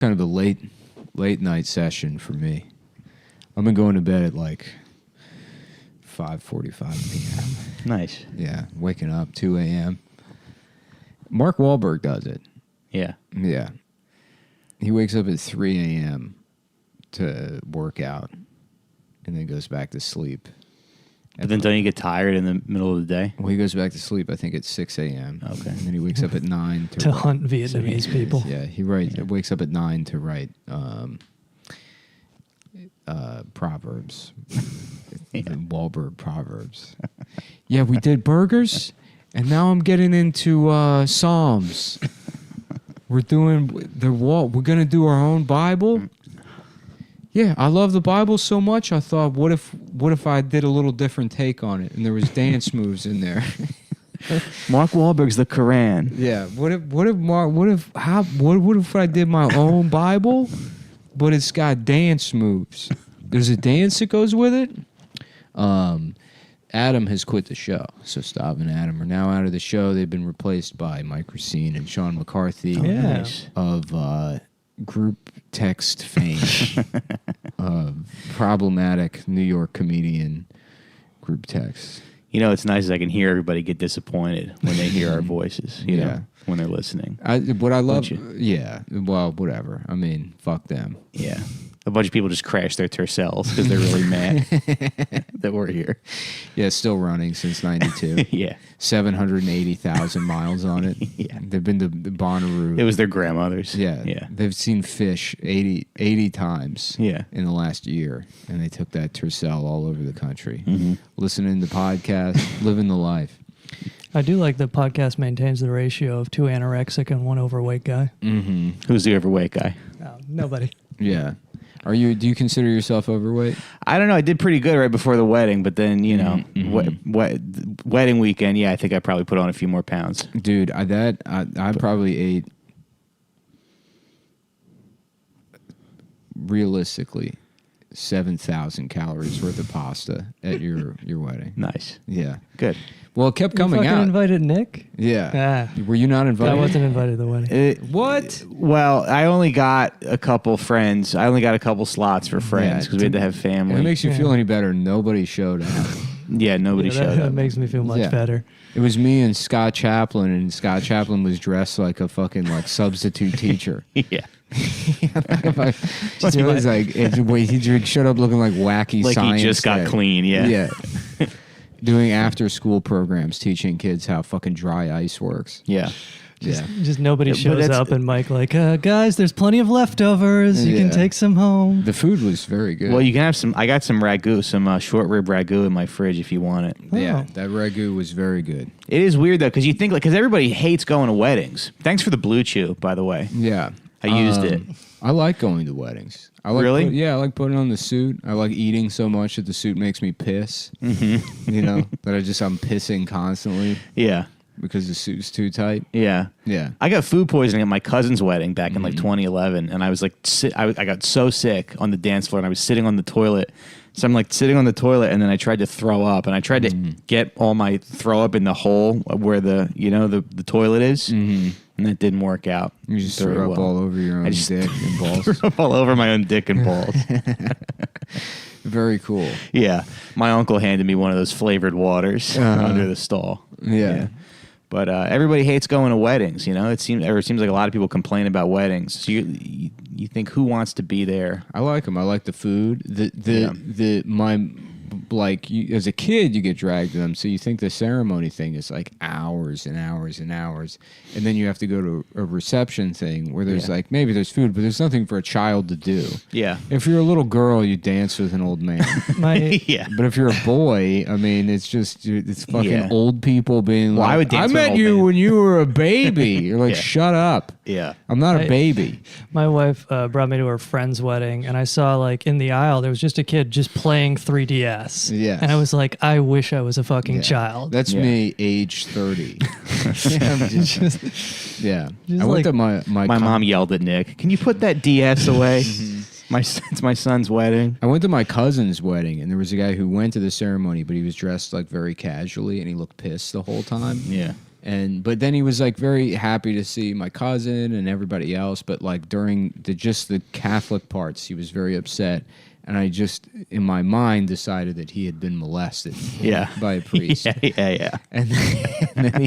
kind of a late night session for me. I've been going to bed at like 5:45 p.m. Nice. Yeah, waking up 2 a.m. Mark Wahlberg does it. Yeah. Yeah. He wakes up at 3 a.m. to work out and then goes back to sleep. But then don't you get tired in the middle of the day? Well, he goes back to sleep, I think, at 6 a.m. Okay. And then he wakes up at 9 to hunt Vietnamese people. Yeah, he wakes up at 9 to write Proverbs. The Wahlberg Proverbs. Yeah, we did burgers, and now I'm getting into Psalms. We're doing we're gonna do our own Bible. Yeah, I love the Bible so much. I thought, what if I did a little different take on it, and there was dance moves in there. Mark Wahlberg's the Quran. Yeah. What if I did my own Bible, but it's got dance moves? There's a dance that goes with it. Adam has quit the show, so Stav and Adam are now out of the show. They've been replaced by Mike Racine and Sean McCarthy of group text fame. Problematic New York comedian group text. You know, it's nice as I can hear everybody get disappointed when they hear our voices, you know, when they're listening. Well, whatever. I mean, fuck them. Yeah. A bunch of people just crash their Tercels because they're really mad that we're here. Yeah, it's still running since 92. Yeah. 780,000 miles on it. Yeah. They've been to Bonnaroo. It was their grandmother's. Yeah. Yeah. They've seen fish 80 times in the last year, and they took that Tercel all over the country. Mm-hmm. Listening to podcasts, living the life. I do like the podcast maintains the ratio of 2 anorexic and 1 overweight guy. Mm-hmm. Who's the overweight guy? Nobody. Yeah. Do you consider yourself overweight? I don't know. I did pretty good right before the wedding, but then, you know, wedding weekend, I think I probably put on a few more pounds. Dude, I probably ate, realistically, 7,000 calories worth of pasta at your wedding. Nice. Yeah. Good. Well, it kept coming out. You invited Nick? Yeah. Were you not invited? I wasn't invited to the wedding. What? Well, I only got a couple friends. I only got a couple slots for friends because we had to have family. If it makes you feel any better, nobody showed up. Yeah, nobody showed up. That makes me feel much better. It was me and Scott Chaplin, and Scott Chaplin was dressed like a fucking substitute teacher. Yeah. It was like he showed up looking like wacky like science. He just got clean. Yeah. Doing after school programs, teaching kids how fucking dry ice works. Yeah. Just nobody shows up, and Mike guys, there's plenty of leftovers. You can take some home. The food was very good. Well, you can have some. I got some ragu, some short rib ragu in my fridge if you want it. Yeah, that ragu was very good. It is weird though, because you think because everybody hates going to weddings. Thanks for the Blue Chew, by the way. Yeah, I used it. I like going to weddings. I like really? I like putting on the suit. I like eating so much that the suit makes me piss. Mm-hmm. You know, that I'm pissing constantly. Yeah. Because the suit's too tight. Yeah. Yeah. I got food poisoning at my cousin's wedding back in 2011, and I was like, I got so sick on the dance floor, and I was sitting on the toilet. So I'm sitting on the toilet, and then I tried to throw up, and I tried to get all my throw up in the hole where the toilet is. Mm-hmm. And that didn't work out. You just threw up all over your own dick and balls. Threw up all over my own dick and balls. Very cool. Yeah. My uncle handed me one of those flavored waters under the stall. Yeah. But everybody hates going to weddings, you know? It seems like a lot of people complain about weddings. So you think, who wants to be there? I like them. I like the food. As a kid, you get dragged to them, so you think the ceremony thing is like hours and hours and hours, and then you have to go to a reception thing where there's maybe there's food, but there's nothing for a child to do. Yeah. If you're a little girl, you dance with an old man. Yeah. But if you're a boy, I mean, it's fucking old people being I would dance I with an met old you man. when you were a baby. You're like, shut up. Yeah. I'm not a baby. My wife brought me to her friend's wedding, and I saw in the aisle there was just a kid just playing 3DS. Yeah. And I was like, I wish I was a fucking child. That's me, age 30. I went to my mom yelled at Nick, "Can you put that DS away?" It's my son's wedding. I went to my cousin's wedding, and there was a guy who went to the ceremony, but he was dressed very casually, and he looked pissed the whole time. Yeah. But then he was like very happy to see my cousin and everybody else. But like during just the Catholic parts, he was very upset. And I just, in my mind, decided that he had been molested by a priest. Yeah. And then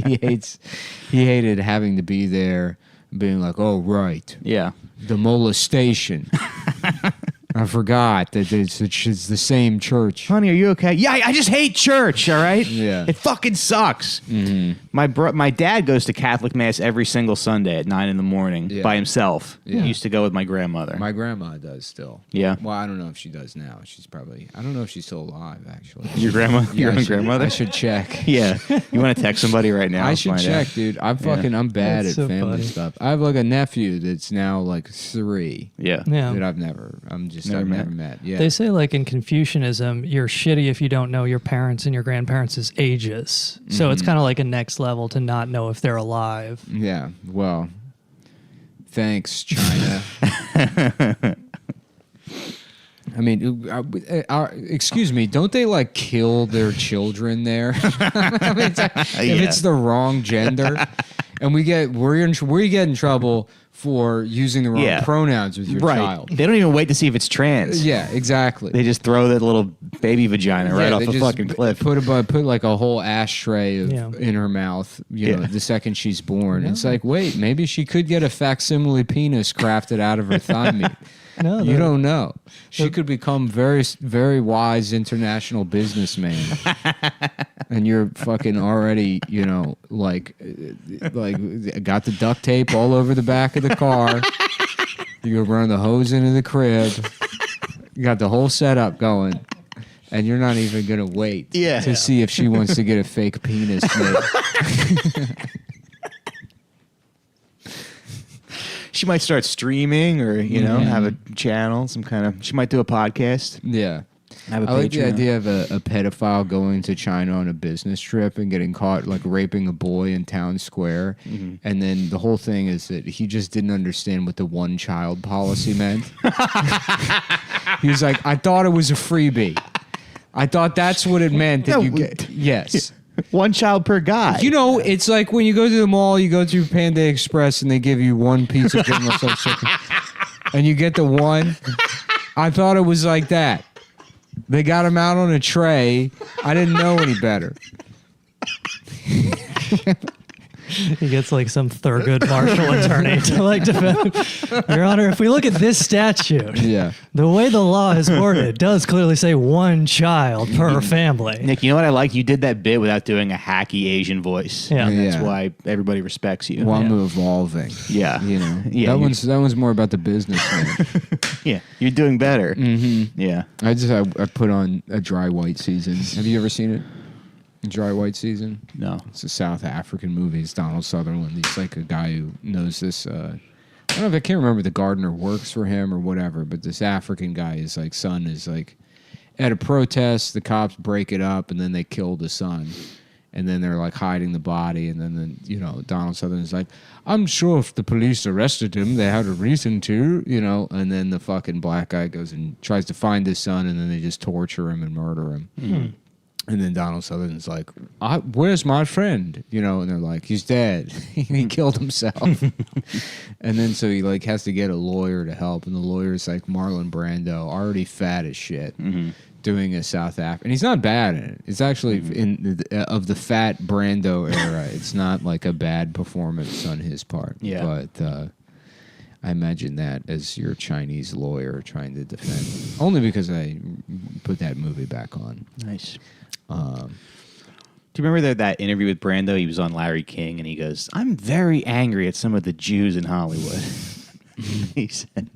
he hated having to be there, being like, oh, right. Yeah. The molestation. I forgot that it's the same church. Honey, are you okay? Yeah, I just hate church, all right? Yeah. It fucking sucks. My dad goes to Catholic Mass every single Sunday at 9 a.m. by himself. Yeah. He used to go with my grandmother. My grandma does still. Yeah. Well, I don't know if she does now. I don't know if she's still alive, actually. Your grandma? Your own grandmother? I should check. Yeah. You want to text somebody right now? I should Find check, out. dude. I'm bad That's at so family funny. stuff. I have like a nephew that's now like 3 Yeah. Yeah. that I've never met. Yeah. They say, like, in Confucianism, you're shitty if you don't know your parents and your grandparents' ages. So it's kind of like a next level to not know if they're alive. Yeah. Well, thanks, China. I mean, excuse me. Don't they like kill their children there? I mean, if it's the wrong gender, and we get in trouble for using the wrong pronouns with your child. They don't even wait to see if it's trans. Yeah, exactly. They just throw that little baby vagina right off they the just fucking cliff. Put like a whole ashtray in her mouth. You know, the second she's born. It's like, wait, maybe she could get a facsimile penis crafted out of her thigh meat. No, You don't know. She could become very, very wise international businessman, and you're fucking already, like got the duct tape all over the back of the car. You run the hose into the crib. You got the whole setup going, and you're not even gonna wait to see if she wants to get a fake penis made. She might start streaming or, have a channel, she might do a podcast. Yeah. Have a I like the Patreon. idea of a pedophile going to China on a business trip and getting caught like raping a boy in town square. And then the whole thing is that he just didn't understand what the one child policy meant. He was like, I thought it was a freebie. I thought that's what it meant that you get. Yes. One child per guy. It's like when you go to the mall, you go through Panda Express and they give you one piece of General Tso's chicken. And you get the one. I thought it was like that. They got him out on a tray. I didn't know any better. He gets like some Thurgood Marshall attorney to like defend. Your Honor, if we look at this statute, the way the law is worded does clearly say one child per family. Nick, you know what I like? You did that bit without doing a hacky Asian voice. Yeah. And that's why everybody respects you. Well, I'm evolving. Yeah. That one's more about the business. Yeah. You're doing better. Yeah. I put on a Dry White Season. Have you ever seen it? Dry White Season? No. It's a South African movie. It's Donald Sutherland. He's like a guy who knows this. I don't know if I can't remember the gardener works for him or whatever, but this African guy, his like son is like at a protest. The cops break it up and then they kill the son. And then they're like hiding the body. And then Donald Sutherland's like, I'm sure if the police arrested him, they had a reason to, And then the fucking black guy goes and tries to find his son, and then they just torture him and murder him. And then Donald Sutherland's like, where's my friend? And they're like, he's dead. He killed himself. And then so he like has to get a lawyer to help. And the lawyer's like Marlon Brando, already fat as shit, doing a South African. And he's not bad in it. It's actually of the fat Brando era. It's not like a bad performance on his part. Yeah. But I imagine that as your Chinese lawyer trying to defend. Only because I put that movie back on. Nice. Do you remember that interview with Brando? He was on Larry King, and he goes, I'm very angry at some of the Jews in Hollywood. He said,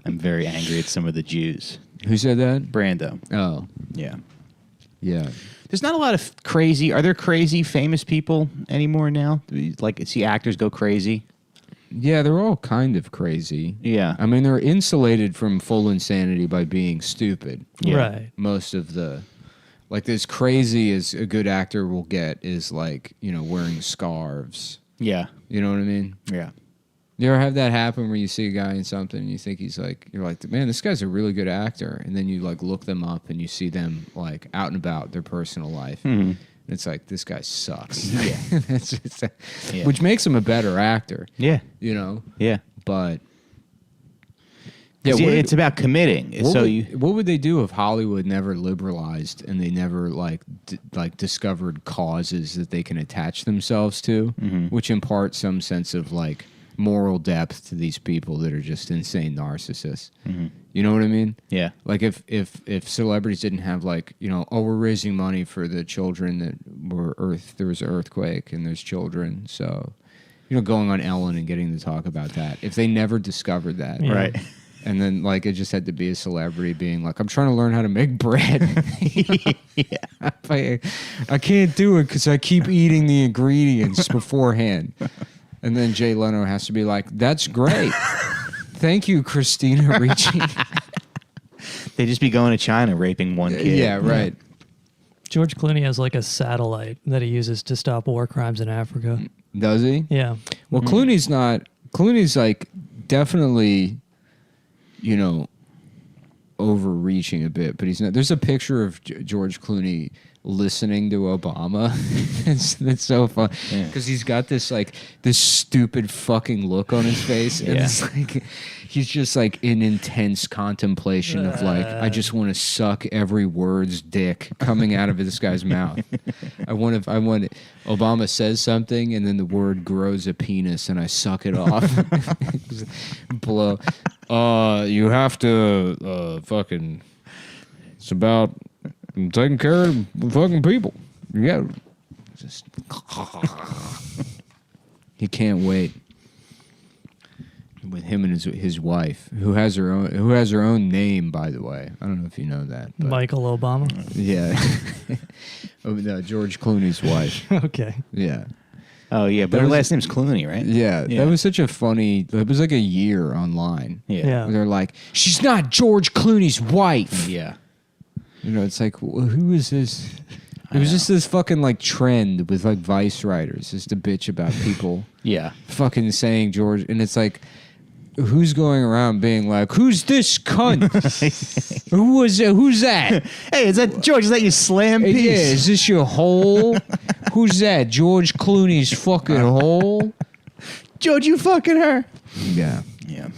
I'm very angry at some of the Jews. Who said that? Brando. Oh. Yeah. Yeah. There's not a lot of are there crazy famous people anymore now? Like, see actors go crazy? Yeah, they're all kind of crazy. Yeah. I mean, they're insulated from full insanity by being stupid. Yeah. Right. Most of the... Like, as crazy as a good actor will get is, like, wearing scarves. Yeah. You know what I mean? Yeah. You ever have that happen where you see a guy in something and you think you're like, man, this guy's a really good actor. And then you, like, look them up and you see them, like, out and about their personal life. It's like, this guy sucks. Yeah. Yeah. Which makes him a better actor. Yeah. You know? Yeah. But Yeah, it's about committing. What would they do if Hollywood never liberalized and they never like discovered causes that they can attach themselves to, which impart some sense of like moral depth to these people that are just insane narcissists. You know what I mean? Yeah. Like if celebrities didn't have like, you know, oh, we're raising money for the children that there was an earthquake and there's children, so, you know, going on Ellen and getting to talk about that. If they never discovered that, Right. And then, like, it just had to be a celebrity being like, I'm trying to learn how to make bread. I can't do it because I keep eating the ingredients beforehand. And then Jay Leno has to be like, that's great. Thank you, Christina Ricci. They just be going to China raping one kid. Yeah, right. George Clooney has like a satellite that he uses to stop war crimes in Africa. Does he? Yeah. Well, Clooney's like definitely, you know, overreaching a bit, but he's not. There's a picture of George Clooney listening to Obama. That's so fun because he's got this like this stupid fucking look on his face, and it's like he's just like in intense contemplation of like, I just want to suck every word's dick coming out of this guy's mouth. I want Obama says something and then the word grows a penis and I suck it off. Blow. You have to fucking. It's about taking care of fucking people. Yeah. Just. He can't wait. With him and his wife, who has her own name, by the way. I don't know if you know that. But Michael Obama. Yeah. Oh, no, George Clooney's wife. Okay. Yeah. Oh yeah, but her last name's Clooney, right? Yeah, that was such a funny. It was like a year online. Yeah. Where they're like, she's not George Clooney's wife. Yeah. You know, it's like, who is this? It was just this fucking like trend with like Vice writers just to bitch about people. Yeah. Fucking saying George, and it's like, who's going around being like, who's this cunt? Who's that? Hey, is that George? Is that your slam piece? Yeah, is this your hole? Who's that? George Clooney's fucking hole? George, you fucking her? Yeah. Yeah.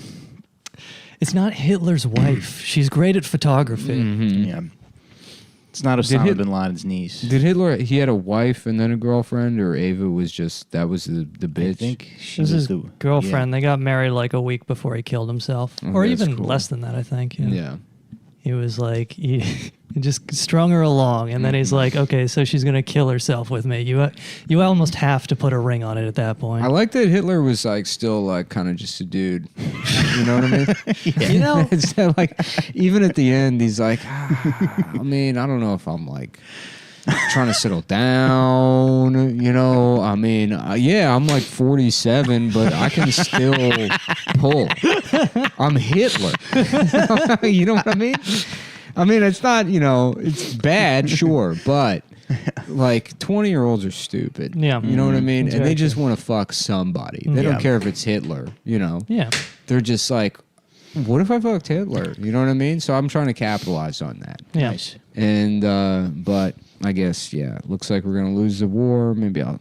It's not Hitler's wife. She's great at photography. Yeah. It's not Osama bin Laden's niece. Did Hitler, he had a wife and then a girlfriend, or Ava was just, that was the bitch? I think she This is was his the girlfriend. They got married like a week before he killed himself. Or that's even cool. less than that, I think. Yeah. He was like, he just strung her along, and then he's like, okay, so she's going to kill herself with me. You almost have to put a ring on it at that point. I like that Hitler was like still like kind of just a dude. You know what I mean? You know? It's like, even at the end, he's like, I mean, I don't know if I'm like trying to settle down, you know? I mean, yeah, I'm like 47, but I can still pull. I'm Hitler. You know what I mean? I mean, it's not, you know, it's bad, sure, but like 20-year-olds are stupid. Yeah. You know what I mean? That's And they very just true. want to fuck somebody. They don't care if it's Hitler, you know? Yeah. They're just like, what if I fucked Hitler? You know what I mean? So I'm trying to capitalize on that. Yeah. Nice. And, but I guess, yeah, looks like we're going to lose the war. Maybe I'll,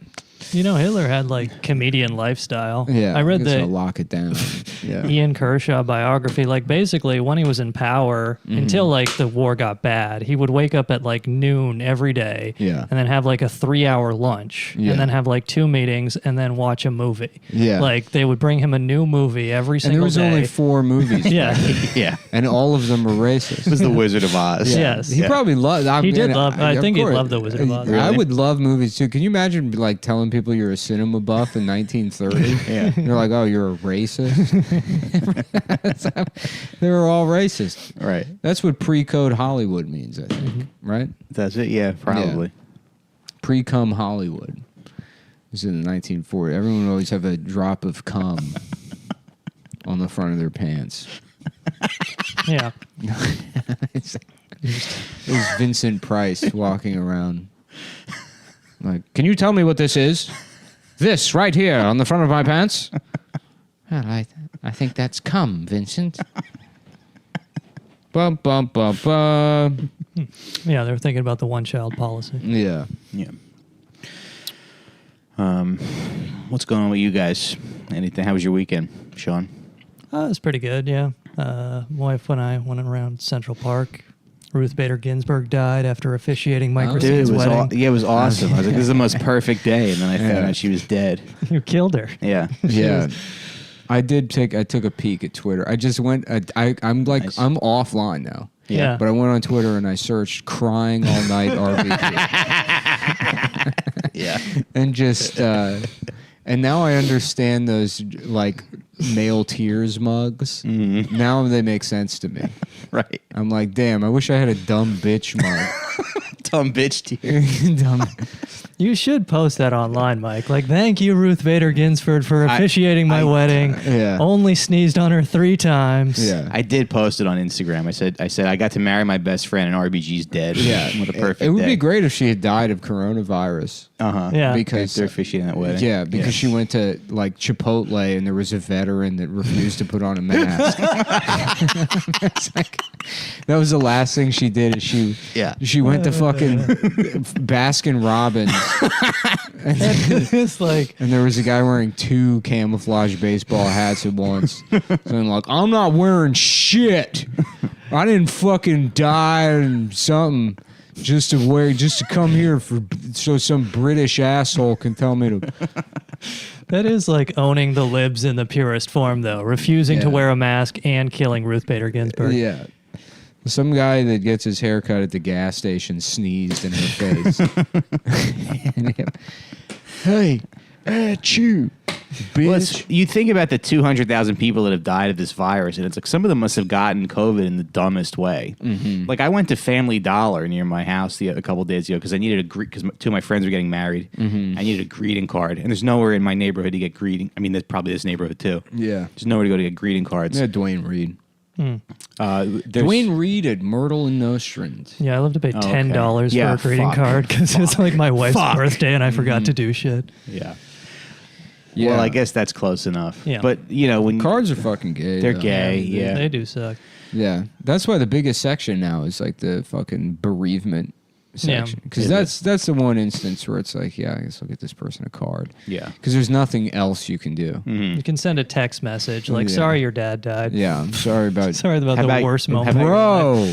You know, Hitler had like comedian lifestyle. yeah, I read guess the I'll lock it down. Yeah. Ian Kershaw biography. Like basically when he was in power until like the war got bad, he would wake up at like noon every day Yeah. and then have like a 3-hour lunch Yeah. and then have like 2 meetings and then watch a movie. Yeah. Like they would bring him a new movie every And single there was day. only 4 movies. Yeah. Yeah. And all of them were racist. It was the Wizard of Oz. Yeah. Yes. He probably loved. He did love. I think he loved the Wizard of Oz. I would love movies too. Can you imagine like telling people you're a cinema buff in 1930? Yeah. You're like, oh, you're a racist. They were all racist. Right. That's what pre-code Hollywood means, I think. Right? That's it. Yeah, probably. Pre-cum Hollywood. This is in the 1940s. Everyone would always have a drop of cum on the front of their pants. Yeah. It was Vincent Price walking around. Like, can you tell me what this is? This right here on the front of my pants? Well, I think that's cum, Vincent. Bum, bum, bum, bum. Yeah, they were thinking about the one-child policy. Yeah. Yeah. What's going on with you guys? Anything? How was your weekend, Sean? It was pretty good, yeah. My wife and I went around Central Park. Ruth Bader Ginsburg died after officiating Mike Racine's wedding. It was awesome. I was like, this is the most perfect day. And then I found out she was dead. You killed her. Yeah. Yeah. I took a peek at Twitter. I just went, I'm like, nice. I'm offline now. Yeah. But I went on Twitter and I searched crying all night RBG. Yeah. And just, and now I understand those like male tears mugs. Mm-hmm. Now they make sense to me. Right. I'm like, damn, I wish I had a dumb bitch mug. Dumb bitch tear. Dumb. You should post that online, Mike. Like, thank you, Ruth Bader Ginsburg, for officiating my wedding. Yeah. Only sneezed on her 3 times. Yeah. I did post it on Instagram. I said I got to marry my best friend and RBG's dead. Yeah. What a perfect It would day. be great if she had died of coronavirus. Uh-huh. Yeah. Because they're officiating that wedding. Yeah, because she went to like Chipotle and there was a veteran that refused to put on a mask. It's like, that was the last thing she did. Is she went to fucking Baskin Robbins. It's like, And there was a guy wearing 2 camouflage baseball hats at once. Saying like, I'm not wearing shit. I didn't fucking die and something just to come here so some British asshole can tell me to. that is like owning the libs in the purest form, though. Refusing to wear a mask and killing Ruth Bader Ginsburg. Yeah. Some guy that gets his hair cut at the gas station sneezed in her face. Hey, achoo, bitch. Well, you think about the 200,000 people that have died of this virus, and it's like some of them must have gotten COVID in the dumbest way. Mm-hmm. Like I went to Family Dollar near my house a couple of days ago because I needed because 2 of my friends were getting married. Mm-hmm. I needed a greeting card, and there's nowhere in my neighborhood to get greeting. I mean, there's probably this neighborhood too. Yeah, there's nowhere to go to get greeting cards. Yeah, Dwayne Reed. Dwayne Reed at Myrtle and Nostrand. Yeah, I love to pay $10 for a greeting card because it's like my wife's birthday and I forgot to do shit. Yeah. Well, I guess that's close enough. Yeah. But, you know, when cards are fucking gay. They're gay, yeah. They do suck. Yeah. That's why the biggest section now is like the fucking bereavement section. Because that's the one instance where it's like, yeah, I guess I'll get this person a card. Yeah. Because there's nothing else you can do. Mm-hmm. You can send a text message like, sorry your dad died. Yeah, I'm sorry about the worst moment. Bro.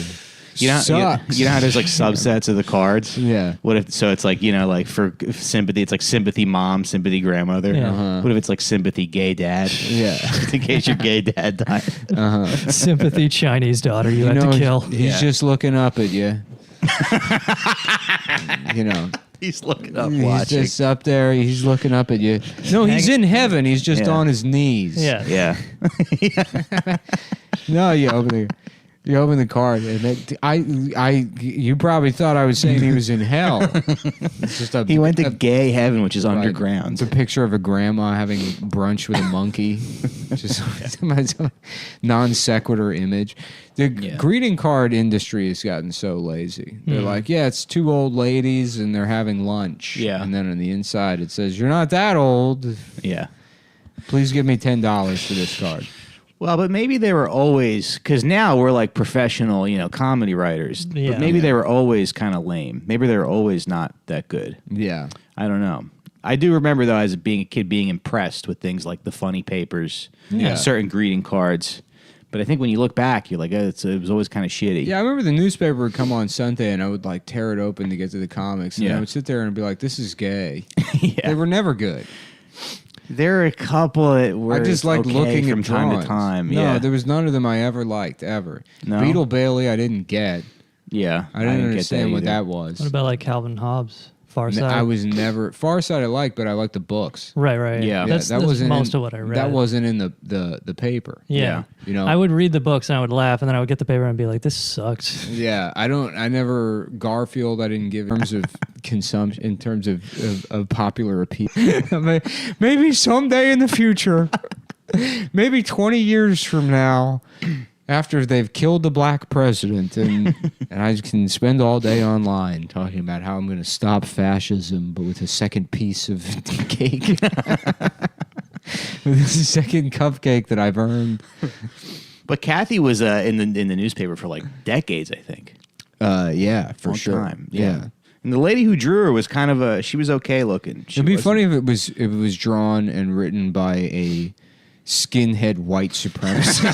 You know how there's like subsets of the cards? Yeah. What if so it's like, you know, like for sympathy, it's like sympathy mom, sympathy grandmother. Yeah. Uh-huh. What if it's like sympathy gay dad? Yeah. In case your gay dad died. Uh-huh. Sympathy Chinese daughter you had to kill. He's just looking up at you. You know. He's looking up, he's watching. Just up there. He's looking up at you. No, he's in heaven. He's just on his knees. Yeah. Yeah. No, you open the card, and you probably thought I was saying he was in hell. It's just he went to gay heaven, which is underground. It's a picture of a grandma having brunch with a monkey. Just some non sequitur image. The greeting card industry has gotten so lazy. They're like, it's 2 old ladies and they're having lunch. Yeah. And then on the inside it says, you're not that old. Yeah. Please give me $10 for this card. Well, but maybe they were always, because now we're like professional, you know, comedy writers. Yeah. But maybe they were always kind of lame. Maybe they were always not that good. Yeah. I don't know. I do remember, though, as being a kid, being impressed with things like the funny papers, certain greeting cards. But I think when you look back, you're like, it was always kind of shitty. Yeah, I remember the newspaper would come on Sunday, and I would like tear it open to get to the comics, and I would sit there and be like, "This is gay." They were never good. There are a couple that were I just like looking from at time drawings. to time. No, there was none of them I ever liked ever. No? Beetle Bailey, I didn't get. Yeah, I didn't get understand what either. that was. What about like Calvin Hobbes? Far Side? I was never Far Side. I liked, but I liked the books. Right. Yeah. That's wasn't most of what I read. That wasn't in the paper. Yeah. You know, I would read the books and I would laugh, and then I would get the paper and be like, "This sucks." Yeah, I never Garfield. I didn't give in terms of consumption, in terms of popular appeal. Maybe someday in the future, maybe 20 years from now, after they've killed the black president, and I can spend all day online talking about how I'm going to stop fascism, but with a second piece of cake, with a second cupcake that I've earned. But Kathy was in the newspaper for like decades, I think. Yeah, for Long sure. time. Yeah. And the lady who drew her was kind of she was okay looking. It'd be funny if it was drawn and written by a skinhead white supremacist.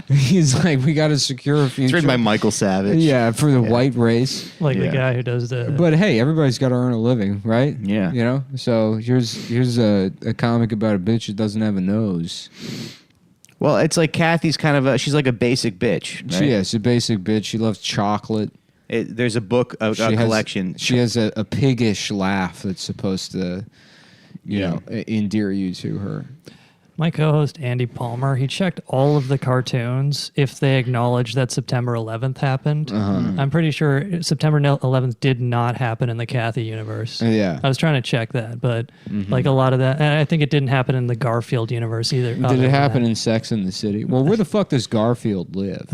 He's like, we got to secure a future. It's written by Michael Savage. Yeah, for the white race. Like the guy who does the... But hey, everybody's got to earn a living, right? Yeah. You know? So here's a comic about a bitch that doesn't have a nose. Well, it's like Kathy's kind of she's like a basic bitch. Right? She is a basic bitch. She loves chocolate. There's a book, a collection. She has a piggish laugh that's supposed to, you know, endear you to her. My co-host, Andy Palmer, he checked all of the cartoons if they acknowledge that September 11th happened. I'm pretty sure September 11th did not happen in the Kathy universe. Yeah. I was trying to check that, but like a lot of that, and I think it didn't happen in the Garfield universe either. Did it happen in Sex and the City? Well, where the fuck does Garfield live?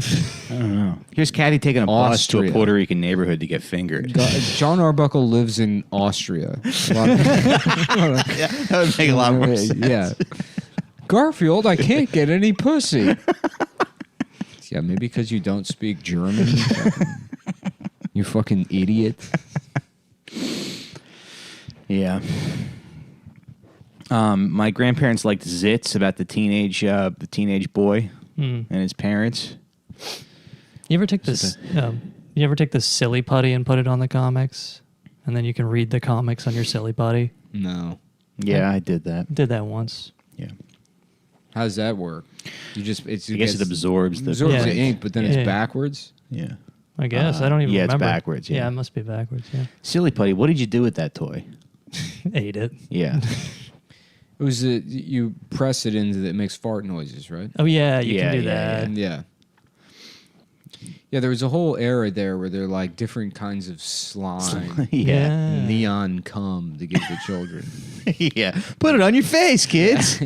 I don't know. Here's Kathy taking a bus to a Puerto Rican neighborhood to get fingered. John Arbuckle lives in Austria. That would make a lot more sense. Yeah. Garfield, I can't get any pussy. Yeah, maybe because you don't speak German. You fucking idiot. Yeah. My grandparents liked zits about the teenage boy and his parents. You ever take this? You ever take the silly putty and put it on the comics, and then you can read the comics on your silly putty? No. Yeah, I did that. Did that once. Yeah. How does that work? You just I guess it absorbs the the ink, but then it's backwards. Yeah. I guess I don't even remember. It's backwards. Yeah, it must be backwards. Yeah. Silly putty. What did you do with that toy? Ate it. Yeah. It was you press it into it makes fart noises, right? Oh yeah, you can do that. Yeah. Yeah, there was a whole era there where they're like different kinds of slime. Yeah. Neon cum to give the children. Yeah. Put it on your face, kids.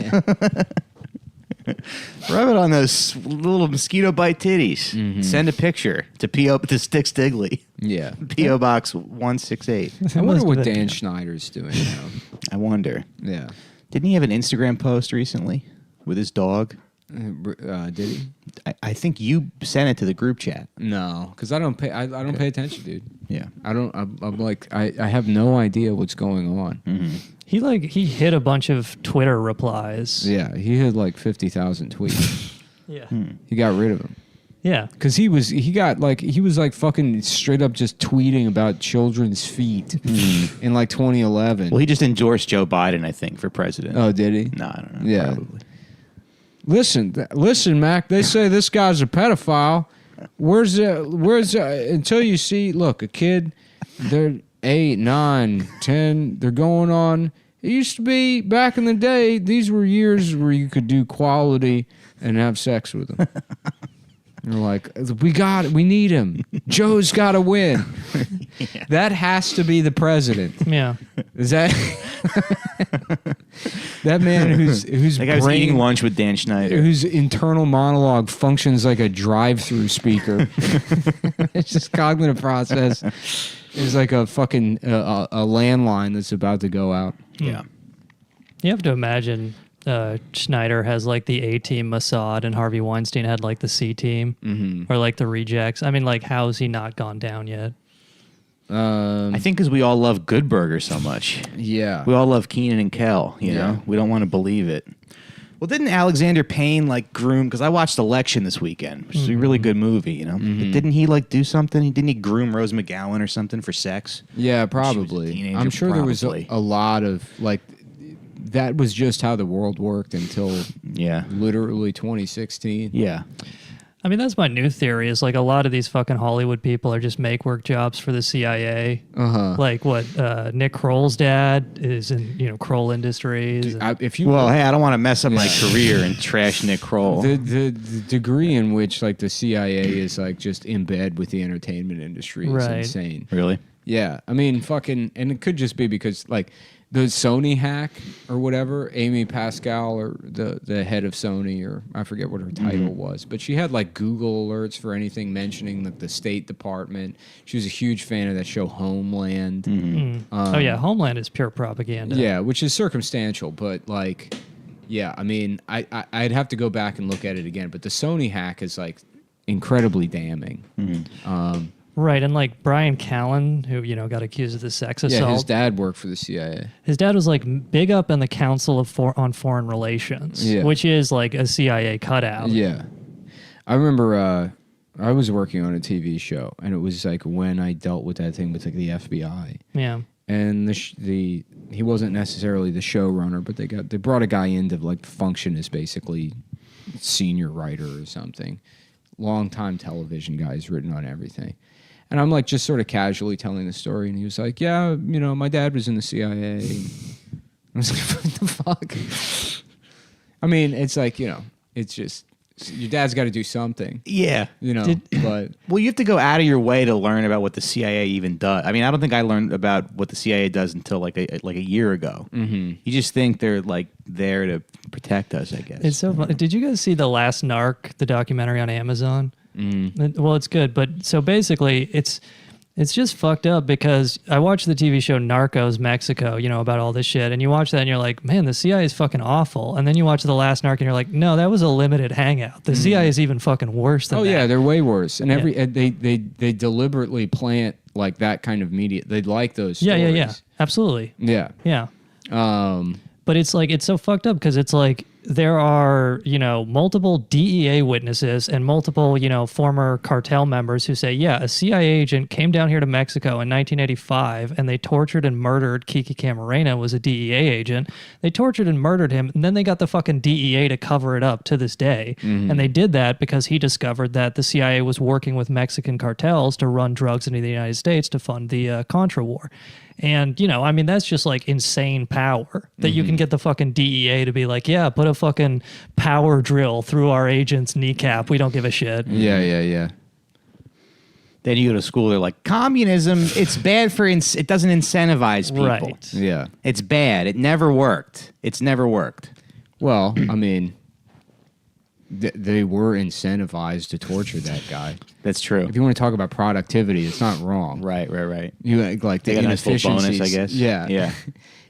Rub it on those little mosquito bite titties. Mm-hmm. Send a picture to P.O. to Stick Stigley. Yeah. P.O. Box 168. I wonder what Dan Schneider's doing now. I wonder. Yeah. Didn't he have an Instagram post recently with his dog? Did he? I think you sent it to the group chat. No, because I don't pay. I don't pay attention, dude. Yeah, I don't. I'm like I have no idea what's going on. Mm-hmm. He hit a bunch of Twitter replies. Yeah, he had like 50,000 tweets. Yeah, he got rid of them. Yeah, because he was like fucking straight up just tweeting about children's feet in like 2011. Well, he just endorsed Joe Biden, I think, for president. Oh, did he? No, I don't know. Yeah. Probably. Listen, Mac. They say this guy's a pedophile. Where's until you see? Look, a kid. They're 8, 9, 10. They're going on. It used to be back in the day. These were years where you could do quality and have sex with them. They're like, we need him. Joe's got to win. Yeah. That has to be the president. Yeah. Is that that man whose that guy was eating lunch with Dan Schneider, whose internal monologue functions like a drive-through speaker? It's just cognitive process. It's like a fucking a landline that's about to go out. Yeah. You have to imagine. Schneider has like the A team Mossad and Harvey Weinstein had like the C team or like the rejects. I mean, like, how's he not gone down yet? I think because we all love Good Burger so much. Yeah. We all love Keenan and Kel, you know? We don't want to believe it. Well, didn't Alexander Payne like groom, because I watched Election this weekend, which is a really good movie, you know? But didn't he like do something? Didn't he groom Rose McGowan or something for sex? Yeah, probably. I'm sure there was a lot of like, that was just how the world worked until literally 2016. Yeah. I mean, that's my new theory is like a lot of these fucking Hollywood people are just make work jobs for the CIA. Like what Nick Kroll's dad is in, Kroll Industries. Dude, hey, I don't want to mess up my career and trash Nick Kroll. The degree in which like the CIA is like just in bed with the entertainment industry is insane. Really? Yeah. I mean, fucking, and it could just be because like, the Sony hack or whatever, Amy Pascal or the head of Sony, or I forget what her title was, but she had like Google alerts for anything mentioning like the State Department. She was a huge fan of that show Homeland. Homeland is pure propaganda. Yeah, which is circumstantial, but like, yeah, I mean, I'd have to go back and look at it again, but the Sony hack is like incredibly damning. Right, and like Brian Callen, who got accused of the sex assault. Yeah, his dad worked for the CIA. His dad was like big up in the Council on Foreign Relations, which is like a CIA cutout. Yeah, I remember I was working on a TV show, and it was like when I dealt with that thing with like the FBI. Yeah. And he wasn't necessarily the showrunner, but they brought a guy in to like function as basically senior writer or something. Long-time television guy, he's written on everything. And I'm like just sort of casually telling the story, and he was like, "Yeah, my dad was in the CIA." I was like, "What the fuck?" I mean, it's like it's just. Your dad's got to do something. Yeah. But... Well, you have to go out of your way to learn about what the CIA even does. I mean, I don't think I learned about what the CIA does until like a year ago. Mm-hmm. You just think they're like there to protect us, I guess. It's so funny. Did you guys see The Last Narc, the documentary on Amazon? Well, it's good, but so basically it's just fucked up because I watched the TV show Narcos Mexico, about all this shit. And you watch that and you're like, man, the CIA is fucking awful. And then you watch The Last Narc and you're like, no, that was a limited hangout. The CIA is even fucking worse than that. Oh, yeah, they're way worse. And they deliberately plant like that kind of media. They like those stories. Yeah. Absolutely. Yeah. Yeah. But it's like, it's so fucked up because it's like, there are, multiple DEA witnesses and multiple, former cartel members who say, yeah, a CIA agent came down here to Mexico in 1985 and they tortured and murdered Kiki Camarena, was a DEA agent. They tortured and murdered him, and then they got the fucking DEA to cover it up to this day. Mm-hmm. And they did that because he discovered that the CIA was working with Mexican cartels to run drugs into the United States to fund the Contra War. And, I mean, that's just like insane power that you can get the fucking DEA to be like, yeah, put a fucking power drill through our agent's kneecap. We don't give a shit. Yeah. Then you go to school, they're like, communism, it's bad it doesn't incentivize people. Right. Yeah. It's bad. It never worked. It's never worked. Well, I mean, they were incentivized to torture that guy. That's true. If you want to talk about productivity, it's not wrong. Right. You like they the got a nice little inefficiencies. bonus, I guess. Yeah.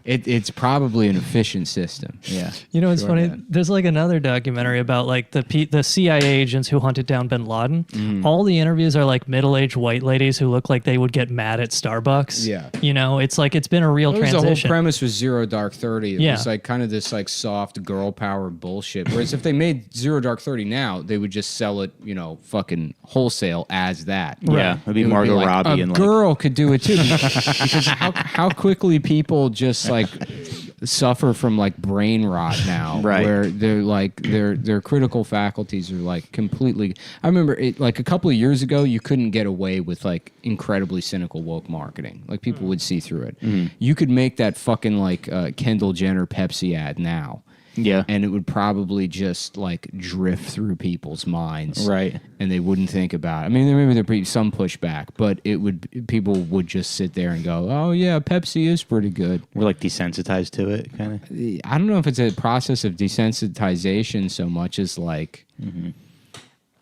It's probably an efficient system. Yeah. It's funny. There's like another documentary about like the CIA agents who hunted down bin Laden. All the interviews are like middle-aged white ladies who look like they would get mad at Starbucks. Yeah. It's like it's been a real transition. The whole premise was Zero Dark 30. It was like kind of this like soft girl power bullshit. Whereas if they made Zero Dark 30 now, they would just sell it, fucking wholesale as that. Yeah. It'd be Margot Robbie. A girl could do it too. Because how quickly people just like suffer from like brain rot now, right? Where they're like their critical faculties are like completely. I remember it like a couple of years ago, you couldn't get away with like incredibly cynical woke marketing. Like people would see through it. You could make that fucking like Kendall Jenner Pepsi ad now. Yeah. And it would probably just like drift through people's minds. Right. And they wouldn't think about it. I mean, maybe there'd be some pushback, but people would just sit there and go, oh yeah, Pepsi is pretty good. We're like desensitized to it, kind of. I don't know if it's a process of desensitization so much as like,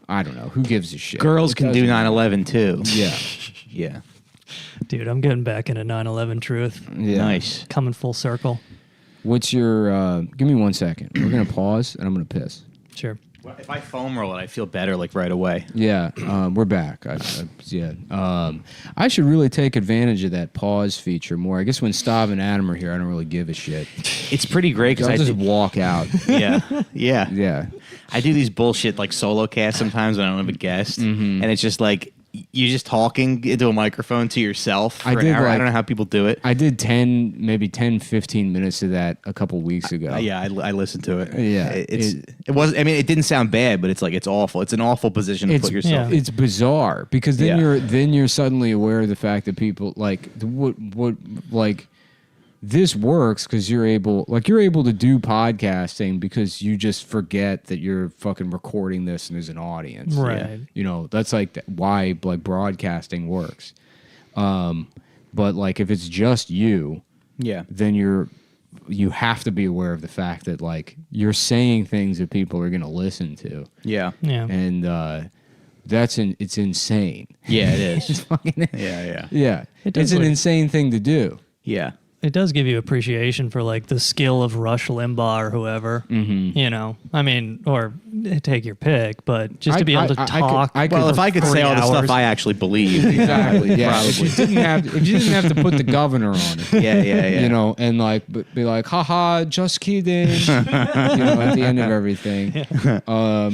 I don't know. Who gives a shit? Girls can do 9/11 too. Yeah. Yeah. Dude, I'm getting back into 9/11 truth. Yeah. Nice. Coming full circle. What's your, give me 1 second. We're going to pause and I'm going to piss. Sure. Well, if I foam roll it, I feel better like right away. Yeah, we're back. I should really take advantage of that pause feature more. I guess when Stav and Adam are here, I don't really give a shit. It's pretty great because I'll I just walk out. Yeah. I do these bullshit like solo casts sometimes when I don't have a guest, and it's just like you're just talking into a microphone to yourself for an hour. I don't know how people do it. I did 15 minutes of that a couple weeks ago. I listened to it. Yeah. It was. I mean, it didn't sound bad, but it's like it's awful. It's an awful position to put yourself in. It's bizarre because then you're suddenly aware of the fact that people like what like this works because you're able to do podcasting because you just forget that you're fucking recording this and there's an audience. Right. That's like why like broadcasting works. But like if it's just you, then you have to be aware of the fact that like you're saying things that people are going to listen to. Yeah. And it's insane. Yeah, it is. It's fucking, yeah. Yeah. It's an insane thing to do. Yeah. it does give you appreciation for like the skill of Rush Limbaugh or whoever. Mm-hmm. You know, I mean, or take your pick, but just to be able to talk. Well, if I could say all the stuff hours. I actually believe, Exactly. Yeah. If you didn't have to put the governor on it. yeah. You know, and like be like, haha, just kidding. You know, at the end of everything. Yeah.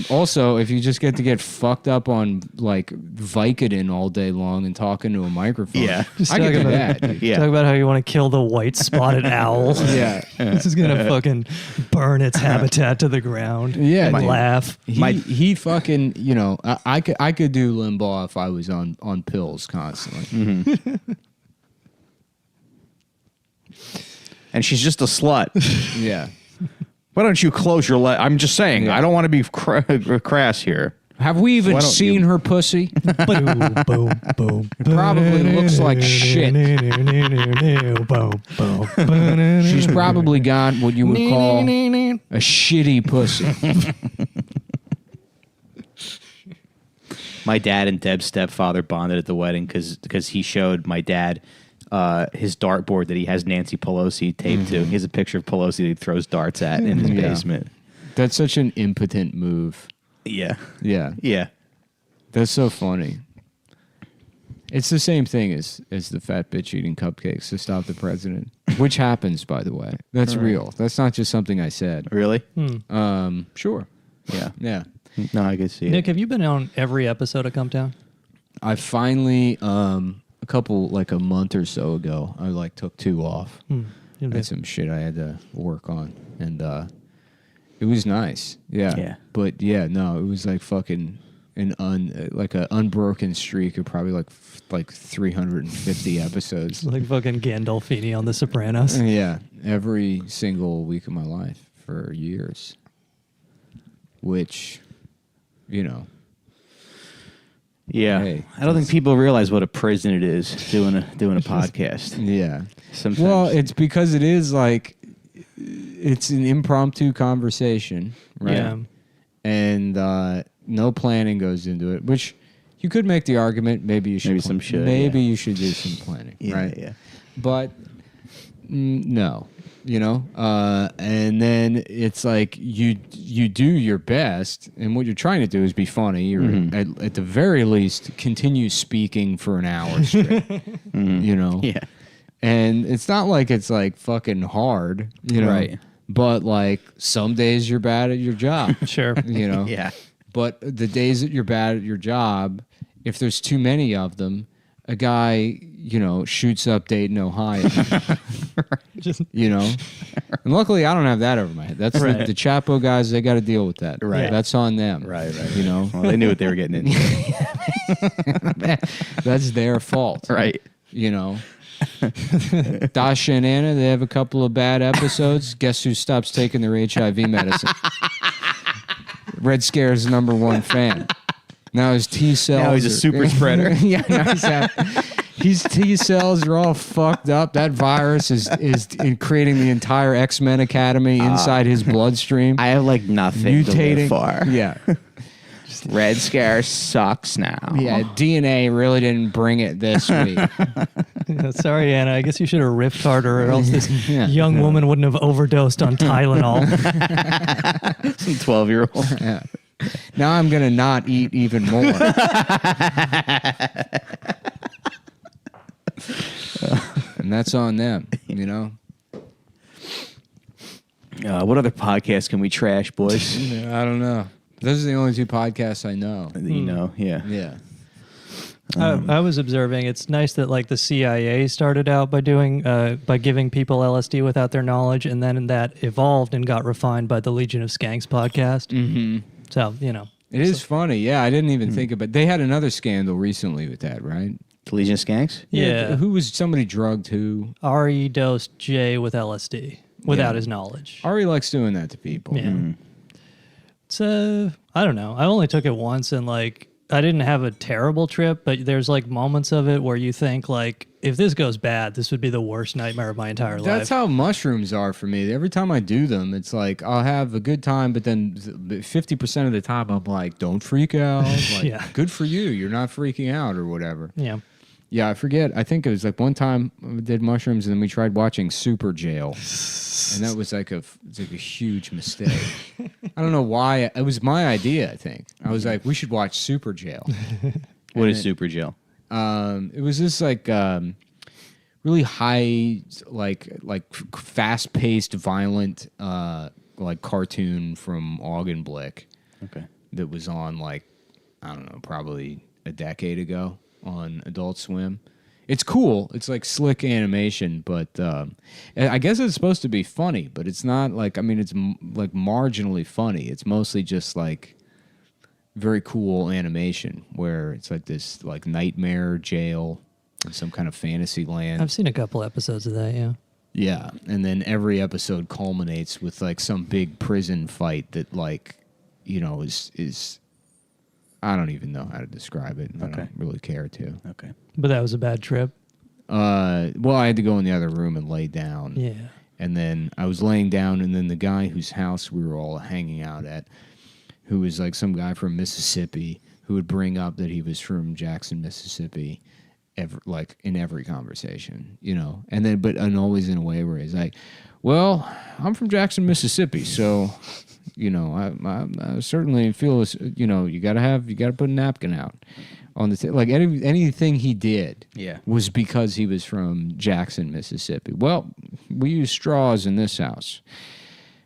Also, if you just get to get fucked up on like Vicodin all day long and talking to a microphone, Just I can do about, that. Dude. Yeah. Talk about how you want to kill the white spotted owl. Yeah. This is gonna fucking burn its habitat to the ground. Yeah, and dude. laugh. He fucking, you know, I could do Limbaugh if I was on pills constantly. Mm-hmm. And she's just a slut. Yeah. Why don't you close your I'm just saying, I don't want to be crass here. Have we even Why don't seen her pussy? Boom, boom, boom. It probably looks like shit. She's probably got what you would call a shitty pussy. My dad and Deb's stepfather bonded at the wedding because he showed my dad his dartboard that he has Nancy Pelosi taped to. He has a picture of Pelosi that he throws darts at in his basement. That's such an impotent move. Yeah. Yeah. Yeah. That's so funny. It's the same thing as the fat bitch eating cupcakes to stop the president, which happens, by the way. That's real. That's not just something I said. Really? Sure. Yeah. Yeah. No, I can see Nick, it. have you been on every episode of Cumtown? I finally, a month or so ago, I like took 2 off. I had some shit I had to work on, and it was nice. Yeah. Yeah. But yeah, no, it was like fucking an unbroken streak of probably like 350 episodes. Like fucking Gandolfini on The Sopranos. Yeah, every single week of my life for years. Which, you know. Yeah. Hey, I don't think people realize what a prison it is doing a podcast. Yeah. Sometimes. Well, it's because it is like it's an impromptu conversation, right? Yeah. And no planning goes into it, which you could make the argument maybe you should you should do some planning, right? Yeah. But no, you know, and then it's like you do your best, and what you're trying to do is be funny, or at the very least continue speaking for an hour straight. You know, Yeah. and it's not like it's like fucking hard, you know, Right. But like some days you're bad at your job, Sure. you know, Yeah. But the days that you're bad at your job, if there's too many of them, a guy, you know, shoots up Dayton, Ohio. You know? And luckily, I don't have that over my head. That's Right. the Chapo guys, they got to deal with that. Right. That's on them. Right. You know? Well, they knew what they were getting into. That's their fault. Right. You know? Dasha and Anna, they have a couple of bad episodes. Guess who stops taking their HIV medicine? Red Scare's #1 fan. Now his T cells. Now he's a super spreader. Yeah, now his T cells are all fucked up. That virus is creating the entire X-Men Academy inside his bloodstream. I have like nothing to live for. Yeah. Red Scare sucks now. Yeah, DNA really didn't bring it this week. Sorry, Anna. I guess you should have riffed harder, or else this Yeah. young woman wouldn't have overdosed on Tylenol. Some 12-year-old. Yeah. Now I'm going to not eat even more. And that's on them, you know? What other podcasts can we trash, boys? I don't know. Those are the only 2 podcasts I know. You know, yeah. Yeah. I was observing. It's nice that like the CIA started out by doing by giving people LSD without their knowledge, and then that evolved and got refined by the Legion of Skanks podcast. Mm-hmm. So you know, It is funny. Yeah, I didn't even think about it. They had another scandal recently with that, right? The Legion of Skanks? Yeah. Who was somebody drugged who? Ari dosed Jay with LSD without Yeah. his knowledge. Ari likes doing that to people. Yeah. It's I don't know. I only took it once, and like I didn't have a terrible trip, but there's like moments of it where you think like, if this goes bad, this would be the worst nightmare of my entire life. That's how mushrooms are for me. Every time I do them, it's like I'll have a good time, but then 50% of the time I'm like, don't freak out. Like, Yeah. good for you. You're not freaking out or whatever. Yeah. Yeah, I forget. I think it was like one time we did mushrooms and then we tried watching Super Jail. And that was like a huge mistake. I don't know why. It was my idea, I think. I was like, we should watch Super Jail. What is Super Jail? It was this like really high, like fast-paced, violent like cartoon from Augenblick. Okay. That was on like, I don't know, probably a decade ago on Adult Swim. It's cool. It's like slick animation, but I guess it's supposed to be funny, but it's not like, I mean, it's like marginally funny. It's mostly just like very cool animation where it's like this like nightmare jail in some kind of fantasy land. I've seen a couple episodes of that, yeah. Yeah, and then every episode culminates with like some big prison fight that like, you know, is I don't even know how to describe it. And I don't really care to. Okay. But that was a bad trip. Well, I had to go in the other room and lay down. Yeah. And then I was laying down, and then the guy whose house we were all hanging out at, who was like some guy from Mississippi, who would bring up that he was from Jackson, Mississippi, like in every conversation, you know. And then, and always in a way where he's like, "Well, I'm from Jackson, Mississippi, so." You know, I certainly feel, you know, you got to put a napkin out on the like anything he did was because he was from Jackson, Mississippi. Well, we use straws in this house.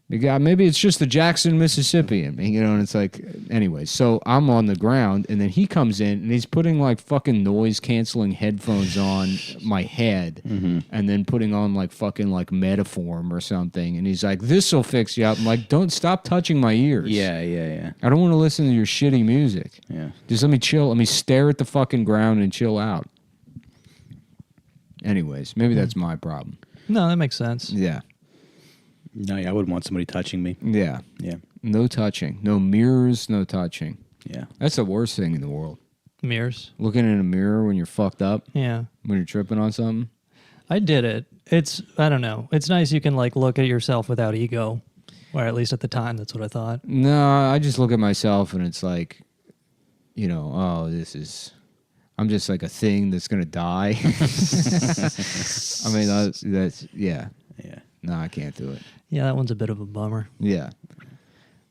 Maybe it's just the Jackson, Mississippi in me, you know, and it's like, anyway, so I'm on the ground, and then he comes in, and he's putting, like, fucking noise-canceling headphones on my head, and then putting on, like, fucking, like, Metaform or something, and he's like, this'll fix you up. I'm like, don't stop touching my ears. Yeah. I don't want to listen to your shitty music. Yeah. Just let me chill. Let me stare at the fucking ground and chill out. Anyways, maybe that's my problem. No, that makes sense. Yeah. No, yeah, I wouldn't want somebody touching me. Yeah. Yeah. No touching. No mirrors, no touching. Yeah. That's the worst thing in the world. Mirrors. Looking in a mirror when you're fucked up. Yeah. When you're tripping on something. I did it. I don't know. It's nice you can like look at yourself without ego. Or at least at the time, that's what I thought. No, I just look at myself and it's like, you know, I'm just like a thing that's going to die. I mean, that's, yeah. Yeah. No, I can't do it. Yeah, that one's a bit of a bummer. Yeah.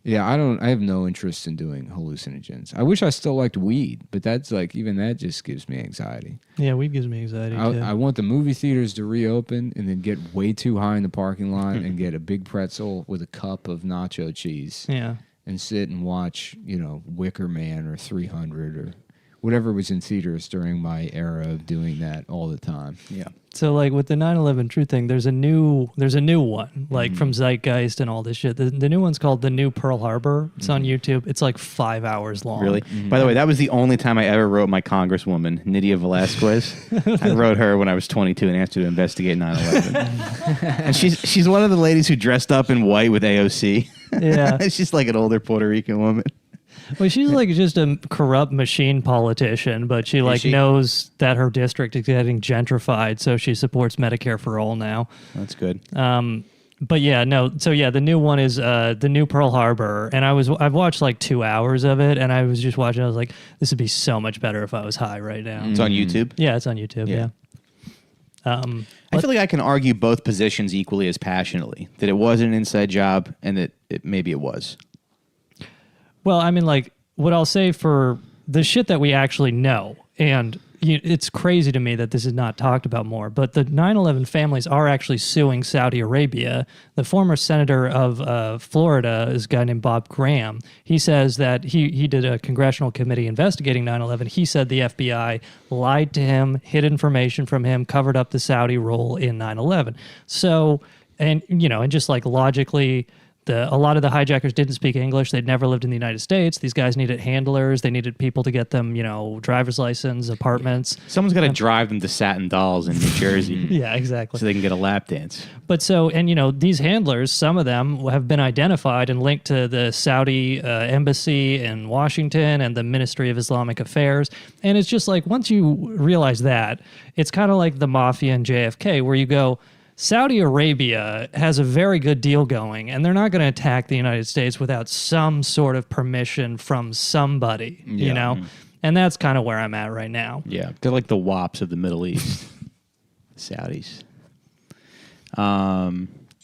Yeah, I have no interest in doing hallucinogens. I wish I still liked weed, but that's like, even that just gives me anxiety. Yeah, weed gives me anxiety too. I want the movie theaters to reopen and then get way too high in the parking lot and get a big pretzel with a cup of nacho cheese. Yeah. And sit and watch, you know, Wicker Man or 300 or whatever was in theaters during my era of doing that all the time. Yeah. So like with the 9/11 True thing, there's a new one like from Zeitgeist and all this shit. The new one's called The New Pearl Harbor. It's on YouTube. It's like 5 hours long. Really? By the way, that was the only time I ever wrote my congresswoman, Nydia Velasquez. I wrote her when I was 22 and asked her to investigate 9/11. And she's one of the ladies who dressed up in white with AOC. Yeah. She's like an older Puerto Rican woman. Well, she's like just a corrupt machine politician, but she knows that her district is getting gentrified, so she supports Medicare for all now. That's good. But yeah, no. So yeah, the new one is The New Pearl Harbor, and I've watched like 2 hours of it, and I was just watching. I was like, this would be so much better if I was high right now. It's on YouTube? Yeah, it's on YouTube. Yeah. I feel like I can argue both positions equally as passionately, that it was an inside job and that maybe it was. Well, I mean, like, what I'll say for the shit that we actually know, and it's crazy to me that this is not talked about more, but the 9/11 families are actually suing Saudi Arabia. The former senator of Florida is a guy named Bob Graham. He says that he did a congressional committee investigating 9/11. He said the FBI lied to him, hid information from him, covered up the Saudi role in 9/11. So, and just like logically, a lot of the hijackers didn't speak English. They'd never lived in the United States. These guys needed handlers. They needed people to get them, driver's license, apartments. Someone's got to drive them to Satin Dolls in New Jersey. Yeah, exactly. So they can get a lap dance. But these handlers, some of them have been identified and linked to the Saudi embassy in Washington and the Ministry of Islamic Affairs. And it's just like, once you realize that, it's kind of like the mafia and JFK, where you go, Saudi Arabia has a very good deal going, and they're not going to attack the United States without some sort of permission from somebody, you know? And that's kind of where I'm at right now. Yeah, they're like the wops of the Middle East. Saudis.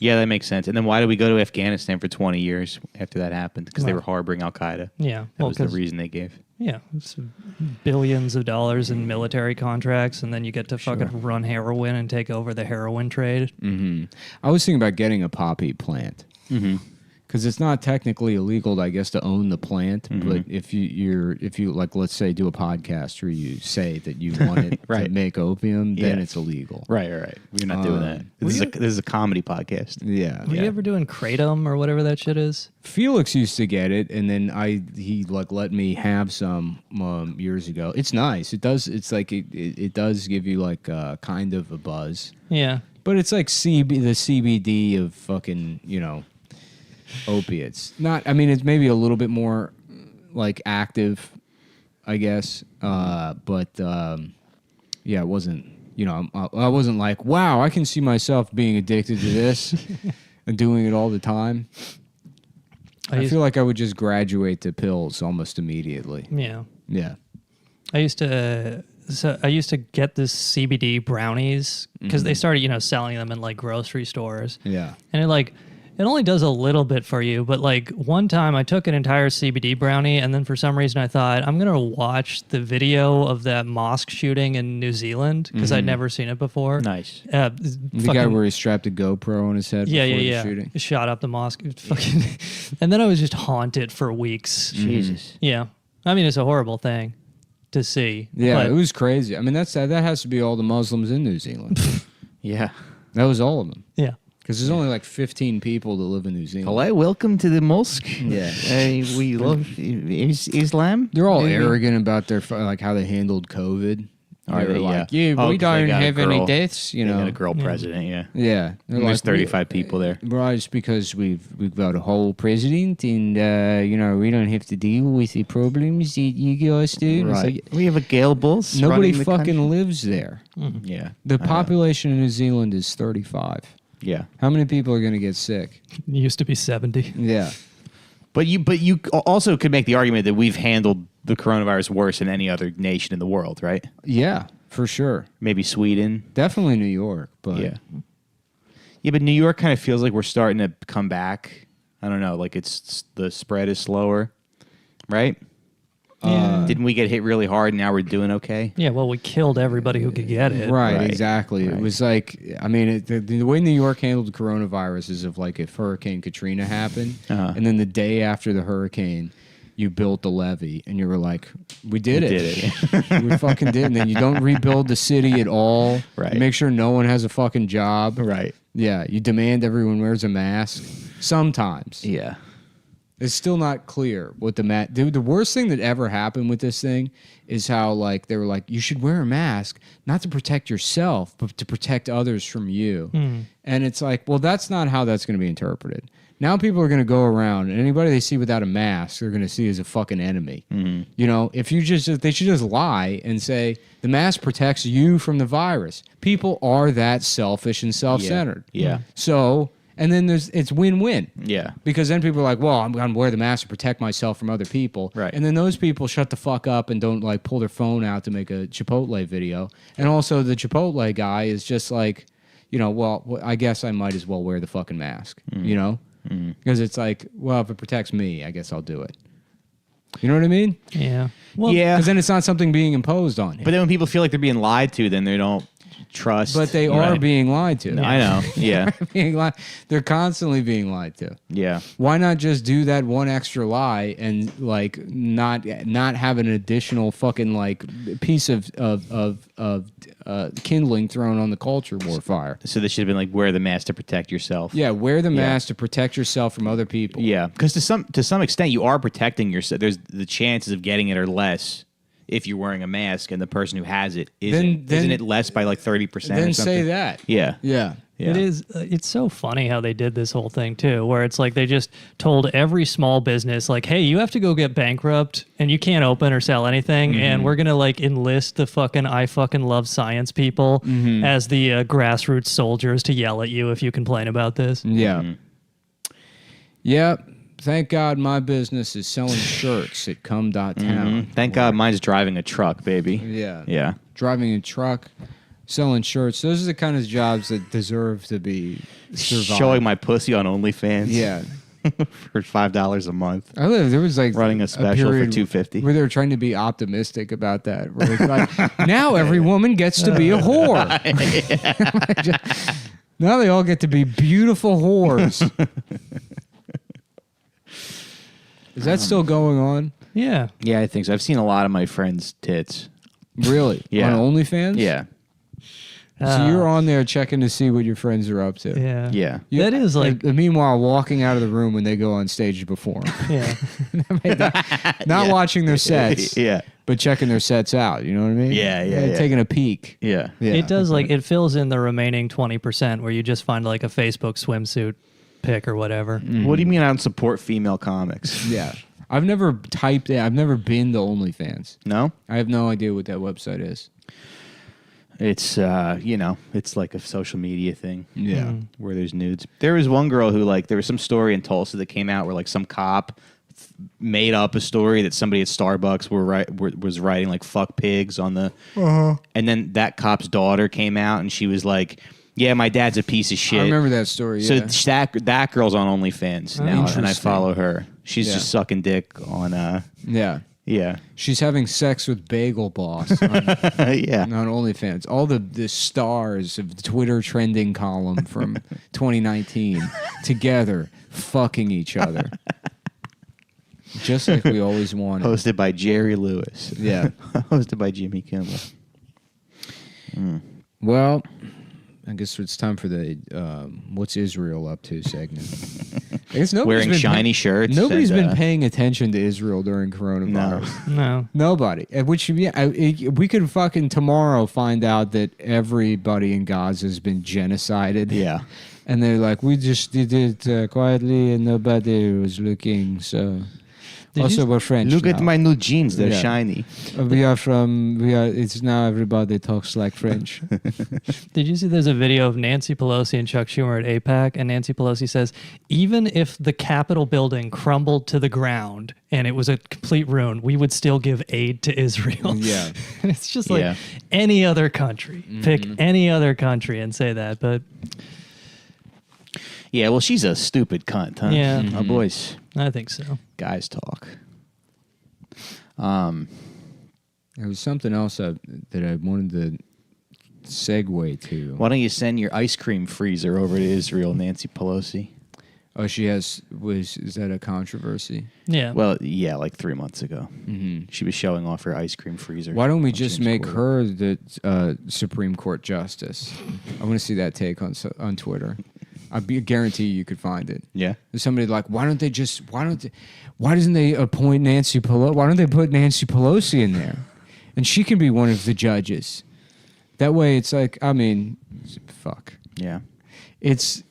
Yeah, that makes sense. And then why did we go to Afghanistan for 20 years after that happened? Because they were harboring Al-Qaeda. Yeah. That was the reason they gave. Yeah. It's billions of dollars in military contracts, and then you get to fucking run heroin and take over the heroin trade. Mm-hmm. I was thinking about getting a poppy plant. Mm-hmm. Because it's not technically illegal, I guess, to own the plant. But if you like, let's say, do a podcast where you say that you want it to make opium, then it's illegal. Right. We're not doing that. This is a comedy podcast. Yeah. Were you ever doing Kratom or whatever that shit is? Felix used to get it, and then he let me have some years ago. It's nice. It does. It's like it does give you like kind of a buzz. Yeah. But it's like the CBD of fucking opiates. It's maybe a little bit more like active, I guess. But it wasn't, I wasn't like, wow, I can see myself being addicted to this and doing it all the time. I feel like I would just graduate to pills almost immediately. Yeah. Yeah. I used to get this CBD brownies because they started, selling them in like grocery stores. Yeah. And it only does a little bit for you, but like one time I took an entire CBD brownie, and then for some reason I thought I'm gonna watch the video of that mosque shooting in New Zealand because I'd never seen it before. Nice. The guy where he strapped a GoPro on his head before the shooting. Shot up the mosque. Fucking and then I was just haunted for weeks. Jesus. Yeah. I mean, it's a horrible thing to see. Yeah, it was crazy. I mean, that has to be all the Muslims in New Zealand. Yeah. That was all of them. Yeah. Because there's only like 15 people that live in New Zealand. Hello, welcome to the mosque. Yeah. We love Islam. They're all arrogant about their like how they handled COVID. Are they? Like, we don't have any deaths. They got a girl president. Yeah. They're There's like, 35 people there. Well, it's because we've got a whole president, and we don't have to deal with the problems that you guys do. Right. Like, We have a Gale boss. nobody fucking lives there. Yeah. The population in New Zealand is 35. Yeah. How many people are going to get sick? It used to be 70. Yeah. But you also could make the argument that we've handled the coronavirus worse than any other nation in the world, right? Yeah, for sure. Maybe Sweden. Definitely New York, but Yeah, but New York kind of feels like we're starting to come back. I don't know, like it's the spread is slower, right? Didn't we get hit really hard and now we're doing okay? Yeah, well, we killed everybody who could get it. Right, exactly. Right. It was like, the way New York handled the coronavirus is if Hurricane Katrina happened, and then the day after the hurricane, you built the levee, and you were like, we did it. We fucking did. And then you don't rebuild the city at all. Right. You make sure no one has a fucking job. Right. Yeah, you demand everyone wears a mask. Sometimes. Yeah. It's still not clear what Dude, the worst thing that ever happened with this thing is how, they were like, you should wear a mask, not to protect yourself, but to protect others from you. And it's like, well, that's not how that's going to be interpreted. Now people are going to go around, and anybody they see without a mask, they're going to see as a fucking enemy. If they should just lie and say, the mask protects you from the virus. People are that selfish and self-centered. Yeah. So... And then it's win-win. Yeah. Because then people are like, well, I'm going to wear the mask to protect myself from other people. Right. And then those people shut the fuck up and don't pull their phone out to make a Chipotle video. And also the Chipotle guy is just like, well, I guess I might as well wear the fucking mask, Because it's like, well, if it protects me, I guess I'll do it. You know what I mean? Yeah. Well, yeah. Because then it's not something being imposed on him. But then when people feel like they're being lied to, then they don't trust. But they are being lied to. No, I know. Yeah. They're constantly being lied to. Yeah. Why not just do that one extra lie and not have an additional fucking piece of kindling thrown on the culture war fire? So they should have been wear the mask to protect yourself. Yeah, wear the mask to protect yourself from other people. Yeah, because to some extent you are protecting yourself. There's the chances of getting it are less if you're wearing a mask and the person who has it isn't. Isn't it less by 30% or something? Then say that. Yeah. Yeah. Yeah. It is. It's so funny how they did this whole thing too, where it's like they just told every small business, like, "Hey, you have to go get bankrupt, and you can't open or sell anything, and we're gonna like enlist the fucking I fucking love science people as the grassroots soldiers to yell at you if you complain about this." Yeah. Yep. Thank God my business is selling shirts at Cumtown. Thank God mine's driving a truck, baby. Yeah. Yeah. Driving a truck, selling shirts. Those are the kind of jobs that deserve to be survived. Showing my pussy on OnlyFans. Yeah. For $5 a month. There was like Running a special for period $2.50. where they were trying to be optimistic about that. Where it's like, now every woman gets to be a whore. Now they all get to be beautiful whores. Is that still going on? Yeah. Yeah, I think so. I've seen a lot of my friends' tits. Really? Yeah. On OnlyFans? Yeah. So you're on there checking to see what your friends are up to. Yeah. Yeah. That is like. And meanwhile, walking out of the room when they go on stage to perform. Yeah. Not watching their sets. Yeah. But checking their sets out. You know what I mean? Yeah. Taking a peek. Yeah. Yeah. It does like it fills in the remaining 20% where you just find like a Facebook swimsuit pic or whatever. What do you mean I don't support female comics? Yeah. I've never typed in. I've never been to OnlyFans. No? I have no idea what that website is. It's, it's like a social media thing. Yeah. Where there's nudes. There was one girl who, like, there was some story in Tulsa that came out where, like, some cop made up a story that somebody at Starbucks was writing, like, fuck pigs on the... And then that cop's daughter came out and she was like, yeah, my dad's a piece of shit. I remember that story. Yeah. So that girl's on OnlyFans now, and I Interesting. follow her. She's Yeah. just sucking dick on... Yeah. Yeah. She's having sex with Bagel Boss on, Yeah. on OnlyFans. All the stars of the Twitter trending column from 2019 together fucking each other. Just like we always wanted. Hosted by Jerry Lewis. Yeah. Hosted by Jimmy Kimmel. Well, I guess it's time for the What's Israel Up To segment. I guess Wearing shiny shirts. Nobody's and, been paying attention to Israel during coronavirus. No. Nobody. Which we could fucking tomorrow find out that everybody in Gaza has been genocided. Yeah. And they're like, we just did it quietly and nobody was looking. So also we're French. Look at now. my new jeans. They're Yeah. shiny. It's now everybody talks like French. Did you see there's a video of Nancy Pelosi and Chuck Schumer at AIPAC, and Nancy Pelosi says, even if the Capitol building crumbled to the ground and it was a complete ruin, we would still give aid to Israel. Yeah. And it's just like Yeah. any other country. Pick any other country and say that. But Yeah, well, she's a stupid cunt, huh? Yeah. Our boys, I think so. guys talk. There was something else that I wanted to segue to. Why don't you send your ice cream freezer over to Israel, Nancy Pelosi? Oh, is that a controversy? Yeah. Well, yeah, like 3 months ago. She was showing off her ice cream freezer. Why don't we on just James make Court. her the Supreme Court justice? I want to see that take on Twitter. I guarantee you could find it. Yeah. There's somebody like, why doesn't they appoint Nancy Pelosi? Why don't they put Nancy Pelosi in there? And she can be one of the judges. That way it's like, I mean, fuck. Yeah. It's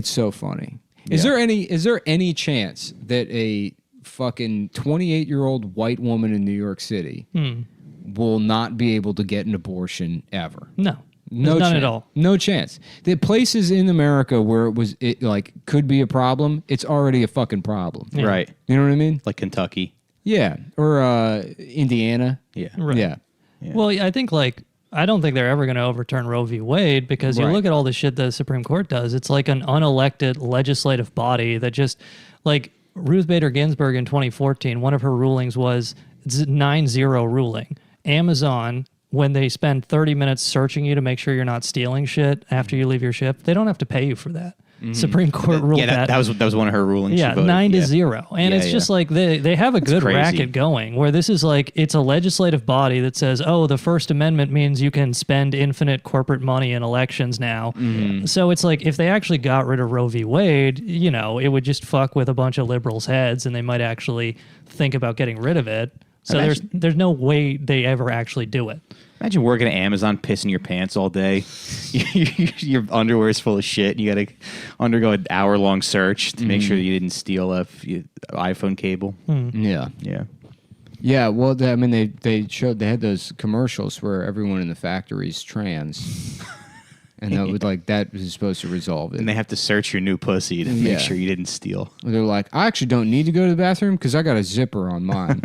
so funny. Yeah. Is there any chance that a fucking 28-year-old white woman in New York City will not be able to get an abortion ever? No. No None chance. at all. No chance. The places in America where it could be a problem, it's already a fucking problem. Yeah. Right. You know what I mean? Like Kentucky. Yeah. Or Indiana. Yeah. Right. Yeah. Yeah. Well, I don't think they're ever going to overturn Roe v. Wade because you Right. look at all the shit the Supreme Court does. It's like an unelected legislative body that just, like Ruth Bader Ginsburg in 2014, one of her rulings was 9-0 ruling. Amazon, when they spend 30 minutes searching you to make sure you're not stealing shit after you leave your ship, they don't have to pay you for that. Supreme Court ruled Yeah, that was one of her rulings. Yeah, she voted. 9-0. And Yeah, it's just like they have a good crazy. racket going where this is like, it's a legislative body that says, oh, the First Amendment means you can spend infinite corporate money in elections now. So it's like, if they actually got rid of Roe v. Wade, it would just fuck with a bunch of liberals' heads and they might actually think about getting rid of it. So Imagine- there's no way they ever actually do it. Imagine working at Amazon, pissing your pants all day. Your underwear is full of shit. And you got to undergo an hour-long search to make sure you didn't steal a iPhone cable. Yeah. Yeah. Yeah, well, I mean, they had those commercials where everyone in the factory's trans, and that was supposed to resolve it. And they have to search your new pussy to make sure you didn't steal. They're like, I actually don't need to go to the bathroom because I got a zipper on mine.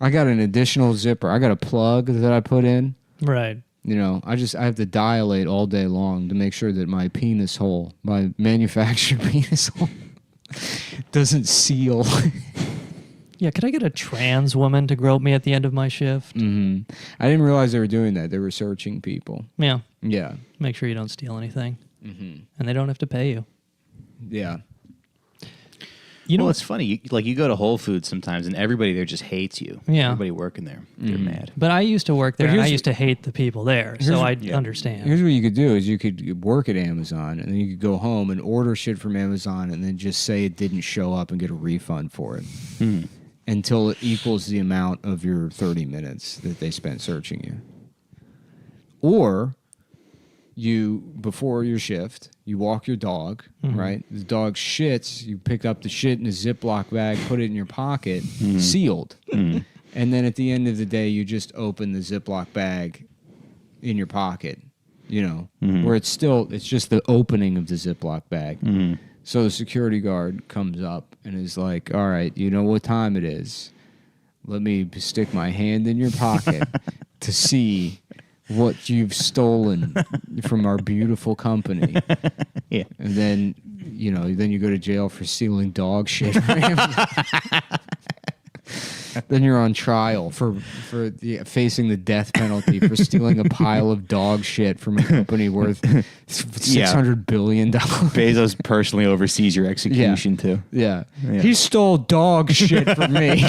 I got an additional zipper. I got a plug that I put in. Right. You know, I have to dilate all day long to make sure that my penis hole, my manufactured penis hole, doesn't seal. Yeah, could I get a trans woman to grope me at the end of my shift? Mm-hmm. I didn't realize they were doing that. They were searching people. Yeah. Yeah. Make sure you don't steal anything. Mm-hmm. And they don't have to pay you. Yeah. You know, it's funny. You go to Whole Foods sometimes, and everybody there just hates you. Yeah. Everybody working there, they're mad. But I used to work there, and I used to hate the people there, so I understand. Here's what you could do: is you could work at Amazon, and then you could go home and order shit from Amazon, and then just say it didn't show up and get a refund for it until it equals the amount of your 30 minutes that they spent searching you. Or before your shift, you walk your dog, right? The dog shits, you pick up the shit in a Ziploc bag, put it in your pocket, sealed. And then at the end of the day, you just open the Ziploc bag in your pocket, you know, where it's just the opening of the Ziploc bag. So the security guard comes up and is like, all right, you know what time it is. Let me stick my hand in your pocket to see what you've stolen from our beautiful company. Yeah. And then, you go to jail for stealing dog shit. Then you're on trial for facing the death penalty for stealing a pile of dog shit from a company worth $600 billion. Bezos personally oversees your execution, too. Yeah. He stole dog shit from me.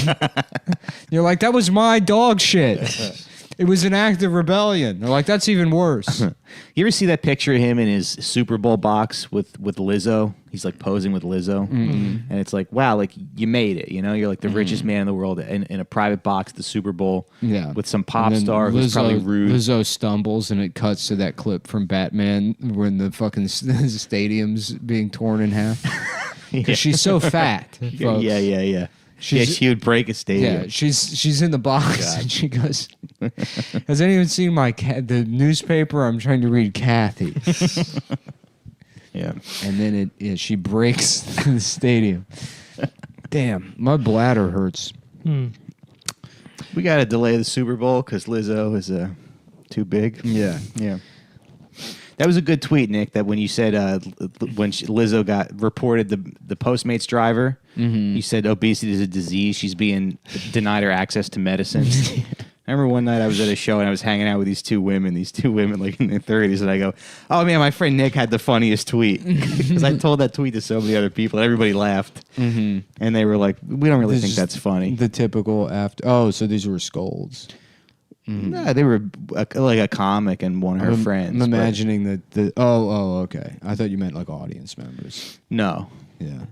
You're like, that was my dog shit. It was an act of rebellion. They're like, that's even worse. You ever see that picture of him in his Super Bowl box with Lizzo? He's like posing with Lizzo. And it's like, wow, like you made it. You know, you're like the richest man in the world in a private box at the Super Bowl with some pop star who's probably rude. Lizzo stumbles and it cuts to that clip from Batman when the fucking stadium's being torn in half. Because she's so fat. Folks. Yeah. She would break a stadium. Yeah, she's in the box and she goes, has anyone seen the newspaper? I'm trying to read Kathy. Yeah. And then she breaks the stadium. Damn, my bladder hurts. We got to delay the Super Bowl because Lizzo is too big. Yeah. That was a good tweet, Nick, that when you said when Lizzo got reported the Postmates driver, you said obesity is a disease. She's being denied her access to medicine. I remember one night I was at a show and I was hanging out with these two women like in their 30s, and I go, oh man, my friend Nick had the funniest tweet. Because I told that tweet to so many other people, and everybody laughed. And they were like, we don't really think that's funny. The typical after, so these were scolds. No, they were like a comic and one of her friends. I'm imagining that okay. I thought you meant like audience members. No. Yeah.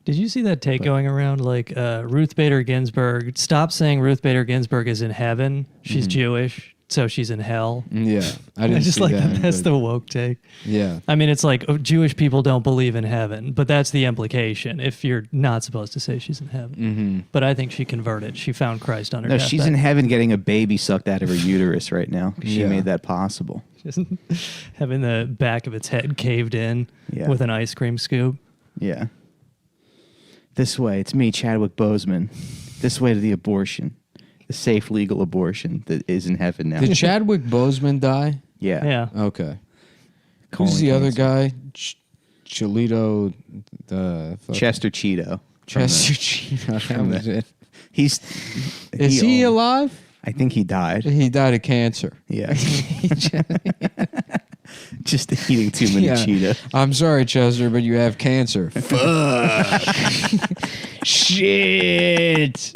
Did you see that take going around like Ruth Bader Ginsburg? Stop saying Ruth Bader Ginsburg is in heaven. She's Jewish, so she's in hell. Yeah. I just see like that's the woke take. Yeah. I mean, it's like Jewish people don't believe in heaven, but that's the implication if you're not supposed to say she's in heaven. But I think she converted. She found Christ on her deathbed. She's in heaven getting a baby sucked out of her uterus right now. She made that possible. Just having the back of its head caved in with an ice cream scoop. Yeah. This way, it's me, Chadwick Boseman. This way to the abortion. The safe, legal abortion that is in heaven now. Did Chadwick Boseman die? Yeah. Yeah. Okay. Colon Who's the other cancer. guy? Cholito. Chester Cheeto. Chester Cheeto. That was it. Is he alive? I think he died. He died of cancer. Yeah. Just eating too many Cheetos. I'm sorry, Chester, but you have cancer. Fuck. Shit.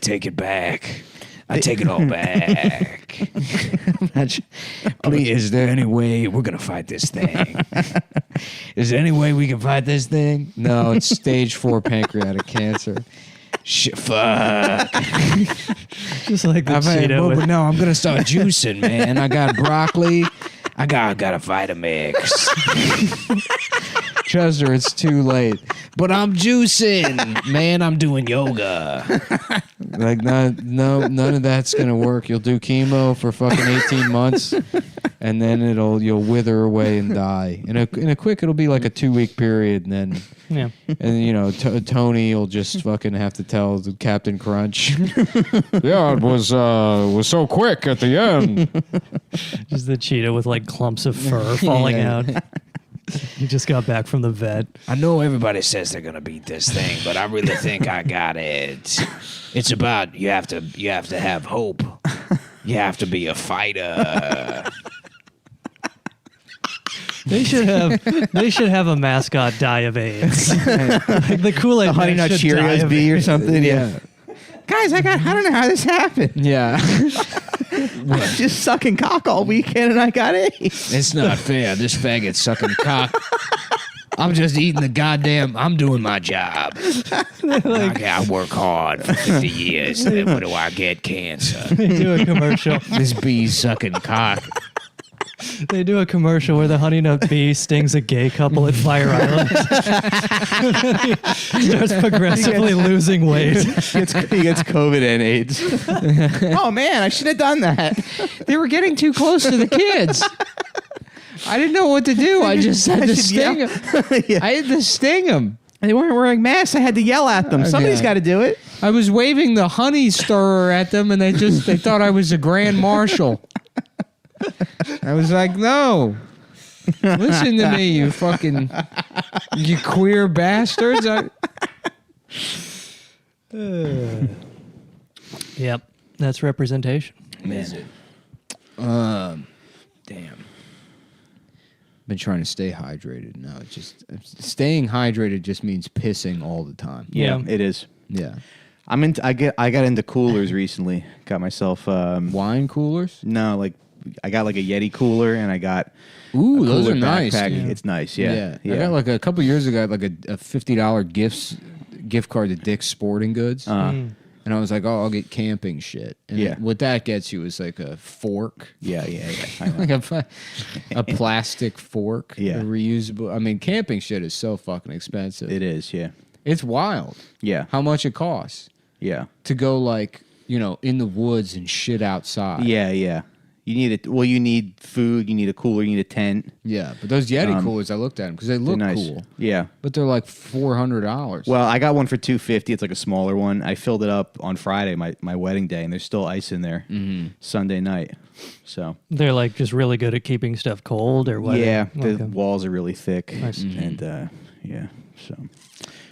Take it back. I take it all back. Please, is there any way we're going to fight this thing? Is there any way we can fight this thing? No, it's stage 4 pancreatic cancer. Fuck. Just like the cheetah. But no, I'm gonna start juicing, man. I got broccoli. I got a Vitamix. Chester, it's too late. But I'm juicing, man. I'm doing yoga. Like none of that's gonna work. You'll do chemo for fucking 18 months, and then you'll wither away and die. In a quick, it'll be like a 2-week period, and then Tony will just fucking have to tell the Captain Crunch. Yeah, it was so quick at the end. Just the cheetah with like clumps of fur falling out. He just got back from the vet. I know everybody says they're gonna beat this thing, but I really think I got it. It's about you have to have hope. You have to be a fighter. They should have a mascot die of AIDS. Like the Kool-Aid The Honey Nut Cheerios bee or something. Yeah. Guys, I don't know how this happened. Yeah. I was just sucking cock all weekend and I got AIDS. It's not fair. This faggot's sucking cock. I'm just eating I'm doing my job. I work hard for 50 years. Then what do I get? Cancer. They do a commercial. This bee's sucking cock. They do a commercial where the honey nut bee stings a gay couple at Fire Island. He starts progressively losing weight. He gets COVID and AIDS. Oh man, I should have done that. They were getting too close to the kids. I didn't know what to do. I just had to sting them. Yeah. I had to sting them. They weren't wearing masks. I had to yell at them. Somebody's got to do it. I was waving the honey stirrer at them, and they thought I was a grand marshal. I was like, no. Listen to me, you queer bastards. Yep, that's representation. Man. Damn. Been trying to stay hydrated. No, it's just staying hydrated just means pissing all the time. Yeah. It is. Yeah. I got into coolers recently. Got myself Wine coolers? No, like I got like a Yeti cooler and I got Ooh, those are nice. Yeah. Yeah. It's nice, yeah. I got like a couple years ago, I got like a $50 gift card to Dick's Sporting Goods. And I was like, oh, I'll get camping shit. And what that gets you is like a fork. Yeah. Like a plastic fork. Yeah. A reusable. I mean, camping shit is so fucking expensive. It is, yeah. It's wild. Yeah. How much it costs. Yeah. To go like, in the woods and shit outside. Yeah. You need food, you need a cooler, you need a tent. Yeah, but those Yeti coolers, I looked at them because they look nice. cool. Yeah. But they're like $400. Well, I got one for $250. It's like a smaller one. I filled it up on Friday, my wedding day, and there's still ice in there Sunday night. So they're like just really good at keeping stuff cold or what? Yeah, the walls are really thick. Nice. And so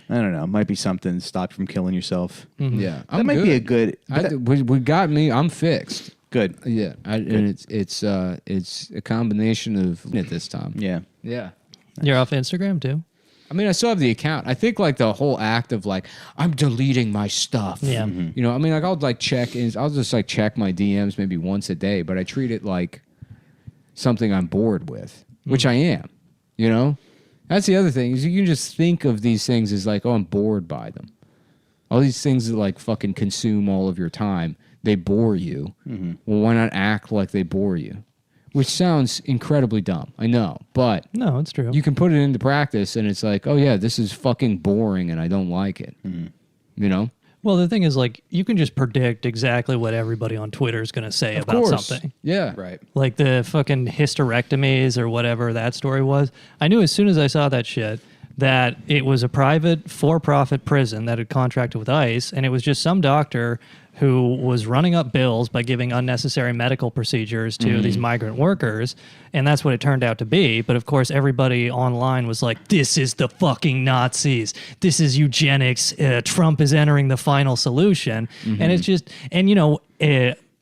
I don't know. It might be something to stop you from killing yourself. Yeah, That might be a good. we got me. I'm fixed. Good. Yeah, and it's a combination of at this time. Yeah. You're off Instagram too? I mean, I still have the account. I think like the whole act of like I'm deleting my stuff. Yeah. I mean, like I'll like I'll just like check my DMs maybe once a day, but I treat it like something I'm bored with, which I am. That's the other thing is you can just think of these things as like, oh, I'm bored by them. All these things that like fucking consume all of your time. They bore you. Well, why not act like they bore you? Which sounds incredibly dumb. I know, but no, it's true. You can put it into practice, and it's like, oh yeah, this is fucking boring, and I don't like it. Well, the thing is, like, you can just predict exactly what everybody on Twitter is going to say about something. Yeah, right. Like the fucking hysterectomies or whatever that story was. I knew as soon as I saw that shit that it was a private, for-profit prison that had contracted with ICE, and it was just some doctor who was running up bills by giving unnecessary medical procedures to these migrant workers, and that's what it turned out to be. But of course, everybody online was like, this is the fucking Nazis. This is eugenics. Trump is entering the final solution. And it's just, and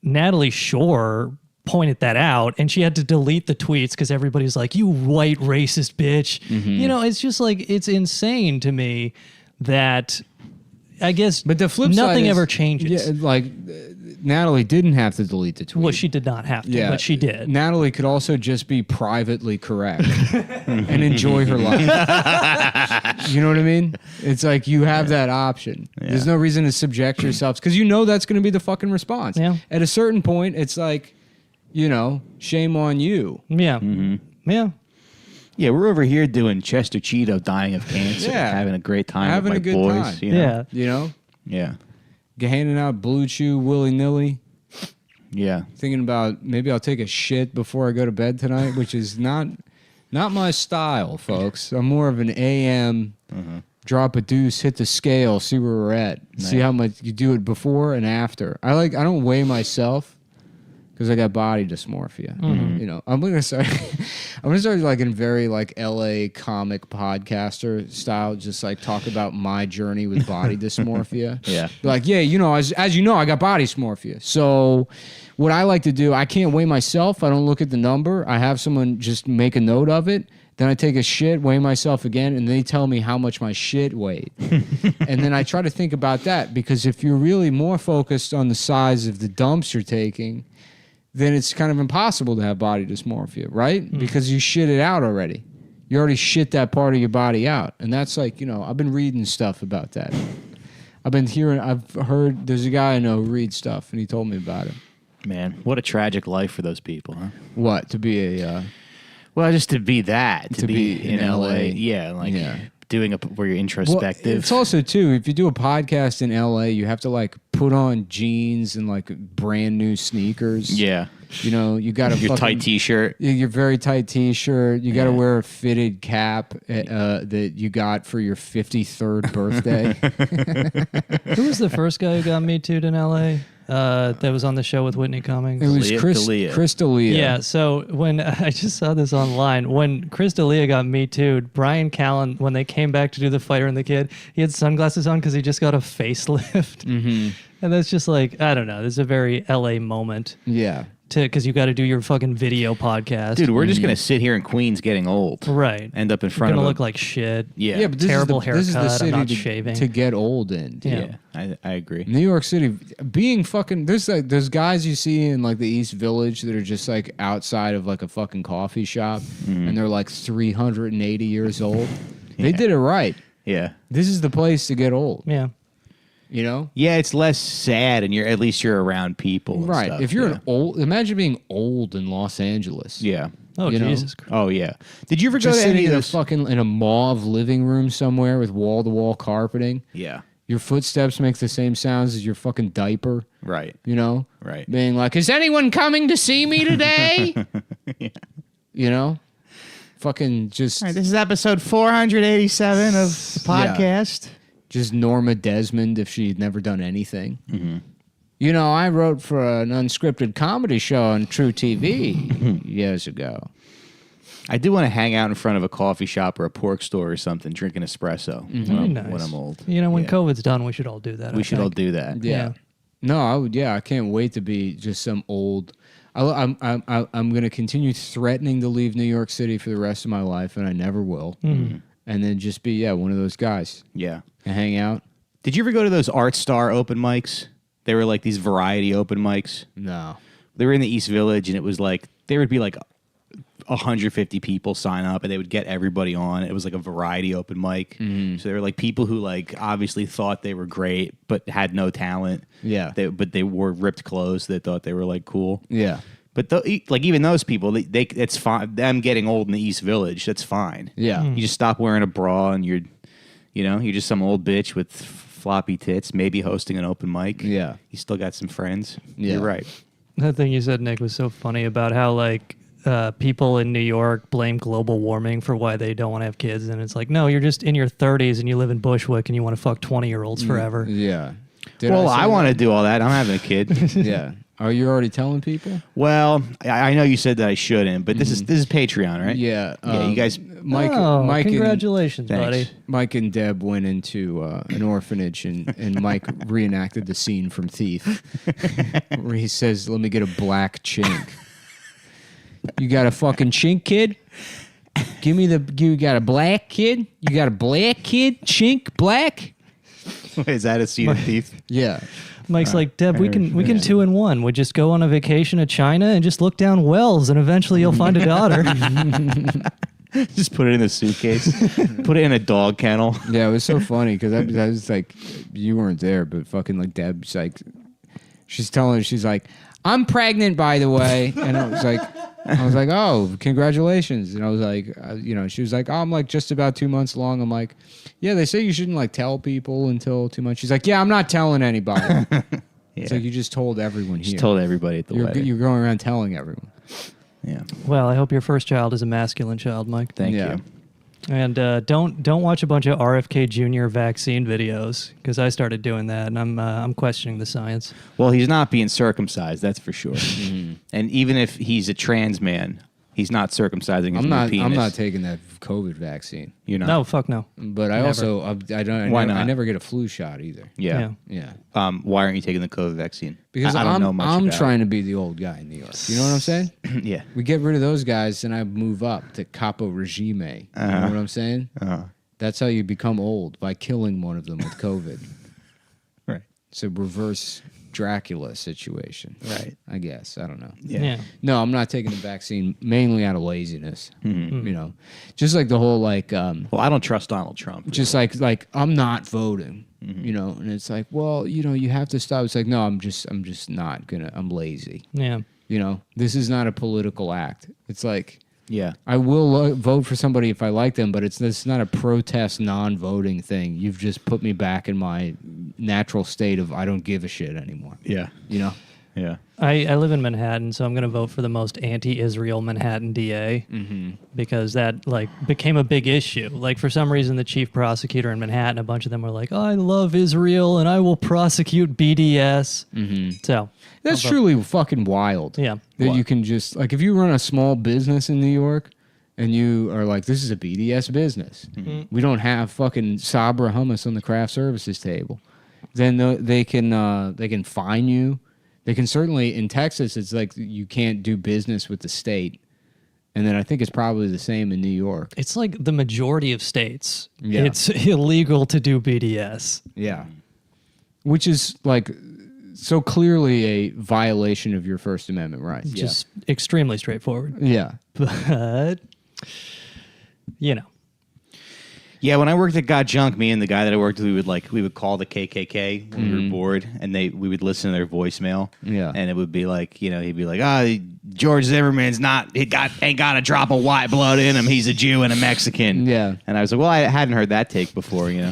Natalie Shore pointed that out, and she had to delete the tweets because everybody's like, you white racist bitch. It's just like, it's insane to me that I guess but the flip nothing side ever changes. Yeah, like Natalie didn't have to delete the tweet. Well, she did not have to, but she did. Natalie could also just be privately correct and enjoy her life. You know what I mean? It's like you have that option. Yeah. There's no reason to subject yourself because you know that's going to be the fucking response. Yeah. At a certain point, it's like, shame on you. Yeah. Yeah. Yeah, we're over here doing Chester Cheeto dying of cancer, having a great time having with a good boys. time. Yeah. Yeah. Handing out Blue Chew willy-nilly. Yeah. Thinking about maybe I'll take a shit before I go to bed tonight, which is not my style, folks. I'm more of an AM, drop a deuce, hit the scale, see where we're at. Nice. See how much you do it before and after. I don't weigh myself because I got body dysmorphia. I'm gonna start like in very like LA comic podcaster style, just like talk about my journey with body dysmorphia. Yeah. Like, as you know, I got body dysmorphia. So what I like to do, I can't weigh myself. I don't look at the number. I have someone just make a note of it. Then I take a shit, weigh myself again, and they tell me how much my shit weighed. And then I try to think about that because if you're really more focused on the size of the dumps you're taking, then it's kind of impossible to have body dysmorphia, right? Because you shit it out already. You already shit that part of your body out. And that's like, I've been reading stuff about that. I've heard, there's a guy I know who reads stuff, and he told me about it. Man, what a tragic life for those people, huh? What? To be a... well, just to be that. To be in LA. Yeah, doing where you're introspective. Well, it's also, too, if you do a podcast in LA, you have to, like, put on jeans and, like, brand new sneakers. Yeah. You got to your tight T-shirt. Your very tight T-shirt. You got to wear a fitted cap that you got for your 53rd birthday. Who was the first guy who got Me Too'd in L.A.? That was on the show with Whitney Cummings? It was Chris D'Elia. Yeah, so when I just saw this online, when Chris D'Elia got Me Too'd, Brian Callen, when they came back to do The Fighter and the Kid, he had sunglasses on because he just got a facelift. Mm-hmm. And that's just like, I don't know, this is a very LA moment. Yeah. Because you got to do your fucking video podcast. Dude, we're just going to sit here in Queens getting old. Right. End up in front of You're going to look like shit. Yeah. But terrible haircut. This is the city I'm not shaving. to get old in. Yeah. I agree. New York City, being fucking... There's guys you see in like the East Village that are just like outside of like a fucking coffee shop and they're like 380 years old. They did it right. Yeah. This is the place to get old. Yeah. Yeah, it's less sad, and at least you're around people. Right. Stuff. If you're imagine being old in Los Angeles. Yeah. Oh, Jesus Christ. Oh, yeah. Did you ever Just go to sitting any of in those? in a mauve living room somewhere with wall-to-wall carpeting? Yeah. Your footsteps make the same sounds as your fucking diaper. Right. Right. Being like, is anyone coming to see me today? Yeah. Fucking just... All right, this is episode 487 of the podcast. Yeah. Just Norma Desmond if she'd never done anything. Mm-hmm. I wrote for an unscripted comedy show on True TV years ago. I do want to hang out in front of a coffee shop or a pork store or something, drinking espresso when I'm old. When COVID's done, we should all do that. We should all do that. Yeah. No, I would. Yeah, I can't wait to be just some old... I'm going to continue threatening to leave New York City for the rest of my life, and I never will. Mm-hmm. And then just be, one of those guys. Yeah. And hang out. Did you ever go to those Art Star open mics? They were like these variety open mics. No. They were in the East Village, and it was like, there would be like 150 people sign up, and they would get everybody on. It was like a variety open mic. Mm-hmm. So they were like people who like obviously thought they were great, but had no talent. Yeah. But they wore ripped clothes that thought they were like cool. Yeah. But like even those people, they it's fine. Them getting old in the East Village, that's fine. Yeah. You just stop wearing a bra, and you're just some old bitch with floppy tits, maybe hosting an open mic. Yeah. You still got some friends. Yeah. You're right. That thing you said, Nick, was so funny about how like people in New York blame global warming for why they don't want to have kids, and it's like, no, you're just in your 30s and you live in Bushwick and you want to fuck 20-year-olds forever. Yeah. I want to do all that. I'm having a kid. Yeah. Are you already telling people? Well, I know you said that I shouldn't, but this is Patreon, right? Yeah. Yeah, you guys. Mike congratulations, buddy. Mike and Deb went into an orphanage, and Mike reenacted the scene from Thief, where he says, "Let me get a black chink." You got a fucking chink, kid? You got a black kid? You got a black kid? Chink, black? Is that a seed of teeth? Yeah. Mike's like, Deb, we can 2-in-1. We just go on a vacation to China and just look down wells, and eventually you'll find a daughter. Just put it in a suitcase. Put it in a dog kennel. Yeah, it was so funny because I was like, you weren't there, but fucking like Deb's like, she's telling her, she's like, I'm pregnant, by the way, and I was like, oh, congratulations, and I was like, she was like, oh, I'm like just about 2 months along. I'm like, yeah, they say you shouldn't like tell people until 2 months. She's like, yeah, I'm not telling anybody. Yeah. It's like you just told everyone here. Just told everybody at the wedding. You're going around telling everyone. Yeah. Well, I hope your first child is a masculine child, Mike. Thank you. And don't watch a bunch of RFK Jr. vaccine videos, because I started doing that, and I'm questioning the science. Well, he's not being circumcised, that's for sure. And even if he's a trans man, he's not circumcising his new penis. I'm not taking that COVID vaccine. You're not? No, fuck no. But I never get a flu shot either. Yeah. Why aren't you taking the COVID vaccine? Because I don't know much I'm about trying to be the old guy in New York. You know what I'm saying? Yeah. We get rid of those guys, and I move up to capo regime. You know what I'm saying? That's how you become old, by killing one of them with COVID. Right. It's a reverse Dracula situation. Right. I guess. I don't know. Yeah. No, I'm not taking the vaccine mainly out of laziness. You know, just like the whole like. Well, I don't trust Donald Trump. Just like I'm not voting. You know, and it's like, well, you have to stop. It's like, no, I'm just not gonna. I'm lazy. Yeah. You know, this is not a political act. It's like. Yeah. I will vote for somebody if I like them, but it's not a protest non-voting thing. You've just put me back in my natural state of I don't give a shit anymore. Yeah. You know? Yeah. I live in Manhattan, so I'm going to vote for the most anti-Israel Manhattan DA because that became a big issue. Like, for some reason, the chief prosecutor in Manhattan, a bunch of them were like, I love Israel and I will prosecute BDS. So that's truly fucking wild. Yeah. That you can just, like, if you run a small business in New York and you are like, this is a BDS business. We don't have fucking Sabra hummus on the craft services table. Then they can fine you. They can certainly, in Texas, it's like you can't do business with the state. And then I think it's probably the same in New York. It's like the majority of states. Yeah. It's illegal to do BDS. Yeah. Which is like so clearly a violation of your First Amendment rights. Just extremely straightforward. Yeah. But, Yeah, when I worked at Got Junk, me and the guy that I worked with, we would call the KKK when we were bored, and we would listen to their voicemail. Yeah, and it would be like, he'd be like, George Zimmerman's ain't got a drop of white blood in him. He's a Jew and a Mexican. Yeah, and I was like, well, I hadn't heard that take before, Yeah,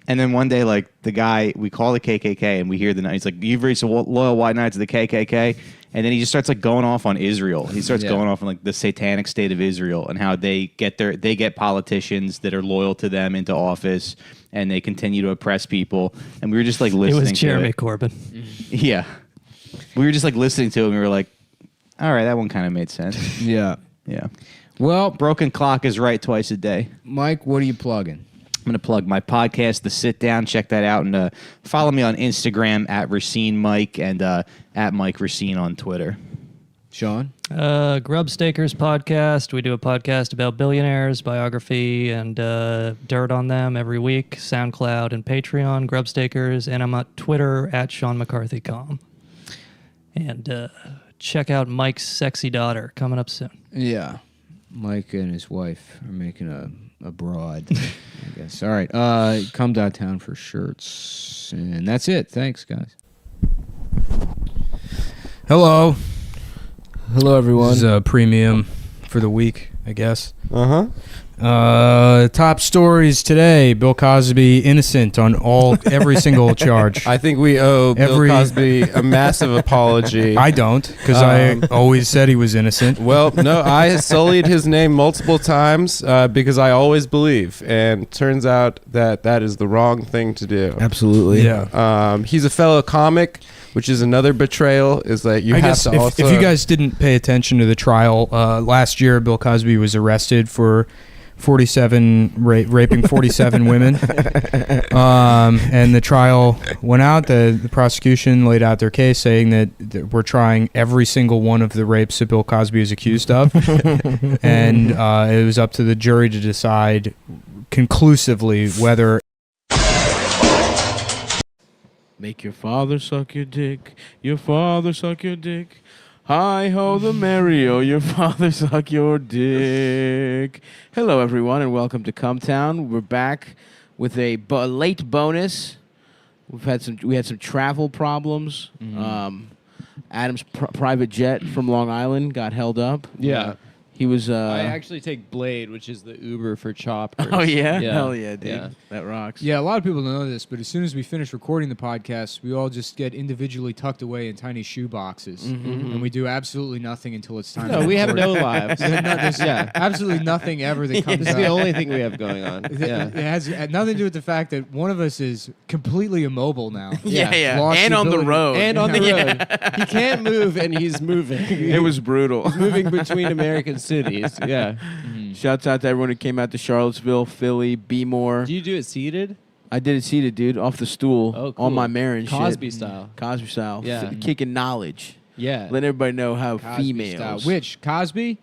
and then one day, like the guy, we call the KKK, and we hear he's like, you've reached the loyal white knights of the KKK. And then he just starts like going off on Israel. He starts going off on like the satanic state of Israel and how they get politicians that are loyal to them into office, and they continue to oppress people. And we were just like listening. It was Jeremy to Corbyn. Yeah, we were just like listening to it, and we were like, all right, that one kind of made sense. Yeah. Well, broken clock is right twice a day. Mike, what are you plugging? I'm going to plug my podcast, The Sit Down. Check that out. And follow me on Instagram at Racine Mike and at Mike Racine on Twitter. Sean? Grub Stakers podcast. We do a podcast about billionaires, biography, and dirt on them every week. SoundCloud and Patreon, Grub Stakers. And I'm on Twitter at SeanMcCarthy.com. And check out Mike's sexy daughter coming up soon. Yeah. Mike and his wife are making abroad, I guess. All right. Come downtown for shirts. And that's it. Thanks, guys. Hello, everyone. This is a premium for the week, I guess. Top stories today. Bill Cosby innocent on every single charge. I think we owe Bill Cosby a massive apology. I don't, because I always said he was innocent. Well, no, I sullied his name multiple times because I always believe, and turns out that is the wrong thing to do. Absolutely. Yeah. He's a fellow comic, which is another betrayal. Is that you I have guess to if you guys didn't pay attention to the trial last year, Bill Cosby was arrested for raping 47 women. And the trial went out. The prosecution laid out their case saying that we're trying every single one of the rapes that Bill Cosby is accused of. And it was up to the jury to decide conclusively whether Make your father suck your dick. Your father suck your dick. Hi ho the Mario, your father suck your dick. Hello everyone and welcome to Cumtown. We're back with a late bonus. We had some travel problems. Adam's private jet from Long Island got held up. Yeah. He was. I actually take Blade, which is the Uber for choppers. Oh yeah? Hell yeah, dude. Yeah. That rocks. Yeah, a lot of people don't know this, but as soon as we finish recording the podcast, we all just get individually tucked away in tiny shoe boxes, and we do absolutely nothing until it's time. No, to we have record. no lives. There's Yeah. absolutely nothing ever that comes This is up. the only thing we have going on. It has nothing to do with the fact that one of us is completely immobile now. Yeah. Lost And the on the ability- road. And on the road. He can't move, and he's moving. It was brutal. moving between American cities. Yeah. Shouts out to everyone who came out to Charlottesville, Philly, Bmore. Do you do it seated? I did it seated, dude, off the stool. Oh, cool. On my mare and Cosby shit. style. Cosby style. Yeah. Kicking knowledge. Yeah. Letting everybody know how Cosby females. style. Which Cosby,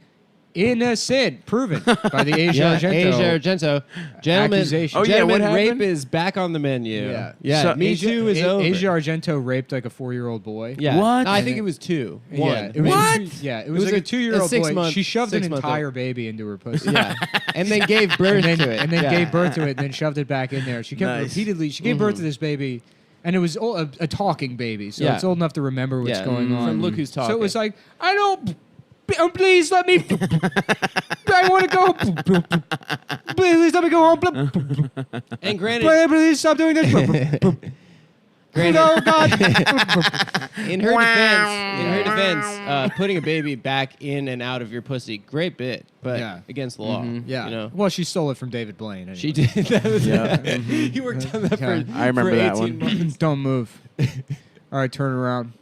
innocent, proven by the Asia Argento. Asia Argento. Gentlemen, accusation. Oh, yeah, gentlemen, what rape happened? is back on the menu. Yeah. Yeah. So Me Too is over. Asia Argento raped like a 4-year-old boy. Yeah. What? No, I think it was 2. One. Yeah, it was What? it was like a 2-year-old boy. 6-month She shoved an 6-month entire baby into her pussy. Yeah. And then gave birth and then, to it. and then Yeah. gave birth to it, and then shoved it back in there. She kept Nice. repeatedly. She gave birth to this baby, and it was a talking baby, so Yeah. it's old enough to remember what's Yeah. going on. From Look Who's Talking. So it was like, I don't. Please let me. I want to go. Please let me go home. And granted, Please stop doing this. Oh God! in her defense, putting a baby back in and out of your pussy, great bit, but Yeah. against the law. Yeah. You know? Well, she stole it from David Blaine. Anyway. She did. That was Yeah. He worked on that for, I remember for that 18 one. months. Don't move. All right, turn around.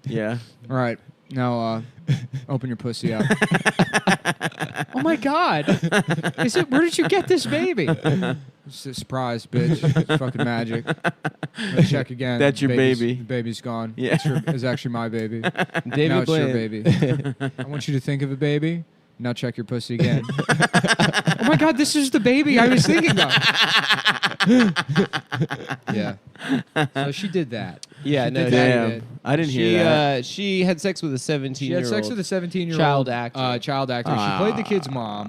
Yeah. All right, now open your pussy up. Oh my God! Is it? Where did you get this baby? It's a surprise, bitch. It's fucking magic. Let's check again. That's your baby. The baby's gone. Yeah. It's actually my baby. David Now it's your Blaine. baby. I want you to think of a baby. Now check your pussy again. Oh my God, this is the baby I was thinking of. Yeah. So she did that. Yeah, no, did she that. Damn. did. I didn't hear that. She had sex with a 17-year-old. She had sex with a 17-year-old child actor. Child actor. She played the kid's mom,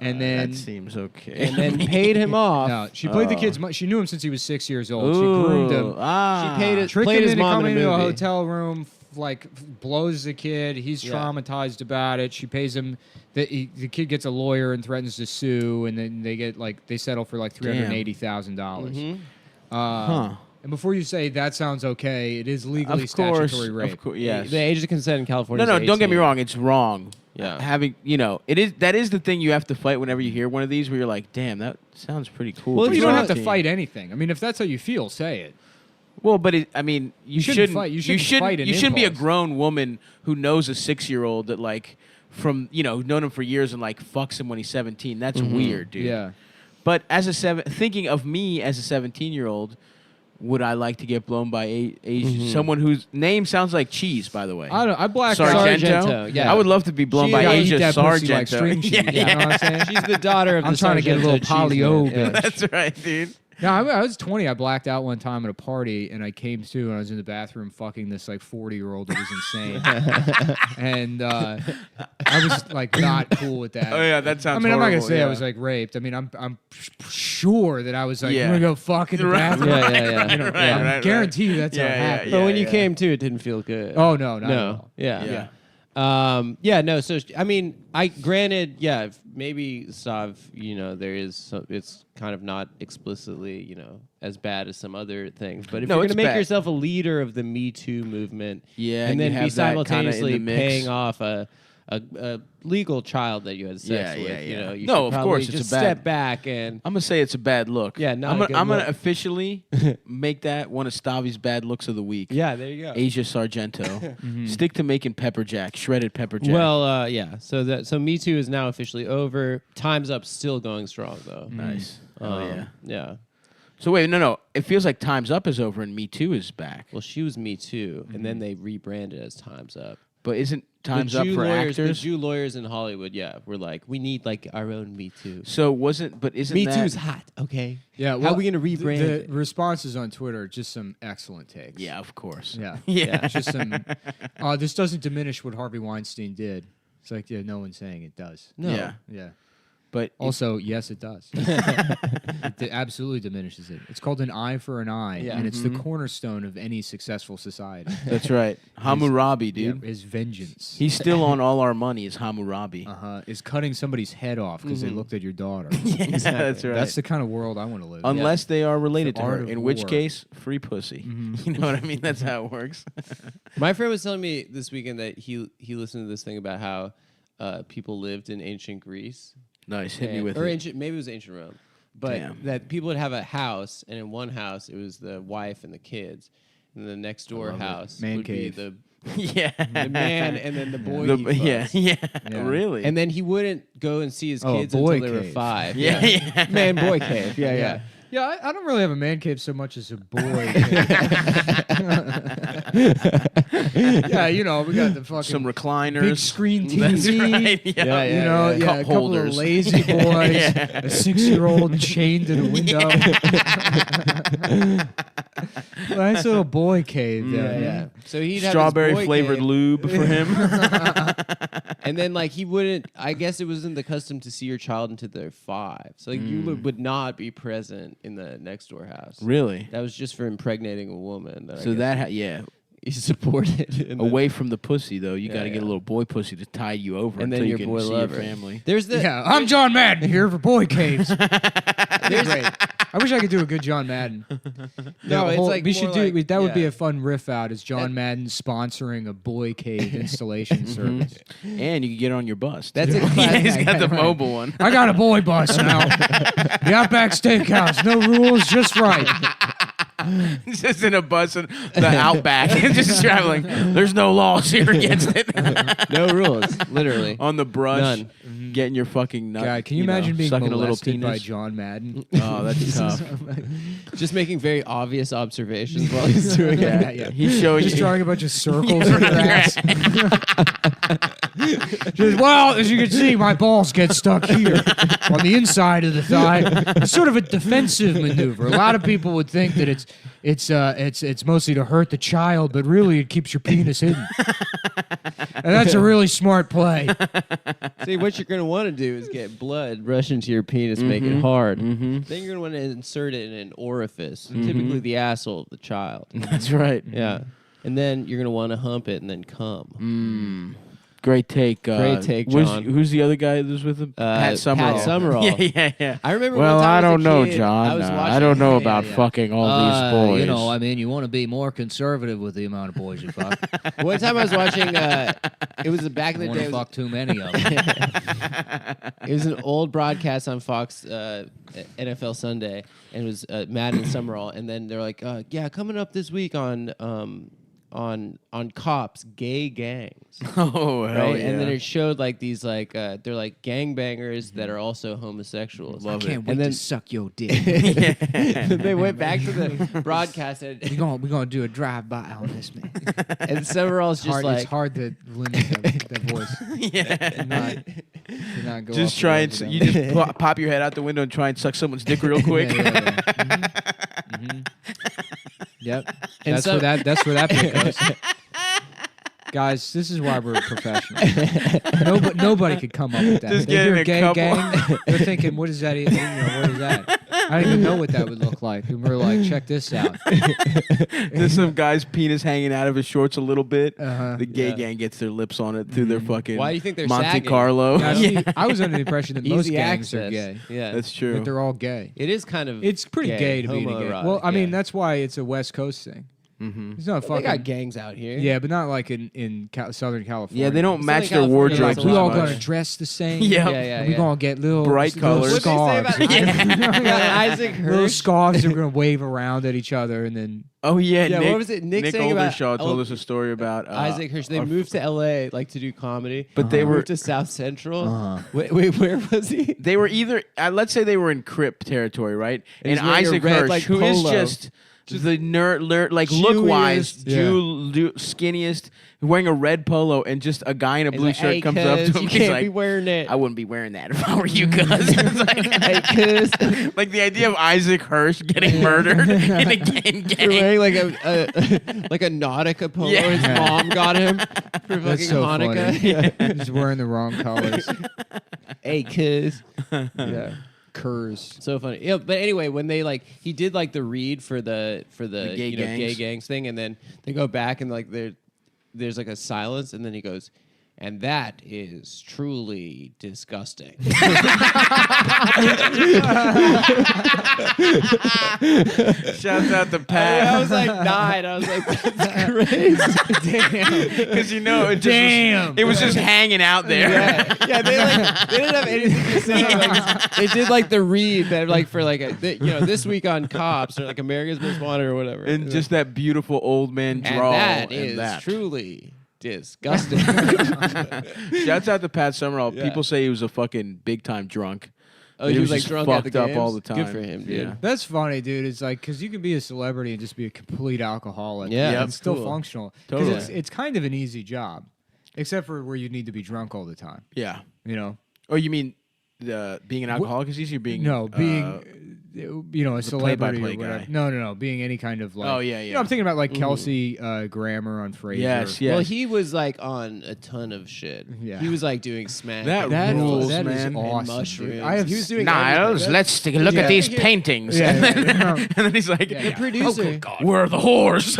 and then That seems okay. and then paid him off. no, she played the kid's mom. She knew him since he was 6 years old. She Ooh, groomed him. She paid it. Tricked played him his into mom coming in a into a movie. hotel room, blows the kid. He's Yeah. traumatized about it. She pays him. The kid gets a lawyer and threatens to sue, and then they settle for like $380,000. Mhm. Huh. And before you say that sounds okay, it is legally Of course. statutory rape. Of course. Yes. The age of consent in California. No, is don't get me 18. wrong. It's wrong. Yeah. Having, that is the thing you have to fight whenever you hear one of these where you're like, damn, that sounds pretty cool. Well, But it's you don't have to 17. fight anything. I mean, if that's how you feel, say it. Well, but you shouldn't shouldn't fight. You shouldn't fight an You shouldn't be a impulse. grown woman who knows a 6-year-old that from known him for years and fucks him when he's 17. That's weird, dude. Yeah. But thinking of me as a 17-year-old, would I like to get blown by someone whose name sounds like cheese? By the way, I don't. I blacked out. Sargento, yeah. I would love to be blown She by gotta eat Asia that pussy like Sargento. string cheese. You know what I'm saying? She's the daughter of I'm the trying to get a Sargento little cheese polio, man. Yeah. bitch. That's right, dude. No, I was 20. I blacked out one time at a party, and I came to, and I was in the bathroom fucking this 40-year-old that was insane, and I was not cool with that. Oh yeah, that I sounds. mean, I'm not gonna horrible, say yeah. I was raped. I mean, I'm sure that I was Yeah. I'm gonna go fuck in the Right. bathroom. Yeah. You know, Right, I right. guarantee you that's how it Yeah, happened. But when you yeah. came to, it didn't feel good. Oh no, not at no. all. Yeah. Yeah. No. So I mean, granted, yeah. If maybe Sav, there is. It's kind of not explicitly, as bad as some other things. But if No, you're it's gonna make bad. yourself a leader of the Me Too movement, Yeah, and and then you be have that kinda in simultaneously the mix. paying off a legal child that you had sex Yeah, with, yeah, yeah. you No, should of probably course, it's just a bad- step back and. I'm gonna say it's a bad look. Yeah, not I'm a good gonna look. officially make that one of Stavi's bad looks of the week. Yeah, there you go. Asia Sargento. Stick to making pepper jack, shredded pepper jack. Well, yeah. So Me Too is now officially over. Time's Up still going strong though. nice. Oh yeah. Yeah. So wait, no. It feels like Time's Up is over and Me Too is back. Well, she was Me Too, and then they rebranded as Time's Up. But isn't time's up for The actors? Jew lawyers in Hollywood, were like, we need like our own Me Too. So isn't Me that... Too's hot, okay? Yeah, How are we going to rebrand the it? responses on Twitter are just some excellent takes. Yeah, of course. Yeah. Yeah. It's just some. This doesn't diminish what Harvey Weinstein did. It's like, yeah, no one's saying it does. No. Yeah. Yeah. But Also, yes, it does. It absolutely diminishes it. It's called an eye for an eye, Yeah. and it's the cornerstone of any successful society. that's right. Hammurabi, dude. Yeah, is vengeance. He's still on all our money. Is Hammurabi? Is cutting somebody's head off because they looked at your daughter. Yeah, that's right. That's the kind of world I want to live in. Unless they are related The to her, art of in which war. case, free pussy. You know what I mean? That's how it works. My friend was telling me this weekend that he listened to this thing about how people lived in ancient Greece. Nice. Hit me with or it. ancient, maybe it was ancient Rome, but Damn. that people would have a house, and in one house it was the wife and the kids, and the next door house Man would cave. be Yeah. the man, and then the boy. he yeah, fucks. yeah. Really? And then he wouldn't go and see his Oh, a kids boy until they were cave. 5. Yeah, yeah. Man, boy cave. Yeah. Yeah, I don't really have a man cave so much as a boy cave. Yeah, you know, we got the fucking Some recliners. big screen That's TV. right. Yeah, You know, Cup a couple holders. of lazy boys, a 6-year-old chained to the window. Nice little boy cave there. Yeah. So he'd have Strawberry this boy flavored cave, lube for him. and then like he wouldn't. I guess it wasn't the custom to see your child until they're 5. So like you would not be present in the next door house. Really? That was just for impregnating a woman. That I So guess that yeah. he supported. And Away from the pussy though, you Yeah, got to get yeah. a little boy pussy to tide you over And until then you your can boy see lover. your family. There's the Yeah, I'm John Madden here for boy caves. Great. I wish I could do a good John Madden. No, it's like we should more do like- that. Would be yeah. a fun riff out. Is John Madden sponsoring a boy cave installation service? And you can get it on your bus. That's too. a Yeah, he's classic. got the Right. mobile one. I got a boy bus now. The Outback Steakhouse, no rules, just right. Just in a bus in the outback, just traveling. There's no laws here against it. no rules, literally. On the brush, None. getting your fucking nut. God, can you know, imagine being sucking a little molested by penis? John Madden? Oh, that's tough. Just making very obvious observations while he's doing it. Yeah. He's showing Just you. drawing a bunch of circles in your ass. Just, well, as you can see, my balls get stuck here on the inside of the thigh. It's sort of a defensive maneuver. A lot of people would think that it's mostly to hurt the child, but really it keeps your penis hidden. And that's a really smart play. See, what you're going to want to do is get blood rush into your penis, make it hard. Then you're going to want to insert it in an orifice, typically the asshole of the child. That's right. Yeah. And then you're going to want to hump it and then come. Great take. Great take, John. Who's the other guy that was with him? Pat Summerall. Pat Summerall. Yeah. I remember Well, one time I as a don't know, kid, John. I was I watching don't know about fucking all these boys. You know, I mean, you want to be more conservative with the amount of boys you fuck. One time I was watching, it was back in the You day. want to fuck too many of them. It was an old broadcast on Fox NFL Sunday, and it was Madden and Summerall, and then they're like, "Yeah, coming up this week on Cops, gay gangs." Oh, hell Right, yeah. and then it showed like these like they're like gangbangers that are also homosexuals. Love it. wait And then- to suck your dick. They went back to the broadcast, and We're gonna do a drive-by on this, man. and Summerall's just It's like, hard to limit that voice. Do not go Just off try the and road you with just pop your head out the window and try and suck someone's dick real quick. Yep. And That's so- where that bit goes. Guys, this is why we're professional. Nobody could come up with that. Just They get hear in a gay couple- gang, they're thinking, what is that? What is that? I don't even know what that would look like. And we're like, check this out. There's some guy's penis hanging out of his shorts a little bit. Uh-huh. The gay Yeah. gang gets their lips on it through their fucking Why do you think they're Monte sagging? Carlo. Now, see, I was under the impression that most easy gangs are access. gay. Yeah, That's true. That they're all gay. it is kind of. It's pretty gay to be a gay. homoerotic, Well, I mean, yeah. that's why it's a West Coast thing. Mm-hmm. It's not They fucking. got gangs out here. Yeah, but not like in Southern California. Yeah, they don't Southern match their California, wardrobes. like, Like, we as all much. gonna dress the same. Yeah. Yeah, We gonna get little Bright little colors. What'd they say scarves. about Isaac Little Hirsch? scarves are gonna wave around at each other, and then Oh yeah, Yeah, Nick, what was it? Nick Nick saying about- Oldershaw told oh, us a story about Isaac Hirsch. They our- moved to L.A. like to do comedy, But they were- moved to South Central. Uh-huh. Wait, where was he? They were either let's say they were in Crip territory, right? And And he's wearing a Isaac red, Hirsch, like, who is polo. just the nerd, like look-wise, skinniest, wearing a red polo, and just a guy in a blue shirt comes up to him. You He's can't like, be wearing it. I wouldn't be wearing that if I were you, cuz. It's like, Hey, cuz. like the idea of Isaac Hirsch getting murdered in a gang. You're wearing like a Nautica polo. Yeah. His mom got him for fucking That's so Hanukkah. funny. He's wearing the wrong colors. Hey, cuz. Yeah. Curs. So funny. Yeah, but anyway, when they he did like the read for the gay gay gangs. gangs thing, and then they go back and like there's like a silence, and then he goes, and that is truly disgusting. Shouts out to Pat. I was like 9. I was like, that's crazy. Damn. Because it was just hanging out there. Yeah, they didn't have anything to say. They did like the read that for this week on Cops or like America's Most Wanted or whatever. And just that beautiful old man and drawl. that is truly disgusting. Shouts out to Pat Summerall. Yeah. People say he was a fucking big time drunk. Oh, he was like just drunk at fucked the up games? all the time. Good for him, dude. Yeah. That's funny, dude. It's like because you can be a celebrity and just be a complete alcoholic. Yeah, and that's still cool. functional. Totally. Because it's kind of an easy job, except for where you need to be drunk all the time. Yeah. You know. Oh, you mean being an alcoholic is easier? Being a celebrity play-by-play or whatever. guy. No, being any kind of like. Oh, yeah, You know, I'm thinking about like Kelsey Grammer on Frasier. Yes. Well, he was like on a ton of shit. Yeah. He was like doing smack. That rules, that is man. awesome. mushrooms. dude. He was doing Niles, everything. let's take a look Yeah. at these paintings. Yeah, and then he's like, The producer, "We're the whores."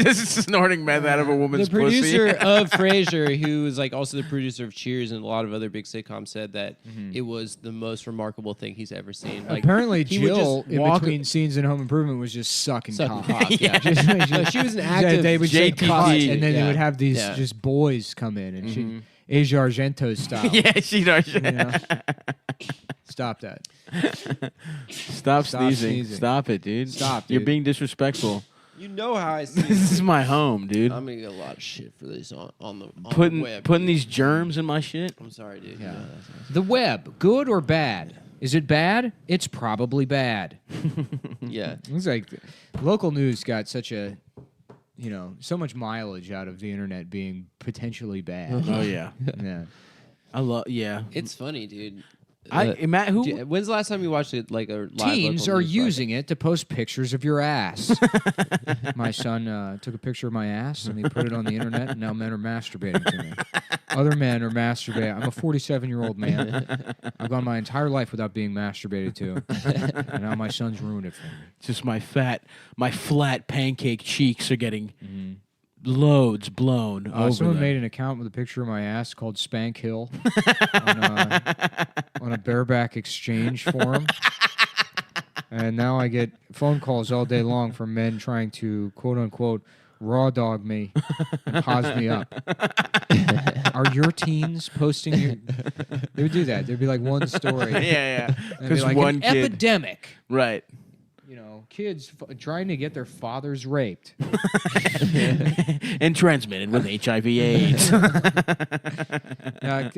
just snorting meth out of a woman's the producer pussy. of Frasier, who was like also the producer of Cheers and a lot of other big sitcoms, said that it was the most remarkable thing he's ever seen. Like, Apparently, he would just Jill in walk- between scenes in Home Improvement was just sucking Sucking cock. cock, yeah. No, she was an active They would say JTT. cut, and then they Yeah. would have these Yeah. just boys come in and she Asia Argento style. Yeah, she does. You know? Stop that. Stop sneezing. sneezing. Stop it, dude. Stop, You're dude. being disrespectful. You know how I see This is my home, dude. I'm gonna get a lot of shit for this on the web. Putting these germs in my shit. I'm sorry, dude. Yeah. No, The web, good or bad? Is it bad? It's probably bad. yeah. It's like local news got such a, so much mileage out of the internet being potentially bad. Oh yeah, Yeah. I love. Yeah, It's funny, dude. Matt. Who? When's the last time you watched it? Like a live Teens local are news using it to post pictures of your ass. My son took a picture of my ass and he put it on the internet, and now men are masturbating to me. Other men are masturbating. I'm a 47-year-old man. I've gone my entire life without being masturbated to, and now my son's ruined it for me. Just my flat pancake cheeks are getting loads blown over Someone them. made an account with a picture of my ass called Spank Hill on a bareback exchange forum. And now I get phone calls all day long from men trying to, quote unquote, raw dog me and pause me up. Are your teens posting your... They would do that. There'd be like one story. yeah. And it'd be Because like one an kid, epidemic. right? Kids trying to get their fathers raped. And transmitted with HIV/AIDS.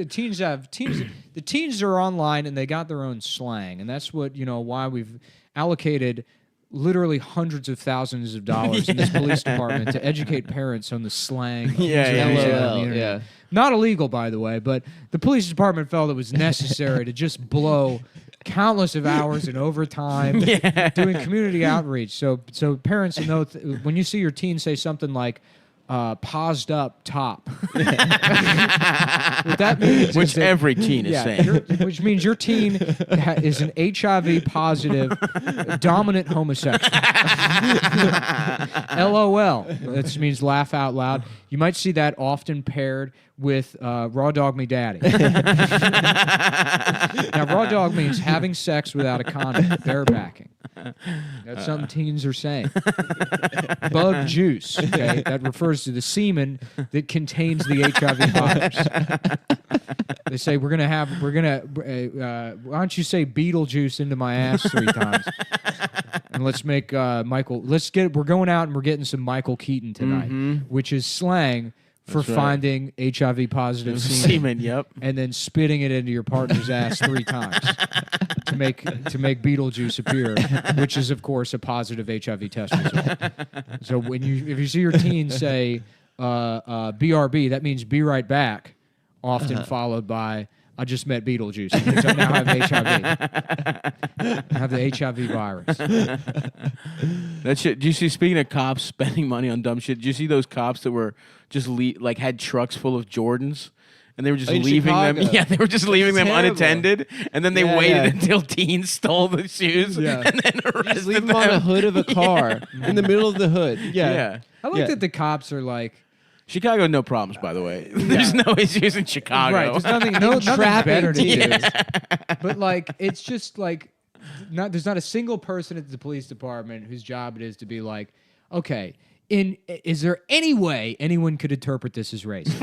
The teens are online and they got their own slang, and that's what why we've allocated literally hundreds of thousands of dollars in this police department to educate parents on the slang. Yeah. used on the LOL, internet. yeah. Not illegal, by the way, but the police department felt it was necessary to just blow countless of hours in overtime doing community outreach. So parents know when you see your teen say something like paused up top. What that means Which is that, every teen is saying. which means your teen is an HIV positive dominant homosexual. LOL. That means laugh out loud. You might see that often paired with raw dog me daddy. Now, raw dog means having sex without a condom, barebacking. That's something teens are saying. Bug juice, okay? That refers to the semen that contains the HIV virus. They say why don't you say Beetlejuice into my ass 3 times? And let's make we're going out and we're getting some Michael Keaton tonight, which is slang for That's right. finding HIV positive semen, Semen, yep. and then spitting it into your partner's ass 3 times to make Beetlejuice appear, which is of course a positive HIV test result. So if you see your teen say BRB, that means be right back, often followed by I just met Beetlejuice, which I now have HIV. I have the HIV virus. That shit. Do you see? Speaking of cops spending money on dumb shit, do you see those cops that were just had trucks full of Jordans, and they were just In leaving Chicago. them? Yeah, they were just leaving them terrible. unattended, and then they Yeah, waited yeah. until teens stole the shoes, Yeah. and then arrested Just leave them them on a hood of a car in the middle of the hood. Yeah. I like Yeah. that the cops are like, Chicago, no problems, by the way. There's no issues in Chicago. right, there's nothing's trapping better to do. teens. But like, it's just like, there's not a single person at the police department whose job it is to be like, okay, is there any way anyone could interpret this as racist?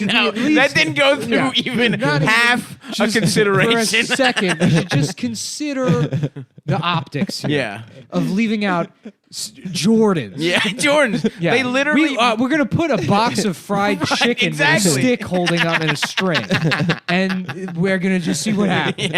No, that didn't go through even Not even- half a For a consideration. second, you should just consider the optics here Yeah. of leaving out Jordans. Yeah, Jordans. Yeah. They literally. we're gonna put a box of fried chicken exactly. with a stick holding up in a string, and we're gonna just see what happens.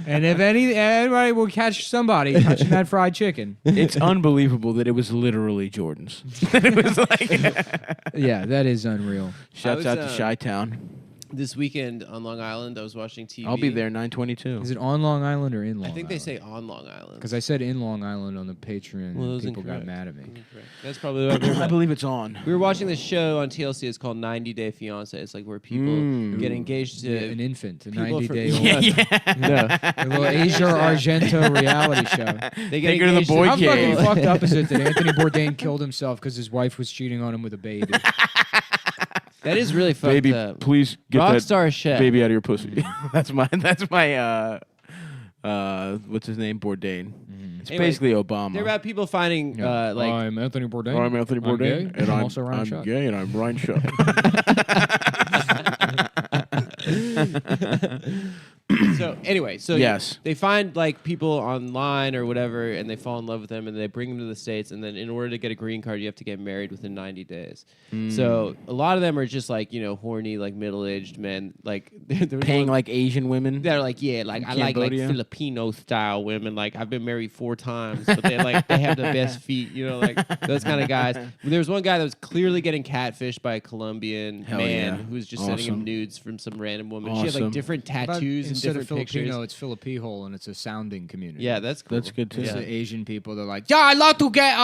And if anybody will catch somebody touching that fried chicken, It's unbelievable that it was literally Jordans. It was like. yeah, that is unreal. Shouts was, out to Chi-Town. This weekend on Long Island, I was watching TV. I'll be there 9/22. Is it on Long Island or in Long I think Island? they say on Long Island. Because I said in Long Island on the Patreon, Well, it and was people got incorrect. mad at me. Incorrect. That's probably what I believe it's on. we were watching this show on TLC. It's called 90 Day Fiance. It's like where people get engaged to An infant, a people 90-day old. No, A little Asia Argento reality show. they get Take her to the engaged boy How cave. fucking fucked up is it that Anthony Bourdain killed himself because his wife was cheating on him with a baby? That is really fucked Baby, up. please get Rockstar chef. baby out of your pussy. That's my what's his name? Bourdain. It's Anyway, basically Obama. They're about people finding like I'm Anthony Bourdain. I'm Anthony Bourdain, gay, and I'm also Ryan Shuck. gay, and I'm Ryan Shuck. so anyway, so Yes. they find like people online or whatever, and they fall in love with them, and they bring them to the States, and then in order to get a green card, you have to get married within 90 days. So a lot of them are just like horny, like middle-aged men, like there was Paying one- like Asian women. They're like, yeah, like I like Cambodia? Filipino style women. Like I've been married 4 times, but they have the best feet, like those kind of guys. There was one guy that was clearly getting catfished by a Colombian Hell man yeah. who was just sending him Awesome. nudes from some random woman. She had Awesome. like different tattoos and Instead different of Filipino, pictures. it's Filipihole, and it's a sounding community. Yeah, that's cool. That's good too. It's the Asian people. They're like, yeah, I love to get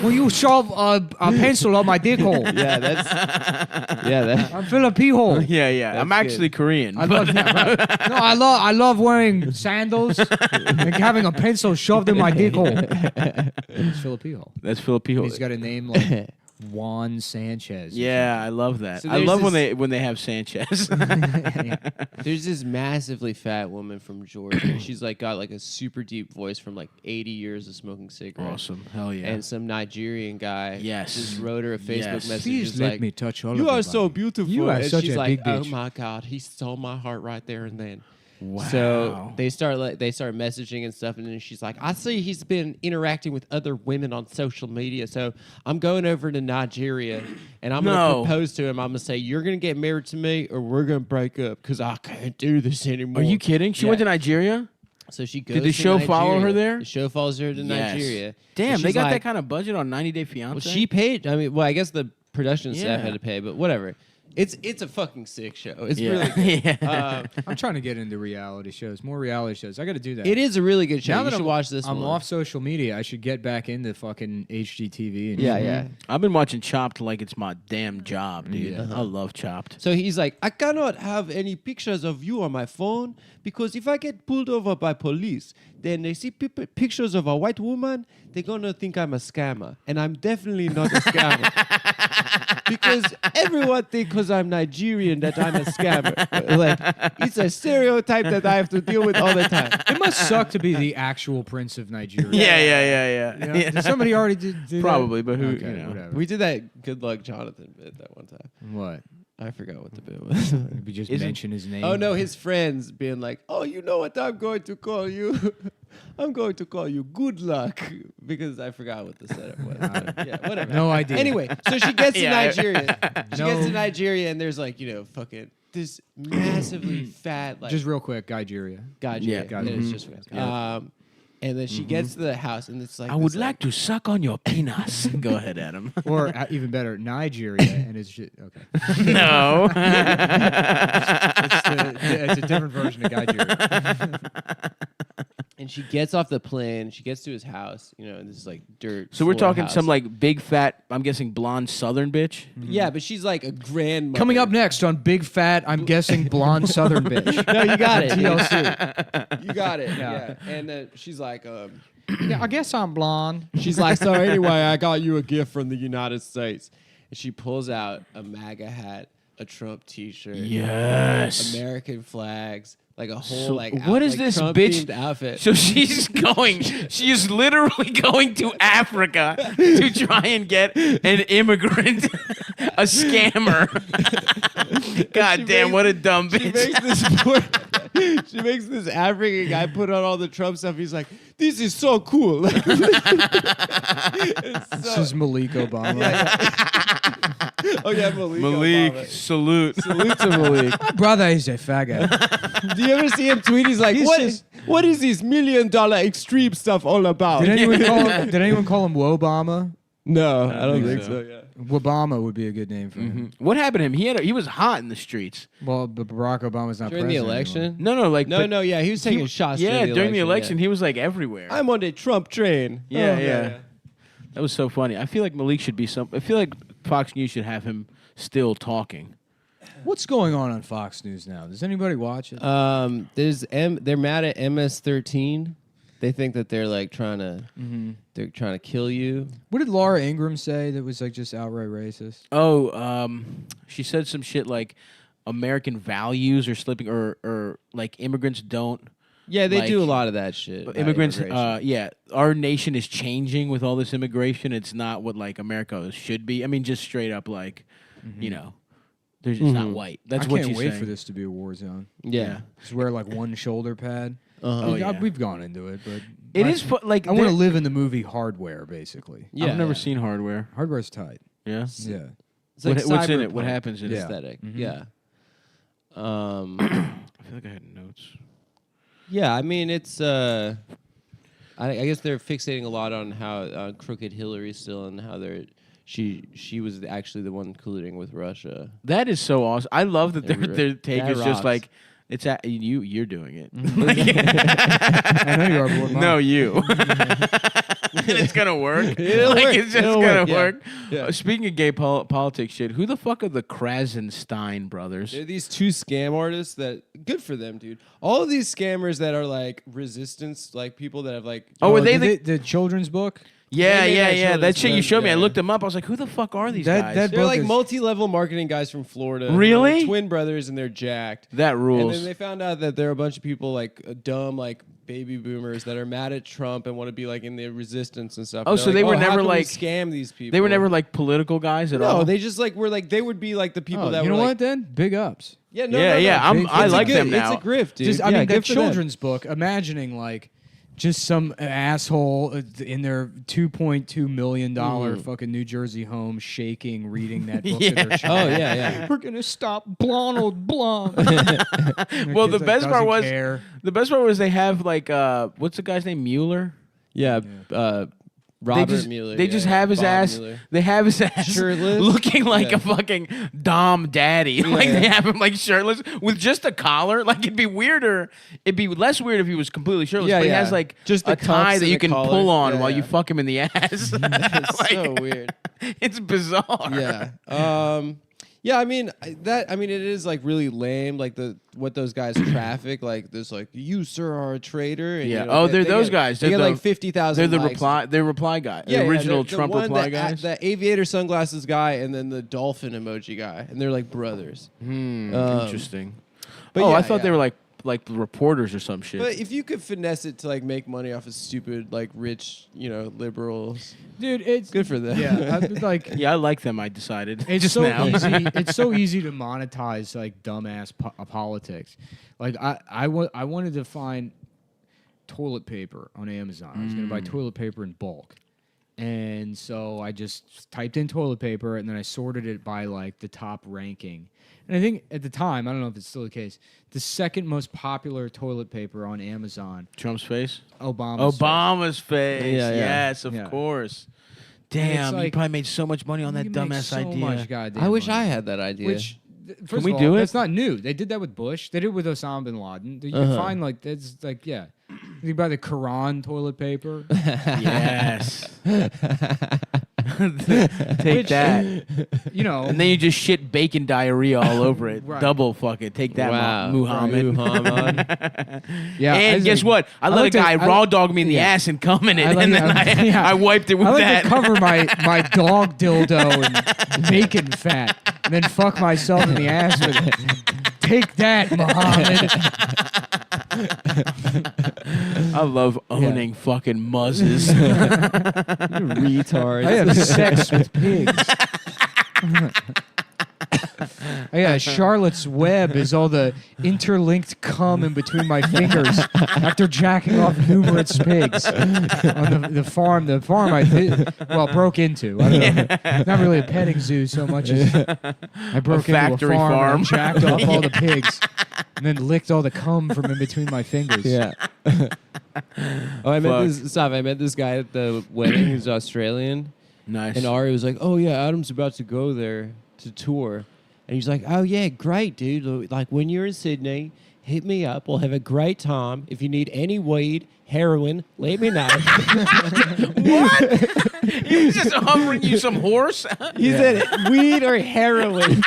will you shove a pencil on my dick hole? Yeah, that. I'm Filipihole. Yeah, yeah. That's I'm actually Korean. I love no, I love wearing sandals and having a pencil shoved in my dick hole. It's Filipino. That's Filipino. He's got a name like Juan Sanchez. Yeah, I love that. So I there's love this- when they have Sanchez. There's this massively fat woman from Georgia. She's like got like a super deep voice from like 80 years of smoking cigarettes. Awesome. Hell yeah. And some Nigerian guy Yes. just wrote her a Facebook Yes. message. Please just let like, me touch all you of are you, so buddy. beautiful. You are and such she's a like, big oh bitch. my God, he stole my heart right there and then. wow. So they start messaging and stuff, and then she's like, I see he's been interacting with other women on social media, so I'm going over to Nigeria, and I'm No. going to propose to him. I'm going to say, you're going to get married to me, or we're going to break up, because I can't do this anymore. Are you kidding? She Yeah. went to Nigeria? So she goes Did the to show follow Nigeria. her there? The show follows her to Yes. Nigeria. Damn, And they she's got that like- kind of budget on 90 Day Fiance? Well, she paid. I mean, I guess the production staff Yeah. had to pay, but whatever. It's a fucking sick show. It's Yeah. really good. Yeah. I'm trying to get into reality shows, more reality shows. I got to do that. It is a really good show. Now You that should watch this I'm one. off social media. I should get back into fucking HGTV. And Yeah, shit. yeah. I've been watching Chopped like it's my damn job, dude. Yeah. I love Chopped. So he's like, I cannot have any pictures of you on my phone because if I get pulled over by police, then they see pictures of a white woman, they're going to think I'm a scammer. And I'm definitely not a scammer. Because everyone thinks because I'm Nigerian that I'm a scammer. Like, it's a stereotype that I have to deal with all the time. It must suck to be the actual Prince of Nigeria. Yeah. Yeah. Did somebody already do that? Probably, but who, Okay, you know. whatever. We did that Good Luck Jonathan bit that one time. What? I forgot what the bit was. We just Isn't- mention his name. Oh no, his friends being like, "Oh, you know what I'm going to call you? I'm going to call you Good Luck because I forgot what the setup was. Yeah, whatever. No idea. Anyway, so she gets to Yeah. Nigeria. She gets to Nigeria, and there's like, fucking this massively fat, like, Just real quick, Nigeria. Nigeria. Yeah. And it's just and then she gets to the house, and it's like I would like to suck on your penis. Go ahead, Adam. Or even better, Nigeria, and it's just, okay. No. It's a different version of Nigeria. And she gets off the plane. She gets to his house, and this is like dirt. So we're floor talking house. some like big fat, I'm guessing blonde Southern bitch. Yeah, but she's like a grandmother. Coming up next on Big Fat, I'm guessing blonde Southern bitch. No, you got it. TLC. You got it. Yeah. Yeah. And she's like, Yeah, I guess I'm blonde. she's like, so anyway, I got you a gift from the United States. And she pulls out a MAGA hat, a Trump T-shirt, Yes. American flags, like a whole So like what is like this Trump-themed bitch- outfit. So she is literally going to Africa to try and get an immigrant, a scammer. God damn, what a dumb She bitch. makes this she makes this African guy put on all the Trump stuff. He's like, this is so cool. It's This so- is Malik Obama. oh yeah, Malik. Malik, Obama. salute. Salute to Malik. My brother is a faggot. Do you ever see him tweet? He's like, what is this $1 million extreme stuff all about? Did anyone call him Wobama? No, I don't think think so. so. Yeah. Wobama would be a good name for him. What happened to him? He was hot in the streets. Well, but Barack Obama's not During the president election? anymore. No, like No, yeah, he was taking shots. Yeah, during the election, yeah. he was like everywhere. I'm on the Trump train. Yeah, Oh, yeah. That was so funny. I feel like Malik should be I feel like Fox News should have him still talking. What's going on Fox News now? Does anybody watch it? They're mad at MS-13. They think that they're like trying to kill you. What did Laura Ingraham say that was like just outright racist? Oh, she said some shit like American values are slipping, or like immigrants don't. Yeah, they Like, do a lot of that shit. about Immigrants, immigration. yeah, our nation is changing with all this immigration. It's not what like America should be. I mean, just straight up like, there's it's not white. That's I what can't she's wait saying. for this to be a war zone. Yeah. Just wear like one shoulder pad. Uh-huh. yeah. We've gone into it, but It is like I want to live in the movie Hardware, basically. Yeah, I've never yeah. seen Hardware. Hardware's tight. Yeah. Yeah. It's like What's in it? What cyberpunk happens in it? Yeah. aesthetic. Mm-hmm. Yeah. I feel like I had notes. Yeah, I mean it's I guess they're fixating a lot on how crooked Hillary still and how she was actually the one colluding with Russia. That is so awesome. I love that their take that is just rocks. like it's you're doing it. I know you are. But No, you. And it's gonna work. It'll like work. it's just It'll gonna work, yeah. work. Yeah. Speaking of gay politics shit, who the fuck are the Krasenstein brothers? They're these two scam artists that good for them, dude. All of these scammers that are like resistance, like people that have like Oh, were they did the? the children's book? Yeah, they made yeah, that yeah. show That this shit you month, showed me. I yeah. looked them up. I was like, who the fuck are these That- guys? that- they're book like is- multi-level marketing guys from Florida. Really? They're twin brothers and they're jacked. that And rules. then they found out that there are a bunch of people like dumb, like baby boomers that are mad at Trump and want to be like in the resistance and stuff. Oh, They're so like, they were how never, can we like- scam these people. They were never like political guys at all. No, they just like were like they would be like the people Oh, that you were know like, what? Then big ups. Yeah, no, Yeah, no, no. yeah, I'm- It's I a like good- them now. It's a grift, dude. Just I Yeah, mean, good that for them. children's book. Imagining like just some asshole in their $2.2 million fucking New Jersey home, shaking, reading that book to their Oh child. yeah, yeah. We're gonna stop blonde blonde. Well, the best part was they have like what's the guy's name? Mueller. Yeah, Robert Mueller. They yeah, just yeah. have his Bob ass. Mueller. They have his ass Shirtless? looking like Yeah. a fucking Dom daddy. Like yeah. they have him like shirtless with just a collar. Like it'd be weirder. It'd be less weird if he was completely shirtless. Yeah, but he yeah. has like Just the a tie cuffs that and you the can collar. pull on Yeah, while you yeah. fuck him in the ass. It's Like, so weird. It's bizarre. Yeah. Yeah, I mean it is like really lame, like what those guys traffic, like this, like you sir are a traitor. And, Yeah. you know, Oh, they they're those get, guys. They They're get the- like 50,000. They're the likes. reply. They're reply guy. Yeah, the original they're Trump one, reply guys. The aviator sunglasses guy, and then the dolphin emoji guy, and they're like brothers. Interesting. But Oh, yeah, I thought they yeah. were like reporters or some shit. But if you could finesse it to like make money off of stupid, like rich, liberals, Dude, it's good for them. Yeah, like yeah, I like them. I decided. it's just so now. easy. It's so easy to monetize like dumbass politics. Like I wanted to find toilet paper on Amazon. I was going to buy toilet paper in bulk. And so I just typed in toilet paper, and then I sorted it by, like, the top ranking. And I think at the time, I don't know if it's still the case, the second most popular toilet paper on Amazon. Trump's face? Obama's face. Yeah, yeah. Yes, of Yeah. course. And Damn, it's you like, probably made so much money on that you make dumbass so idea. much goddamn I wish money. I had that idea. Which, first we of all, do it? that's not new. They did that with Bush. They did it with Osama bin Laden. You can find, like, that's, like, yeah. You buy the Quran toilet paper. Yes. Take that. You know. And then you just shit bacon diarrhea all over it. Right. Double fuck it. Take that, Wow. Muhammad. Yeah. And guess what? I let a guy raw dog me in the ass and cum in it, and then I wiped it with I like that. to cover my dog dildo in bacon fat and then fuck myself in the ass with it. Take that, Muhammad. I love owning fucking muzzes. Retard. I have sex with pigs. Yeah, Charlotte's Web is all the interlinked cum in between my fingers after jacking off numerous pigs on the farm. The farm broke into. I don't know. Not really a petting zoo so much as I broke into a factory farm. farm. And jacked off all the pigs and then licked all the cum from in between my fingers. Yeah. I met this guy at the wedding who's Australian. Nice. And Ari was like, "Oh yeah, Adam's about to go there to tour," and he's like, "Oh yeah, great, dude. Like when you're in Sydney, hit me up. We'll have a great time. If you need any weed, heroin, let me know." What? He was just offering you some horse? He said weed or heroin.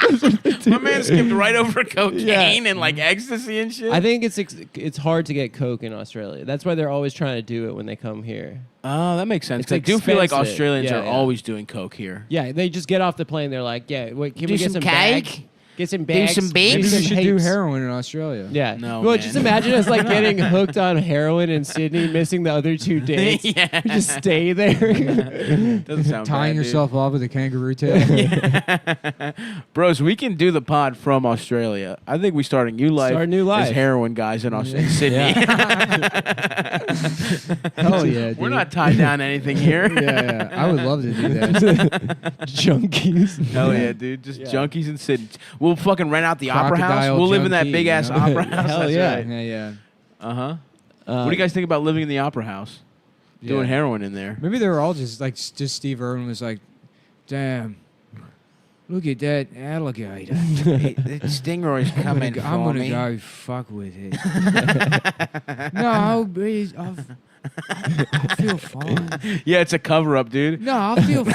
My man skipped right over cocaine and like ecstasy and shit. I think it's hard to get coke in Australia. That's why they're always trying to do it when they come here. Oh, that makes sense. It's I do feel like expensive. Australians Yeah, are yeah. always doing coke here. Yeah, they just get off the plane. They're like, "Yeah, wait, can Do we get some some cake? bags? Get some bags. some Maybe babes? we should do heaps." heroin in Australia. Yeah. No, Well, man. just imagine us like getting hooked on heroin in Sydney, missing the other 2 days. Yeah. We just stay there. Doesn't sound Tying bad, dude. yourself off with a kangaroo tail. Bros, we can do the pod from Australia. I think we start a new life, Start a new life. as heroin guys in Sydney. Hell yeah, dude. We're not tied down to anything here. Yeah, I would love to do that. Junkies. Hell yeah, dude. Just junkies in Sydney. We'll fucking rent out the opera house. Crocodile We'll live in that junkie, big ass you know? opera house. Hell That's yeah. right. Yeah. Uh-huh. What do you guys think about living in the opera house? Doing Yeah. heroin in there. Maybe they were all just like, just Steve Irwin was like, damn, look at that alligator. The stingray's coming for I'm gonna me. go fuck with it. No, I'll feel fine. Yeah, it's a cover-up, dude. No, I'll feel fine.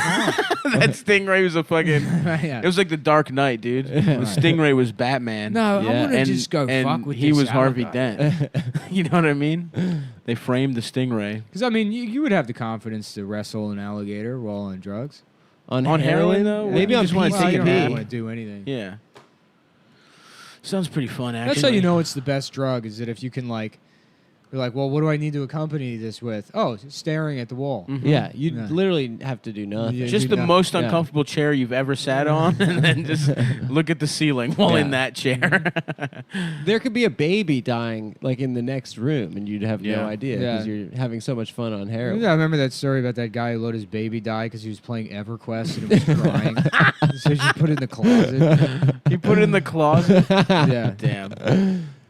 That stingray was a fucking... Yeah. It was like the Dark Knight, dude. The stingray was Batman. No, Yeah. I want to and, just go and fuck with he this was Harvey alligator. Dent. You know what I mean? They framed the stingray. Because, I mean, you would have the confidence to wrestle an alligator while on drugs. On heroin, though? Maybe You on just wanna Well, you don't PCP. want to do anything. Yeah. Sounds pretty fun, actually. That's how you know it's the best drug, is that if you can, like, you're like, well, what do I need to accompany this with? Oh, staring at the wall. Yeah, you Yeah. literally have to do nothing. Yeah. Just do the not- most yeah. uncomfortable chair you've ever sat on, and then just look at the ceiling while in that chair. There could be a baby dying like in the next room, and you'd have Yeah. no idea Yeah. because you're having so much fun on heroin. I remember that story about that guy who let his baby die because he was playing EverQuest and it was crying. So he just put it in the closet. You put it in the closet. Yeah. Damn.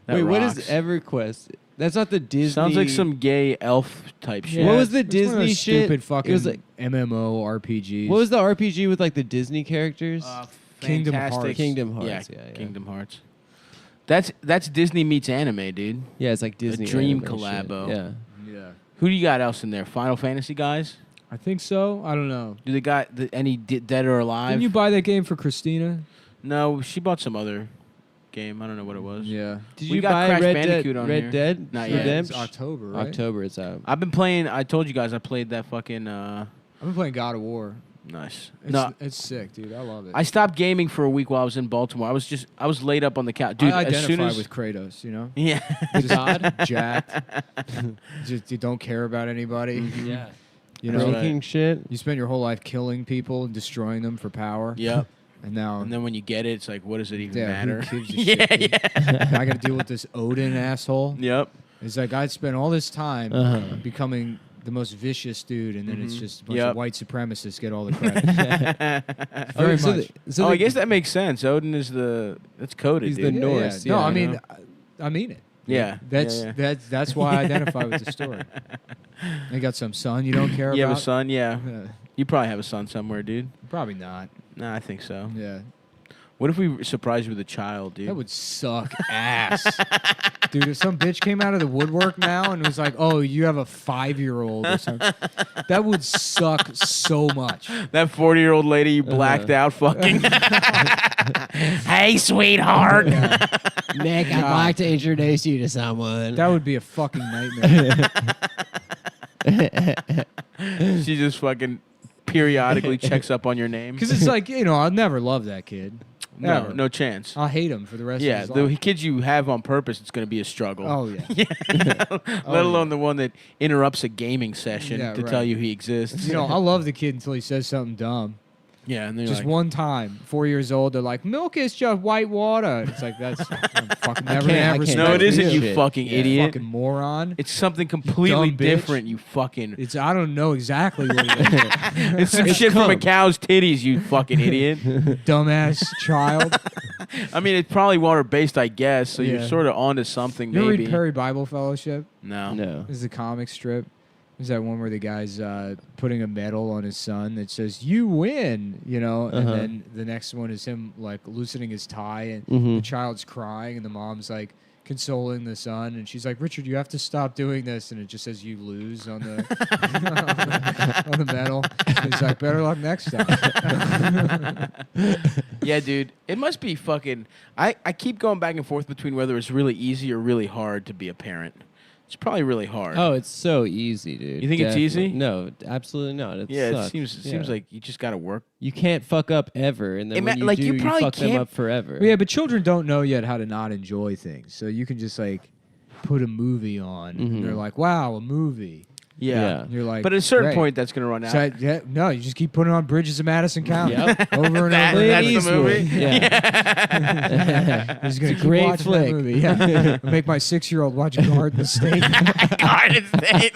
That Wait, what is rocks. EverQuest? That's not the Disney. Sounds like some gay elf type shit. What was the It's one of Disney those shit? stupid fucking It was like, MMO RPGs. what was the RPG with like the Disney characters? Kingdom Fantastic- Hearts. Kingdom Hearts, Yeah, yeah. Kingdom Hearts. That's Disney meets anime, dude. Yeah, it's like Disney. dream anime shit. collabo. Yeah. Yeah. Who do you got else in there? Final Fantasy guys? I think so. I don't know. Do they got any Dead or Alive? Didn't you buy that game for Christina? No, she bought some other game. I don't know what it was. Yeah. Did We you got buy Crash Red Bandicoot Dead? on Red here. Dead? Not yet. It's Redemption? October, right? October, it's out. I've been playing. I told you guys I played that fucking. I've been playing God of War. Nice. It's, No, it's sick, dude. I love it. I stopped gaming for a week while I was in Baltimore. I was laid up on the couch, dude. I as identify soon as with Kratos, you know? yeah, Just jacked. Just you don't care about anybody. Yeah. You know? Breaking shit. You spend your whole life killing people and destroying them for power. yep. And now And then when you get it, it's like, what does it even yeah, matter? who gives a yeah, shit? yeah. I got to deal with this Odin asshole. Yep. It's like I spent all this time Uh-huh. becoming the most vicious dude, and then it's just a bunch Yep. of white supremacists get all the credit. Very so much. I guess that makes sense. Odin is that's coded. He's dude. the Norse. No, yeah, I you mean, know? I mean it. Yeah. That's yeah. that's why I identify with the story. You got some son you don't care You about. have a son, yeah. Yeah, You probably have a son somewhere, dude. probably not. Nah, I think so. Yeah, What if we surprised you with a child, dude? that would suck ass, dude. If some bitch came out of the woodwork now and was like, "Oh, you have a 5-year-old or something," that would suck so much. That 40-year-old lady you blacked out fucking. Hey, sweetheart. Nick, I'd like to introduce you to someone. That would be a fucking nightmare. She just fucking periodically checks up on your name. Because it's like, I'll never love that kid. No, Never. no chance. I'll hate him for the rest Yeah, of his the life. kids you have on purpose, it's going to be a struggle. Oh, yeah. Let alone the one that interrupts a gaming session Yeah, to right. tell you he exists. I'll love the kid until he says something dumb. Yeah, and they're Just like, one time, 4 years old, they're like, milk is just white water. It's like, that's I'm fucking never can't- I ever can't no, it do isn't, that you shit. fucking Yeah, idiot. fucking moron. It's something completely dumb bitch. different, you fucking. It's I don't know exactly what it is. It's some shit from a cow's titties, you fucking idiot. Dumbass child. I mean, it's probably water based, I guess, so you're Yeah. sort of onto something, You ever maybe. read Perry Bible Fellowship? No. No. This is a comic strip. There's that one where the guy's putting a medal on his son that says "You win," and then the next one is him like loosening his tie, and the child's crying, and the mom's like consoling the son, and she's like, "Richard, you have to stop doing this," and it just says "You lose" on the on the medal. And he's like, "Better luck next time." Yeah, dude. It must be fucking. I keep going back and forth between whether it's really easy or really hard to be a parent. It's probably really hard. Oh, it's so easy, dude. You think it's easy? No, absolutely not. It yeah, sucks. it seems Yeah. like you just got to work. You can't fuck up ever, and then when you like, do, you you probably fuck them can't- up forever. Yeah, but children don't know yet how to not enjoy things, so you can just like put a movie on, and they're like, "Wow, a movie." Yeah. And you're like, But at a certain "Great." point, that's going to run out. So no, you just keep putting on Bridges of Madison County Yep. over and over. That's again. the movie? Yeah. He's gonna It's a keep great watching flick. that movie. Yeah. Make my 6-year-old watch Garden State. Garden State.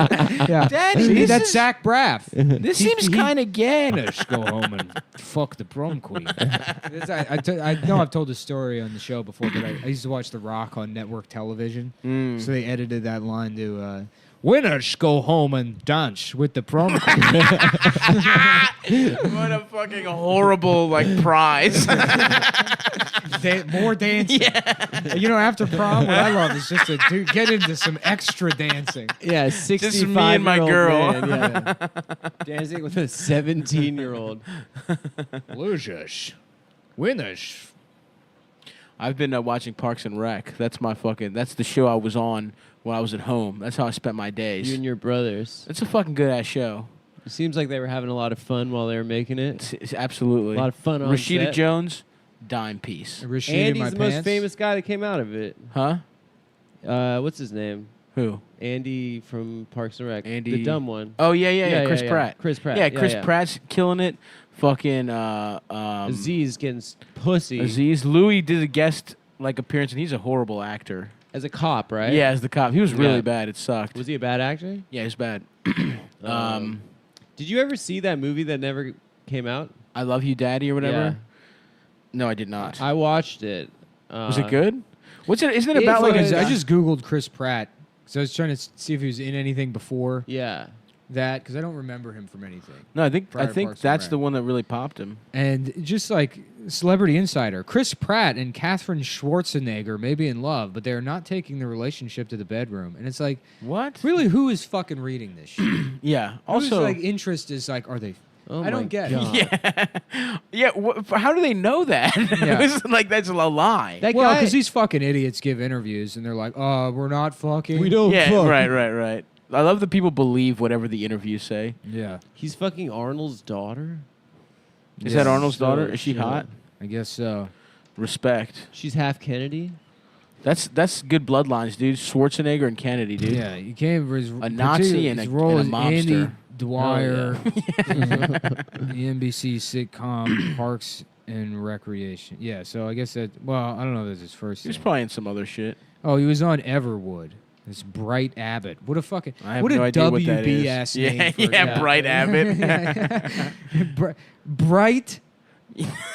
Yeah, Daddy, see, this that's is- Zach Braff. This seems kind of gay. Just go home and fuck the prom queen. I know I've told this story on the show before, but I used to watch The Rock on network television. Mm. So they edited that line to winners go home and dance with the prom queen. What a fucking horrible prize. More dancing. After prom, what I love is just to get into some extra dancing. Yeah, 65 and my girl. Man, yeah. Dancing with a 17-year-old. Losers, winners. I've been watching Parks and Rec. That's the show I was on when I was at home. That's how I spent my days. You and your brothers. It's a fucking good ass show. It seems like they were having a lot of fun while they were making it. It's absolutely A lot of fun on Rashida set. Jones, dime piece. Rashida in Andy's my the pants. most famous guy that came out of it. Huh? What's his name? Who? Andy from Parks and Rec. Andy- The dumb one. Oh yeah. Chris Pratt. Chris Pratt. Yeah, Chris Pratt's killing it. Fucking Aziz getting pussy Aziz. Louis did a guest appearance, and he's a horrible actor. as a cop, right? Yeah, as the cop. He was really Yeah. bad. It sucked. Was he a bad actor? Yeah, he's bad. Did you ever see that movie that never came out? I Love You, Daddy, or whatever. Yeah. No, I did not. I watched it. Was it good? What's it? Isn't it It's about like I just Googled Chris Pratt because I was trying to see if he was in anything before Yeah. that because I don't remember him from anything. No, I think Prior to Parks and that's Rec. the one that really popped him. And just like Celebrity Insider, Chris Pratt and Katherine Schwarzenegger may be in love, but they're not taking the relationship to the bedroom. And it's like, What? really, who is fucking reading this shit? Yeah. Whose, Also, like interest is like, are they? Oh I don't my get it. God. yeah. How do they know that? Yeah. It's like that's a lie. That Well, guy. because these fucking idiots give interviews and they're like, we're not fucking. We don't yeah. fuck. Right. I love that people believe whatever the interviews say. Yeah, He's fucking Arnold's daughter. Is Yeah. that Arnold's So daughter? Is she shit. hot? I guess so. Respect. She's half Kennedy. That's good bloodlines, dude. Schwarzenegger and Kennedy, dude. Yeah, you can't. A Nazi and his a- role and a as Andy mobster. Dwyer, the NBC sitcom Parks and Recreation. Yeah, so I guess that. Well, I don't know if that's his first. He was thing. probably in some other shit. Oh, he was on Everwood. This Bright Abbott. What a fucking I have what no a idea what that WB is. ass Yeah, name. For yeah, Bright Abbott. Bright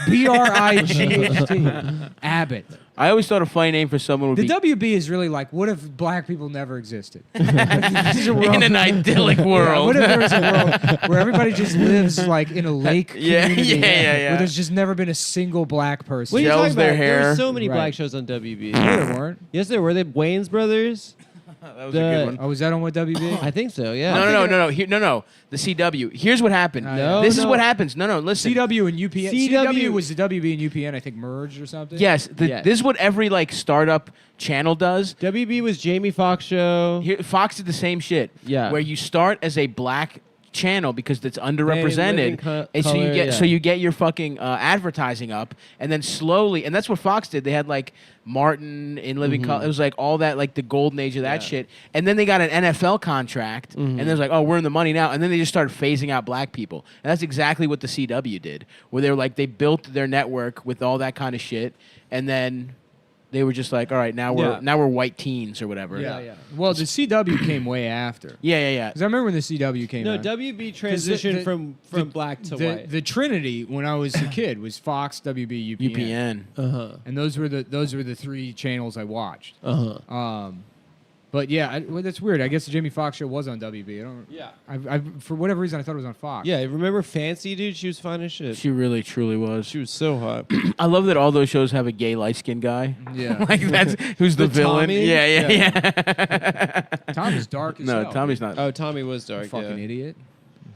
BRIGHT Abbott. I always thought a funny name for someone would The be WB is really like, what if black people never existed? in an idyllic Yeah, world. what if there was a world where everybody just lives like in a lake Yeah, community yeah. where there's just never been a single black person? What are you Gels talking their about? There hair. were so many Right. black shows on WB. No, there weren't. Yes, there were. The Wayans brothers. That was a good one. Oh, was that on what WB? I think so. Yeah. No. The CW. Here's what happened. No, this is no. what happens. No, listen. CW and UPN. CW CW was the WB and UPN, I think, merged or something. Yes, Yes. this is what every like startup channel does. WB was Jamie Foxx show. Here, Fox did the same shit. Yeah. Where you start as a black channel because it's underrepresented, living co- and color, so yeah. you get your fucking advertising up, and then slowly, and that's what Fox did. They had like Martin in Living Color. It was like all that, like the golden age of that Yeah. shit. And then they got an NFL contract, and then it was like, oh, we're in the money now. And then they just started phasing out black people, and that's exactly what the CW did, where they were like they built their network with all that kind of shit, and then they were just like, all right, now we're white teens or whatever. Yeah. Well, the CW came way after. Yeah. Because I remember when the CW came No, out. WB transitioned the- from black to the, white. the Trinity when I was a kid was Fox, WB, UPN. UPN. And those were the three channels I watched. Uh-huh. But yeah, well, that's weird. I guess the Jamie Foxx show was on WB. I don't. Yeah. I for whatever reason I thought it was on Fox. Yeah, remember Fancy, dude? She was fine as shit. She really, truly was. She was so hot. I love that all those shows have a gay light skinned guy. Yeah. Like that's who's the villain. Tommy? Yeah. Tom is dark as No, hell. Tommy's not. Oh, Tommy was dark. Fucking yeah. idiot.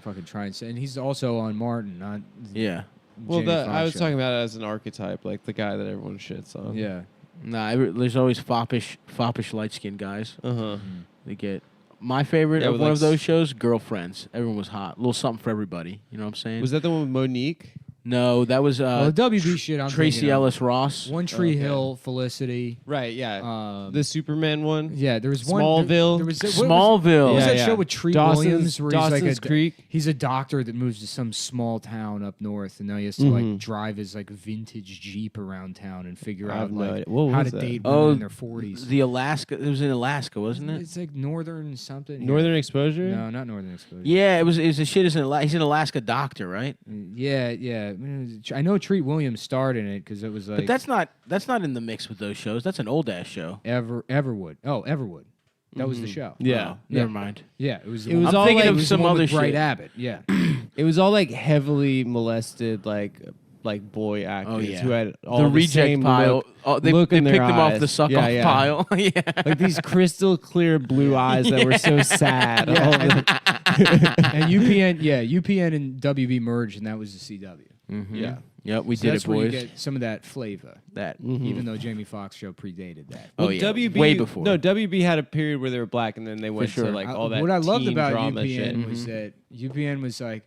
Fucking trying to say, and he's also on Martin, not. Yeah. Well, Jamie I Foxx was show. talking about it as an archetype, like the guy that everyone shits on. Yeah. Nah, there's always foppish light skinned guys. Uh huh. They get my favorite Yeah, of with one like of those shows, Girlfriends. Everyone was hot. A little something for everybody. You know what I'm saying? Was that the one with Monique? No, that was Well, the WB shit. I'm Tracy thinking of Ellis Ross. One Tree Okay. Hill, Felicity. Right. Yeah. Um, The Superman one. Yeah, there was one. Smallville. There was, what Smallville. was Yeah, that yeah. show with Tree Dawson's- Williams where Dawson's he's like Creek. he's a doctor that moves to some small town up north, and now he has to like drive his like vintage Jeep around town and figure I have out no like idea. What how was to that? date women Oh, in their 40s. The Alaska. It was in Alaska, wasn't it? It's like Northern something. Northern Exposure. No, not Northern Exposure. Yeah, it was a shit. He's an Alaska doctor, right? Yeah. I know Treat Williams starred in it because it was like. But that's not in the mix with those shows. That's an old ass show. Everwood. Oh, Everwood. That was the show. Yeah. Oh, never mind. Yeah, it was. It was I'm all thinking like- of it was some the one other with Bright shit. Abbott. Yeah. It was all like heavily molested, like boy actors Oh, yeah. who had all The the reject same pile. Look, Oh, they look in picked their them off eyes. the suck Yeah, off yeah. pile. Yeah. like these crystal clear blue eyes that were so sad. All the- And UPN and WB merged, and that was the CW. yeah. Yep, we So did that's it, where you boys. get some of that flavor, That. even though Jamie Foxx show predated that. Oh, Well, yeah. WB, Way before. No, WB had a period where they were black, and then they went sure. to like all that. What I loved teen about drama UPN shit. was that UPN was like,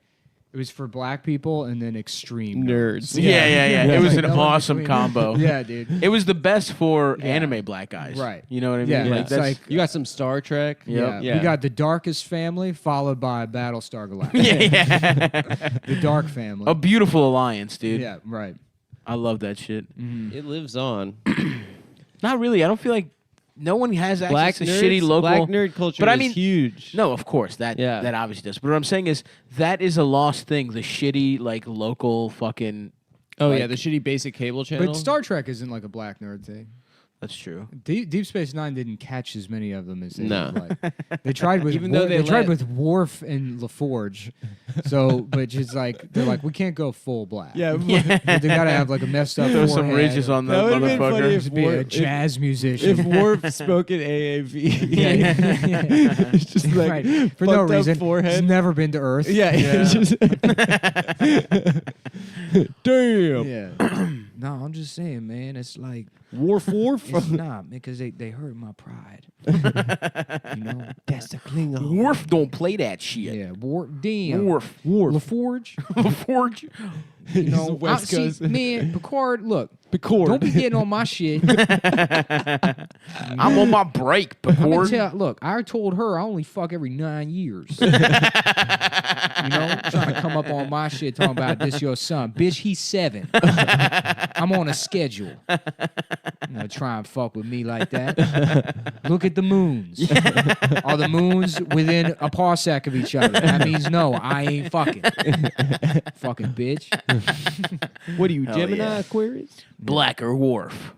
it was for black people and then extreme Nerds. Yeah. It was an No in awesome between. combo. Yeah, dude. It was the best for anime black guys. Right. You know what I mean? Yeah, Like, it's that's, like You got some Star Trek. yeah, Yeah. we got the Darkest Family followed by Battlestar Galactica. yeah. The Dark Family. A beautiful alliance, dude. Yeah, right. I love that shit. It lives on. Not really. I don't feel like no one has access Black to nerds, shitty local. black nerd culture But I is mean, huge. No, of course that Yeah. obviously does. But what I'm saying is that is a lost thing. The shitty like local fucking. Oh like- yeah, the shitty basic cable channel. But Star Trek isn't like a black nerd thing. That's true. Deep Space Nine didn't catch as many of them as they No. would like. They tried with Even though they tried let- with Worf and LaForge, so but just like they're like we can't go full black. yeah, But they gotta have like a messed up. Throw some forehead ridges or on the That would've been funny motherfucker. if just be a Worf- jazz musician. if Worf spoke in AAV. yeah. It's just like right. For no fucked up reason. forehead. He's never been to Earth. Yeah, it's just damn. Yeah. No, I'm just saying, man. It's like Worf. it's not because they hurt my pride. You know. That's the Klingon. Worf don't play that shit. Yeah. Damn. Worf. LaForge. Forge. You know, West see, Coast. man, Picard. Look, Record. Don't be getting on my shit. I'm on my break, Pecord. Look, I told her I only fuck every 9 years. Trying to come up on my shit talking about this your son. Bitch, he's 7. I'm on a schedule. Try and fuck with me like that. Look at the moons. Are the moons within a parsec of each other? That means no, I ain't fucking. Fucking bitch. What are you, Gemini Aquarius? Blacker Wharf.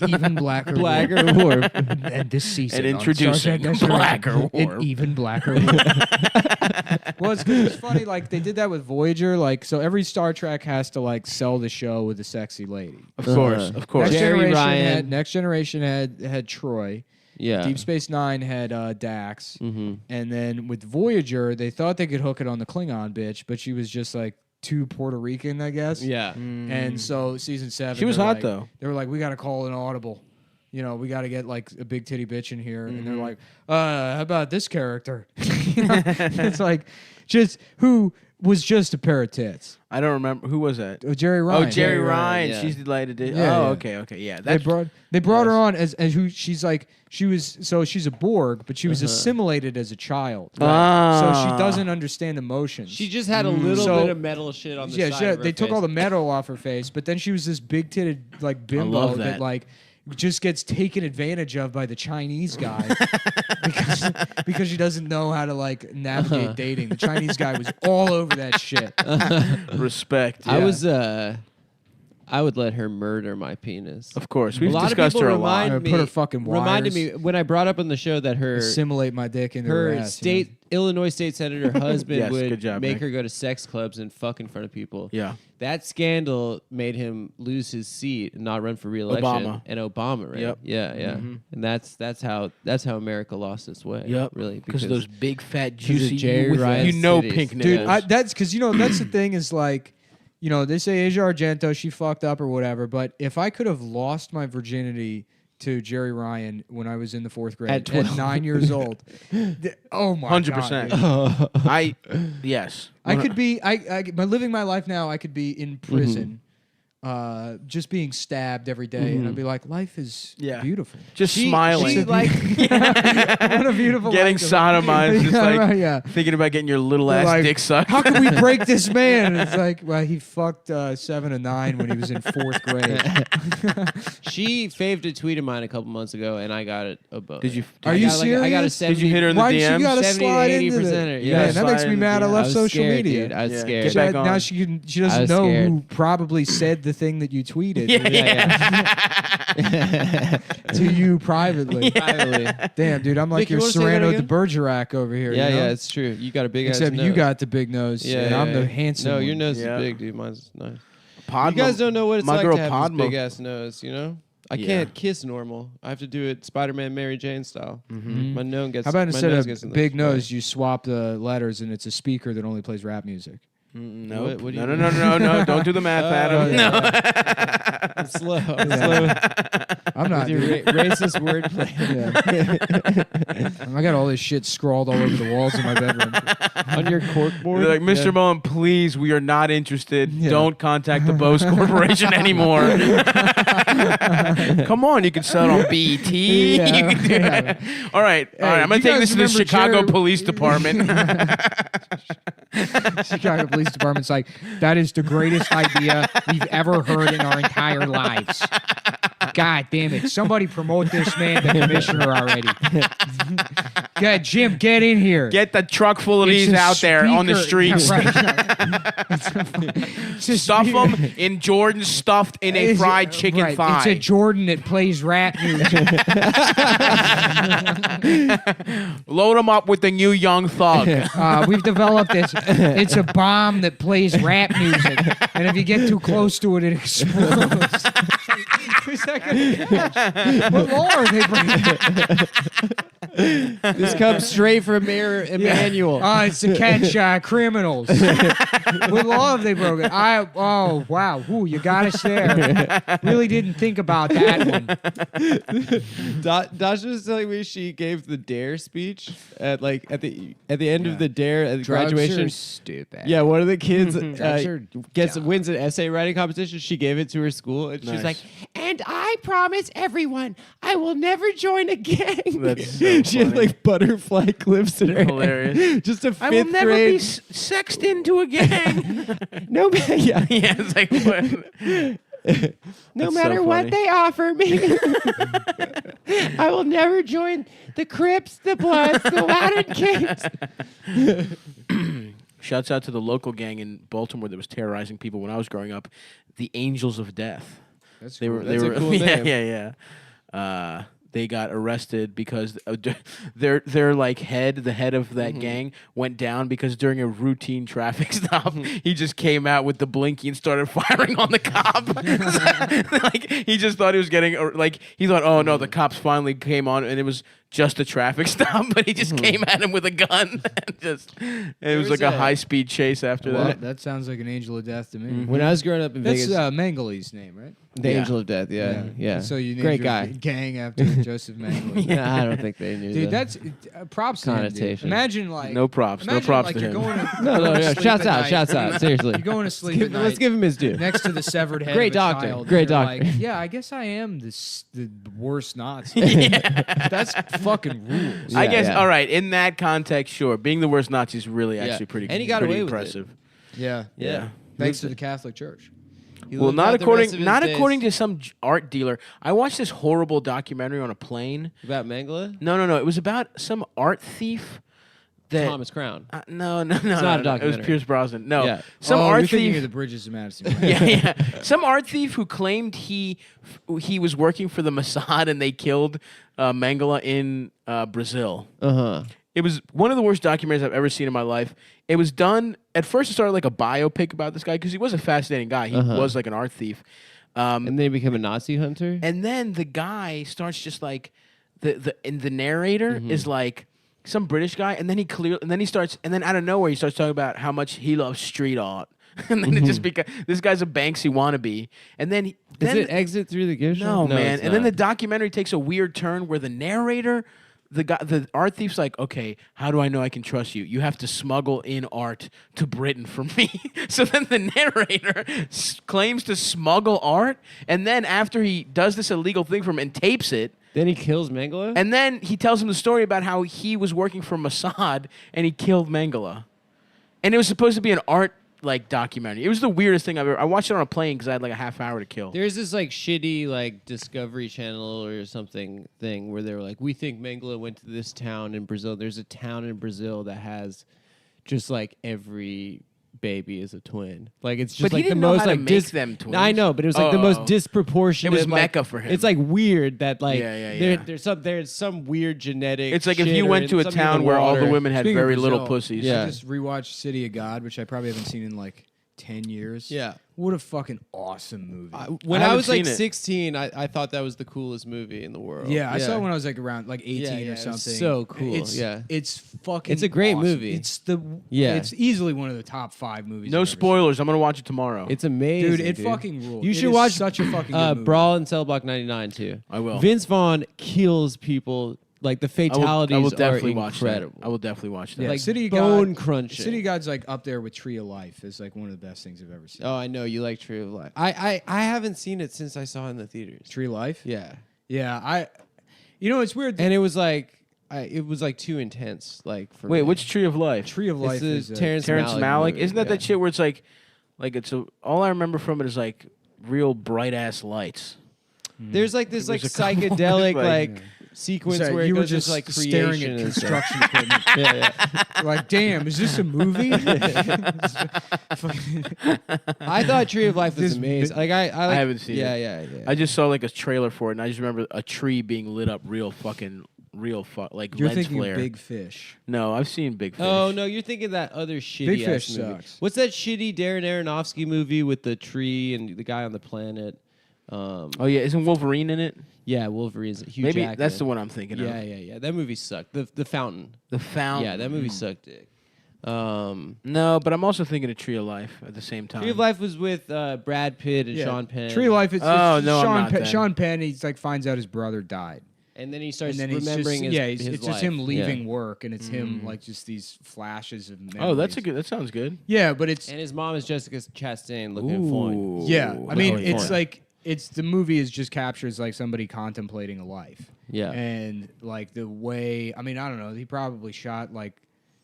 Even blacker. Blacker Wharf. And this season. And introducing Blacker Wharf. An even blacker Wharf. Well, it's funny, like, they did that with Voyager. Like, so every Star Trek has to, like, sell the show with a sexy lady. Of course. Next Generation had Troy. Yeah. Deep Space Nine had Dax. Mm-hmm. And then with Voyager, they thought they could hook it on the Klingon bitch, but she was just, like, too Puerto Rican, I guess. Yeah. And so season 7, She was hot, though. They were like, we got to call an audible. We got to get like a big titty bitch in here. And they're like, how about this character? It's like, who was just a pair of tits. I don't remember. Who was that? Jerry Ryan. Oh, Jerry Ryan. yeah. She's delighted. Yeah. Okay. Yeah. They brought her on as who she's like. She's a Borg, but she was assimilated as a child. Right. So she doesn't understand emotions. She just had a little bit of metal shit on the side of her they took face. all the metal off her face, but then she was this big-titted like bimbo love that that like just gets taken advantage of by the Chinese guy because she doesn't know how to like navigate dating. The Chinese guy was all over that shit. Respect. Yeah. I would let her murder my penis. Of course. A We've lot of discussed people her a lot. remind me, Put her fucking wires. reminded me when I brought up on the show that her Assimilate my dick into her ass. Illinois state senator husband Yes, would good job, make Nick. her go to sex clubs and fuck in front of people. Yeah. That scandal made him lose his seat and not run for re-election. Obama. And Obama ran. Yep. Yeah. And that's how America lost its way. Yep. Really. Because of those big, fat, because of juicy Jerry Ryan's titties. pink Dude, nipples. that's because that's the thing is like, they say Asia Argento, she fucked up or whatever, but if I could have lost my virginity to Jerry Ryan when I was in the 4th grade At 12. 9 years old, oh my 100%. God, Yes. I could be by living my life now. I could be in prison, just being stabbed every day, and I'd be like, life is beautiful. Just smiling. She like What a beautiful Getting life. sodomized. Just like yeah. thinking about getting your little ass Like, dick sucked. How can we break this man? And it's like, well, he fucked 7 and 9 when he was in 4th grade. she faved a tweet of mine a couple months ago, and I got it a bonus. Did you? Are you I got a serious? 70, Did you hit her in the Why DMs? you gotta 70 to slide 80% into of that? it. Yeah, that makes me slide mad. I in the left was social scared, media. Dude. I was Yeah. scared. Get back on. Now she I doesn't was know scared. who probably said the thing that you tweeted Yeah. to you privately. Privately. Damn, dude, I'm like Nick, you your wanna say that Serrano de again? Bergerac over here. Yeah, you know? yeah, it's true. You got a big ass Except nose. you got the big nose, and I'm the handsome. No, one. your nose Yeah. is big, dude. Mine's nice. Podmo. You guys don't know what it's my like girl to have Podmo. this big ass nose, you know? I Yeah. can't kiss normal. I have to do it Spider-Man Mary Jane style. My nose gets How about my instead nose of gets in the big way. nose, you swap the letters and it's a speaker that only plays rap music? No, What do you no, mean? no, no, no, no! Don't do the math, Adam. yeah. No. I'm slow. I'm slow I'm not. with your dude. racist wordplay. I got all this shit scrawled all over the walls in my bedroom. On your corkboard? They're like, Mr. Mullen, please, we are not interested. Yeah. Don't contact the Bose Corporation anymore. Come on, you can sell it on BET. Yeah. You can do Yeah. it. All right, I'm you going to take guys this to the remember Chicago Jerry- Police Department. Chicago Police Department's like, that is the greatest idea we've ever heard in our entire lives. God damn it. Somebody promote this man to commissioner already. Yeah, Jim, get in here. Get the truck full of It's these a out there on the speaker. streets. Yeah, right. It's a Stuff speaker. them in Jordan stuffed in a It's- fried chicken right. thigh. It's a Jordan that plays rap music. Load them up with the new Young Thug. We've developed this. It's a bomb that plays rap music, and if you get too close to it, it explodes. Who's that gonna catch? What law are they breaking? This comes straight from Mayor Emanuel. It's to catch criminals. What law have they broken? Oh, wow. Ooh, you got us there. Really didn't think about that one. Dasha was telling me she gave the DARE speech at the end of the DARE at the graduation. Stupid. Yeah, one of the kids Drugs are wins an essay writing competition. She gave it to her school, and she's like, "And I promise everyone, I will never join a gang." That's so She had funny. like butterfly clips in her Hilarious. hair. Just a I will fifth never grade. be sexed into a gang. No, yeah. Yeah, it's like what? No That's matter so what funny. they offer me, I will never join the Crips, the Bloods, the Latin Kings. Shouts out to the local gang in Baltimore that was terrorizing people when I was growing up, the Angels of Death. That's They cool. were That's they a were cool yeah, name. yeah. They got arrested because their like the head of that gang went down because during a routine traffic stop, he just came out with the blinky and started firing on the cop. Like he just thought he was getting he thought, oh no, the cops finally came on and it was just a traffic stop, but he just came at him with a gun and it was was like a a- high speed chase after Well, that. that sounds like an angel of death to me. When I was growing up in That's Vegas, Mengele's name, right? the Yeah. Angel of Death. Yeah. So you named Great your guy. gang after Joseph Mengele. Yeah, I don't think they knew. Dude, that. that's props to him, dude. Connotation. Imagine like No props imagine, to you're him. Going to, no. going to sleep Shouts at out, night. shouts out. Seriously, You're going to sleep at night. Let's give him his due. Next to the severed head Great of a doctor. child, Great you're doctor. like, yeah, I guess I am the worst Nazi. That's fucking rules. I Yeah, guess yeah. all right. In that context, sure, being the worst Nazi is really Yeah. actually pretty. And he got pretty away with it. impressive. Yeah. Yeah. Thanks to the Catholic Church. He Well, lived not out the rest of according his according days. to some art dealer. I watched this horrible documentary on a plane. About Mengele, No. It was about some art thief. That Thomas Crown. No. not a It was documentary. Pierce Brosnan. No, Yeah. some oh, art you're thinking thief. of the Bridges of Madison. Yeah. Some art thief who claimed he was working for the Mossad and they killed Mengele in Brazil. It was one of the worst documentaries I've ever seen in my life. It was done at first. It started like a biopic about this guy because he was a fascinating guy. He was like an art thief, And then he became a Nazi hunter. and then the guy starts just like the narrator is like some British guy, and then he starts, and then out of nowhere he starts talking about how much he loves street art, and then it just because this guy's a Banksy wannabe, and then Is it Exit Through the Gift no Shop? man, it's and then not. the documentary takes a weird turn where the narrator. The art thief's like, okay, how do I know I can trust you? You have to smuggle in art to Britain for me. So then the narrator claims to smuggle art, and then after he does this illegal thing for him and tapes it, Then he kills Mengele. and then he tells him the story about how he was working for Mossad and he killed Mengele. And it was supposed to be an art documentary. It was the weirdest thing I've ever. I watched it on a plane because I had like a half hour to kill. There's this like shitty like Discovery Channel or something thing where they were like, we think Mengele went to this town in Brazil. There's a town in Brazil that has just like every baby is a twin. Like it's just But he like the didn't know most how to like make them twins. I know, but it was like the most Oh. disproportionate. It was like, Mecca for him. It's like weird that like Yeah. there's some weird genetic. It's like if shit you or went to a something in town the where all the water. women had Speaking of very little Brazil, pussies. Yeah. I just rewatched City of God, which I probably haven't seen in like 10 years. Yeah. What a fucking awesome movie. When I I haven't was like seen it. 16, I thought that was the coolest movie in the world. yeah, I saw it when I was like around like 18 Yeah, or it was something. so cool, It's, yeah. It's fucking It's a great awesome. movie. It's Yeah. It's easily one of the top 5 movies. No I've ever seen. spoilers. I'm gonna watch it tomorrow. It's amazing, Dude, it fucking rules. You It should is watch such a fucking good movie. Brawl in Cell Block 99 too. I will. Vince Vaughn kills people. Like the fatalities I will definitely are watch incredible. that. I will definitely watch that. Yeah, like City of bone God, crunching. City of God's like up there with Tree of Life. Is like one of the best things I've ever seen. Oh, I know you like Tree of Life. I haven't seen it since I saw it in the theaters. Tree of Life? Yeah, Yeah, you know, it's weird. and it was like too intense. Like for Wait, me. which Tree of Life? Tree of It's Life the is Terrence Terrence Malick. movie, Isn't that yeah. that shit where it's like it's all I remember from it is like real bright ass lights. There's like this like There's a couple psychedelic like- like sequence Sorry, where it you were goes just into like staring creation at and stuff. construction equipment. Yeah, Like, damn, is this a movie? I thought Tree of Life was This amazing. Like I haven't seen it. Yeah. I just saw like a trailer for it, and I just remember a tree being lit up real like You're lens thinking flare. of Big Fish. No, I've seen Big Fish. Oh no, you're thinking that other shitty Big ass Fish movie. sucks. What's that shitty Darren Aronofsky movie with the tree and the guy on the planet? Oh yeah, isn't Wolverine in it? Yeah, Wolverine's Hugh Maybe Jackman. that's the one I'm thinking Yeah, of. yeah. That movie sucked. The Fountain. The Fountain. Yeah, that movie sucked dick. No, but I'm also thinking of Tree of Life at the same time. Tree of Life was with Brad Pitt and Sean Penn. Tree of Life. It's Oh, no, I'm not then. Sean Penn. He's like finds out his brother died. And then he starts And then remembering it's just, his it's life. just him leaving Yeah. work, and it's him like just these flashes of memories. Oh, that sounds good. Yeah, but it's And his mom is Jessica Chastain looking fine. yeah. I mean, Looking it's fine. like the movie is just captures like somebody contemplating a life. Yeah. And like the way, I mean, I don't know. He probably shot like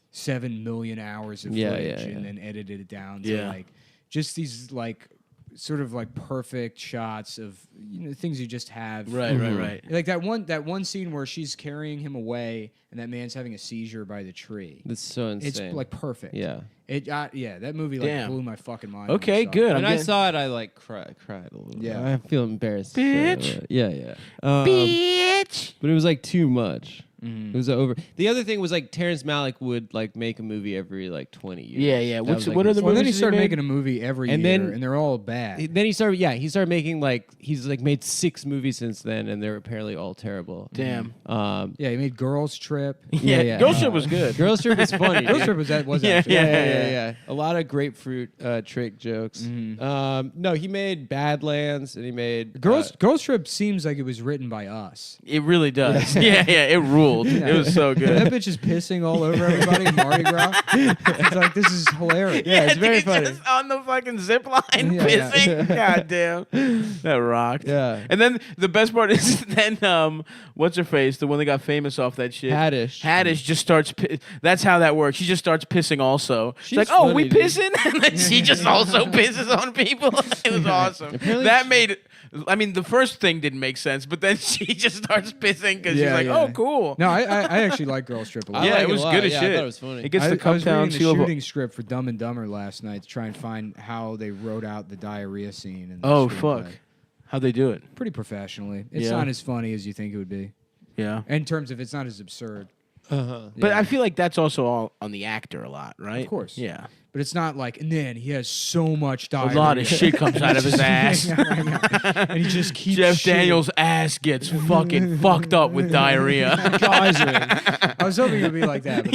7 million hours of Yeah, footage yeah, and yeah. then edited it down to Yeah. like just these like sort of like perfect shots of things you just have. Right, right. Like that one scene where she's carrying him away and that man's having a seizure by the tree. That's so insane. It's like perfect. Yeah. That movie like Damn. blew my fucking mind. Okay, when I saw it. good. When I'm I getting- saw it, I like cried a little. Yeah. I feel embarrassed. Bitch. Yeah. Bitch. But it was like too much. Mm-hmm. It was over. The other thing was like Terrence Malick would like make a movie every like 20 years. Yeah. That What's was, like, what are his- the Well, movies then he he started made? making a movie every And year, then- and they're all bad. Then he started making like he's like made 6 movies since then, and they're apparently all terrible. Damn. Yeah, he made Girls Trip. Yeah. Ghost Ship was good. Girls Trip is funny. Girls dude. Trip was Yeah, actually Yeah. A lot of grapefruit trick jokes. Mm-hmm. No, he made Badlands, and he made Girls Trip seems like it was written by us. It really does. Yeah, it ruled. It was so good. That bitch is pissing all over everybody in Mardi Gras. It's like this is hilarious. Yeah, it's very dude, funny. Just on the fucking zip line Yeah, yeah. pissing. God damn. That rocked. Yeah. And then the best part is then what's her face? The one that got famous off that shit. Haddish. Just starts that's how that works. She just starts pissing also. She's like, She's "Oh, funny, we dude. pissing?" And then she just also pisses on people. It was awesome. Apparently That she- made I mean, the first thing didn't make sense, but then she just starts pissing because she's like, "Oh, cool." No, I actually like Girls Trip a lot. I Yeah, like it was a lot. good as Yeah, shit. I thought it was funny. It gets the I was Cumtown reading the seal of shooting script for Dumb and Dumber last night to try and find how they wrote out the diarrhea scene. In the Oh screenplay. fuck. How'd they do it? Pretty professionally. It's Yeah. not as funny as you think it would be. Yeah. In terms of it's not as absurd. Uh-huh. But Yeah. I feel like that's also all on the actor a lot, right? Of course. Yeah. But it's not like, and then he has so much A diarrhea. lot of shit comes out of his ass. and he just keeps Jeff shitting. Daniels' ass gets fucking fucked up with diarrhea. I was hoping it would be like that, but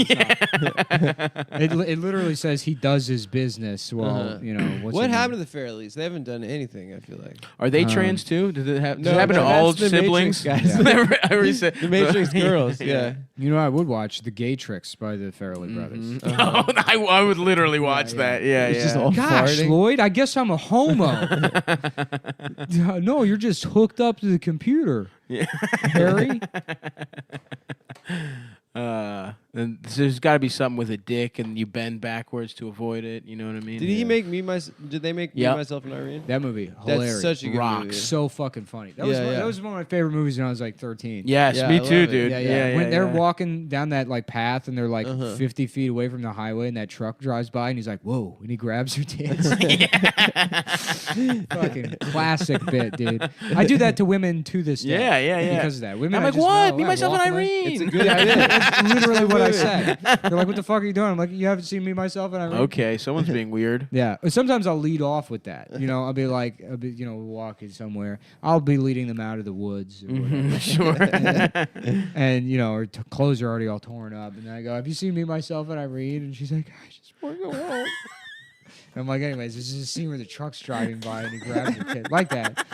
it's not. It literally says he does his business while, What happened to the Farrellys? They haven't done anything, I feel like. Are they trans too? Does it happen No, to no, all that's the siblings? Matrix guys. I already said The Matrix girls, yeah. You know, I would watch The Gay Tricks by the Farrelly brothers. Oh, I would literally watch that. Yeah, It's yeah. just all Gosh, farting. Lloyd, I guess I'm a homo. No, you're just hooked up to the computer. Harry? And there's got to be something with a dick, and you bend backwards to avoid it. You know what I mean? Did he make me Did they make Yep. me myself and Irene? That movie, hilarious. That's such a good Rocks. movie. So fucking funny. That was Yeah, yeah. that was one of my favorite movies when I was like 13. Yes, Yeah, me I too, love it. dude. Yeah. When they're yeah. walking down that like path and they're like 50 feet away from the highway and that truck drives by and he's like, "Whoa!" and he grabs her tits. Fucking classic bit, dude. I do that to women to this day. Yeah. Because of that. Women, I'm I like, just what? know, Me, I myself, walk and away. Irene. It's a good Yeah, idea. that's literally what I said. They're like, "What the fuck are you doing?" I'm like, "You haven't seen me, myself, and Irene." Okay, someone's being weird. Yeah. Sometimes I'll lead off with that. I'll be like, walking somewhere. I'll be leading them out of the woods. Or whatever. Sure. And her clothes are already all torn up. And then I go, "Have you seen me, myself, and Irene?" And she's like, "I just want to go home." And I'm like, anyways, this is a scene where the truck's driving by and he grabs her kid like that.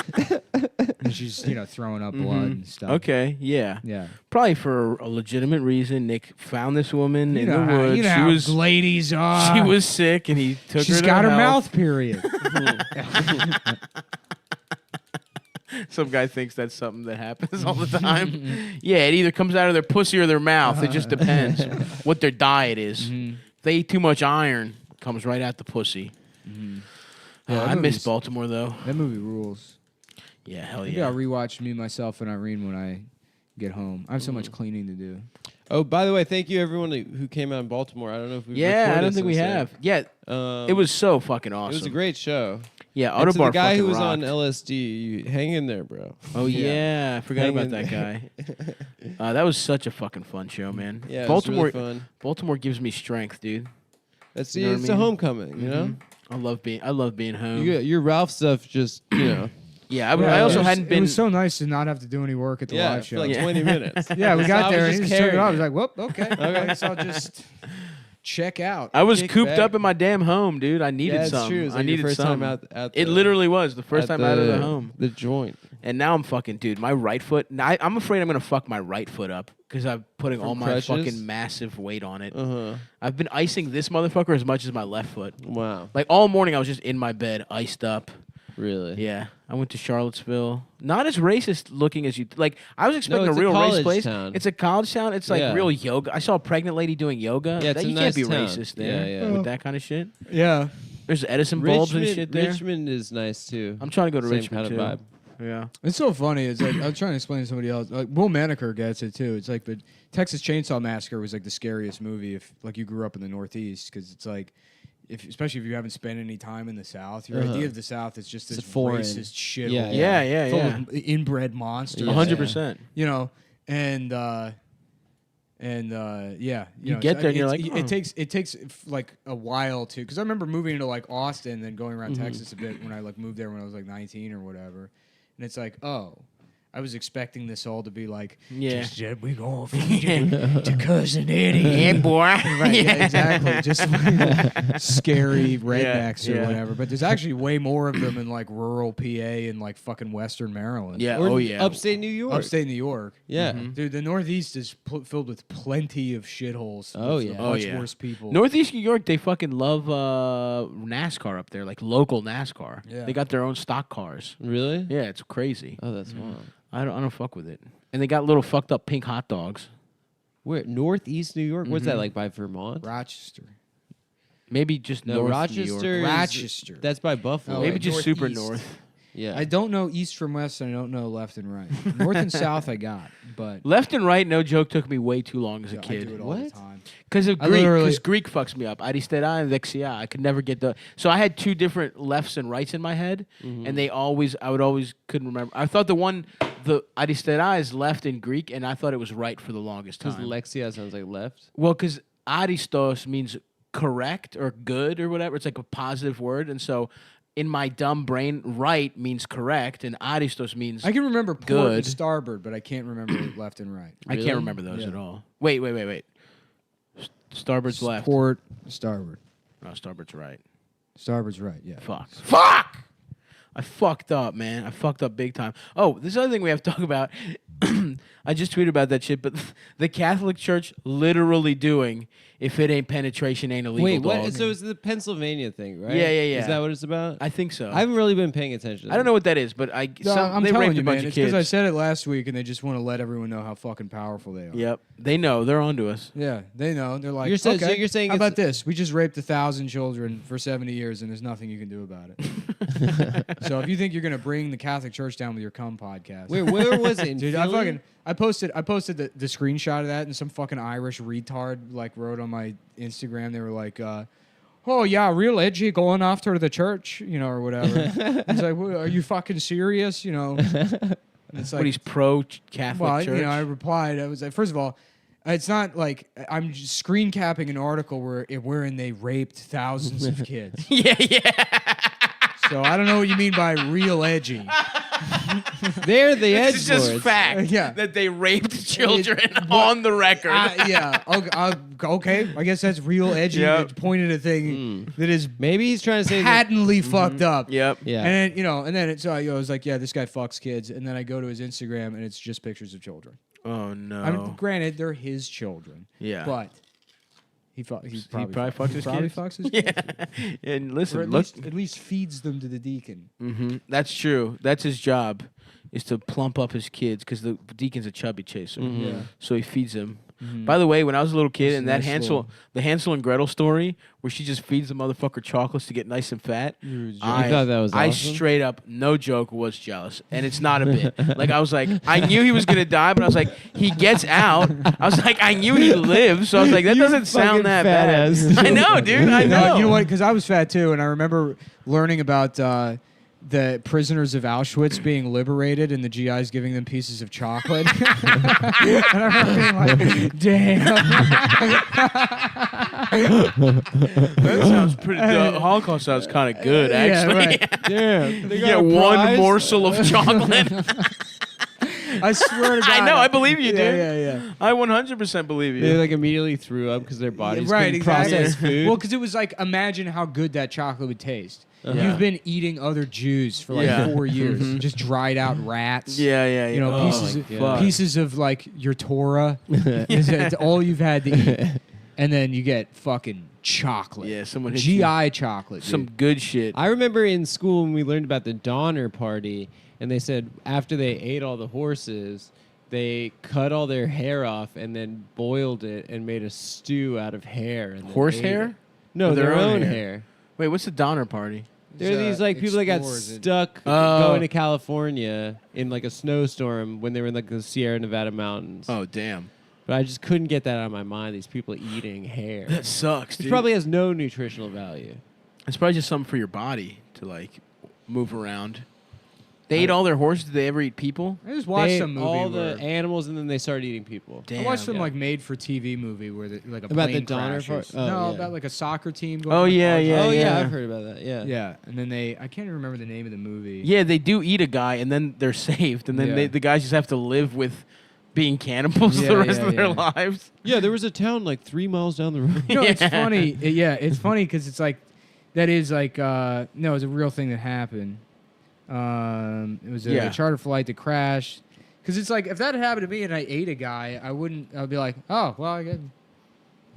And she's, throwing up blood and stuff. Okay, yeah. Yeah. Probably for a legitimate reason. Nick found this woman in the how, woods. you know how ladies are. She was sick, and he took her. She's to got her health. mouth period. Some guy thinks that's something that happens all the time. Yeah, it either comes out of their pussy or their mouth. It just depends what their diet is. If they eat too much iron, it comes right out the pussy. Yeah, that I miss movie's- Baltimore though. That movie rules. Yeah, hell Maybe yeah. I'll rewatch Me, Myself, and Irene when I get home. I have so much cleaning to do. Oh, by the way, thank you everyone who came out in Baltimore. I don't know if we. Yeah, I don't think we have. Yeah, it was so fucking awesome. It was a great show. Yeah, And to Autobar the guy who fucking was on rocked. LSD, hang in there, bro. Oh yeah, I forgot Hang about in that there. guy. That was such a fucking fun show, man. Yeah, it Baltimore. was really fun. Baltimore gives me strength, dude. That's You know what it's I a mean? homecoming, you know. I love being home. Your Ralph stuff just Yeah, I also hadn't been. It was so nice to not have to do any work at the Yeah, live show. for like 20 minutes. Yeah, we got I was there and just he just took it carrying off. I it. was like, whoop, okay. I guess I'll just check out. I was Kick cooped back. up in my damn home, dude. I needed Yeah, it's some. true. It's like I your needed first some. time at It the- literally was the first at time out of the home. The joint. And now I'm fucking, dude, my right foot. I'm afraid I'm going to fuck my right foot up because I'm putting From all my crutches? fucking massive weight on it. Uh-huh. I've been icing this motherfucker as much as my left foot. Wow. Like all morning, I was just in my bed, iced up. Really? Yeah. I went to Charlottesville. Not as racist looking as you. Like, I was expecting it's a a real race college place. town. It's a college town. It's like Yeah. real yoga. I saw a pregnant lady doing yoga. Yeah, it's a You nice can't be town. racist there Yeah, yeah. with that kind of shit. Yeah. There's Edison bulbs and shit there. Richmond is nice too. I'm trying to go to Same Richmond kind too. of vibe. Yeah. It's so funny. It's like I was trying to explain to somebody else. Like Will Maneker gets it too. It's like the Texas Chainsaw Massacre was like the scariest movie if like you grew up in the Northeast because it's like especially if you haven't spent any time in the South, your idea of the South is just It's this foreign. racist shit. Yeah, Yeah. full of inbred monsters. 100%. You know, and yeah, You get there and you're like, it takes like a while to because I remember moving into like Austin, then going around Texas a bit when I like moved there when I was like 19 or whatever, and it's like, oh, I was expecting this all to be like, Yeah. just we gonna feed you to cousin Eddie, Yeah, boy. right? Yeah, exactly, just scary rednecks Yeah. or whatever. But there's actually way more of them in like rural PA and like fucking Western Maryland. Yeah. Or Oh, yeah. Upstate New York. Upstate New York. Yeah. Dude, the Northeast is filled with plenty of shitholes. Oh, with yeah. Oh, much yeah. worse people. Northeast New York, they fucking love NASCAR up there, like local NASCAR. Yeah. They got their own stock cars. Really? Yeah, it's crazy. Oh, that's wild. I don't fuck with it. And they got little fucked up pink hot dogs. Where? Northeast New York? What's that like by Vermont? Rochester. Maybe just No, north Rochester. New York. is- Rochester. That's by Buffalo. Oh, Maybe wait, just super northeast. north. Yeah. I don't know east from west, and I don't know left and right. North and south I got, but Left and right, no joke, took me way too long as a I do kid. it all the What? time. Because of I Greek. literally- Because Greek fucks me up. Aristera and Dexia. I could never get the. So I had two different lefts and rights in my head, and I would always couldn't remember. I thought the Aristera is left in Greek, and I thought it was right for the longest Because time. Lexia sounds like left. Well, because aristos means correct or good or whatever. It's like a positive word, and so in my dumb brain, right means correct, and aristos means I can remember port Good. and starboard, but I can't remember left and right. I Really? can't remember those Yeah. at all. Wait. Starboard's left. Port, starboard. No, starboard's right. Starboard's right, yeah. Fuck! I fucked up, man. I fucked up big time. Oh, this other thing we have to talk about. I just tweeted about that shit, but the Catholic Church literally doing if it ain't penetration, ain't illegal. Wait, what? dog. So it's the Pennsylvania thing, right? Yeah, yeah, yeah. Is that what it's about? I think so. I haven't really been paying attention. I don't know what that is, but No, they I'm raped telling a you, bunch man. of It's because kids. I said it last week, and they just want to let everyone know how fucking powerful they are. Yep, they know. They're onto us. Yeah, they know. They're like, You're saying- so okay, you're saying how it's- about this? We just raped 1,000 children for 70 years, and there's nothing you can do about it. So if you think you're gonna bring the Catholic Church down with your cum podcast, Wait, where was it? In dude, Philly? I posted the screenshot of that, and some fucking Irish retard like wrote on my Instagram. They were like, "Oh yeah, real edgy going after the church, you know, or whatever." It's like, well, are you fucking serious? You know, and it's like, But he's pro Catholic well, Church. you know, I replied. I was like, first of all, it's not like I'm just screen capping an article wherein they raped thousands of kids. yeah. So I don't know what you mean by real edgy. They're the edge It's just fact Yeah. that they raped children on the record. Yeah. Okay. I guess that's real edgy. Yep. To point at a thing that is Maybe he's trying to say that. patently fucked up. Yep. Yeah. And then it's I was like, yeah, this guy fucks kids. And then I go to his Instagram and it's just pictures of children. Oh no. I mean, granted, they're his children. Yeah. But he probably probably fucked his probably kids? fucks his Yeah. kids. And Or listen, at look. least feeds them to the deacon. That's true. That's his job, is to plump up his kids because the deacon's a chubby chaser. Yeah. So he feeds them. By the way, when I was a little kid, It's and that nice the Hansel and Gretel story, where she just feeds the motherfucker chocolates to get nice and fat, I thought that was I awesome. straight up, no joke, was jealous, and it's not a bit. Like I was like, I knew he was gonna die, but I was like, he gets out. I was like, I knew he lived, so I was like, that doesn't sound that fat bad. ass. I know, dude. I know. No, you know what? Because I was fat too, and I remember learning about the prisoners of Auschwitz being liberated and the GIs giving them pieces of chocolate. And I remember being like, damn. That sounds pretty. The Holocaust sounds kind of good, actually. Damn. You get one morsel of chocolate. I swear to God. I know. I believe you, dude. Yeah. I 100% believe you. They like immediately threw up because their bodies Right, couldn't exactly. process food. Well, because it was like, imagine how good that chocolate would taste. Uh-huh. You've been eating other Jews for like Yeah. 4 years, just dried out rats. Yeah. You know, Oh pieces, my of, God. pieces of like your Torah. It's all you've had to eat, and then you get fucking chocolate. Yeah, someone hits GI chocolate. Dude. Some good shit. I remember in school when we learned about the Donner Party, and they said after they ate all the horses, they cut all their hair off and then boiled it and made a stew out of hair. And then Horse ate hair? it. No, Or their their own own hair? hair. Wait, what's the Donner Party? There are these like people that got stuck going to California in like a snowstorm when they were in like the Sierra Nevada mountains. Oh, damn. But I just couldn't get that out of my mind. These people eating hair. That sucks, Which dude. probably has no nutritional value. It's probably just something for your body to like move around. They ate all their horses. Did they ever eat people? I just watched They some ate movie. all where, the animals and then they started eating people. Damn. I watched some Yeah. like made-for-TV movie where like a About plane the Donner crashes. Party? Oh, no, yeah. about like a soccer team. Going Oh, from a yeah, car yeah, Oh yeah, yeah. I've heard about that. Yeah. Yeah, and then I can't even remember the name of the movie. Yeah, they do eat a guy, and then they're saved, and then Yeah. the guys just have to live with being cannibals Yeah, the rest yeah, of their yeah. lives. Yeah, there was a town like 3 miles down the road. No, it's funny. It's funny because it's like that is like no, it's a real thing that happened. It was a Yeah. charter flight that crashed. Because it's like if that had happened to me and I ate a guy, I'd be like, oh well, I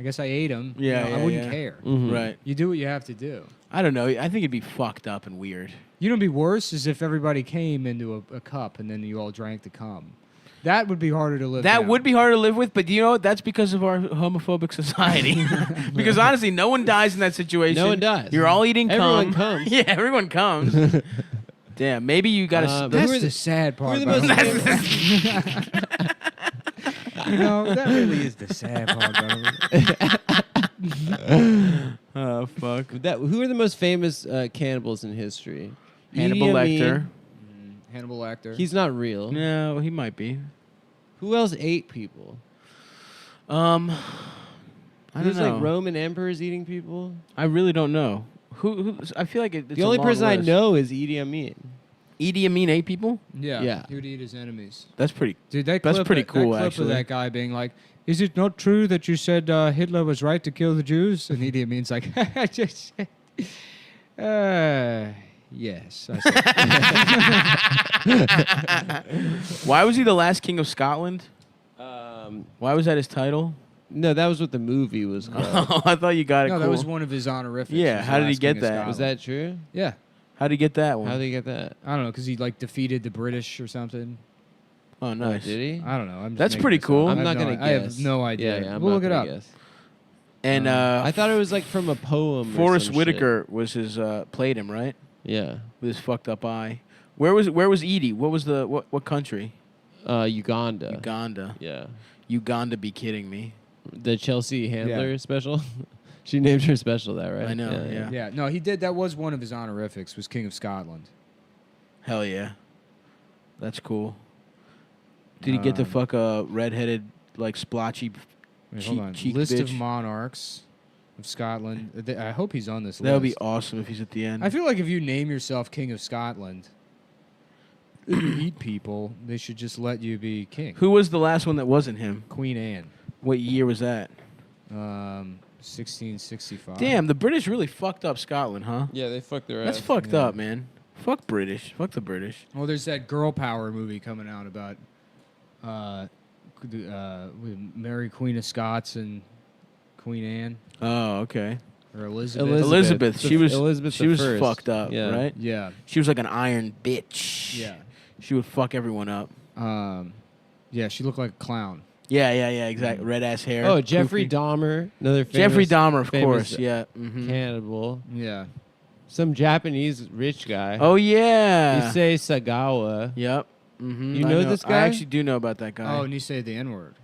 guess I ate him. You Yeah, know, yeah, I wouldn't yeah. care. Mhm. Right. You do what you have to do. I don't know. I think it'd be fucked up and weird. You know, what'd be worse is if everybody came into a cup and then you all drank the cum. That would be harder to live. That down. would be hard to live with, but you know what? That's because of our homophobic society. Because honestly, no one dies in that situation. No one dies. You're all eating Everyone cum. comes. Yeah, everyone comes. Damn, maybe you got to. But That's who are the the- sad part who are the about most it. You know, that really is the sad part about it. Oh fuck. Who are the most famous cannibals in history? Hannibal Idi Amin. Lecter. Hannibal Lecter. He's not real. No, he might be. Who else ate people? I don't There's know. like Roman emperors eating people. I really don't know. Who I feel like it's The a only long person I list. know is Idi Amin. Idi Amin ate people. Yeah. Yeah. He would eat his enemies. That's pretty. Dude, that That's clip, pretty that cool, clip actually. Of that guy being like, "Is it not true that you said Hitler was right to kill the Jews?" And Idi Amin's like, "Just, yes." I said, Why was he the last king of Scotland? Um, Why was that his title? no, that was what the movie was called. Oh, I thought you got it. no, cool. that was one of his honorifics. Yeah, was how the did he last get king of that? Scotland. Was that true? Yeah. How did he get that one? How did he get that? I don't know, because he like defeated the British or something. Oh, nice. Did he? I don't know. I'm just That's making pretty this up. cool. I I'm have not no gonna I guess. have no idea. Yeah, I'm we'll not look it gonna up. guess. And I thought it was like from a poem. or Forrest some Whitaker was his played him, right? shit. Yeah. With his fucked up eye. Where was Edie? What was the what country? Uganda. Uganda. Yeah. Uganda be kidding me. The Chelsea Handler special. She named her special that, right? I know, yeah. Yeah, no, he did. That was one of his honorifics. Was King of Scotland. Hell yeah. That's cool. Did he get to fuck a redheaded, like splotchy Wait, hold on. cheek List bitch? of monarchs of Scotland. I hope he's on this That would be list. awesome if he's at the end. I feel like if you name yourself King of Scotland, if you eat people, they should just let you be king. Who was the last one that wasn't him? Queen Anne, What year was that? 1665. Damn, the British really fucked up Scotland, huh? Yeah, they fucked their That's ass. fucked Yeah. up, man. Fuck British. Fuck the British. Well, there's that girl power movie coming out about with Mary Queen of Scots and Queen Anne Oh, okay. or Elizabeth. Elizabeth. She was Elizabeth she was I. fucked up, Yeah. right? Yeah, She was like an iron bitch. yeah, She would fuck everyone up. yeah. She looked like a clown. Yeah, exactly. Red ass hair. Oh, Jeffrey Goofy. Dahmer, another famous Jeffrey Dahmer, of famous course. Yeah. Mhm. cannibal. Yeah. Some Japanese rich guy. Oh yeah. Issei Sagawa. Yep. Mm-hmm. You know this guy? I actually do know about that guy. Oh, and you say the N word.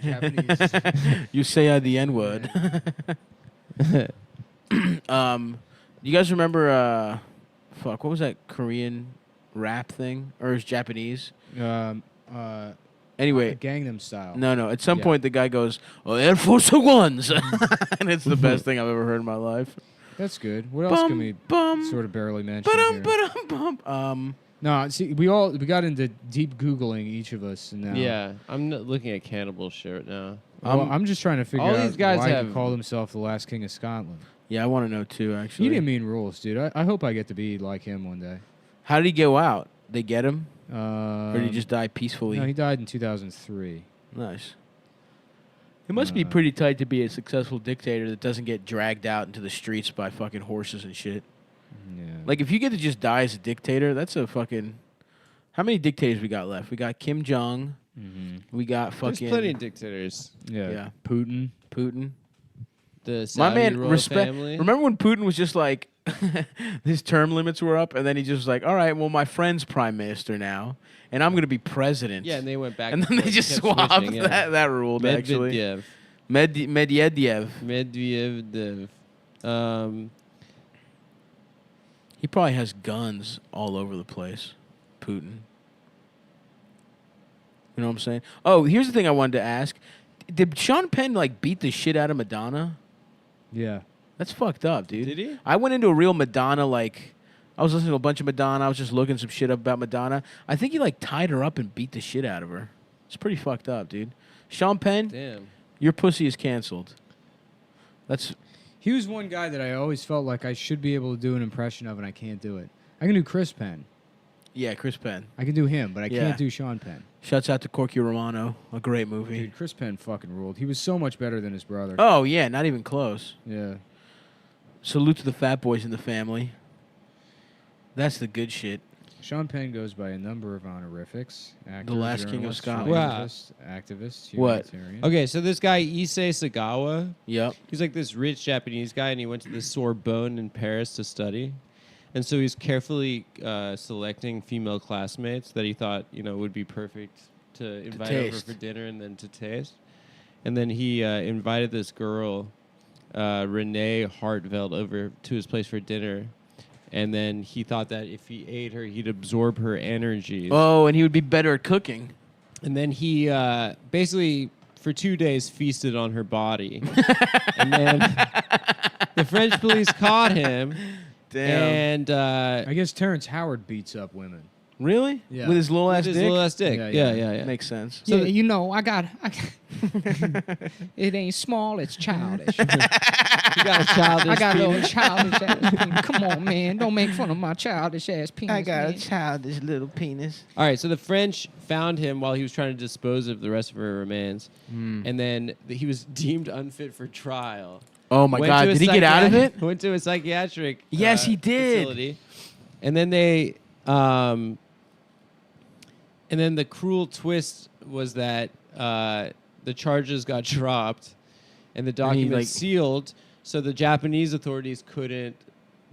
Japanese. You say the N word. You guys remember? Fuck. What was that Korean rap thing, or is Japanese? Anyway, Gangnam Style. no. At some Yeah. point, the guy goes, "Oh, Air Force Ones," and it's the best thing I've ever heard in my life. That's good. What else can we sort of barely mention here? No, see, we got into deep Googling, each of us. And now, Yeah, I'm not looking at cannibal shit right now. well, I'm just trying to figure all out these guys why he have- called himself the last king of Scotland. Yeah, I want to know too. Actually, He didn't mean rules, dude. I hope I get to be like him one day. How did he go out? They get him, Or or did he just die peacefully? No, he died in 2003. Nice. It must be pretty tight to be a successful dictator that doesn't get dragged out into the streets by fucking horses and shit. Yeah. Like, if you get to just die as a dictator, that's a fucking... How many dictators we got left? We got Kim Jong. We got There's fucking... plenty of dictators. Yeah. Putin. The Saudi My man, royal respect... family. Remember when Putin was just like... his term limits were up, and then he just was like, all right, well, my friend's prime minister now, and I'm going to be president. Yeah, and they went back. And then they just kept swapped. switching, yeah. That ruled, actually. Medvedev. Medvedev. Medvedev. He probably has guns all over the place, Putin. You know what I'm saying? Oh, here's the thing I wanted to ask. Did Sean Penn, like, beat the shit out of Madonna? Yeah. That's fucked up, dude. Did he? I went into a real Madonna, like... I was listening to a bunch of Madonna. I was just looking some shit up about Madonna. I think he, like, tied her up and beat the shit out of her. It's pretty fucked up, dude. Sean Penn, Damn. your pussy is canceled. That's... He was one guy that I always felt like I should be able to do an impression of, and I can't do it. I can do Chris Penn. Yeah, Chris Penn. I can do him, but I Yeah. can't do Sean Penn. Shouts out to Corky Romano. A great movie. Dude, Chris Penn fucking ruled. He was so much better than his brother. Oh, yeah, not even close. Yeah. Salute to the fat boys in the family. That's the good shit. Sean Penn goes by a number of honorifics. Actor, The last king of journalist, Scotland. Wow. scientist, activist, What? humanitarian. Okay, so this guy Issei Sagawa, Yep. he's like this rich Japanese guy, and he went to the Sorbonne in Paris to study. And so he's carefully selecting female classmates that he thought, would be perfect to invite over taste. for dinner and then to taste. And then he invited this girl, Renee Hartveld, over to his place for dinner. And then he thought that if he ate her, he'd absorb her energies. Oh, and he would be better at cooking. And then he basically, for 2 days, feasted on her body. And then the French police caught him. Damn. And I guess Terrence Howard beats up women. Really? Yeah. With his little ass his dick? little ass dick. Yeah, Yeah, yeah. yeah. Makes sense. So yeah, I got it ain't small, it's childish. You got a childish I got a little penis. childish ass penis. Come on, man. Don't make fun of my childish ass penis. man. childish little penis. All right, so the French found him while he was trying to dispose of the rest of her remains. Hmm. And then he was deemed unfit for trial. Oh, my Went God. to a Did he get out of it? Went to a psychiatric Yes, he did. facility. And then they... and then the cruel twist was that the charges got dropped and the documents sealed, so the Japanese authorities couldn't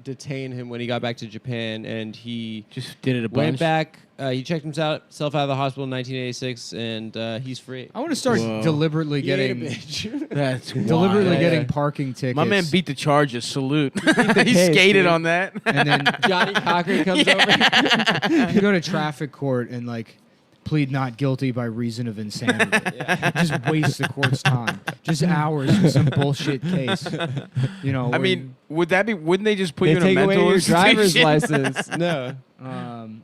detain him when he got back to Japan, and he Just did it a bunch. went back. He checked himself out of the hospital in 1986, and he's free. I want to start Whoa. deliberately He ate a getting bitch. That's deliberately wild. getting parking tickets. My man beat the charges. Salute. He case, skated dude. on that. and then Johnny Cochran comes over. you go to traffic court and like plead not guilty by reason of insanity. Just waste the court's time. Just hours for some bullshit case. I where mean, wouldn't they just put They you in a take away mental your driver's institution? license. No.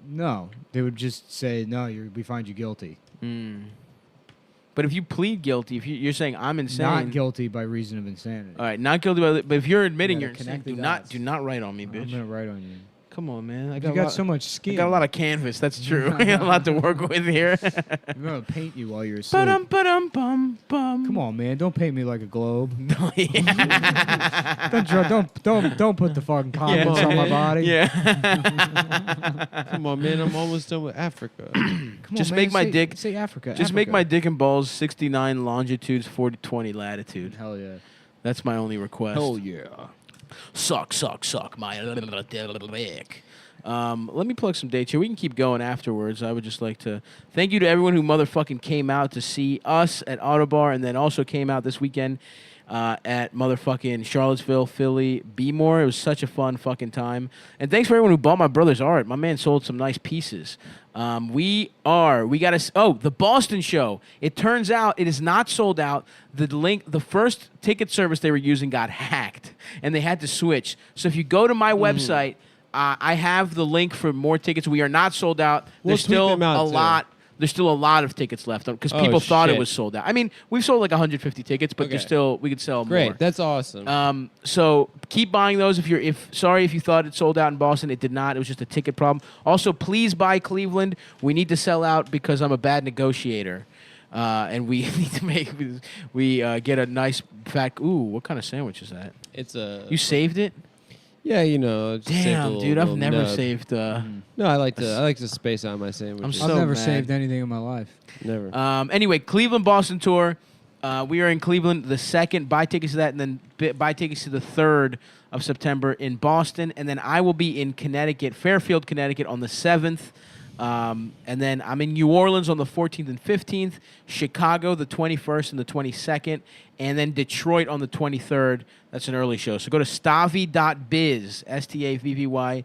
no, they would just say no. We find you guilty. But if you plead guilty, if you're saying I'm insane, Not guilty by reason of insanity. all right, not guilty. But if you're admitting Yeah, you're insane, connect the dots. do not write on me, I'm bitch. gonna write on you. Come on, man. I You got, got so much skin. I got a lot of canvas. That's true. I got a lot to work with here. I'm gonna paint you while you're asleep. Ba-dum-ba-dum-bum-bum. Come on, man. Don't paint me like a globe. Oh, yeah. Don't put the fucking comments on my body. Yeah. Come on, man. I'm almost done with Africa. Come Just on, make man. my dick- Say Africa. Just make my Africa. dick and balls 69 longitudes, 40-20 latitude. Hell yeah. That's my only request. yeah. Suck my dick. Let me plug some dates here. We can keep going afterwards. I would just like to thank you to everyone who motherfucking came out to see us at Autobar and then also came out this weekend at motherfucking Charlottesville, Philly, Bmore. It was such a fun fucking time. And thanks for everyone who bought my brother's art. My man sold some nice pieces. We got the Boston show. It turns out it is not sold out. The first ticket service they were using got hacked, and they had to switch. So if you go to my website, I have the link for more tickets. We are not sold out. There's still a lot. There's still a lot of tickets left because people thought it was sold out. I mean, we've sold like 150 tickets, but there's still we could sell more. Great, that's awesome. So keep buying those. If you thought it sold out in Boston, it did not. It was just a ticket problem. Also, please buy Cleveland. We need to sell out because I'm a bad negotiator, and we need to get a nice fat. Ooh, what kind of sandwich is that? You saved it? Yeah, you know. Damn, dude, I've never saved. No, I like to space out my sandwiches. I've never mad. saved anything in my life. Never. Anyway, Cleveland Boston tour. We are in Cleveland the 2nd. Buy tickets to that, and then buy tickets to the 3rd of September in Boston, and then I will be in Connecticut, Fairfield, Connecticut, on the 7th. And then I'm in New Orleans on the 14th and 15th, Chicago the 21st and the 22nd, and then Detroit on the 23rd. That's an early show. So go to stavvy.biz, STAVVY.biz.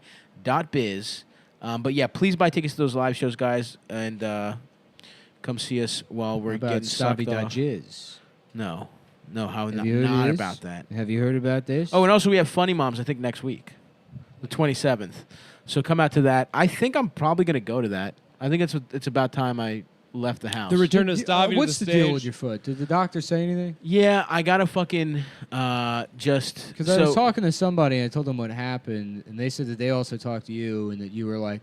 But yeah, please buy tickets to those live shows, guys, and come see us while we're getting sucked off. Jizz. No, not this? about that. Have you heard about this? Oh, and also we have Funny Moms, I think, next week, the 27th. So come out to that. I think I'm probably going to go to that. I think it's about time I left the house. The return of Stavvy What's to the the deal stage. with your foot? Did the doctor say anything? Yeah, I got to fucking just... Because I was talking to somebody and I told them what happened, and they said that they also talked to you and that you were like,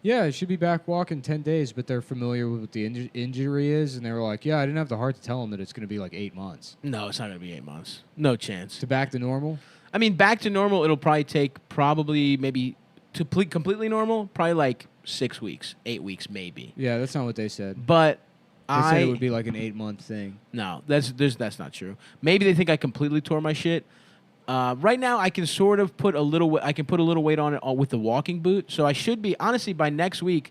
yeah, I should be back walking 10 days, but they're familiar with what the injury is, and they were like, yeah, I didn't have the heart to tell them that it's going to be like 8 months. No, it's not going to be 8 months. No chance. To back to normal? I mean, back to normal, it'll probably take maybe... To completely normal, probably like 6 weeks, 8 weeks maybe. Yeah, that's not what they said. But They said it would be like an 8-month thing. No, that's not true. Maybe they think I completely tore my shit. Right now, I can sort of put a little weight on it with the walking boot. So I should be, honestly, by next week,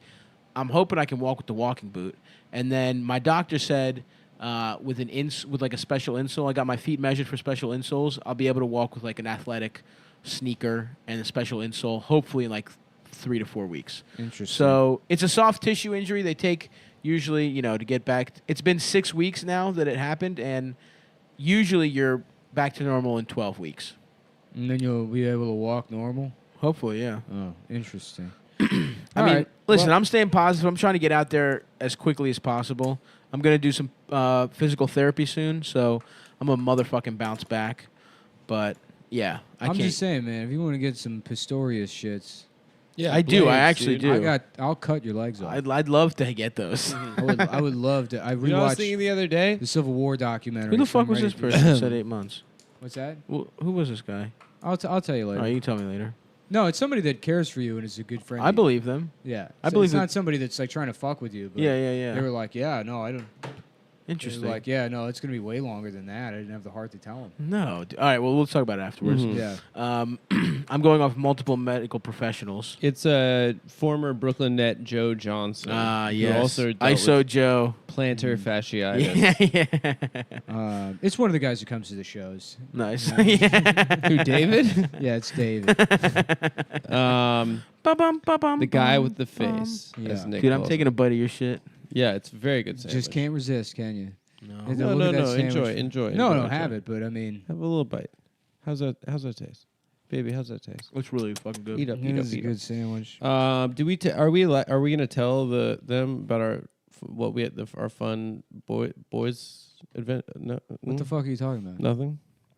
I'm hoping I can walk with the walking boot. And then my doctor said with like a special insole, I got my feet measured for special insoles. I'll be able to walk with like an athletic sneaker and a special insole, hopefully in like 3 to 4 weeks. Interesting. So it's a soft tissue injury. They take usually, to get back. It's been 6 weeks now that it happened, and usually you're back to normal in 12 weeks. And then you'll be able to walk normal? Hopefully, yeah. Oh, interesting. I mean, listen, I'm staying positive. I'm trying to get out there as quickly as possible. I'm going to do some physical therapy soon, so I'm a motherfucking bounce back. But, yeah, I'm just saying, man, if you want to get some Pistorius shits, yeah, I do. I actually do. I'll cut your legs off. I'd love to get those. I would love to. I You know what I was thinking rewatched the other day? the Civil War documentary. Who the so I'm fuck was ready this to- person that said 8 months? What's that? Well, who was this guy? I'll tell you later. Oh, you can tell me later. No, it's somebody that cares for you and is a good friend. I believe them. Yeah, I believe it's that- not somebody that's like trying to fuck with you. But Yeah. They were like, yeah, no, I don't. Interesting. They were like, yeah, no, it's gonna be way longer than that. I didn't have the heart to tell them. No. All right. Well, we'll talk about it afterwards. Mhm. Yeah. I'm going off multiple medical professionals. It's former Brooklyn net Joe Johnson. Yes. Who also dealt ISO with Joe. plantar fasciitis. Yeah. It's one of the guys who comes to the shows. Nice. Who, David? Yeah, it's David. The guy with the face. Yeah. as Nick Dude, I'm calls taking a bite of your shit. it. Yeah, it's a very good sandwich. Just can't resist, can you? No. Look No, at no, that no. sandwich. Enjoy. No, enjoy. have it, but I mean, Have a little bite. How's that taste? Baby, how's that taste? It's really fucking good. Eat up, it eat up, is a eat good sandwich. up. Do we? Are we gonna tell them about our fun boys event? No, What the fuck are you talking about? Nothing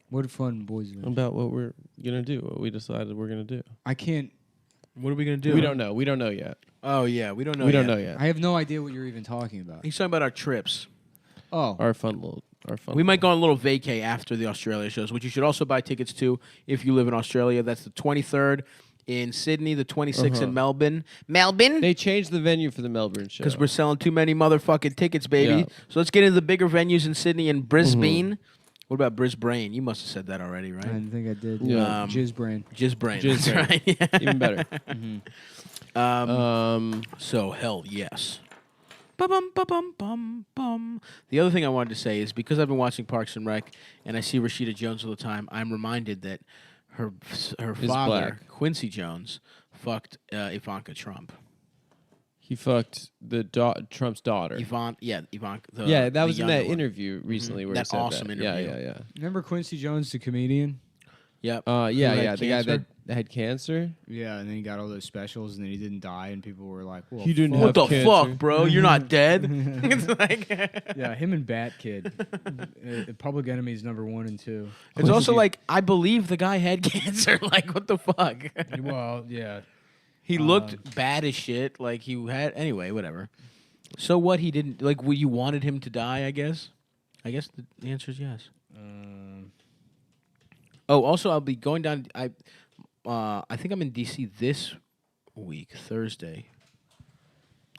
What fun boys event? about what we're gonna do. What we decided we're gonna do. I can't. What are we gonna do? We don't know. We don't know yet. Oh yeah, we don't know. We don't know yet. I have no idea what you're even talking about. He's talking about our trips. Oh, Our fun. We might go on a little vacay after the Australia shows, which you should also buy tickets to if you live in Australia. That's the 23rd in Sydney, the 26th in Melbourne. They changed the venue for the Melbourne show Because we're selling too many motherfucking tickets, baby. Yeah. So let's get into the bigger venues in Sydney and Brisbane. What about Brisbane? You must have said that already, I right? didn't think I did. Yeah. Jizz brain. Gisbrain. Gisbrain. That's right. Yeah. even better. So hell yes. Ba-bum, ba-bum, bum, bum. The other thing I wanted to say is because I've been watching Parks and Rec and I see Rashida Jones all the time, I'm reminded that her He's father, black. Quincy Jones, fucked Ivanka Trump. He fucked Trump's daughter. Ivanka. Yeah, that was in that younger one. interview recently where That he said awesome that. interview. Yeah. Remember Quincy Jones, the comedian? Yep. Yeah, Who had the guy cancer? that had cancer. Yeah, and then he got all those specials, and then he didn't die, and people were like, well, He didn't fuck. What the cancer. fuck, bro? You're not dead. It's like Yeah, him and Bat Kid. Public Enemy's number 1 and 2. it's also like I believe the guy had cancer. Like what the fuck? Well, yeah. He looked bad as shit. Like he had anyway. Whatever. So what? He didn't like. You wanted him to die? I guess. I guess the answer is yes. Oh, also, I'll be going down. I think I'm in DC this week, Thursday.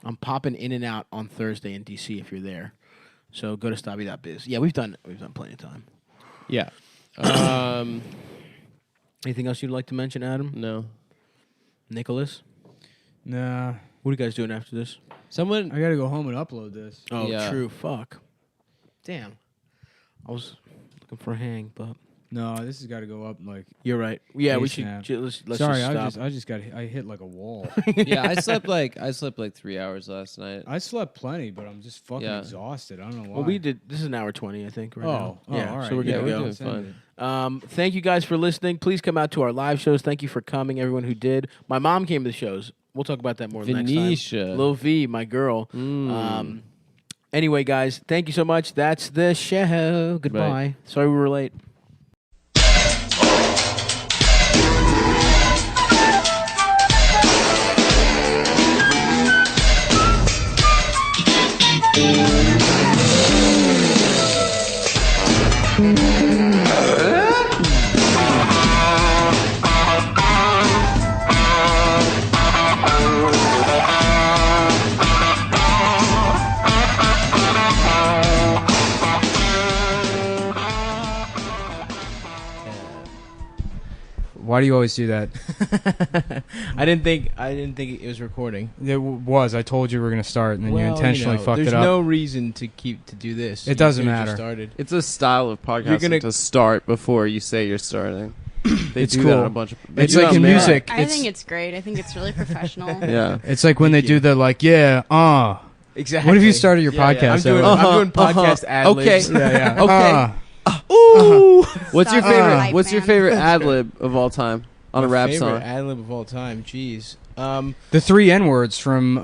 I'm popping in and out on Thursday in DC if you're there. So go to stabby.biz. Yeah, we've done plenty of time. Yeah. Anything else you'd like to mention, Adam? No. Nicholas? Nah. What are you guys doing after this? Someone. I got to go home and upload this. Oh, Yeah. true. Fuck. Damn. I was looking for a hang, but No, this has got to go up like. you're right. Yeah, we ASAP. should. Let's Sorry, just stop. I just hit like a wall. Yeah, I slept like 3 hours last night. I slept plenty, but I'm just fucking Yeah. exhausted. I don't know why. Well, we did. This is an hour 20, I think. Right now. yeah, all right. So we're Yeah, gonna we're go. doing Send fun. it. Thank you guys for listening. Please come out to our live shows. Thank you for coming, everyone who did. My mom came to the shows. We'll talk about that more next Venetia. time. Lil V, my girl. Anyway, guys, thank you so much. That's the show. Goodbye. Right. Sorry we were late. Why do you always do that? I didn't think it was recording. It was. I told you we were going to start, and then you Well, intentionally fucked there's it up. no reason to do this. It You doesn't could've just matter. Started. It's a style of podcasting gonna- to start before you say you're starting. They It's do cool. that on a bunch of. they It's do like that in on music. I It's- think it's great. I think it's really professional. Yeah. It's like when they do the like, Exactly. What if you started your podcast? I'm doing, that way? I'm doing podcast ad libs. Okay. Yeah, yeah. Okay. Ooh. What's your Stop favorite? hype, What's your man. favorite ad lib of all time on a rap song? Ad lib of all time. Jeez. The 3 N-words from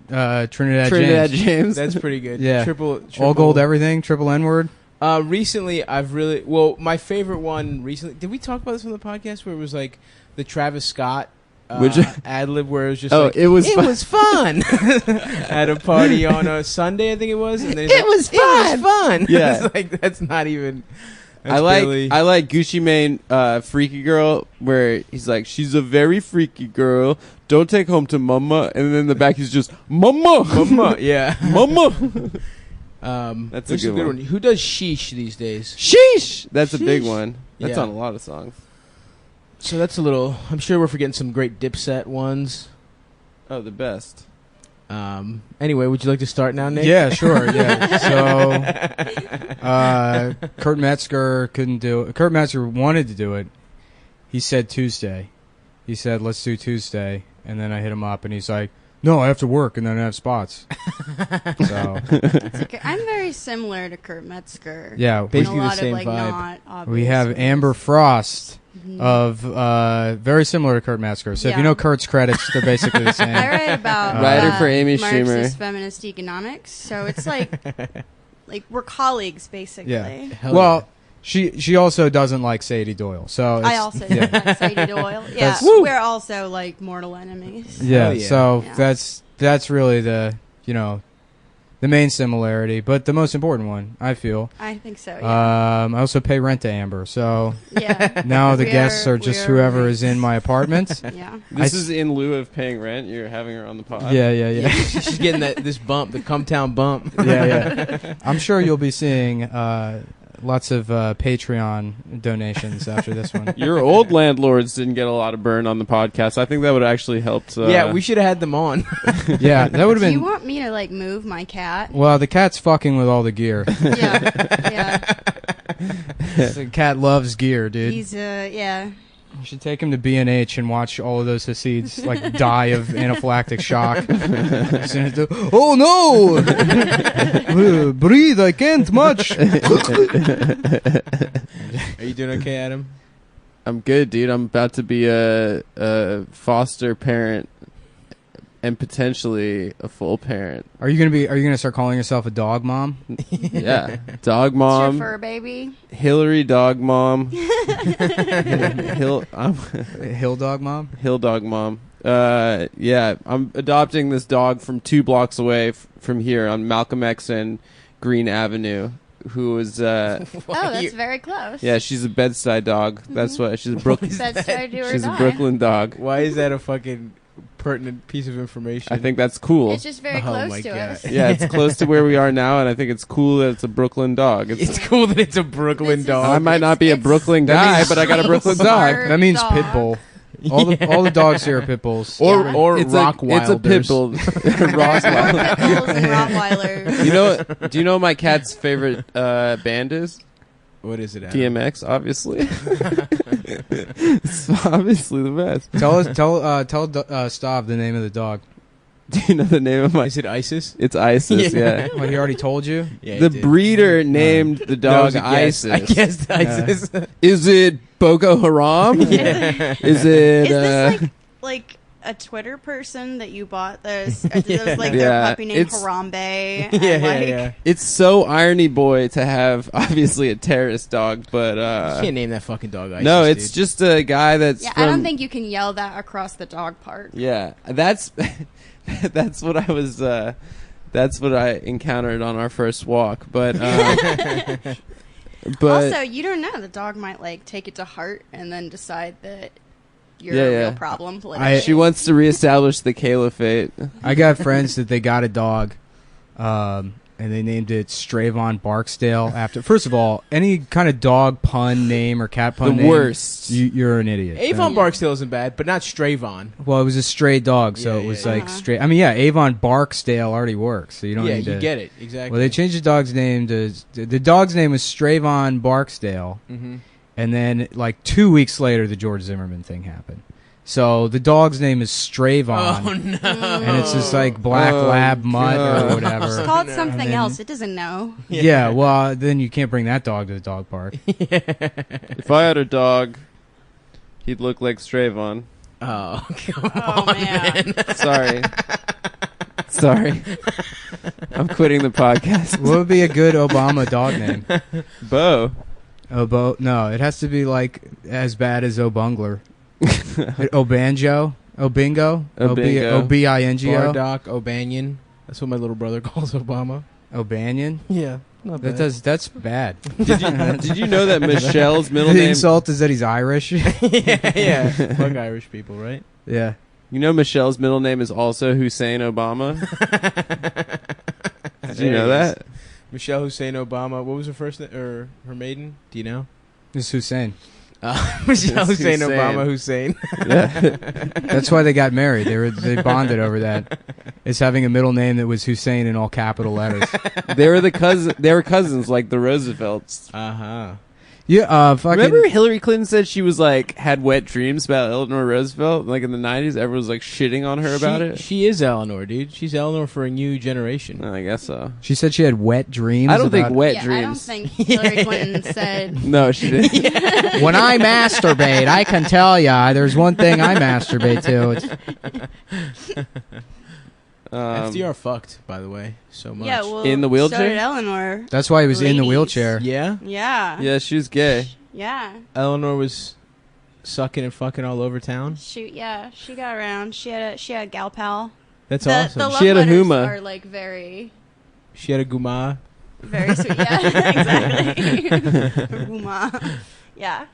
Trinidad James. James. That's pretty good. Yeah. Triple All gold everything, triple N-word. Recently, my favorite one recently. Did we talk about this on the podcast where it was like the Travis Scott Which- ad lib where it was just Oh, like, it was it fun. was fun at a party on a Sunday, I think it was. And then he's It was It was fun. Yeah. It's like that's not even. That's I like barely- I like Gucci Mane, Freaky Girl, where he's like, she's a very freaky girl. Don't take home to mama, and then in the back he's just mama, Mama, yeah. mama. That's a good one. Who does sheesh these days? Sheesh. That's a big Sheesh. one. That's Yeah. on a lot of songs. So that's a little. I'm sure we're forgetting some great Dipset ones. Oh, the best. Anyway, would you like to start now, Nick? Yeah, sure. Yeah. So, Kurt Metzger couldn't do it. Kurt Metzger wanted to do it. He said Tuesday. He said, let's do Tuesday. And then I hit him up, and he's like, no, I have to work, and then I have spots. So, It's okay. I'm very similar to Kurt Metzger. yeah. In Basically a the lot same of like vibe. not obvious We have ways. Amber Frost Mhm. of very similar to Kurt Metzger. So if you Yeah. know Kurt's credits, they're basically the same. I write about Writer for Amy Marxist Schumer. feminist economics, so it's like we're colleagues basically. Yeah. Hell Well, she also doesn't like Sadie Doyle. So I it's- also yeah. don't like Sadie Doyle. Yeah, That's- we're also like mortal enemies. Yeah, Hell yeah. so Yeah. that's really the the main similarity, but the most important one, I feel. I think so. Yeah. I also pay rent to Amber, so Yeah. now the We guests are we just whoever roommates. is in my apartment. Yeah. This I- is in lieu of paying rent. You're having her on the pod. Yeah. she's getting this bump, the Cumtown bump. Yeah. I'm sure you'll be seeing lots of Patreon donations after this one. Your old landlords didn't get a lot of burn on the podcast. I think that would have actually helped. Yeah, we should have had them on. Yeah, that would have Do you been. want me to like move my cat? Well, the cat's fucking with all the gear. Yeah. The cat loves gear, dude. He's yeah. You should take him to B&H and watch all of those Hasids like die of anaphylactic shock. Oh no! Breathe, I can't much. Are you doing okay, Adam? I'm good, dude. I'm about to be a foster parent and potentially a full parent. Are you gonna start calling yourself a dog mom? Yeah, dog It's mom. your fur baby. Hillary dog mom. Hill dog mom. Hill dog mom. Yeah, I'm adopting this dog from 2 blocks away from here on Malcolm X and Green Avenue. Who is? Oh, that's very close. Yeah, she's a Bed-Stuy dog. That's what she's a Brooklyn. Bed-Stuy do or She's a die. Brooklyn dog. Why is that a fucking pertinent piece of information? I think that's cool. It's just very close to us. Yeah, it's close to where we are now, and I think it's cool that it's a Brooklyn dog. It's cool that it's a Brooklyn dog. I might not be a Brooklyn guy, but I got a Brooklyn dog. That means pit bull. All the dogs here are pit bulls. Or it's Rockwilders. It's a pit bull. Rottweiler. Pit bulls and Rottweilers. You know? Do you know what my cat's favorite band is? What is it, Adam? DMX, obviously. It's obviously the best. Tell Stav the name of the dog. Do you know the name of my? Is it ISIS? It's ISIS. Yeah. Well, he already told you. Yeah, The he did. breeder named the dog That was a guess. ISIS. I guessed ISIS. Is it Boko Haram? Yeah. Is it? Is this like a Twitter person that you bought this? Or it was like Yeah, their puppy named it's- Harambe. Yeah, and, like, yeah. It's so irony boy to have obviously a terrorist dog, but You can't name that fucking dog ISIS. no, it's dude. just a guy that's Yeah, from. I don't think you can yell that across the dog park. Yeah, that's that's what I was. That's what I encountered on our first walk, but. But Also, you don't know. The dog might like take it to heart and then decide that you're Yeah, a yeah. real problem politically. she wants to reestablish the caliphate. I got friends that they got a dog, and they named it Stravon Barksdale after. First of all, any kind of dog pun name or cat pun The name, worst. You're an idiot. Avon Barksdale isn't bad, but not Stravon. Well, it was a stray dog, so Yeah, it was yeah, like yeah. straight. I mean, yeah, Avon Barksdale already works, so you don't Yeah, need you to get it exactly. Well, they changed the dog's name to the dog's name was Stravon Barksdale, Mm-hmm. and then like 2 weeks later, the George Zimmerman thing happened. So the dog's name is Stravon, Oh no! and it's just like black Oh, lab mutt God. or whatever. Just call it something And then- else. It doesn't know. Yeah, well, then you can't bring that dog to the dog park. If I had a dog, he'd look like Stravon. Oh, come Oh on, man. Sorry. Sorry. I'm quitting the podcast. What would be a good Obama dog name? Bo. No, it has to be like as bad as Obungler. Obanjo? Obingo? Obingo. O-B-I-N-G-O? Bardock O'Banion. That's what my little brother calls Obama. O'Banion? Yeah, not That's bad. Did you know that Michelle's middle The name? insult is that he's Irish. yeah. Fuck Irish people, right? Yeah. You know Michelle's middle name is also Hussein Obama? Did you know that? Michelle Hussein Obama. What was her first name or her maiden? Do you know? It's Hussein. Michelle It's Hussein Hussein. Obama Hussein. That's why they got married. They bonded over that. It's having a middle name that was Hussein in all capital letters. They were cousins like the Roosevelts. Uh-huh. Yeah, fucking. Remember Hillary Clinton said she was like had wet dreams about Eleanor Roosevelt? Like in the 90s, everyone was like shitting on her about it. She is Eleanor, dude. She's Eleanor for a new generation. I guess so. She said she had wet dreams. I don't think about- wet Yeah, dreams. I don't think Hillary Clinton said. No, she didn't. When I masturbate, I can tell ya. There's one thing I masturbate to. It's, FDR fucked, by the way, so much. Yeah, well, In the wheelchair? So did Eleanor. that's why he was in the Ladies. wheelchair. Yeah? Yeah. Yeah, she was gay. Yeah. Eleanor was sucking and fucking all over town. She got around. She had a gal pal. That's The awesome. love She had a letters huma. are like very, She had a guma. very sweet. Yeah, exactly. Huma. Yeah.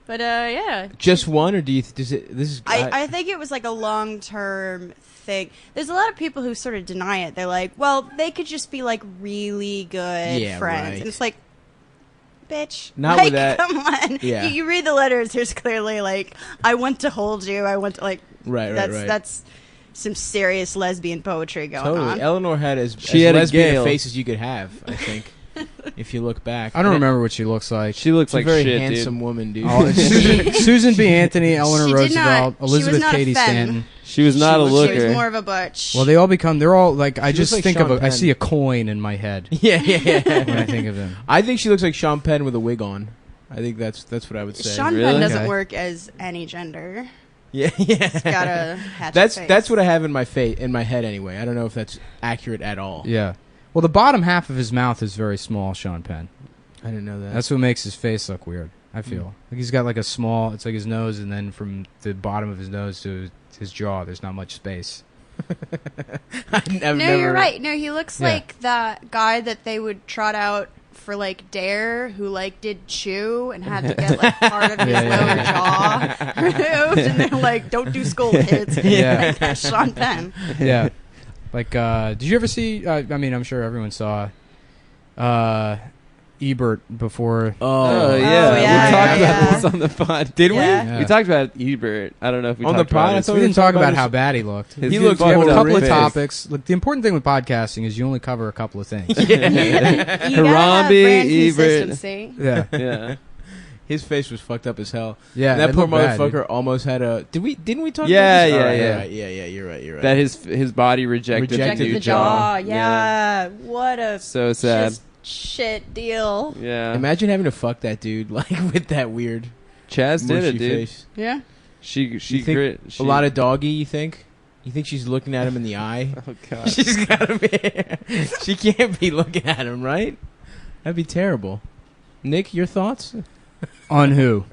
But yeah. Just one, or does it? This is. I think it was like a long-term thing. There's a lot of people who sort of deny it. They're like, well, they could just be like really good Yeah, friends. right. And it's like, bitch. Not like, with that. Come on. Yeah. You read the letters. There's clearly like, I want to hold you. I want to like. Right. That's some serious lesbian poetry going Totally. on. Eleanor had as had a lesbian Gale. a face as you could have, I think, if you look back. I don't remember what she looks like. She looks She's a like very shit, handsome dude. woman, dude. Oh, Susan B. Anthony, Eleanor She did Roosevelt, not- she was Elizabeth not a Cady femme. Stanton. She was not a She looker. was more of a butch. Well, they're all like, I She just looks like think Sean of I Penn. see a coin in my head yeah. when I think of them. I think she looks like Sean Penn with a wig on. I think that's what I would say. Sean Really? Penn doesn't Okay. work as any gender. Yeah. He's got a hatchet That's face. what I have in my head anyway. I don't know if that's accurate at all. Yeah. Well, the bottom half of his mouth is very small, Sean Penn. I didn't know that. That's what makes his face look weird, I feel. Like he's got like a small, it's like his nose, and then from the bottom of his nose to his jaw, there's not much space. No, you're right. No, he looks Yeah. like that guy that they would trot out for like Dare, who like did chew and had to get like part of his lower jaw removed, and they're like, "Don't do skull kids." Yeah. Like, that's Sean Penn. Yeah. Like, did you ever see, I mean, I'm sure everyone saw Ebert before. Oh, yeah. yeah, We talked yeah. about this on the pod. Did we? Yeah. Yeah. We talked about Ebert. I don't know if we On talked the pod? about I it. thought We we didn't talk talk about about his- how bad he looked. His He looks We have a fucked up couple of face. topics. Look, the important thing with podcasting is you only cover a couple of things. You gotta have Harambe, brand Ebert. consistency. Yeah. Yeah. His face was fucked up as hell. Yeah. And that it poor looked bad, motherfucker dude. almost had a. Didn't we talk Yeah, about this? yeah, All right, yeah. all right. Yeah, you're right. That his body rejected Rejected new the jaw. Yeah. What a So sad. just shit deal. Yeah. Imagine having to fuck that dude like with that weird Chaz did mushy it, dude. face. Yeah. She You think grit. a lot of doggy. You think? You think she's looking at him in the eye? Oh god. She's gotta be. She can't be looking at him, right? That'd be terrible. Nick, your thoughts? On who?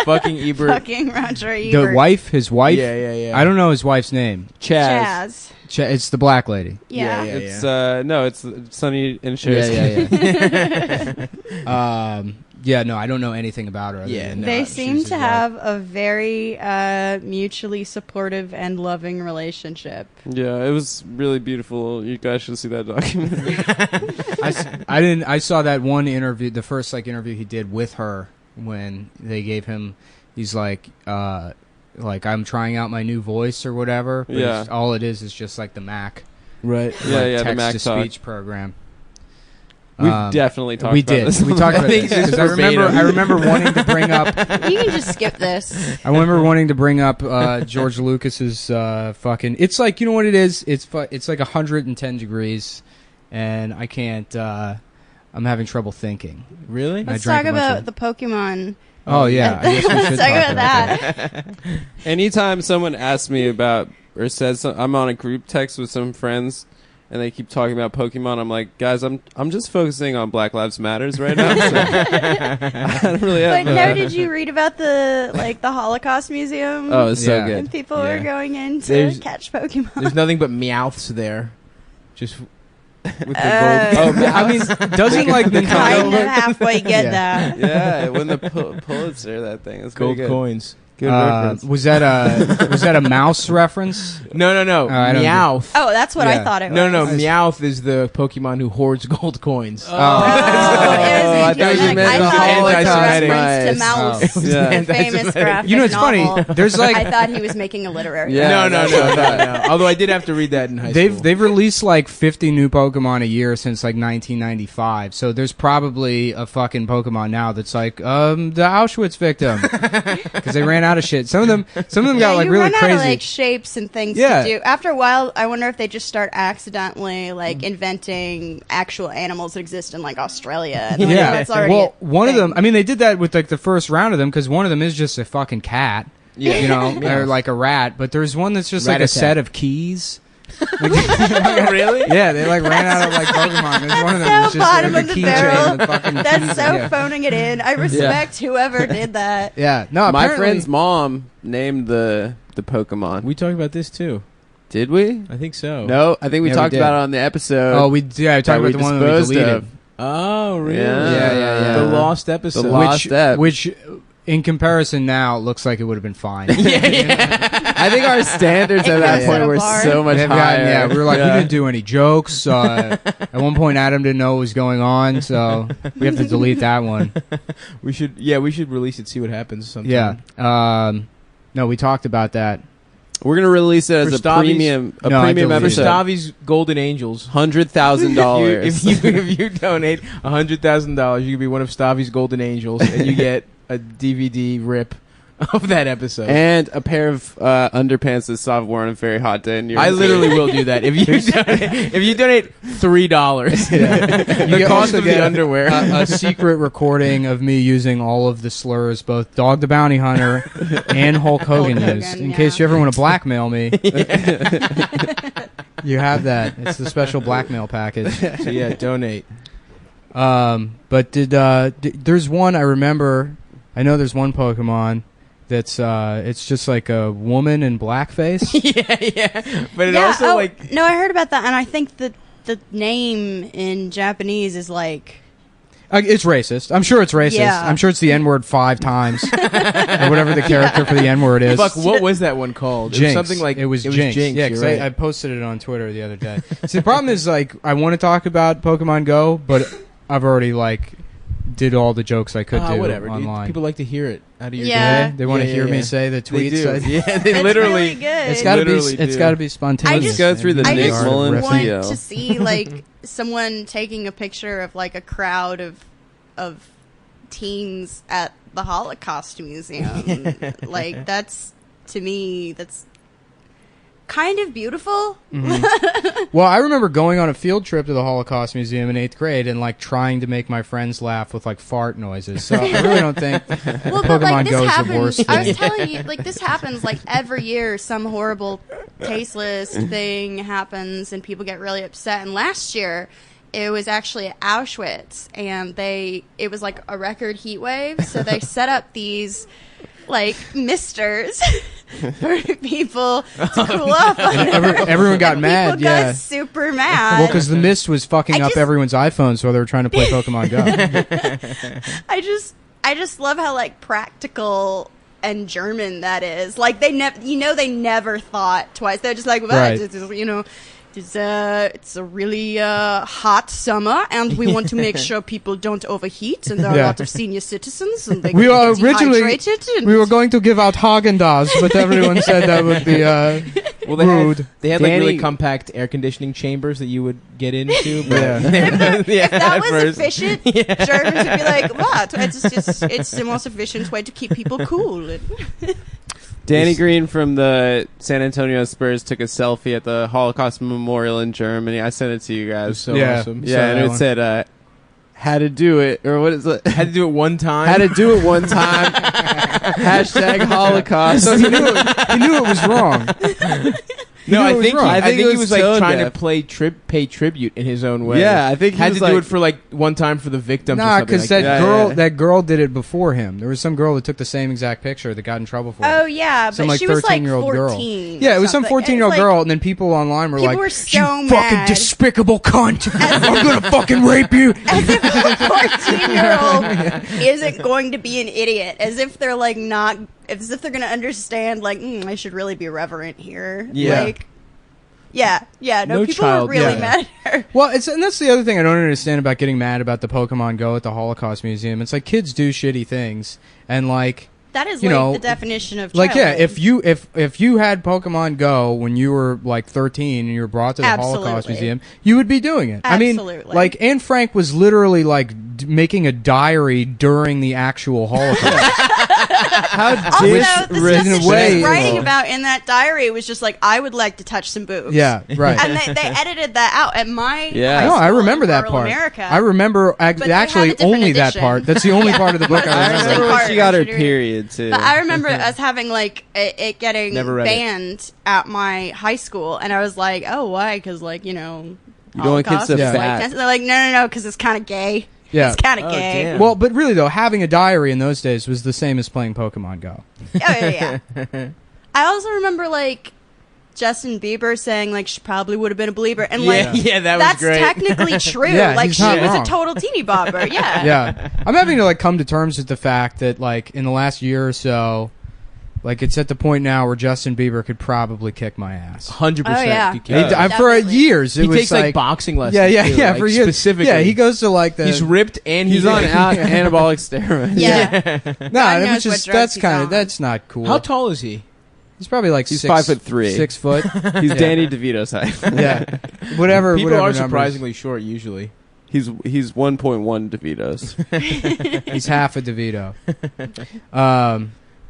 Fucking Ebert. Fucking Roger Ebert. The wife? His wife? Yeah. I don't know his wife's name. Chaz. Chaz. It's the black lady. Yeah. Yeah. It's no, it's Sonny and Cher's. Yeah. Yeah, no, I don't know anything about her. other Yeah, than no. They she's seem his to wife. have a very mutually supportive and loving relationship. Yeah, it was really beautiful. You guys should see that documentary. I saw that one interview, the first interview he did with her when they gave him. He's like I'm trying out my new voice or whatever. But Yeah. all it is just like the Mac. Right. Yeah, the text Mac to talk. speech program. We've definitely talked we about did. this. We talked about this. 'Cause I remember wanting to bring up. You can just skip this. I remember wanting to bring up George Lucas's fucking. It's like, you know what it is. It's like 110 degrees, and I can't. I'm having trouble thinking. Really? I Let's drank talk a bunch about of- the Pokemon. Oh yeah, I guess we should Let's talk about that. that. Anytime someone asks me about or says I'm on a group text with some friends and they keep talking about Pokemon, I'm like, guys, I'm just focusing on Black Lives Matters right now. So I don't really have. But no, did you read about the Holocaust Museum? Oh, it's so Yeah. good. And people Yeah. are going in to There's- catch Pokemon. There's nothing but Meowths there. Just with the gold. I mean, doesn't like kind Nintendo? of halfway get Yeah. that. Yeah, when the Pulitzer that thing is gold good. coins. Good reference. Was that a mouse reference? No. I don't Meowth. Oh, that's what I Yeah. thought it No, was. Meowth is the Pokemon who hoards gold coins. Oh, it was I thought you like, meant I the thought it was a anti-Semitic. reference to Oh. Mouse, Yeah. the famous graphic You know, it's funny. novel. There's like I thought he was making a literary. Yeah. No. Although I did have to read that in high school. they've released like 50 new Pokemon a year since like 1995. So there's probably a fucking Pokemon now that's like the Auschwitz victim because they ran out of shit. Some of them got like you really run crazy. out of like shapes and things Yeah. to do. After a while, I wonder if they just start accidentally like inventing actual animals that exist in like Australia. And, like, Yeah. that's already Well, a one of thing. them. I mean, they did that with like the first round of them because one of them is just a fucking cat. Yeah. You know, Yeah. or like a rat. But there's one that's just like a Rat-a-tat. set of keys. Really? Yeah, they like ran out of like Pokemon. There's one of them that's So just bottom like of a the keychain barrel. with fucking That's keys. so Yeah. phoning it in. I respect whoever did that. Yeah, no. My apparently- friend's mom named the Pokemon. We talked about this too. Did we? I think so. No, I think we Yeah, we talked did. about it on the episode. Oh, we talked that about we the one that we disposed deleted. of. Oh, really? Yeah. Yeah. The lost episode. The lost ep. Which in comparison now, it looks like it would have been fine. I think our standards at that point were so much higher. We were like, we didn't do any jokes. At one point, Adam didn't know what was going on, so we have to delete that one. We should release it, see what happens sometime. Yeah. No, we talked about that. We're gonna release it as a premium episode. For Stavi's Golden Angels, $100,000. if you donate $100,000, you can be one of Stavi's Golden Angels, and you get a DVD rip of that episode and a pair of underpants that Stav wore on a very hot day in New York. I literally will do that if you donate $3. The cost of the underwear. A secret recording of me using all of the slurs both Dog the Bounty Hunter and Hulk Hogan used. In case you ever want to blackmail me, you have that. It's the special blackmail package. So yeah, donate. But there's one I remember. I know there's one Pokemon that's it's just like a woman in blackface. yeah. But it also like no, I heard about that, and I think that the name in Japanese is like it's racist. I'm sure it's racist. Yeah. I'm sure it's the N-word 5 times or whatever the character for the N-word is. Fuck, what was that one called? Jinx. It was something like it was Jinx. Yeah, because I posted it on Twitter the other day. See, the problem is like I want to talk about Pokemon Go, but I've already like did all the jokes I could do whatever, online. Dude. People like to hear it out of your Yeah. They want to hear me say the tweets. They do. Yeah, they it's literally. really good. It's got to be. It's got to be spontaneous. Let's go through the I Nick just Mullen want video. to see like someone taking a picture of like a crowd of teens at the Holocaust Museum. Like that's to me that's kind of beautiful. Mm-hmm. Well, I remember going on a field trip to the Holocaust Museum in 8th grade and like trying to make my friends laugh with like fart noises. So I really don't think Pokemon Go is the worst I was thing. telling you, like this happens like every year. Some horrible tasteless thing happens, and people get really upset. And last year, it was actually at Auschwitz, and it was like a record heat wave. So they set up these like misters for people to cool off under. Everyone got mad. People Yeah, got super mad. well, because the mist was fucking up everyone's iPhones while they were trying to play Pokemon Go. I just love how like practical and German that is. Like they never thought twice. They're just like, well, Right. it's a really hot summer, and we want to make sure people don't overheat. And there are a lot of senior citizens, and they We get were originally dehydrated. And we were going to give out Haagen-Dazs, but everyone said that would be rude. They had like really Danny- compact air conditioning chambers that you would get into. But Yeah. if that was efficient, Germans would be like, "What? It's the most efficient way to keep people cool." Danny Green from the San Antonio Spurs took a selfie at the Holocaust Memorial in Germany. I sent it to you It was guys. so Yeah. awesome. Yeah, and it said, "How to do it," or what is it? Had to do it one time. How to do it one time. Hashtag Holocaust. So he knew it was wrong. No, knew I it was think wrong. I think he was like tone trying deaf. to pay tribute in his own way. Yeah, I think he had was to do like- it for like one time for the victims. Nah, or something because like Yeah. that girl did it before him. There was some girl that took the same exact picture that got in trouble for it. Oh yeah, Some but like she was like 13-year-old 14. girl. Yeah, it was some something. 14-year-old It's like- girl, and then people online were People like, were "You so fucking mad." despicable cunt! I'm gonna fucking rape you." As if a 14-year-old isn't going to be an idiot. As if they're like not. As if they're going to understand. Like, I should really be reverent here. Yeah. Like, yeah. No, No people child- were really yeah. mad at her. Well, and that's the other thing I don't understand about getting mad about the Pokemon Go at the Holocaust Museum. It's like kids do shitty things, and like. That is You like know, the definition of Like yeah, childhood. if you had Pokemon Go when you were like 13 and you were brought to the Holocaust Absolutely. Museum, you would be doing it. I mean, Absolutely. like Anne Frank was literally like making a diary during the actual Holocaust. How Also, the stuff that she was way- writing about in that diary was just like, I would like to touch some boobs. Yeah, right. And they edited that out at my Yeah. high No, I school remember in that rural part. America. I remember they have actually a different only that edition. part. That's the only part of the book I I remember. remember when part. she got her But period too. I remember us having like it getting Never read it. banned at my high school, and I was like, "Oh, why?" Because like You don't want Holocaust kids to is, like, fat. and they're like, "No, because it's kind of gay. Yeah. It's kind of Oh, gay." damn. Well, but really though, having a diary in those days was the same as playing Pokemon Go. Oh yeah. I also remember like Justin Bieber saying like she probably would have been a believer, and Yeah, like yeah, that was that's great. technically true. Yeah, like he's she not was wrong. a total teeny bopper. Yeah. Yeah, I'm having to like come to terms with the fact that like in the last year or so, like it's at the point now where Justin Bieber could probably kick my ass. 100%. Oh, yeah. you can. For Definitely. years, it He was takes like boxing lessons. yeah, too, yeah, like, for years. specifically. Yeah, he goes to like the. He's ripped and He's on anabolic steroids. Yeah. No, God it knows was just what drugs that's he's kind of on. that's not cool. How tall is he? He's probably like He's 6 5'3". 6 foot. He's Danny DeVito's height. Yeah, whatever. People whatever are numbers. surprisingly short usually. He's 1.1 DeVitos. He's half a DeVito.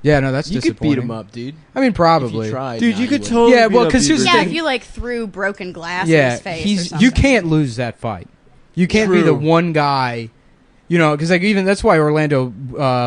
Yeah, no, that's You could disappointing. beat him up, dude. I mean, If probably. you tried. Dude, Nah, you could wouldn't. totally Yeah, well, beat up 'cause here's the Bieber. Yeah, thing. if you like threw broken glass in Yeah, his face. or he's. something. You can't lose that fight. You can't be the True. one guy. You know, because like even that's why Orlando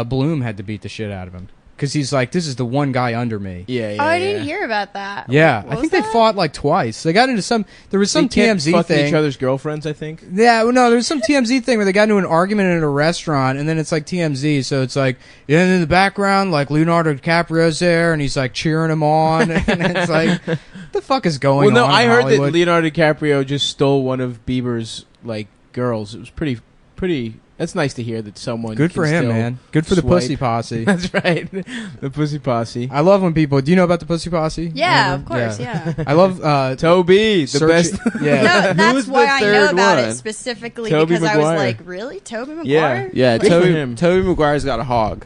Bloom had to beat the shit out of him because he's like, this is the one guy under me. Yeah, yeah. Oh, I yeah. didn't hear about that. Yeah, What I was think they that? fought like twice. They got into some. There was some They kept TMZ fucking thing. each other's girlfriends, I think. Yeah, well, no, there was some TMZ thing where they got into an argument at a restaurant, and then it's like TMZ, so it's like, yeah, and in the background, like Leonardo DiCaprio's there, and he's like cheering him on, and it's like, what the fuck is going Well, no, on? I in heard Hollywood? that Leonardo DiCaprio just stole one of Bieber's like girls. It was pretty. That's nice to hear that someone. Good for can him, still man. Good for the swipe. pussy posse. That's right, the pussy posse. I love when people. Do you know about the pussy posse? Yeah, Ever? of course. Yeah. I love Toby, the searching- best. Yeah. No, that's was the why I know third about one? it specifically Toby because I was Maguire. like, really, Toby Maguire? Yeah. Yeah, Good for him. Toby Maguire's got a hog.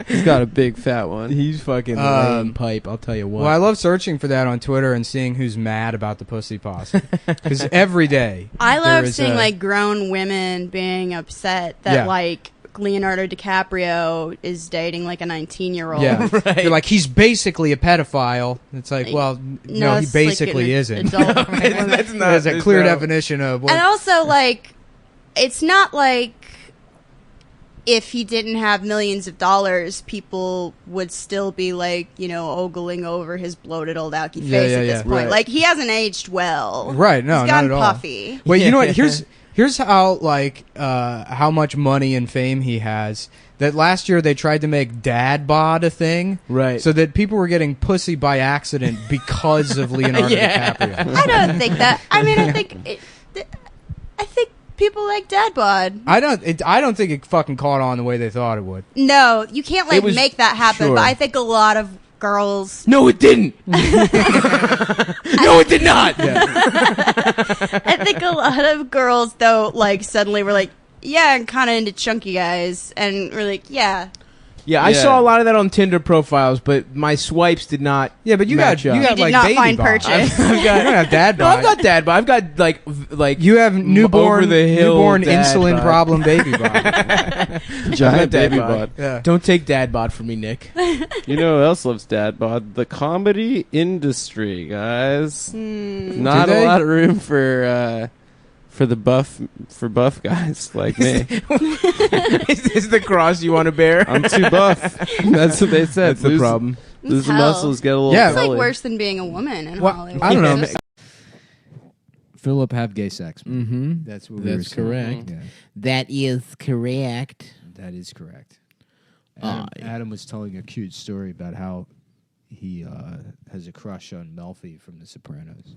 He's got a big fat one. He's fucking lame pipe. I'll tell you what. Well, I love searching for that on Twitter and seeing who's mad about the pussy posse because every day I there love is seeing a- like grown women being upset that Yeah. like Leonardo DiCaprio is dating like a 19-year-old. Yeah, Right. you're like he's basically a pedophile. It's like, Like, well, no, he it's like basically an isn't. adult woman. That's not. There's a there's clear no- definition of what. And also, like, it's not like if he didn't have millions of dollars, people would still be like, you know, ogling over his bloated old alky face Yeah, yeah, at this yeah. point. Right. Like, he hasn't aged well. Right? No, He's not gotten at all. puffy. Wait, you know what? Here's how like how much money and fame he has. That last year they tried to make dad bod a thing, Right. so that people were getting pussy by accident because of Leonardo Yeah. DiCaprio. I don't think that. I mean, I think people like dad bod. I don't think it fucking caught on the way they thought it would. No, you can't like was- make that happen. sure. But I think a lot of girls. No, it didn't. No, it did not. I think a lot of girls though, like suddenly were like, yeah, I'm kind of into chunky guys, and we're like, yeah. Yeah, I Yeah. saw a lot of that on Tinder profiles, but my swipes did not. Yeah, but you match got up. you got did like not baby find bod. purchase. I've You don't got. have dad No, bod. I've got dad, but I've got like You have newborn over the hill newborn dad insulin bod. problem baby bod. Giant dad baby bod. bod. Yeah. Don't take dad bod from me, Nick. You know who else loves dad bod? The comedy industry, guys. Not Do a they? lot of room for the buff guys like me. Is this the cross you want to bear? I'm too buff. That's what they said. That's the Lose- problem. Lose the Hell. muscles, get a little Yeah. It's like belly. worse than being a woman in Well, Hollywood. I don't know. It's just- Philip have gay sex. Mm-hmm. That's what we were That's saying. correct. Yeah, That is correct. that is correct. Ah, Adam was telling a cute story about how he has a crush on Melfi from The Sopranos.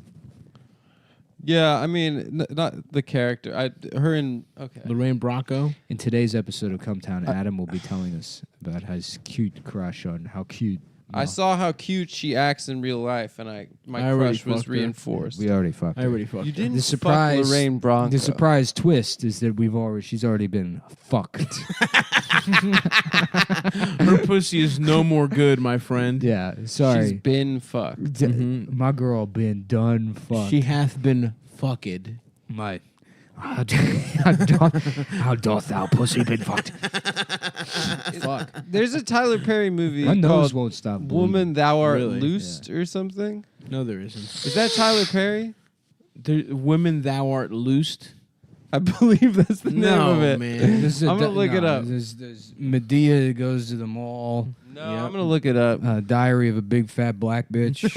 Yeah, I mean, not the character. Her and okay. Lorraine Bracco. In today's episode of Cumtown, Adam will be telling us about his cute crush on how cute. I saw how cute she acts in real life, and I my already crush was fucked her. reinforced. We already fucked. I her. already fucked. You her. didn't The fuck surprise- Lorraine Bronco. The surprise twist is that she's already been fucked. Her pussy is no more good, my friend. Yeah, She's sorry. been fucked. My girl been done fucked. She hath been fucked. My. How doth thou pussy been fucked? Fuck. There's a Tyler Perry movie My nose called won't stop. "Woman Thou Art Really? Loosed" or something. No, there isn't. Is that Tyler Perry? Women, thou art loosed. I believe that's the name of it. man. This is I'm gonna look it up. There's Medea goes to the mall. No, I'm gonna look it up. Diary of a big fat black bitch.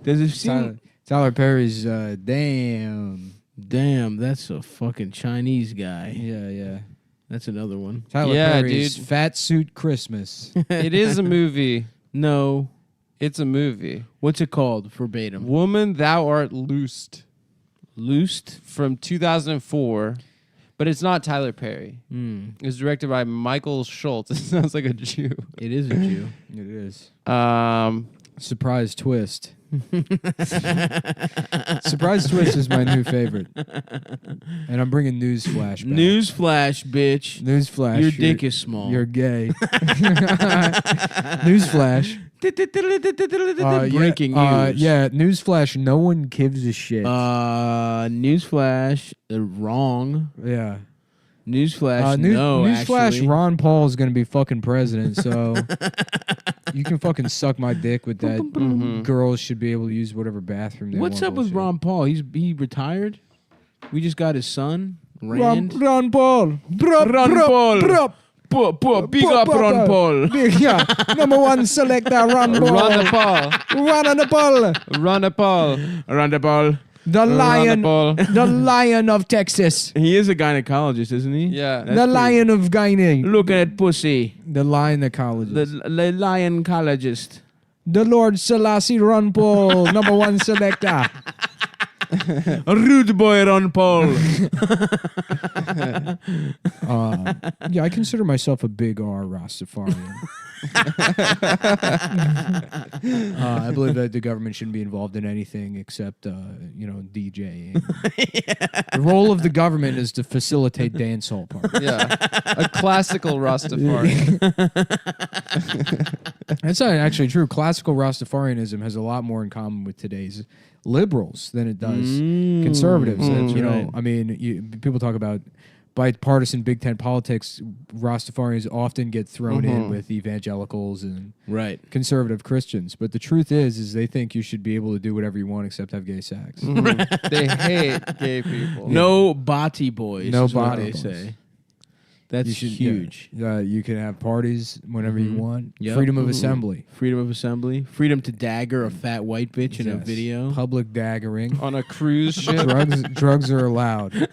Does it seem? Tyler Perry's damn. Damn, that's a fucking Chinese guy. Yeah, yeah. That's another one. Tyler Yeah, Perry's dude. Fat Suit Christmas. It is a movie. No. It's a movie. What's it called? Verbatim. Woman, Thou Art Loosed Loosed? from 2004. But it's not Tyler Perry. It was directed by Michael Schultz. It sounds like a Jew. It is a Jew. It is. Surprise twist. Surprise twist is my new favorite. And I'm bringing Newsflash back. Newsflash, bitch. Newsflash. Your dick is small. You're gay. Newsflash. Breaking news. Yeah, newsflash. No one gives a shit. Newsflash. Wrong. Yeah. Newsflash. No, newsflash. actually. Ron Paul is going to be fucking president, so you can fucking suck my dick with that. Girls should be able to use whatever bathroom they want. What's up with bullshit. Ron Paul? He retired. We just got his son. Rand. Ron Paul. Ron Paul. Big up Ron Paul. Yeah, number one selector, Ron Paul. Ron Paul. Ron Paul. Ron Paul. Ron Paul. The lion. Paul. The lion of Texas. He is a gynecologist, isn't he? Yeah. That's The pretty- lion of Guinea. Look at that pussy. The lion ecologist. The lion cologist. The Lord Selassie Ron Paul, number one selector. Rude boy Ron Paul. Yeah, I consider myself a big R Rastafarian. I believe that the government shouldn't be involved in anything except, DJing. The role of the government is to facilitate dancehall parties. Yeah. A classical Rastafari. That's not actually true. Classical Rastafarianism has a lot more in common with today's liberals than it does conservatives. And, right. People talk about bipartisan Big Ten politics. Rastafarians often get thrown in with evangelicals and Right. conservative Christians. But the truth is they think you should be able to do whatever you want except have gay sex. They hate gay people. No body boys. No is what body they boys. say. That's You should- huge. You can have parties whenever you want. Yep. Freedom of assembly. Freedom of assembly. Freedom to dagger a fat white bitch in a Yes. video. Public daggering. On a cruise ship. drugs are allowed.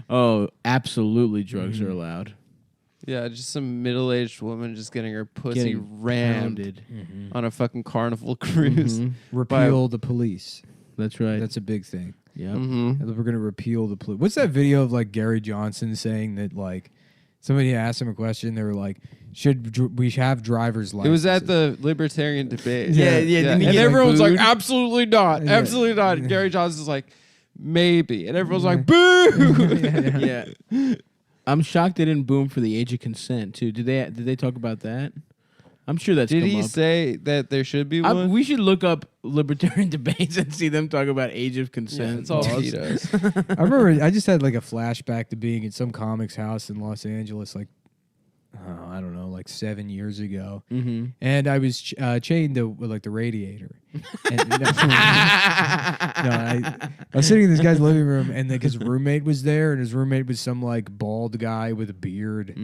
Oh, absolutely drugs are allowed. Yeah, just some middle-aged woman just getting her pussy Getting rammed pounded. on a fucking Carnival cruise. Repeal the police. That's right. That's a big thing. Yep. Mm-hmm. We're going to repeal the police. What's that video of like Gary Johnson saying that like somebody asked him a question? They were like, "Should we have driver's licenses?" It was at the libertarian debate. Yeah, yeah, didn't he And get, like, everyone's like, booed? absolutely not. Yeah. Absolutely not. And Gary Johnson's like, maybe. And everyone's like, boo! Yeah. I'm shocked they didn't boom for the age of consent too. Did they talk about that? I'm sure that's Did come he up. say that there should be one? We should look up libertarian debates and see them talk about age of Yeah, consent. it's all laws. pedos. I remember I just had like a flashback to being in some comics house in Los Angeles, like I don't know, like 7 years ago, and I was chained to like the radiator. And, I was sitting in this guy's living room, and like his roommate was there, and his roommate was some like bald guy with a beard,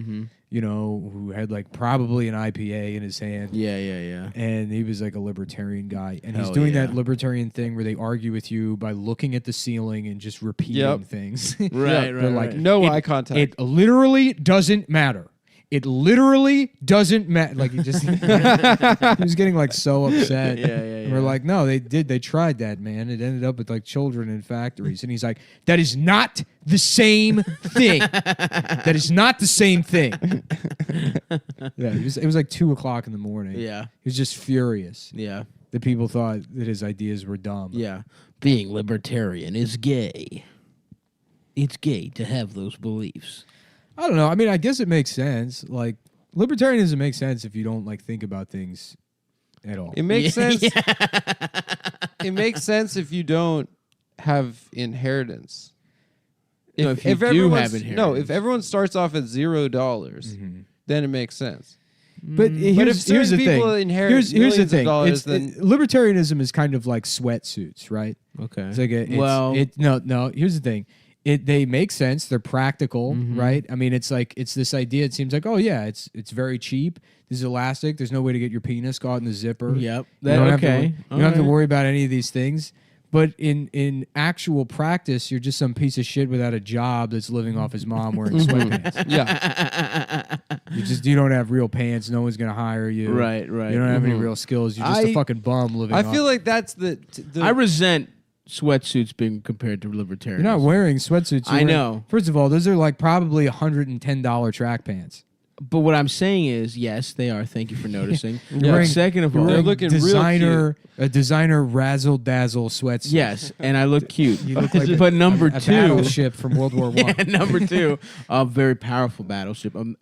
who had like probably an IPA in his hand. Yeah. And he was like a libertarian guy. And he's Hell doing yeah. that libertarian thing where they argue with you by looking at the ceiling and just repeating things. Right, They're like, No eye contact. It literally doesn't matter. It literally doesn't matter. Like he just, he was getting like so upset. And we're like, no, they did. They tried that, man. It ended up with like children in factories. And he's like, that is not the same thing. That is not the same thing. Yeah, it was like 2:00 in the morning. Yeah. He was just furious Yeah. that people thought that his ideas were dumb. Yeah. Being libertarian is gay. It's gay to have those beliefs. I don't know. I mean, I guess it makes sense. Like, libertarianism makes sense if you don't like think about things at all. It makes sense. It makes sense if you don't have inheritance. No, if you do everyone's- have No, inheritance. if everyone starts off at $0, then it makes sense. But But here's if certain the people thing. inherit Here's the millions of thing. dollars, then Libertarianism is kind of like sweatsuits, right? Okay. It's like no. Here's the thing. They make sense. They're practical, right? I mean, it's this idea. It seems like, oh yeah, it's very cheap. This is elastic. There's no way to get your penis caught in the zipper. Yep. You don't have to Okay. you don't have to worry about any of these things. But in actual practice, you're just some piece of shit without a job that's living off his mom wearing sweatpants. Yeah. You don't have real pants. No one's gonna hire you. Right. You don't have any real skills. You're just a fucking bum living. I feel like that's the I resent sweatsuits being compared to libertarians. You're not wearing sweatsuits. I know. First of all, those are like probably $110 track pants. But what I'm saying is, yes, they are. Thank you for noticing. Yeah. Second of all, They're looking real a designer razzle dazzle sweatsuit. yes, and I look cute. You look like but number a two, battleship from World War I. yeah, number two, a very powerful battleship, an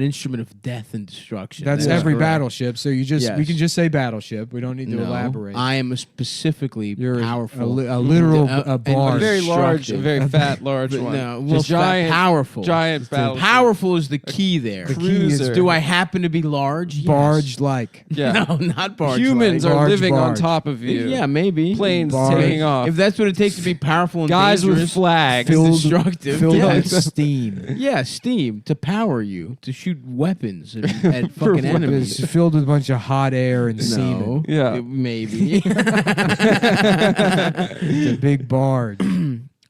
instrument of death and destruction. That's That is every correct. battleship. So we Yes. can just say battleship. We don't need to No, elaborate. I am specifically You're powerful. a literal A barge. a very large, a Destructive. very fat, large But one. no, well, giant, powerful. giant battleship. Powerful is the key there. The key is Cruiser. Do I happen to be large? Yes. barge like. Yeah. No, not barge. Humans like. are Barge, living on barge. top of you. Yeah, maybe. Planes Barge. taking off. If that's what it takes to be powerful and Guys with dangerous, flags. destructive. Filled yeah. with steam. Yeah, steam to power you to shoot weapons at fucking enemies. It's filled with a bunch of hot air and semen. No, Yeah. maybe. It's a big barge.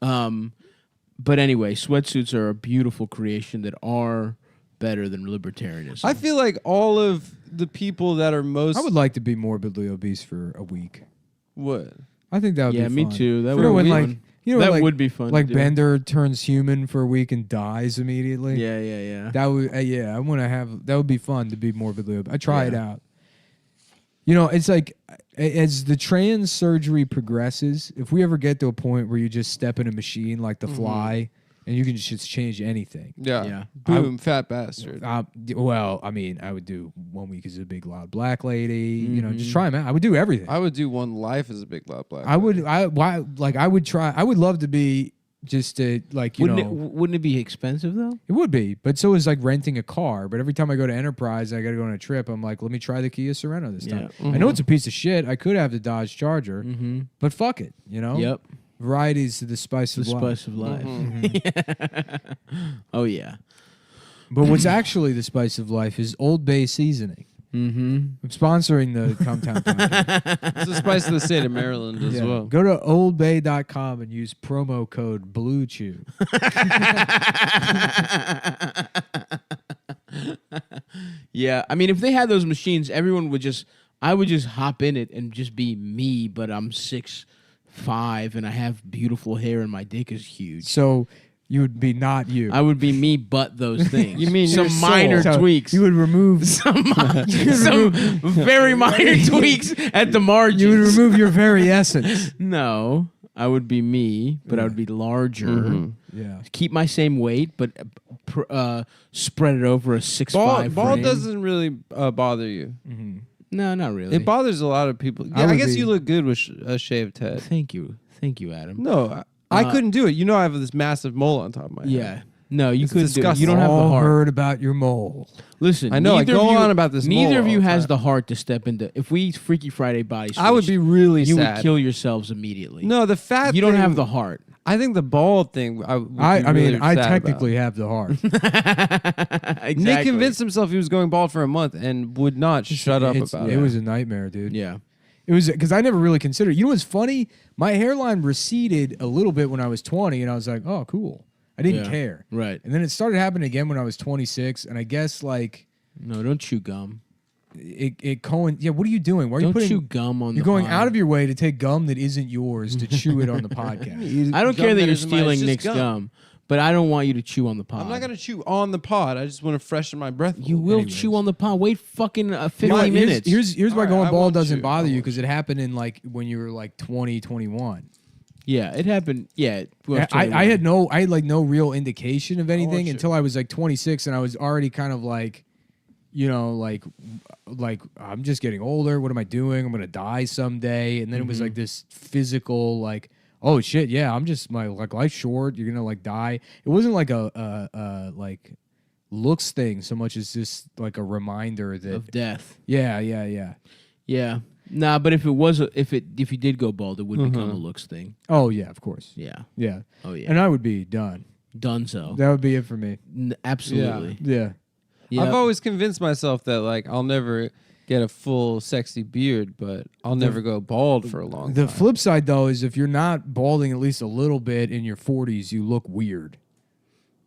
But anyway, sweatsuits are a beautiful creation that are better than libertarianism. I feel like all of the people that are most. I would like to be morbidly obese for a week. What? I think that would be yeah, fun. me too. That You know would when be like fun. you know That like, would be fun. like to do. Bender turns human for a week and dies immediately. Yeah. That would yeah. I want to have that would be fun to be morbidly obese. I try it Yeah. out. You know, it's like as the trans surgery progresses, if we ever get to a point where you just step in a machine like the Fly and you can just change anything. Yeah. Yeah. Boom, fat bastard. Well, I mean, I would do 1 week as a big loud black lady. You know, just try them out. I would do everything. I would do one life as a big loud black. I would. I would try. I would love to be just to like you Wouldn't know. wouldn't it be expensive though? It would be, but so is like renting a car. But every time I go to Enterprise, I got to go on a trip. I'm like, let me try the Kia Sorento this time. Yeah. I know it's a piece of shit. I could have the Dodge Charger, but fuck it. You know. Yep. Variety's the spice The of life. spice of life. Oh yeah. But what's actually the spice of life is Old Bay seasoning. I'm sponsoring the Cumtown podcast. It's the spice of the state of Maryland as Yeah. well. Go to oldbay.com and use promo code BLUECHEW. Yeah, I mean, if they had those machines, everyone would just. I would just hop in it and just be me, but I'm 6'5" and I have beautiful hair and my dick is huge. So you would be not you. I would be me, but those things. You mean some your soul. minor So tweaks? You would remove. some very minor tweaks at the margins. You would remove your very essence. No, I would be me, but I would be larger. Yeah. Keep my same weight, but spread it over a 6'5". Bald frame. doesn't really bother you. No, not really. It bothers a lot of people. I Yeah, I would guess be- you look good with a shaved head. Thank you, Adam. No, I couldn't do it. You know, I have this massive mole on top of my head. Yeah. No, you It's couldn't do it. disgusting. You don't have the All heart. heard about your mole. Listen, I know, I neither go of you, on about this Neither mole of you all the has time. the heart to step into. If we Freaky Friday body switch, I would be really you sad. would kill yourselves immediately. No, the fat. you don't thing- have the heart. I think the bald thing. I I technically have the heart. Exactly. Nick convinced himself he was going bald for a month and would not shut up about It it. was a nightmare, dude. Yeah. It was because I never really considered. You know what's funny? My hairline receded a little bit when I was 20, and I was like, "Oh, cool." I didn't Yeah. care. Right. And then it started happening again when I was 26, and I guess like No, don't chew gum. Yeah, what are you doing? Why are you Don't putting? chew gum on. You're the going pod. out of your way to take gum that isn't yours to chew it on the podcast. I don't Gum care that you're isn't mine, it's stealing just Nick's gum, but I don't want you to chew on the pod. I'm not gonna chew on the pod. I just want to freshen my breath. a You little will bit. chew on the pod. Wait fucking 50 Here's- minutes. Here's why All right, going I bald won't doesn't chew. bother I you won't because it happened in like when you were like 20, 21. yeah, it happened. Yeah. I had no real indication of anything chew. until I was like 26, and I was already kind of like, you know, like I'm just getting older. What am I doing? I'm gonna die someday. And then it was like this physical, like, oh shit, yeah, I'm just my like life's short. You're gonna like die. It wasn't like a like looks thing so much as just like a reminder that of death. yeah. Yeah. Nah, but if you did go bald, it would become a looks thing. Oh yeah, of course. Yeah. Yeah. Oh yeah. And I would be done. Dunzo. That would be it for me. Absolutely. Yeah. Yeah. I've always convinced myself that like I'll never get a full sexy beard, but I'll never go bald for a long The time. flip side, though, is if you're not balding at least a little bit in your 40s, you look weird.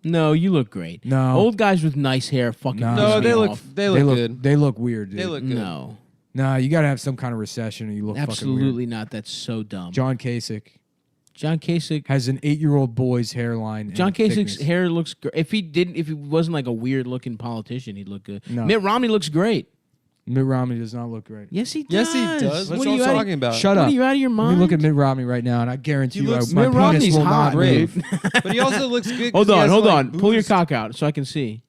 No, you look great. No. Old guys with nice hair fucking No. piss No, me off. they look good. They look weird, dude. They look good. No. Nah, you gotta have some kind of recession, or you look fucking Absolutely weird. not. That's so dumb. John Kasich John Kasich. has an 8-year-old boy's hairline. and John Kasich's thickness. hair looks great. If he wasn't like a weird looking politician, he'd look good. No. Mitt Romney looks great. Mitt Romney does not look great. Yes, he does. Yes, he does. What What are are you you out talking about? Shut What up. are you out of your Let mind? me look at Mitt Romney right now, and I guarantee He you, looks- my Mitt penis Romney's will hot, not dude. move. But he also looks good. Hold 'cause he on, has, hold like, on. Pull your boobs. cock out so I can see.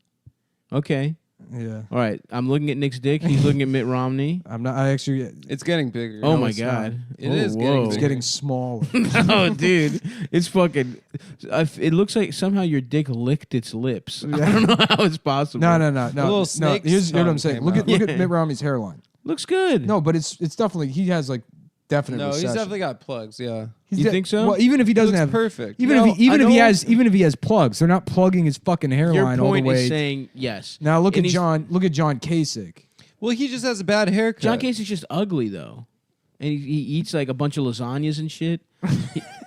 Okay. Yeah, All right. I'm looking at Nick's dick. He's looking at Mitt Romney. I'm not. I actually. It's getting bigger. Oh No, my it's not. god. It oh, is getting whoa. It's bigger. getting smaller. Oh, dude, it's fucking. It looks like somehow your dick licked its lips. I don't know how it's possible. No. little No, snake here's what I'm tongue saying. came Look out. at Mitt Romney's hairline. Looks good. No, but it's definitely he has like definite. No, he's recession. definitely got plugs. Yeah, He's You think so? Well, even if he doesn't looks have perfect. even No, if he, even I if he know- has even if he has plugs, they're not plugging his fucking Your hairline all the point way. is saying yes. Now look And at he's- John. Look at John Kasich. Well, he just has a bad haircut. John Casey's just ugly though, and he eats like a bunch of lasagnas and shit.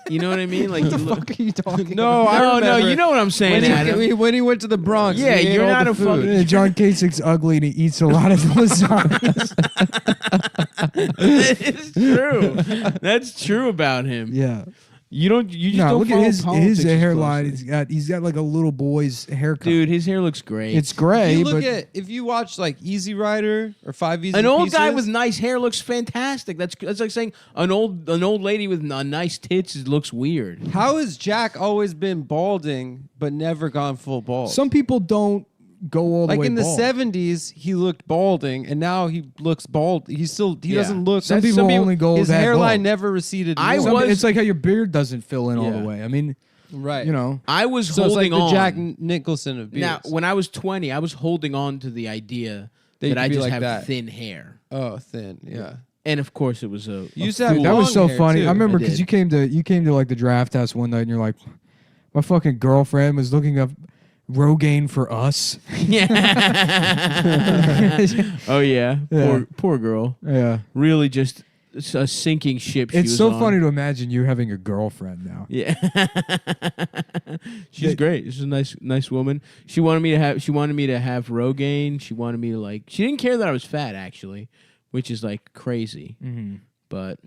You know what I mean? Like What the fuck are you talking? No, I no, remember. you know what I'm saying, when Adam. when he went to the Bronx. Yeah, he ate you're all not the a food. fucking- Yeah, John Kasich's ugly and he eats a lot of lasagnas. It's true. That's true about him. Yeah. You just No, don't look at follow his politics as hairline. closely. He's got like a little boy's haircut. Dude, his hair looks great. it's gray. You look but at if you watch like Easy Rider or 5 Easy an old Pieces, guy with nice hair looks fantastic. That's like saying an old lady with nice tits looks weird. How has Jack always been balding but never gone full bald? some people don't go all the like way in the bald. 70s, he looked balding, and now he looks bald. He Yeah. doesn't look. Some people only go His that hairline bald. never receded. I more. was- It's like how your beard doesn't fill in all Yeah. the way. I mean, right. you know. I was So it's holding like the on. Jack Nicholson of beards. Now, when I was 20, I was holding on to the idea That you that could I be just like have that. thin hair. Oh, thin. Yeah. And of course, it was a. You used to have fool. That was so long hair, funny. too. I remember I because did. you came to like the draft house one night and you're like, my fucking girlfriend was looking up Rogaine for us. Yeah. Oh yeah. Yeah. Poor girl. Yeah. Really, just a sinking ship. She It's was so on. funny to imagine you having a girlfriend now. Yeah. She's great. She's a nice woman. She wanted me to have Rogaine. She wanted me to she didn't care that I was fat actually, which is like crazy. Mm-hmm. But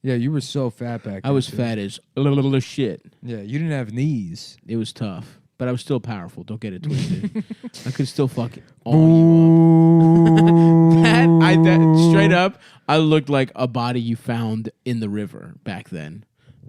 Yeah, you were so fat back then. I was too. fat as a little shit. Yeah, you didn't have knees. It was tough. But I was still powerful. Don't get it twisted. I could still fuck all you up. That straight up, I looked like a body you found in the river back then.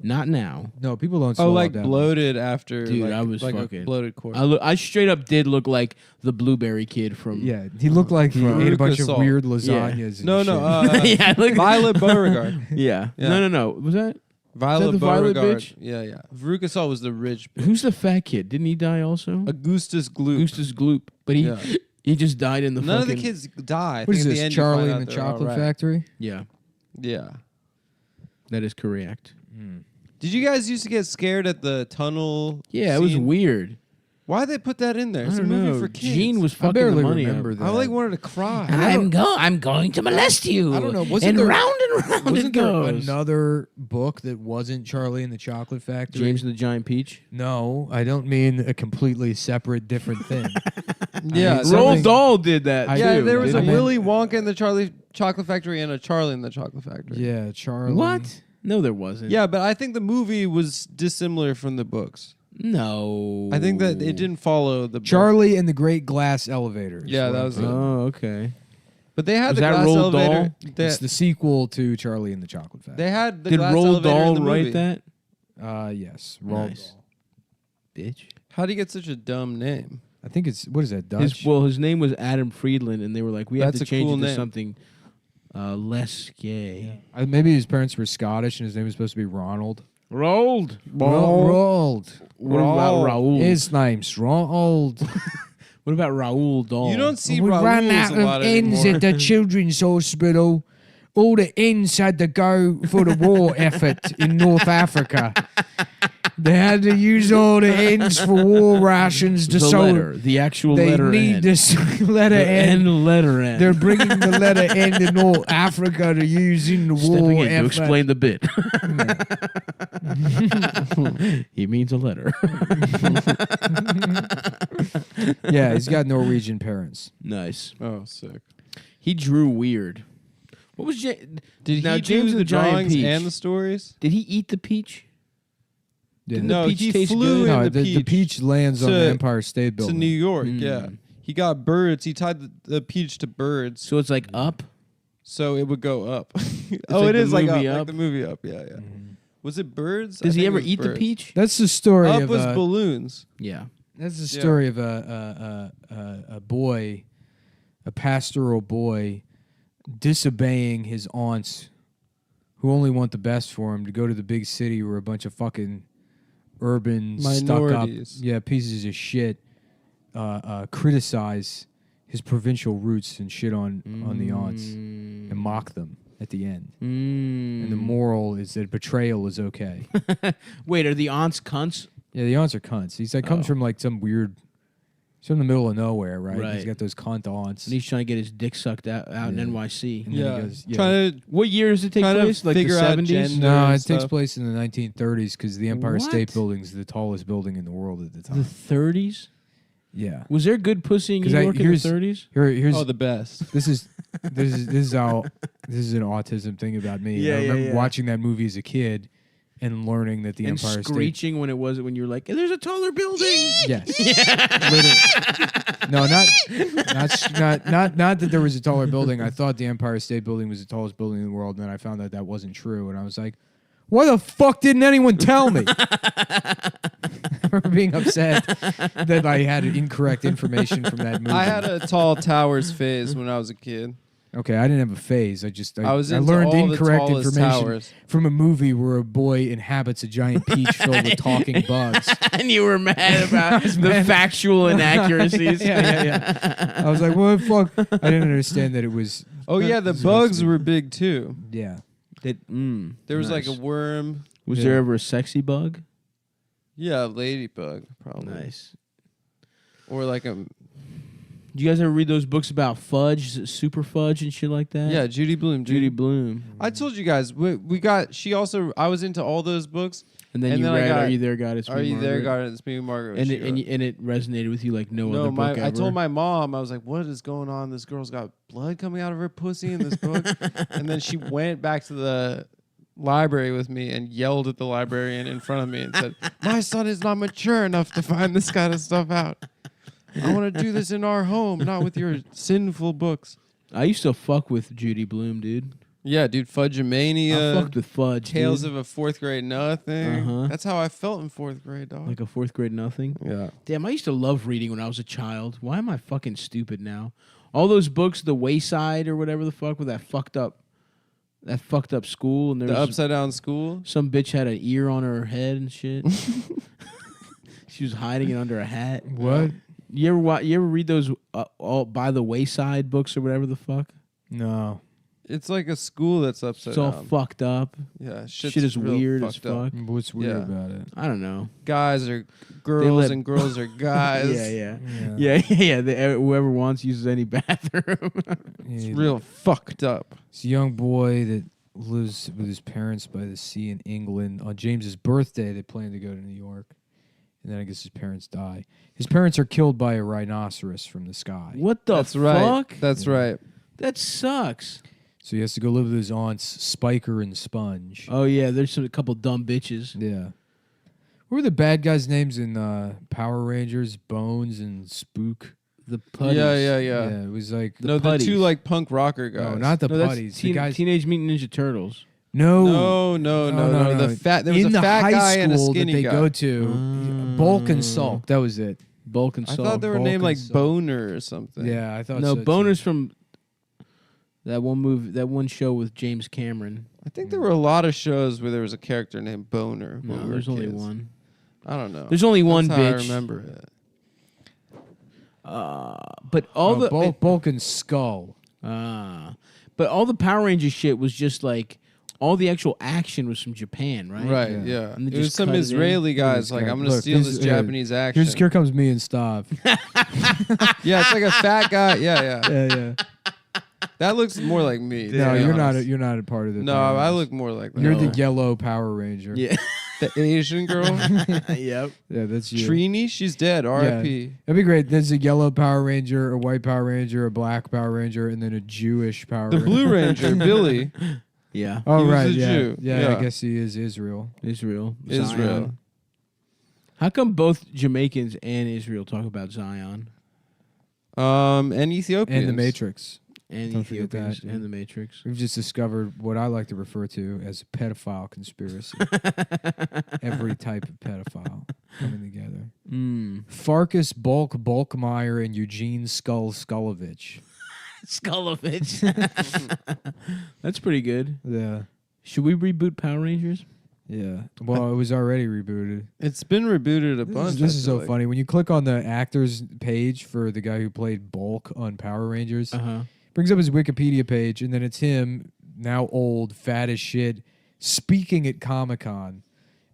Not now. No, people don't slow Oh, like down. bloated after. Dude, like, I was like fucking- a bloated corpse. I straight up did look like the blueberry kid from. Yeah, he looked like he From ate a bunch of Lucas weird Salt. lasagnas. and no, shit. Yeah, look- Violet Beauregard. Yeah. Yeah. No. Was that? Violet the Violet Beauregard. bitch? Yeah. Veruca Salt was the rich. Who's the fat kid? Didn't he die also? Augustus Gloop. Augustus Gloop. But Yeah. he just died in the None fucking. of the kids die. I What is think at the this, end you Charlie find and out the they're all Chocolate right. Factory? Yeah, Yeah. that is correct. Did you guys used to get scared at the tunnel? Yeah, it was scene? weird. Why'd they put that in there? It's I a don't movie know. for kids. Gene was I fucking barely the money remember up. that. I like wanted to cry. I'm going to molest you. I don't know. Wasn't And there- round and round Wasn't it there goes. another book that wasn't Charlie and the Chocolate Factory? James and the Giant Peach. No, I don't mean a completely separate, different thing. Yeah, mean, there Roald was- Dahl did that. I Yeah, too, there was a didn't he? Willy Wonka in the Charlie Chocolate Factory and a Charlie in the Chocolate Factory. Yeah, Charlie. What? No, there wasn't. Yeah, but I think the movie was dissimilar from the books. No. I think that it didn't follow the book. Charlie and the Great Glass Elevator. is Yeah, what that I'm was saying. Oh, okay. But they had Was the that glass Roald elevator. It's the sequel to Charlie and the Chocolate Factory. They had the Did glass Roald elevator in Dahl the movie. write that? Yes. Roald Nice. Dahl. Bitch. How do you get such a dumb name? I think it's, what is that, Dutch? His name was Adam Friedland, and they were like, we have That's to a change cool it to name. something less gay. Maybe his parents were Scottish and his name was supposed to be Ronald. Roald. Roald. What about Raoul? His name's Ronald. What about Raoul Dahl? You don't see We Raoul's ran out a lot of ends anymore. at the children's hospital. All the ends had to go for the war effort in North Africa. They had to use all the ends for war rations to The so letter, the actual they letter need N. this letter The N. N letter N. They're bringing the letter N to North Africa to use in the Stepping war in to effort. explain the bit. He means a letter. Yeah, he's got Norwegian parents. Nice. Oh, sick. He drew weird. What was Did now, he James do the the Giant drawings Peach? and the stories? Did he eat the peach? Didn't No, the peach he taste flew good? in No, the the peach lands on the to- Empire State To Building. New York, Mm. yeah. He got birds. He tied the peach to birds, So it's like up. so it would go up. like Oh, it the is like movie up, Up? like the movie Up. Yeah, yeah. Was it birds? I Does he think it ever was eat the birds. peach? That's the story Up of was balloons. Yeah. that's the story of a boy, a pastoral boy, disobeying his aunts, who only want the best for him, to go to the big city where a bunch of fucking urban stuck up, Minorities. pieces of shit, criticize his provincial roots and shit on the aunts and mock them at the end. And the moral is that betrayal is okay. Wait, are the aunts cunts? Yeah, the aunts are cunts. He's like comes from like some weird. He's from the middle of nowhere, right? He's Right. got those cunt aunts. And he's trying to get his dick sucked out in Yeah. NYC. And then Yeah. he goes, yeah. Trying to What year does it take Trying to place? Like the figure out 70s? gender. No, and it takes stuff. place in the 1930s because the Empire State What? Building is the tallest building in the world at the The time. 30s? Yeah. Was there good pussy in New 'Cause York in the here's- 30s? Here's Oh, the best. this is how this is an autism thing about me. Yeah, I yeah, remember yeah. watching that movie as a kid and learning that the And Empire State. screeching when you were like, there's a taller building. Yes. Literally. No, not that there was a taller building. I thought the Empire State Building was the tallest building in the world, and then I found out that wasn't true, and I was like, why the fuck didn't anyone tell me? I remember being upset that I had incorrect information from that movie. I had a tall towers phase when I was a kid. Okay, I didn't have a phase. I was into learned all the incorrect tallest information towers. from a movie where a boy inhabits a giant peach filled with talking bugs. And you were mad about the factual inaccuracies. Yeah. I was like, what the fuck? I didn't understand that it was. Oh yeah, the It's supposed bugs to be- were big too. Yeah. There was like a Nice. worm. Was Yeah. there ever a sexy bug? Yeah, a ladybug probably. Nice. Or like a Did you guys ever read those books about fudge, super fudge, and shit like that? yeah, Judy Blume. Judy Blume. I told you guys we got. She also. I was into all those books. And then And you then I read got- Are You There, God? It's Are Me, you there, Margaret. God? It's me, Margaret. And she it, and, wrote. y- and it resonated with you like no No, other book ever. I told my mom, I was like, what is going on? This girl's got blood coming out of her pussy in this book. And then she went back to the library with me and yelled at the librarian in front of me and said, my son is not mature enough to find this kind of stuff out. I want to do this in our home, not with your sinful books. I used to fuck with Judy Blume, dude. Yeah, dude, I Fudgemania, fucked with fudge. Tales dude. of a Fourth Grade Nothing. Uh-huh. That's how I felt in fourth grade, dog. Like a fourth grade nothing. Yeah. Damn, I used to love reading when I was a child. Why am I fucking stupid now? All those books, The Wayside or whatever the fuck, with that fucked up school, and there The was Upside Down School. some bitch had an ear on her head and shit. She was hiding it under a hat. What? You ever read those all By the Wayside books or whatever the fuck? No. It's like a school that's upside It's all down. fucked up. Yeah, Shit is real weird as fucked up. fuck. What's weird Yeah. about it? I don't know. Guys are girls let- and girls are guys. Yeah. Whoever wants uses any bathroom. It's real fucked up. It's a young boy that lives with his parents by the sea in England. On James's birthday, they plan to go to New York. And then I guess his parents die. His parents are killed by a rhinoceros from the sky. What the That's right. fuck? That's right. That sucks. So he has to go live with his aunts, Spiker and Sponge. Oh yeah, there's a couple dumb bitches. Yeah. What were the bad guys' names in Power Rangers? Bones and Spook. The putties. Yeah. It was like No, the two putties. like punk rocker guys. no, not the No, that's putties. The guys. Teenage Mutant Ninja Turtles. No. No. The fat. There was in a the fat high guy and a school skinny that they guy. go to, Bulk and Sulk. That was it. Bulk and I Soul. thought they were Bulk named and like Soul. Boner or something. Yeah, I thought No, so too. Boner's from that one movie, that one show with James Cameron. I think there were a lot of shows where there was a character named Boner. No, when we were there's only kids. one. I don't know. There's only one That's how bitch. I remember it. But all the Bulk and Skull. but all the Power Ranger shit was just like all the actual action was from Japan, right? Right, yeah. And they It was just some cut it in. Israeli guys like, I'm going to Look, steal this- this yeah. Japanese action. Here comes me and Stav. Yeah, it's like a fat guy. Yeah. yeah. That looks more like me. to No, be you're honest. not a part of the. No, Power I Rangers. look more like that. You're the yellow Power Ranger. Yeah. The Asian girl. Yep. Yeah, that's you. Trini, she's dead. R.I.P. That'd be great. There's a yellow Power Ranger, a white Power Ranger, a black Power Ranger, and then a Jewish Power The Ranger. Blue Ranger, Billy. Yeah. Oh, He was right. a Yeah. Jew. Yeah, Yeah. I guess he is Israel. Israel. Israel. Zion. How come both Jamaicans and Israel talk about Zion And Ethiopians. And the Matrix. and Don't forget Ethiopians that. and the Matrix? We've just discovered what I like to refer to as a pedophile conspiracy. Every type of pedophile coming together. Farkas Bulkmeyer and Eugene Skullovich. Skullovich. That's pretty good. Yeah. Should we reboot Power Rangers? Yeah. Well, it was already rebooted. It's been rebooted a bunch. This I is feel so like. funny. When you click on the actors page for the guy who played Bulk on Power Rangers, brings up his Wikipedia page, and then it's him, now old, fat as shit, speaking at Comic-Con.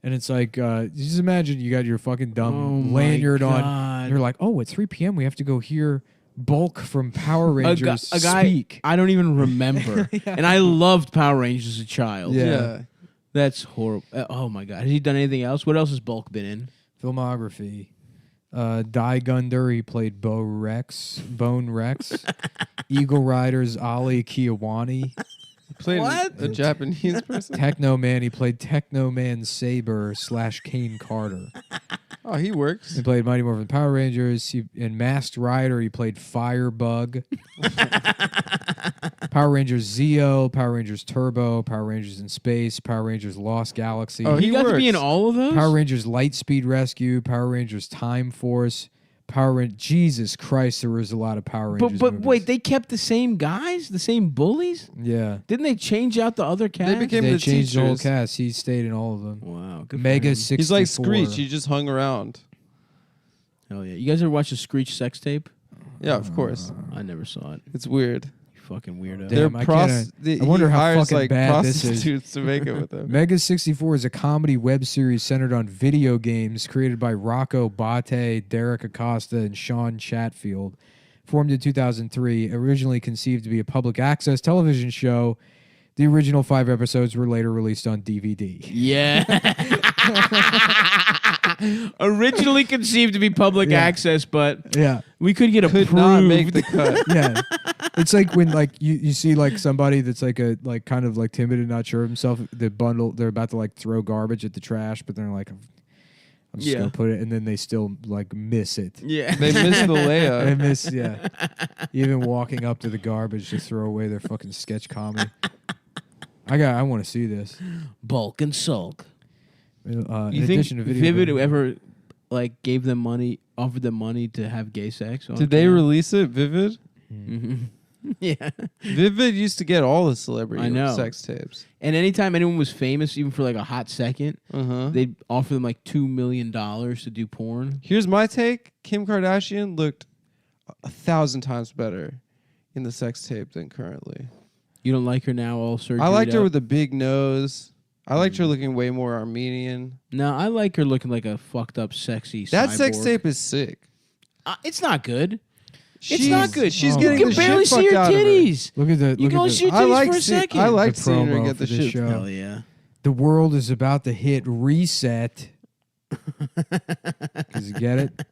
And it's like, just imagine you got your fucking dumb lanyard on. And you're like, oh, at 3 p.m. we have to go hear Bulk from Power Rangers a guy speak. I don't even remember. And I loved Power Rangers as a child. Yeah. That's horrible. Oh my god. Has he done anything else? What else has Bulk been in? Filmography. Die Gunder, he played Bone Rex. Eagle Riders, Ali Kiawani. Played What? a Japanese person. Techno Man, he played Techno Man Saber / Kane Carter. Oh, he works. He played Mighty Morphin Power Rangers. In Masked Rider, he played Firebug. Power Rangers Zeo, Power Rangers Turbo, Power Rangers in Space, Power Rangers Lost Galaxy. Oh, He got to be in works. all of those? Power Rangers Lightspeed Rescue, Power Rangers Time Force, Jesus Christ, there was a lot of Power Rangers. But movies. wait, they kept the same guys? The same bullies? Yeah. Didn't they change out the other cast? became They the changed the whole teachers. cast. He stayed in all of them. Wow. Good for Mega him. 64. He's like Screech. He just hung around. Hell yeah. You guys ever watch the Screech sex tape? Yeah, of course. I never saw it. It's weird. You fucking weirdo. Damn, I can't- I wonder he how hires fucking like bad this is. prostitutes to make it with him. Mega 64 is a comedy web series centered on video games created by Rocco Bate, Derek Acosta, and Sean Chatfield. Formed in 2003, originally conceived to be a public access television show. The original 5 episodes were later released on DVD. Yeah. Originally conceived to be public access, but Yeah. we could get approved. Could not make the cut. Yeah. It's like when like you see like somebody that's like a like kind of like timid and not sure of himself, the bundle they're about to like throw garbage at the trash, but they're like I'm just gonna put it, and then they still like miss it. Yeah. They missed the They layup. miss, yeah. Even walking up to the garbage to throw away their fucking sketch comedy. I want to see this. Bulk and Sulk. In You think addition to video Vivid games. ever like gave them money, offered them money to have gay sex? on Did they camera? release it, Vivid? Yeah. Vivid used to get all the celebrity I know. sex tapes. And anytime anyone was famous, even for like a hot second, Uh-huh. they'd offer them like $2 million to do porn. Here's my take. Kim Kardashian looked 1,000 times better in the sex tape than currently. You don't like her now, all surgery. I liked her with the big nose. I liked her looking way more Armenian. No, I like her looking like a fucked up, sexy. That cyborg. sex tape is sick. It's not good. She's, It's not good. She's Oh getting You the can barely shit see fucked her out of her. titties. Look at the You look go at see the, her titties for a second. I like the seeing her promo get the for this shit. show. Hell yeah. The world is about to hit reset. Cause you get it?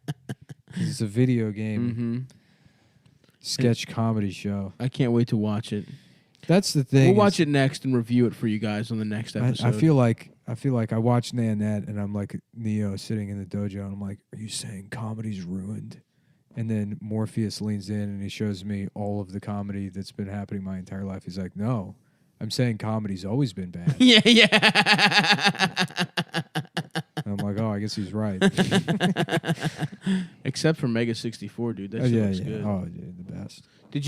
'Cause it's a video game Mm-hmm. sketch comedy show. I can't wait to watch it. That's the thing. We'll watch it next and review it for you guys on the next episode. I feel like I watched Nanette and I'm like Neo sitting in the dojo and I'm like, are you saying comedy's ruined? And then Morpheus leans in and he shows me all of the comedy that's been happening my entire life. He's like, no, I'm saying comedy's always been bad. Yeah. And I'm like, oh, I guess he's right. Except for Mega 64, dude. That shit looks good. Oh, yeah, the best. Have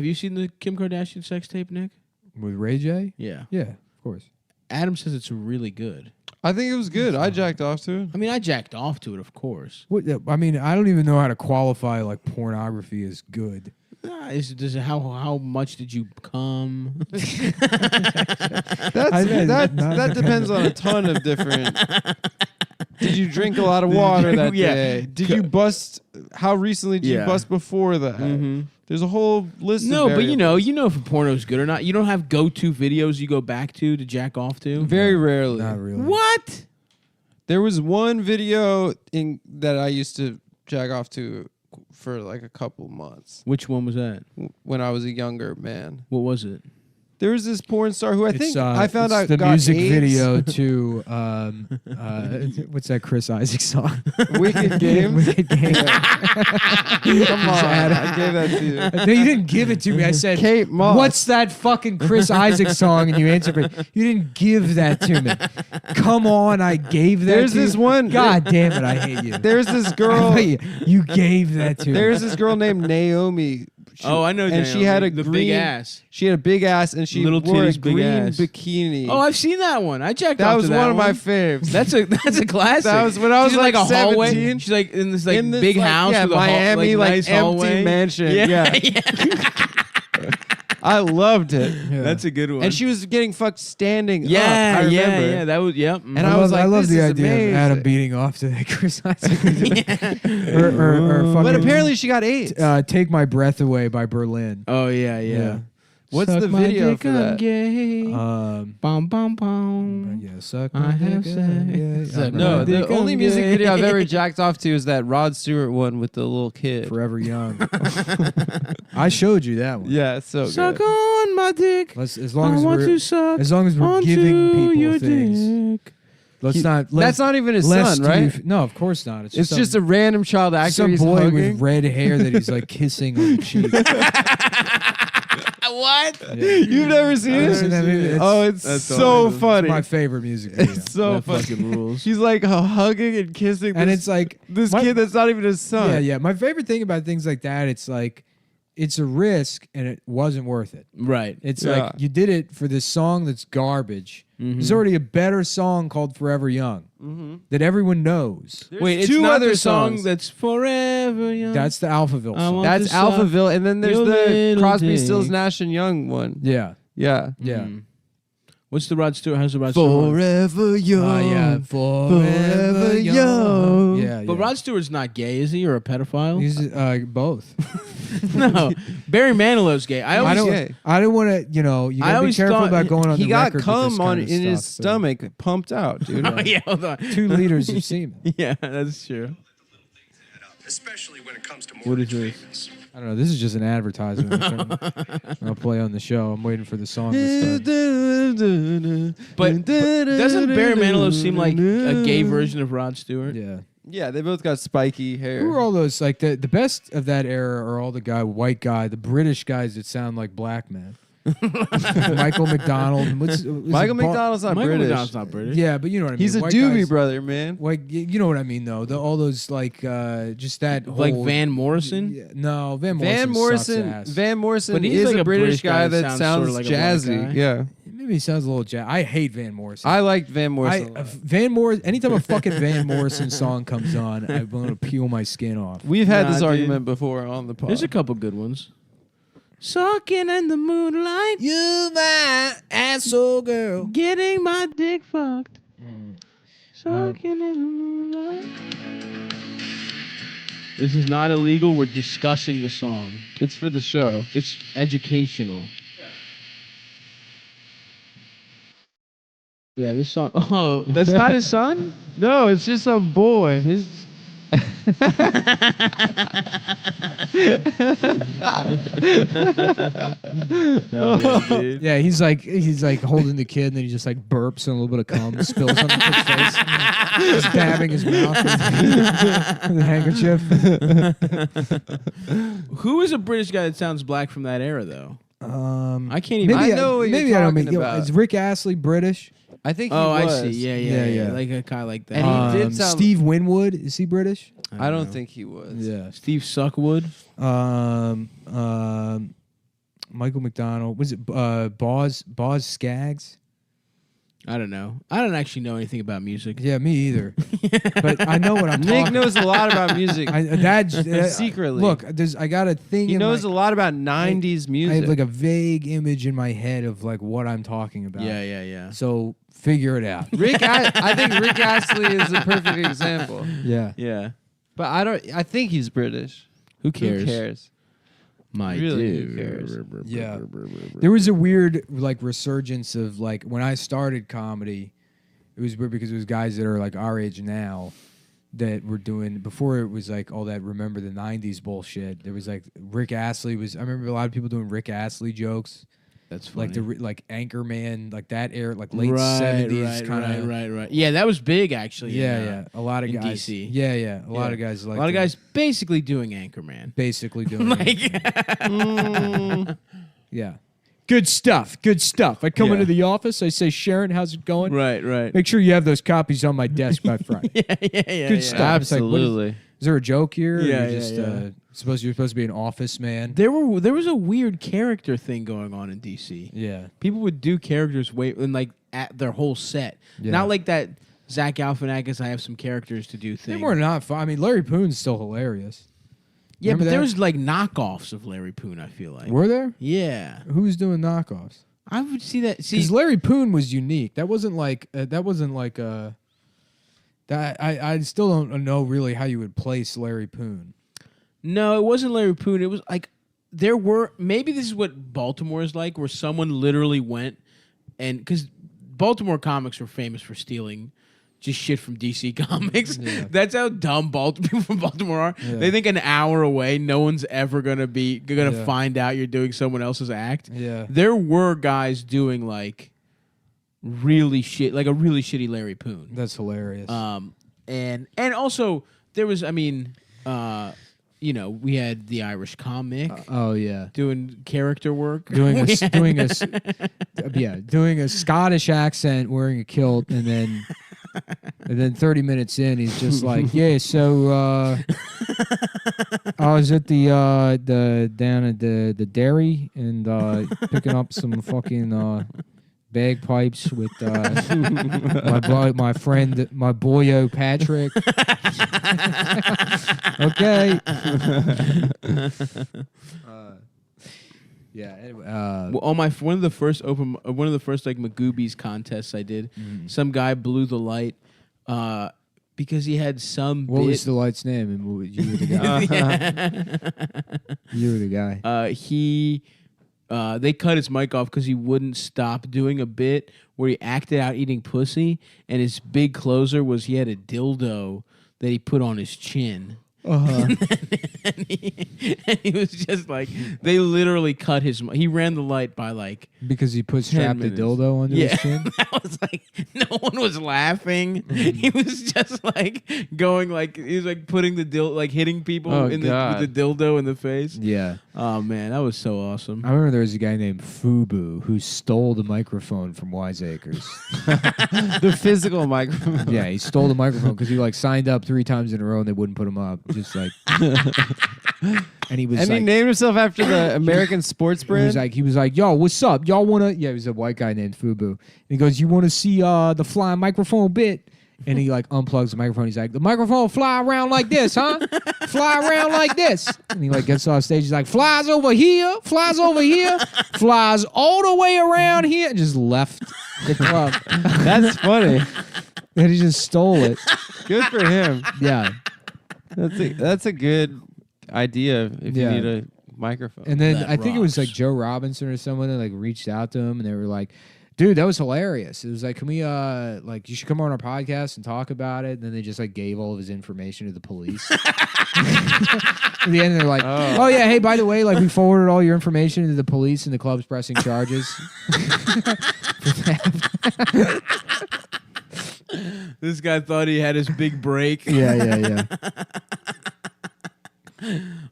you seen the Kim Kardashian sex tape, Nick? With Ray J? Yeah. Yeah, of course. Adam says it's really good. I think it was good. I jacked off to it. I mean, I jacked off to it, of course. What? I mean, I don't even know how to qualify like pornography as good. How much did you come? That depends on a ton of different. Did you drink a lot of water that day? Did you bust? How recently did you bust before that? Mm-hmm. There's a whole list. No, of but you know if a porno is good or not. You don't have go-to videos you go back to jack off to. Very rarely. Not really. What? There was one video that I used to jack off to for like a couple months Which one was that? when I was a younger man. What was it? There was this porn star who I think I found out the got music AIDS. video to what's that Chris Isaac song? Wicked Games. Wicked Games. Come on, I gave that to you. No, you didn't give it to me. I said, Kate Moss. "What's that fucking Chris Isaac song?" And you answered me. You didn't give that to me. Come on, I gave that. There's to this you. one. God damn it, I hate you. There's this girl. You gave that to me. There's this girl named Naomi. I know. And she had a the green big ass. She had a big ass, and she Little wore a titties, big green ass. bikini. Oh, I've seen that one. I jacked that off was to that one of my faves. That's a classic. That was when I was She's in, like a 17. hallway. She's like in this big house with Miami, a nice empty hallway. mansion. Yeah. I loved it. Yeah. That's a good one. And she was getting fucked standing up. I yeah, remember. yeah. That was yep. And I was like, I love this the is idea amazing. of Adam beating off to that Chris Isaac. or fucking, But apparently she got AIDS. "Take My Breath Away" by Berlin. Oh yeah. What's Suck the my video dick, for I'm that? gay. Um, Bum bum bum. yeah, suck I my have dick, sex. yeah. Suck No, my the dick, only I'm music gay. video I've ever jacked off to is that Rod Stewart one with the little kid. Forever Young. I showed you that one. Yeah, it's so Suck good. on my dick. As long I as want we're to suck onto giving people your things. dick. That's not even his lest son, right? No, of course not. It's just a random child actor. some He's boy hugging. with red hair that he's like kissing on the cheek. What? Yeah. You've never seen I've it? seen that movie. It's That's so awesome. funny. It's my favorite music video. It's so That funny. fucking rules. He's like hugging and kissing And this, it's like this my- kid that's not even his son. Yeah. My favorite thing about things like that, it's like it's a risk and it wasn't worth it. Right. It's Yeah. like you did it for this song that's garbage. Mhm. There's already a better song called Forever Young that everyone knows. Wait, it's two not other their song songs. that's forever young. That's the Alphaville I song. want That's to suck Alphaville, and then there's your the little Crosby, dick. Stills, Nash and Young one. Yeah. Yeah. Yeah. Mm. What's the Rod Stewart? How's the Rod Stewart? one? Forever young. Yeah. Forever young. Yeah. But Rod Stewart's not gay, is he, or a pedophile? He's both. No, Barry Manilow's gay. I I always don't. gay. I don't want to. You know. You I gotta be always careful thought about going on. He the got record with cum this on kind of in his stuff, so. stomach, pumped out, dude. Oh yeah, hold on. 2 liters of semen. Yeah, that's true. Especially when it comes to What is mortgage this? payments. I don't know. This is just an advertisement. I'll play on the show. I'm waiting for the song to start. But doesn't Barry Manilow seem like a gay version of Rod Stewart? Yeah. Yeah, they both got spiky hair. Who are all those? Like the best of that era are all the white guy, the British guys that sound like black men. Michael McDonald. Michael McDonald's not Michael British. McDonald's not British. Yeah, but you know what I mean. He's a White Doobie guys- brother, man. Like you know what I mean though. All those like just that Like whole, Van Morrison. Yeah, no, Van Morrison. Van sucks Morrison. ass. Van Morrison But he's is like a a British guy that sorta sounds like a black jazzy. guy. Yeah, Maybe he sounds a little I hate Van Morrison. I liked Van Morrison. Van Morrison. Anytime a fucking Van Morrison song comes on, I want to peel my skin off. We've had Nah, this dude. argument before on the pod. There's a couple good ones. Sucking in the moonlight, You my asshole girl. getting my dick fucked. Sucking in the moonlight. This is not illegal. We're discussing the song. It's for the show. It's educational. Yeah, this song. Oh, that's not his son? No, it's just a boy. His Yeah, he's like holding the kid, and then he just like burps and a little bit of cum spills on the kid's face. He's dabbing his mouth with a handkerchief. Who is a British guy that sounds black from that era, though? I can't even. I know what you're maybe I don't mean. talking about. Is Rick Astley British? I think he Oh, was. I see. Yeah, Yeah, yeah, yeah. Like a guy like that. And he did sound- Steve Winwood, is he British? I don't think he was. Yeah. Steve Suckwood. Michael McDonald. Was it Boz Skaggs? I don't know. I don't actually know anything about music. Yeah, me either. But I know what I'm Nick talking. knows a lot about music. Secretly. Look, I got a thing. He knows a lot about 90s music. I have like a vague image in my head of like what I'm talking about. Yeah. So figure it out. I think Rick Astley is a perfect example. Yeah. But I think he's British. Who cares? Who cares? My Really, dude. who cares? Yeah. There was a weird like resurgence of like when I started comedy, it was weird because it was guys that are like our age now that were doing before it was like all that remember the 90s bullshit. There was like Rick Astley I remember a lot of people doing Rick Astley jokes. That's funny. Like Anchorman, like that era, like late 70s kind of. Right. Yeah, that was big actually. Yeah. A lot of in guys. DC. Yeah. A lot of guys like a lot of guys basically doing Anchorman. basically doing Like, yeah. Good stuff. I come Yeah. into the office, I say, Sharon, how's it going? right. Make sure you have those copies on my desk by Friday. Yeah. Good stuff. It's like, what Absolutely. is there a joke here? Or Yeah, you're just, you're supposed to be an office man. There was a weird character thing going on in DC. Yeah. People would do characters in like at their whole set. Yeah. Not like that Zach Galifianakis, I have some characters to do They thing. were not fun. I mean, Larry Poon's still hilarious. Yeah, Remember but there that? was like knockoffs of Larry Poon, I feel like. Were there? Yeah. Who's doing knockoffs? I would see that. See, Because Larry Poon was unique. That wasn't like that. I still don't know really how you would place Larry Poon. no, it wasn't Larry Poon. It was like there were maybe this is what Baltimore is like, where someone literally went and because Baltimore comics were famous for stealing just shit from DC Comics. Yeah. That's how dumb people from Baltimore are. Yeah. They think an hour away, no one's ever gonna Yeah. find out you're doing someone else's act. Yeah. There were guys doing like really shitty Larry Poon. That's hilarious. And also there was, we had the Irish comic Oh yeah. doing character work, Doing a Scottish accent, wearing a kilt, and then 30 minutes in, he's just like, yeah. So I was at the down at the dairy and picking up some fucking bagpipes with my friend, my boyo Patrick. Okay. Yeah. Anyway, on one of the first like Magoobies contests I did, some guy blew the light because he had some. what bit. was the light's name? And you were the guy. You were the guy. They cut his mic off because he wouldn't stop doing a bit where he acted out eating pussy, and his big closer was he had a dildo that he put on his chin. Uh-huh. and he was just like, they literally cut his. He ran the light by like Because he put 10 strapped a minutes. dildo under his chin. That was like no one was laughing. He was just like going like he was like putting the dildo like hitting people with the dildo in the face. Yeah. Oh man, that was so awesome. I remember there was a guy named Fubu who stole the microphone from Wiseacres. The physical microphone. Yeah, he stole the microphone because he like signed up 3 times in a row and they wouldn't put him up. Just like, and he was And like, he named himself after the American sports brand. he was like, yo, what's up? Y'all wanna? Yeah, he was a white guy named Fubu. And he goes, you want to see the flying microphone bit? And he like unplugs the microphone. He's like, the microphone fly around like this, huh? Fly around like this. And he like gets off stage. He's like, flies over here, flies all the way around here. And just left the club. That's funny. And he just stole it. Good for him. Yeah. That's a good idea if Yeah. you need a microphone. And then That I think it was like rocks. Joe Robinson or someone that like reached out to him and they were like, dude, that was hilarious. It was like, can we like you should come on our podcast and talk about it? And then they just like gave all of his information to the police. At the end they're like, oh yeah, hey, by the way, like we forwarded all your information to the police and the club's pressing charges. This guy thought he had his big break. Yeah.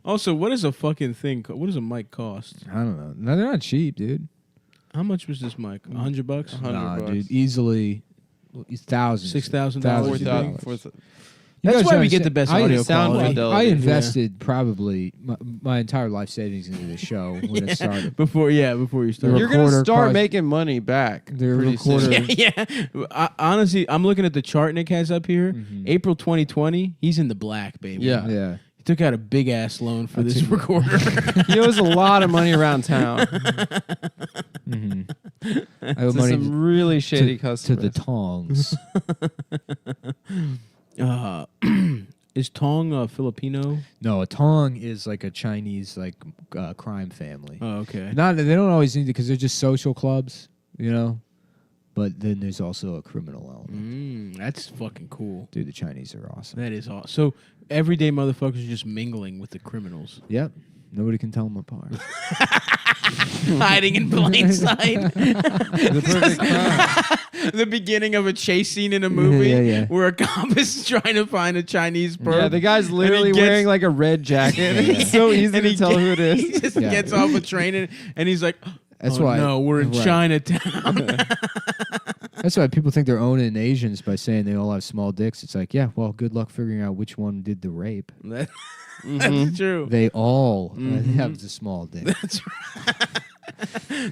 Also, what is a fucking thing? What does a mic cost? I don't know. No, they're not cheap, dude. How much was this mic? $100? Nah, dude, easily thousands. $6,000. Thousands. $4,000. That's guys why we understand- get the best I audio sound quality. fidelity. I invested probably my entire life savings into the show when it started. Before you start. You're gonna recorder start cost- making money back. The pretty soon. recorder- Yeah. Honestly, I'm looking at the chart Nick has up here. April 2020, he's in the black, baby. Yeah. Yeah. He took out a big ass loan for this recorder. He owes a lot of money around town I owe to money some really shady to customers. the tongs. Is Tong Filipino? No, a tong is like a Chinese crime family. Oh, okay. They don't always need it because they're just social clubs, you know. But then there's also a criminal element. That's fucking cool. Dude, the Chinese are awesome. That is awesome. So everyday motherfuckers are just mingling with the criminals. Yep. Nobody can tell them apart. Hiding in plain sight. The perfect crime. The beginning of a chase scene in a movie Yeah. where a cop is trying to find a Chinese perp. Yeah, the guy's literally gets- wearing like a red jacket. It's so easy and to tell who it He is. just Yeah. gets off a train and he's like, That's oh, why. no, we're in right. Chinatown. That's why people think they're owning Asians by saying they all have small dicks. It's like, yeah, well, good luck figuring out which one did the rape. That's true. They all have the small dick.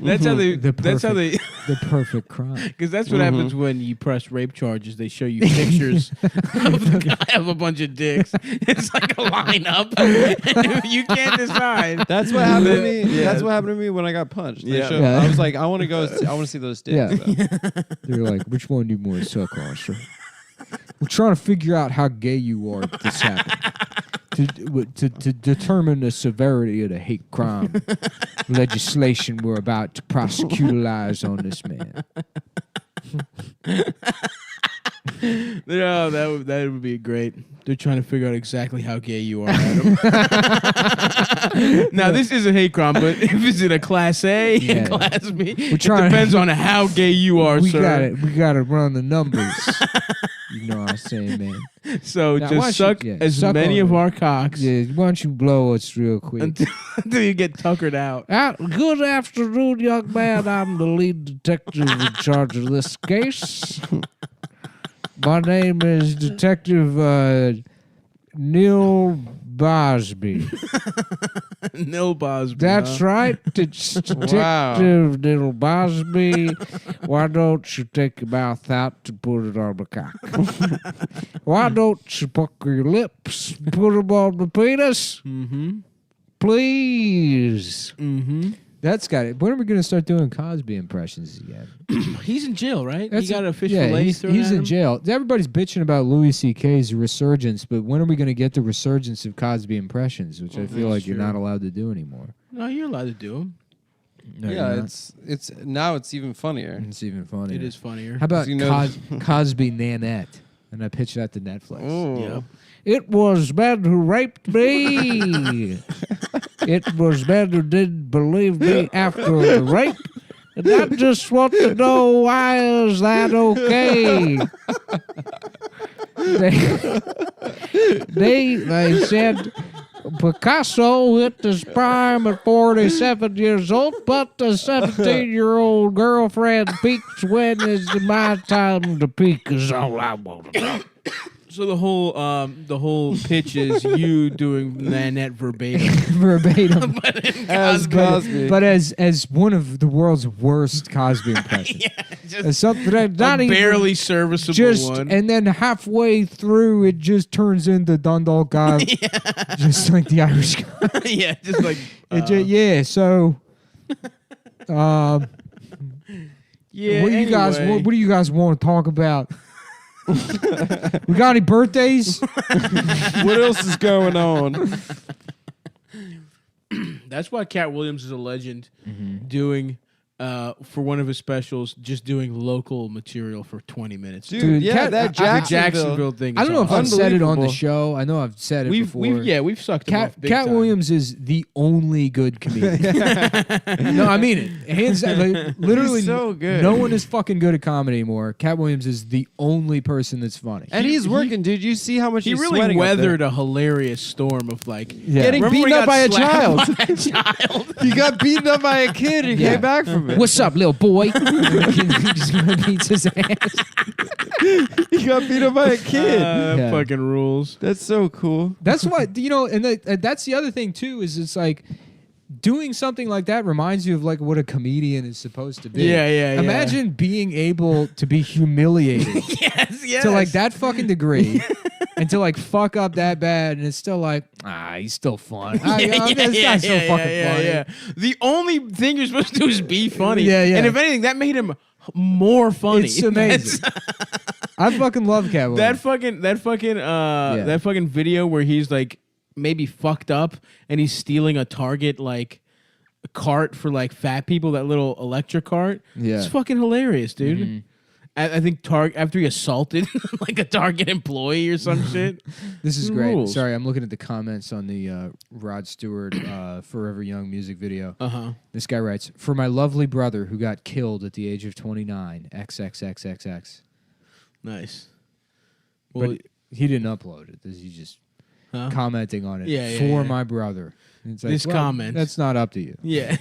That's how they. That's how they. The perfect crime. Because that's what happens when you press rape charges. They show you pictures of the guy of a bunch of dicks. It's like a lineup, and you can't decide. That's what happened to me. Yeah. That's what happened to me when I got punched. They Yeah. showed- Yeah. I was like, I want to go. I want to see those dicks. Yeah. though. They're like, which one do you want to suck on, sir? We're trying to figure out how gay you are if this happened. To determine the severity of the hate crime legislation we're about to prosecutilize on this man. No, that would be great. They're trying to figure out exactly how gay you are, Adam. Now, this is a hate crime, but if it's in a class A Yeah. and class B, it trying- depends on how gay you are, We sir. got to run the numbers. You know what I'm saying, man. So Now, why don't just you- suck yeah, as suck many on of it. our cocks Yeah, why don't you blow us real quick? until you get tuckered out. Good afternoon, young man. I'm the lead detective in charge of this case. My name is Detective Neil Bosby. Nil Bosby. That's huh? right. It's Detective Neil Bosby. Why don't you take your mouth out to put it on the cock? Why don't you pucker your lips, put them on the penis? Mm-hmm. Please. Mm-hmm. That's got it. When are we going to start doing Cosby impressions again? He's in jail, right? That's he got a fish yeah, fillet he's, thrown he's at in him? jail. Everybody's bitching about Louis C.K.'s resurgence, but when are we going to get the resurgence of Cosby impressions, which I feel like you're not allowed to do anymore? No, you're allowed to do them. No, you're Yeah, not. it's now it's even funnier. It's even funnier. It is funnier. How about You know- Cosby Nanette? And I pitched that to Netflix. Ooh. Yeah. It was men who raped me. It was men who didn't believe me after the rape. And I just want to know, why is that okay? They said Picasso hit his prime at 47 years old, but the 17-year-old girlfriend peaks when it's my time to peak is all I want to know. So the whole pitch is you doing Nanette verbatim. Verbatim. As Cosby. But as one of the world's worst Cosby impressions. As something that not a even barely serviceable just one. and then halfway through it just turns into Dundalk guy, just like the Irish guy. Yeah, just like Yeah, so yeah. what do you guys anyway. what do you guys want to talk about? We got any birthdays? What else is going on? That's why Cat Williams is a legend, doing for one of his specials, just doing local material for 20 minutes. Dude, yeah, Cat- that The Jacksonville. Jacksonville thing. I don't know if awesome. I've said it on the Unbelievable. show. I know I've said it before. we've sucked him Cat, off big Cat time. Williams is the only good comedian. No, I mean it. Hands down, like, literally, He's so good. no one is fucking good at comedy anymore. Cat Williams is the only person that's funny. And he's working, dude. You see how much He he's really sweating up there? weathered a hilarious storm of like Yeah. Getting Remember beaten when he up by a got child. slapped by a child. He got beaten up by a kid and Yeah. came back from it. What's up, little boy? He just beats his ass. He got beat up by a kid. That Yeah. fucking rules. That's so cool. That's why, and that's the other thing too. Is it's like doing something like that reminds you of like what a comedian is supposed to be. Yeah. Imagine being able to be humiliated Yes. to like that fucking degree. And to like fuck up that bad, and it's still like, he's still fun. This guy's so fucking funny. Yeah. The only thing you're supposed to do is be funny. Yeah. And if anything, that made him more funny. It's amazing. I fucking love Catwoman. That fucking video where he's like maybe fucked up and he's stealing a Target like cart for like fat people, that little electric cart. Yeah. It's fucking hilarious, dude. I think after he assaulted like a Target employee or some shit. This is great. Rules. Sorry, I'm looking at the comments on the Rod Stewart Forever Young music video. This guy writes, "For my lovely brother who got killed at the age of 29, XXXXX." Nice. Well, But he didn't upload it. He's just commenting on it. Yeah, For yeah. my brother. And it's like, This comment. That's not up to you. yeah.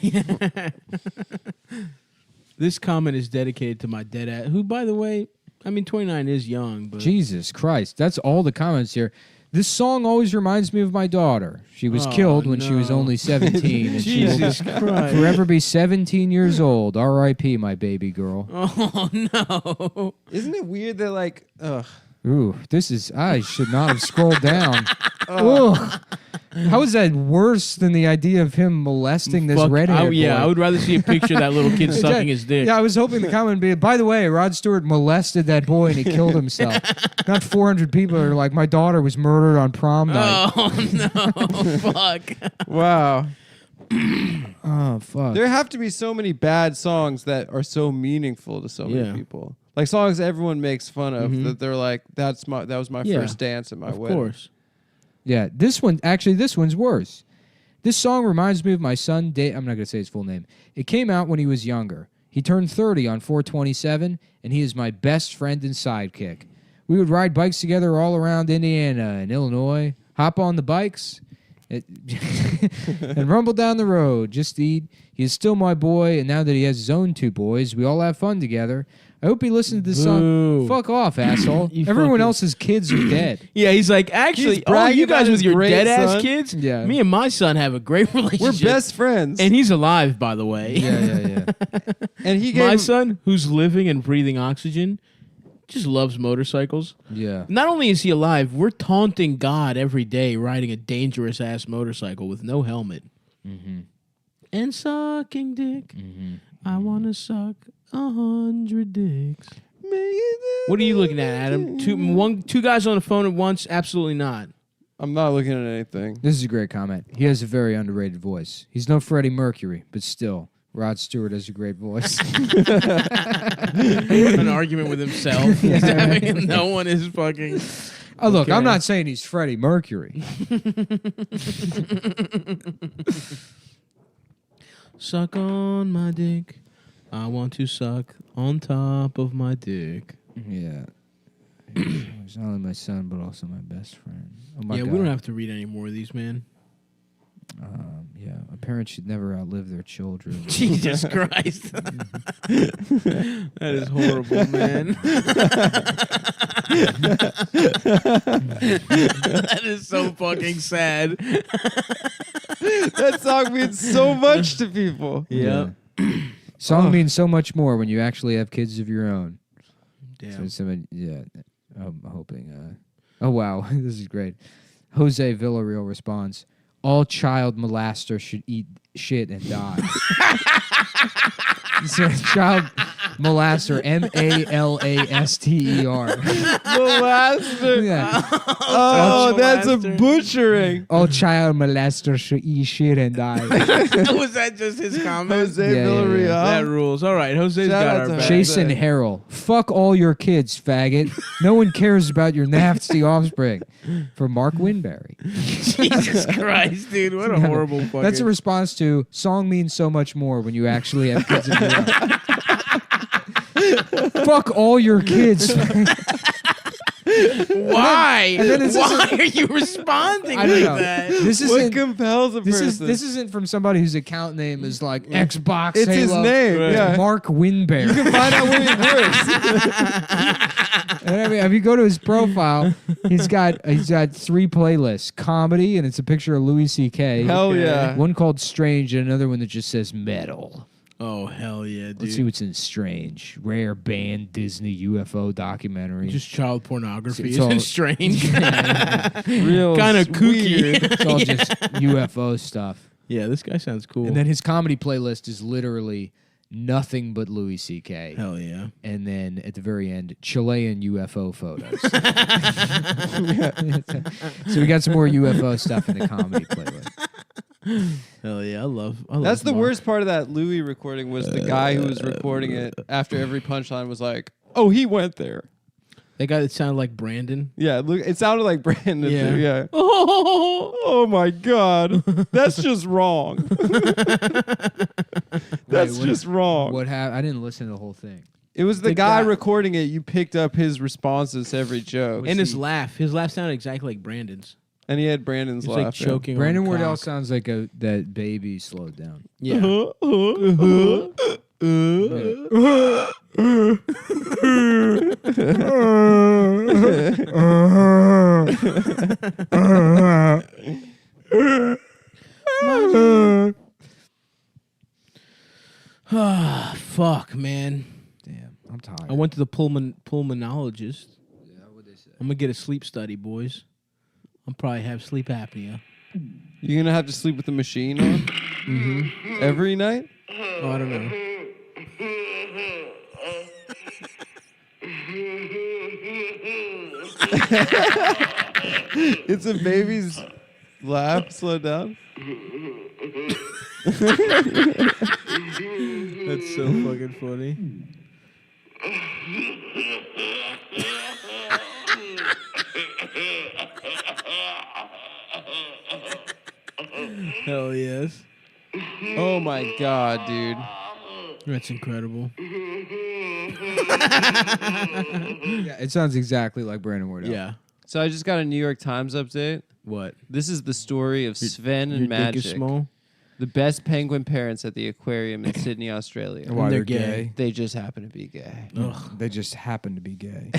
This comment is dedicated to my dead ass, who, by the way, I mean, 29 is young, but Jesus Christ. That's all the comments here. This song always reminds me of my daughter. She was killed when she was no. only 17. And she will Jesus Christ. forever be 17 years old. R.I.P. my baby girl. Oh no. Isn't it weird that like, Ooh, I should not have scrolled down. Ugh. How is that worse than the idea of him molesting this redhead boy? I would rather see a picture of that little kid sucking his dick. Yeah, I was hoping the comment would be, by the way, Rod Stewart molested that boy and he killed himself. Not 400 people are like, my daughter was murdered on prom night. Oh no. Fuck. wow. Oh, fuck. There have to be so many bad songs that are so meaningful to so many people. Like songs everyone makes fun of that they're like, that was my first dance at my wedding. Of course. Yeah, this one's worse. This song reminds me of my son, I'm not going to say his full name. It came out when he was younger. He turned 30 on 4/27, and he is my best friend and sidekick. We would ride bikes together all around Indiana and Illinois, hop on the bikes, and rumble down the road just to eat. He is still my boy, and now that he has his own 2 boys, we all have fun together. I hope he listens to this song. Fuck off, asshole. Everyone else's kids are dead. Yeah, he's like, actually, you guys with your dead-ass kids? Yeah. Me and my son have a great relationship. We're best friends. And he's alive, by the way. Yeah. And he gave My son, who's living and breathing oxygen, just loves motorcycles. Yeah. Not only is he alive, we're taunting God every day riding a dangerous-ass motorcycle with no helmet. And sucking dick. I want to suck 100 dicks. What are you looking at, Adam? Two guys on the phone at once? Absolutely not. I'm not looking at anything. This is a great comment. He has a very underrated voice. He's no Freddie Mercury, but still, Rod Stewart has a great voice. An argument with himself. He's having, no one is fucking... Oh, look, I'm not saying he's Freddie Mercury. Suck on my dick. I want to suck on top of my dick. Yeah. He's not only my son, but also my best friend. Oh my God. We don't have to read any more of these, man. Yeah, a parent should never outlive their children. Jesus Christ. That is horrible, man. That is so fucking sad. That song means so much to people. Yeah. Song means so much more when you actually have kids of your own. Damn. I'm hoping. Oh, wow. This is great. Jose Villarreal responds, all child molesters should eat shit and die. So, child molester, MALASTER. Molester. Yeah. Oh, that's a butchering. All child molesters should eat shit and die. Was that just his comment? Jose Yeah, Villarreal. That rules. All right, Jose's Shout got out our to back. Jason Harrell. Fuck all your kids, faggot. No one cares about your nasty offspring. For Mark Winberry. Jesus Christ, dude. What a horrible fucking... That's a response to song means so much more when you actually have kids of your own. Fuck all your kids. Why? Why are you responding I don't like know. that? This What isn't. compels a person? This isn't from somebody whose account name is like Xbox. It's his Halo. name. It's Yeah. Mark Winbear. You can find out when it works. And I mean, if you go to his profile, he's got 3 playlists: comedy, and it's a picture of Louis C.K. Hell yeah. One called Strange, and another one that just says Metal. Oh hell yeah, dude! Let's see what's in Strange. Rare banned Disney UFO documentary. Just child pornography. It's all- Isn't strange. Real Kind of kooky. weird. It's all just UFO stuff. Yeah, this guy sounds cool. And then his comedy playlist is literally nothing but Louis C.K. hell yeah. And then at the very end, Chilean UFO photos. So we got some more UFO stuff in the comedy playlist. Hell yeah, I love That's the Mark. worst part of that Louis recording was the guy who was recording it after every punchline was like, "Oh, he went there." That guy that sounded like Brandon. Yeah, look, it sounded like Brandon. Yeah. Too, yeah. Oh my God, that's just wrong. That's Wait, just wrong. What happened? I didn't listen to the whole thing. It was the guy recording it. You picked up his responses to every joke, And his laugh. His laugh sounded exactly like Brandon's. and he had Brandon's He was laugh. like choking. Brandon on Wardell cock. sounds like that baby slowed down. Yeah. Fuck, man. Damn, I'm tired. I went to the pulmonologist. Yeah, what'd they say? I'm gonna get a sleep study, boys. I'll probably have sleep apnea. You're gonna have to sleep with the machine on every night. Oh, I don't know. It's a baby's laugh. Slow down. That's so fucking funny. Hell yes. Oh my God, dude. That's incredible. Yeah, it sounds exactly like Brandon Wardell. Yeah. So I just got a New York Times update. What? This is the story of Sven Your and dick Magic, is small? the best penguin parents at the aquarium in Sydney, Australia. Why they're they're gay. gay. They just happen to be gay. They just happen to be gay.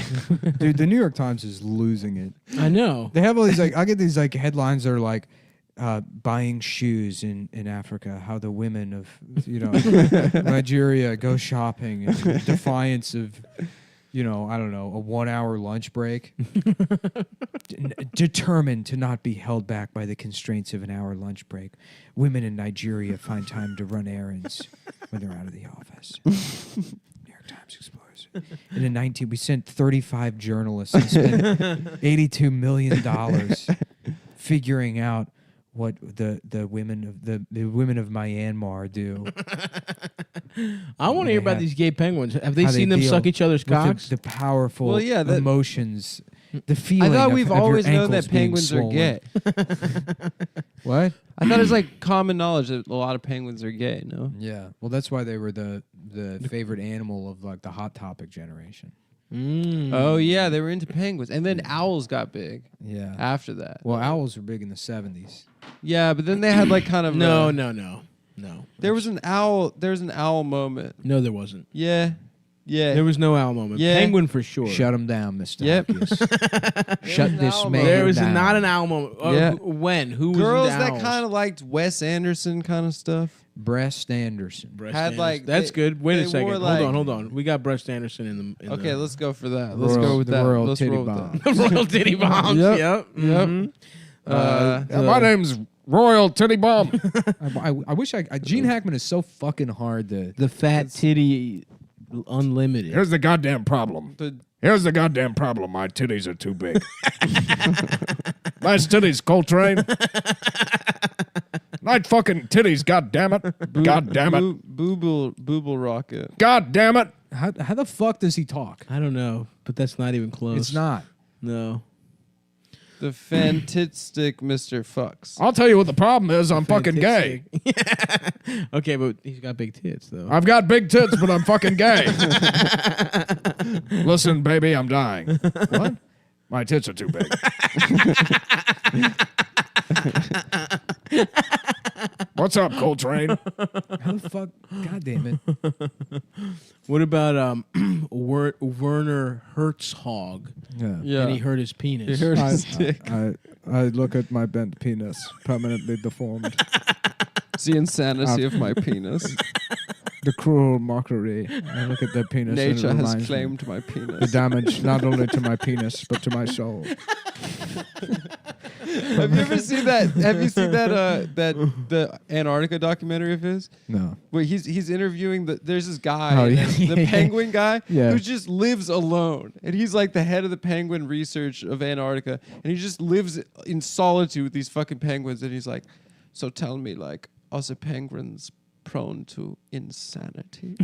Dude, the New York Times is losing it. I know. They have all these I get these headlines that are like buying shoes in Africa, how the women of Nigeria go shopping in defiance of I don't know, a 1 hour lunch break. Determined to not be held back by the constraints of an hour lunch break, women in Nigeria find time to run errands when they're out of the office. New York Times explores. And in we sent 35 journalists and spent $82 million figuring out what the women of the women of Myanmar do. I want to hear about these gay penguins. Have they How seen them deal suck each other's with cocks? the powerful Well, yeah, that- emotions, the feeling. I thought of- we've of your always known ankles that being penguins are swollen. gay. What? I thought it was like common knowledge that a lot of penguins are gay. No. Yeah. Well, that's why they were the favorite animal of like the Hot Topic generation. Oh yeah, they were into penguins, and then owls got big Yeah. after that. Well, owls were big in the 70s. Yeah, but then they had like kind of No. There was an owl. There was an owl moment. No, there wasn't. Yeah. There was no owl moment. Yeah. Penguin for sure. Shut him down, Mr. Yep. Hopkins. was Shut an this owl man moment. There was down. not an owl moment. Yeah. When? Who was Girls into that owls? kind of liked Wes Anderson kind of stuff. Breast Anderson. Breast had, Anderson. like, That's they- good. Wait they a second. wore, Hold like- on. We got Breast Anderson in the. Okay, let's go for that. Let's Royal- go with the that. royal Let's titty roll with bomb. that. Royal Titty Bombs. Yep. Yep. Yep. Mhm. My name's Royal Titty Bomb. I wish Gene Hackman is so fucking hard to. The Fat Titty Unlimited. Here's the goddamn problem. The- Here's the goddamn problem. My titties are too big. Nice titties, Coltrane. Nice fucking titties, God damn it. God damn it. Booble rocket. God damn it. How the fuck does he talk? I don't know, but that's not even close. It's not. No. The fantastic Mr. Fucks. I'll tell you what the problem is. I'm fucking gay. Okay, but he's got big tits though. I've got big tits, but I'm fucking gay. Listen, baby, I'm dying. What? My tits are too big. What's up, Coltrane? How the fuck? God damn it. What about Werner Herzog? Yeah. And he hurt his penis. He hurt his dick. I look at my bent penis, permanently deformed. It's the insanity of my penis. The cruel mockery. I look at that penis. Nature and it has reminds me claimed my penis. the damage not only to my penis but to my soul. Have you ever seen that? Have you seen that? The Antarctica documentary of his? No. Where he's interviewing there's this guy, Oh, and yeah. the penguin guy, Yeah. who just lives alone, and he's like the head of the penguin research of Antarctica, and he just lives in solitude with these fucking penguins, and he's like, so tell me, like, are the penguins prone to insanity?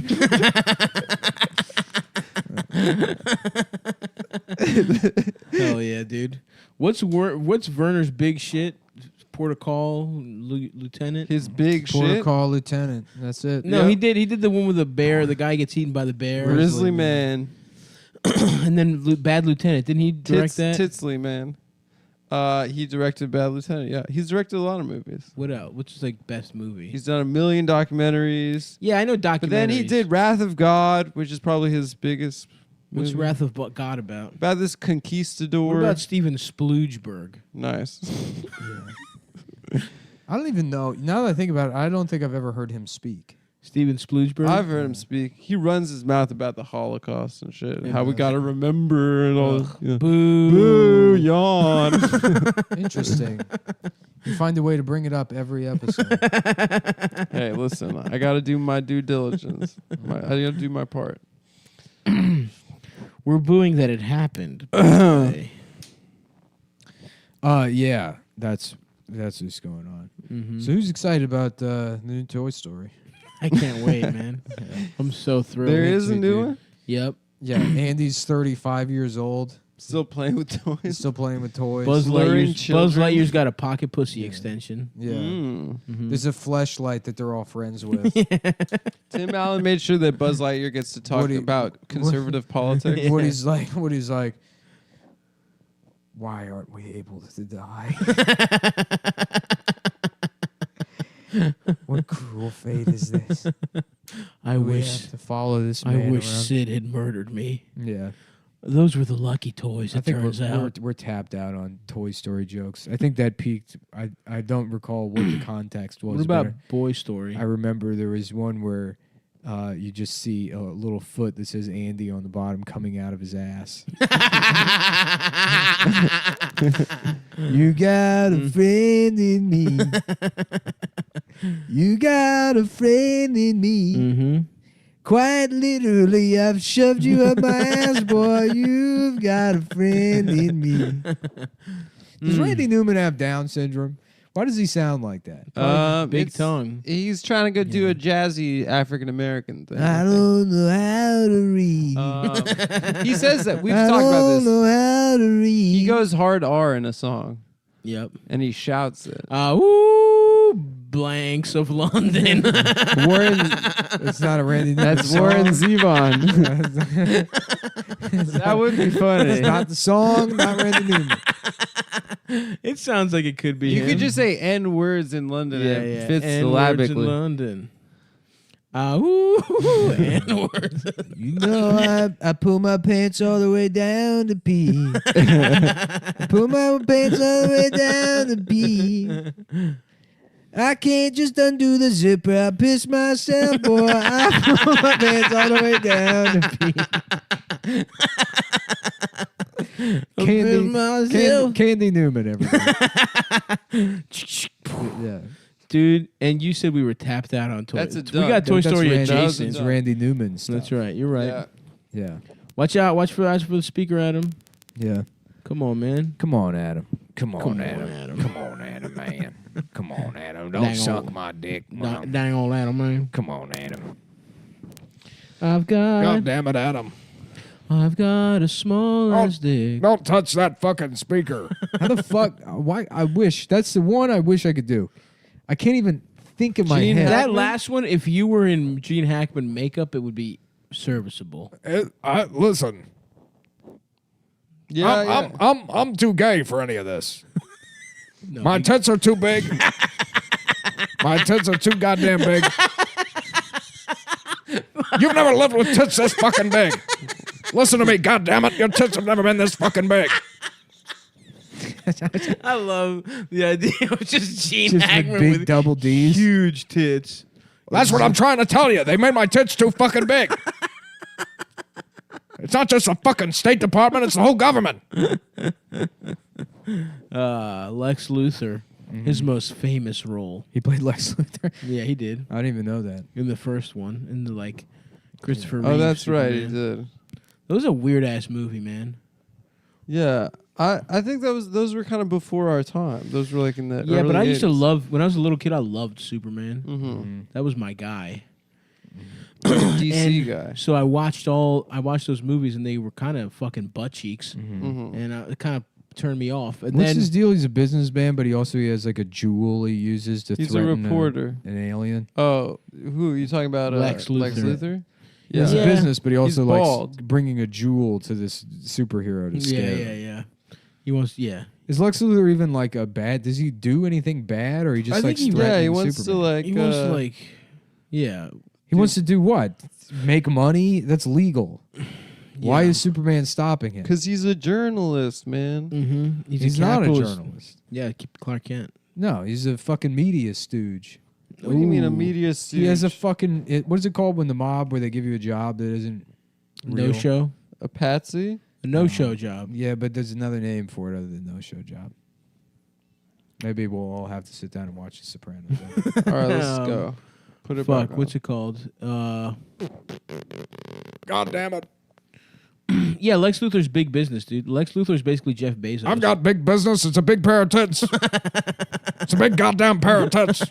Hell yeah, dude. What's Werner's big shit? Protocol lieutenant. His big shit. Protocol lieutenant. That's it. No, Yeah. he did the one with the bear. The guy gets eaten by the bear. Grizzly Man. And then Bad Lieutenant. Didn't he direct that? Titsley Man. He directed Bad Lieutenant. Yeah, he's directed a lot of movies. What else? What's his best movie? He's done a million documentaries. Yeah, I know documentaries. But then he did Wrath of God, which is probably his biggest What's movie. Wrath of God about? About this conquistador. What about Steven Sploogberg? Nice. I don't even know. Now that I think about it, I don't think I've ever heard him speak. Steven Sploogberg? I've heard him speak. He runs his mouth about the Holocaust and shit. And Yeah. how we gotta remember and all. Yeah. Boo. Boo, yawn. Interesting. You find a way to bring it up every episode. Hey, listen, I gotta do my due diligence. I gotta do my part. We're booing that it happened. by the way. Yeah, that's what's going on. Mhm. So who's excited about the new Toy Story? I can't wait, man. I'm so thrilled. There is a too, new dude. one? Yep. Yeah, Andy's 35 years old. Still playing with He's toys. still playing with toys. Buzz Luring Lightyear's, children. got a pocket pussy extension. Yeah. Mm. There's a fleshlight that they're all friends with. Tim Allen made sure that Buzz Lightyear gets to talk Woody- about conservative politics. Woody's like, why aren't we able to die? What cruel fate is this? I We wish have to follow this I man wish around. Sid had murdered me. Yeah. Those were the lucky toys, I it think turns out. we're tapped out on Toy Story jokes. I think that peaked. I don't recall what the context was. What about but Boy Story? I remember there was one where you just see a little foot that says Andy on the bottom coming out of his ass. You got a friend in me. You got a friend in me. Mm-hmm. Quite literally, I've shoved you up my ass, boy. You've got a friend in me. Does Randy Newman have Down syndrome? Why does he sound like that? Big It's- tongue. He's trying to go do a jazzy African American thing. I don't know how to read. He says that. We've I talked about don't this. know how to read. He goes hard R in a song, Yep. and he shouts it. Ooh, blanks of London. Warren, It's not a Randy Newman that's song. Warren Zevon. That would be funny. It's not the song, not Randy Newman. It sounds like it could be You him. could just say N words in London. yeah, and yeah. it fits N-words in syllabically. London. Ooh, N-words. You know I pull my pants all the way down to pee. I pull my pants all the way down to pee. I can't just undo the zipper. I piss myself, boy. I pull my pants all the way down to pee. Candy Newman, everybody. Yeah. Dude, and you said we were tapped out on toys. That's a We done. got Toy That's Story Randy, adjacent. It's Randy Newman stuff. That's right. You're right. Yeah. Yeah. Watch out. Watch for the speaker, Adam. Yeah. Come on, man. Come on, Adam. Come on, Come on, Adam. Adam. Come on, Adam, man. Come on, Adam. Don't Dang suck on. my dick. Dang, dang on, Adam, man. Come on, Adam. I've God got damn it, Adam. a small ass dick. Don't touch that fucking speaker. How the fuck? Why? I wish that's the one I wish I could do. I can't even think in my Gene head. That last one, if you were in Gene Hackman makeup, it would be serviceable. Listen, Yeah, I'm too gay for any of this. My tits are too big. My tits are too goddamn big. You've never lived with tits this fucking big. Listen to me, goddammit. Your tits have never been this fucking big. I love the idea of just Gene Just Hackman with big with double D's. huge tits. That's what I'm trying to tell you. They made my tits too fucking big. It's not just the fucking State Department, it's the whole government. Lex Luthor, his most famous role. He played Lex Luthor. Yeah, he did I didn't even know that. in the first one, in the like Christopher. Oh, Reeve that's right. He Superman. did. That was a weird ass movie, man. Yeah. I think those were kind of before our time. Those were like in the Yeah, but early I used to 80s. love when I was a little kid. I loved Superman. Mm-hmm. That was my guy. DC And guy. So I watched those movies, and they were kind of fucking butt cheeks, Mm-hmm. and it kind of turned me off. And What's then his deal? He's a businessman, but he has like a jewel he uses to He's a threaten reporter. an alien. Oh, who are you talking about? Lex Lex Luthor. Luthor? He has a Yeah. business, but he also likes bald. bringing a jewel to this superhero to scare him. yeah. He wants, Is Lex Luthor even like a bad? Does he do anything bad, or he just I like think he- threatening Yeah, he wants Superman? to like. he wants to like, yeah. He wants to do what? Make money? That's legal. Why Yeah. is Superman stopping him? Because he's a journalist, man. Mm-hmm. He's not a journalist. Yeah, Clark Kent. No, he's a fucking media stooge. What do you mean a Ooh. media He has a stooge? fucking. What is it called when the mob where they give you a job that isn't real? No show. A patsy? A no show job. Yeah, but there's another name for it other than no show job. Maybe we'll all have to sit down and watch The Sopranos. All right, let's Um, go. Put it Fuck, back what's on. it called? God damn it. Yeah, Lex Luthor's big business, dude. Lex Luthor's basically Jeff Bezos. I've got big business. It's a big pair of tits. It's a big goddamn pair of tits.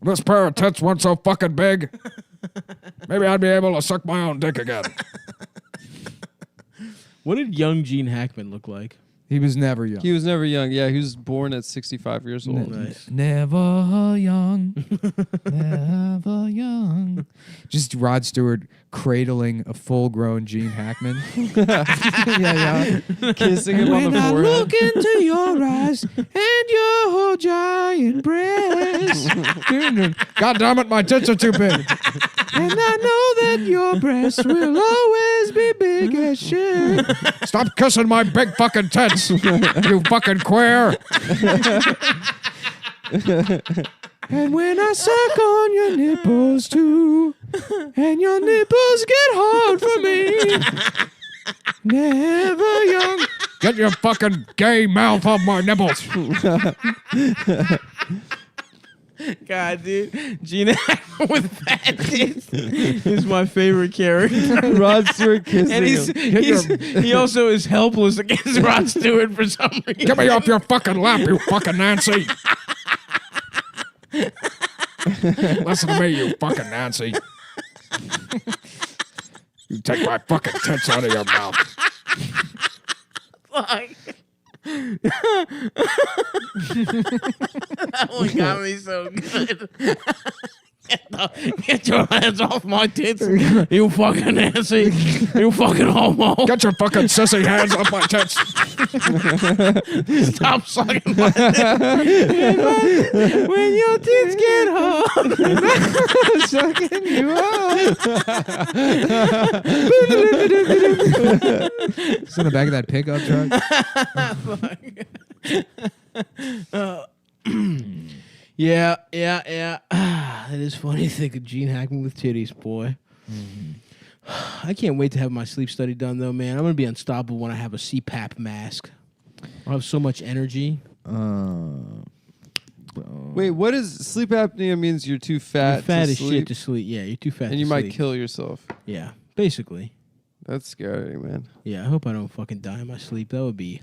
This pair of tits weren't so fucking big. Maybe I'd be able to suck my own dick again. What did young Gene Hackman look like? He was never young. He was never young. Yeah, he was born at 65 years old. Nice. Never young, never young. Just Rod Stewart cradling a full-grown Gene Hackman. Yeah. Kissing him on the forehead. into your eyes and your giant breasts, God damn it, my tits are too big. and I know that your breasts will always be big as shit. Stop kissing my big fucking tits, you fucking queer. And when I suck on your nipples too, and your nipples get hard for me, never young. Get your fucking gay mouth off my nipples. God, dude. Gene Hackman with fat tits is my favorite character. Rod Stewart kissing And him. he also is helpless against Rod Stewart for some reason. Get me off your fucking lap, you fucking Nancy. Listen to me, you fucking Nancy. You take my fucking tits out of your mouth. Fuck. That one got me so good. Get your hands off my tits, you fucking Nancy. You fucking homo. Get your fucking sissy hands off my tits. Stop sucking my tits. When your tits get hard, sucking you It's in the back of that pickup truck. Yeah. It is funny to think of Gene Hackman with titties, boy. I can't wait to have my sleep study done, though, man. I'm going to be unstoppable when I have a CPAP mask. I'll have so much energy. Wait, what is sleep apnea? Means you're too fat. You're fat to as sleep, shit to sleep. Yeah, you're too fat and to you might sleep. kill yourself. Yeah, basically. That's scary, man. Yeah, I hope I don't fucking die in my sleep. That would be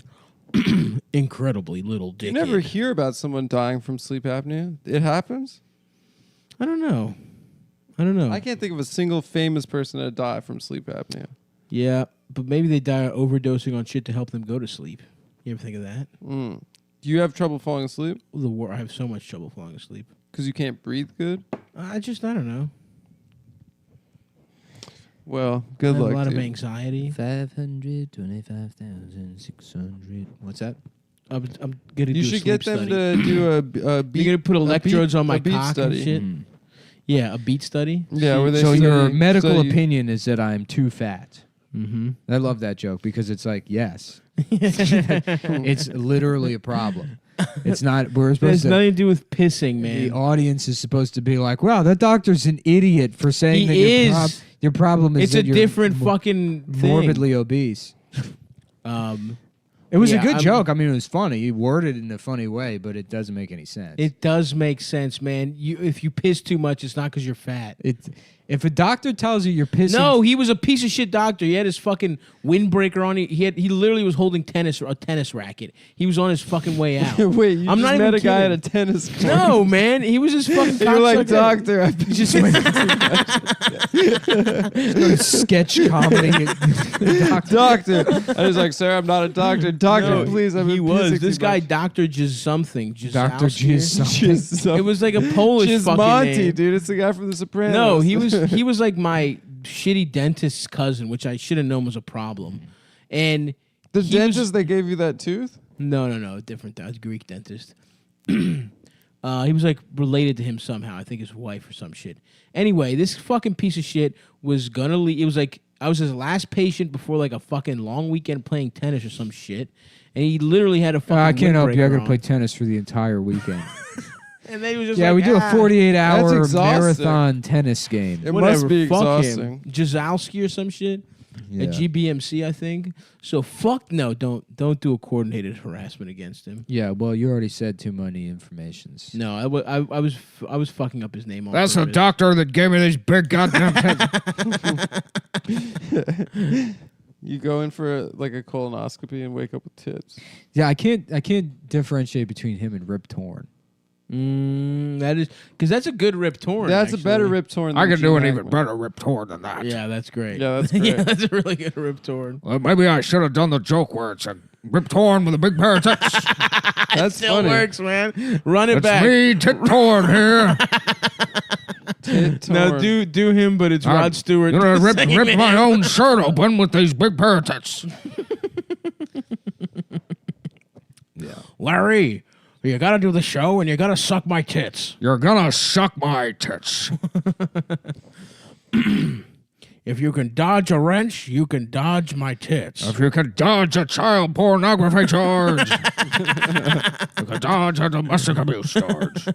incredibly little dick. You never hear about someone dying from sleep apnea. It happens. I don't know. I can't think of a single famous person that died from sleep apnea. Yeah, but maybe they die overdosing on shit to help them go to sleep. You ever think of that? Do you have trouble falling asleep? I have so much trouble falling asleep. Because you can't breathe good? I don't know. Well, I good have luck. a lot of dude. anxiety. 525,600. What's that? I'm gonna do You a should sleep get them study. to do a beat. You're gonna put electrodes on my beat cock study. and shit. Yeah, a beat study. Yeah, where they So study- your medical study- opinion is that I'm too fat. Mm-hmm. I love that joke because it's like, yes. It's literally a problem. It's not, we're It supposed has to, nothing to do with pissing, the man. audience is supposed to be like, wow, that doctor's an idiot for saying that He your, is. your problem is It's that a you're different fucking thing. morbidly obese. It was Yeah, a good I'm- joke. I mean, it was funny. He worded it in a funny way, but it doesn't make any sense. It does make sense, man. If you piss too much, it's not because you're fat. If a doctor tells you you're pissing, No, he was a piece of shit doctor. He had his fucking windbreaker on. He literally was holding a tennis racket. He was on his fucking way out. Wait, you I'm just not met even a guy at kidding. a tennis court. No, man, he was just fucking. You're like, cocksucker. doctor, I just went sketch comedy. doctor. I was like, sir, I'm not a doctor. Doctor, No, please. I'm he was pissing this too guy, much. Dr. Jizz something. Dr. Jizz something. It was like a Polish fucking Monty, name. dude. It's the guy from The Sopranos. No, he was like my shitty dentist's cousin, which I should have known was a problem. And the he dentist was- that gave you that tooth. No, different. That was Greek dentist. He was like related to him somehow. I think his wife or some shit. Anyway, this fucking piece of shit was gonna leave. It was like I was his last patient before like a fucking long weekend playing tennis or some shit. And he literally had a fucking. I can't help you. I windbreaker got to on. play tennis for the entire weekend. And then he was just Yeah, like, we do a That's 48-hour exhausting. marathon tennis game. It Whatever, must be fuck exhausting. him. Jazowski or some shit Yeah. at GBMC, I think. So fuck no, don't do a coordinated harassment against him. Yeah, well, you already said too many informations. No, I was fucking up his name. On That's the purpose. doctor that gave me these big goddamn tits. You go in for a colonoscopy and wake up with tits. Yeah, I can't differentiate between him and Rip Torn. That is because that's a good Rip Torn. That's actually. a better Rip Torn. I than could do an Gene even Hackman. better Rip Torn than that. Yeah, that's great. Yeah, that's great. yeah, that's a really good Rip Torn. Well, maybe I should have done the joke where it's a Rip Torn with a big pair of tits. That's Still funny. works, man. Run it It's back. me, Tit Torn here. Tit Now torn. do him, but it's I'm Rod Stewart. gonna rip saying it. my own shirt open with these big pair of tits. Larry, you gotta do the show and you gotta suck my tits. You're gonna suck my tits. If you can dodge a wrench, you can dodge my tits. If you can dodge a child pornography charge, you can dodge a domestic abuse charge.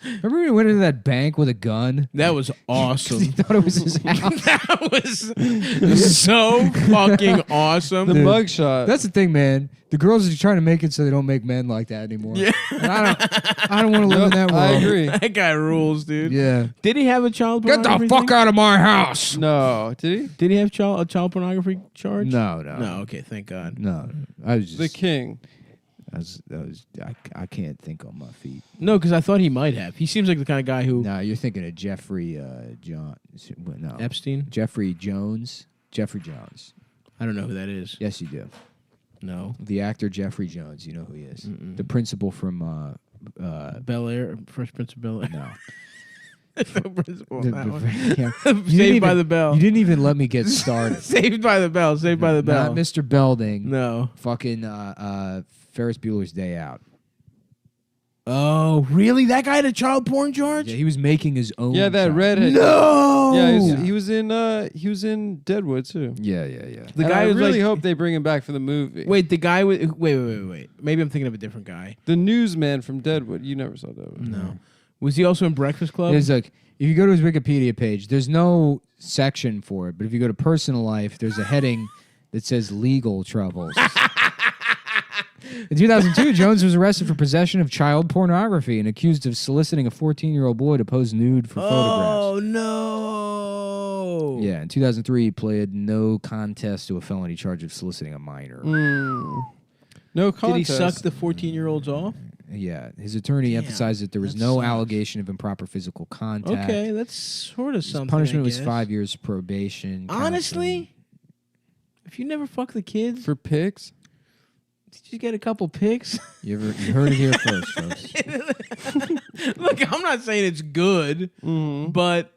Remember when he went into that bank with a gun? That was awesome. He thought it was his house. That was so fucking awesome. The mugshot. That's the thing, man. The girls are trying to make it so they don't make men like that anymore. Yeah. I don't want to live in that world. I agree. That guy rules, dude. Yeah. Did he have a child Get pornography the fuck thing? out of my house. No, did he? Did he have a child pornography charge? No. No, okay, thank God. No. I was just The king. I can't think on my feet. No, because I thought he might have. He seems like the kind of guy who No, you're thinking of Jeffrey John. No. Epstein. Jeffrey Jones. Jeffrey Jones. I don't know who that is. Yes, you do. No. The actor Jeffrey Jones. You know who he is. The principal from Bel Air, Fresh Prince of Bel Air. no. No principal on that one. Yeah. Saved by the Bell. You didn't even let me get started. Saved by the Bell. Saved by the Bell. Not Mr. Belding. No. Fucking Ferris Bueller's Day Out. Oh, really? That guy had a child porn charge? Yeah, he was making his own. Yeah, that child. redhead. No. Yeah, he was in Deadwood too. Yeah. The And guy I was really like, hope they bring him back for the movie. wait, the guy with wait. Maybe I'm thinking of a different guy. The newsman from Deadwood. You never saw Deadwood. No. Was he also in Breakfast Club? There's like, if you go to his Wikipedia page, there's no section for it, but if you go to personal life, there's a heading that says legal troubles. In 2002, Jones was arrested for possession of child pornography and accused of soliciting a 14-year-old boy to pose nude for photographs. no. Yeah, in 2003, he pled no contest to a felony charge of soliciting a minor. No Did he contest. suck the 14-year-olds off? Yeah, his attorney emphasized that there was that no sucks. allegation of improper physical contact. Okay, that's sort of His something. punishment I was guess. 5 years probation. Honestly, if you never fuck the kids, for pigs? did you get a couple pics? You heard it here first, folks. Look, I'm not saying it's good, but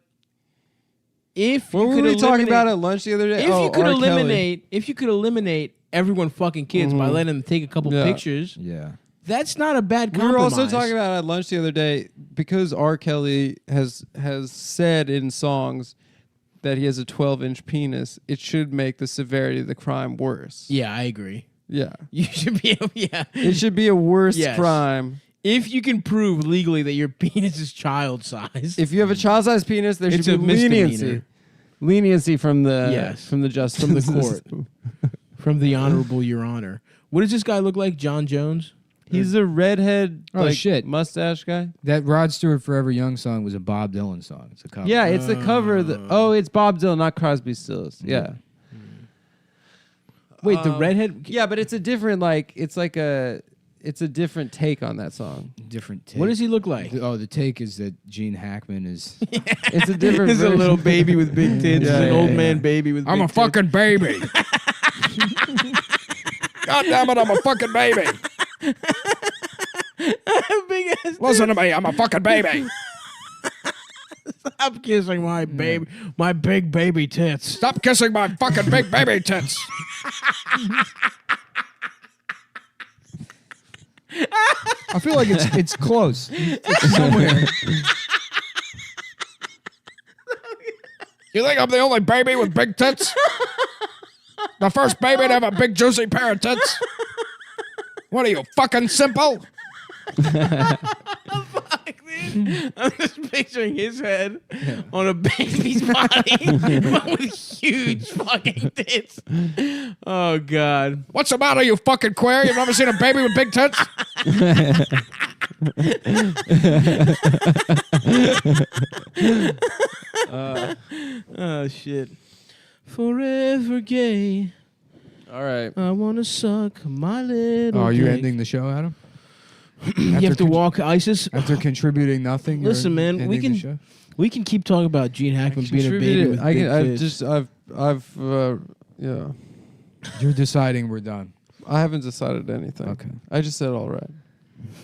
If What you were could we talking eliminate- about at lunch the other day? If you could R. Kelly. eliminate everyone fucking kids by letting them take a couple Yeah. pictures, Yeah. that's not a bad We compromise. were also talking about at lunch the other day because R. Kelly has said in songs that he has a 12-inch penis. It should make the severity of the crime worse. Yeah, I agree. Yeah, You should be. Yeah, it should be a worse Yes. crime. if you can prove legally that your penis is child size. If you have a child-sized penis, there It's should a be leniency. misdemeanor. Leniency from the Yes. from the justice From the court. system. From the Honorable Your Honor. What does this guy look like? John Jones? He's a redhead, Oh, like, shit. mustache guy. That Rod Stewart Forever Young song was a Bob Dylan song. It's a cover. Yeah, it's the cover. Of it's Bob Dylan, not Crosby, Stills. Yeah. Wait, the redhead? Yeah, but it's a different it's a different take on that song. Different take. What does he look like? The take is that Gene Hackman is. It's a different He's a version. little baby with big tits. Yeah, an yeah, old yeah. man baby with I'm big a fucking baby. God damn it, I'm a fucking baby. tits. Big ass Listen to me, I'm a fucking baby. Stop kissing my baby, my big baby tits. Stop kissing my fucking big baby tits. I feel like it's close. It's somewhere. You think I'm the only baby with big tits? The first baby to have a big juicy pair of tits? What are you, fucking simple? I'm just picturing his head on a baby's body, but with huge fucking tits. Oh God! What's the matter, you fucking queer? You've never seen a baby with big tits? Oh shit! Forever gay. All right. I wanna suck my little. Oh, are you dick. ending the show, Adam? You have to walk ISIS. After contributing nothing. you're Listen, man, we ending the can show? we can keep talking about Gene Hackman being a baby with big tits. Yeah. You're deciding we're done. I haven't decided anything. Okay. I just said all right.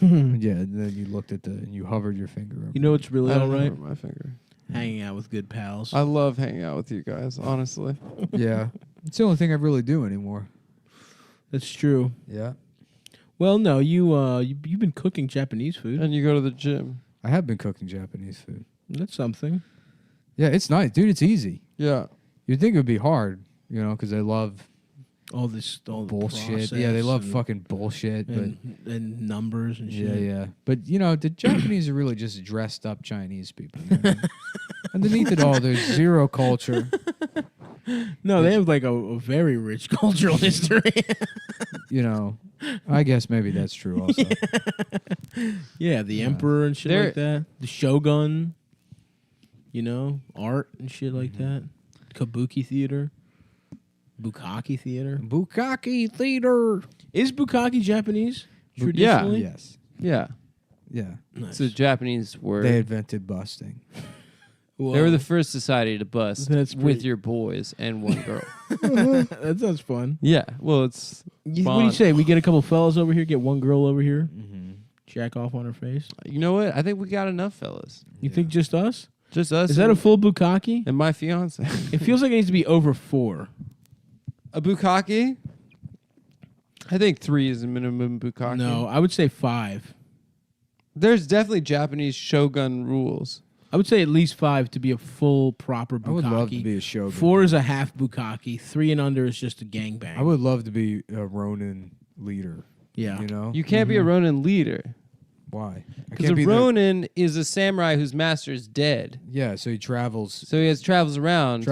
Yeah, and then you looked at and you hovered your finger over. You know what's really I all don't right? know my finger. Hanging out with good pals. I love hanging out with you guys, honestly. Yeah. It's the only thing I really do anymore. That's true. Yeah. Well, no, you've been cooking Japanese food. And you go to the gym. I have been cooking Japanese food. That's something. Yeah, it's nice. Dude, it's easy. Yeah. You'd think it would be hard, because they love All the bullshit. Yeah, they love fucking bullshit. and numbers and But shit. yeah. But, the Japanese are really just dressed up Chinese people. you know? Underneath it all, there's zero culture. No, they have like a very rich cultural history. I guess maybe that's true also. Yeah, the emperor and shit like that. The shogun. Art and shit like that. Kabuki theater. Bukkake theater. Bukkake theater. Is bukkake Japanese? Yeah. Traditionally? Yes. Yeah. Yeah. Nice. It's a Japanese word. They invented busting. They were the first society to bust That's with pretty- your boys and one girl. That sounds fun. Yeah. Well, it's What do you fun. say? We get a couple fellas over here, get one girl over here, Mm-hmm. jack off on her face. You know what? I think we got enough fellas. You think just us? Just us. Is that a full bukkake? and my fiance? It feels like it needs to be over 4. A bukkake? I think 3 is the minimum bukkake. No, I would say 5. There's definitely Japanese shogun rules. I would say at least 5 to be a full proper bukkake. I would love to be a shogun. 4 is a half bukkake. 3 and under is just a gangbang. I would love to be a Ronin leader. Yeah. You can't be a Ronin leader. Why? I Because can't a be Ronin is a samurai whose master is dead. Yeah, so he travels. So he travels around.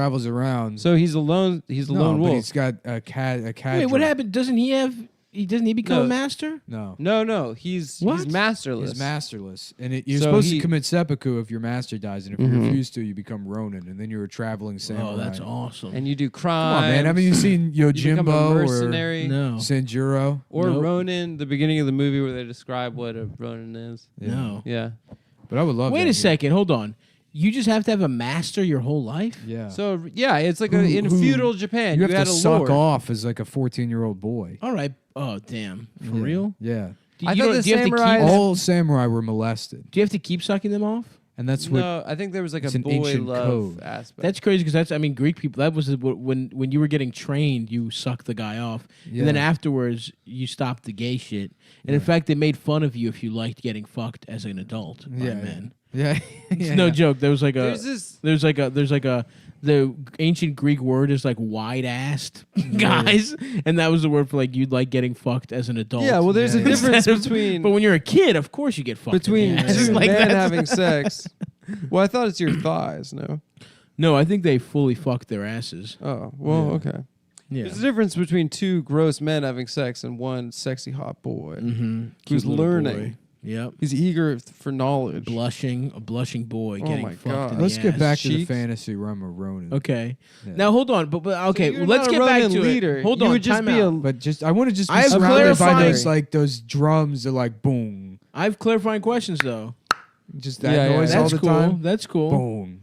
So he's a lone but wolf. he's got a cat. Wait, what happened? Doesn't he become No. a master? No. No, he's What? masterless. He's masterless, and you're So supposed he- to commit seppuku if your master dies, and if you refuse to, you become Ronin, and then you're a traveling samurai. Oh, that's awesome. And you do crime. Come on, man! Haven't you seen You become a Yojimbo or mercenary. No. Sanjuro? Or Nope. Ronin, the beginning of the movie where they describe what a Ronin is. Yeah. No. Yeah. But I would love. Wait that, a second. Hold on. You just have to have a master your whole life? Yeah. So yeah, it's like in feudal Japan. you have had to a suck lord. off as like a 14-year-old boy. All right. Oh, damn. For Yeah. real? Yeah. Do I you thought don't- the do you have to samurais- keep- All samurai were molested. Do you have to keep sucking them off? And that's what. No, I think there was like it's a an boy ancient love code. aspect. That's crazy because Greek people. That was when you were getting trained, you sucked the guy off, and then Yeah. afterwards you stopped the gay shit. And in fact, they made fun of you if you liked getting fucked as an adult by men. Yeah. It's no joke. There was like There's this. the ancient Greek word is like wide-assed guys, and that was the word for like you'd like getting fucked as an adult. Yeah, well, there's a difference between But when you're a kid, of course you get fucked. between in the ass. two Like, men that's- having sex. Well, I thought it's your thighs. No. No, I think they fully fucked their asses. Oh, well, okay. Yeah. There's a difference between two gross men having sex and one sexy hot boy Mm-hmm. who's learning. Boy. Yep. He's eager for knowledge. A blushing boy Oh getting my fucked. God. in the Let's get ass. back to the Cheek. fantasy realm of Ronan. Okay. Yeah. Now hold on, but okay, you're let's not a get back Ronin to leader. it. Hold You on, would just time be out. But just I want to just be I have surrounded by clarifying- those drums that like boom, I have clarifying questions though. just that Yeah, yeah. noise all That's the cool. time. That's cool. Boom.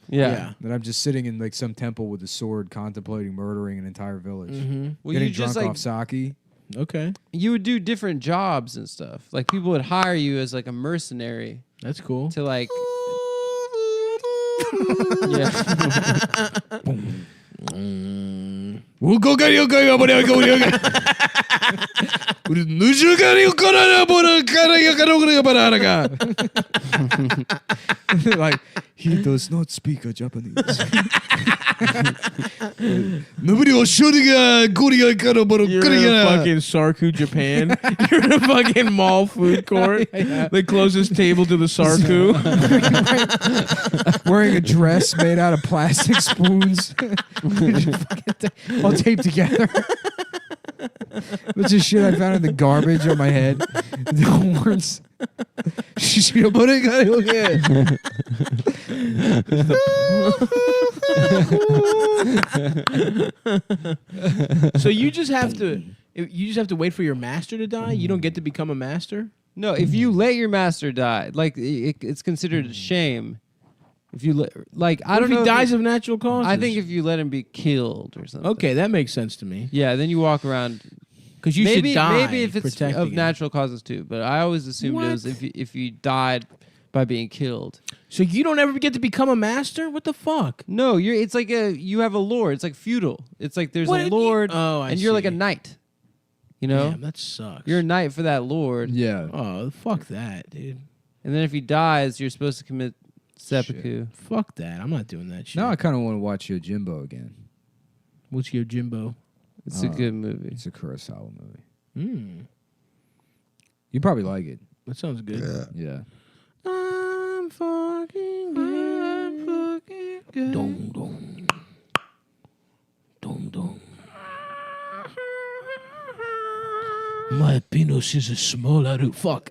Yeah. That I'm just sitting in like some temple with a sword, contemplating murdering an entire village, Mm-hmm. Well, getting you just drunk like off sake. Okay. you would do different jobs and stuff. Like people would hire you as like a mercenary That's cool. to like. Yeah. Like he does not speak a Japanese. Nobody was shooting You're in a fucking Sarku, Japan. You're in a fucking mall food court. The closest table to the Sarku. wearing a dress made out of plastic spoons, all taped together. That's just shit I found in the garbage on my head. The horns. So you just have to wait for your master to die? You don't get to become a master? No, if you let your master die, like it's considered a shame. If you like, I What don't if know. he dies of natural causes? I think if you let him be killed or something. Okay, that makes sense to me. Yeah, then you walk around. Because you maybe, should die. Maybe if it's protecting of him. natural causes too, but I always assumed it was if you died by being killed. So you don't ever get to become a master? What the fuck? No, it's like you have a lord. It's like feudal. It's like there's What a did you- lord, Oh, I and you're like a see. knight. You know, Damn, that sucks. you're a knight for that lord. Yeah. Oh, fuck that, dude. And then if he dies, you're supposed to commit seppuku. Fuck that. I'm not doing that shit. Now I kind of want to watch Yojimbo again. What's your Jimbo? It's a good movie. It's a Kurosawa movie. Mm, You probably like it. that sounds good. Yeah. I'm fucking good. Dong dong. Dong dong. My penis is a small aru. Fuck.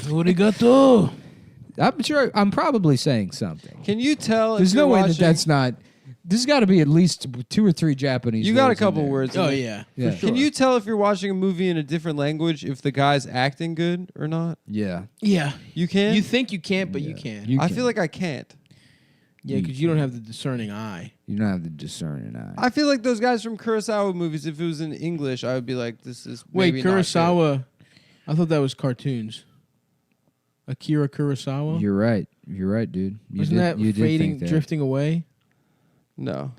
Arigato. I'm sure. I'm probably saying something. Can you tell? There's if no you're way watching, that's not. There's got to be at least 2 or 3 Japanese. You got a words in couple there. words. in Oh there. yeah. Yeah. Can you tell if you're watching a movie in a different language if the guy's acting good or not? Yeah. Yeah. You can. You think you can't, but you can. You I can. feel like I can't. Yeah, because you don't have the discerning eye. You don't have the discerning eye. I feel like those guys from Kurosawa movies. If it was in English, I would be like, "This is Wait, maybe not good. Kurosawa. I thought that was cartoons. Akira Kurosawa. You're right. You're right, dude. You Wasn't did, that you did fading, think that. drifting away? No.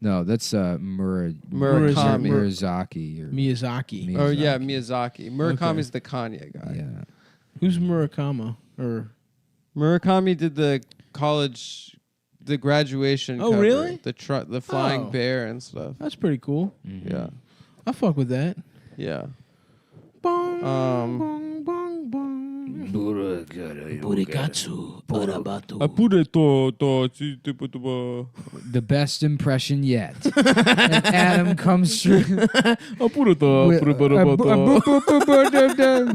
No, that's Murakami. Murasaki. Or, Miyazaki. Oh yeah, Miyazaki. Murakami's the Kanye guy. yeah. Who's Murakama? Or Murakami did the college, the graduation. Oh, cover, really? The flying Oh. bear and stuff. that's pretty cool. Yeah. I fuck with that. Yeah. Bong, Um, bong, bong, bong. Burikatsu, barabatu. The best impression yet. And Adam comes through. with-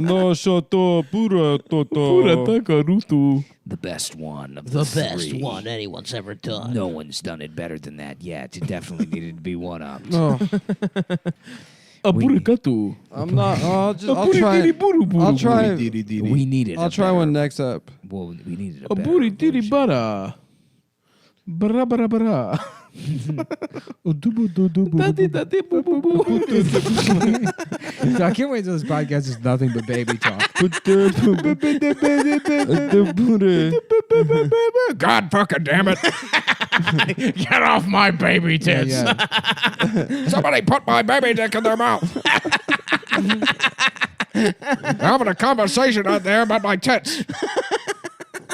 No, shoto, pura toto. The best one of The the best three. one anyone's ever done. No one's done it better than that yet. It definitely needed to be one up. oh, Burikatu. I'm not. I'll try. I'll try. We needed. I'll a try better- one next up. Well, we needed a A better booty titty version. butter. Bra bra bra. So I can't wait till this podcast is nothing but baby talk. God fucking damn it. Get off my baby tits. Somebody put my baby dick in their mouth. They're having a conversation out there about my tits.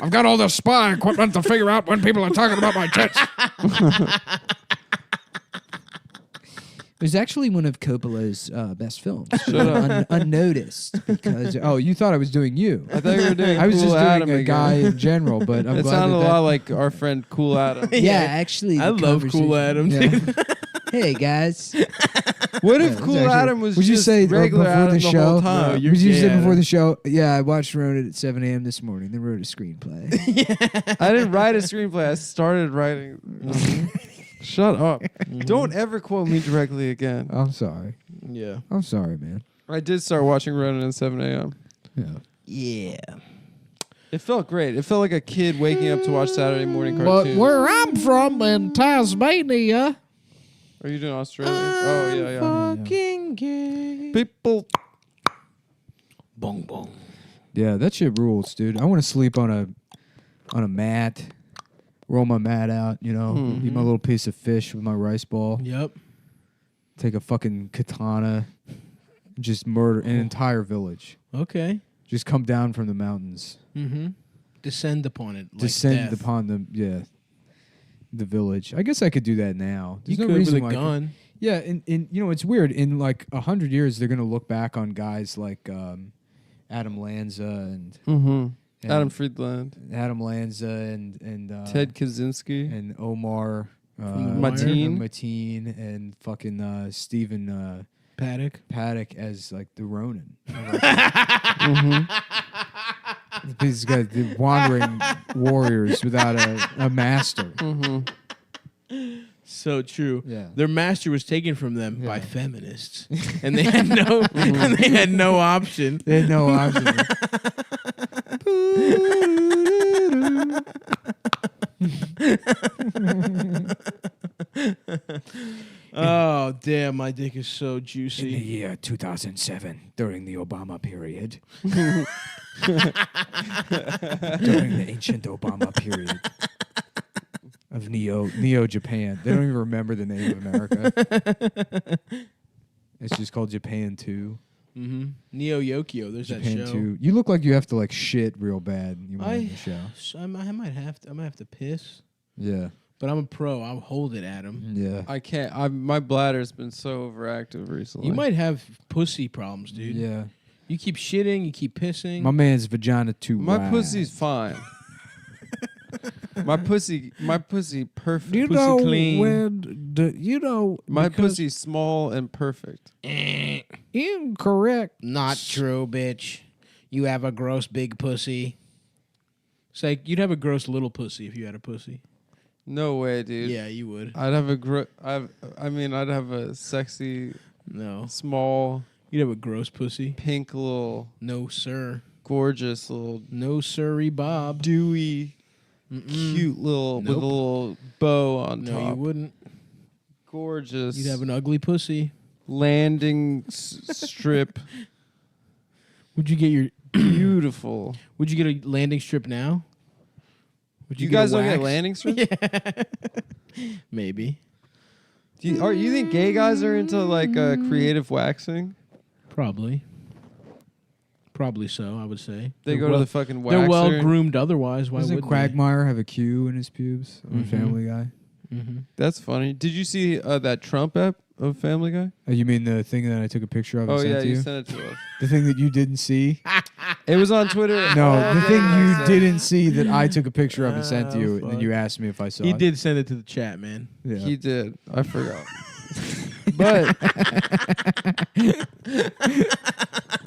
I've got all this spy equipment to figure out when people are talking about my tits. It was actually one of Coppola's best films. Unnoticed because you thought I was doing you. I thought you were doing. I was Cool just Adam doing a again. guy in general, but I'm It glad sounded a that lot like our friend Cool Adam. Yeah, actually, I the love Cool conversation- Adam. Yeah. Dude. Hey guys, What if Yeah, Cool that's actually- Adam was would you just say regular before Adam the the show? whole time? No, you're would you gay, say before Adam. the show? Yeah, I watched Ronan at 7 a.m. this morning. Then wrote a screenplay. I didn't write a screenplay. I started writing. Shut up. Don't ever quote me directly again. I'm sorry. Yeah. I'm sorry, man. I did start watching Ronan at 7 a.m. Yeah. Yeah. It felt great. It felt like a kid waking up to watch Saturday morning But cartoons. where I'm from in Tasmania, Are you doing Australia? Oh, yeah. Fucking gay. People. Bong bong. Yeah, that shit rules, dude. I want to sleep on a mat, roll my mat out, eat my little piece of fish with my rice ball, Yep. take a fucking katana, and just murder an entire village. Okay. Just come down from the mountains, Mm-hmm. Descend upon it. Like descend death. upon the village. I guess I could do that now. You There's could with a why I couldn't. gun. Yeah, and it's weird. In like 100 years, they're gonna look back on guys like Adam Lanza and Adam Friedland. Adam Lanza and Ted Kaczynski. and Omar Mateen. Mateen and fucking Stephen Paddock. Paddock as like the Ronin. Mm-hmm. These guys, the wandering warriors without a master. So true. Yeah. Their master was taken from them by feminists, and they had no, and they had no option. They had no option. Oh damn, my dick is so in the juicy. year 2007, during the Obama period, During the ancient Obama period of Neo Japan. They don't even remember the name of America. It's just called Japan 2. Mm-hmm. Neo Yokio. There's Japan that show. 2. You look like you have to like shit real bad. You want in the show. So I might have to piss, Yeah. but I'm a pro. I'll hold it, Adam. Yeah. I can't. My bladder's been so overactive recently. You might have pussy problems, dude. Yeah. You keep shitting. You keep pissing. My man's vagina too My wide. pussy's fine. my pussy perfect. you pussy know clean. when My pussy's small and perfect. incorrect. Not true, bitch. You have a gross big pussy. It's like you'd have a gross little pussy if you had a pussy. No way, dude. Yeah, you would. I'd have a I'd have a sexy, No. small, You'd have a gross pussy. pink little, No, sir. gorgeous little, No, sirree, Bob. dewy, Mm-mm. cute little Nope. with a little bow on No, top. you wouldn't. Gorgeous. You'd have an ugly pussy. landing strip. Would you get your? Beautiful. Would you get a landing strip now? Would You get a guys don't get wax? landing strips? Maybe. Do you think gay guys are into like creative waxing? Probably. Probably so. I would say They They're go to well- the fucking waxer. They're well groomed. Otherwise, why Doesn't would Quagmire have a Q in his pubes on Mhm. Family Guy? Mm-hmm. That's funny. Did you see that Trump app of Family Guy? Oh, you mean the thing that I took a picture of and Oh sent yeah, to you you? sent it to us. The thing that you didn't see? It was on Twitter. No, the thing you So- didn't see that I took a picture of and sent to you, and then fuck. you asked me if I saw He it. did send it to the chat, man. Yeah. He did. I forgot. But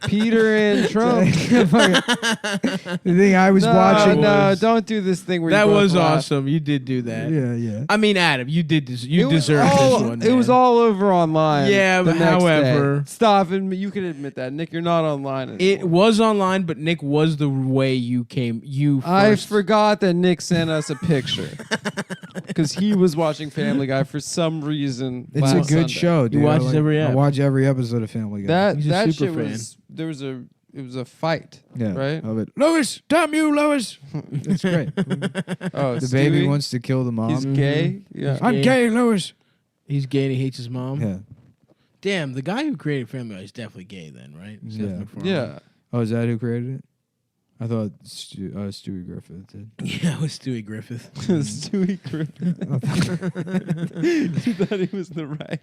Peter and Trump. The thing I was no, watching. No, was- don't do this thing where That you both was laugh. awesome. You did do that. Yeah, yeah. I mean, Adam, you did this. You It was deserved all- this one. It was man. all over online. Yeah, the but next however- day. Stop and you can admit that, Nick. You're not online anymore. It was online, but Nick was the way you came. You. I First. forgot that Nick sent us a picture. because he was watching Family Guy for some reason. It's a last good Sunday. show, dude. watches every I ep. watch every episode of Family Guy. That He's a that super shit fan. was it was a fight. yeah, right? Of it. Lois, damn you, Lois. That's great. Oh, The baby Stewie, wants to kill the mom. he's gay. Yeah. I'm gay, Lois. He's gay and he hates his mom. Yeah. Damn, the guy who created Family Guy is definitely gay then, right? Seth Yeah. MacFarlane. Yeah. Oh, is that who created it? I thought Stewie Griffith did. Yeah, it was Stewie Griffith. Stewie Griffith. You thought he was the right.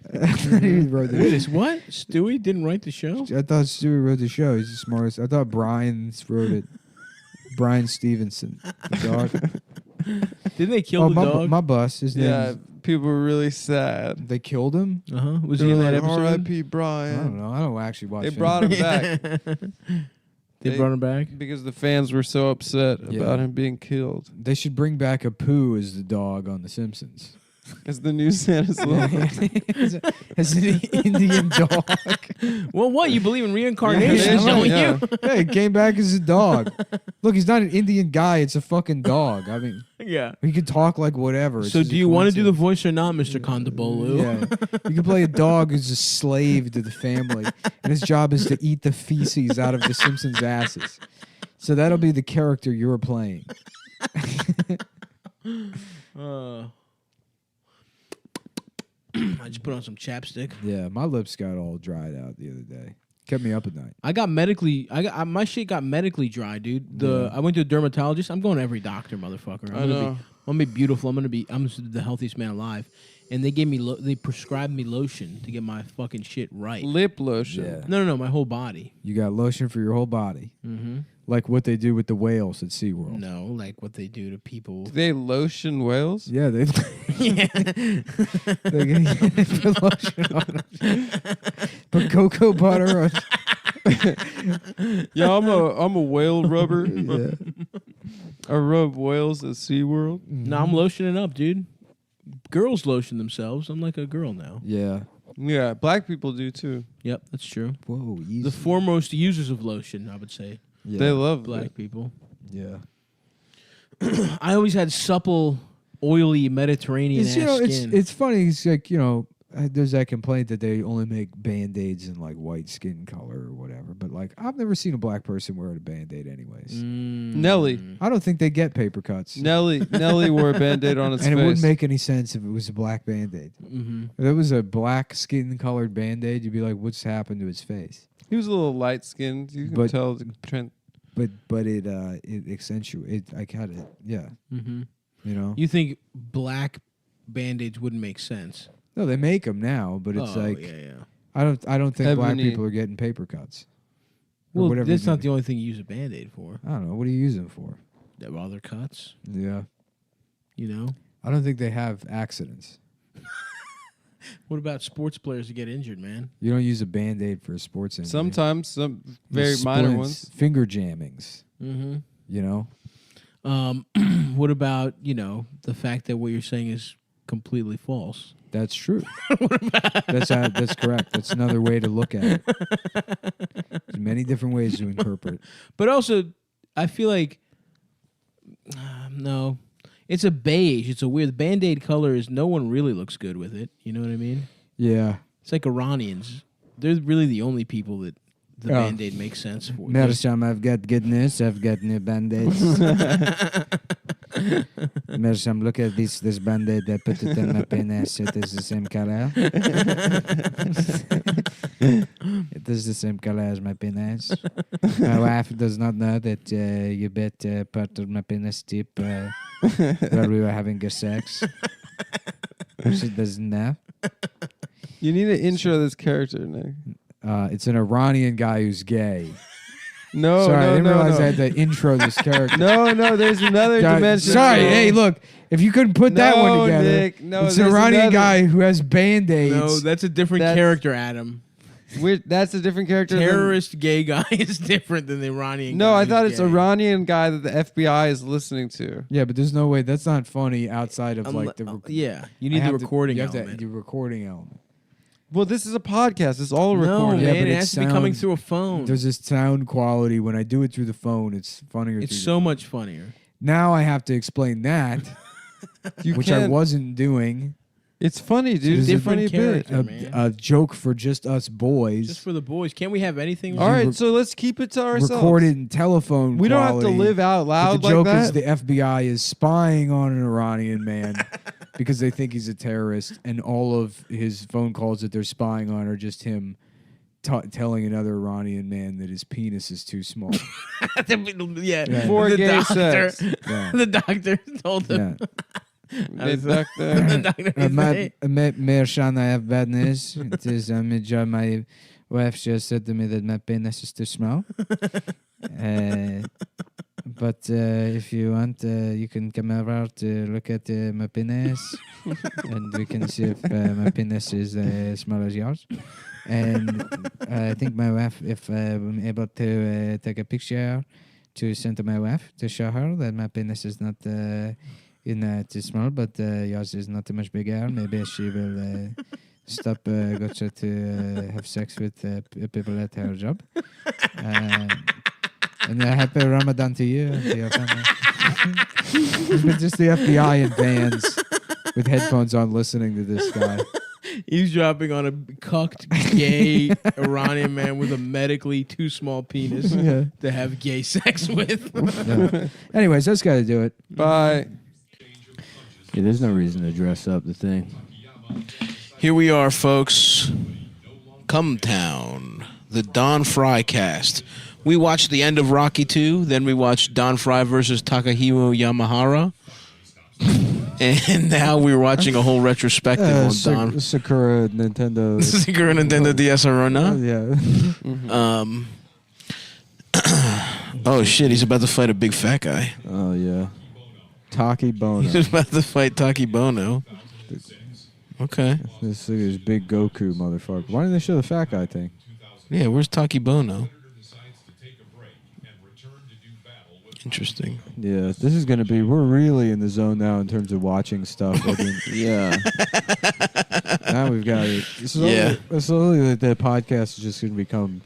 He wrote the- Wait, is what? Stewie didn't write the show? I thought Stewie wrote the show. He's the smartest. I thought Brian wrote it. Brian Stevenson. The dog. Didn't they kill the my, dog? my bus. His name. Yeah, is- people were really sad. They killed him. Was They he in were that like, episode? R.I.P. I Brian. don't know. I don't actually watch. They Family brought him Guy. back They brought him back? because the fans were so upset Yeah. about him being killed. They should bring back Apu as the dog on The Simpsons. As the new Santa's as an Indian dog. Well, what? You believe in reincarnation, Yeah. don't Yeah. you? Yeah, he came back as a dog. Look, he's not an Indian guy. It's a fucking dog. I mean, Yeah. he can talk like whatever. It's So just do a you want to do the coincidence. voice or not, Mr. Kondabolu? Yeah. You can play a dog who's a slave to the family, and his job is to eat the feces out of the Simpsons' asses. So that'll be the character you're playing. I just put on some chapstick. Yeah, my lips got all dried out the other day. Kept me up at night. I got medically. My shit got medically dry, dude. I went to a dermatologist. I'm going to every doctor, motherfucker. I know. I'm gonna be beautiful. I'm the healthiest man alive. And they gave me. They prescribed me lotion to get my fucking shit right. Lip lotion. Yeah. No, my whole body. You got lotion for your whole body. Mm-hmm. Like what they do with the whales at SeaWorld. No, like what they do to people. Do they lotion whales? Yeah, they they put lotion on them. Put cocoa butter on. Yeah, I'm a whale rubber. Yeah. I rub whales at SeaWorld. No, I'm lotioning up, dude. Girls lotion themselves. I'm like a girl now. Yeah. Yeah, black people do too. Yep, that's true. Whoa, easy. The foremost users of lotion, I would say, Yeah. They love black it. people. Yeah. I always had supple, oily Mediterranean It's, you know, skin. it's funny. It's like, you know, there's that complaint that they only make Band-Aids in like white skin color or whatever. But like, I've never seen a black person wear a Band-Aid anyways. Nelly. I don't think they get paper cuts. Nelly wore a Band-Aid on its And face. it wouldn't make any sense if it was a black Band-Aid. Mm-hmm. If it was a black skin-colored Band-Aid, you'd be like, what's happened to his face? He was a little light-skinned. You can But- tell the trend. But it accentuates. I got it. Yeah. Mm-hmm. You know. You think black Band-Aids wouldn't make sense? No, they make them now, but it's like yeah. I don't think black Ebony. people are getting paper cuts. Or Well, whatever that's you not do. the only thing you use a Band-Aid for. I don't know. What do you use them for? There are other cuts, Yeah. you know. I don't think they have accidents. What about sports players that get injured, man? You don't use a Band-Aid for a sports injury. Sometimes some You very minor splints, ones. Finger jammings. Mm-hmm. You know. What about, the fact that what you're saying is completely false? That's true. That's correct. That's another way to look at it. There's many different ways to interpret. But also, I feel like, no, it's a beige. It's a weird, Band-Aid color is, no one really looks good with it. You know what I mean? Yeah. It's like Iranians. They're really the only people that the Oh. Band-Aid makes sense for. Mersam, I've got good news. I've got new Band-Aids. Mersam, look at this Band-Aid. I put it in my penis. It is the same color. It is the same color as my penis. My wife does not know that you bet part of my penis tip while we were having good sex. She doesn't know. You need to intro this character, Nick. It's an Iranian guy who's gay. No, Sorry, I no, didn't no, realize no. I had to intro this character. No, there's another dimension. Sorry, to it. hey, look, if you couldn't put that one No, together, Nick, no, it's an there's Iranian another- guy who has Band-Aids. No, that's a different That's- character, Adam. That's a different character. than- Terrorist gay guy is different than the Iranian No, guy. I thought who's it's gay. Iranian guy that the FBI is listening to. Yeah, but there's no way. That's not funny outside of like the. Yeah, you I need the have to- recording you have element. the recording element. Well, this is a podcast. It's all No, recorded. Yeah, man, but it it has to be coming sounds- through a phone. There's this sound quality when I do it through the phone. It's funnier. It's through so much funnier. Now I have to explain that which I wasn't doing. It's funny, dude. It's a funny bit. A joke for just us boys. Just for the boys. Can't we have anything? All right, so let's keep it to ourselves. Recorded in telephone We don't have quality. to live out loud The joke like is that. the FBI is spying on an Iranian man because they think he's a terrorist, and all of his phone calls that they're spying on are just him telling another Iranian man that his penis is too small. Yeah. For The gay doctor. sex. Yeah. The doctor told him. Yeah. The doctor Mershan, I have bad news. It is my wife just said to me that my penis is too small. But if you want, you can come over to look at my penis, and we can see if my penis is as small as yours. And I think my wife, if I'm able to take a picture to send to my wife to show her that my penis is not too small, but yours is not too much bigger. Maybe she will stop Gotcha to have sex with people at her job. And happy Ramadan to you and to your family. It's been just the FBI in vans with headphones on listening to this guy. Eavesdropping on a cucked gay Iranian man with a medically too small penis to have gay sex with. Yeah. Anyways, that's got to do it. Bye. Yeah, there's no reason to dress up the thing. Here we are, folks. Cumtown, the Don Fry cast. We watched the end of Rocky 2, then we watched Don Fry versus Takahiro Yamahara. And now we're watching a whole retrospective on Don. Sakura Nintendo. Sakura Nintendo DS Arena. Oh shit, he's about to fight a big fat guy. Oh yeah. Taki Bono. He's about to fight Taki Bono. Okay. This is big Goku motherfucker. Why didn't they show the fat guy thing? Yeah, where's Taki Bono? Interesting. Yeah, this is going to be... We're really in the zone now in terms of watching stuff. Yeah. Now we've got it. Slowly the podcast is just going to become...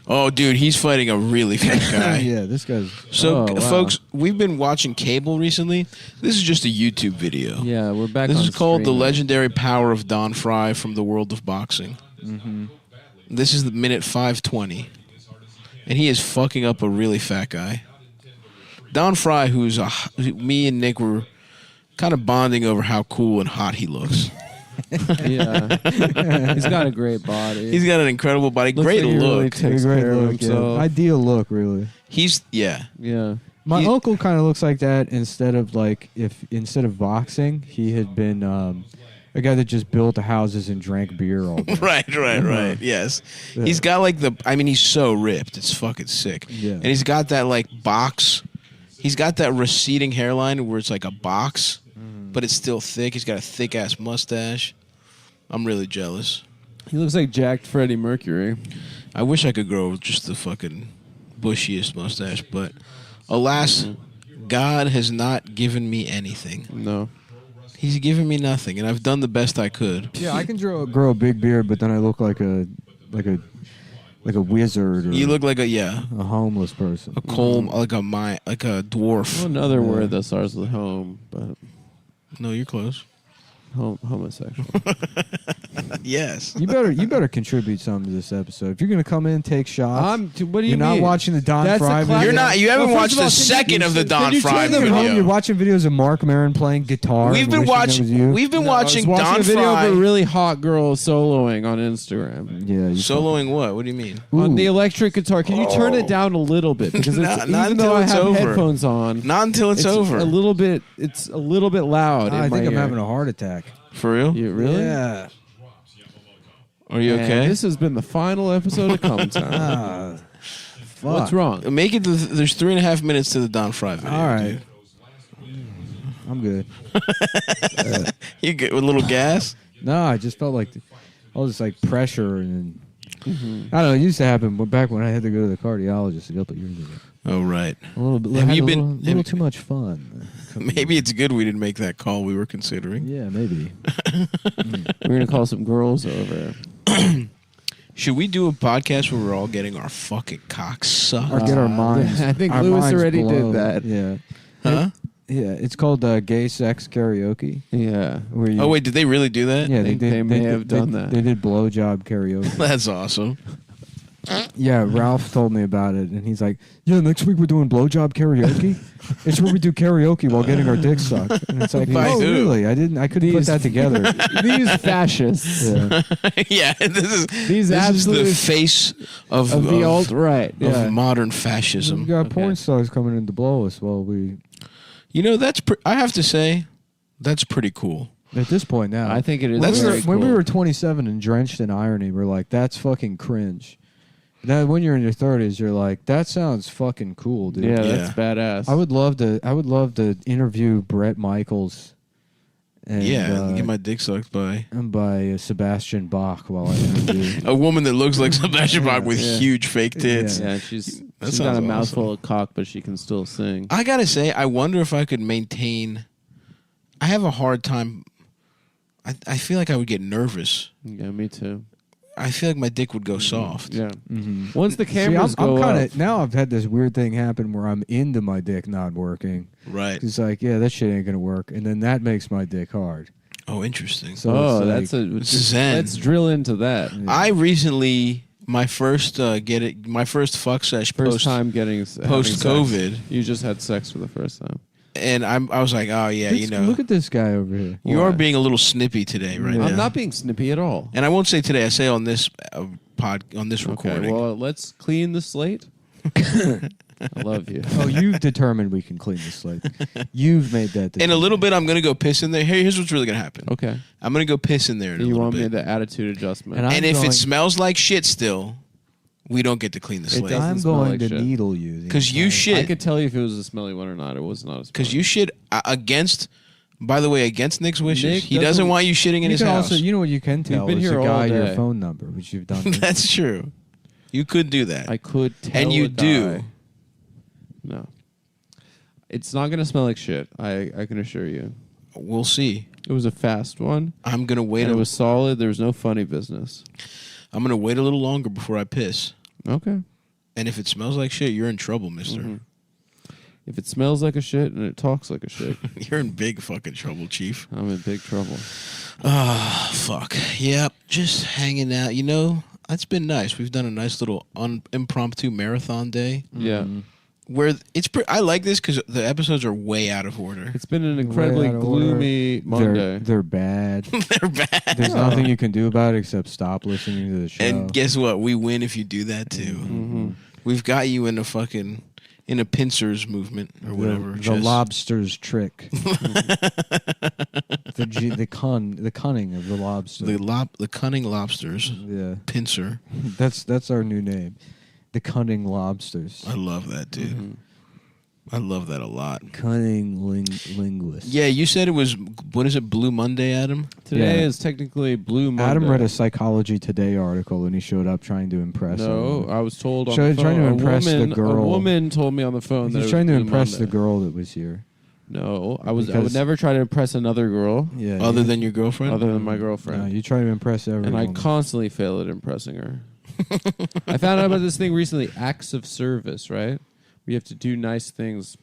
Oh, dude, he's fighting a really fat guy. Yeah, this guy's... So, folks, we've been watching cable recently. This is just a YouTube video. Yeah, we're back This on is called The streaming. Legendary Power of Don Fry from the World of Boxing. Mm-hmm. This is the minute 5:20. And he is fucking up a really fat guy. Don Fry, me and Nick were kind of bonding over how cool and hot he looks. Yeah. He's got a great body. He's got an incredible body. Looks Great like he really look. takes Great care of look, himself. yeah. Ideal look, really. Yeah. My uncle kind of looks like that instead of boxing, he had been a guy that just built houses and drank beer all day. Right. Yes. Yeah. He's got he's so ripped. It's fucking sick. Yeah. And he's got that box. He's got that receding hairline where it's like a box, but it's still thick. He's got a thick ass mustache. I'm really jealous. He looks like jacked Freddie Mercury. I wish I could grow just the fucking bushiest mustache, but alas, God has not given me anything. No. He's given me nothing, and I've done the best I could. Yeah, I can grow a big beard, but then I look like a wizard. Or You look like a homeless person. a coal, like a dwarf. Well, another word that starts with home, but No, you're close. homosexual. Yes. You better contribute something to this episode. If you're gonna come in, take shots. What do you You're not mean? watching the Don That's a Fry classic- video. You haven't Well, watched first of all, the second of the Don you Fry turn them You're video. watching videos of Mark Maron playing guitar. We've and been wishing that was watching. you. We've been I was watching watching Don a video Fry of a really hot girl soloing on Instagram. Yeah, you soloing. What? What do you mean? On the electric guitar. Can you turn it down a little bit? Because it's, Not even until though I it's have over. headphones on, Not until it's over. a little bit. It's a little bit loud. I in think my I'm ear. having a heart attack. For real? You really? Yeah. Are you Man, okay? This has been the final episode of Cumtown. Fuck. What's wrong? Make it. There's 3.5 minutes to the Don Fry video. All right. I'm good. You get with a little gas. No, I just felt like all this pressure and I don't know. It used to happen back when I had to go to the cardiologist a couple of years ago. Oh right. A little bit. Have had you a been- little too much fun? Maybe it's good we didn't make that call we were considering. Yeah, maybe. We're gonna call some girls over. Should we do a podcast where we're all getting our fucking cocks sucked? Or get our minds. I think our Lewis minds already blown. did that. Yeah. Huh? Yeah, it's called gay sex karaoke. Yeah. Where you, Oh wait, did they really do that? yeah, they may have done that. They did blowjob karaoke. That's awesome. Yeah, Ralph told me about it, and he's like, "Yeah, next week we're doing blowjob karaoke. It's where we do karaoke while getting our dicks sucked." And it's like, By "Oh, who? really? I couldn't put that together." These fascists. Yeah. Yeah, this These is absolute the face of the alt-right. of Yeah. modern We fascism. got porn stars coming in to blow us while we. You know, I have to say, that's pretty cool. At this point now, I think it is. That's very when we cool. were 27 and drenched in irony, we're like, "That's fucking cringe." Now, when you're in your 30s, you're like, "That sounds fucking cool, dude." Yeah, Yeah. that's badass. I would love to interview Brett Michaels. And, Get my dick sucked by and by Sebastian Bach while I interview. a woman that looks like Sebastian Bach with Yeah. huge fake tits. Yeah, she's That got sounds a mouthful awesome. of cock, but she can still sing. I gotta say, I wonder if I could maintain. I have a hard time. I feel like I would get nervous. Yeah, me too. I feel like my dick would go soft. Yeah. Mm-hmm. Once the cameras I'm go kind up, of now. I've had this weird thing happen where I'm into my dick not working. Right. It's like, yeah, that shit ain't gonna work, and then that makes my dick hard. Oh, interesting. So oh, it's that's like, a Zen. Let's drill into that. I recently my first fuck sesh First time getting post COVID, You just had sex for the first time. and I was like, oh yeah, you know, Look at this guy over here. you Why? are being a little snippy today, right now. I'm not being snippy at all. And I won't say today. I say on this on this Okay, recording. well, let's clean the slate. I love you. Oh, you've determined we can clean the slate. You've made that. In a little bit, I'm gonna go piss in there. Here's what's really gonna happen. Okay. I'm gonna go piss in there in a You little want me bit. the attitude adjustment? And And if going- it smells like shit still, we don't get to clean the It slate. doesn't I'm smell going like to shit. needle you the Because you entire- shit. I could tell you if it was a smelly one or not. It was not a smelly Because you shit against. By the way, against Nick's wishes, Nick he doesn't doesn't- want you shitting in You his can house. also, you know what you can tell been is here a all guy day. your phone number, which you've done. That's true. You could do that, I could tell and you a do. guy. No. It's not going to smell like shit. I can assure you. We'll see. It was a fast one. I'm gonna wait. And it was solid. There was no funny business. I'm gonna wait a little longer before I piss. Okay. And if it smells like shit, you're in trouble, mister. Mhm. If it smells like a shit and it talks like a shit, You're in big fucking trouble, Chief. I'm in big trouble. Ah, fuck. Yep, just hanging out. You know, it's been nice. We've done a nice little impromptu marathon day. Yeah. Where it's I like this because the episodes are way out of order. It's been an incredibly out of order. gloomy Monday. They're bad. They're bad. There's nothing you can do about it except stop listening to the show. And guess what? We win if you do that too. Mm-hmm. We've got you in a pincers movement or whatever. The lobster's trick. the cunning of the lobster. the cunning lobsters. Yeah, Pincer. that's our new name. The cunning lobsters. I love that, dude. Mm-hmm. I love that a lot. Cunning linguist. Yeah, you said it was, what is it, Blue Monday, Adam? Today Yeah. is technically Blue Monday. Adam read a Psychology Today article and he showed up trying to impress. No, everyone. I was told on Trying the to phone. impress the A girl. woman told me on the phone He that was it trying to was Blue impress Monday. the girl that was here. No, I would Because- never try to impress another girl Yeah. Other than your girlfriend? other than my no, girlfriend. you try to impress everyone. And I constantly fail at impressing her. I found out about this thing recently, acts of service, right? We have to do nice things,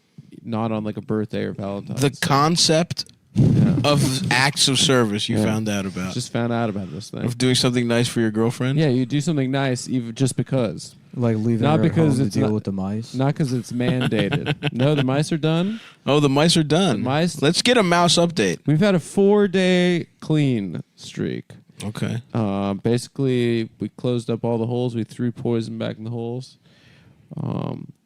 not on like a birthday or Valentine's. The Day. concept Yeah. of acts of service you Yeah. found out about. Just found out about this thing. Of doing something nice for your girlfriend? Yeah, you do something nice even just because. like leaving Not her at because home it's to deal not- with the mice. Not because it's mandated. No, the mice are done. Oh, the mice are done. The mice- Let's get a mouse update. We've had a 4-day clean streak. Okay. Basically, we closed up all the holes. We threw poison back in the holes.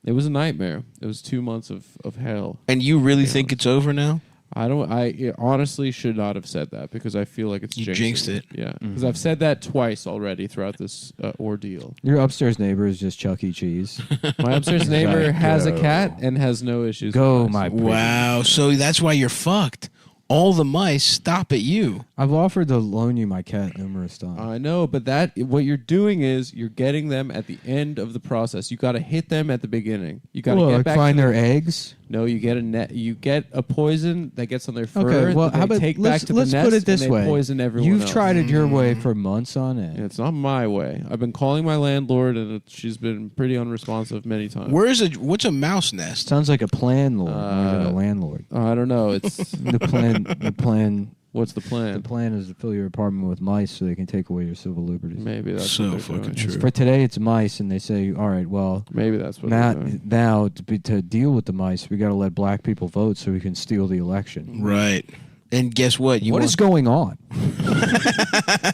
It was a nightmare. It was 2 months of hell. And you really think it's over now? I honestly should not have said that because I feel like it's You jinxing jinxed it. Yeah, because I've said that twice already throughout this ordeal. Your upstairs neighbor is just Chuck E. Cheese. My upstairs neighbor has a Go. cat and has no issues. Go, with mice. my pretty. Wow. So that's why you're fucked. All the mice stop at you. I've offered to loan you my cat numerous times. I know, but what you're doing is you're getting them at the end of the process. You got to hit them at the beginning. You got to Well, get like back find to their eggs. No, you get a You get a poison that gets on their fur. Okay, well, that how they about take back to the let's nest put it this and they way: poison everyone you've else. tried it your way for months on end. It's not my way. I've been calling my landlord, and she's been pretty unresponsive many times. What's a mouse nest? Sounds like a landlord more than a landlord. I don't know. It's The plan. What's the plan? The plan is to fill your apartment with mice so they can take away your civil liberties. Maybe that's So what they're fucking doing. true. For today, it's mice, and they say, all right, well, Maybe that's what now, they're doing. now to deal with the mice, we got to let black people vote so we can steal the election. Right. And guess what? What is going on?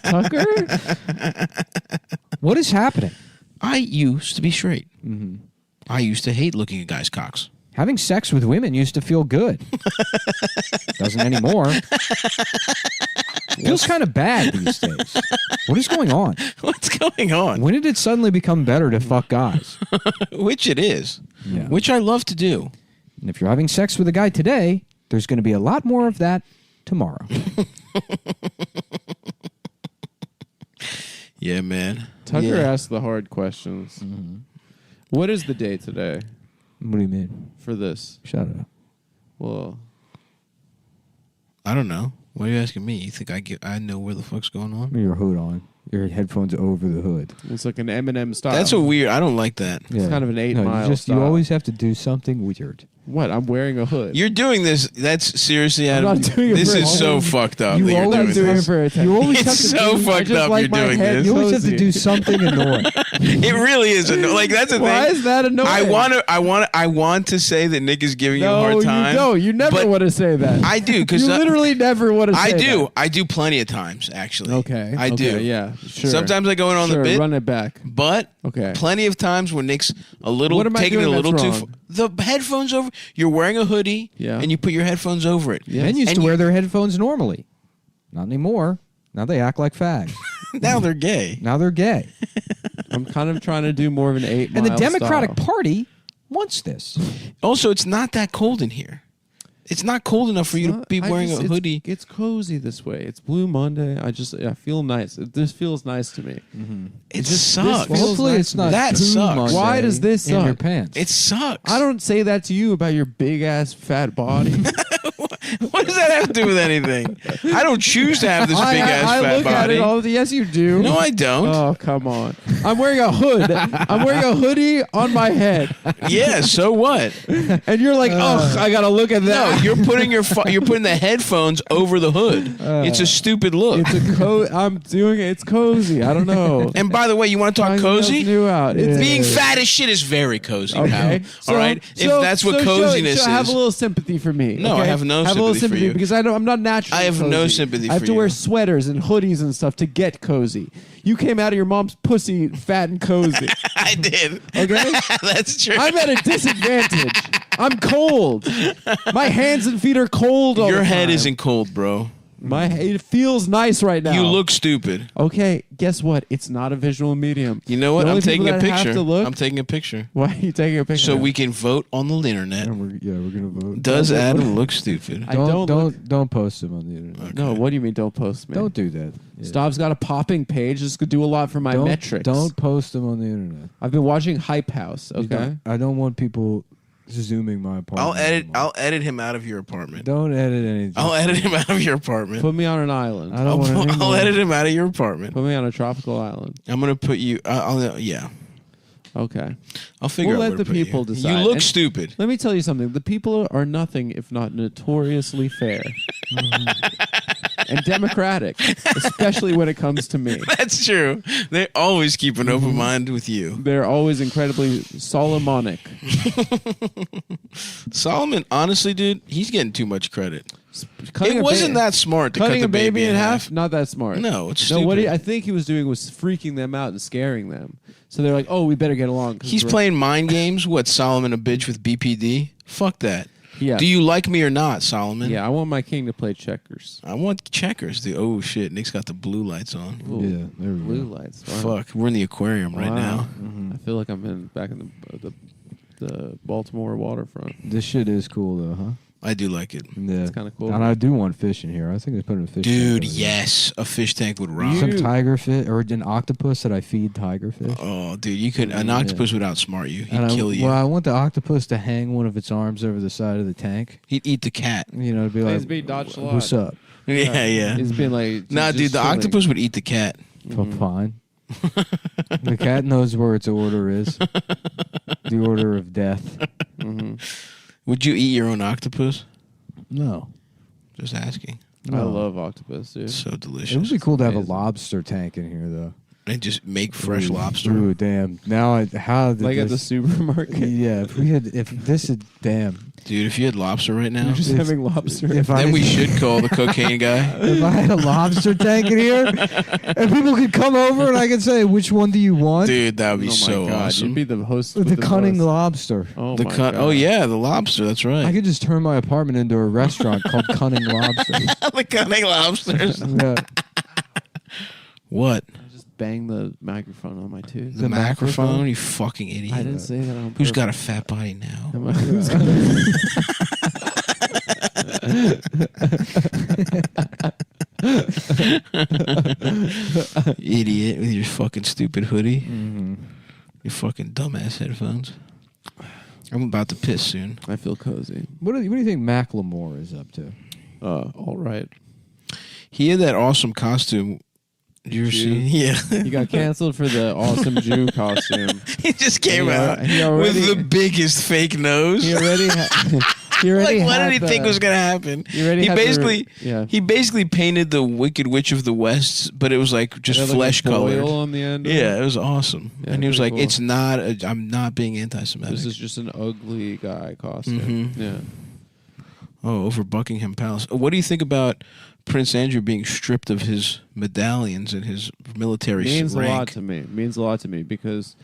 Tucker? What is happening? I used to be straight. Mm-hmm. I used to hate looking at guys' cocks. Having sex with women used to feel good. Doesn't anymore. Feels kind of bad these days. What is going on? What's going on? When did it suddenly become better to fuck guys? Which it is. Yeah. Which I love to do. And if you're having sex with a guy today, there's going to be a lot more of that tomorrow. Yeah, man. Tucker asked the hard questions. Mm-hmm. What is the day today What do you mean? for this? Shut up. Well, I don't know. Why are you asking me? You think I know where the fuck's going on? Your hood on. Your headphones over the hood. it's like an Eminem style. That's a weird. I don't like that. Yeah. kind of an 8 mile You style. always have to do something weird. What? I'm wearing a hood. You're doing this. That's seriously I'm out not of. doing it This for is so attention. fucked up. You that you're always doing do this. for attention. You always It's have to so do, fucked just up. like You're my doing head. this. You always have to Cozy. do something annoying. It really is like that's the Why thing. is that annoying? I want to say that Nick is giving you a No, hard you time. don't. You never but want to say that. I do because you literally never want to say I do. that. I do plenty of times actually. Okay. I do. Okay, yeah. Sure. Sometimes I go in on Sure, the bit, run it back. but Okay. plenty of times when Nick's a little What am I taking it doing a little that's too. wrong? The headphones over. You're wearing a hoodie, Yeah. and you put your headphones over it. Yes. Men used And to you- wear their headphones normally. Not anymore. Now they act like fags. Now they're gay. Now they're gay. I'm kind of trying to do more of an 8 And the mile Democratic style. Party wants this. Also, it's not that cold in here. It's not cold enough for you to be wearing a hoodie. It's cozy this way. It's Blue Monday. I feel nice. This feels nice to me. It just- sucks. this feels Hopefully nice it's to not me. That Poo sucks. Monday Why does this in your suck? pants? It sucks. I don't say that to you about your big ass fat body. What does that have to do with anything? I don't choose to have this big ass I fat look at body. it all. Yes, you do. No, I don't. Oh, come on. I'm wearing a hood. I'm wearing a hoodie on my head. Yeah, so what? And you're like, oh, I got to look at No, that. you're putting you're putting the headphones over the hood. It's a stupid look. It's a I'm doing it. It's cozy. I don't know. And by the way, you want to talk Trying something cozy? New out. It's Being fat as shit is very cozy. okay. Pal. All right, if that's what coziness have is. a little sympathy for me. No, I okay? have no have a little sympathy for sympathy you. because I'm not naturally. I have no cozy. sympathy I have for to wear you. sweaters and hoodies and stuff to get cozy. You came out of your mom's pussy fat and cozy. I did. Okay. That's true. I'm at a disadvantage. I'm cold. My hands and feet are cold. All Your the head time. isn't cold, bro. It feels nice right now. You look stupid. Okay, guess what? It's not a visual medium. You know what? The I'm only taking people a that have picture. to look- I'm taking a picture. Why are you taking a picture? So we can vote on the internet. We're gonna vote. Does Adam look stupid? I don't Don't post them on the internet. No, what do you mean? Don't post me. Don't do that. Yeah. Stav's got a popping page. This could do a lot for my Don't, metrics. Don't post them on the internet. I've been watching Hype House. Okay. I don't want people zooming my apartment. I'll edit him out of your apartment. Don't edit anything. I'll edit him out of your apartment. Put me on an island. I don't want I'll edit him out of your apartment. Put me on a tropical island. I'm gonna put you. Yeah. Okay. I'll figure We'll out let where the to put you. people decide. You look And- stupid. Let me tell you something. The people are nothing if not notoriously fair and democratic, especially when it comes to me. That's true. They always keep an open mind with you. They're always incredibly Solomonic. Solomon, honestly, dude, he's getting too much credit. Cutting It a wasn't ba- that smart to cut Cutting the a baby in half, not that smart. No, it's No, stupid. I think he was doing was freaking them out and scaring them. So they're like, "Oh, we better get along." 'cause He's we're- playing mind games. What, Solomon a bitch with BPD? Fuck that. Yeah. Do you like me or not, Solomon? Yeah, I want my king to play checkers. I want checkers. Dude. Oh shit, Nick's got the blue lights on. Ooh, Yeah, there we blue go. lights. Wow. Fuck, we're in the aquarium right Wow. now. I feel like I'm back in the Baltimore waterfront. This shit is cool though, huh? I do like it. Yeah. It's kind of cool. And I do want fish in here. I think they put in a fish Dude, tank. yes. A fish tank would rock. Some tiger fish or an octopus that I feed tiger fish. Oh, dude, you could. An octopus would outsmart you. He'd And kill you. Well, I want the octopus to hang one of its arms over the side of the tank. He'd eat the cat. You know, to be like, He's being dodged a lot. what's up? Yeah. He's been like, Nah, just dude, the chilling. octopus would eat the cat. Fine. The cat knows where its order is. The order of death. Would you eat your own octopus? No. Just asking. I love octopus, dude. It's so delicious. It would be cool to have a amazing. lobster tank in here, though. And just make fresh lobster. Ooh, damn. Now, how did Like at the this... supermarket. Yeah, if this is... Damn. Dude, if you had lobster right now, Just having lobster. If I then we should call the cocaine guy. If I had a lobster tank in here, and people could come over and I could say, which one do you want? Dude, that would be Oh my so God, awesome. You'd be the host. The with cunning most. lobster. Oh The my cut. God. Oh yeah, the lobster. That's right. I could just turn my apartment into a restaurant called Cunning Lobster. the cunning lobsters. Yeah. What? Just bang the microphone on my tooth. The microphone? You fucking idiot. I didn't say that on Who's purpose. got a fat body now? Am I- Idiot with your fucking stupid hoodie. Mm-hmm. Your fucking dumbass headphones. I'm about to piss soon. I feel cozy. What do you think Macklemore is up to? All right. He had that awesome costume. Did you ever Jew. see? Yeah. He got canceled for the awesome Jew costume. He just came out He already, with the biggest fake nose. he already had. He already Like, what had did he think was gonna happen? He already He had basically, yeah. he basically painted the Wicked Witch of the West, but it was like just It had, like, a flesh colored. foil on the end. of Yeah, it. it was awesome. Yeah, And he was like, pretty cool. "It's not. I'm not being anti-Semitic." This is just an ugly guy costume. Mhm. Yeah. Oh, over Buckingham Palace. What do you think about Prince Andrew being stripped of his medallions and his military Means rank? a lot to me. Means a lot to me because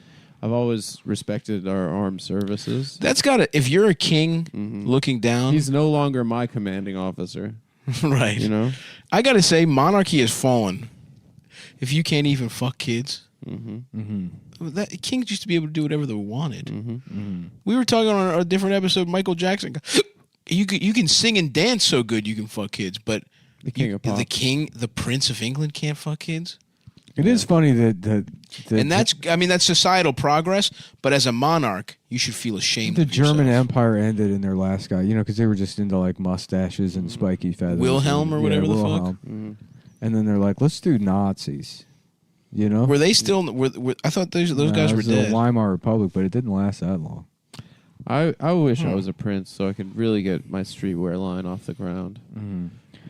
I've always respected our armed services. That's got to. If you're a king looking down, He's no longer my commanding officer. right. You know. I got to say, monarchy has fallen. If you can't even fuck kids, that kings used to be able to do whatever they wanted. We were talking on a different episode. Michael Jackson. You can sing and dance so good you can fuck kids, but The king of pop. the Prince of England can't fuck kids. It is funny that And that's societal progress. But as a monarch, you should feel ashamed. the of German yourself. Empire ended in their last guy, because they were just into like mustaches and spiky feathers. Wilhelm or and, whatever the fuck? Wilhelm. And then they're like, let's do Nazis. Were they still? I thought those guys it were was the dead. Weimar Republic, but it didn't last that long. I wish I was a prince so I could really get my streetwear line off the ground.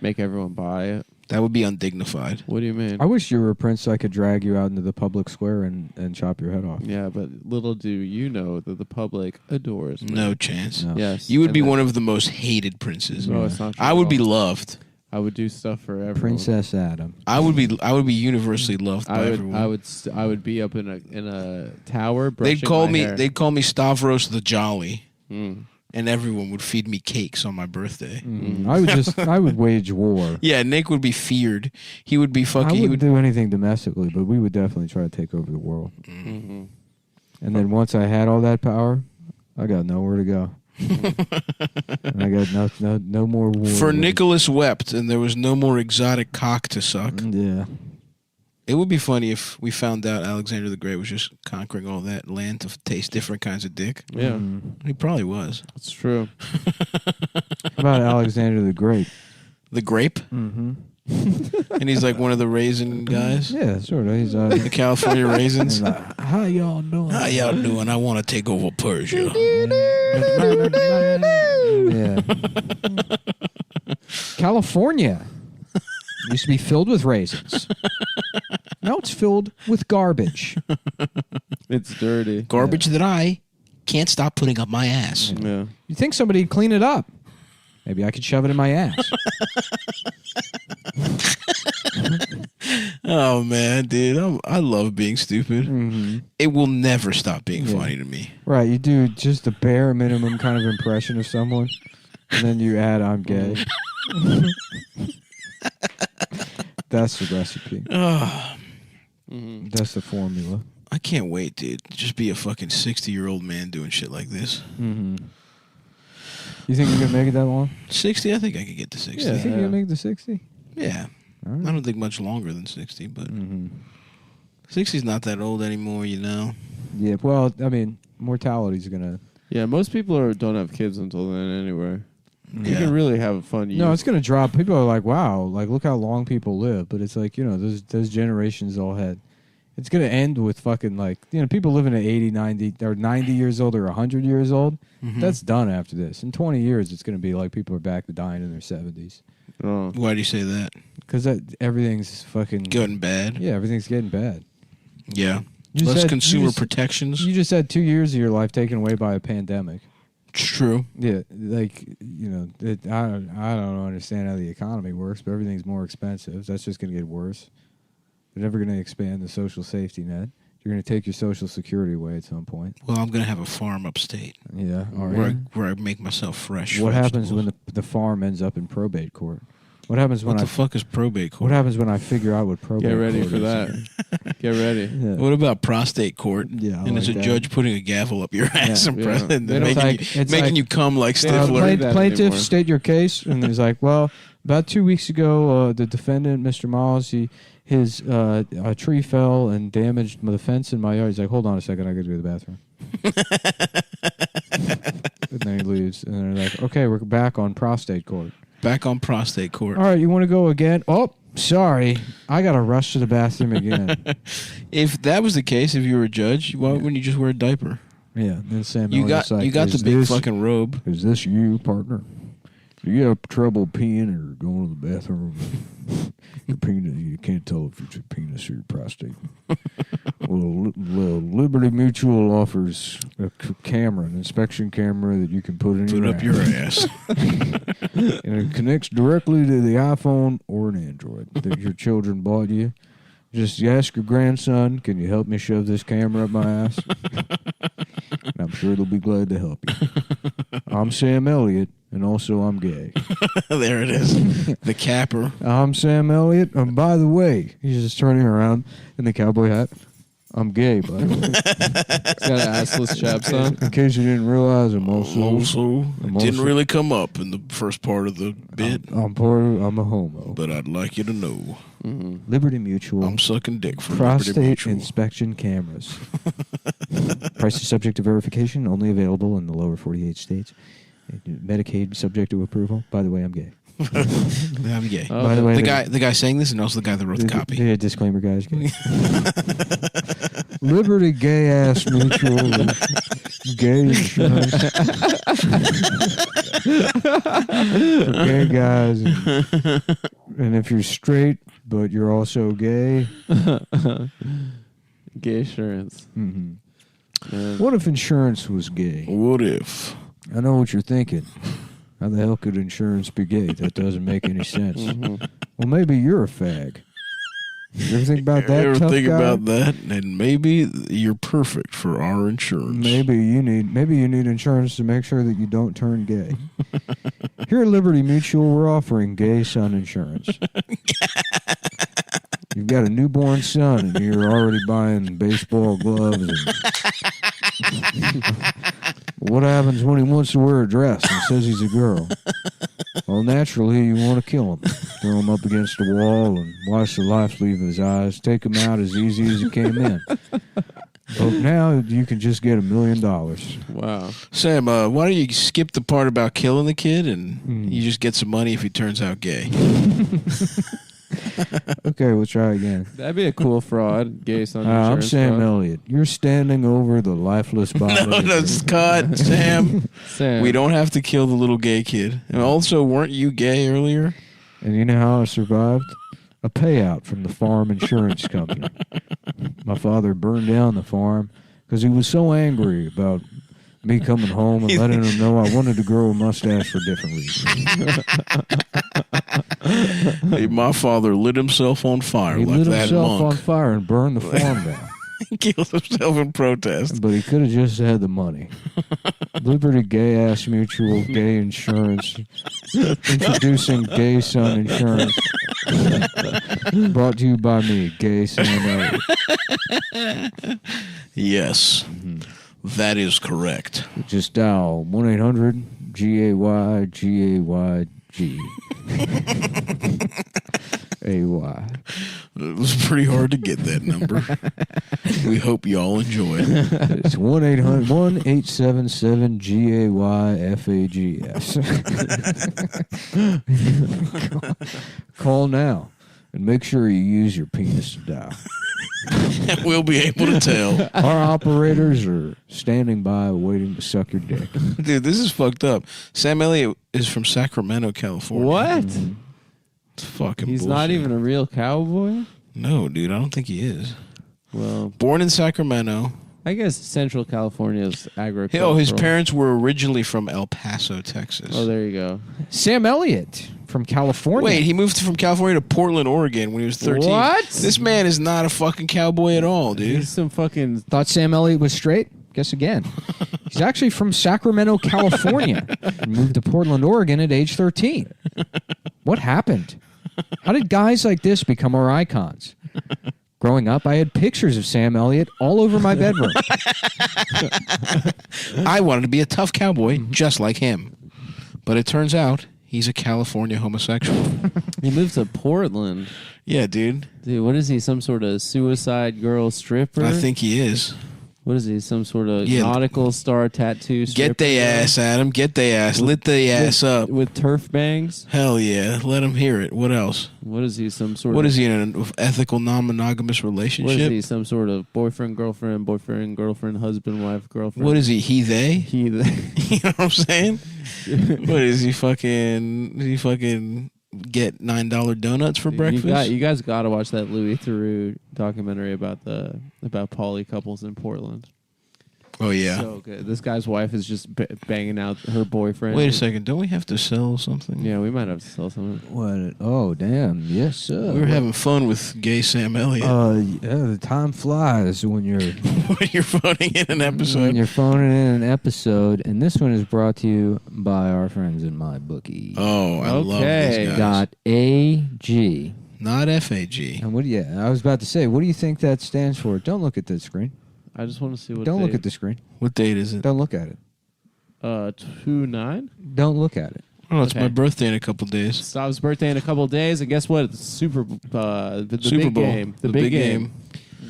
Make everyone buy it. That would be undignified. What do you mean? I wish you were a prince so I could drag you out into the public square and chop your head off. Yeah, but little do you know that the public adores me. No chance. No. Yes. You would and be that- one of the most hated princes. No, it's not true I at would be all. loved. I would do stuff for everyone. Princess Adam. I would be universally loved by everyone. I would be up in a tower. Brushing They'd call my me hair. they'd call me Stavros the Jolly, Mm. and everyone would feed me cakes on my birthday. I would wage war. Yeah, Nick would be feared. He would be I fucking. He wouldn't would, do anything domestically, but we would definitely try to take over the world. Mm-hmm. And then once I had all that power, I got nowhere to go. And I got no more war. for Nicholas wept, and there was no more exotic cock to suck. Yeah. It would be funny if we found out Alexander the Great was just conquering all that land to taste different kinds of dick. Yeah, He probably was. that's true. How about Alexander the Great? The grape, Mm-hmm. and he's like one of the raisin guys, Yeah, sort of. He's the California raisins. how y'all doing? How y'all doing? I want to take over Persia. Yeah. California used to be filled with raisins. Now it's filled with garbage. It's dirty. Garbage that I can't stop putting up my ass. Yeah. You think somebody'd clean it up? Maybe I could shove it in my ass. Oh man, dude, I love being stupid. Mm-hmm. It will never stop being funny to me. Right, you do just a bare minimum kind of impression of someone, and then you add "I'm gay." That's the recipe. Oh, That's the formula. I can't wait, dude. Just be a fucking 60-year-old man doing shit like this. Mm-hmm. You think you're gonna make it that long? 60, I think I could get to 60. You think you're gonna make it to 60? Yeah. Right. I don't think much longer than 60, but Mm-hmm. 60's not that old anymore, you know. Yeah. Well, I mean, mortality's gonna. Yeah, most people don't have kids until then anyway. You Yeah. can really have a fun year. No, it's gonna drop. People are like, "Wow, like look how long people live," but it's like those generations all had. It's gonna end with fucking like people living at 80, 90, or 90 years old or 100 years old. Mhm. That's done after this. In 20 years, it's gonna be like people are back to dying in their 70s. Oh. Why do you say that? Because everything's fucking Getting bad. Yeah, everything's getting bad. Yeah. You Less said- consumer you just- protections. You just had 2 years of your life taken away by a pandemic. It's true. Yeah, like I don't understand how the economy works, but everything's more expensive. That's just going to get worse. They're never going to expand the social safety net. You're going to take your social security away at some point. Well, I'm going to have a farm upstate. Yeah, Where I make myself fresh. What happens vegetables. when the farm ends up in probate court? What happens when What the fuck is probate court? What happens when I figure out what probate? Get ready court for is? that. Get ready. Yeah. What about prostate court? Yeah, I and it's like a that. judge putting a gavel up your ass and Yeah. pressing, They don't making you come like Stifler. play that Plaintiff, anymore. state your case, and he's like, "Well, about 2 weeks ago, the defendant, Mr. Miles, his a tree fell and damaged the fence in my yard." He's like, "Hold on a second, I got to go to the bathroom." And then he leaves, and they're like, "Okay, we're back on prostate court." Back on prostate court. All right, you want to go again? Oh, sorry, I got to rush to the bathroom again. If that was the case, if you were a judge, why wouldn't you just wear a diaper? Yeah, then Sam You Elliott's got like, you got the "Is big this- fucking robe. Is this you, partner? Do you have trouble peeing or going to the bathroom? Your penis, you can't tell if it's your penis or your prostate. Well, Liberty Mutual offers a camera, an inspection camera that you can put in Put up your ass. and it connects directly to the iPhone or an Android that your children bought you. Just ask your grandson, "Can you help me shove this camera up my ass?" And I'm sure they'll be glad to help you. I'm Sam Elliott, and also I'm gay. There it is. The capper. I'm Sam Elliott, and by the way, he's just turning around in the cowboy hat. I'm gay, by the way. He's got assless chaps on. In case you didn't realize, I'm also it didn't really come up in the first part of the bit, I'm a homo. but I'd like you to know Liberty Mutual. I'm sucking dick for Liberty Prostate Mutual. inspection cameras. Price is subject to verification. Only available in the lower 48 states. Medicaid subject to approval. By the way, I'm gay. I'm gay. Oh, By the way, The guy saying this and also the guy that wrote the copy. Yeah, disclaimer, guys. Liberty Gay Ass Mutual. Gay insurance. For gay guys. And if you're straight, but you're also gay. Gay insurance. Mm-hmm. What if insurance was gay? What if? I know what you're thinking. How the hell could insurance be gay? That doesn't make any sense. Well, maybe you're a fag. You ever think about that, ever tough think guy? about that? And maybe you're perfect for our insurance. Maybe you need insurance to make sure that you don't turn gay. Here at Liberty Mutual, we're offering gay son insurance. You've got a newborn son, and you're already buying baseball gloves. What happens when he wants to wear a dress and says he's a girl? Well, naturally, you want to kill him. Throw him up against the wall and watch the life leave his eyes. Take him out as easy as he came in. But now you can just get $1 million. Wow. Sam, why don't you skip the part about killing the kid and you just get some money if he turns out gay? Okay, we'll try again. That'd be a cool fraud. Gay son I'm insurance Sam fraud. Elliott. You're standing over the lifeless body. No, Scott, Sam. Sam. We don't have to kill the little gay kid. And also, weren't you gay earlier? And you know how I survived? A payout from the farm insurance company. My father burned down the farm because he was so angry about me coming home and letting him know I wanted to grow a mustache for different reasons. Hey, my father lit himself on fire He like lit that himself monk. on fire and burned the farm down. He killed himself in protest. But he could have just had the money. Liberty Gay Ass Mutual Gay Insurance. Introducing Gay Son Insurance. Brought to you by me, Gay Sam Elliott. Yes, that is correct. Just dial 1-800 G-A-Y-G-A-Y-G. A-Y. It was pretty hard to get that number. We hope you all enjoy it. It's 1-800-1-877-GAY-FAGS. Call now and make sure you use your penis to dial. We'll be able to tell. Our operators are standing by waiting to suck your dick. Dude, this is fucked up. Sam Elliott is from Sacramento, California. What? It's fucking He's bullshit. not even a real cowboy? No, dude, I don't think he is. Well, Born in Sacramento. I guess Central California's agricultural. Oh, his parents were originally from El Paso, Texas. Oh, there you go. Sam Elliott from California. Wait, he moved from California to Portland, Oregon when he was 13. What? This man is not a fucking cowboy at all, dude. He's some fucking... Thought Sam Elliott was straight? Guess again. He's actually from Sacramento, California. And moved to Portland, Oregon at age 13. What happened? How did guys like this become our icons? Growing up, I had pictures of Sam Elliott all over my bedroom. I wanted to be a tough cowboy just like him. But it turns out he's a California homosexual. He moved to Portland. Yeah, dude. Dude, what is he? Some sort of suicide girl stripper? I think he is. What is he? Some sort of Yeah. nautical star tattoo stripper? Get they ass, Adam. Get they ass. Lit they ass up. With turf bangs? Hell yeah. Let him hear it. What else? What is he? Some sort What of... is he in an ethical, non-monogamous What is relationship? he? Some sort of boyfriend, girlfriend, husband, wife, girlfriend? What is he? He, they? He, they. You know what I'm saying? What is he fucking... Does he fucking get $9 donuts for breakfast? You guys got to watch that Louis Theroux documentary about poly couples in Portland. Oh, yeah. So good. This guy's wife is just banging out her boyfriend. Wait a second. Don't we have to sell something? Yeah, we might have to sell something. What? Oh, damn. Yes, sir. We were having fun with gay Sam Elliott. Yeah, the time flies when you're when you're phoning in an episode. when you're phoning in an episode, and this one is brought to you by our friends in MyBookie. Oh, I love these guys. Dot AG. Not FAG. And what do you? I was about to say, what do you think that stands for? Don't look at the screen. I just want to see what. Don't look at the screen. What date is it? Don't look at it. 2/9. Don't look at it. Oh, it's Okay. my birthday in a couple days. It's Stav's birthday in a couple of days, and guess what? It's the Super big Bowl. game. The big game.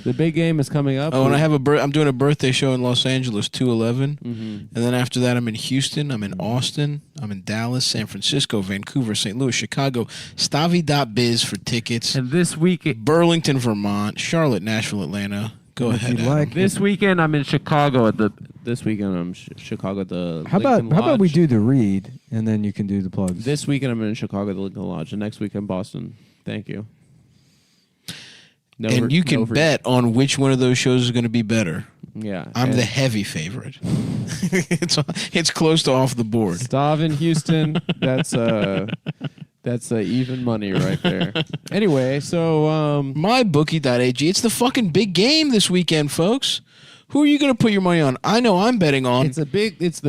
The big game is coming up. Oh, and I have I'm doing a birthday show in Los Angeles, 2/11. Mm-hmm. And then after that, I'm in Houston, I'm in Austin, I'm in Dallas, San Francisco, Vancouver, St. Louis, Chicago, Stavi.biz for tickets, And this week, Burlington, Vermont, Charlotte, Nashville, Atlanta. Go If ahead, you Adam. like- this weekend I'm in Chicago at the. This weekend I'm Chicago at the. How about Lincoln how about we Lodge. do the read and then you can do the plugs. This weekend I'm in Chicago at the Lincoln Lodge, and next week in Boston. Thank you. No And you can no bet on which one of those shows is going to be better. Yeah, I'm and the heavy favorite. it's close to off the board. Stav in Houston. That's even money right there. Anyway, so MyBookie.ag. It's the fucking big game this weekend, folks. Who are you going to put your money on? I know I'm betting on it's the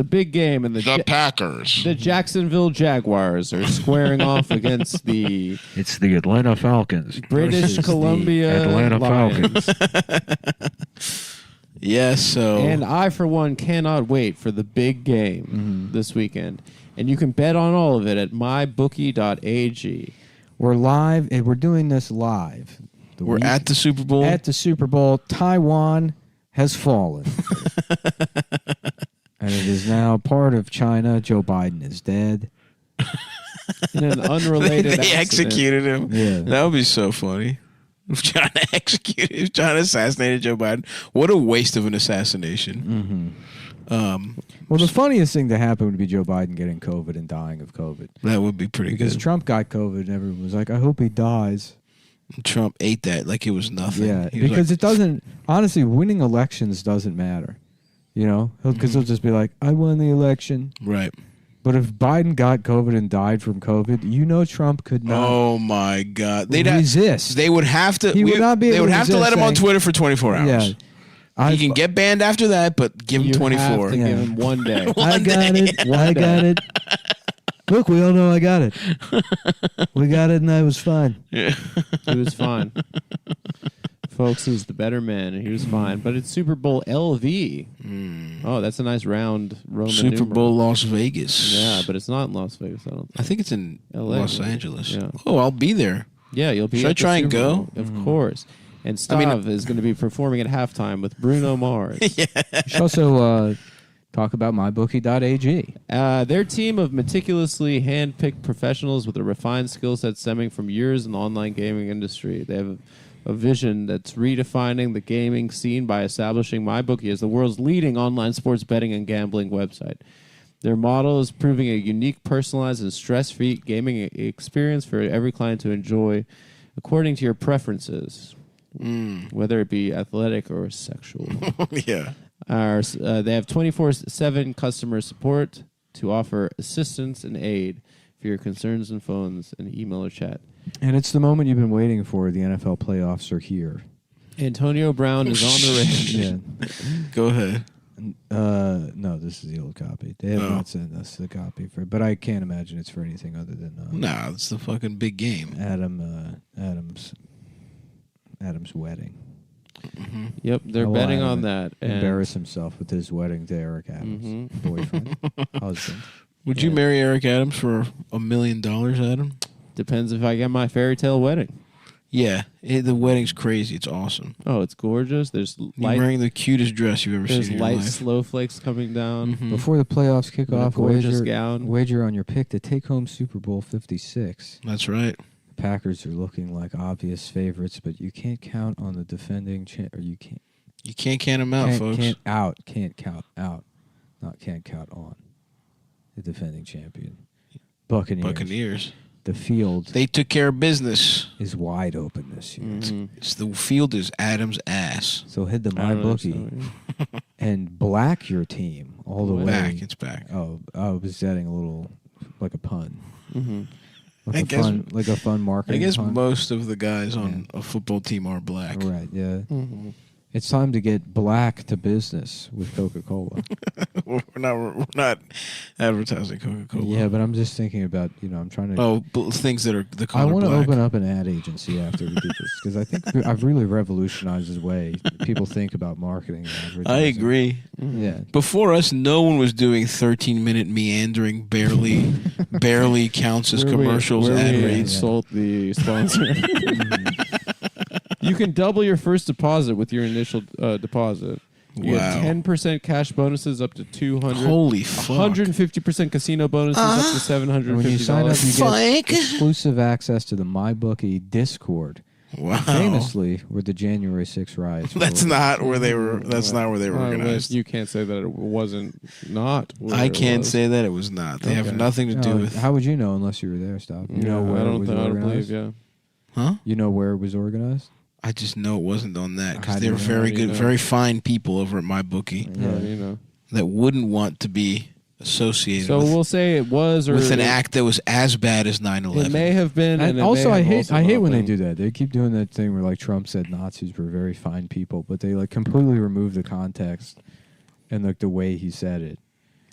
big game, and The Packers. the Jacksonville Jaguars are squaring off against the It's the Atlanta Falcons. British versus the Columbia Atlanta Lions. Falcons. Yes, so And I, for one, cannot wait for the big game this weekend. And you can bet on all of it at mybookie.ag. We're live, and we're doing this live. we're at the Super Bowl. At the Super Bowl. Taiwan has fallen. And it is now part of China. Joe Biden is dead. In an unrelated they accident. executed him. Yeah. That would be so funny. If China assassinated Joe Biden. What a waste of an assassination. Well, the funniest thing to happen would be Joe Biden getting COVID and dying of COVID. That would be pretty Because good. Trump got COVID and everyone was like, I hope he dies. Trump ate that like it was nothing. Yeah, He was because like, it doesn't, honestly, winning elections doesn't matter. You know? Because he'll just be like, I won the election. right. But if Biden got COVID and died from COVID, you know Trump could not Oh my God! resist. They would have to. He would not be They able would to have to let resist him on saying- Twitter for 24 hours. Yeah. He can get banned after that, but give him You 24. have to Yeah. give him one day. I got it. I got it. Look, we all know I got it. We got it, and I was fine. Yeah. It was fine. Folks is the better man, and he was fine. But it's Super Bowl LV. Oh, that's a nice round Roman Super numeral. Bowl Las Vegas. Yeah, but it's not in Las Vegas, I don't think. I think it's in LA, Los maybe. Angeles. Yeah. Oh, I'll be there. Yeah, you'll be Should I at the try and Super go? Bowl, of course. And Stav is going to be performing at halftime with Bruno Mars. You should also talk about mybookie.ag. Their team of meticulously hand-picked professionals with a refined skill set stemming from years in the online gaming industry. They have a vision that's redefining the gaming scene by establishing MyBookie as the world's leading online sports betting and gambling website. Their model is proving a unique, personalized, and stress-free gaming experience for every client to enjoy according to your preferences, whether it be athletic or sexual. Yeah. They have 24/7 customer support to offer assistance and aid for your concerns and phones and email or chat. And it's the moment you've been waiting for. The NFL playoffs are here. Antonio Brown is on the range. Yeah. Go ahead. No, this is the old copy. They have not sent us the copy for, but I can't imagine it's for anything other than Nah, it's the fucking big game. Adam's wedding. Yep, they're How will betting Adam on that. And embarrass himself with his wedding to Eric Adams' boyfriend, husband. Would you marry Eric Adams for $1 million, Adam? depends if I get my fairy tale wedding. Yeah, the wedding's crazy. It's awesome. Oh, it's gorgeous. There's You're light. wearing the cutest dress you've ever seen There's in your light life. snowflakes coming down. Before the playoffs kick In a off, gorgeous gown. wager on your pick to take home Super Bowl 56. That's right. The Packers are looking like obvious favorites, but you can't count on the defending or you can't. You can't count them out, folks. Can't count out. Not can't count on the defending champion. Buccaneers. The field They took care of business. is wide open this year. The field is Adam's ass. So hit the I don't MyBookie and black your team all the way. Back, it's back. Oh, I was adding a little, like a pun. I guess- Like a fun marketing I guess pun. most of the guys on a football team are black. Right, yeah. It's time to get black to business with Coca-Cola. we're not advertising Coca-Cola. Yeah, but I'm just thinking about, I'm trying to... Oh, things that are the color I want to black. open up an ad agency after we do this, because I think I've really revolutionized the way people think about marketing and advertising. I agree. Yeah. Before us, no one was doing 13-minute meandering, barely counts as commercials ad we reads. insult the sponsor. You can double your first deposit with your initial deposit. You Wow. get 10% cash bonuses up to $200. Holy fuck. 150% casino bonuses up to $750. And when you sign up, you get exclusive access to the MyBookie Discord. Wow. Famously, where the January 6th riots were That's not where they were. That's not where they were organized. You can't say that it wasn't not. Where I it can't was. say that it was not. They have Okay. nothing to do No, with. How would you know unless you were there, Stop? You Yeah, know where I it don't was think I don't organized? believe. Huh? You know where it was organized? I just know it wasn't on that How because do they you were know? very How do you good, know? very fine people over at MyBookie Yeah, you know. that wouldn't want to be associated So with, we'll say it was, or with an it, act that was as bad as 9/11. It may have been, and And it also, may I have hate also I hate not when they been. do that. They keep doing that thing where like Trump said Nazis were very fine people, but they like completely remove the context and like the way he said it,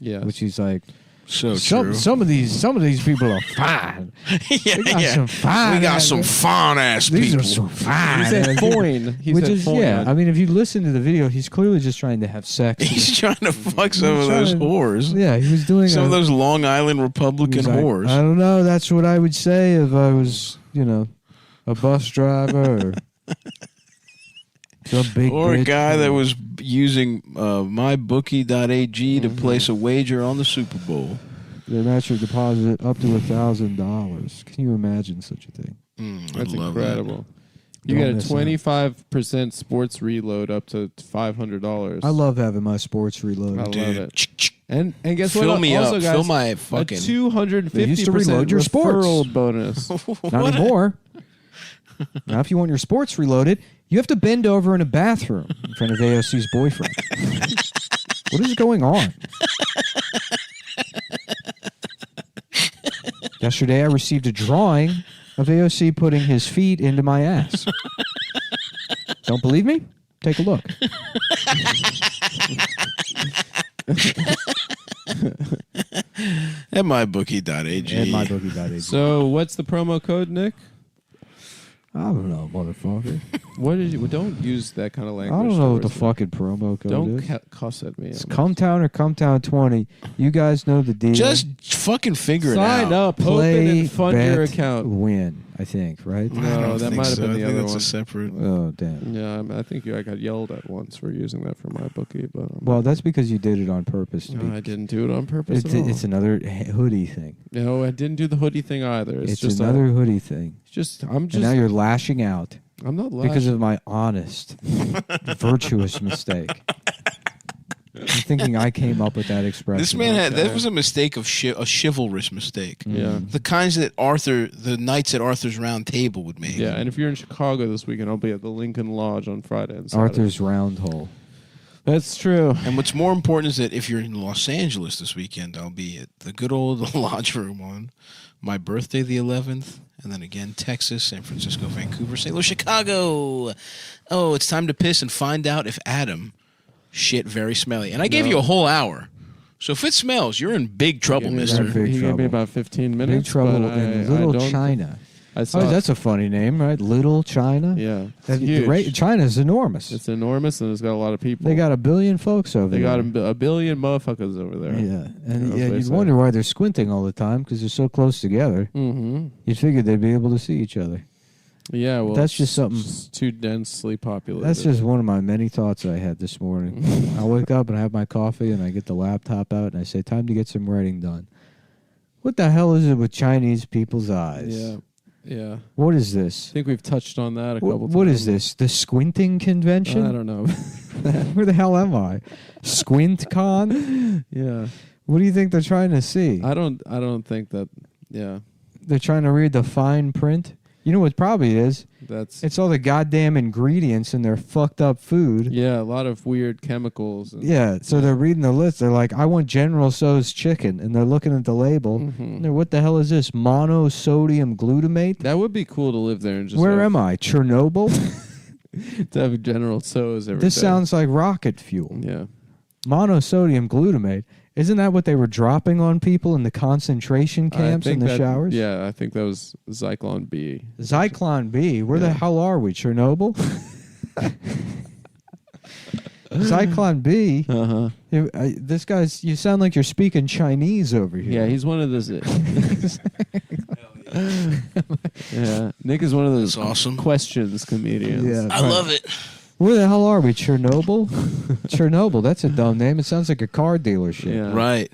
Yeah, which he's like so true. some of these people are fine. yeah, We got yeah. some fine. We got some fine ass These people. are some fine. He said foreign. He Which said is foreign. I mean, if you listen to the video, he's clearly just trying to have sex. He's trying to fuck some of those whores. Yeah, he was doing Some of those Long Island Republican He's like, whores. I don't know. That's what I would say if I was, a bus driver or some big Or a bitch. guy that was using mybookie.ag to place a wager on the Super Bowl. They match your deposit up to $1,000. Can you imagine such a thing? That's I love incredible. You Don't get a miss out. 25% sports reload up to $500. I love having my sports reload. I love Dude. it. And guess what? Fill me also, up. Guys, Fill my a fucking. 250% They used to reload your referral sports. bonus. Not anymore. Now, if you want your sports reloaded, you have to bend over in a bathroom in front of AOC's boyfriend. What is going on? Yesterday, I received a drawing of AOC putting his feet into my ass. Don't believe me? Take a look. At mybookie.ag. And mybookie.ag. So what's the promo code, Nick? I don't know, motherfucker. What did you? Don't use that kind of I language. don't know what the towards me. fucking promo code Don't is. cuss at me. It's Cumtown or Cumtown 20. You guys know the deal. Just fucking figure it out. Sign up, Play, open and fund your bet, account. win, I think, right? I No, don't that think might have so. been I the think other that's one. a separate. Oh, damn. Yeah, I think I got yelled at once for using that for my bookie, but Well, that's because you did it on purpose. no, I didn't do it on purpose. It's another hoodie thing. No, I didn't do the hoodie thing either. It's just another hoodie thing. I'm And now you're lashing out I'm not because of my honest, virtuous mistake. I'm thinking I came up with that expression. This man had that was a mistake of a chivalrous mistake. Yeah. The kinds that the knights at Arthur's Round Table would make. Yeah, and if you're in Chicago this weekend, I'll be at the Lincoln Lodge on Friday and Saturday. Arthur's Round Hole. That's true. And what's more important is that if you're in Los Angeles this weekend, I'll be at the good old Lodge Room on my birthday, the 11th, and then again Texas, San Francisco, Vancouver, St. Louis, Chicago. Oh, it's time to piss and find out if Adam shit very smelly. And I gave you a whole hour. So if it smells, you're in big trouble, mister. He gave me about 15 minutes. Big trouble but in I Little don't- China. I saw Oh, that's a funny name, right? Little China. Yeah, That- it's huge. China's enormous. It's enormous, and it's got a lot of people. They got 1 billion folks over They there. got a billion motherfuckers over there. Yeah, and That's yeah, what they you'd say. wonder why they're squinting all the time because they're so close together. Mm-hmm. You'd figure they'd be able to see each other. Yeah, well, That's just something- it's too densely populated. That's just one of my many thoughts I had this morning. I wake up and I have my coffee and I get the laptop out and I say, time to get some writing done. What the hell is it with Chinese people's eyes? Yeah, yeah. What is this? I think we've touched on that a couple times. What is this? The squinting convention? I don't know. Where the hell am I? Squint con? Yeah, What do you think they're trying to see? I don't think that. Yeah, They're trying to read the fine print? You know what probably is? that's. It's all the goddamn ingredients in their fucked up food. Yeah, a lot of weird chemicals. And Yeah, so they're reading the list. They're like, I want General Tso's chicken. And they're looking at the label. Mhm. And they're, what the hell is this? Monosodium glutamate? That would be cool to live there and just. Where am I? Chernobyl? To have General Tso's every This day. sounds like rocket fuel. Yeah. Monosodium glutamate. Isn't that what they were dropping on people in the concentration camps I in think the that- showers? Yeah, I think that was Zyklon B. Zyklon B. Where the Yeah. hell are we? Chernobyl? Zyklon B. Uh huh. This guy's. You sound like you're speaking Chinese over here. Yeah, he's one of those. Yeah, Nick is one of those That's awesome. questions comedians. Yeah. I love it. Where the hell are we? Chernobyl? Chernobyl. That's a dumb name. It sounds like a car dealership. Yeah. Right.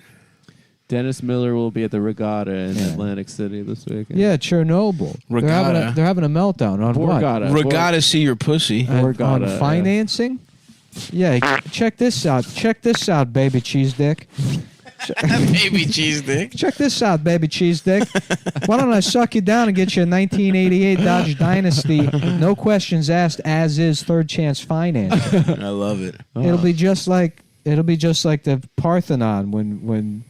Dennis Miller will be at the Regatta in Yeah. Atlantic City this weekend. Yeah, Chernobyl. Regatta. They're having a meltdown on what? Regatta, see your pussy. On Regatta, financing? Yeah, check this out. Check this out, baby cheese dick. Baby cheese dick. Check this out, baby cheese dick. Why don't I suck you down and get you a 1988 Dodge Dynasty, no questions asked, as is third chance financing. I love it. It'll be just like the Parthenon when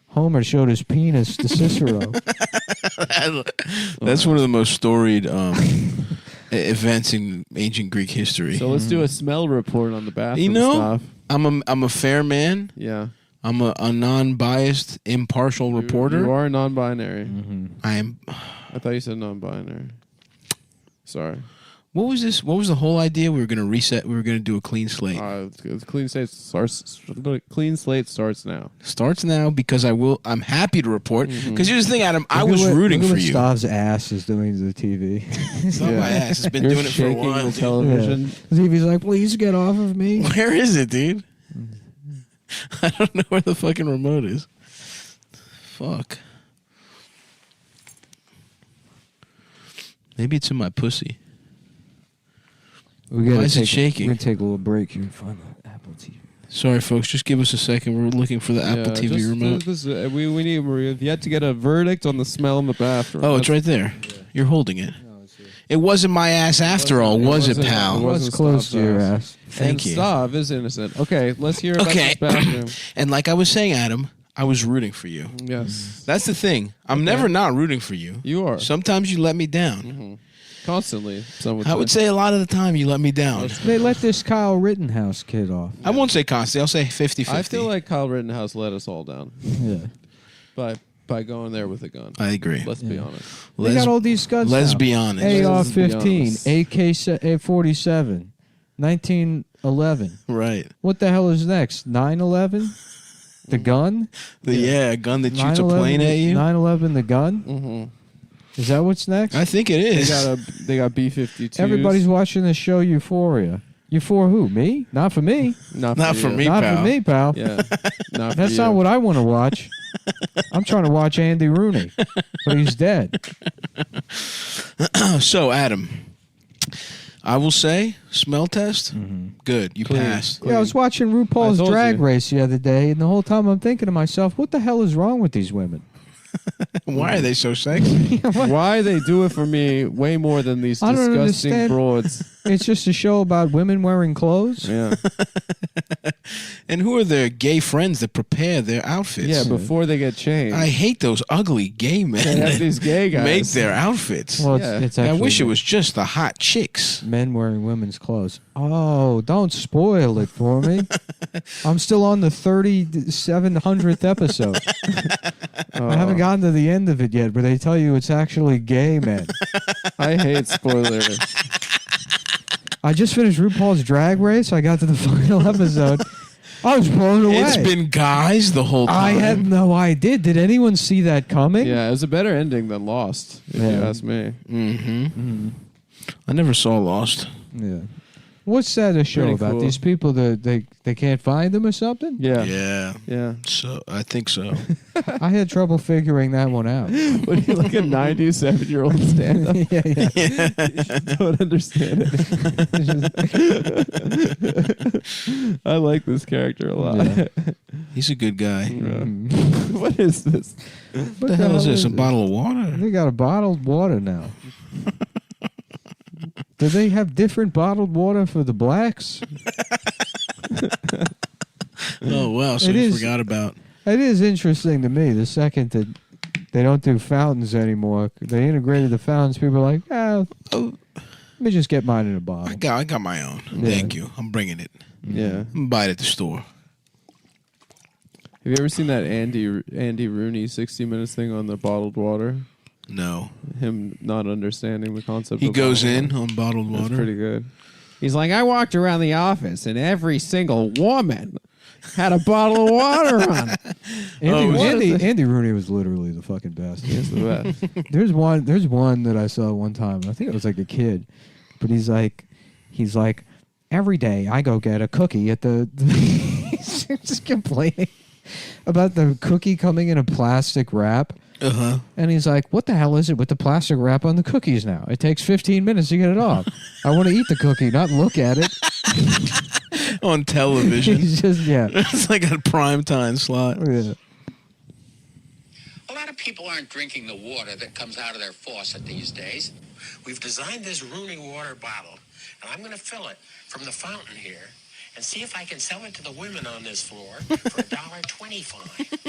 Homer showed his penis to Cicero. That's one of the most storied events in ancient Greek history. So let's do a smell report on the bathroom You know, stuff. I'm a fair man. Yeah. I'm a non-biased, impartial reporter. You are non-binary. I am. I thought you said non-binary. Sorry. What was this? What was the whole idea? We were going to reset. We were going to do a clean slate. Clean slate starts. Clean slate starts now. Starts now because I'm happy to report. Because here's the thing, Adam. I Look at was what- rooting look at for what you. Stav's ass is doing to the TV. It's not my ass. It's been You're doing it for a shaking while. the dude. television. TV's like, please get off of me. Where is it, dude? I don't know where the fucking remote is. Fuck. Maybe it's in my pussy. We gotta Why is it take- shaking? We're gonna take a little break here and find the Apple TV. Sorry, folks. Just give us a second. We're looking for the Apple TV just- remote. We've yet to get a verdict on the smell in the bathroom. Oh, it's right there. You're holding it. It wasn't my ass after all, was it, pal? It wasn't It's close Stav's to your ass. ass. Thank and you. Stav is innocent. Okay, let's hear about Okay. this bathroom. And like I was saying, Adam, I was rooting for you. Yes. That's the thing. I'm never not rooting for you. You are. Sometimes you let me down. Constantly. Some I would say a lot of the time you let me down. They let this Kyle Rittenhouse kid off. I won't say constantly. I'll say 50-50. I feel like Kyle Rittenhouse let us all down. Yeah. But by going there with a gun. I agree. Let's be honest. They got all these guns. Let's now. be honest. AR-15, AK-47, 1911. Right. What the hell is next? 9/11? The gun? A gun that shoots a plane at you. 9/11, the gun? Mm-hmm. Is that what's next? I think it is. They got B-52s. Everybody's watching the show Euphoria. You for who? Me? Not for me. Not for you. me, Not pal. for me, pal. Yeah. Not for That's you. not what I want to watch. I'm trying to watch Andy Rooney, but he's dead. So, Adam, I will say, smell test, good. You passed. Yeah, I was watching RuPaul's I told Drag you. Race the other day, and the whole time I'm thinking to myself, what the hell is wrong with these women? Why are they so sexy? Why they do it for me way more than these I don't disgusting understand. broads. It's just a show about women wearing clothes. Yeah. And who are their gay friends that prepare their outfits? Yeah, before they get changed. I hate those ugly gay men They have that these gay guys. make their outfits. Well, Yeah. it's I actually wish it was just the hot chicks. men wearing women's clothes. Oh, don't spoil it for me. I'm still on the 3700th episode. I haven't gotten to the end of it yet, where they tell you it's actually gay men. I hate spoilers. I just finished RuPaul's Drag Race. I got to the final episode. I was blown away. It's been guys the whole time. I had no idea. Did anyone see that coming? Yeah, it was a better ending than Lost, if you Yeah. ask me. I never saw Lost. Yeah. What's that a show Pretty about? cool. These people that they can't find them or something? Yeah. Yeah. Yeah. So I think so. I had trouble figuring that one out. What are you like a 97-year-old stand-up? yeah. Don't understand it. I like this character a lot. Yeah. He's a good guy. What is this? What the hell is this? A bottle of water? They got a bottled water now. Do they have different bottled water for the blacks? Oh, wow. So It you is- forgot about. It is interesting to me the second that they don't do fountains anymore. They integrated the fountains. People are like, let me just get mine in a bottle. I got my own. Yeah. Thank you. I'm bringing it. Yeah. I'm gonna buy it at the store. Have you ever seen that Andy Rooney 60 Minutes thing on the bottled water? No. Him not understanding the concept He of goes bottled in water. on bottled That's water. pretty good. He's like, I walked around the office and every single woman had a bottle of water on it. Andy Rooney was literally the fucking best. He's the best. There's one that I saw one time. I think it was like a kid, but he's like, every day I go get a cookie at the. He's just complaining about the cookie coming in a plastic wrap. Uh-huh. And he's like, what the hell is it with the plastic wrap on the cookies now? It takes 15 minutes to get it off. I want to eat the cookie, not look at it. On television. He's just, yeah. It's like a prime time slot. Yeah. A lot of people aren't drinking the water that comes out of their faucet these days. We've designed this Rooney water bottle, and I'm going to fill it from the fountain here and see if I can sell it to the women on this floor for $1.25.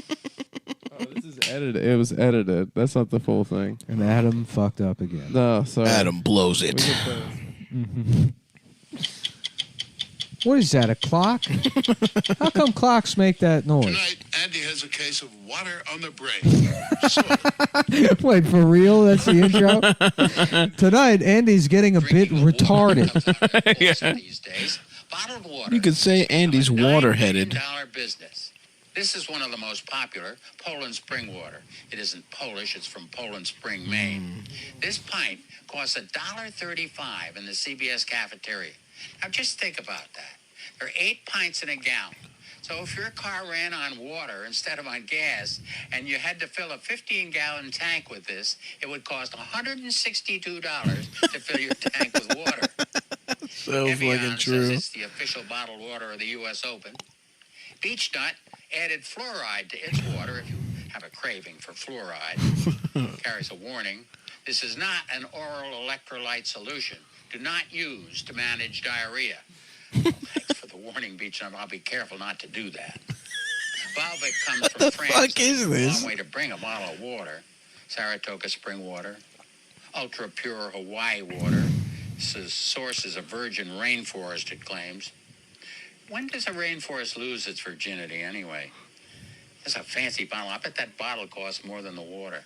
Oh, this is edited. It was edited. That's not the full thing. And Adam fucked up again. No, sorry. Adam blows it. What is that, a clock? How come clocks make that noise? Tonight, Andy has a case of water on the brain. Wait, for real? That's the intro? Tonight, Andy's getting a bit retarded. These days, bottled water. You could say Andy's water-headed. $9 business. This is one of the most popular, Poland Spring water. It isn't Polish, it's from Poland Spring, Maine. This pint costs $1.35 in the CBS cafeteria. Now just think about that. There are 8 pints in a gallon. So if your car ran on water instead of on gas, and you had to fill a 15-gallon tank with this, it would cost $162 to fill your tank with water. So Evian fucking says true. it's the official bottled water of the U.S. Open. Beech Nut added fluoride to its water if you have a craving for fluoride. Carries a warning. This is not an oral electrolyte solution. Do not use to manage diarrhea. Well, thanks for the warning, Beech Nut. I'll be careful not to do that. Volvic comes from France. fuck is It's a this? long way to bring a bottle of water. Saratoga spring water. Ultra pure Hawaii water. This source is a virgin rainforest, it claims. When does a rainforest lose its virginity, anyway? It's a fancy bottle. I bet that bottle costs more than the water.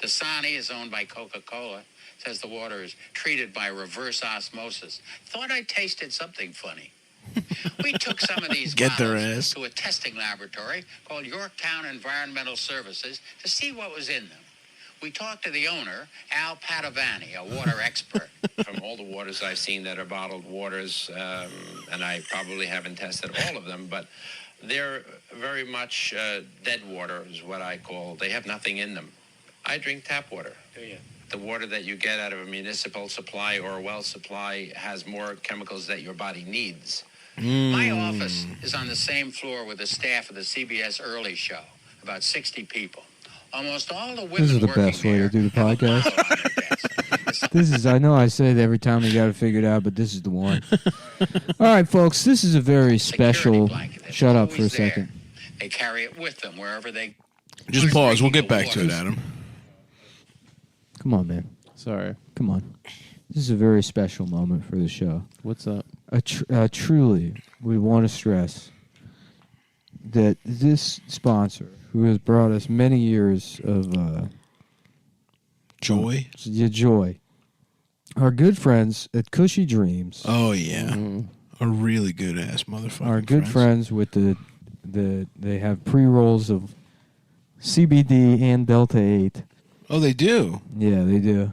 Dasani is owned by Coca-Cola. Says the water is treated by reverse osmosis. Thought I tasted something funny. We took some of these bottles to a testing laboratory called Yorktown Environmental Services to see what was in them. We talked to the owner, Al Padovani, a water expert. From all the waters I've seen that are bottled waters, and I probably haven't tested all of them, but they're very much dead water is what I call. They have nothing in them. I drink tap water. Do you? The water that you get out of a municipal supply or a well supply has more chemicals that your body needs. My office is on the same floor with the staff of the CBS Early Show, about 60 people. Almost all the women This is the working best way to there do the have a podcast. bottle on their desk. This is, I know I say it every time we got to figure it out, but this is the one. All right, folks, this is a very special. Shut up for a second. They carry it with them wherever they. Just pause. We'll get back to it, Adam. Come on, man. Sorry. Come on. This is a very special moment for the show. What's up? Truly, we want to stress that this sponsor, who has brought us many years of joy, our good friends at Cushy Dreams. Oh yeah, a really good ass motherfucker. Our good friends with they have pre-rolls of CBD and Delta 8. Oh, they do. Yeah, they do.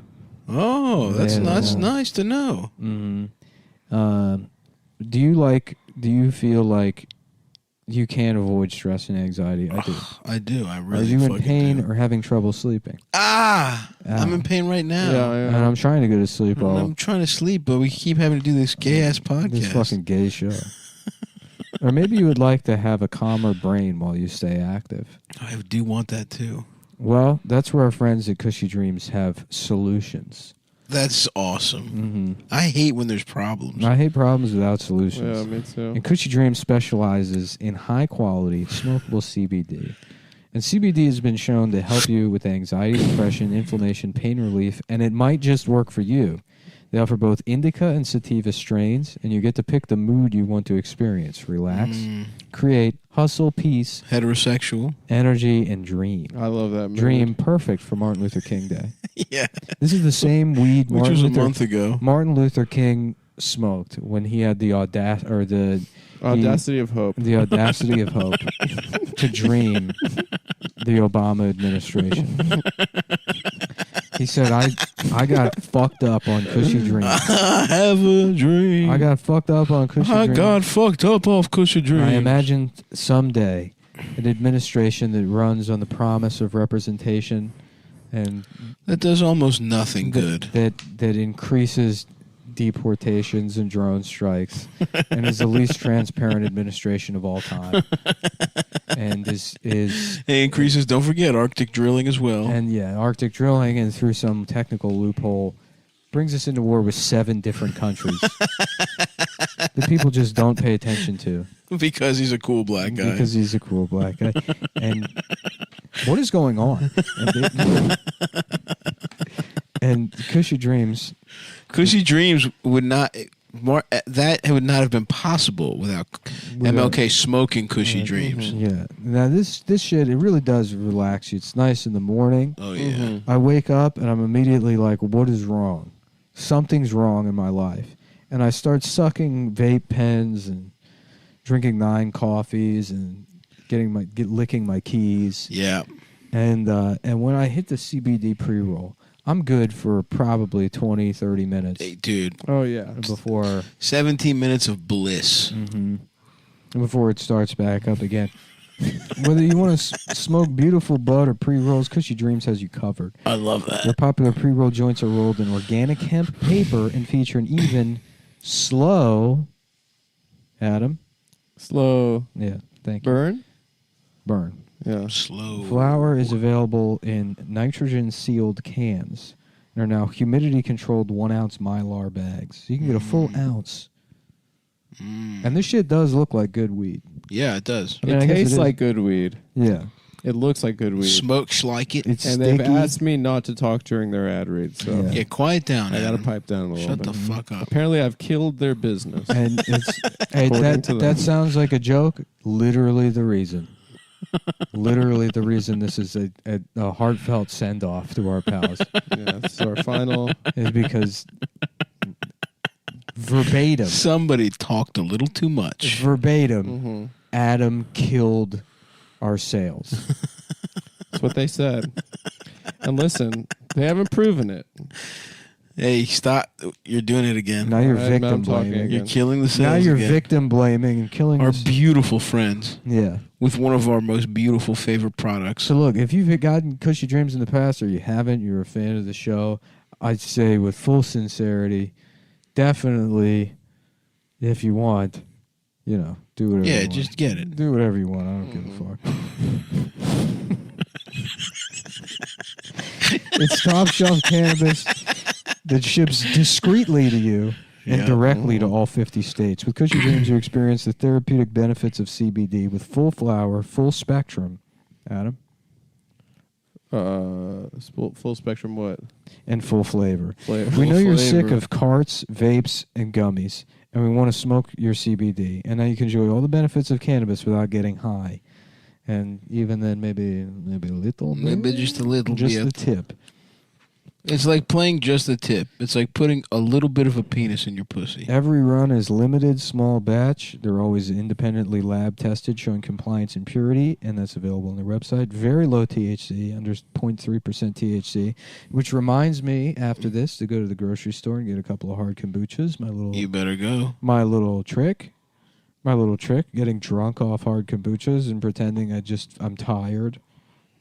Oh, that's nice to know. Mm-hmm. Do you feel like you can't avoid stress and anxiety? I do. I do. I really. Are you in fucking pain do. or having trouble sleeping? I'm in pain right now. And I'm trying to go to sleep. I'm trying to sleep, but we keep having to do this gay ass podcast. This fucking gay show. Or maybe you would like to have a calmer brain while you stay active. I do want that too. Well, that's where our friends at Cushy Dreams have solutions. That's awesome. I hate when there's problems. I hate problems without solutions. Yeah, me too. And Cushy Dreams specializes in high-quality, smokable CBD. And CBD has been shown to help you with anxiety, depression, inflammation, pain relief, and it might just work for you. They offer both indica and sativa strains, and you get to pick the mood you want to experience. Relax, create, hustle, peace, heterosexual, energy, and dream. I love that mood. Dream, perfect for Martin Luther King Day. Yeah. This is the same weed which was a month ago. Martin Luther King smoked when he had the audacity of hope. The audacity of hope to dream the Obama administration. He said, I got fucked up on Cushy Dreams. I have a dream. I got fucked up on Cushy Dreams. I got fucked up off Cushy Dreams. I imagine someday an administration that runs on the promise of representation and that does almost nothing good. That increases deportations and drone strikes and is the least transparent administration of all time. And is it increases, don't forget, Arctic drilling as well. And yeah, Arctic drilling, and through some technical loophole brings us into war with 7 different countries that people just don't pay attention to. Because he's a cool black guy. Because he's a cool black guy. And what is going on? And Cushy Dreams would not have been possible without MLK smoking Cushy Dreams. Yeah. Now this shit, it really does relax you. It's nice in the morning. Oh yeah. I wake up and I'm immediately like, what is wrong? Something's wrong in my life. And I start sucking vape pens and drinking 9 coffees and licking my keys. Yeah. And when I hit the CBD pre-roll, I'm good for probably 20, 30 minutes. Hey, dude. Oh, yeah. Before 17 minutes of bliss. Mm-hmm. Before it starts back up again. Whether you want to smoke beautiful bud or pre-rolls, Cushy Dreams has you covered. I love that. Their popular pre-roll joints are rolled in organic hemp paper and feature an even, slow... Adam? Slow. Yeah, thank you. Burn. Yeah. Slow. Flour is available in nitrogen-sealed cans and are now humidity-controlled 1-ounce Mylar bags. So you can get a full ounce. And this shit does look like good weed. Yeah, it does. It tastes like good weed. Yeah. It looks like good weed. Smokes like it. It's and sticky. they've asked me not to talk during their ad read. So yeah, quiet down. I got to pipe down a little bit. Shut the fuck up. Apparently, I've killed their business. And it's that sounds like a joke. Literally the reason. Literally, the reason this is a heartfelt send off to our pals Yeah, this is our final. is because verbatim, Somebody talked a little too much. verbatim, Adam killed our sales. That's what they said. And listen, they haven't proven it. Hey, stop. You're doing it again. Now you're All right, victim I'm talking blaming. again. You're killing the sales Now you're again. victim blaming and killing Our us. beautiful friends Yeah. with one of our most beautiful favorite products. So look, if you've gotten cushy dreams in the past or you haven't, you're a fan of the show, I'd say with full sincerity, definitely, if you want, do whatever you Yeah, want. just get it. Do whatever you want. I don't give a fuck. It's top-shelf cannabis that ships discreetly to you and Yeah. directly to all 50 states. With Cushy Dreams, you experience the therapeutic benefits of CBD with full flower, full spectrum. Adam? Full spectrum what? And full flavor. Flavor. We know Full you're flavor. sick of carts, vapes, and gummies, and we want to smoke your CBD. And now you can enjoy all the benefits of cannabis without getting high. And even then, maybe a little bit. Maybe just a little Just bit. the tip. It's like playing just the tip. It's like putting a little bit of a penis in your pussy. Every run is limited, small batch. They're always independently lab tested, showing compliance and purity, and that's available on their website. Very low THC, under 0.3% THC, which reminds me, after this, to go to the grocery store and get a couple of hard kombuchas. You better go. My little trick, getting drunk off hard kombuchas and pretending I'm tired,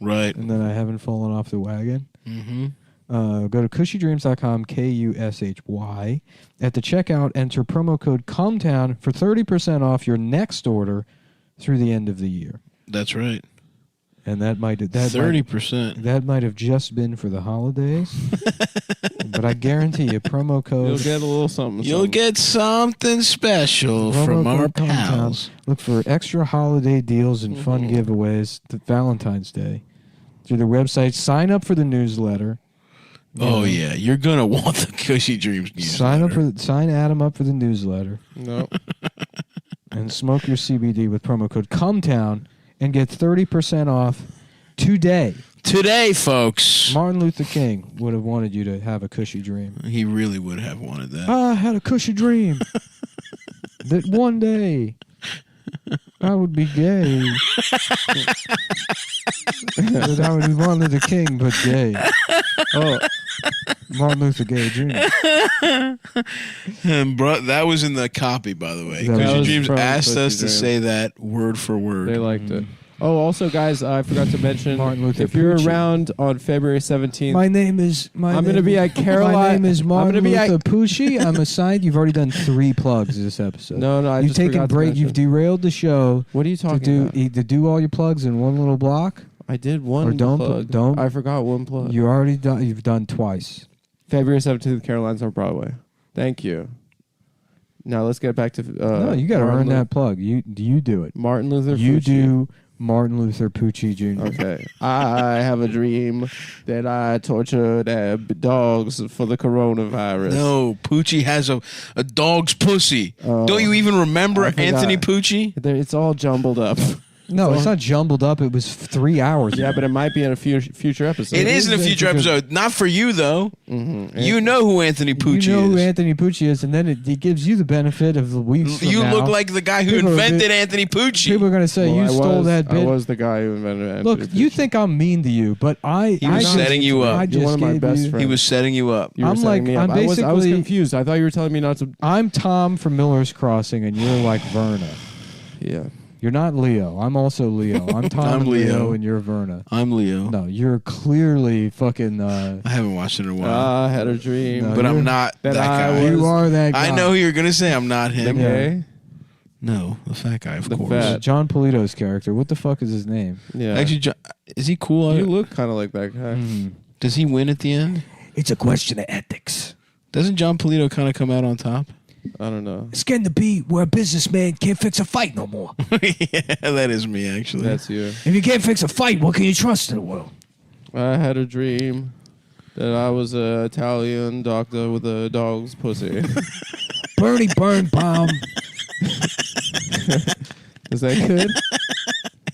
Right. and then I haven't fallen off the wagon. Mm-hmm. Go to cushydreams.com, Kushy. At the checkout, enter promo code Cumtown for 30% off your next order through the end of the year. That's right. And that might 30%. That might have just been for the holidays, but I guarantee you, promo code. You'll get a little something. You'll get something special promo from our code Cumtown. pals. Look for extra holiday deals and fun giveaways to Valentine's Day through the website. Sign up for the newsletter. Oh yeah, you're gonna want the Cushy Dreams newsletter. Sign Adam up for the newsletter. No. And smoke your CBD with promo code Cumtown and get 30% off today. Today, folks. Martin Luther King would have wanted you to have a cushy dream. He really would have wanted that. I had a cushy dream that one day I would be gay. That I would be Martin Luther King, but gay. Oh, Martin Luther Gay Jr. And bro, that was in the copy, by the way. That Cushy was Dreams from asked Cushy us to Dreams. say that word for word. They liked it. Oh, also, guys, I forgot to mention, Martin Luther if you're Pucci. around on February 17th, My name is. I'm going to be at Caroline. My name is Martin I'm gonna be Luther at, Pucci. I'm assigned. You've already done 3 plugs this episode. No, I You've just taken forgot to break. mention. You've derailed the show. What are you to talking about? to do all your plugs in one little block. I did one Or don't plug. don't. I forgot one plug. You already done. You've done twice. February 17th, Caroline's on Broadway. Thank you. Now let's get back to No, you got to earn that plug. You do it. Martin Luther You Pucci. do Martin Luther Pucci Jr. Okay. I have a dream that I tortured dogs for the coronavirus. No, Poochie has a dog's pussy. Don't you even remember I forgot. Anthony Pucci? It's all jumbled up. No, it's not jumbled up. It was 3 hours. Yeah, but it might be in a future episode. It is in a future episode. Not for you, though. You know who Anthony Pucci You know who is. Anthony Pucci is, and then it gives you the benefit of the weeks. You look like the guy who People are invented gonna- Anthony Pucci. People are going to say you stole that bit. I was the guy who invented Anthony Look, you Pucci. think I'm mean to you, but He was setting you up. I You're just one of my gave best you- friends. He was setting you up. You were I'm setting like- me I'm up. I was basically- confused. I thought you were telling me not to. I'm Tom from Miller's Crossing, and you're like Verna. Yeah. You're not Leo. I'm also Leo. I'm Tom I'm and Leo, Leo. and you're Verna. I'm Leo. No, you're clearly fucking. I haven't watched it in a while. I had a dream. No, but you're- I'm not that that I guy. was- You are that guy. I know who you're going to say. I'm not The him. gay. No, the fat guy, of The course. fat. John Polito's character. What the fuck is his name? Yeah. Actually, is he cool? you look kind of like that guy. Does he win at the end? It's a question of ethics. Doesn't John Polito kind of come out on top? I don't know. It's getting to be where a businessman can't fix a fight no more. Yeah, that is me, actually. That's you. If you can't fix a fight, what can you trust in the world? I had a dream that I was an Italian doctor with a dog's pussy. Bernie Birnbaum. Is that good?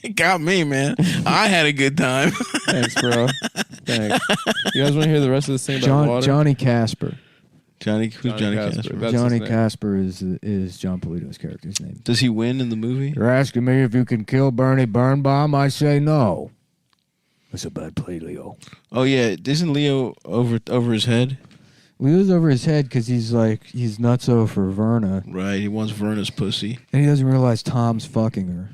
It got me, man. I had a good time. Thanks, bro. Thanks. You guys want to hear the rest of this thing about water? Johnny Casper. Who's Johnny Casper? That's Johnny his name. Casper is John Polito's character's name. Does he win in the movie? You're asking me if you can kill Bernie Birnbaum? I say no. That's a bad play, Leo. Oh yeah, isn't Leo over his head? Leo's over his head because he's nutso for Verna. Right, he wants Verna's pussy. And he doesn't realize Tom's fucking her.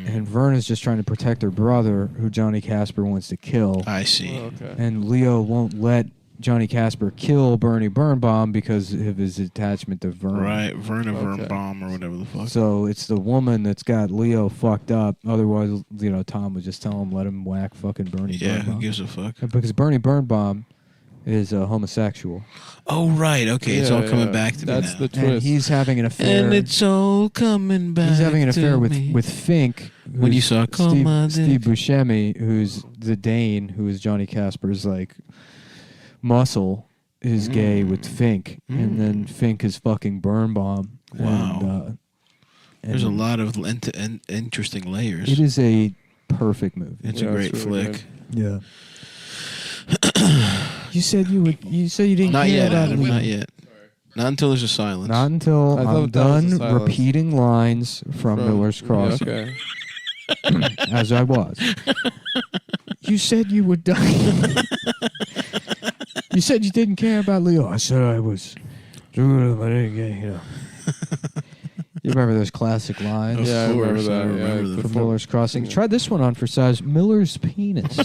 And Verna's just trying to protect her brother, who Johnny Casper wants to kill. I see. Oh, okay. And Leo won't let Johnny Casper kill Bernie Birnbaum because of his attachment to Verna. Right, Verna Birnbaum or whatever the fuck. So it's the woman that's got Leo fucked up. Otherwise, Tom would just tell him, let him whack fucking Bernie Yeah, Birnbaum. who gives a fuck? Because Bernie Birnbaum is a homosexual. Oh, right. Okay, it's all coming back to me That's now. the twist. And he's having an affair. And it's all coming back. He's having an affair to with me. Fink. When you saw Steve Buscemi, who's the Dane, who is Johnny Casper's muscle, is gay with Fink, and then Fink is fucking Birnbaum. Wow. And, There's a lot of interesting layers. It is a perfect movie. It's a great flick. Yeah. You said you would. You said you didn't Not care yet, about Adam. it. Not yet. Not until there's a silence. Not until I thought I'm that was done the silence. repeating lines from Miller's Crossing, Okay. as I was. You said you would die. You said you didn't care about Leo. I said I was. You remember those classic lines? Yeah, I remember course, I that. remember Yeah, them. From Miller's Crossing. Try this one on for size. Miller's penis. How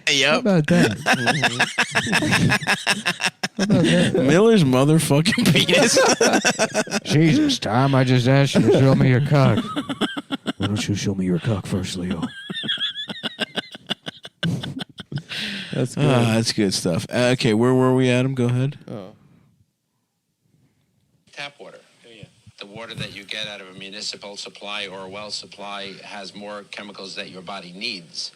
Yep. about that? How about that? Miller's motherfucking penis. Jesus, Tom, I just asked you to show me your cock. Why don't you show me your cock first, Leo? That's good. That's good stuff. Okay, where were we, Adam? Go ahead. Oh. Tap water. The water that you get out of a municipal supply or a well supply has more chemicals that your body needs.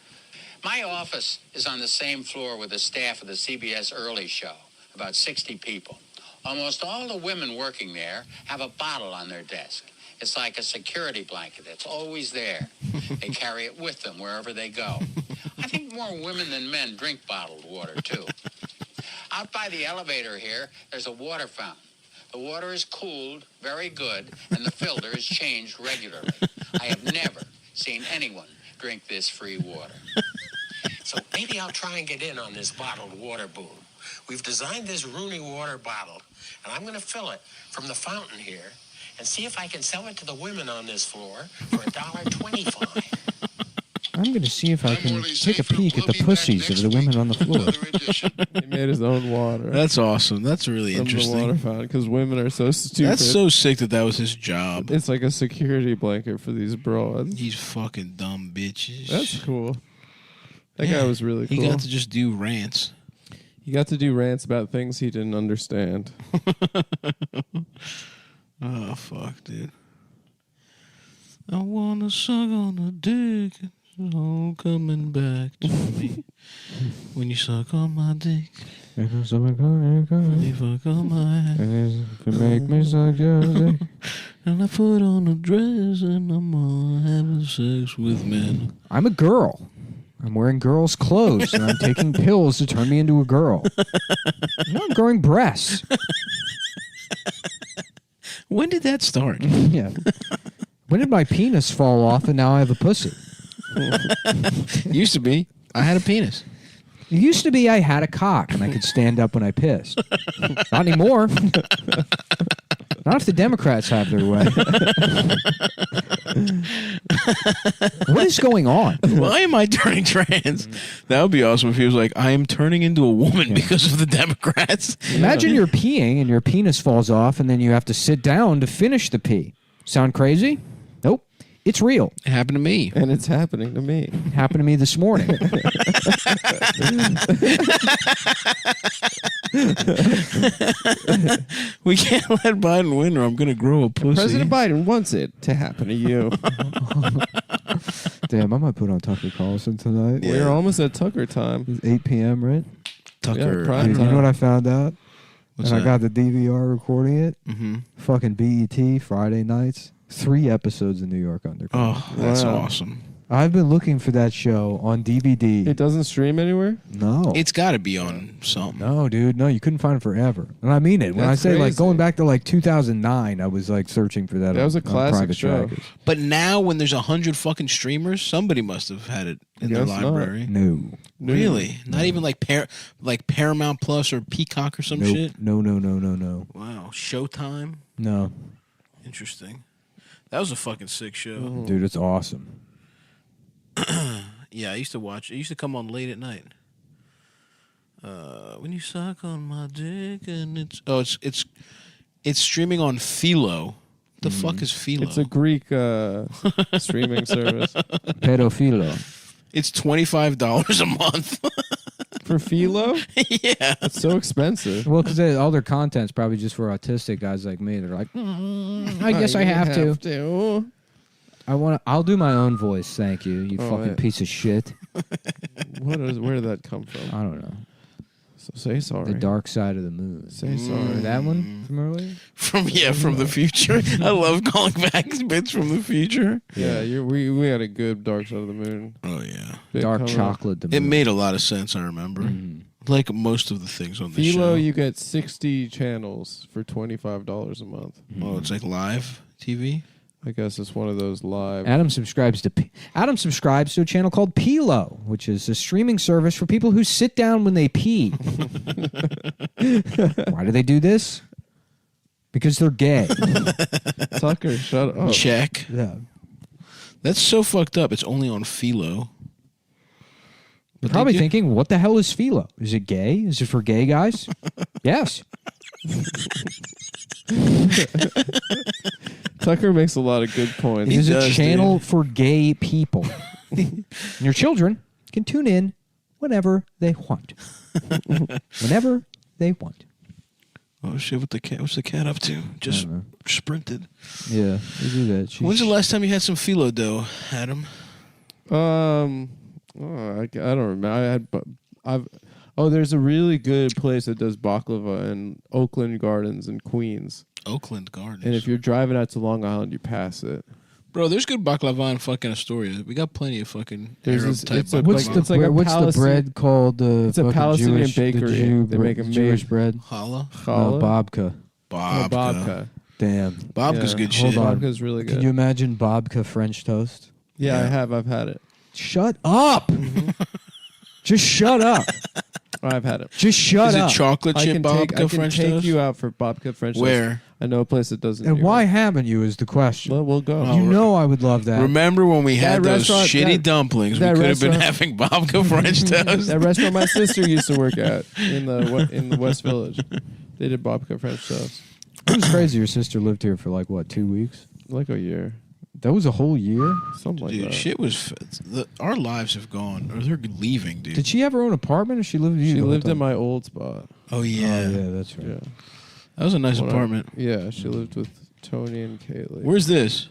My office is on the same floor with the staff of the CBS Early Show, about 60 people. Almost all the women working there have a bottle on their desk. It's like a security blanket. It's always there. They carry it with them wherever they go. I think more women than men drink bottled water, too. Out by the elevator here, there's a water fountain. The water is cooled, very good, and the filter is changed regularly. I have never seen anyone drink this free water. So maybe I'll try and get in on this bottled water boom. We've designed this Rooney water bottle, and I'm going to fill it from the fountain here and see if I can sell it to the women on this floor for $1.25. I'm going to see if I can take a peek at the pussies of the women on the floor. He made his own water. That's awesome. That's really from the water interesting. fountain because women are so stupid. That's so sick that was his job. It's like a security blanket for these broads. These fucking dumb bitches. That's cool. That guy was really cool. He got to just do rants. He got to do rants about things he didn't understand. Oh, fuck, dude. I want to suck on a dick. It's all coming back to me. When you suck on my dick. You fuck on my ass. Make me suck your dick. And I put on a dress and I'm all having sex with men. I'm a girl. I'm wearing girls' clothes and I'm taking pills to turn me into a girl. Now I'm growing breasts. When did that start? Yeah. When did my penis fall off and now I have a pussy? Used to be. I had a penis. It used to be I had a cock and I could stand up when I pissed. Not anymore. Not if the Democrats have their way. What is going on? Why am I turning trans? That would be awesome if he was like, I am turning into a woman because of the Democrats. Imagine you're peeing and your penis falls off and then you have to sit down to finish the pee. Sound crazy? Nope. It's real. It happened to me. And it's happening to me. It happened to me this morning. We can't let Biden win or I'm going to grow a pussy. President Biden wants it to happen to you. Damn, I might put on Tucker Carlson tonight. Yeah. We're almost at Tucker time. It's 8 p.m., right? Tucker. Yeah, prime Dude, you know what I found out? What's and that? I got the DVR recording it. Mm-hmm. Fucking BET Friday nights. 3 episodes in New York Underground. Oh, that's Wow. awesome. I've been looking for that show on DVD. It doesn't stream anywhere? No. It's got to be on something. No, dude. No, you couldn't find it forever. And I mean it. When That's I say like crazy. going back to like 2009, I was like searching for that. That was a on classic private show. trackers. But now, when there's 100 fucking streamers, somebody must have had it in their Guess not. library. No. Really? Not even like Paramount Plus or Peacock or some Nope. shit? No. Wow. Showtime? No. Interesting. That was a fucking sick show. Dude, it's awesome. Yeah, I used to watch. It used to come on late at night. When you suck on my dick, and it's streaming on Philo. The fuck is Philo? It's a Greek streaming service. Pedophilo. It's $25 a month. For Philo? Yeah, It's so expensive. Well, because all their content's probably just for autistic guys like me. They're like, I guess I have to. I'll do my own voice. Thank you. You fucking yeah. piece of shit. Where did that come from? I don't know. So say sorry. The Dark Side of the Moon. Say sorry. That one from earlier? from the future. I love calling back bits from the future. Yeah, we had a good Dark Side of the Moon. Oh yeah, Bit Dark coming up. Chocolate. The it Moon. made a lot of sense. I remember, like most of the things on the Philo, show. you get 60 channels for $25 a month. Oh, it's like live TV. I guess it's one of those live. Adam subscribes to a channel called Pilo, which is a streaming service for people who sit down when they pee. Why do they do this? Because they're gay. Tucker, shut up. Check. Yeah. That's so fucked up. It's only on Philo. You're probably thinking, what the hell is Philo? Is it gay? Is it for gay guys? Yes. Tucker makes a lot of good points. It is a channel for gay people. And your children can tune in whenever they want. Whenever they want. Oh shit! What the cat? What's the cat up to? Just sprinted. Yeah, they do that. When's the last time you had some Philo dough, Adam? I don't remember. There's a really good place that does baklava in Oakland Gardens in Queens. Oakland Gardens. And if you're driving out to Long Island, you pass it. Bro, there's good baklava in fucking Astoria. We got plenty of fucking There's Arab this- type it's a- baklava. it's like a what's the Palestinian- bread called? It's a fucking Palestinian Jewish, bakery. The Jew, They make a Jewish made- bread. Challah? No, Challah? babka. Babka. Damn. Babka's Yeah. good Hold shit. on. Babka's really good. Can you imagine babka French toast? Yeah, I've had it. Shut up. Just shut up. I've had it. Just shut Is up. it chocolate chip babka French take toast? you out for babka French toast. Where? I know a place that doesn't. And do why it. haven't you is the question. Well, we'll go. You know I would love that. Remember when we had That those restaurant- shitty that- dumplings? We that could have been restaurant- having babka French toast. That restaurant my sister used to work at in the West Village. They did babka French toast. It was crazy. Your sister lived here for like, what, 2 weeks? Like a year. That was a whole year? Something like Dude, that. shit was. Our lives have gone, or they're leaving, dude. Did she have her own apartment or she lived with you? She the whole lived in time? my old spot. Oh yeah. Oh, yeah, that's right. Yeah. That was a nice When I- apartment. Yeah, she lived with Tony and Kaylee. Where's this?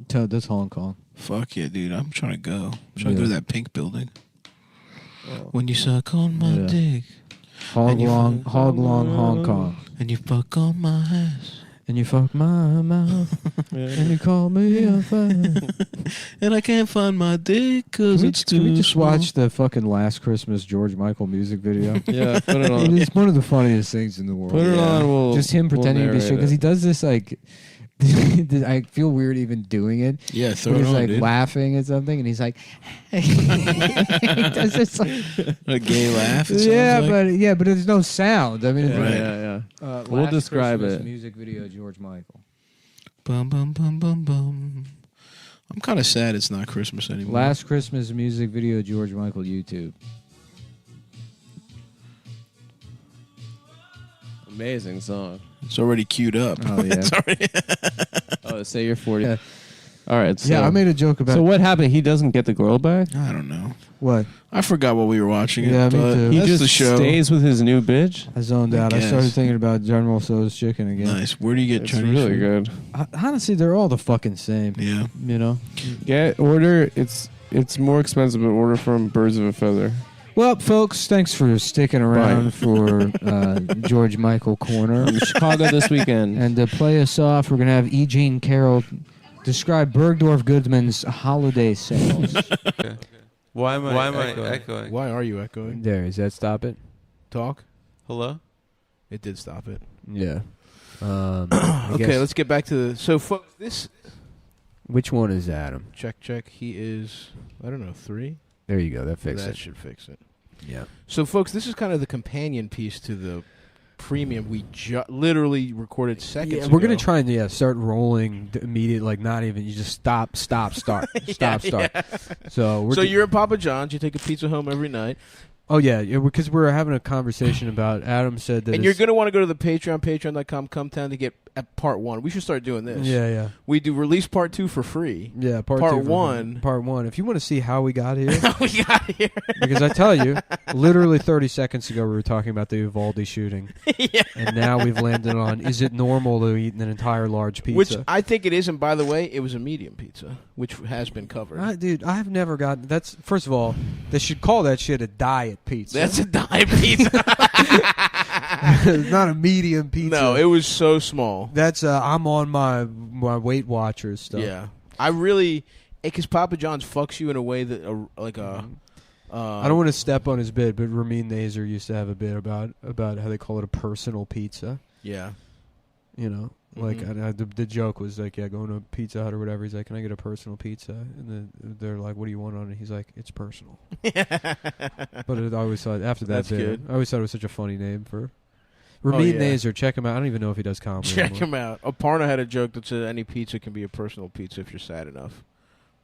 That's Hong Kong. Fuck yeah, dude! I'm trying to go. I'm trying to go Yeah. to that pink building. Oh. When you suck on my Yeah. dick, Hog long Hong Kong. and you fuck on my ass, And you fuck my mouth. Yeah. And you call me a fan. and I can't find my dick because Can we, it's too can we just small. watch the fucking Last Christmas George Michael music video? Yeah, put it on. It's one of the funniest things in the world. Put it on. We'll, Just him pretending to be we'll shit because he does this like. I feel weird even doing it. Yeah, throw But it he's on, like dude. laughing at something, and he's like, he does this like, A gay laugh. it sounds like. but there's no sound. I mean, Yeah, it's yeah, yeah. Last We'll describe Christmas it. Music video, George Michael. Bum bum bum bum bum. I'm kind of sad it's not Christmas anymore. Last Christmas music video, George Michael, YouTube. Amazing song. It's already queued up. Oh yeah. It's already. Oh, say you're 40. Yeah. All right. So, Yeah, I made a joke about So what happened? He doesn't get the girl back. I don't know. what I forgot what we were watching. Yeah, it, me but too. He That's just the show. stays with his new bitch. I zoned out. I guess. started thinking about General Tso's chicken again. Nice. Where do you get It's Chinese really food? good. Honestly, they're all the fucking same. Yeah. You know. Order. It's more expensive, but order from Birds of a Feather. Well, folks, thanks for sticking around for George Michael Corner. I'm in Chicago this weekend. And to play us off, we're going to have E. Jean Carroll describe Bergdorf Goodman's holiday sales. Okay. Why am I echoing? Why are you echoing? There, does that stop it? Talk. Hello? It did stop it. Yeah. Okay, let's get back to the... So, folks, this... Which one is Adam? Check. He is, I don't know, 3? There you go. That fixes it. That should fix it. Yeah. So, folks, this is kind of the companion piece to the premium we literally recorded seconds ago. We're going to try and start rolling immediately, like not even, you just start. Start. So you're at Papa John's, you take a pizza home every night. Oh, yeah, because we're having a conversation about, Adam said that... And you're going to want to go to the Patreon, patreon.com, Cumtown to get at part 1. We should start doing this. Yeah. We do release part 2 for free. Yeah, part 1. Part 1. If you want to see how we got here... Because I tell you, literally 30 seconds ago we were talking about the Uvalde shooting. Yeah. And now we've landed on, is it normal to eat an entire large pizza? Which I think it is, and by the way, it was a medium pizza, which has been covered. Dude, I have never gotten... That's, first of all, they should call that shit a diet pizza. That's a diet pizza. It's not a medium pizza. No, it was so small. That's I'm on my Weight Watchers stuff. Yeah, I really, because Papa John's fucks you in a way that I don't want to step on his bit, but Ramin Nazer used to have a bit about how they call it a personal pizza. Yeah, you know, like the joke was like, going to Pizza Hut or whatever. He's like, "Can I get a personal pizza?" And then they're like, "What do you want on it?" He's like, "It's personal." But I always thought after that, I always thought it was such a funny name for. Ramin Nazer, check him out. I don't even know if he does comedy. Check him out. Aparna had a joke that said any pizza can be a personal pizza if you're sad enough,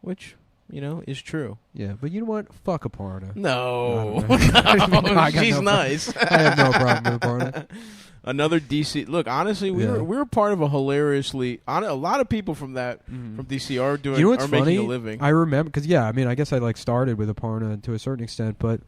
which is true. Yeah, but you know what? Fuck Aparna. No, she's nice. I have no problem with Aparna. Another DC. Look, honestly, we were part of a hilariously. A lot of people from DC are doing. What's funny? Making a living. I remember because I guess I started with Aparna to a certain extent, but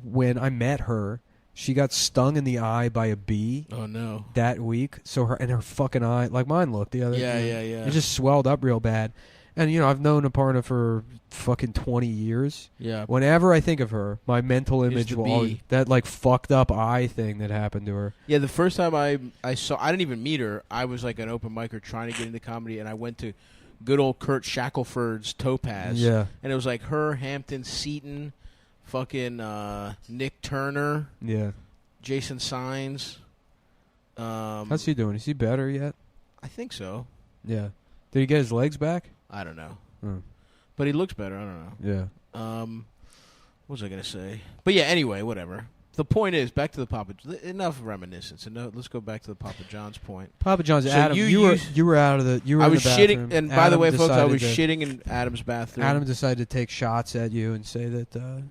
when I met her. She got stung in the eye by a bee. Oh no! That week, so her fucking eye, like mine looked the other. Yeah. It just swelled up real bad, and I've known Aparna for fucking 20 years. Yeah. Whenever I think of her, my mental image will always, that fucked up eye thing that happened to her. Yeah, the first time I saw, I didn't even meet her. I was like an open micer trying to get into comedy, and I went to good old Kurt Shackelford's Topaz. Yeah. And it was like her, Hampton, Seaton. Fucking Nick Turner. Yeah. Jason Signs. How's he doing? Is he better yet? I think so. Yeah. Did he get his legs back? I don't know. Hmm. But he looks better. I don't know. Yeah. What was I going to say? But yeah, anyway, whatever. The point is, back to the Papa... Enough reminiscence. Let's go back to the Papa John's point. Papa John's, so Adam, you were out of the... You were I in was the bathroom. shitting... And by the way, folks, I was shitting in Adam's bathroom. Adam decided to take shots at you and say that...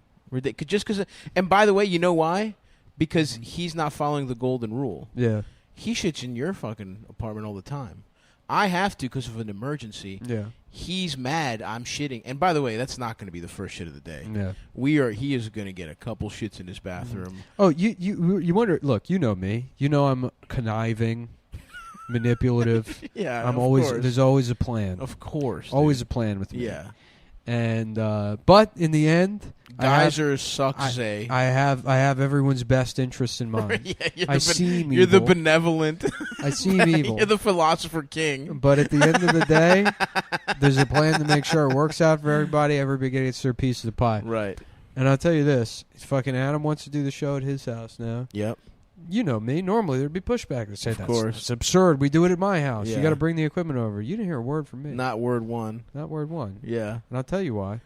Just because, and by the way, you know why? Because he's not following the golden rule. Yeah, he shits in your fucking apartment all the time. I have to because of an emergency. Yeah, he's mad. I'm shitting, and by the way, that's not going to be the first shit of the day. Yeah, He is going to get a couple shits in his bathroom. Oh, you wonder? Look, you know me. You know I'm conniving, manipulative. Yeah, I'm always. Course. There's always a plan. Of course, always a plan with me. Yeah. And but in the end, Geyser sucks. I have everyone's best interest in mind. Yeah, seem you're evil. the benevolent. I seem evil. You're the philosopher king. But at the end of the day, there's a plan to make sure it works out for everybody. Everybody gets their piece of the pie. Right. And I'll tell you this: fucking Adam wants to do the show at his house now. Yep. You know me. Normally there'd be pushback to say of course. It's absurd. We do it at my house. Yeah. You got to bring the equipment over. You didn't hear a word from me. Not word one. Not word one. Yeah. And I'll tell you why.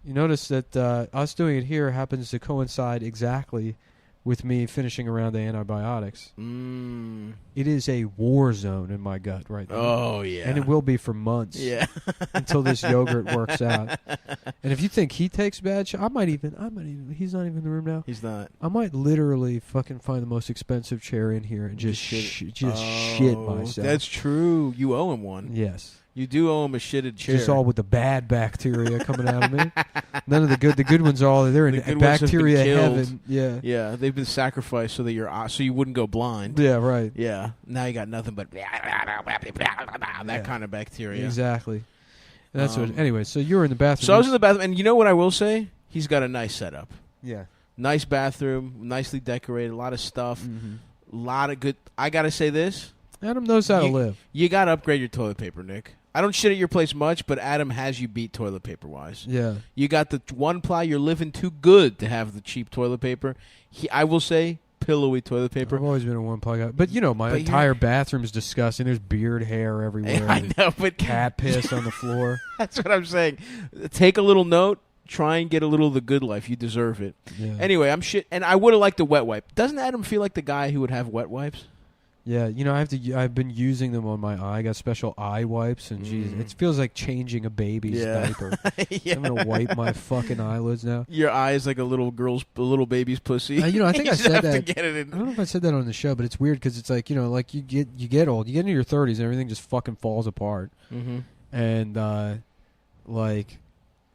You notice that us doing it here happens to coincide exactly with me finishing around the antibiotics. It is a war zone in my gut right now. Oh, yeah. And it will be for months. Yeah. Until this yogurt works out. And if you think he takes bad shit, I might even, he's not even in the room now. He's not. I might literally fucking find the most expensive chair in here and just shit myself. That's true. You owe him one. Yes. You do owe him a shitted chair. Just all with the bad bacteria coming out of me. None of the good ones are they're in bacteria heaven. Yeah. Yeah, they've been sacrificed so that so you wouldn't go blind. Yeah, right. Yeah. Now you got nothing but that kind of bacteria. Exactly. That's what. Anyway, so you were in the bathroom. So I was in the bathroom, and you know what I will say? he's got a nice setup. Yeah. Nice bathroom, nicely decorated, a lot of stuff, a lot of good. I gotta say this. Adam knows how to live. You gotta upgrade your toilet paper, Nick. I don't shit at your place much, but Adam has you beat toilet paper wise. Yeah. You got the one ply. You're living too good to have the cheap toilet paper. I will say, pillowy toilet paper. I've always been a one ply guy, but my entire bathroom is disgusting. There's beard hair everywhere. I know, but cat piss on the floor. That's what I'm saying. Take a little note. Try and get a little of the good life. You deserve it. Yeah. Anyway, I'm shit, and I would have liked a wet wipe. Doesn't Adam feel like the guy who would have wet wipes? Yeah, I've been using them on my eye. I got special eye wipes, and geez, it feels like changing a baby's diaper. I'm gonna wipe my fucking eyelids now. Your eye is like a little baby's pussy. I think I said that. To get it in. I don't know if I said that on the show, but it's weird because it's like like you get old, you get into your 30s, and everything just fucking falls apart. And when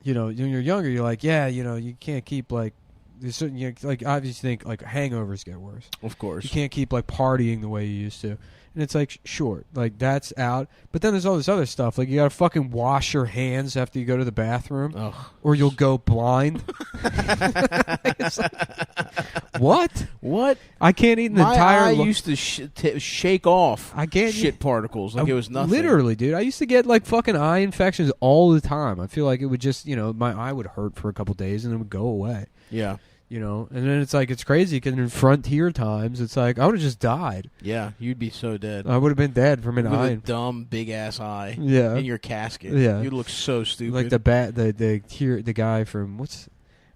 you're younger, you're like, you can't keep like. There's certain, obviously think like hangovers get worse. Of course. You can't keep like partying the way you used to. And it's like, sure, like that's out. But then there's all this other stuff. Like you got to fucking wash your hands after you go to the bathroom or you'll go blind. It's like, what? What? I can't eat an My entire... eye used to shake off shit particles like it was nothing. Literally, dude. I used to get like fucking eye infections all the time. I feel like it would just, my eye would hurt for a couple days and it would go away. Yeah. And then it's like, it's crazy because in frontier times, it's like, I would have just died. Yeah, you'd be so dead. I would have been dead from an eye. With a dumb, big-ass eye in your casket. Yeah. You'd look so stupid. Like the guy from, wasn't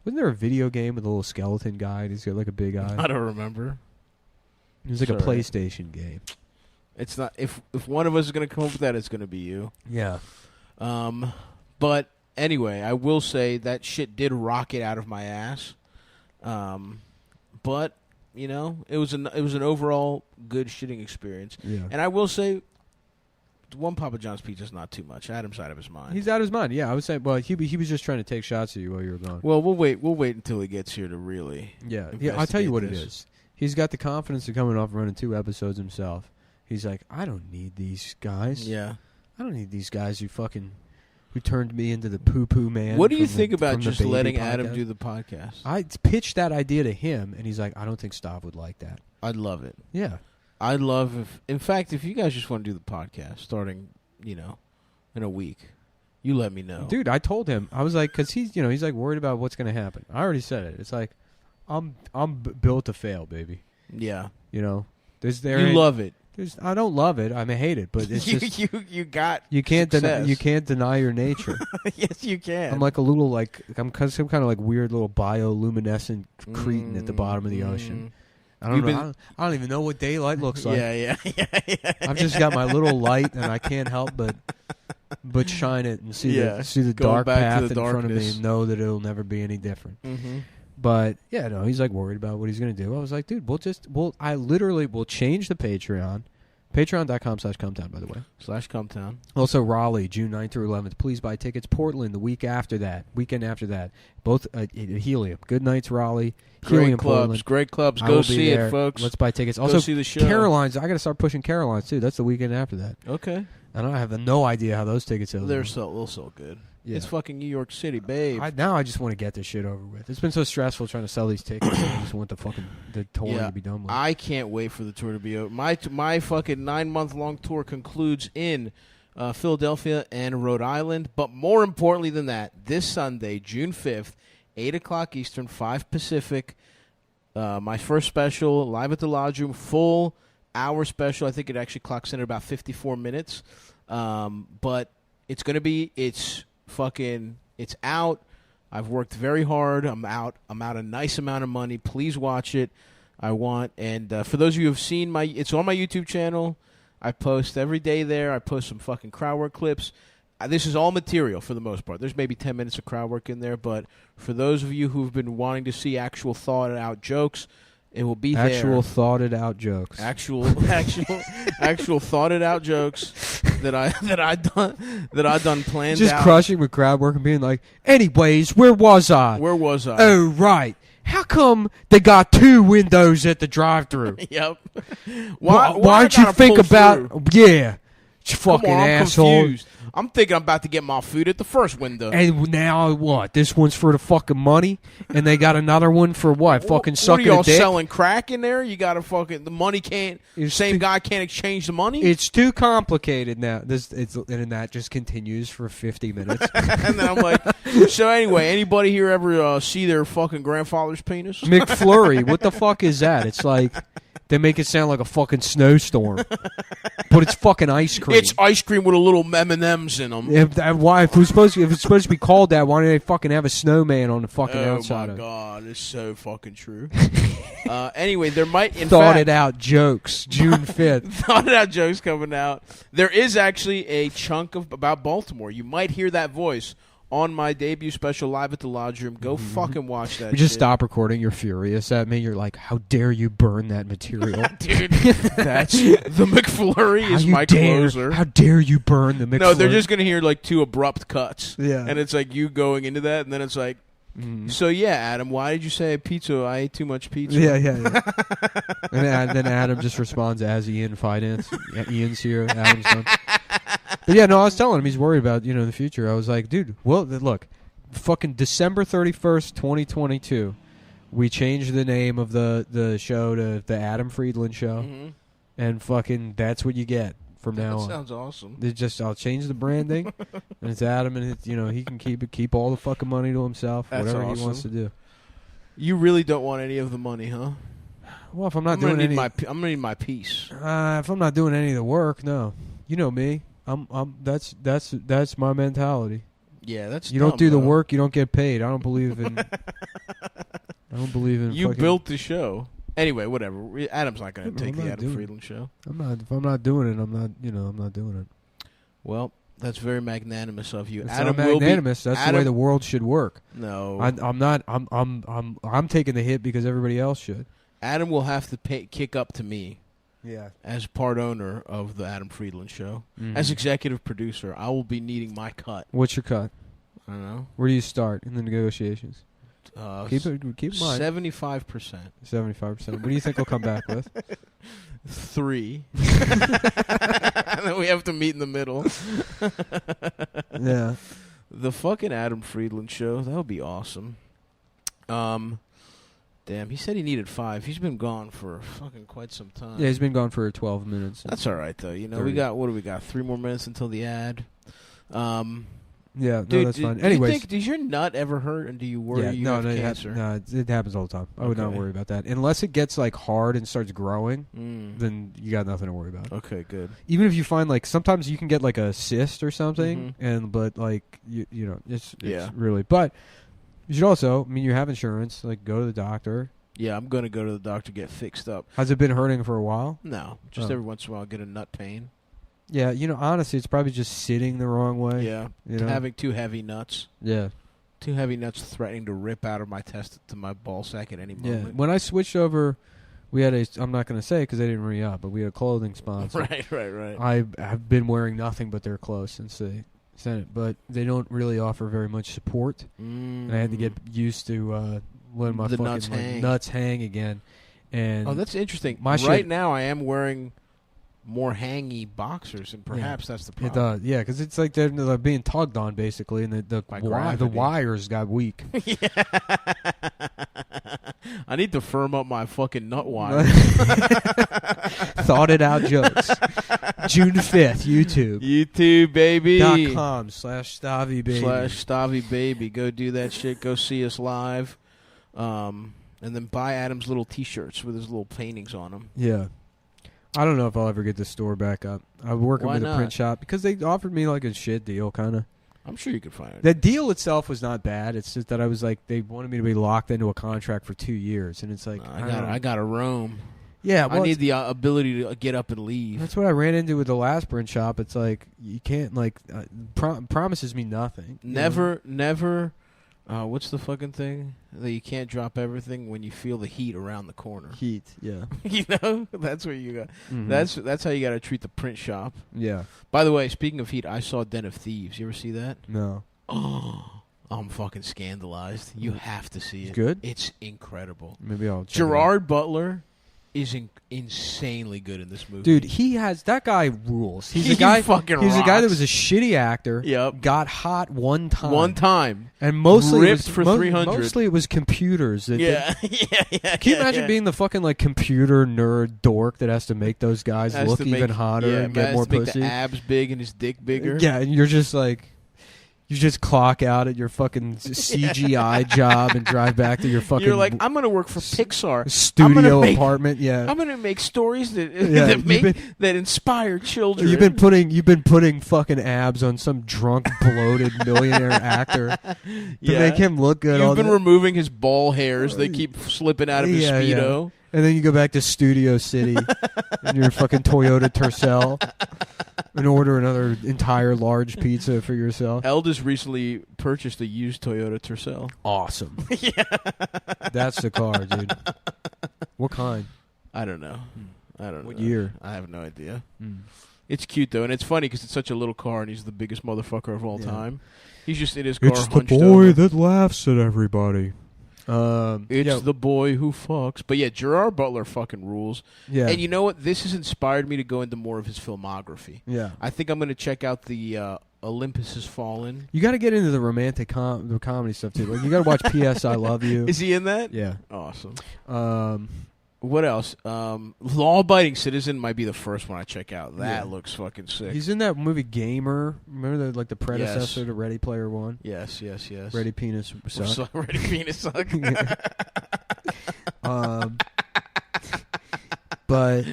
there a video game with a little skeleton guy and he's got like a big eye? I don't remember. It was like a PlayStation game. It's not, if one of us is going to come up with that, it's going to be you. Yeah. But anyway, I will say that shit did rocket out of my ass. But it was an overall good shitting experience. Yeah. And I will say, one Papa John's pizza is not too much. Adam's out of his mind. He's out of his mind. Yeah, I would say. Well, he was just trying to take shots at you while you were gone. Well, we'll wait until he gets here to really. Yeah. I'll tell you what it is. He's got the confidence of coming off running 2 episodes himself. He's like, I don't need these guys. Yeah. I don't need these guys who turned me into the poo-poo man. What do you think about just letting Adam do the podcast? I pitched that idea to him, and he's like, I don't think Stav would like that. I'd love it. Yeah. I'd love if you guys just want to do the podcast starting, in a week, you let me know. Dude, I told him. I was like, because he's like worried about what's going to happen. I already said it. It's like, I'm built to fail, baby. Yeah. You love it. I don't love it. I hate it, but it's just you got you can't deny your nature. Yes, you can. I'm like a little I'm some kind of like weird little bioluminescent cretin at the bottom of the ocean. I don't even know what daylight looks like. Yeah. I've just got my little light, and I can't help but shine it and see the dark path in front of me and know that it'll never be any different. Mm-hmm. But he's like worried about what he's gonna do. I was like, dude, I literally will change the Patreon. Patreon.com/Cumtown, by the way. /Cumtown. Also, Raleigh, June 9th through 11th. Please buy tickets. Portland, the weekend after that. Both at Helium. Good nights, Raleigh. Helium, Portland. Great clubs. Go see it, folks. Let's buy tickets. Go Also, see the show. Caroline's. I got to start pushing Caroline's, too. That's the weekend after that. Okay. And I have no idea how those tickets are. They'll so good. Yeah. It's fucking New York City, babe. Now I just want to get this shit over with. It's been so stressful trying to sell these tickets. I just want the tour to be done with. I can't wait for the tour to be over. My fucking 9-month-long tour concludes in Philadelphia and Rhode Island. But more importantly than that, this Sunday, June 5th, 8 o'clock Eastern, 5 Pacific, my first special, live at the Lodge Room, full hour special. I think it actually clocks in at about 54 minutes. But it's going to be, it's out. I've worked very hard. I'm out a nice amount of money. Please watch it. And for those of you who have seen it's on my YouTube channel. I post every day there. I post some fucking crowd work clips. This is all material for the most part. There's maybe 10 minutes of crowd work in there, but for those of you who've been wanting to see actual thought out jokes, it will be there. Actual thoughted out jokes. Actual thoughted out jokes that I done planned just out. Crushing with crowd work and being like, anyways, where was I? Oh, right. How come they got 2 windows at the drive-thru? Yep. Why'd you think about... Yeah. Fucking Come on, I'm asshole. confused. I'm thinking I'm about to get my food at the first window. And now what? This one's for the fucking money, and they got another one for what? Fucking What are sucking y'all a dick. selling crack in there? You got to fucking the money can't. It's Same too- guy can't exchange the money. It's too complicated now. And that just continues for 50 minutes. And then I'm like, so anyway, anybody here ever see their fucking grandfather's penis? McFlurry, what the fuck is that? It's like they make it sound like a fucking snowstorm, but it's fucking ice cream. It's ice cream with a little M&Ms in them. If it's supposed to be called that, why don't they fucking have a snowman on the fucking outside? Oh my of it? god, it's so fucking true. Anyway, there might Thought it out jokes, June 5th. Thought it out jokes coming out. There is actually a chunk about Baltimore. You might hear that voice on my debut special live at the Lodge Room. Go fucking watch that. We just shit. stop recording. You're furious at me. You're like, how dare you burn that material? Dude, that's the McFlurry is my closer. How dare you burn the McFlurry? No, they're just gonna hear like 2 abrupt cuts. Yeah. And it's like you going into that, and then it's like, so yeah, Adam, why did you say pizza? I ate too much pizza. Yeah. And then Adam just responds as Ian Finance. Yeah, Ian's here. Adam's done. But yeah, no, I was telling him he's worried about the future. I was like, dude, well, look, fucking December 31st, 2022, we changed the name of the show to the Adam Friedland Show, and fucking that's what you get from now on. Sounds awesome. I'll change the branding, and it's Adam, and he can keep all the fucking money to himself, That's whatever awesome. he wants to do. You really don't want any of the money, huh? Well, if I'm not gonna doing any, I'm gonna need my piece. if I'm not doing any of the work, no, you know me. That's my mentality. Yeah, that's you don't dumb, do the though. work, you don't get paid. I don't believe in. You fucking- built the show. Anyway, whatever. Adam's not going to take I'm the not Adam doing Friedland show. If I'm not doing it, I'm not doing it. Well, that's very magnanimous of you. It's Adam not will be- magnanimous. That's the way Adam- the world should work. No, I'm not. I'm taking the hit because everybody else should. Adam will have to kick up to me. Yeah. As part owner of the Adam Friedland Show, Mhm. as executive producer, I will be needing my cut. What's your cut? I don't know. Where do you start in the negotiations? Keep in mind. 75%. 75%. What do you think we'll come back with? 3. And then we have to meet in the middle. Yeah. The fucking Adam Friedland Show. That would be awesome. Damn, he said he needed 5. He's been gone for fucking quite some time. Yeah, he's been gone for 12 minutes. That's all right, though. 30. We got, what do we got? 3 more minutes until the ad. Yeah, Dude, that's fine. do you Anyways. think, does your nut ever hurt, and do you worry you have cancer? It happens all the time. I would not Okay. worry about that. Unless it gets like hard and starts growing, Mm. then you got nothing to worry about. Okay, good. Even if you find like sometimes you can get like a cyst or something, but like you know it's really. But you should also, you have insurance. Like go to the doctor. Yeah, I'm going to go to the doctor to get fixed up. Has it been hurting for a while? No, just every once in a while I get a nut pain. Yeah, honestly, it's probably just sitting the wrong way. Yeah, you know? having too heavy nuts. Yeah. Too heavy nuts threatening to rip out of my test to my ball sack at any Yeah. moment. When I switched over, we had I'm not going to say because they didn't re-up, but we had a clothing sponsor. Right. I've been wearing nothing but their clothes since they sent it, but they don't really offer very much support. And I had to get used to letting my The fucking nuts hang. nuts hang again. And Oh, that's interesting. My Right now I am wearing more hangy boxers, and perhaps that's the It problem. does, yeah, because it's like they're being tugged on basically, and the gravity. wires got weak. I need to firm up my fucking nut wire. Thought it out jokes. June 5th, YouTube. YouTube, baby. .com/Stavi baby. /Stavi baby. Go do that shit. Go see us live. And then buy Adam's little T-shirts with his little paintings on them. Yeah. I don't know if I'll ever get the store back up. I'm working Why with a not? print shop because they offered me like a shit deal, kind of. I'm sure you could find it. The deal itself was not bad. It's just that I was like, they wanted me to be locked into a contract for 2 years, and it's like I got to roam. Yeah, I need the ability to get up and leave. That's what I ran into with the last print shop. It's like you can't promises me nothing. you know? Never. What's the fucking thing that you can't drop everything when you feel the heat around the corner? Heat, yeah. That's where you got. Mhm. That's how you got to treat the print shop. Yeah. By the way, speaking of heat, I saw Den of Thieves. You ever see that? No. Oh, I'm fucking scandalized. You have to see it. Good? It's incredible. Maybe I'll check it Gerard Butler is insanely good in this movie. Dude, that guy rules. He's He a guy. fucking He's a guy that rocks. was a shitty actor. Yep. Got hot one time. One time. And mostly Ripped it was, for 300. Mostly it was computers. Yeah. Can you imagine being the fucking like computer nerd dork that has to make those guys Has look to even make- hotter and has get more to make pussy? the abs big and his dick bigger. Yeah, and you're just like, you just clock out at your fucking CGI job and drive back to your fucking. You're like, I'm gonna work for Pixar studio apartment. Yeah, I'm gonna make stories that Yeah, that inspire children. You've been putting fucking abs on some drunk, bloated millionaire actor to make him look good. You've been removing his ball hairs; they keep slipping out of his speedo. And then you go back to Studio City in your fucking Toyota Tercel and order another entire large pizza for yourself. Eldest recently purchased a used Toyota Tercel. Awesome. Yeah, that's the car, dude. What kind? I don't know. I don't know. What year? I have no idea. Mm. It's cute though, and it's funny because it's such a little car, and he's the biggest motherfucker of all Yeah. time. He's just in his car. It's the hunched boy over. that laughs at everybody. It's the boy who fucks. But yeah, Gerard Butler fucking rules. Yeah. And you know what? This has inspired me to go into more of his filmography. Yeah. I think I'm going to check out the Olympus Has Fallen. You got to get into the romantic the comedy stuff too. Like you got to watch P.S. I Love You. Is he in that? Yeah. Awesome. Um, What else? Law Abiding Citizen might be the first one I check out. That looks fucking sick. He's in that movie Gamer. Remember the predecessor to Ready Player One? Yes. Ready Penis Suck. Ready Penis Suck. But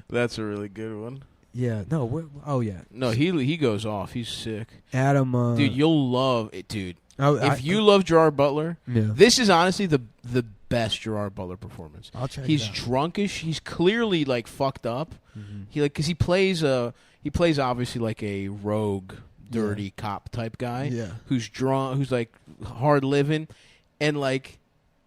that's a really good one. Yeah. No. Yeah. No, he goes off. He's sick. Adam. Dude, you'll love it, dude. If you love Gerard Butler, Yeah. this is honestly the best Gerard Butler performance. I'll check He's it out. drunkish. He's clearly like fucked up. Because he plays obviously like a rogue, dirty cop type guy. Yeah. Who's drunk, who's like hard living, and like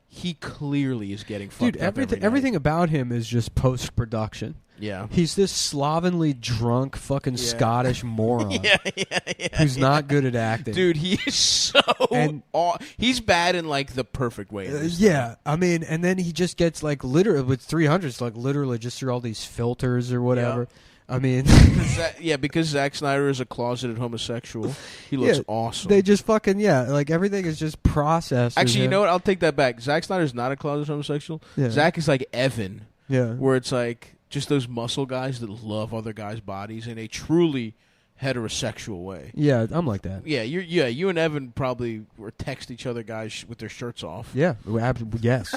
he clearly is getting fucked Dude, up. everything about him is just post production. Yeah. He's this slovenly, drunk, fucking Scottish moron. Yeah, who's not good at acting. Dude, he is so. He's bad in like the perfect way. Yeah, I mean, and then he just gets like literally with 300s, like literally just through all these filters or whatever. I mean, because Zack Snyder is a closeted homosexual, he looks awesome. They just fucking like everything is just processed. Actually, you know what? I'll take that back. Zack Snyder's not a closeted homosexual. Yeah. Zack is like Evan. Yeah. Where it's like just those muscle guys that love other guys' bodies in a truly heterosexual way. Yeah, I'm like that. Yeah, you and Evan probably were text each other guys with their shirts off. Yeah, yes.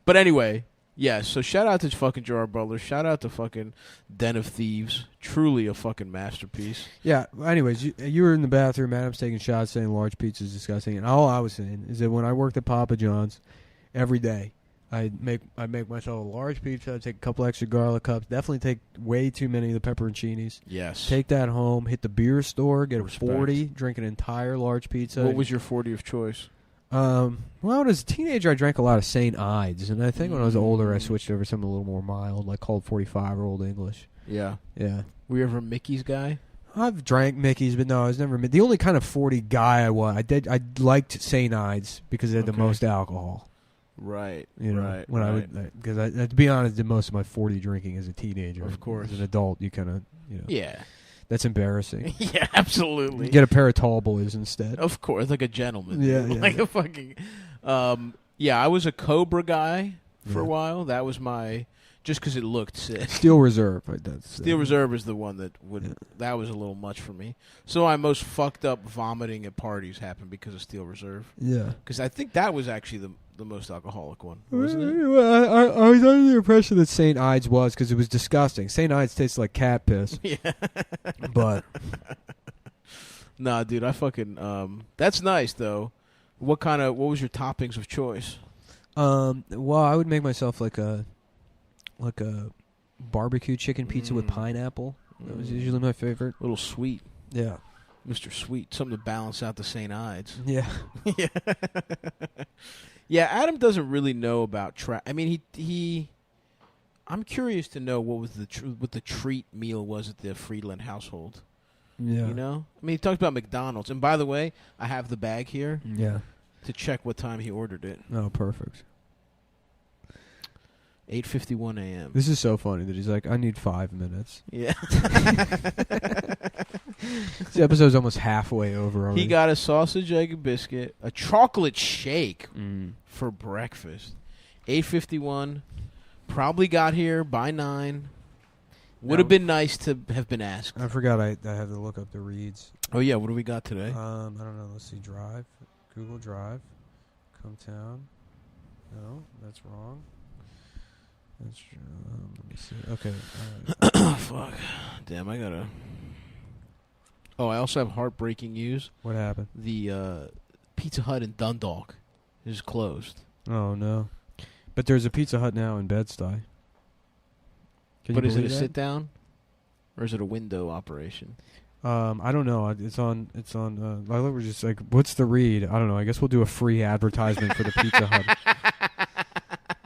But anyway, yeah, so shout out to fucking Gerard Butler. Shout out to fucking Den of Thieves. Truly a fucking masterpiece. Yeah, anyways, you were in the bathroom, Adam's taking shots saying large pizza is disgusting. And all I was saying is that when I worked at Papa John's, every day, I'd make myself a large pizza, I'd take a couple extra garlic cups, definitely take way too many of the pepperoncinis. Yes. Take that home, hit the beer store, get a 40, drink an entire large pizza. What was your 40 of choice? Well, as a teenager, I drank a lot of St. Ides, and I think when I was older, I switched over to something a little more mild, like called 45 or Old English. Yeah. Yeah. Were you ever a Mickey's guy? I've drank Mickey's, but no, I was never. The only kind of 40 guy I was, I liked St. Ides because it had the most alcohol. Right. You know, right. when right. because to be honest, did most of my 40 drinking as a teenager. Of course. As an adult, you kind of, Yeah. That's embarrassing. Yeah, absolutely. You get a pair of tall boys instead. Of course, like a gentleman. Yeah, dude. yeah. Like a fucking. Yeah, I was a Cobra guy for a while. That was my. Just because it looked sick. Steel Reserve. Steel Reserve is the one that would. Yeah. That was a little much for me. So my most fucked up vomiting at parties happened because of Steel Reserve. Yeah. Because I think that was actually the most alcoholic one, wasn't it? Well, I was under the impression that St. Ides was because it was disgusting. St. Ides tastes like cat piss. Yeah. But. Nah, dude, I fucking. That's nice though. What was your toppings of choice? Well, I would make myself like a barbecue chicken pizza with pineapple. That was usually my favorite. A little sweet. Yeah. Mr. Sweet. Something to balance out the St. Ides. Yeah. Yeah. Yeah, Adam doesn't really know about I mean, he I'm curious to know what was what the treat meal was at the Friedland household. Yeah. You know? I mean, he talks about McDonald's. And by the way, I have the bag here. Yeah. to check what time he ordered it. Oh, perfect. 8:51 a.m. This is so funny that he's like, I need 5 minutes. Yeah. This episode's almost halfway over already. He got a sausage, egg, and biscuit, a chocolate shake for breakfast. 8:51. Probably got here by 9. Would have been nice to have been asked. I forgot I have to look up the reads. Oh, yeah. What do we got today? I don't know. Let's see. Drive. Google Drive. Cumtown. No, that's wrong. That's true. Let me see. Okay. All right. Fuck. Damn, I gotta... Oh, I also have heartbreaking news. What happened? The Pizza Hut in Dundalk is closed. Oh, no. But there's a Pizza Hut now in Bed-Stuy. But is it a sit-down? Or is it a window operation? I don't know. It's on. We're just like, what's the read? I don't know. I guess we'll do a free advertisement for the Pizza Hut.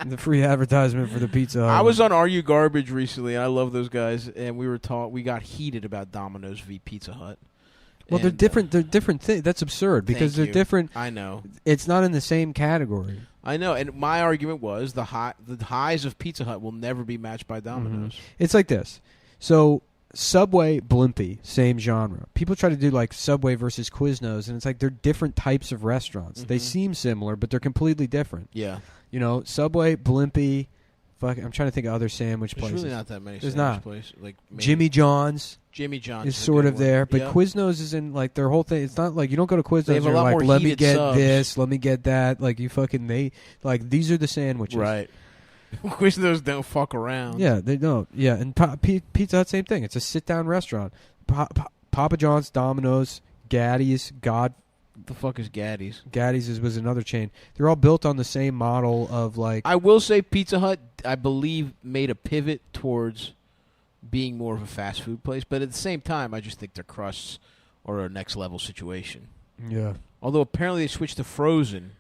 The free advertisement for the Pizza Hut. I was on Are You Garbage recently. I love those guys, and we got heated about Domino's v Pizza Hut. Well, they're different. They're different things. That's absurd because they're different. I know. It's not in the same category. I know, and my argument was the highs of Pizza Hut will never be matched by Domino's. Mm-hmm. It's like this. So Subway, Blimpie, same genre. People try to do like Subway versus Quiznos, and it's like they're different types of restaurants. They seem similar, but they're completely different. Yeah. You know, Subway, Blimpie. I'm trying to think of other sandwich places. There's really not that many There's sandwich places. Like Jimmy John's. Jimmy John's is sort of there, but yep. Quiznos is in like their whole thing. It's not like you don't go to Quiznos They have a and lot you're more like, let me heated get subs. this, let me get that. Like you fucking these are the sandwiches, Right. Quiznos don't fuck around. Yeah, they don't. Yeah, and Pizza Hut, same thing. It's a sit-down restaurant. Papa John's, Domino's, Gaddy's, The fuck is Gaddy's? Gaddy's was another chain. They're all built on the same model of like. I will say Pizza Hut, I believe, made a pivot towards being more of a fast food place, but at the same time, I just think their crusts are a next level situation. Yeah. Although apparently they switched to frozen.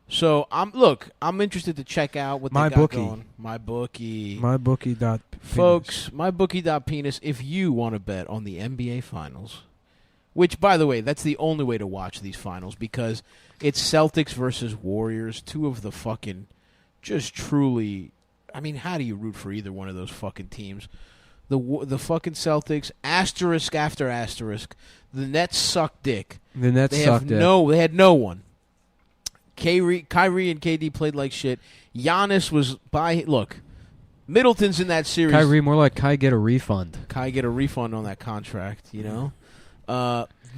So I'm interested to check out what they got going. MyBookie. MyBookie. Folks, MyBookie.penis. If you want to bet on the NBA Finals, which, by the way, that's the only way to watch these finals because it's Celtics versus Warriors, two of the fucking just truly. I mean, how do you root for either one of those fucking teams? The fucking Celtics, asterisk after asterisk. The Nets suck dick. The Nets suck dick. They had no one. Kyrie and KD played like shit. Giannis was look, Middleton's in that series. Kyrie, more like Kai get a refund. Kai get a refund on that contract, you know?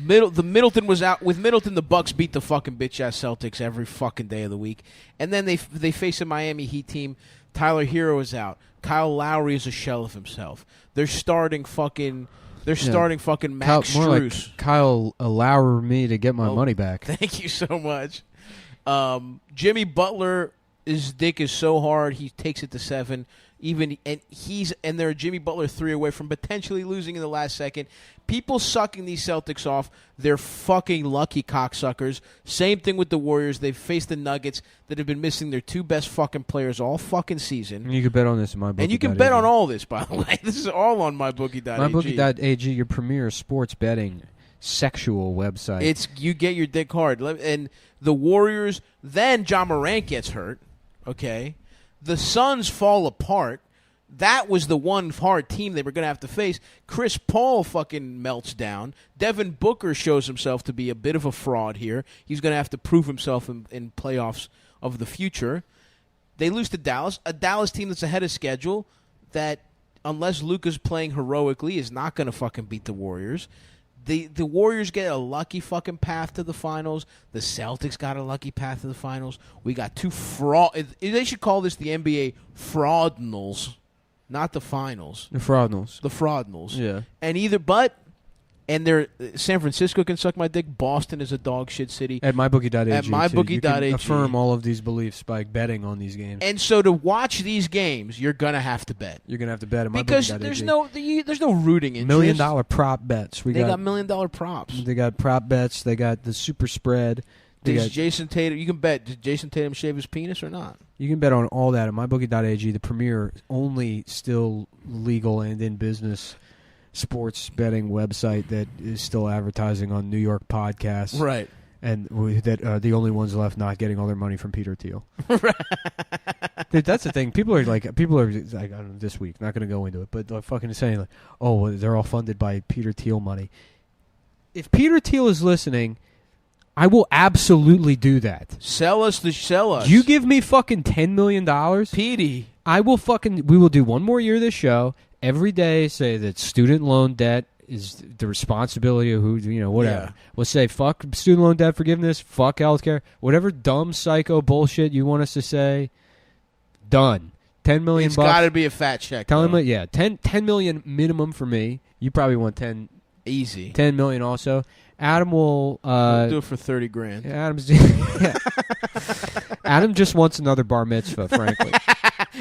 Middleton was out. With Middleton, the Bucks beat the fucking bitch-ass Celtics every fucking day of the week. And then they face a Miami Heat team. Tyler Hero is out. Kyle Lowry is a shell of himself. They're starting fucking Max Strus. More like Kyle allow me to get my money back. Thank you so much. Jimmy Butler, his dick is so hard he takes it to 7. They're a Jimmy Butler 3 away from potentially losing in the last second. People sucking these Celtics off, they're fucking lucky cocksuckers. Same thing with the Warriors. They've faced the Nuggets that have been missing their 2 best fucking players all fucking season. You can bet on this in MyBookie. And you can bet on all this, by the way. This is all on MyBookie.ag. MyBookie.ag, your premier sports betting sexual website. You get your dick hard. And the Warriors, then John Morant gets hurt, okay? The Suns fall apart. That was the one hard team they were going to have to face. Chris Paul fucking melts down. Devin Booker shows himself to be a bit of a fraud here. He's going to have to prove himself in playoffs of the future. They lose to Dallas, a Dallas team that's ahead of schedule that, unless Luka's playing heroically, is not going to fucking beat the Warriors. The Warriors get a lucky fucking path to the finals. The Celtics got a lucky path to the finals. We got 2 fraud. They should call this the NBA fraudnals, not the finals. The fraudnals. The fraudnals. Yeah. And San Francisco can suck my dick. Boston is a dog shit city. At MyBookie.ag. At MyBookie.ag. You can affirm all of these beliefs by betting on these games. And so to watch these games, you're gonna have to bet. You're gonna have to bet at because MyBookie.ag. there's no rooting interest. $1 million prop bets. They got $1 million props. They got prop bets. They got the super spread. Does Jason Tatum? You can bet. Did Jason Tatum shave his penis or not? You can bet on all that at MyBookie.ag, the premier, only still legal and in business sports betting website that is still advertising on New York podcasts. Right. and that are the only ones left not getting all their money from Peter Thiel. Dude, that's the thing. People are like, I don't know, this week, not going to go into it, but they're fucking saying, like, oh, well, they're all funded by Peter Thiel money. If Peter Thiel is listening, I will absolutely do that. Sell us. You give me fucking $10 million, Petey. we will do one more year of this show. Every day say that student loan debt is the responsibility of who, whatever. Yeah. We'll say, fuck student loan debt forgiveness, fuck healthcare, whatever dumb psycho bullshit you want us to say, done. $10 million It's got to be a fat check. Tell him, yeah, 10 million minimum for me. You probably want 10. Easy. 10 million also. Adam will We'll do it for 30 grand. Adam just wants another bar mitzvah, frankly.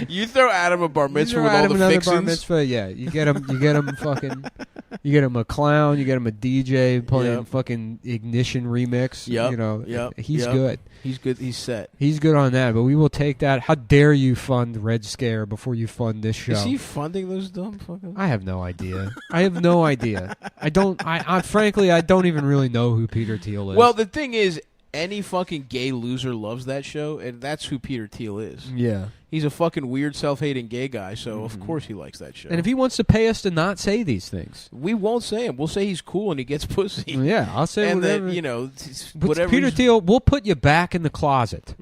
You throw Adam a bar mitzvah with all the fixins. Bar mitzvah, yeah. You get him fucking. You get him a clown. You get him a DJ playing fucking Ignition remix. He's good. He's good. He's set. He's good on that. But we will take that. How dare you fund Red Scare before you fund this show? Is he funding those dumb fucking? I have no idea. I don't. I frankly, I don't even really know who Peter Thiel is. Well, the thing is, any fucking gay loser loves that show, and that's who Peter Thiel is. Yeah. He's a fucking weird, self-hating gay guy, so of course he likes that show. And if he wants to pay us to not say these things, we won't say him. We'll say he's cool and he gets pussy. Yeah, I'll say and whatever. Then, whatever. Peter Thiel, we'll put you back in the closet.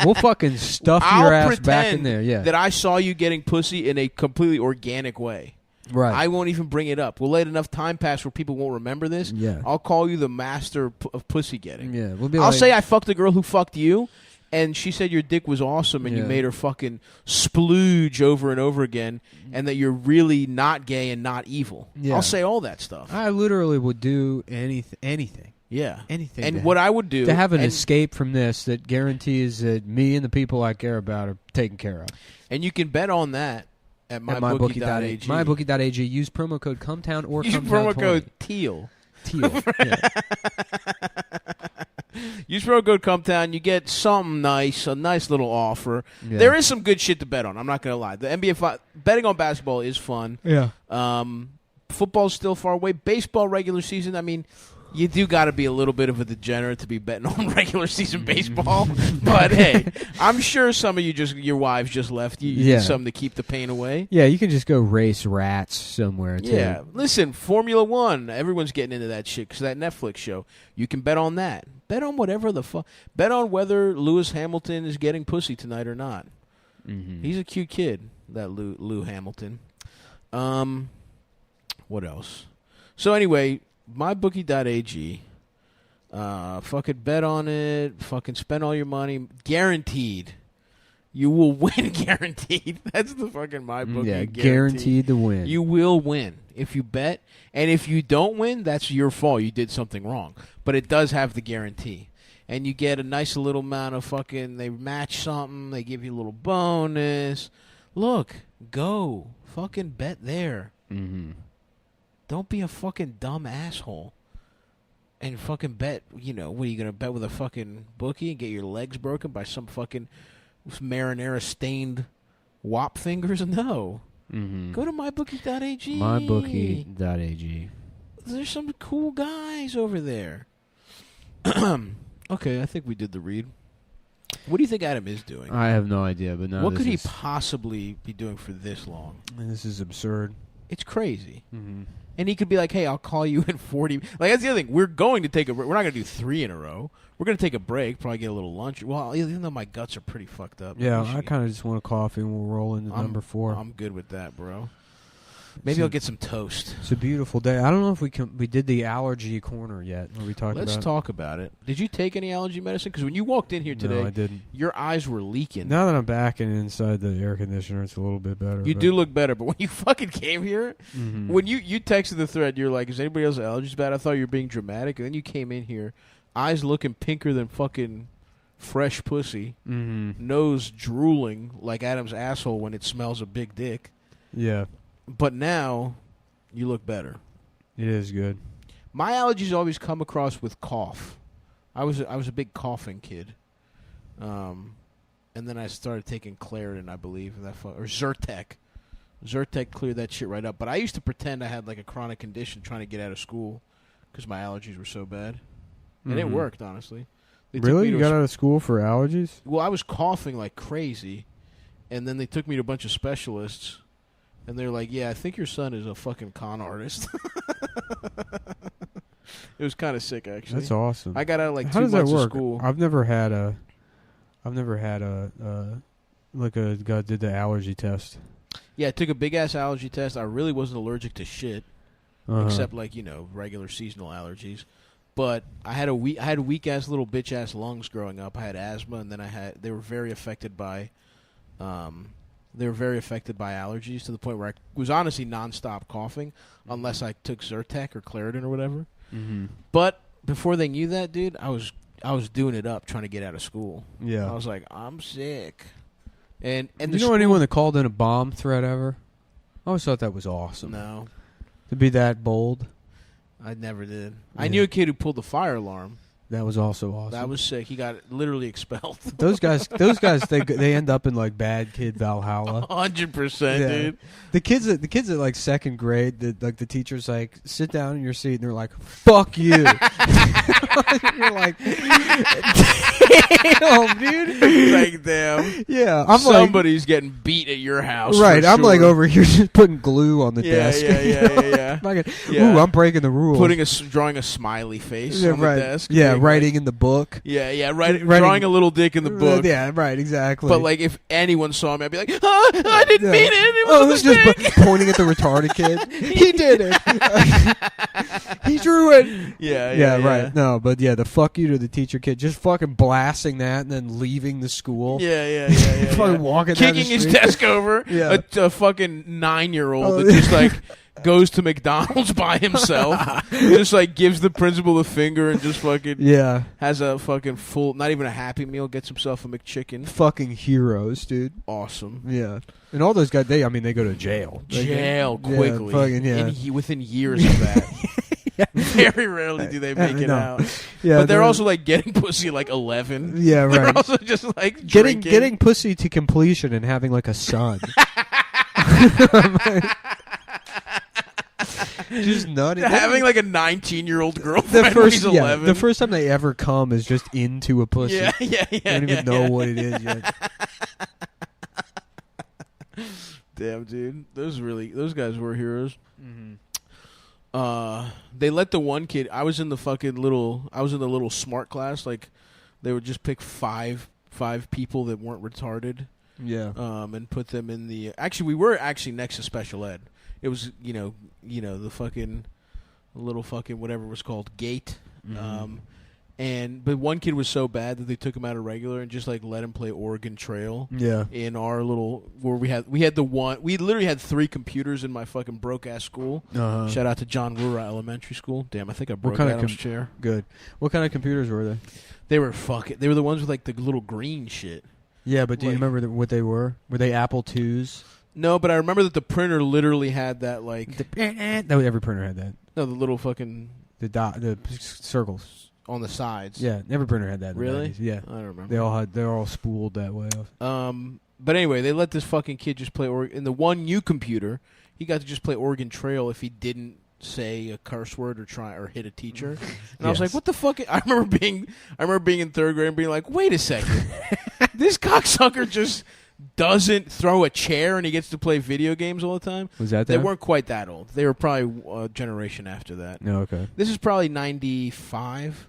We'll fucking stuff your ass back in there. Yeah. That I saw you getting pussy in a completely organic way. Right. I won't even bring it up. We'll let enough time pass where people won't remember this. Yeah. I'll call you the master of pussy getting. Yeah. We'll be I'll say I fucked a girl who fucked you, and she said your dick was awesome, and you made her fucking splooge over and over again, and that you're really not gay and not evil. Yeah. I'll say all that stuff. I literally would do anything. Yeah. Anything. And what I would do to have an escape from this that guarantees that me and the people I care about are taken care of. And you can bet on that. At mybookie.ag. Mybookie.ag. Use promo code Cumtown or Use Cumtown promo 20. code Teal. Yeah. Use promo code Cumtown. You get something nice, a nice little offer. Yeah. There is some good shit to bet on. I'm not going to lie. The NBA betting on basketball is fun. Yeah. Football's still far away. Baseball regular season, I mean, you do got to be a little bit of a degenerate to be betting on regular season baseball. But hey, I'm sure some of your wives just left you. You need something to keep the pain away. Yeah, you can just go race rats somewhere too. Yeah, listen, Formula One. Everyone's getting into that shit because that Netflix show. You can bet on that. Bet on whatever the fuck. Bet on whether Lewis Hamilton is getting pussy tonight or not. Mm-hmm. He's a cute kid, that Lou Hamilton. What else? So anyway. MyBookie.ag. Fucking bet on it. Fucking spend all your money. Guaranteed. You will win guaranteed. That's the fucking MyBookie. Yeah, guaranteed to win. You will win if you bet. And if you don't win, that's your fault. You did something wrong. But it does have the guarantee. And you get a nice little amount of fucking, they match something. They give you a little bonus. Look, go. Fucking bet there. Mm-hmm. Don't be a fucking dumb asshole. And fucking bet, what are you going to bet with a fucking bookie and get your legs broken by some fucking marinara-stained wop fingers? No. Mm-hmm. Go to mybookie.ag. Mybookie.ag. There's some cool guys over there. Okay, I think we did the read. What do you think Adam is doing? I have no idea, but no. What could he possibly be doing for this long? This is absurd. It's crazy. Mm-hmm. And he could be like, hey, I'll call you in 40. Like, that's the other thing. We're going to take a break. We're not going to do 3 in a row. We're going to take a break, probably get a little lunch. Well, even though my guts are pretty fucked up. Yeah, I kind of just want a coffee and we'll roll into number 4. I'm good with that, bro. Maybe I'll get some toast. It's a beautiful day. I don't know if we did the allergy corner yet. Are we talking Let's talk about it. Did you take any allergy medicine? Because when you walked in here today, no, I didn't. Your eyes were leaking. Now that I'm back and inside the air conditioner, it's a little bit better. You do look better, but when you fucking came here, when you texted the thread, you're like, is anybody else's allergies bad? I thought you were being dramatic. And then you came in here, eyes looking pinker than fucking fresh pussy, nose drooling like Adam's asshole when it smells a big dick. Yeah. But now... you look better. It is good. My allergies always come across with cough. I was a big coughing kid, and then I started taking Claritin, I believe, or Zyrtec. Zyrtec cleared that shit right up. But I used to pretend I had like a chronic condition trying to get out of school because my allergies were so bad. and it worked honestly. They took Really? me to You a got out of school for allergies? Well, I was coughing like crazy, and then they took me to a bunch of specialists, and they're like, "Yeah, I think your son is a fucking con artist." It was kind of sick, actually. That's awesome. I got out like How 2 does that months work? of school. I've never had a like a guy did the allergy test. Yeah, I took a big ass allergy test. I really wasn't allergic to shit, except like regular seasonal allergies. But I had weak ass little bitch ass lungs growing up. I had asthma, and then they were very affected by allergies to the point where I was honestly nonstop coughing unless I took Zyrtec or Claritin or whatever. Mm-hmm. But before they knew that, dude, I was doing it up trying to get out of school. Yeah, I was like, I'm sick. And you know anyone that called in a bomb threat ever? I always thought that was awesome. No, to be that bold. I never did. Yeah. I knew a kid who pulled the fire alarm. That was also awesome. That was sick. He got literally expelled. Those guys, they end up in like bad kid Valhalla. 100%, dude. The kids at like second grade, like the teacher's like, sit down in your seat, and they're like, fuck you. You're like, damn, dude. Like, damn. Yeah, I'm somebody's getting beat at your house. Right, for I'm sure. like over here just putting glue on the desk. Yeah. Ooh, I'm breaking the rules. Drawing a smiley face on right. the desk. Yeah, being writing in the book. Yeah, drawing a little dick in the book. Yeah, right, exactly. But like, if anyone saw me, I'd be like, I didn't mean it. It was a just mistake. pointing at the retarded kid. He did it. He drew it. Yeah, right. No, but yeah, the fuck you to the teacher kid, just fucking blasting that and then leaving the school. Yeah. Fucking walking down the kicking his street. desk over. Yeah. A fucking 9-year-old that just like goes to McDonald's by himself, just like gives the principal the finger and just fucking has a fucking full, not even a Happy Meal, gets himself a McChicken. Fucking heroes, dude. Awesome. Yeah. And all those guys, they go to jail. Quickly. Fucking, within years of that. Very rarely do they make it out. Yeah, but they're also like getting pussy at like 11. Yeah, right. They're also just like drinking. getting pussy to completion and having like a son. Just nutty. Having like a 19-year-old girlfriend when he's 11. The first time they ever come is just into a pussy. Yeah. They don't even know what it is yet. Damn, dude. Those guys were heroes. Mm-hmm. They let the one kid. I was in the little smart class. Like, they would just pick five people that weren't retarded. Yeah. And put them in the. Actually, we were actually next to special ed. It was the fucking little fucking whatever it was called, gate. Mm-hmm. But one kid was so bad that they took him out of regular and just like let him play Oregon Trail. Yeah. In our little where we literally had 3 computers in my fucking broke ass school. Uh-huh. Shout out to John Rura Elementary School. Damn, I think I broke Adam's chair. Good. What kind of computers were they? They were the ones with like the little green shit. Yeah, but do you remember what they were? Were they Apple IIs? No, but I remember that the printer literally had that like. Every printer had that. No, the little fucking the circles on the sides. Yeah, every printer had that. Really? Yeah, I don't remember. They're all spooled that way. But anyway, they let this fucking kid just play in the one new computer. He got to just play Oregon Trail if he didn't say a curse word or hit a teacher. And I was like, what the fuck? I remember being in 3rd grade and being like, wait a second, this cocksucker just doesn't throw a chair and he gets to play video games all the time. Was that They there? weren't quite that old. They were probably a generation after that. No, okay. This is probably 95.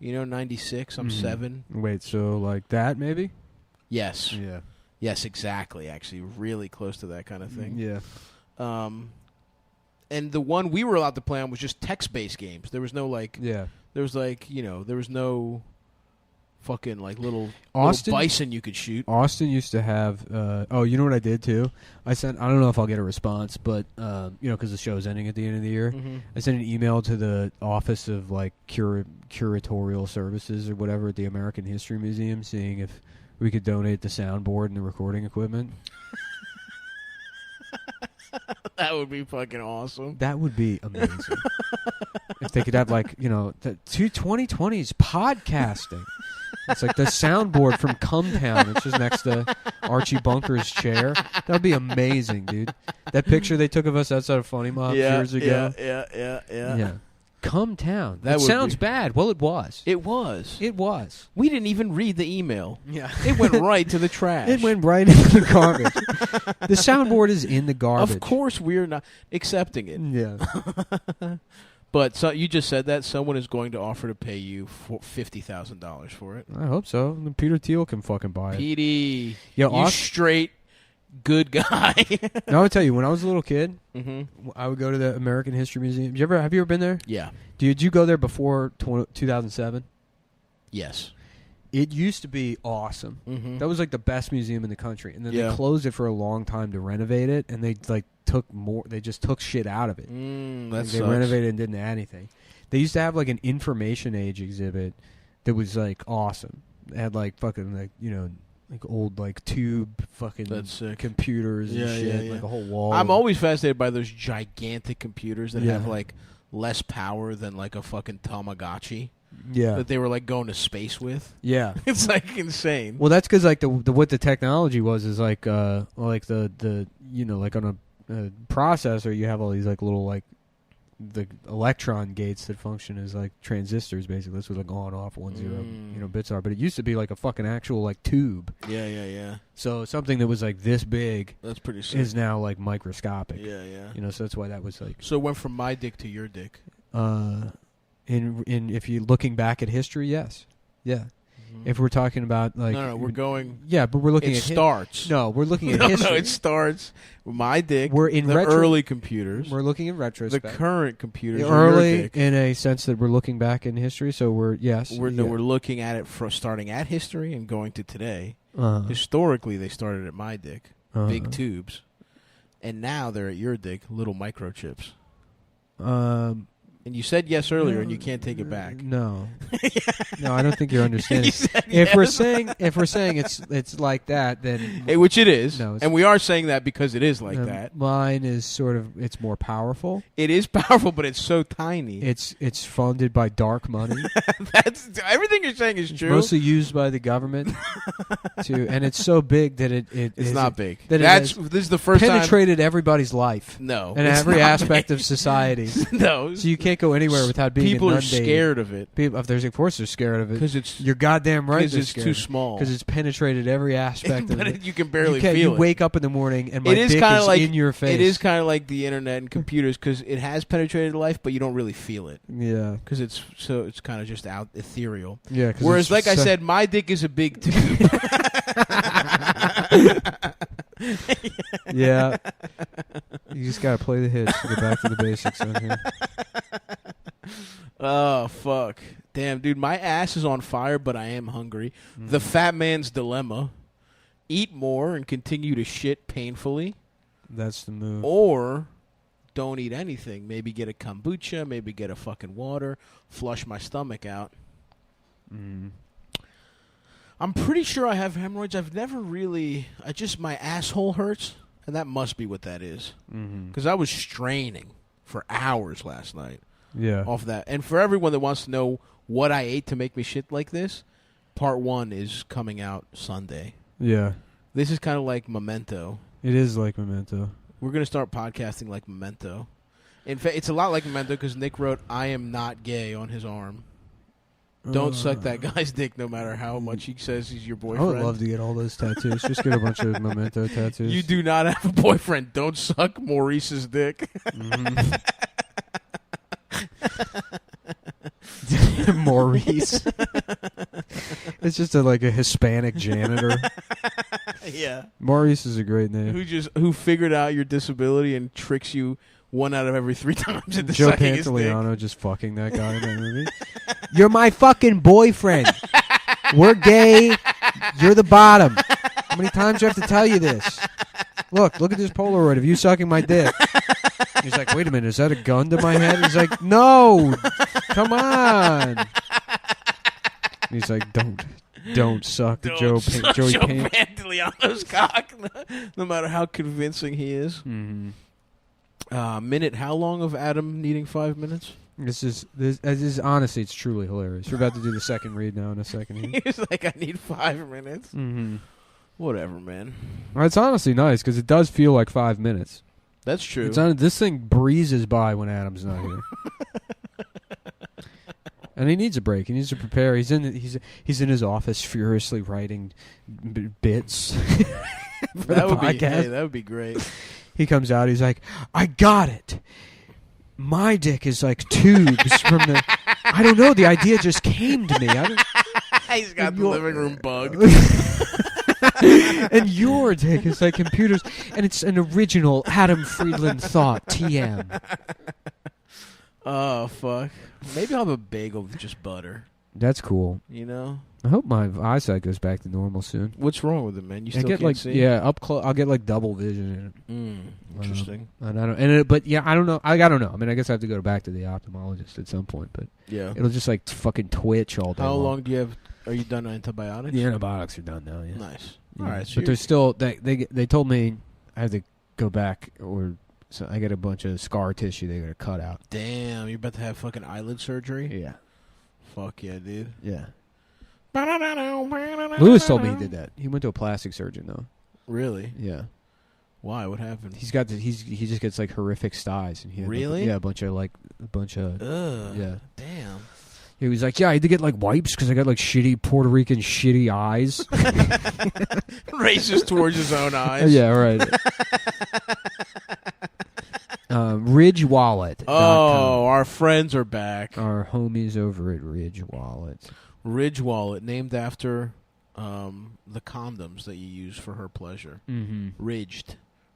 96. I'm 7. Wait, so like that maybe? Yes. Yeah. Yes, exactly. Actually, really close to that kind of thing. Yeah. And the one we were allowed to play on was just text-based games. There was no like. Yeah. There was like there was no fucking like little bison you could shoot. Austin used to have. You know what I did too? I don't know if I'll get a response, but because the show's ending at the end of the year, I sent an email to the Office of like Curatorial Services or whatever at the American History Museum, seeing if we could donate the soundboard and the recording equipment. That would be fucking awesome. That would be amazing. If they could have the 2020's podcasting. It's like the soundboard from Cumtown. It's just next to Archie Bunker's chair. That would be amazing, dude. That picture they took of us outside of Funny Mob years ago. Yeah. Cumtown. That It would sounds be- bad. Well, it was. It was. It was. We didn't even read the email. Yeah. It went right to the trash. It went right into the garbage. The soundboard is in the garbage. Of course, we're not accepting it. Yeah. But so you just said that someone is going to offer to pay you $50,000 for it. I hope so. Then Peter Thiel can fucking buy it. PD, Yo, you straight good guy. Now I'll tell you, when I was a little kid, Mm-hmm. I would go to the American History Museum. Have you ever been there? Yeah. Did you go there before 2007? Yes. It used to be awesome. Mhm. That was like the best museum in the country, and then Yeah. they closed it for a long time to renovate it, and they took more. They just took shit out of it. That Like, they sucks. renovated and didn't add anything. They used to have like an information age exhibit that was like awesome. It had like fucking like old like tube fucking That's sick. computers and shit, like a whole wall. I'm always fascinated by those gigantic computers that Yeah. have like less power than like a fucking Tamagotchi. Yeah. That they were like going to space with. Yeah. It's like insane. Well, that's because like the what the technology was is like the like on a processor you have all these like little like the electron gates that function as like transistors basically. That's what like on off 1 0 bits are. But it used to be like a fucking actual like tube. Yeah. So something that was like this big That's pretty sick. is now like microscopic. Yeah. So that's why that was like So it went from my dick to your dick. in if you're looking back at history, yes. Yeah. If we're talking about like No, we're going. Yeah, but we're looking It at starts. No, we're looking at No, history. no, it starts with my dick. We're in the early computers. We're looking at retrospect. The current computers. The are your early dick. in a sense that we're looking back in history. So we're We're looking at it from starting at history and going to today. Uh-huh. Historically, they started at my dick, Uh-huh. big tubes, and now they're at your dick, little microchips. And you said yes earlier, and you can't take it back. No, no, I don't think you're understanding. You said if yes. we're saying it's like that, then Which it is, No, it's- and we are saying that because it is like that. Mine is sort of it's more powerful. It is powerful, but it's so tiny. It's funded by dark money. That's everything you're saying is true. Mostly used by the government. And it's so big that it's not big. That This is the first time penetrated everybody's life. No, and it's every not aspect big. of society. No, so you can't go anywhere without being People are inundated. scared of it. People, of course, they're scared of it 'Cause it's- you're goddamn right. 'cause they're it's scared too of it. small. Because it's penetrated every aspect of But it. you can barely you feel You it. wake up in the morning and my It is dick kind is of like in your face. It is kind of like the internet and computers because it has penetrated life, but you don't really feel it. Yeah, because it's kind of just out ethereal. Yeah, 'cause whereas it's like I so- said, my dick is a big tube. Yeah, you just gotta play the hits to get back to the basics on here. Oh fuck. Damn, dude, my ass is on fire, but I am hungry. The fat man's dilemma. Eat more and continue to shit painfully. That's the move. Or don't eat anything. Maybe get a kombucha, maybe get a fucking water, flush my stomach out. I'm pretty sure I have hemorrhoids. I've never really... my asshole hurts, and that must be what that is. Because I was straining for hours last night. Yeah. Off that. And for everyone that wants to know what I ate to make me shit like this, part 1 is coming out Sunday. Yeah. This is kind of like Memento. It is like Memento. We're going to start podcasting like Memento. In fact, it's a lot like Memento because Nick wrote, "I am not gay" on his arm. Don't suck that guy's dick no matter how much he says he's your I boyfriend. would love to get all those tattoos. Just get a bunch of Memento tattoos. You do not have a boyfriend. Don't suck Maurice's dick. Maurice. It's just like a Hispanic janitor. Yeah. Maurice is a great name. Who figured out your disability and tricks you 1 out of every 3 times into Joe sucking his dick. Pantoliano just fucking that guy in that movie. You're my fucking boyfriend. We're gay. You're the bottom. How many times do I have to tell you this? Look at this Polaroid of you sucking my dick. He's like, wait a minute, is that a gun to my head? He's like, no, come on. He's like, don't suck the Joey Pantoliano's cock, no matter how convincing he is. Minute, how long of Adam needing 5 minutes? This is honestly, it's truly hilarious. We're about to do the second read now in a second. He was like, I need 5 minutes. Whatever, man. Well, it's honestly nice because it does feel like 5 minutes. That's true. This thing breezes by when Adam's not here. And he needs a break. He needs to prepare. He's in his office furiously writing bits for the podcast. That would be great. He comes out. He's like, I got it. My dick is like tubes from the. I don't know. The idea just came to me. He's got the living room bugged. And your dick is like computers, and it's an original Adam Friedland thought. TM. Oh fuck. Maybe I'll have a bagel with just butter. That's cool. You know. I hope my eyesight goes back to normal soon. What's wrong with it, man? You still get can't see? up close. I'll get like double vision in it. Interesting. And I don't. But yeah, I don't know. I don't know. I mean, I guess I have to go back to the ophthalmologist at some point. But yeah, it'll just like fucking twitch all day. How long do you have? Are you done on antibiotics? The antibiotics are done now. Yeah. Nice. Yeah. All right. So but there's still they told me I have to go back, or so I get a bunch of scar tissue they got to cut out. Damn, you're about to have fucking eyelid surgery? Yeah. Fuck yeah, dude. Yeah. Lewis told me he did that. He went to a plastic surgeon though. Really? Yeah. Why? What happened? He just gets like horrific styes, and he had, really? a bunch of. Ugh. Yeah. Damn. He was like, yeah, I had to get like wipes because I got like shitty Puerto Rican shitty eyes. Racist towards his own eyes. Yeah, right. Ridge Wallet. Oh, our friends are back. Our homies over at Ridge Wallet. Ridge Wallet, named after the condoms that you use for her pleasure. Mm-hmm.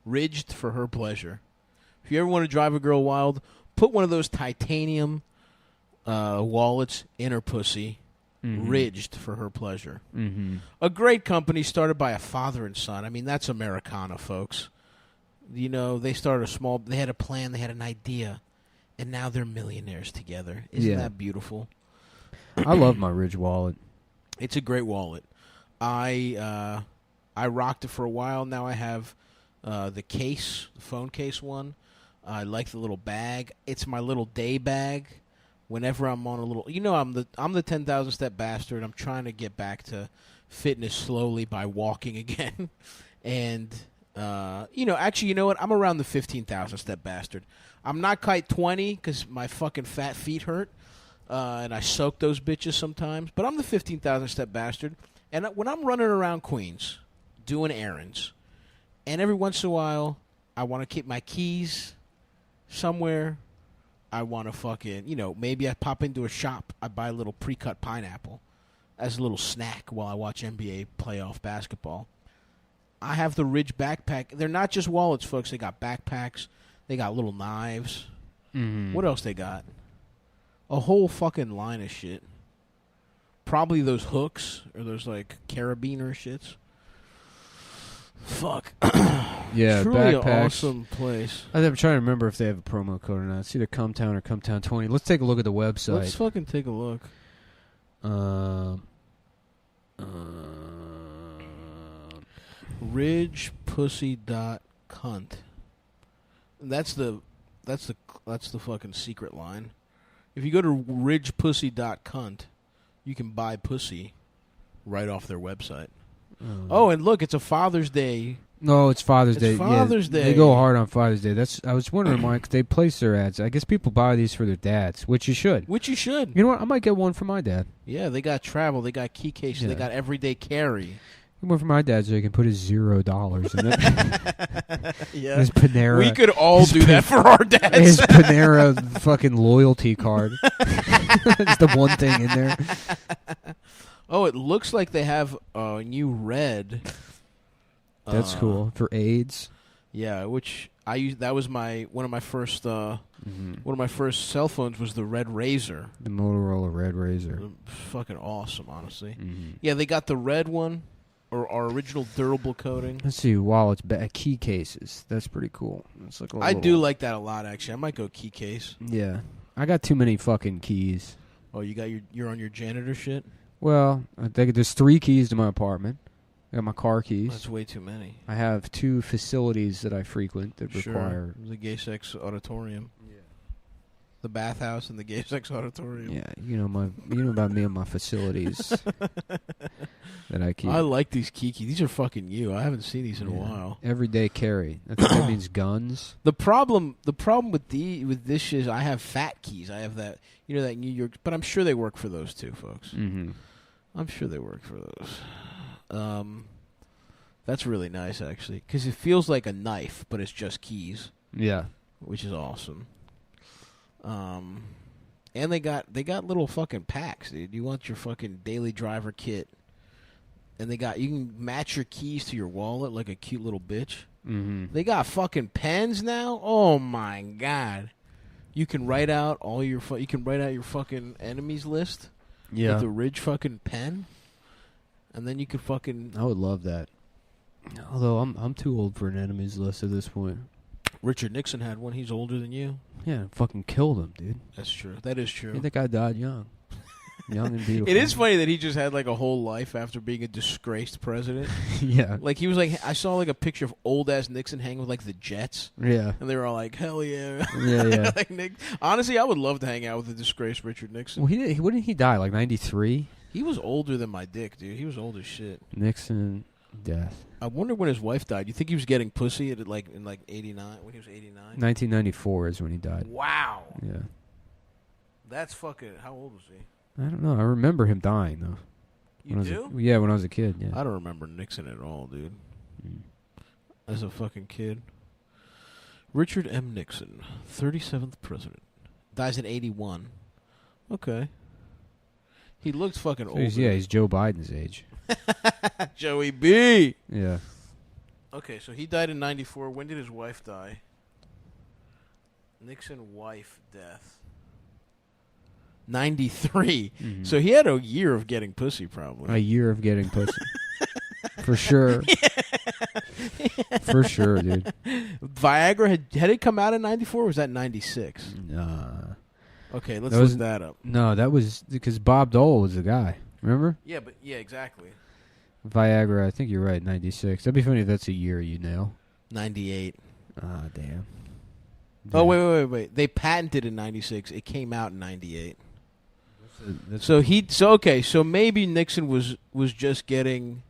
Ridged for her pleasure. If you ever want to drive a girl wild, put one of those titanium wallets in her pussy. Mm-hmm. Ridged for her pleasure. Mm-hmm. A great company started by a father and son. I mean, that's Americana, folks. You know, they started they had a plan, they had an idea, and now they're millionaires together. Isn't that beautiful? I love my Ridge Wallet. It's a great wallet. I rocked it for a while. Now I have the case, the phone case one. I like the little bag. It's my little day bag. Whenever I'm on a little, I'm the 10,000 step bastard. I'm trying to get back to fitness slowly by walking again, and actually, you know what? I'm around the 15,000 step bastard. I'm not quite 20 because my fucking fat feet hurt. And I soak those bitches sometimes. But I'm the 15,000 step bastard. And when I'm running around Queens doing errands, and every once in a while I want to keep my keys somewhere, I want to fucking, maybe I pop into a shop, I buy a little pre-cut pineapple as a little snack while I watch NBA playoff basketball. I have the Ridge backpack. They're not just wallets, folks. They got backpacks. They got little knives. Mm-hmm. What else they got? A whole fucking line of shit. Probably those hooks or those like carabiner shits. Fuck. Yeah, truly backpacks. An awesome place. I'm trying to remember if they have a promo code or not. It's either Cumtown or Cumtown 20. Let's take a look at the website. Let's fucking take a look. Ridgepussy.cunt. That's the fucking secret line. If you go to ridgepussy.cunt, you can buy pussy right off their website. Oh, and look, it's a Father's Day. No, it's Father's Day. Father's Day. They go hard on Father's Day. I was wondering why, 'cause they place their ads. I guess people buy these for their dads, which you should. You know what? I might get one for my dad. Yeah, they got travel. They got key cases. They got everyday carry. One for my dad so he can put his $0 in it. Yeah. His Panera. We could all do that for our dads. His Panera fucking loyalty card. It's the one thing in there. Oh, it looks like they have a new red. That's cool for AIDS. Yeah, which I used. That was one of my first cell phones was the Red Razor. The Motorola Red Razor. Fucking awesome, honestly. Mm-hmm. Yeah, they got the red one, or our original durable coating. Let's see, wallets, key cases. That's pretty cool. It's like I do like that a lot, actually. I might go key case. Yeah, I got too many fucking keys. Oh, you got you're on your janitor shit. Well, I think there's 3 keys to my apartment. I got my car keys. That's way too many. I have 2 facilities that I frequent that require the gay sex auditorium. Yeah. The bathhouse and the gay sex auditorium. Yeah, you know about me and my facilities. that I keep. I like these Kiki. These are fucking you. I haven't seen these in a while. Everyday carry. I think that means guns. The problem with this shit is I have fat keys. I have that, that New York, but I'm sure they work for those too, folks. Mm-hmm. I'm sure they work for those. That's really nice, actually, because it feels like a knife, but it's just keys. Yeah, which is awesome. And they got little fucking packs, dude. You want your fucking daily driver kit, and you can match your keys to your wallet like a cute little bitch. Mm-hmm. They got fucking pens now. Oh my god, you can write out your fucking enemies list. Yeah, with the Ridge fucking pen, and then you could fucking. I would love that. Although I'm too old for an enemies list at this point. Richard Nixon had one. He's older than you. Yeah, fucking killed him, dude. That's true. That is true. I think that guy died young. Young and beautiful. It is funny that he just had like a whole life after being a disgraced president. Yeah. Like he was like, I saw like a picture of old ass Nixon hanging with like the Jets. Yeah. And they were all like, hell yeah. Yeah, yeah. Like honestly, I would love to hang out with the disgraced Richard Nixon. Well, wouldn't he die like 93? He was older than my dick, dude. He was old as shit. Nixon death. I wonder when his wife died. You think he was getting pussy in 89 when he was 89? 1994 is when he died. Wow. Yeah. That's fucking. How old was he? I don't know. I remember him dying though. You do? Yeah, when I was a kid. Yeah. I don't remember Nixon at all, dude. As a fucking kid. Richard M. Nixon, 37th president, dies at 81. Okay. He looks fucking So old. he's Joe Biden's age. Joey B. Yeah. Okay, so he died in 94. When did his wife die? Nixon wife death. 93. Mm-hmm. So he had a year of getting pussy, probably. A year of getting pussy. For sure. For sure, dude. Viagra had it come out in 94 or was that 96? Nah. Okay, let's look that up. No, that was because Bob Dole was the guy. Remember? Yeah, exactly. Viagra, I think you're right, 96. That'd be funny if that's a year you nail. 98. Ah, damn. Oh, wait. They patented in 96. It came out in 98. So maybe Nixon was just getting...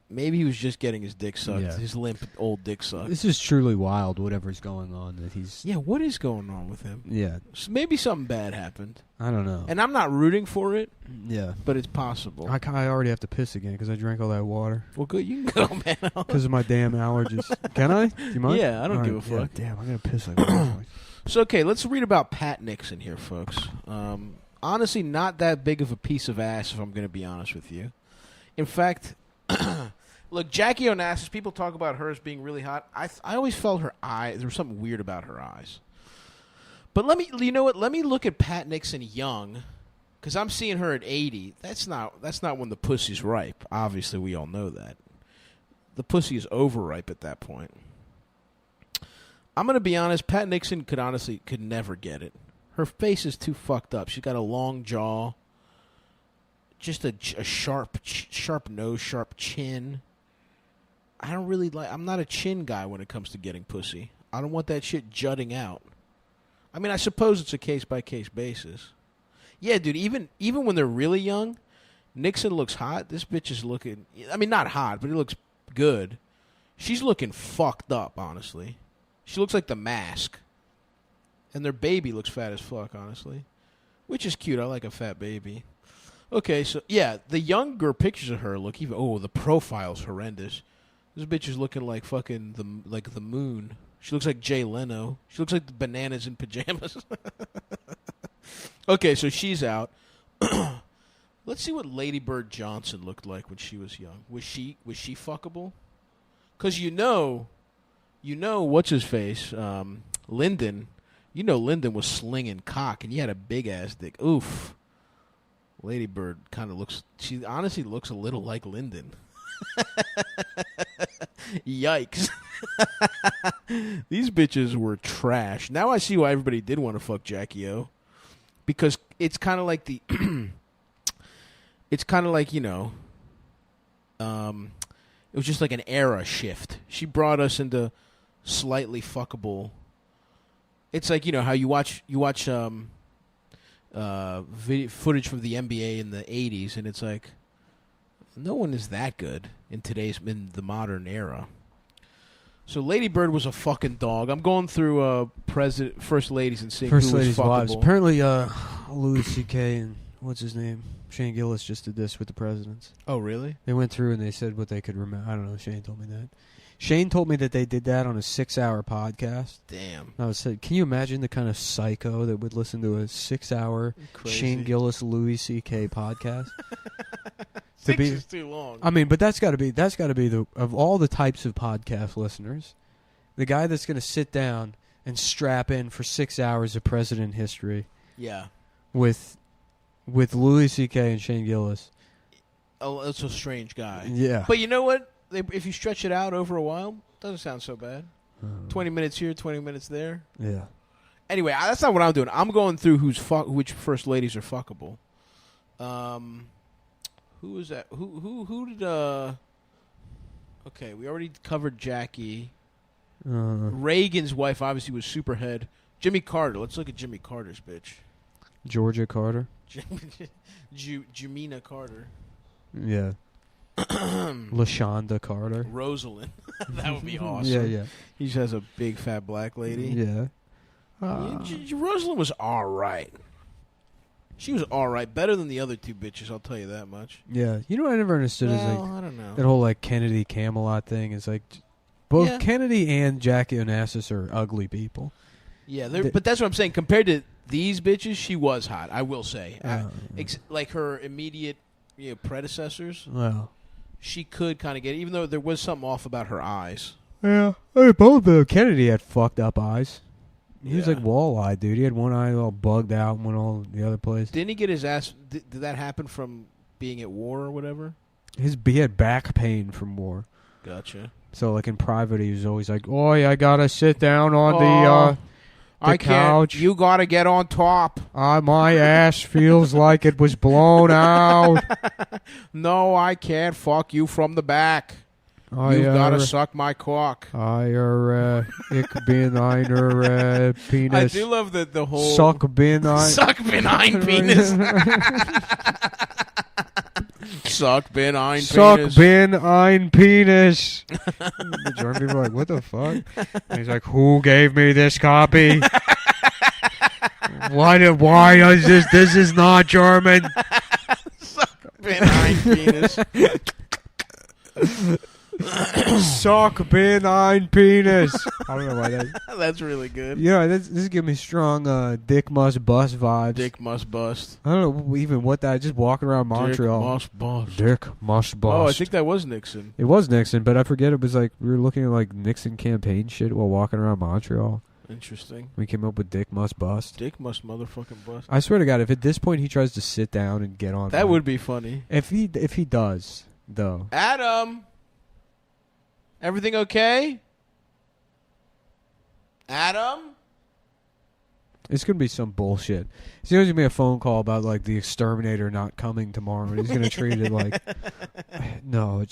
Maybe he was just getting his dick sucked. Yeah. His limp old dick sucked. This is truly wild, whatever's going on. That he's... Yeah, what is going on with him? Yeah. So maybe something bad happened. I don't know. And I'm not rooting for it. Yeah. But it's possible. I already have to piss again because I drank all that water. Well, good. You can go, man. Because of my damn allergies. Can I? Do you mind? Yeah, I don't give a fuck. Yeah, damn, I'm going to piss like that. So, okay, let's read about Pat Nixon here, folks. Honestly, not that big of a piece of ass, if I'm going to be honest with you. In fact... Look, Jackie Onassis, people talk about her as being really hot. I always felt her eyes, there was something weird about her eyes. But you know what? Let me look at Pat Nixon young, because I'm seeing her at 80. That's not when the pussy's ripe. Obviously, we all know that. The pussy is overripe at that point. I'm going to be honest, Pat Nixon could never get it. Her face is too fucked up. She's got a long jaw, just a sharp nose, sharp chin. I'm not a chin guy when it comes to getting pussy. I don't want that shit jutting out. I mean, I suppose it's a case-by-case basis. Yeah, dude, even when they're really young, Nixon looks hot. This bitch is looking... I mean, not hot, but it looks good. She's looking fucked up, honestly. She looks like The Mask. And their baby looks fat as fuck, honestly. Which is cute. I like a fat baby. Okay, so, yeah, the younger pictures of her look even... Oh, the profile's horrendous. This bitch is looking like fucking the moon. She looks like Jay Leno. She looks like the bananas in pajamas. Okay, so she's out. Let's see what Lady Bird Johnson looked like when she was young. Was she fuckable? Because you know what's his face, Lyndon. You know Lyndon was slinging cock, and he had a big ass dick. Oof. Lady Bird kind of looks. She honestly looks a little like Lyndon. Yikes. These bitches were trash. Now I see why everybody did want to fuck Jackie O. Because it's kind of like it's kind of like, it was just like an era shift. She brought us into slightly fuckable. It's like, how you watch footage from the NBA in the 80s, and it's like, No one is that good in the modern era. So Lady Bird was a fucking dog. I'm going through first ladies and seeing First who was ladies' fuckable. wives. Apparently, Louis C.K. and what's his name? Shane Gillis just did this with the presidents. Oh, really? They went through and they said what they could remember. I don't know. Shane told me that. Shane told me that they did that on a 6-hour podcast. Damn. I was saying, can you imagine the kind of psycho that would listen to a 6-hour Shane Gillis Louis C.K. podcast? Six is too long. I mean, but that's got to be the of all the types of podcast listeners, the guy that's going to sit down and strap in for 6 hours of president history. Yeah. With Louis C.K. and Shane Gillis. Oh, that's a strange guy. Yeah. But you know what? If you stretch it out over a while, doesn't sound so bad. 20 minutes here, 20 minutes there. Yeah. Anyway, that's not what I'm doing. I'm going through which first ladies are fuckable. Who was that? Who did? Okay, we already covered Jackie. Reagan's wife obviously was Superhead. Jimmy Carter. Let's look at Jimmy Carter's bitch. Georgia Carter. Jimina Carter. Yeah. LaShonda Carter. Rosalind. That would be awesome. Yeah. He just has a big fat black lady. Yeah. Rosalind was all right. She was all right. Better than the other two bitches, I'll tell you that much. Yeah. You know what I never understood is like I don't know. that whole like Kennedy Camelot thing is like both Kennedy and Jackie Onassis are ugly people. Yeah, but that's what I'm saying. Compared to these bitches, she was hot, I will say. Like her immediate predecessors. Well, she could kind of get it, even though there was something off about her eyes. Yeah. I mean, both Kennedy had fucked up eyes. He was like wall-eyed, dude. He had one eye all bugged out and went all the other place. Didn't he get his ass... Did that happen from being at war or whatever? He had back pain from war. Gotcha. So, like, in private, he was always like, "Oi, I gotta sit down on the couch. You gotta get on top. My ass feels like it was blown out. No, I can't. Fuck you from the back. You've gotta suck my cock. Ich bin einer Penis. I do love the whole... Suck bin ein... Suck bin ein Penis. Suck bin ein Penis. Suck bin ein Penis. The German people are like, what the fuck? And he's like, who gave me this copy? Why is this? This is not German. Suck bin ein Penis. Suck bin ein Penis. I don't know why that. That's really good. This is giving me strong Dick Must Bust vibes. Dick Must Bust. I don't know even what that. Just walking around Montreal. Dick Must Bust. Dick Must Bust. Oh, I think that was Nixon. It was Nixon, but I forget it was like we were looking at like Nixon campaign shit while walking around Montreal. Interesting. We came up with Dick Must Bust. Dick Must motherfucking bust. I swear to God, if at this point he tries to sit down and get on, that would be funny. If he does, though. Adam. Everything okay? Adam? It's going to be some bullshit. It's going to be a phone call about like the exterminator not coming tomorrow, and he's going to treat it like, no,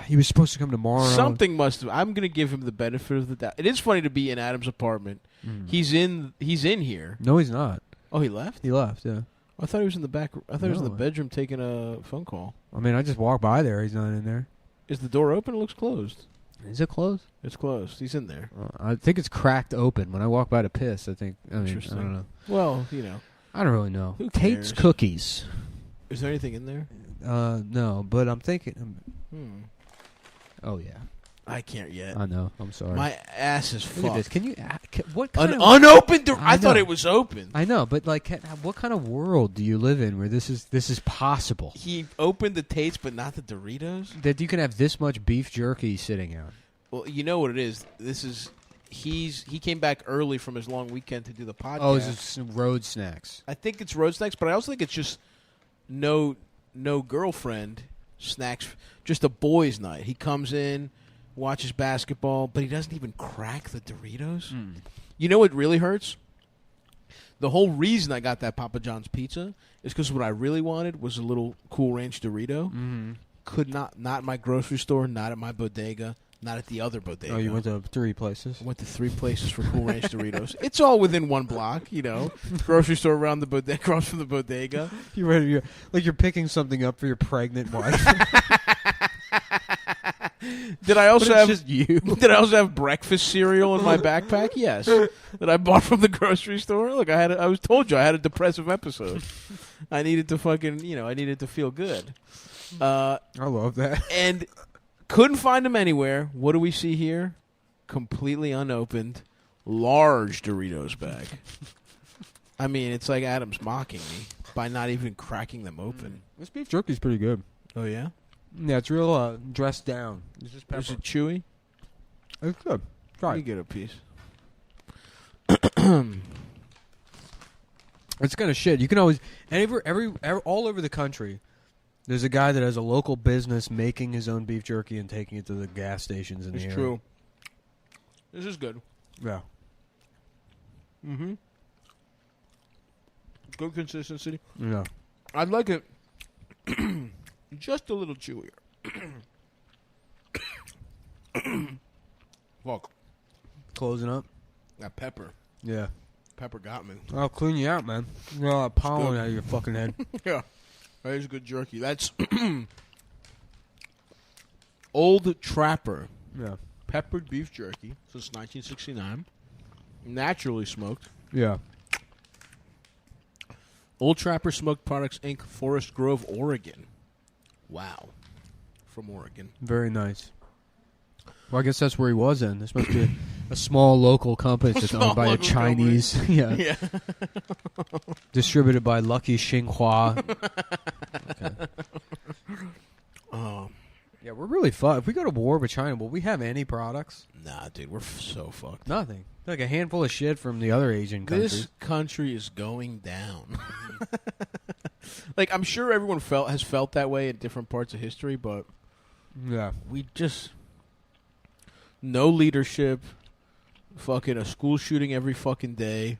he was supposed to come tomorrow. Something must have. I'm going to give him the benefit of the doubt. It is funny to be in Adam's apartment. He's in here. No, he's not. Oh, he left? He left, yeah. I thought he was in the back. I thought he was in the bedroom taking a phone call. I mean, I just walked by there. He's not in there. Is the door open? It looks closed. Is it closed? It's closed. He's in there. I think it's cracked open. When I walk by to piss, Interesting. I don't know. Well, I don't really know. Who Tate's cares? Cookies. Is there anything in there? No, but I'm thinking. Oh yeah. I can't yet. I know. I'm sorry. My ass is fucked. Look at this. Can you? What an kind unopened door? I thought it was open. I know, but like, what kind of world do you live in where this is possible? He opened the Tates, but not the Doritos. That you can have this much beef jerky sitting out. Well, you know what it is. He came back early from his long weekend to do the podcast. Oh, it's road snacks. I think it's road snacks, but I also think it's just no girlfriend snacks. Just a boys' night. He comes in, watches basketball, but he doesn't even crack the Doritos. You know what really hurts? The whole reason I got that Papa John's pizza is because what I really wanted was a little Cool Ranch Dorito. Could not at my grocery store, not at my bodega, not at the other bodega. Oh, you went to 3 places? I went to 3 places for Cool Ranch Doritos. It's all within 1 block, Grocery store around the across from the bodega. You're picking something up for your pregnant wife. Did I also have just you? Did I also have breakfast cereal in my backpack? Yes. That I bought from the grocery store. Look, I was told you I had a depressive episode. I needed to I needed to feel good. I love that. And couldn't find them anywhere. What do we see here? Completely unopened, large Doritos bag. I mean, it's like Adam's mocking me by not even cracking them open. This beef jerky's pretty good. Oh, yeah? Yeah, it's real dressed down. It's just Is it chewy? It's good. Try You it. get a piece. It's kind of shit. You can always all over the country. There's a guy that has a local business making his own beef jerky and taking it to the gas stations in the area. It's true. This is good. Yeah. Mm-hmm. Good consistency. Yeah. I'd like it just a little chewier. Fuck. Closing up. That pepper. Yeah. Pepper got me. I'll clean you out, man. You got a lot of pollen good. out of your fucking head. Yeah. That is good jerky. That's Old Trapper. Yeah. Peppered beef jerky since 1969. Naturally smoked. Yeah. Old Trapper Smoked Products, Inc., Forest Grove, Oregon. Wow. From Oregon. Very nice. Well, I guess that's where he was in. This must be a small local company that's owned by a Chinese. Yeah. Distributed by Lucky Xinhua. Okay. Yeah, we're really fucked. If we go to war with China, will we have any products? Nah, dude, we're so fucked. Nothing. Like a handful of shit from the other Asian countries. This country is going down. Like, I'm sure everyone has felt that way in different parts of history, but yeah, we just no leadership. Fucking a school shooting every fucking day.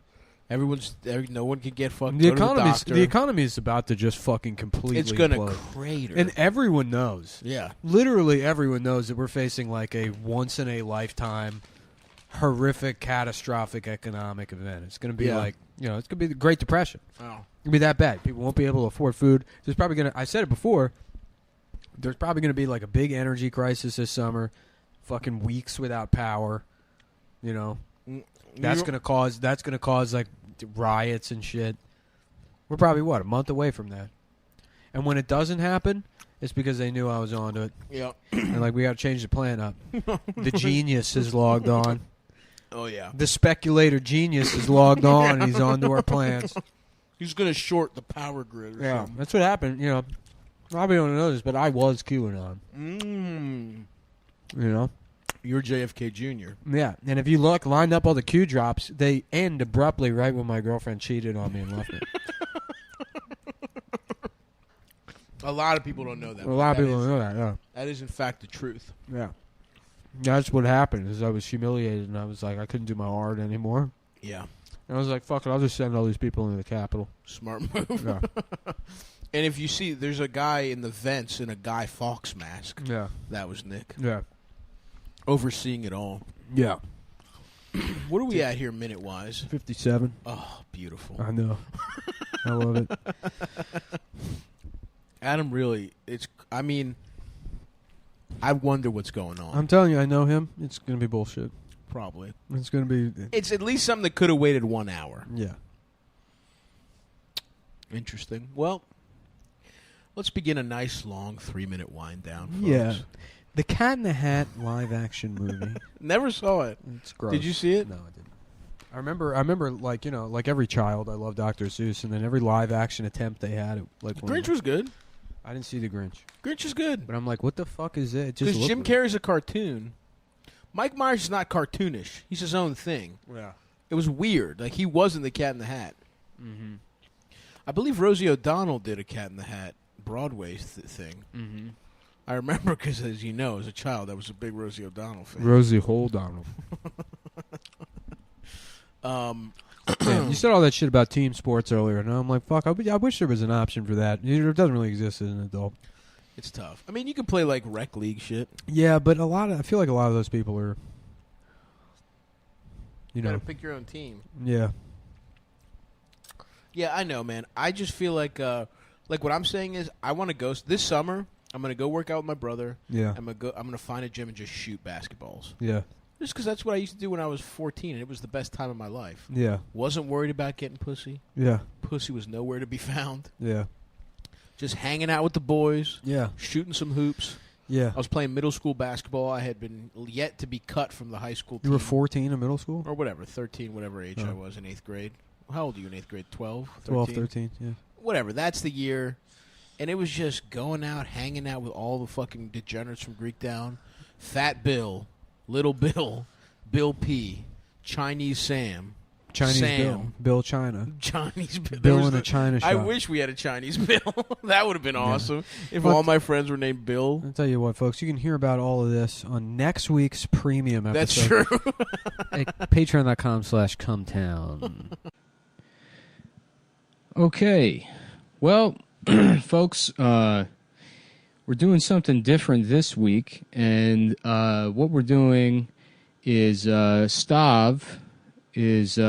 No one can get fucking. The economy is about to just fucking completely. It's gonna implode. crater, and everyone knows. Yeah, literally everyone knows that we're facing like a once in a lifetime, horrific, catastrophic economic event. It's gonna be like it's gonna be the Great Depression. Oh. It's gonna be that bad. People won't be able to afford food. There's probably gonna. I said it before. There's probably gonna be like a big energy crisis this summer. Fucking weeks without power. You know, that's gonna cause like riots and shit. We're probably a month away from that. And when it doesn't happen, it's because they knew I was onto it. Yeah. And like we got to change the plan up. The genius is logged on. Oh yeah. The speculator genius is logged on and he's onto our plans. He's gonna short the power grid. Or something. That's what happened. You know, probably don't know this, but I was QAnon. You know. You're JFK Jr. Yeah, and if you lined up all the Q drops, they end abruptly right when my girlfriend cheated on me and left me. A lot of people don't know that. A lot of people don't know that, yeah. That is, in fact, the truth. Yeah. That's what happened, is I was humiliated, and I was like, I couldn't do my art anymore. Yeah. And I was like, fuck it, I'll just send all these people into the Capitol. Smart move. Yeah. And if you see, there's a guy in the vents in a Guy Fawkes mask. Yeah. That was Nick. Yeah. Overseeing it all. Yeah. What are we at here minute-wise? 57. Oh, beautiful. I know. I love it. Adam really, I wonder what's going on. I'm telling you, I know him. It's going to be bullshit. Probably. It's going to be... It's at least something that could have waited 1 hour. Yeah. Interesting. Well, let's begin a nice, long 3-minute wind down, folks. Yeah. The Cat in the Hat live-action movie. Never saw it. It's gross. Did you see it? No, I didn't. I remember, like, you know, like every child, I loved Dr. Seuss, and then every live-action attempt they had, like... Grinch was good. I didn't see the Grinch. Grinch is good. But I'm like, what the fuck is it? Because Jim Carrey's a cartoon. Mike Myers is not cartoonish. He's his own thing. Yeah. It was weird. Like, he wasn't the Cat in the Hat. Mm-hmm. I believe Rosie O'Donnell did a Cat in the Hat Broadway thing. Mm-hmm. I remember because, as you know, as a child, I was a big Rosie O'Donnell fan. Rosie O'Donnell. Damn, you said all that shit about team sports earlier, and I'm like, fuck, I wish there was an option for that. It doesn't really exist as an adult. It's tough. I mean, you can play, like, rec league shit. Yeah, but I feel like a lot of those people are, you know. Gotta pick your own team. Yeah. Yeah, I know, man. I just feel like what I'm saying is I want to go this summer. I'm gonna go work out with my brother. Yeah. I'm gonna find a gym and just shoot basketballs. Yeah. Just because that's what I used to do when I was 14, and it was the best time of my life. Yeah. Wasn't worried about getting pussy. Yeah. Pussy was nowhere to be found. Yeah. Just hanging out with the boys. Yeah. Shooting some hoops. Yeah. I was playing middle school basketball. I had been yet to be cut from the high school team. You were 14 in middle school? Or whatever, 13, whatever age Oh. I was in 8th grade. How old are you in 8th grade? 12? 12, 13, yeah. Whatever, that's the year. And it was just going out, hanging out with all the fucking degenerates from Greektown. Fat Bill, Little Bill, Bill P, Chinese Sam. Chinese Sam. Bill China. Chinese Bill. Bill in a China shop. I wish we had a Chinese Bill. That would have been awesome if But- all my friends were named Bill. I'll tell you what, folks. You can hear about all of this on next week's premium episode. That's true. At patreon.com/Cumtown. Okay. Well, folks, we're doing something different this week, and what we're doing is Stav is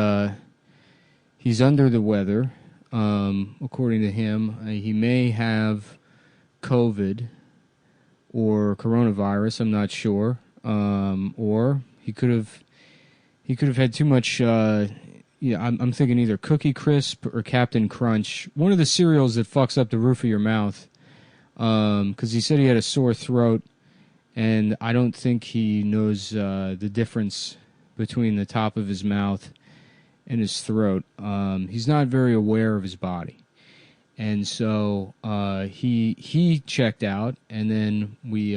he's under the weather, according to him. He may have COVID or coronavirus. I'm not sure, or he could have had too much. I'm thinking either Cookie Crisp or Captain Crunch, one of the cereals that fucks up the roof of your mouth. Because he said he had a sore throat, and I don't think he knows the difference between the top of his mouth and his throat. He's not very aware of his body. And so he checked out, and then we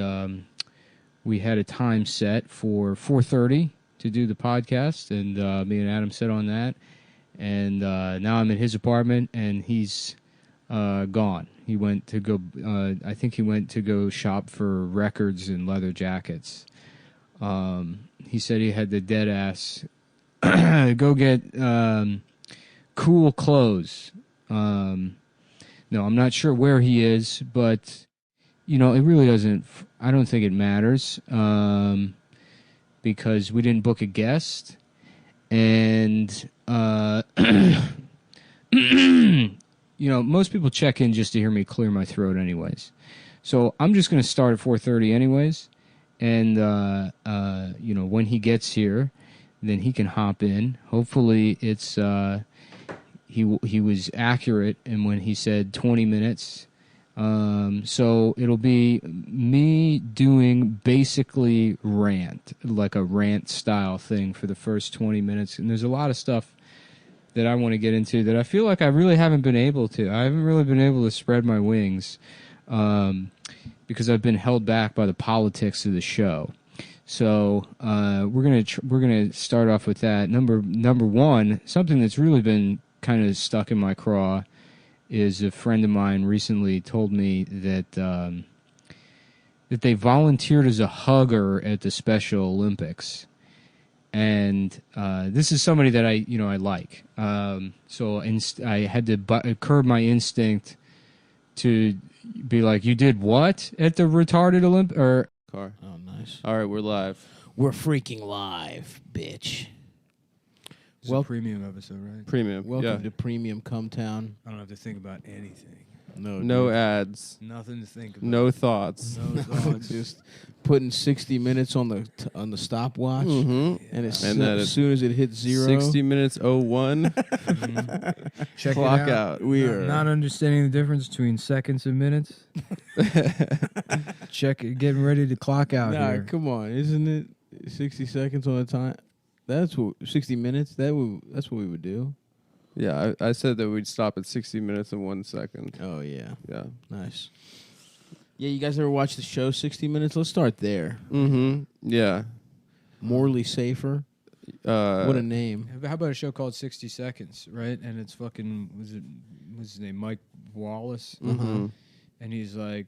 had a time set for 4:30 to do the podcast, and me and Adam set on that. And now I'm at his apartment, and he's gone. He went to go. I think he went to go shop for records and leather jackets. He said he had the dead ass go get cool clothes. No, I'm not sure where he is, but it really doesn't. I don't think it matters because we didn't book a guest, and most people check in just to hear me clear my throat, anyways. So I'm just going to start at 4:30, anyways, and when he gets here, then he can hop in. Hopefully, it's. He was accurate in when he said 20 minutes. So it'll be me doing basically like a rant style thing for the first 20 minutes. And there's a lot of stuff that I want to get into that I feel like I really haven't been able to. I haven't really been able to spread my wings because I've been held back by the politics of the show. So we're gonna start off with that. Number one, something that's really been kind of stuck in my craw is a friend of mine recently told me that that they volunteered as a hugger at the Special Olympics, and this is somebody that I like. So I had to curb my instinct to be like, "You did what at the retarded Olympic?" Or Car. Oh, nice. All right, we're live. We're freaking live, bitch. It's a premium episode, right? Premium. Welcome to Premium Cumtown. I don't have to think about anything. No ads. Nothing to think about. No thoughts. No thoughts. Just putting 60 minutes on the stopwatch, Mhm. and And as soon as it hits 0, 60 minutes 01. Check Clock it out. we Not- are not understanding the difference between seconds and minutes. Getting ready to clock out Nah, here. come on, isn't it 60 seconds on the time? That's what 60 minutes. That's what we would do. Yeah, I said that we'd stop at 60 minutes and 1 second. Oh yeah, Yeah. nice. Yeah, you guys ever watch the show 60 Minutes? Let's start there. Mm-hmm. Yeah. Morally Safer. What a name. How about a show called 60 Seconds, right? And it's fucking, what's his name, Mike Wallace? Mhm. And he's like,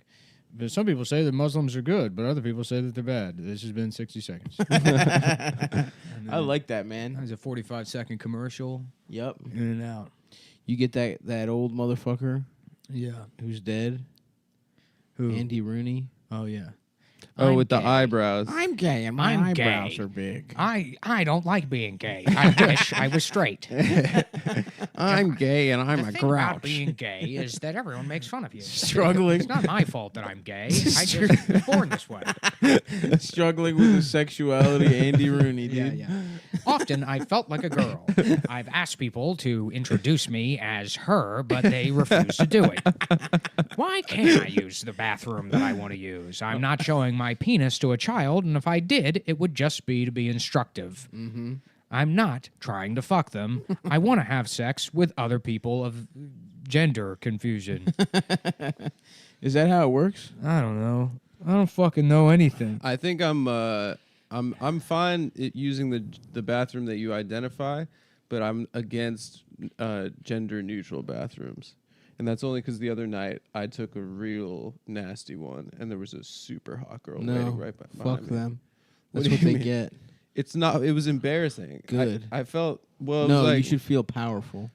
"But some people say that Muslims are good, but other people say that they're bad. This has been 60 seconds." I like that, man. It's a 45-second commercial. Yep. In and out. You get that old motherfucker Yeah. who's dead. Who? Andy Rooney. Oh, yeah. Oh, I'm with the gay. eyebrows. I'm gay and my I'm eyebrows gay. are big. I don't like being gay. I wish I was straight. I'm gay and I'm the a thing about grouch. being gay is that everyone makes fun of you. Struggling. It's not my fault that I'm gay. I just was born this way. Struggling with his sexuality, Andy Rooney, dude. Yeah. Often I felt like a girl. I've asked people to introduce me as her, but they refuse to do it. Why can't I use the bathroom that I want to use? I'm not showing my penis to a child, and if I did, it would just be to be instructive. Mm-hmm. I'm not trying to fuck them. I want to have sex with other people of gender confusion. Is that how it works? I don't know. I don't fucking know anything. I think I'm fine using the bathroom that you identify, but I'm against gender neutral bathrooms. And that's only because the other night I took a real nasty one, and there was a super hot girl waiting right behind fuck me. them. What That's do what you they mean? get. It's not. It was embarrassing. Good. I felt well. It No, was like, you should feel powerful.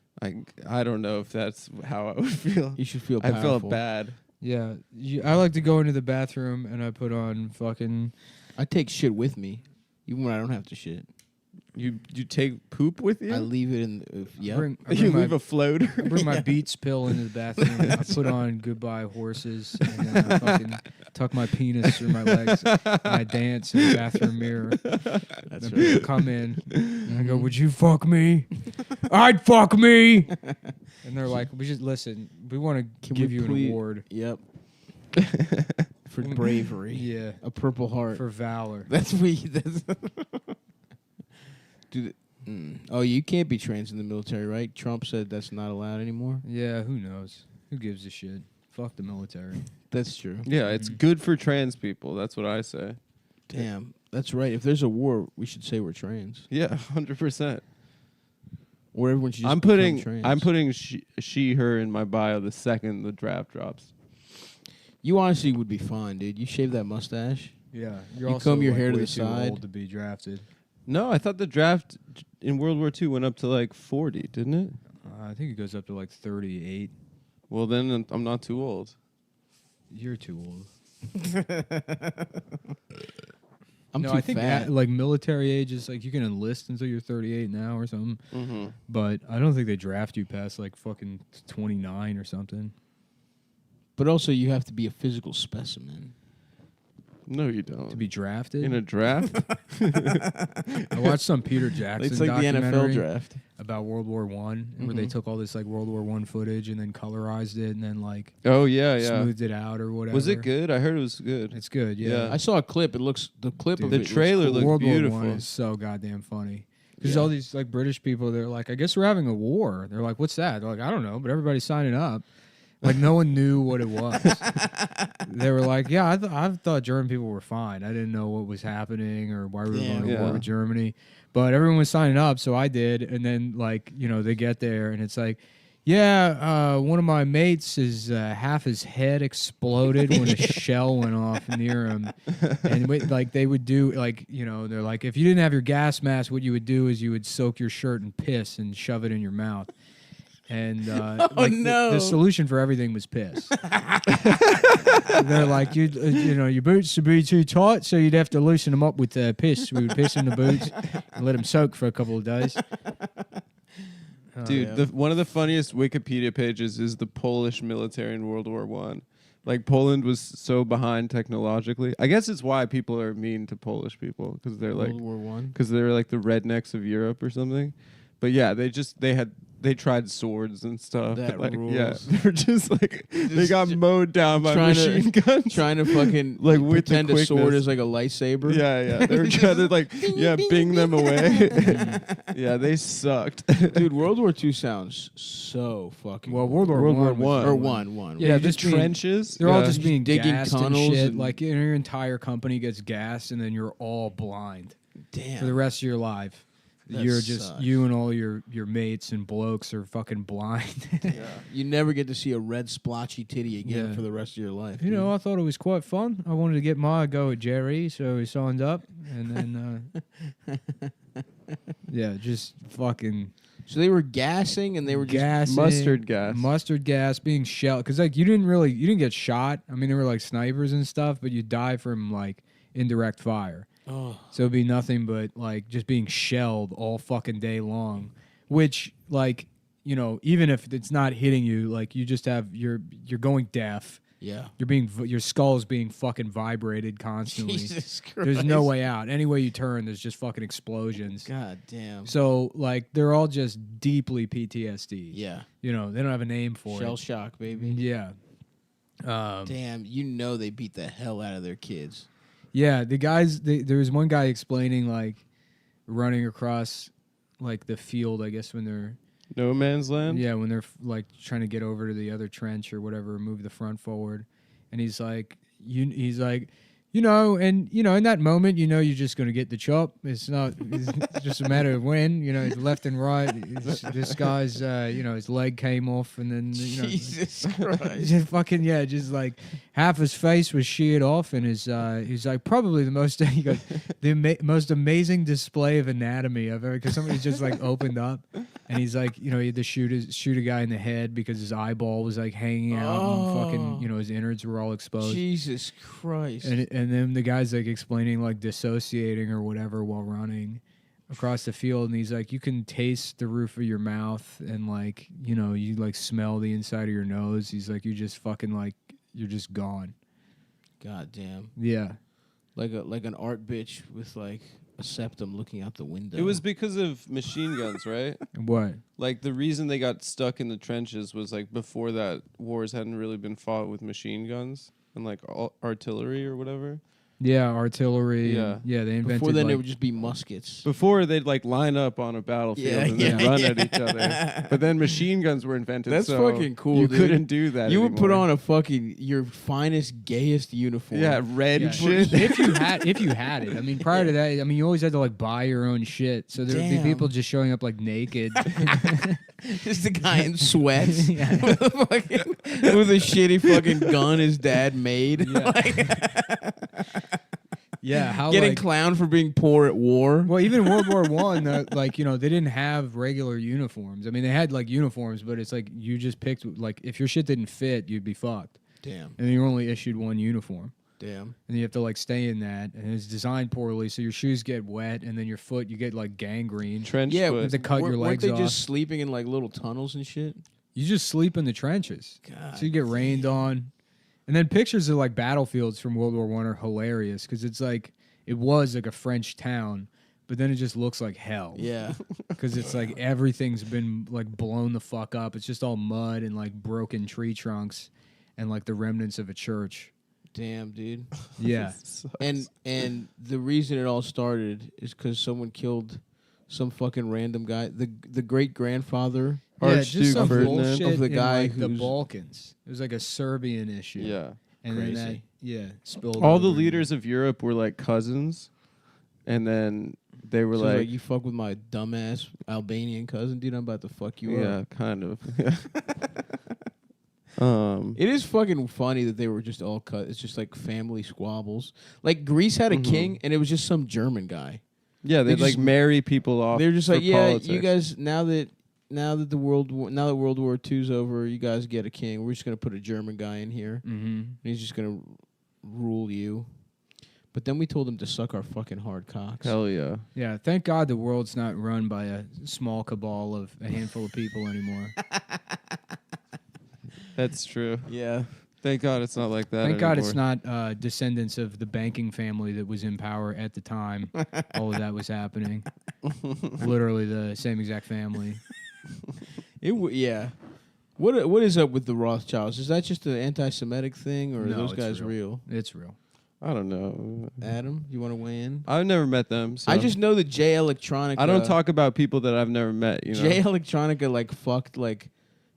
I don't know if that's how I would feel. You should feel I powerful. felt bad. Yeah, I like to go into the bathroom and I put on fucking. I take shit with me, even when I don't have to shit. You take poop with you? I leave it in. Yeah. I You bring leave a floater. I bring my Beats pill into the bathroom. I put on Goodbye Horses, and then I fucking tuck my penis through my legs. And I dance in the bathroom mirror. That's Then right. people come in, and I go, "Would you fuck me? I'd fuck me." And they're like, "We just listen. We want to give you an award." Yep. For bravery. Yeah, A Purple Heart. for valor. That's That's Dude. Oh, you can't be trans in the military, right? Trump said that's not allowed anymore. Yeah, who knows? Who gives a shit? Fuck the military. That's true. Yeah, it's good for trans people. That's what I say. Damn, that's right. If there's a war, we should say we're trans, Yeah, 100%. or everyone should. Just I'm become trans. putting she her in my bio the second the draft drops. You honestly would be fine, dude. You shave that mustache. Yeah, You also comb your like hair to way the too side. old to be drafted. No, I thought the draft in World War II went up to like 40, didn't it? I think it goes up to like 38. Well, then I'm not too old. You're too old. I'm no, too I think fat. like military age is like you can enlist until you're 38 now or something. Mm-hmm. But I don't think they draft you past like fucking 29 or something. But also, you have to be a physical specimen. No, you don't. To be drafted In a draft? I watched some Peter Jackson It's like the documentary NFL draft. about World War One, where they took all this like World War One footage and then colorized it and then like Oh, yeah, yeah. smoothed it out or whatever. Was it good? I heard it was good. It's good. Yeah. I saw a clip. It looks the clip Dude, of the it looks trailer cool. looked World beautiful. War One is so goddamn funny. Because Yeah. all these like British people, they're like, I guess we're having a war. They're like, what's that? They're like, I don't know, but everybody's signing up. Like no one knew what it was. They were like, yeah, I thought German people were fine. I didn't know what was happening or why we were going to Yeah. war with Germany. But everyone was signing up, so I did. And then like, you know, they get there and it's like, yeah, one of my mates is half his head exploded when a shell went off near him. And like they would do like, you know, they're like, if you didn't have your gas mask, what you would do is you would soak your shirt in piss and shove it in your mouth. And like the solution for everything was piss. They're like, you know, your boots would be too tight, so you'd have to loosen them up with piss. We would piss in the boots and let them soak for a couple of days. Dude, one of the funniest Wikipedia pages is the Polish military in World War One. Like Poland was so behind technologically. I guess it's why people are mean to Polish people because they're like World War One. because they're like the rednecks of Europe or something. But yeah, they tried swords and stuff. That like, rules. Yeah, they're just like they got mowed down by trying to- machine guns. Trying to fucking Like, with the pretend a sword quickness. is like a lightsaber. Yeah, they were trying to like bing them away. Yeah, they sucked. Dude, World War II sounds so fucking. Well, World War World War One was- One. or one. Yeah, Yeah, just the being- trenches. They're all Yeah. just being digging gassed tunnels and shit. and- Like your entire company gets gassed, and then you're all blind Damn. for the rest of your life. That You're just sucks. you and all your mates and blokes are fucking blind. You never get to see a red splotchy titty again Yeah. for the rest of your life. You know, dude. I thought it was quite fun. I wanted to get my go at Jerry, so he signed up, and then yeah, just fucking So they were gassing and they were just gassing, mustard gas, being shelled. Because like you didn't get shot. I mean, they were like snipers and stuff, but you die from like indirect fire. Oh. So it'd be nothing but like just being shelled all fucking day long. Which like even if it's not hitting you, like you just have you're going deaf. Yeah. Your skull's being fucking vibrated constantly. Jesus Christ. There's no way out. Any way you turn, there's just fucking explosions. God damn. So like they're all just deeply PTSD. Yeah. They don't have a name for Shell it. shock, baby. Yeah. Damn, they beat the hell out of their kids. Yeah, the guys. There was one guy explaining like running across like the field. I guess when they're no man's land. Yeah, when they're like trying to get over to the other trench or whatever, move the front forward, and he's like, and in that moment, you're just going to get the chop. It's just a matter of when. It's left and right. This guy's, his leg came off, and then Jesus Christ, just fucking just like half his face was sheared off, and he's like probably the most most amazing display of anatomy I've ever, because somebody's just like opened up, and he's like, he had to shoot a guy in the head because his eyeball was like hanging out, and fucking his innards were all exposed. Jesus Christ. And then the guy's like explaining like dissociating or whatever while running across the field, and he's like, you can taste the roof of your mouth, and like you like smell the inside of your nose. He's like, you just fucking like you're just gone. God damn. Yeah. Like an art bitch with like a septum looking out the window. It was because of machine guns, right? What? Like the reason they got stuck in the trenches was like before that wars hadn't really been fought with machine guns and like artillery or whatever. Yeah, artillery. Yeah, they invented. Before then, it would just be muskets. Before they'd like line up on a battlefield and then run at each other. But then machine guns were invented. That's so fucking cool. You dude. couldn't do that. You anymore. would put on a fucking your finest, gayest uniform. Yeah, red shit. if you had it. I mean, prior to that, I mean, you always had to like buy your own shit. So there would be people just showing up like naked. Just a guy in sweats with a shitty fucking gun his dad made. Yeah, how getting clowned for being poor at war. Well, even in World War One, they didn't have regular uniforms. I mean, they had like uniforms, but it's like you just picked like if your shit didn't fit, you'd be fucked. Damn. And you're only issued one uniform. Damn. And you have to like stay in that, and it's designed poorly, so your shoes get wet, and then your foot you get like gangrene. Trench foot. You foot. have to cut your legs weren't they off. just sleeping in like little tunnels and shit? You just sleep in the trenches. God so you get rained on. And then pictures of like battlefields from World War I are hilarious because it's like it was like a French town, but then it just looks like hell. Yeah, because it's like everything's been like blown the fuck up. It's just all mud and like broken tree trunks and like the remnants of a church. Damn, dude. Yeah, and the reason it all started is because someone killed some fucking random guy, the great grandfather. Just some bullshit of the in, guy like, who's the Balkans. It was like a Serbian issue. Yeah. And Crazy. then that, spilled all over. the leaders of Europe were like cousins, and they were So like, you fuck with my dumbass Albanian cousin, dude. I'm about to fuck you up. yeah, kind of. It is fucking funny that they were just all cut. It's just like family squabbles. Like Greece had a king, and it was just some German guy. Yeah, they'd just like marry people off. They're just for like, yeah, politics. you guys now that World War II's over, you guys get a king. We're just gonna put a German guy in here, and he's just gonna rule you. But then we told him to suck our fucking hard cocks. Hell yeah. Yeah, thank God the world's not run by a small cabal of a handful of people anymore. That's true. Yeah. Thank God it's not like that Thank God it's anymore. not descendants of the banking family that was in power at the time. All of that was happening. Literally the same exact family. Yeah. What is up with the Rothschilds? Is that just an anti-Semitic thing, or are No, those it's guys real. It's real. I don't know. Adam, you want to weigh in? I've never met them. So I just know that Jay Electronica. I don't talk about people that I've never met. You know, Jay Electronica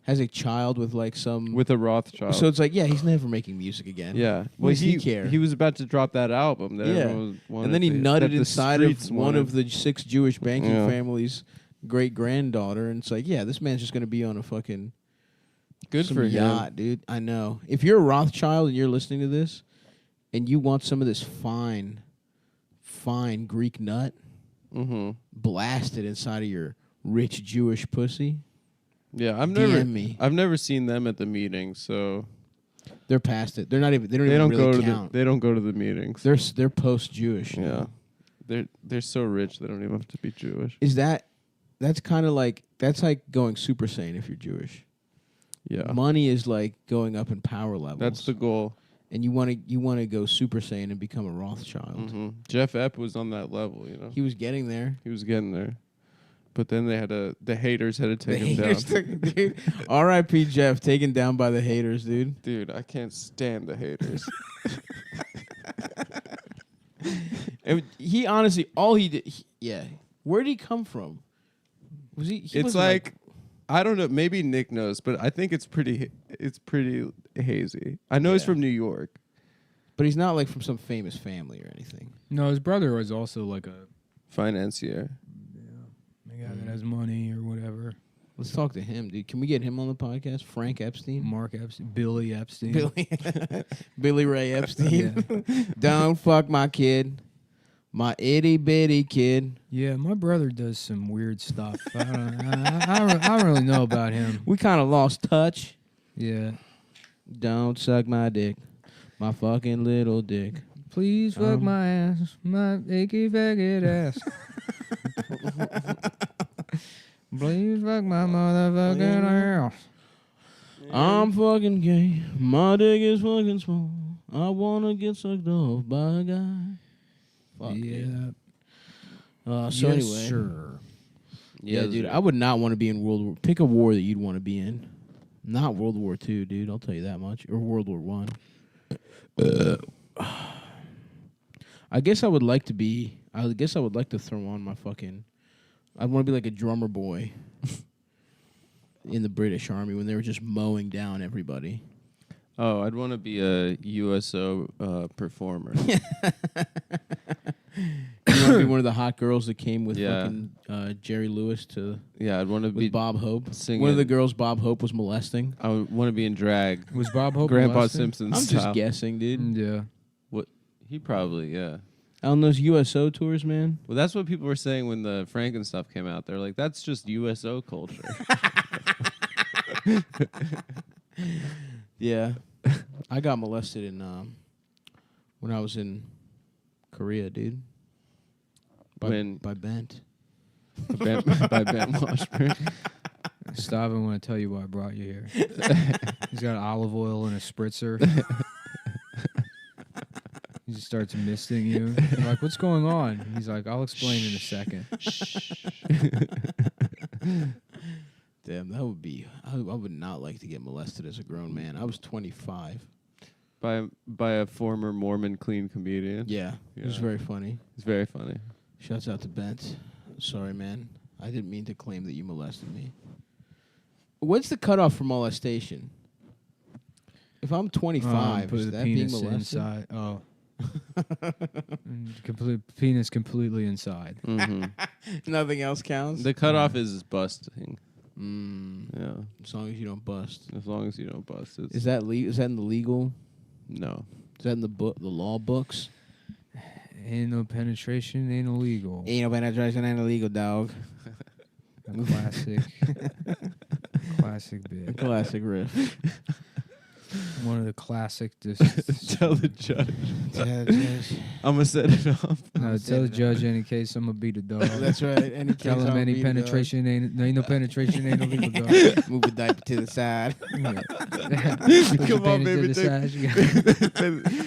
has a child with like some with a Rothschild. So it's like, yeah, he's never making music again. Yeah. What does he care? He was about to drop that album. That everyone wanted and then he to- nutted that the inside of streets one wanted. of the 6 Jewish banking families' great granddaughter, and it's like, yeah, this man's just gonna be on a fucking Good some for him. yacht, dude. I know. If you're a Rothschild and you're listening to this, and you want some of this fine Greek nut blasted inside of your rich Jewish pussy. Yeah, I've never seen them at the meeting, so they're past it. They're not even. They don't they even don't really go to count. they don't go to the meetings. They're post Jewish. Yeah, they're so rich they don't even have to be Jewish. That's kind of like going Super Saiyan if you're Jewish. Yeah, money is like going up in power levels. That's the goal. And you want to go Super Saiyan and become a Rothschild. Mm-hmm. Jeff Epp was on that level, He was getting there. He was getting there. But then the haters had to take him down. R.I.P. Jeff, taken down by the haters, dude. Dude, I can't stand the haters. He honestly, all he did, where did he come from? Was he? It's like I don't know. Maybe Nick knows, but I think it's pretty hazy. I know he's from New York, but he's not like from some famous family or anything. No, his brother was also like a financier. A guy that has money or whatever. Let's talk to him, dude. Can we get him on the podcast? Frank Epstein? Mark Epstein. Billy Epstein. Billy Ray Epstein. Don't fuck my kid. My itty bitty kid. Yeah, my brother does some weird stuff. I don't really know about him. We kind of lost touch. Yeah. Don't suck my dick. My fucking little dick. Please fuck my ass. My achy faggot ass. Please fuck my motherfucking ass. I'm fucking gay. My dick is fucking small. I wanna get sucked off by a guy. Fuck yeah. So yes, anyway. sir. Yeah, dude. I would not want to be in World War. Pick a war that you'd want to be in. Not World War II, dude. I'll tell you that much. Or World War One. I guess I would like to be. I guess I would like to throw on my fucking. I'd want to be like a drummer boy in the British Army when they were just mowing down everybody. Oh, I'd want to be a USO performer. You want to be one of the hot girls that came with fucking Jerry Lewis to. Yeah, I'd want to be Bob Hope. Singing. One of the girls Bob Hope was molesting. I would want to be in drag. Was Bob Hope Grandpa molested? Simpson I'm style. just guessing, dude. Yeah. What? He probably, yeah. On those USO tours, man. Well, that's what people were saying when the Franken stuff came out. They're like, that's just USO culture. Yeah. I got molested in when I was in Korea, dude. By Bent. By Bent Washburn. Stop, I want to tell you why I brought you here. He's got olive oil and a spritzer. He just starts misting you. You're like, what's going on? He's like, I'll explain in a second. Damn, that would be. I would not like to get molested as a grown man. I was 25. By a former Mormon clean comedian. Yeah, it was very funny. It's very funny. Shouts out to Bent. Sorry, man. I didn't mean to claim that you molested me. What's the cutoff for molestation? If I'm 25, put is the that being penis molested? inside. Oh. Penis completely inside. Mm-hmm. Nothing else counts? The cutoff is busting. Yeah. As long as you don't bust. As long as you don't bust. Is that is that in the legal? No. Is that in the law books? Ain't no penetration, ain't illegal. Ain't no penetration, ain't illegal, dog. A classic. Classic bit. Classic riff. One of the classic. Tell the judge. I'm gonna set it up. No, tell the judge any case I'm gonna beat a dog. That's right. Any case Tell him I'll any beat a penetration ain't no penetration ain't illegal dog. Move the diaper to the side. Push your Come on, panties baby. to the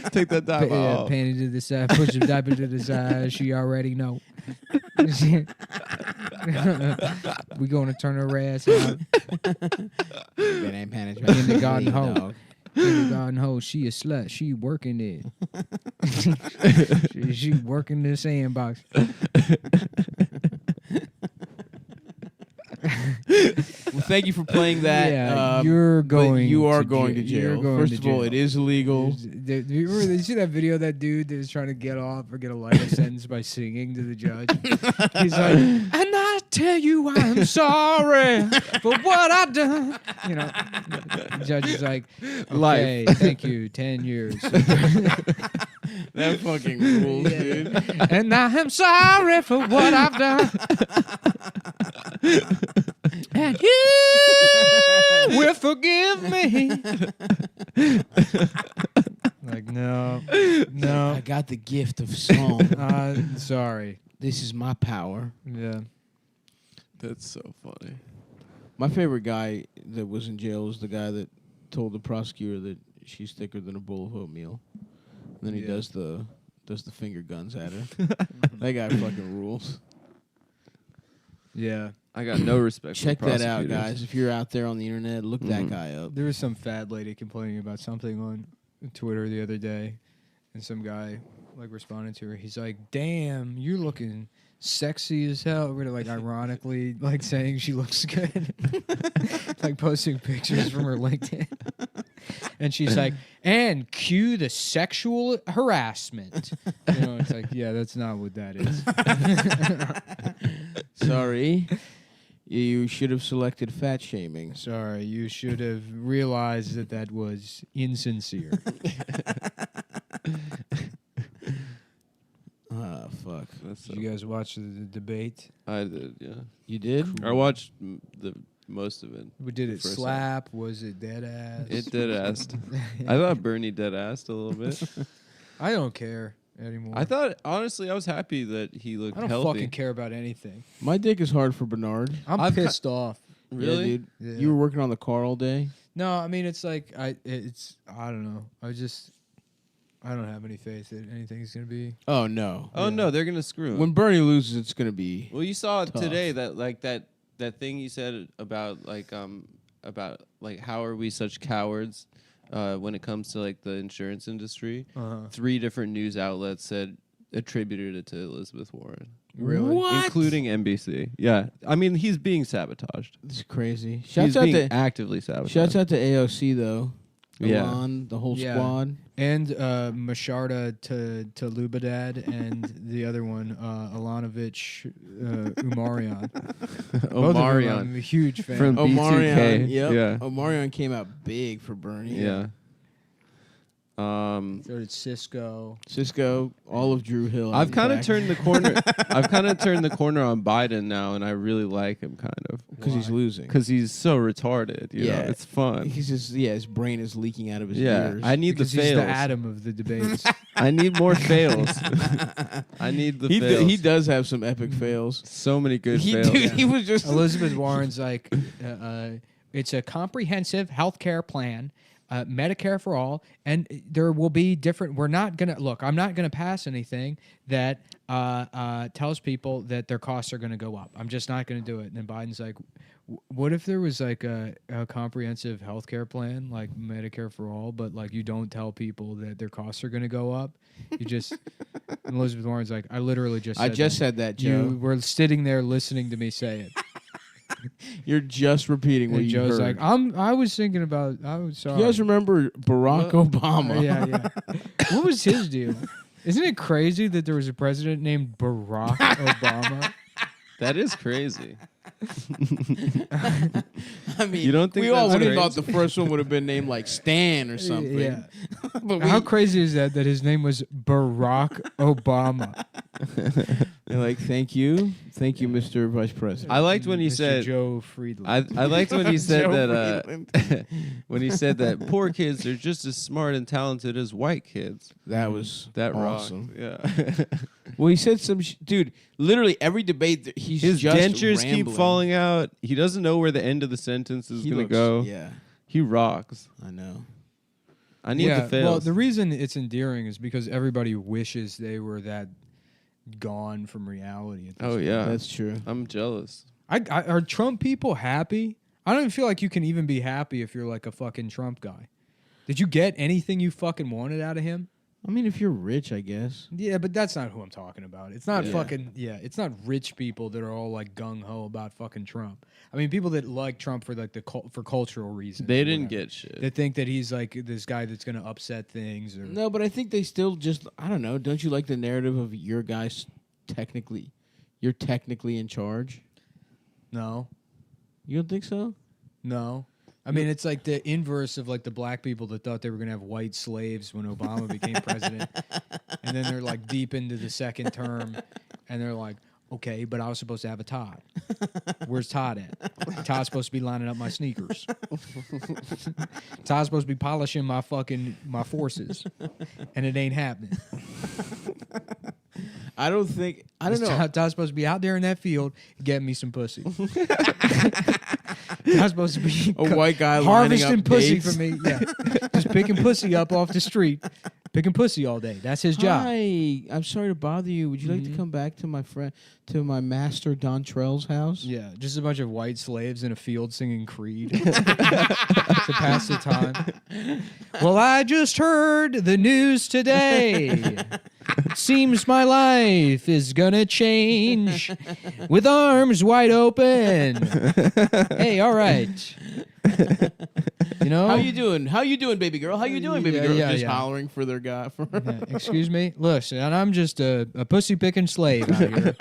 side. Take that diaper off. Panty to the side. Push your diaper to the side. She already know. We gonna turn her ass out. That ain't penetration. In the garden hole. Dog. In the garden hole, she a slut. She working it. she working the sandbox. Well, thank you for playing that. Yeah, you're going. You are to going to jail. Going First to of all, jail. it is illegal. Do you remember? Did you see that video of that dude that was trying to get off or get a lighter sentence by singing to the judge? He's like, "And I tell you, I'm sorry for what I done." You know, the judge is like, "Okay, thank you, 10 years." That fucking rules, dude. And I'm sorry for what I've done. And you will forgive me. Like, no. I got the gift of song. Sorry. This is my power. Yeah. That's so funny. My favorite guy that was in jail was the guy that told the prosecutor that she's thicker than a bowl of oatmeal. And then he does the finger guns at her. That guy fucking rules. Yeah. I got no respect for Check that out, prosecutors. guys. If you're out there on the internet, look that guy up. There was some fat lady complaining about something on Twitter the other day, and some guy like responded to her. He's like, "Damn, you're looking sexy as hell." We're like ironically like saying she looks good, like posting pictures from her LinkedIn. And she's like, "And cue the sexual harassment." You know, it's like, yeah, that's not what that is. Sorry. You should have selected fat shaming. Sorry, you should have realized that that was insincere. Ah, fuck. Did you guys watch the debate? I did, yeah. You did? I watched the most of it. But did the it first slap? Was it dead ass? It dead assed. I thought Bernie dead assed a little bit. I don't care anymore. I thought honestly, I was happy that he looked I don't healthy. fucking care about anything. My dick is hard for Bernard. I'm pissed off. Really? Yeah, dude. Yeah. You were working on the car all day? No, I mean it's like I don't know. I don't have any faith that anything's gonna be. Oh, no. Oh no, they're gonna screw him. When Bernie loses, it's going to be... Well, you saw tough. today that like that thing you said about how are we such cowards when it comes to like the insurance industry. 3 different news outlets said attributed it to Elizabeth Warren. Really? What? Including NBC. Yeah. I mean, he's being sabotaged. It's crazy. He's Shouts out being to actively sabotaged. Shouts out to AOC, though. Yeah. Iran, the whole Yeah. squad. And Masharda to Lubadad and the other one, Alanovich Umarian. Both of them, Omarion. I'm a huge fan. From Omarion. B2K. Yep. Yeah. Omarion came out big for Bernie. Yeah. So did Cisco. Cisco, all of Drew Hill. I've kind of turned the corner. I've kind of turned the corner on Biden now, and I really like him, kind of, because he's losing. because he's so retarded. You know? It's fun. He's just his brain is leaking out of his Yeah, ears. I need Because the he's fails. the Adam of the debates. I need more fails. I need the fails. He does have some epic fails. So many good He, fails. dude, he was just Elizabeth Warren's like, it's a comprehensive health care plan, Medicare for all, and there will be different. I'm not going to pass anything that tells people that their costs are going to go up. I'm just not going to do it. And then Biden's like, what if there was like a comprehensive health care plan, like Medicare for all, but like you don't tell people that their costs are going to go up? You just, and Elizabeth Warren's like, I literally just said that. Joe. You were sitting there listening to me say it. You're just repeating what And you Joe's heard. like, I was thinking about. I was sorry. You guys remember Barack Obama? Yeah. What was his deal? Isn't it crazy that there was a president named Barack Obama? That is crazy. I mean, You don't think we all that's would have crazy? thought the first one would have been named like Stan or something. Yeah. But How crazy is that his name was Barack Obama? they're like, thank you, Mr. Vice President. I liked when he Mr. said. Joe Friedland. I liked when he said Joe that. When he said that poor kids are just as smart and talented as white kids. That was That awesome. rocked. Yeah. Well, he said some dude. Literally every debate, he's His just dentures keep rambling. falling out. He doesn't know where the end of the sentence is He gonna looks- go. Yeah, He rocks. I know. I need the fails. Well, the reason it's endearing is because everybody wishes they were that gone from reality. At this Oh point. yeah, That's true. I'm jealous. Are Trump people happy? I don't even feel like you can even be happy if you're like a fucking Trump guy. Did you get anything you fucking wanted out of him? I mean, if you're rich, I guess. Yeah, but that's not who I'm talking about. It's not Yeah. fucking it's not rich people that are all like gung ho about fucking Trump. I mean, people that like Trump for like for cultural reasons. They or didn't whatever. get shit. They think that he's like this guy that's gonna upset things. Or No, but I think they still just. I don't know. Don't you like the narrative of your guys? You're technically in charge. no, You don't think so? no. I mean, it's like the inverse of like the black people that thought they were gonna have white slaves when Obama became president, and then they're like deep into the second term, and they're like, okay, but I was supposed to have a Todd. Where's Todd at? Todd's supposed to be lining up my sneakers. Todd's supposed to be polishing my forces, and it ain't happening. I don't know. Todd's supposed to be out there in that field getting me some pussy. Todd's supposed to be a white guy harvesting pussy dates. for me. Yeah, just picking pussy up off the street, picking pussy all day. That's his job. Hi, I'm sorry to bother you. Would you like to come back to to my master Don Trell's house? Yeah, just a bunch of white slaves in a field singing Creed to pass the time. Well, I just heard the news today. It seems my life is gonna change with arms wide open. Hey, all right. You know, How you doing? How you doing, baby girl? How you doing, baby girl? yeah, Just yeah. hollering for their guy. Excuse me. Listen, I'm just a pussy picking slave out here,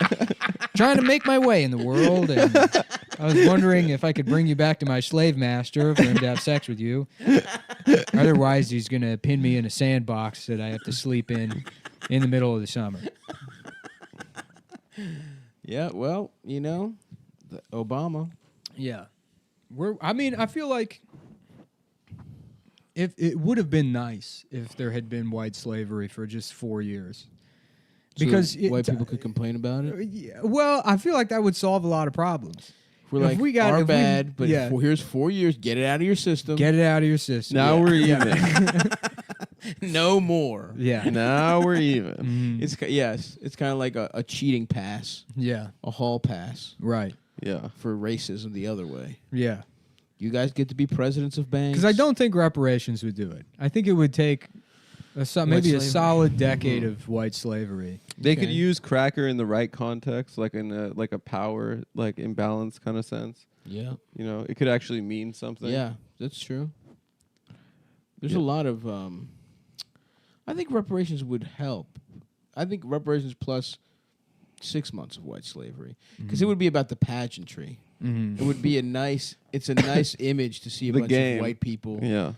trying to make my way in the world. And I was wondering if I could bring you back to my slave master for him to have sex with you. Otherwise, he's gonna pin me in a sandbox that I have to sleep in the middle of the summer. Yeah, well, Obama. Yeah. I feel like if it would have been nice if there had been white slavery for just 4 years. Because white people could complain about it. Yeah, well, I feel like that would solve a lot of problems. We're like, here's 4 years. Get it out of your system. Get it out of your system. Now we're even. No more. Yeah. Now we're even. It's kind of like a cheating pass. Yeah. A hall pass. Right. Yeah. For racism the other way. Yeah. You guys get to be presidents of banks. Because I don't think reparations would do it. I think it would take maybe a solid decade of white slavery. They could use cracker in the right context, like in a power imbalance kind of sense. Yeah. It could actually mean something. Yeah, that's true. There's a lot of I think reparations would help. I think reparations plus 6 months of white slavery, because it would be about the pageantry. It would be a nice image to see a bunch of white people. Yeah.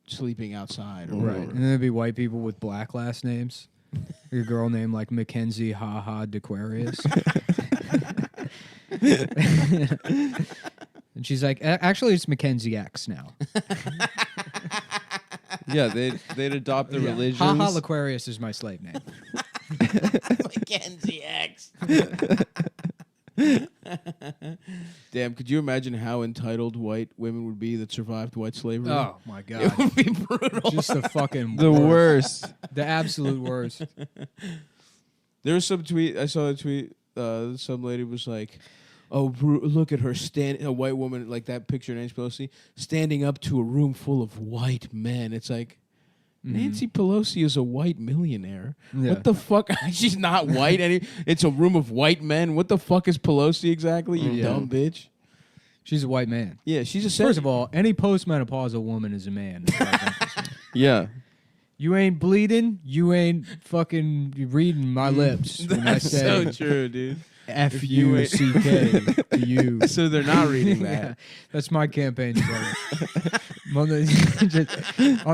Sleeping outside. Or Right. And then there'd be white people with black last names. Your girl named like Mackenzie DeQuarius. And she's like, actually, it's Mackenzie X now. Yeah, they'd adopt the religions. HaHa Aquarius is my slave name. Mackenzie X. Damn, could you imagine how entitled white women would be that survived white slavery? Oh my god, it would be brutal. Just the worst, the absolute worst. There was some tweet. I saw a tweet. Some lady was like, "Oh, look at her a white woman like that picture of Nancy Pelosi standing up to a room full of white men." It's like. Nancy Pelosi is a white millionaire. Yeah. What the fuck? She's not white. It's a room of white men. What the fuck is Pelosi exactly? You dumb bitch. She's a white man. Yeah, she's a. First of all, any postmenopausal woman is a man. Yeah. You ain't bleeding. You ain't fucking reading my lips. When I say so true, dude. F-U-C-K to you. So they're not reading that. Yeah, that's my campaign slogan. on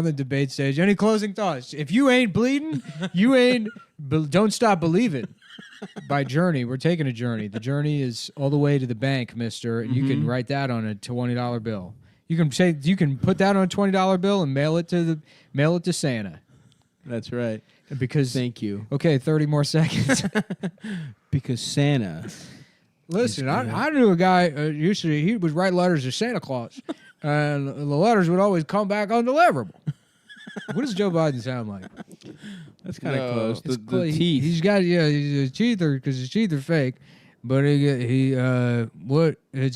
the debate stage. Any closing thoughts? If you ain't bleeding, you ain't. Don't stop believing. By Journey, we're taking a journey. The journey is all the way to the bank, mister. And you can write that on a $20 bill. You can put that on a $20 bill and mail it to Santa. That's right. Because thank you. Okay, 30 more seconds. Because Santa. Listen, I knew a guy usually he would write letters to Santa Claus, and the letters would always come back undeliverable. What does Joe Biden sound like? That's kind of close. The teeth. He's got his teeth are because his teeth are fake, but it's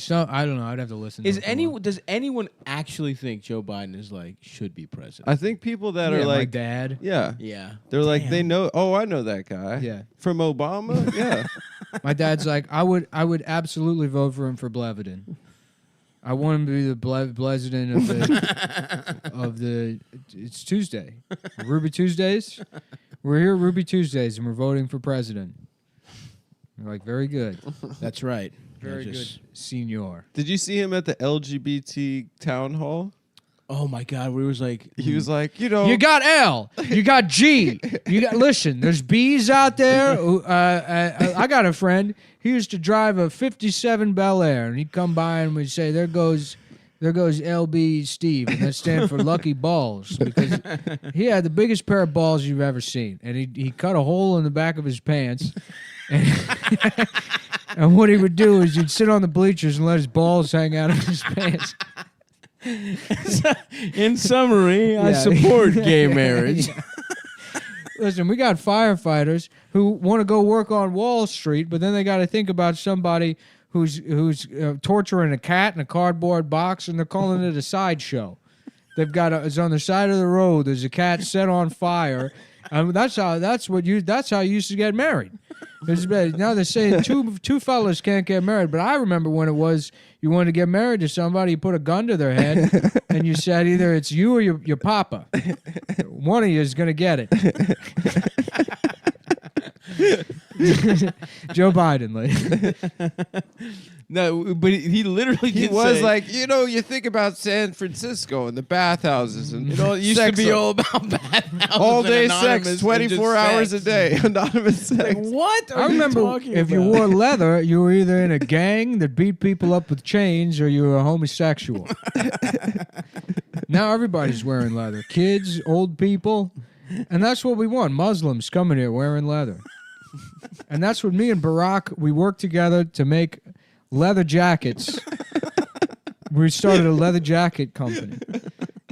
not. I don't know. I'd have to listen. Does anyone actually think Joe Biden is should be president? I think people that are my like dad. Yeah. Yeah. They're like they know. Oh, I know that guy. Yeah. From Obama. Yeah. My dad's like I would absolutely vote for him for Blevedin. I want him to be the Blevedin of the. It's Tuesday, Ruby Tuesdays. We're here Ruby Tuesdays, and we're voting for president. Like, very good. That's right. Very good, senor. Did you see him at the LGBT town hall? Oh my God, where he was like, He was like, you know, You got L. You got G. You got. Listen, there's B's out there. I got a friend. He used to drive a '57 Bel Air, and he'd come by and we'd say, "There goes LB Steve," and that stands for Lucky Balls, because he had the biggest pair of balls you've ever seen, and he cut a hole in the back of his pants. And what he would do is he'd sit on the bleachers and let his balls hang out of his pants. in summary, I support gay marriage. Listen, we got firefighters who want to go work on Wall Street, but then they got to think about somebody who's torturing a cat in a cardboard box, and they're calling it a sideshow. They've got it's on the side of the road. There's a cat set on fire. That's how you used to get married. Now they're saying two fellas can't get married, but I remember when it was you wanted to get married to somebody, you put a gun to their head, and you said either it's you or your papa. One of you is gonna get it. Joe Biden, like. No, but he literally he did was say, like, you know, you think about San Francisco and the bathhouses and it used to be all about bathhouses, all day and sex, 24 hours a day, anonymous sex. Like, what? I remember if you wore leather, you were either in a gang that beat people up with chains, or you were a homosexual. Now everybody's wearing leather, kids, old people, and that's what we want. Muslims coming here wearing leather, and that's what me and Barack, we worked together to make leather jackets. We started a leather jacket company,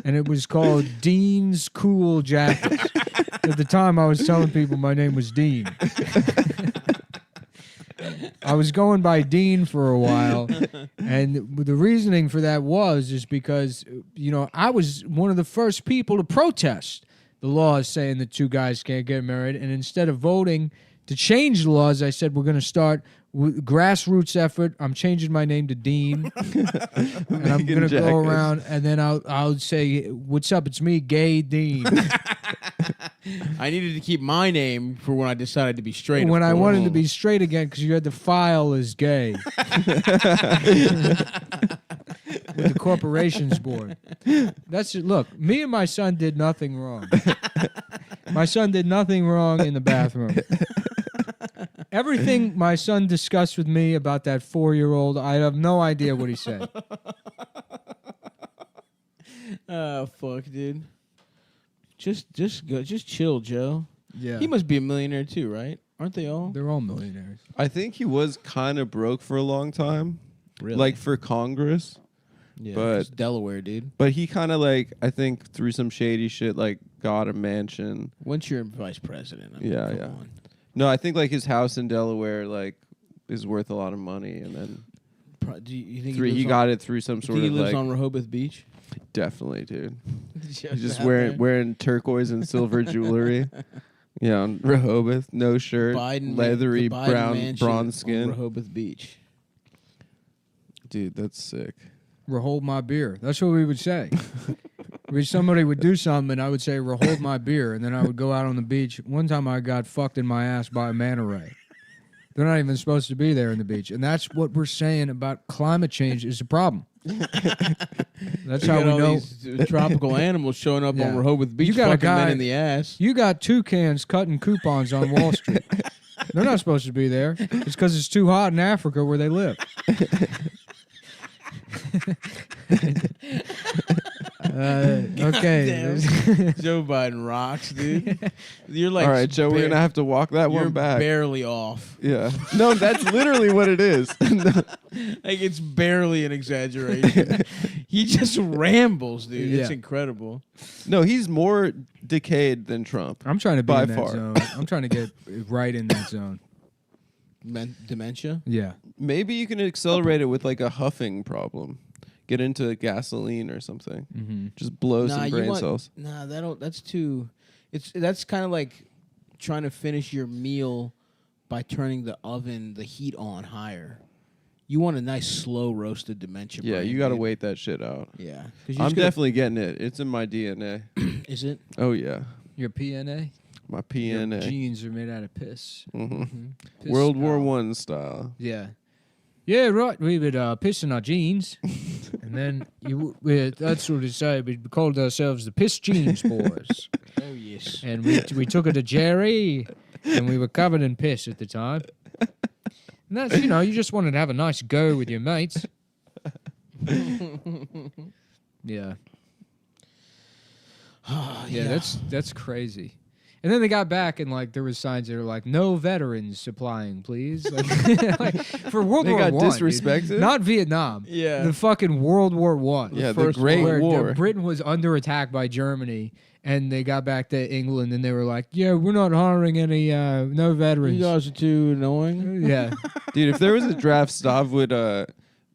and it was called Dean's Cool Jackets. At the time, I was telling people my name was Dean. I was going by Dean for a while, and the reasoning for that is because, you know, I was one of the first people to protest the laws saying that two guys can't get married, and instead of voting to change the laws, I said we're going to start grassroots effort. I'm changing my name to Dean, and I'm going to go around, and then I'll say, "What's up? It's me, Gay Dean." I needed to keep my name for when I decided to be straight. When I wanted to be straight again, because you had to file as gay with the corporations board. That's it. Look, me and my son did nothing wrong. My son did nothing wrong in the bathroom. Everything my son discussed with me about that 4-year-old, I have no idea what he said. Oh fuck, dude. Just chill, Joe. Yeah. He must be a millionaire too, right? Aren't they all? They're all millionaires. I think he was kind of broke for a long time. Really? Like for Congress. Yeah, but it's Delaware, dude. But he kind of like, I think through some shady shit, like got a mansion. Once you're vice president, I mean, yeah. on. No, I think like his house in Delaware like is worth a lot of money, and then do you think he got it through some sort of he lives like on Rehoboth Beach? Definitely, dude. He's just out wearing turquoise and silver jewelry. Yeah, on Rehoboth, no shirt, leathery bronze skin. Rehoboth Beach. Dude, that's sick. Hold my beer. That's what we would say. Somebody would do something, and I would say, hold my beer, and then I would go out on the beach. One time I got fucked in my ass by a manta ray. They're not even supposed to be there in the beach. And that's what we're saying about climate change is a problem. That's how we know. These tropical animals showing up on Rehoboth Beach, fucking men in the ass. You got toucans cutting coupons on Wall Street. They're not supposed to be there. It's because it's too hot in Africa where they live. Okay. Joe Biden rocks, dude. You're like, all right, Joe, we're gonna have to walk that one back. Barely off. Yeah. No, that's literally what it is. Like it's barely an exaggeration. He just rambles, dude. Yeah. It's incredible. No, he's more decayed than Trump. I'm trying to be by in that far. zone. I'm trying to get right in that zone. Dementia? Yeah. Maybe you can accelerate it with like a huffing problem. Get into gasoline or something. Mm-hmm. Just blow some brain cells. Nah, that's too. That's kind of like trying to finish your meal by turning the heat on higher. You want a nice slow roasted dementia. Yeah, brain, you got to dude. wait that shit out. Yeah, I'm definitely getting it. It's in my DNA. Is it? Oh yeah. Your PNA? My Your PNA. jeans are made out of piss. Piss World War style. One style. Yeah. Yeah, right. We would piss in our jeans, and then that's what we say. We called ourselves the Piss Jeans Boys. Oh yes. And we took it to Jerry, and we were covered in piss at the time. And that's, you just wanted to have a nice go with your mates. Yeah. Yeah, that's crazy. And then they got back, and like there was signs that were like, "No veterans supplying, please." Like, for World They War got One, disrespected? dude. Not Vietnam. Yeah. The fucking World War One. Yeah, the First Great where War. Britain was under attack by Germany, and they got back to England, and they were like, "Yeah, we're not hiring any no veterans." You guys are too annoying. Yeah. Dude, if there was a draft, Stav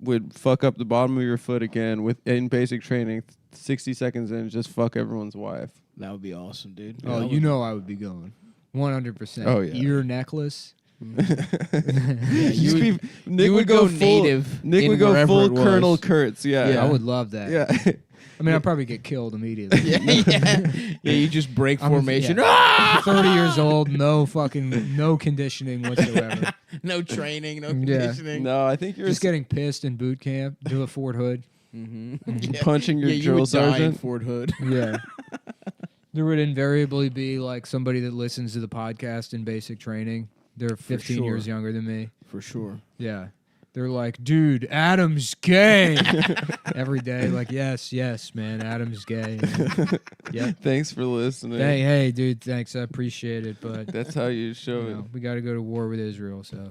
would fuck up the bottom of your foot again in basic training. 60 seconds in, just fuck everyone's wife. That would be awesome, dude. Oh, That you would- know I would be going 100%. Oh, yeah. Ear necklace. Nick would go native Nick in would go wherever full it was. Colonel Kurtz. Yeah, I would love that. Yeah. I mean, I'd probably get killed immediately. Yeah, you just break formation. Yeah. 30 years old, no conditioning whatsoever. No training, no Yeah. conditioning. No, I think you're Just getting pissed in boot camp, do a Fort Hood. punching your you drill would die in sergeant. Fort Hood. Yeah. There would invariably be like somebody that listens to the podcast in basic training. They're 15 sure. years younger than me. For sure. Yeah. They're like, dude, Adam's gay. Every day, like, yes, man, Adam's gay. Yeah. Thanks for listening. Hey, dude, thanks. I appreciate it, but That's how you show you it. know, we got to go to war with Israel. So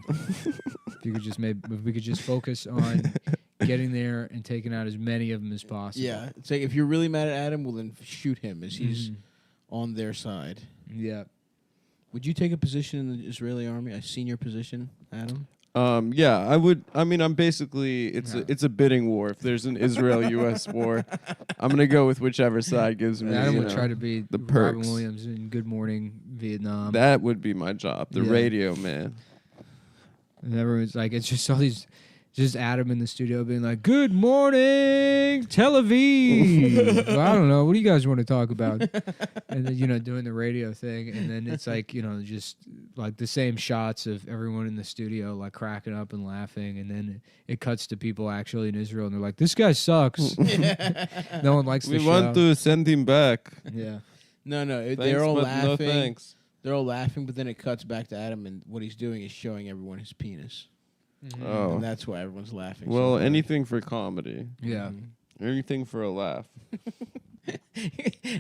if we could just focus on getting there and taking out as many of them as possible. Yeah. It's like if you're really mad at Adam, well then shoot him as he's on their side. Yeah. Would you take a position in the Israeli army, a senior position, Adam? Yeah, I would. I mean, I'm basically it's a bidding war. If there's an Israel-U.S. war, I'm gonna go with whichever side gives me. Adam you would know, try to be the Robin perks. Williams in Good Morning Vietnam. That would be my job. The Yeah. radio man. And everyone's like, it's just all these, just Adam in the studio being like, "Good morning, Tel Aviv." Well, I don't know. What do you guys want to talk about? And then, doing the radio thing. And then it's like, just like the same shots of everyone in the studio, like cracking up and laughing. And then it cuts to people actually in Israel. And they're like, "This guy sucks." No one likes the We show. want to send him back. Yeah. No, Thanks, they're all but laughing. no thanks. They're all laughing, but then it cuts back to Adam, and what he's doing is showing everyone his penis. Oh. And that's why everyone's laughing. so Well, hard. anything for comedy. Yeah. Anything for a laugh.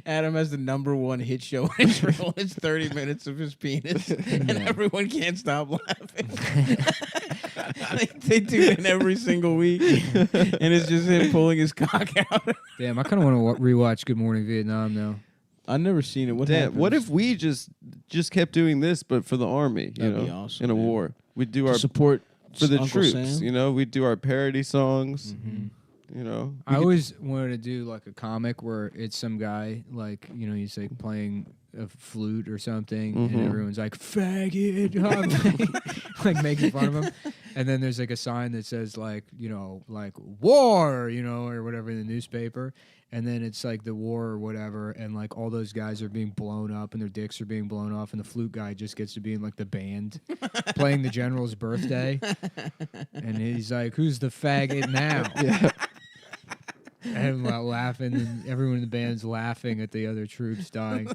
Adam has the #1 hit show in Israel. It's 30 minutes of his penis, and everyone can't stop laughing. They do it every single week, and it's just him pulling his cock out. Damn, I kind of want to rewatch Good Morning Vietnam now. I've never seen it. What Damn, happens? what if we just kept doing this, but for the army? You That'd know, be awesome, in a man. war, we'd do To our support for the Uncle troops. Sam? You know, we'd do our parody songs. You know, I always wanted to do like a comic where it's some guy like he's like playing a flute or something, and everyone's like faggot, like making fun of him, and then there's like a sign that says like like war, or whatever in the newspaper, and then it's like the war or whatever, and like all those guys are being blown up and their dicks are being blown off, and the flute guy just gets to be in like the band playing the general's birthday, and he's like, "Who's the faggot now?" yeah. And laughing, and everyone in the band's laughing at the other troops dying.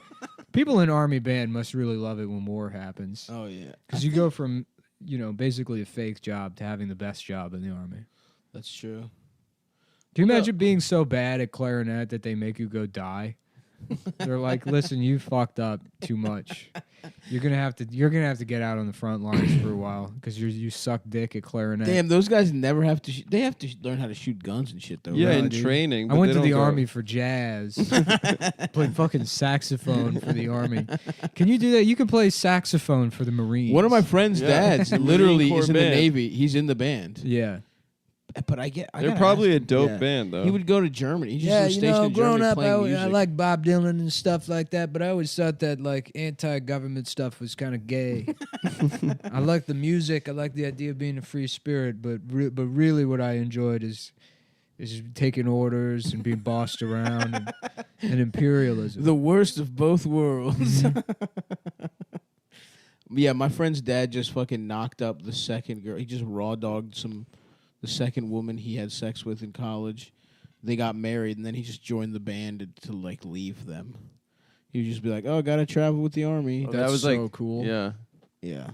People in army band must really love it when war happens. Oh yeah, Because you go from basically a fake job to having the best job in the army. that's true. Do you imagine being so bad at clarinet that they make you go die? They're like, "Listen, you fucked up too much. You're gonna have to get out on the front lines for a while because you suck dick at clarinet." Damn, those guys never have to. They have to learn how to shoot guns and shit, though. Yeah, right? in dude. training. I but went they to the don't go- army for jazz. Played fucking saxophone for the army. Can you do that? You can play saxophone for the Marines. One of my friend's Yeah. dads Marine literally Corps is in the band. Navy. He's in the band. Yeah. But I They're gotta probably ask a him. dope Yeah. band, though. He would go to Germany. He just was stationed in Germany playing music. like Bob Dylan and stuff like that, but I always thought that like anti-government stuff was kind of gay. I like the music. I like the idea of being a free spirit, but really what I enjoyed is taking orders and being bossed around and imperialism. The worst of both worlds. Yeah, my friend's dad just fucking knocked up the second girl. He just raw dogged the second woman he had sex with in college. They got married, and then he just joined the band to like leave them. He would just be like, "Oh, gotta travel with the army." Oh, That's that was so like cool. Yeah, Yeah,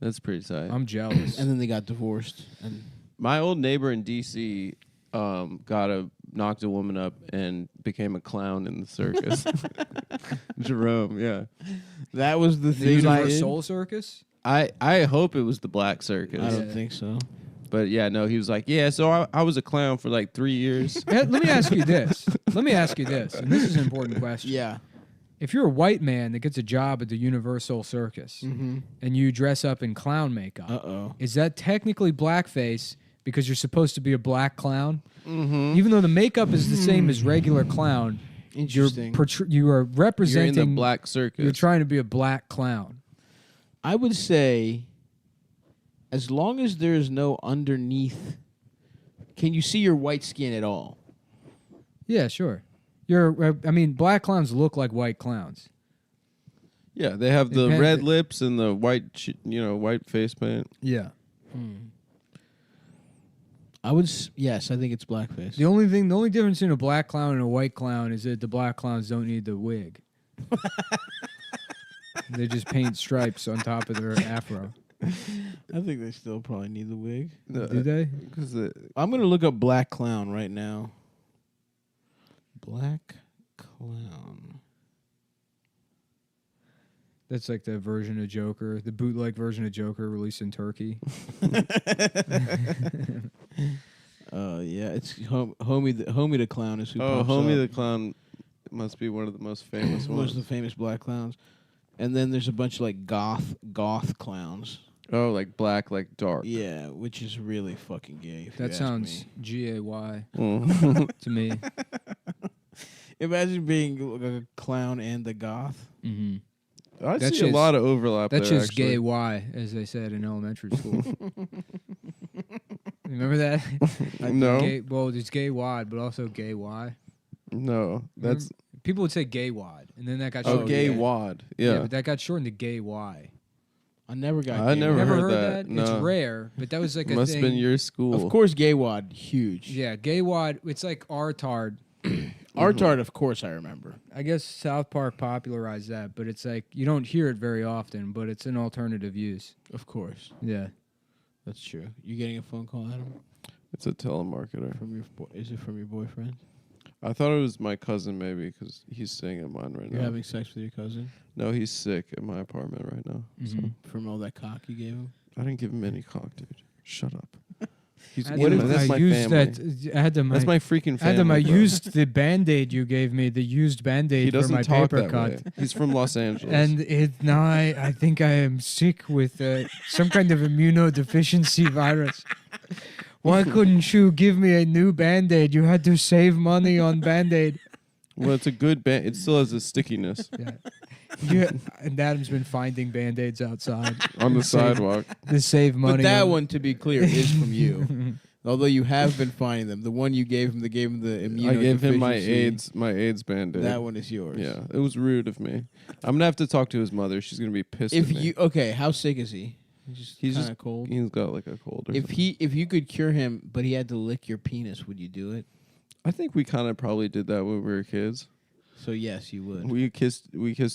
that's pretty tight. I'm jealous. and then they got divorced. And My old neighbor in DC knocked a woman up and became a clown in the circus. Jerome, yeah. that was the The thing. Universal Circus? I hope it was the Black Circus. I don't think so. But yeah, no, he was like, yeah, so I was a clown for like 3 years. Let me ask you this. And this is an important question. Yeah. If you're a white man that gets a job at the Universal Circus and you dress up in clown makeup, is that technically blackface because you're supposed to be a black clown? Even though the makeup is the same as regular clown, Interesting. you are representing You're in the Black Circus. You're trying to be a black clown. I would say, as long as there is no underneath, can you see your white skin at all? Yeah, sure. Black clowns look like white clowns. Yeah, they have the red lips and the white, white face paint. Yeah. Yes, I think it's blackface. The only difference between a black clown and a white clown is that the black clowns don't need the wig. They just paint stripes on top of their afro. I think they still probably need the wig. Do they? I'm going to look up black clown right now. Black clown. That's like the version of Joker, the bootleg version of Joker released in Turkey. Yeah, it's Homie the Clown is who pops Homie up. the Clown must be one of the most famous One ones. of the famous black clowns. And then there's a bunch of like goth clowns. Oh, like black, like dark. Yeah, which is really fucking gay. If you That ask sounds me. GAY to Mm. me. Imagine being like a clown and a goth. Mm-hmm. I see a lot of overlap That's there, just actually. gay Y, as they said in elementary school. Remember that? No. It's gay wad, but also gay Y. No, that's People would say gay wad, and then that got oh, shortened. gay wad. Yeah. But that got shortened to gay Y. I never got. I gay never wad. Never heard heard that. It's No. rare, but that was like a Must thing. have been your school. Of course, gay wad, huge. Yeah, gay wad. It's like R-tard. Artard, of course, I remember. I guess South Park popularized that, but it's like you don't hear it very often, but it's an alternative use. Of course, Yeah. that's true. You getting a phone call, Adam? It's a telemarketer. From your is it from your boyfriend? I thought it was my cousin, maybe, because he's staying at mine right You're now. having sex with your cousin No, he's sick at my apartment right now. So from all that cock you gave him. I didn't give him any cock, dude. Shut up. He's I what had if to- that's I my used family. that. I had to. That's my freaking family. Adam, I bro. used the Band-Aid you gave me, the used Band-Aid He for doesn't my talk paper that cut. way. He's from Los Angeles. And now I think I am sick with some kind of immunodeficiency virus. Why couldn't you give me a new Band-Aid? You had to save money on Band-Aid. well, it's a good band. It still has a stickiness And Adam's been finding Band-Aids outside. on the to save- sidewalk. To save money. But that on- one, to be clear, is from you. Although you have been finding them. The one you gave him, the immunodeficiency. I gave him my AIDS Band-Aid. That one is yours. Yeah, it was rude of me. I'm gonna have to talk to his mother. She's gonna be pissed. If at me. you how sick is he? He's He's kind just of cold. He's got like a cold. Or If something. if you could cure him, but he had to lick your penis, would you do it? I think we kind of probably did that when we were kids. So yes, you would. We kissed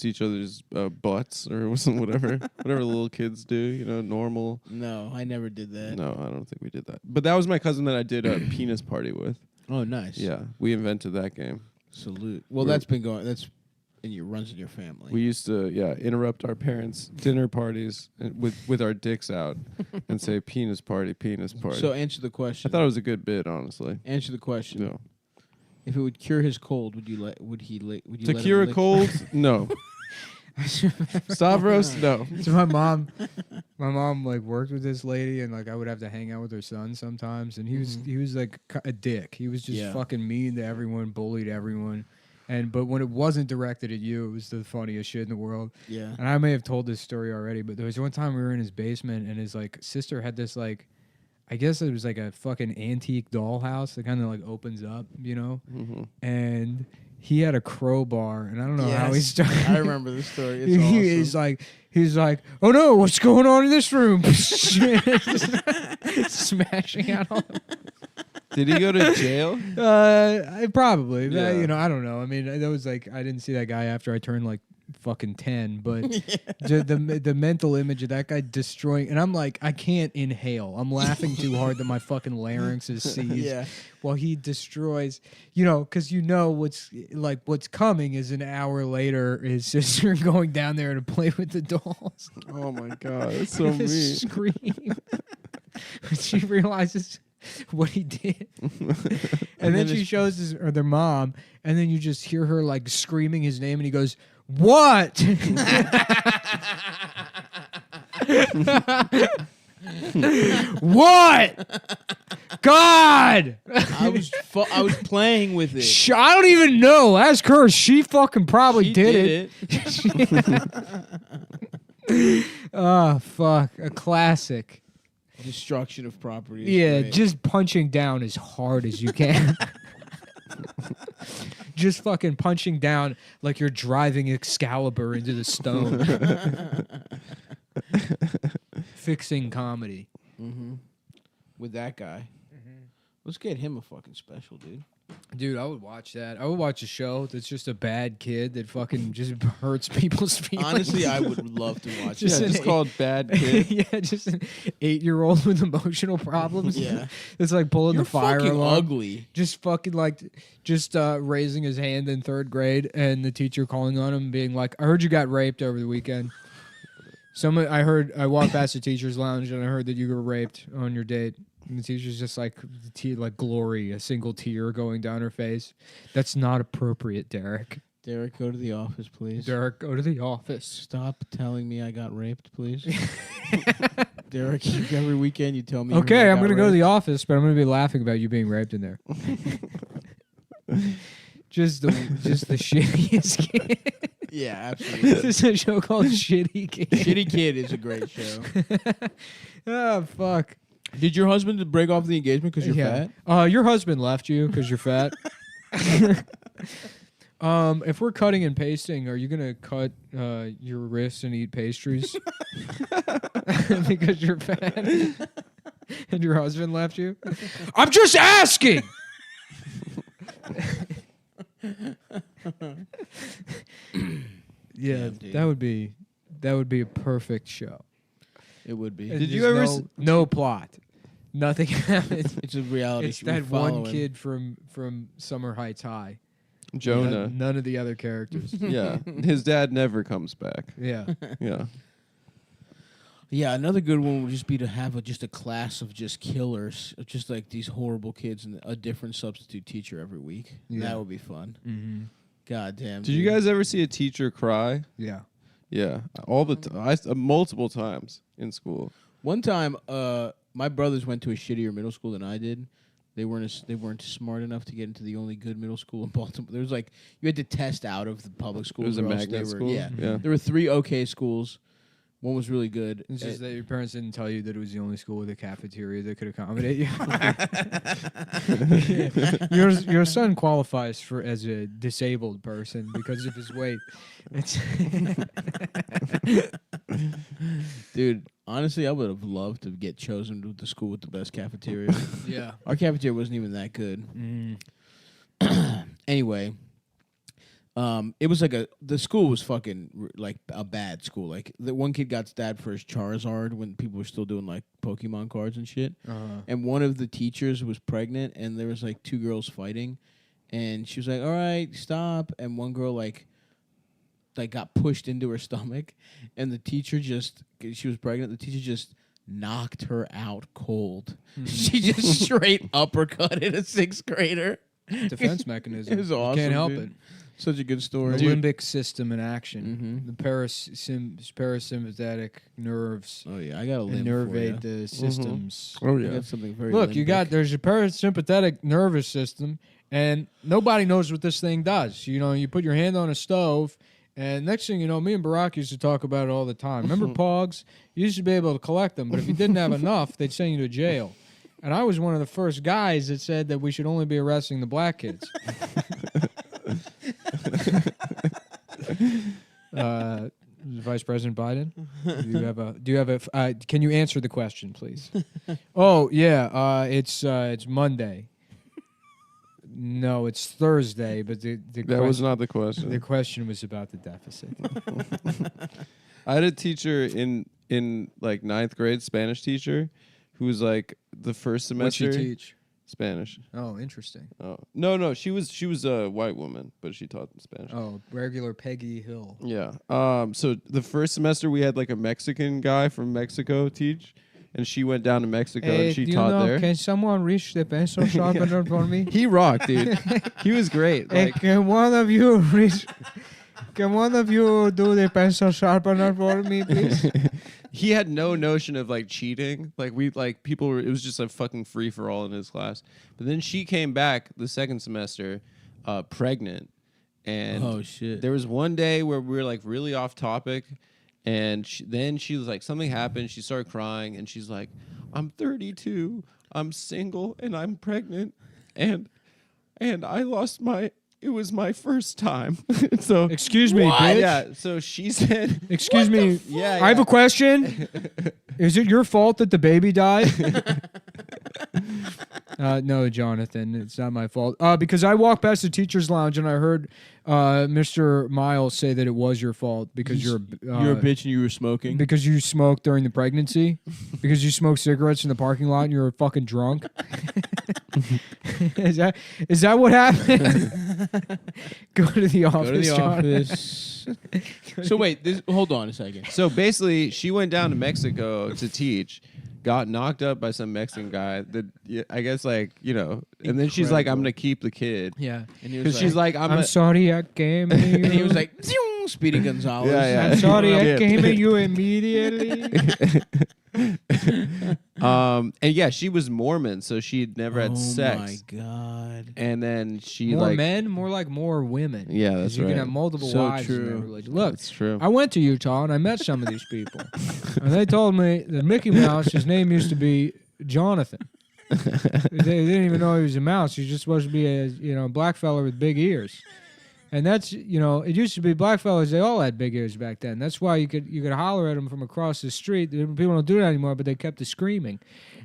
each other's butts or whatever little kids do. You know, normal. No, I never did that. No, I don't think we did that. But that was my cousin that I did a penis party with. Oh, nice. Yeah, we invented that game. Salute. Well, We're- that's been going. That's in your runs in your family. We used to interrupt our parents' dinner parties with our dicks out and say penis party. So answer the question. I thought it was a good bit, honestly. Answer the question. No. If it would cure his cold, would you let? Would he? Would you To let cure him a lick- cold? No. Stavros? No. So my mom like worked with this lady, and like I would have to hang out with her son sometimes, and he was like a dick. He was just fucking mean to everyone, bullied everyone, but when it wasn't directed at you, it was the funniest shit in the world. Yeah. And I may have told this story already, but there was one time we were in his basement, and his like sister had this like, I guess it was like a fucking antique dollhouse that kind of like opens up, you know, and he had a crowbar, and I don't know how he started. I remember this story. It's awesome. He's like, oh no, what's going on in this room? Smashing out all. Did he go to jail? Probably. Yeah. I don't know. I mean, that was like I didn't see that guy after I turned like fucking 10, but the mental image of that guy destroying, and I'm like, I can't inhale. I'm laughing too hard that my fucking larynx is seized while he destroys. Because what's coming is an hour later his sister going down there to play with the dolls. Oh my god, that's so mean. Scream. When she realizes what he did. And then she shows their mom, and then you just hear her like screaming his name, and he goes, "What?" What? God! I was playing with it. I don't even know. Ask her. She fucking probably did it. Oh, fuck. A classic. Destruction of property. Yeah, great. just punching down as hard as you can. Just fucking punching down like you're driving Excalibur into the stone. Fixing comedy. Mm-hmm. With that guy. Let's get him a fucking special, dude. Dude, I would watch that. I would watch a show that's just a bad kid that fucking just hurts people's feelings. Honestly, I would love to watch Just, that. it's called Bad Kid. Yeah, just an 8-year-old with emotional problems. Yeah. It's like pulling You're the fire fucking alarm. ugly. Just fucking raising his hand in 3rd grade and the teacher calling on him being like, I heard you got raped over the weekend. I walked past the teacher's lounge and I heard that you were raped on your date. And the teacher's just like glory, a single tear going down her face. That's not appropriate, Derek. Derek, go to the office, please. Derek, go to the office. Stop telling me I got raped, please. Derek, every weekend you tell me. Okay, I'm going to go to the office, but I'm going to be laughing about you being raped in there. just the shittiest kid. Yeah, absolutely. This is a show called Shitty Kid. Shitty Kid is a great show. Oh, fuck. Did your husband break off the engagement because you're fat? Your husband left you because you're fat. If we're cutting and pasting, are you gonna cut your wrists and eat pastries because you're fat and your husband left you? I'm just asking. Yeah, that would be a perfect show. It would be. Did you ever no plot? Nothing happens. It's a reality. It's that one kid from Summer Heights High. Jonah. None of the other characters. Yeah, his dad never comes back. Yeah. Yeah. Yeah, another good one would just be to have just a class of just killers, of just like these horrible kids and a different substitute teacher every week. Yeah. That would be fun. Mm-hmm. God damn. Did you guys ever see a teacher cry? Yeah. Yeah, all the multiple times in school. One time, my brothers went to a shittier middle school than I did. They weren't smart enough to get into the only good middle school in Baltimore. There was like you had to test out of the public schools. It was a or else magnet they were, school? Yeah. Yeah. There were 3 okay schools. One was really good. It's just that your parents didn't tell you that it was the only school with a cafeteria that could accommodate you. Your son qualifies as a disabled person because of his weight. Dude, honestly, I would have loved to get chosen to the school with the best cafeteria. Yeah. Our cafeteria wasn't even that good. Anyway, it was like the school was fucking like a bad school. Like the one kid got stabbed for his Charizard when people were still doing like Pokemon cards and shit. And one of the teachers was pregnant, and there was like 2 girls fighting, and she was like, "All right, stop." And one girl like got pushed into her stomach, and the teacher she was pregnant. The teacher just knocked her out cold. She just straight uppercutted a 6th grader. Defense mechanism. It was awesome. You can't help dude. it. Such a good story. The limbic system in action. The parasympathetic nerves. Oh yeah, I got a limb innervate the systems. Oh I yeah. got something very. Look, limbic. there's your parasympathetic nervous system, and nobody knows what this thing does. You know, you put your hand on a stove, and next thing you know, me and Barack used to talk about it all the time. Remember Pogs? You used to be able to collect them, but if you didn't have enough, they'd send you to jail. And I was one of the first guys that said that we should only be arresting the black kids. Vice President Biden, do you have a? Can you answer the question, please? Oh yeah, it's Monday. No, it's Thursday. But that was not the question. The question was about the deficit. I had a teacher in like 9th grade, Spanish teacher, who was like the first semester. What'd she teach? Spanish. Oh, interesting. Oh no, she was a white woman, but she taught Spanish. Oh, regular Peggy Hill. Yeah. So the first semester we had like a Mexican guy from Mexico teach, and she went down to Mexico and she taught there. Can someone reach the pencil sharpener for me? He rocked, dude. He was great. Hey, Like, can one of you reach? Can one of you do the pencil sharpener for me, please? he had no notion of like cheating. Like people were. It was just a fucking free for all in his class. But then she came back the second semester, pregnant, and oh shit. There was one day where we were like really off topic, and then she was like something happened. She started crying, and she's like, "I'm 32. I'm single, and I'm pregnant, and I lost my." It was my first time. So excuse me, bitch. Yeah. So she said, "Excuse me. Yeah, I have a question. Is it your fault that the baby died?" No, Jonathan, it's not my fault. Because I walked past the teacher's lounge and I heard Mr. Miles say that it was your fault because you're a bitch and you were smoking. Because you smoked during the pregnancy. Because you smoked cigarettes in the parking lot and you were fucking drunk. Is that what happened? Go to the office. Go to the Jonathan. office. So wait, hold on a second. So basically, she went down to Mexico to teach, got knocked up by some Mexican guy. That I guess and then she's like, "I'm gonna keep the kid." Yeah, because she's like, I'm sorry I came at you. And he was like, Speedy Gonzalez. Yeah. I'm sorry I came at you immediately. And yeah, she was Mormon, so she'd never had sex. Oh my god! And then she more men, more like more women. Yeah, that's you right. can have multiple So wives in true. their religion. Look, That's true. I went to Utah and I met some of these people, and they told me that Mickey Mouse, his name used to be Jonathan. They didn't even know he was a mouse. He was just supposed to be a black fella with big ears. And that's, it used to be black fellas, they all had big ears back then. That's why you could holler at them from across the street. People don't do that anymore, but they kept screaming.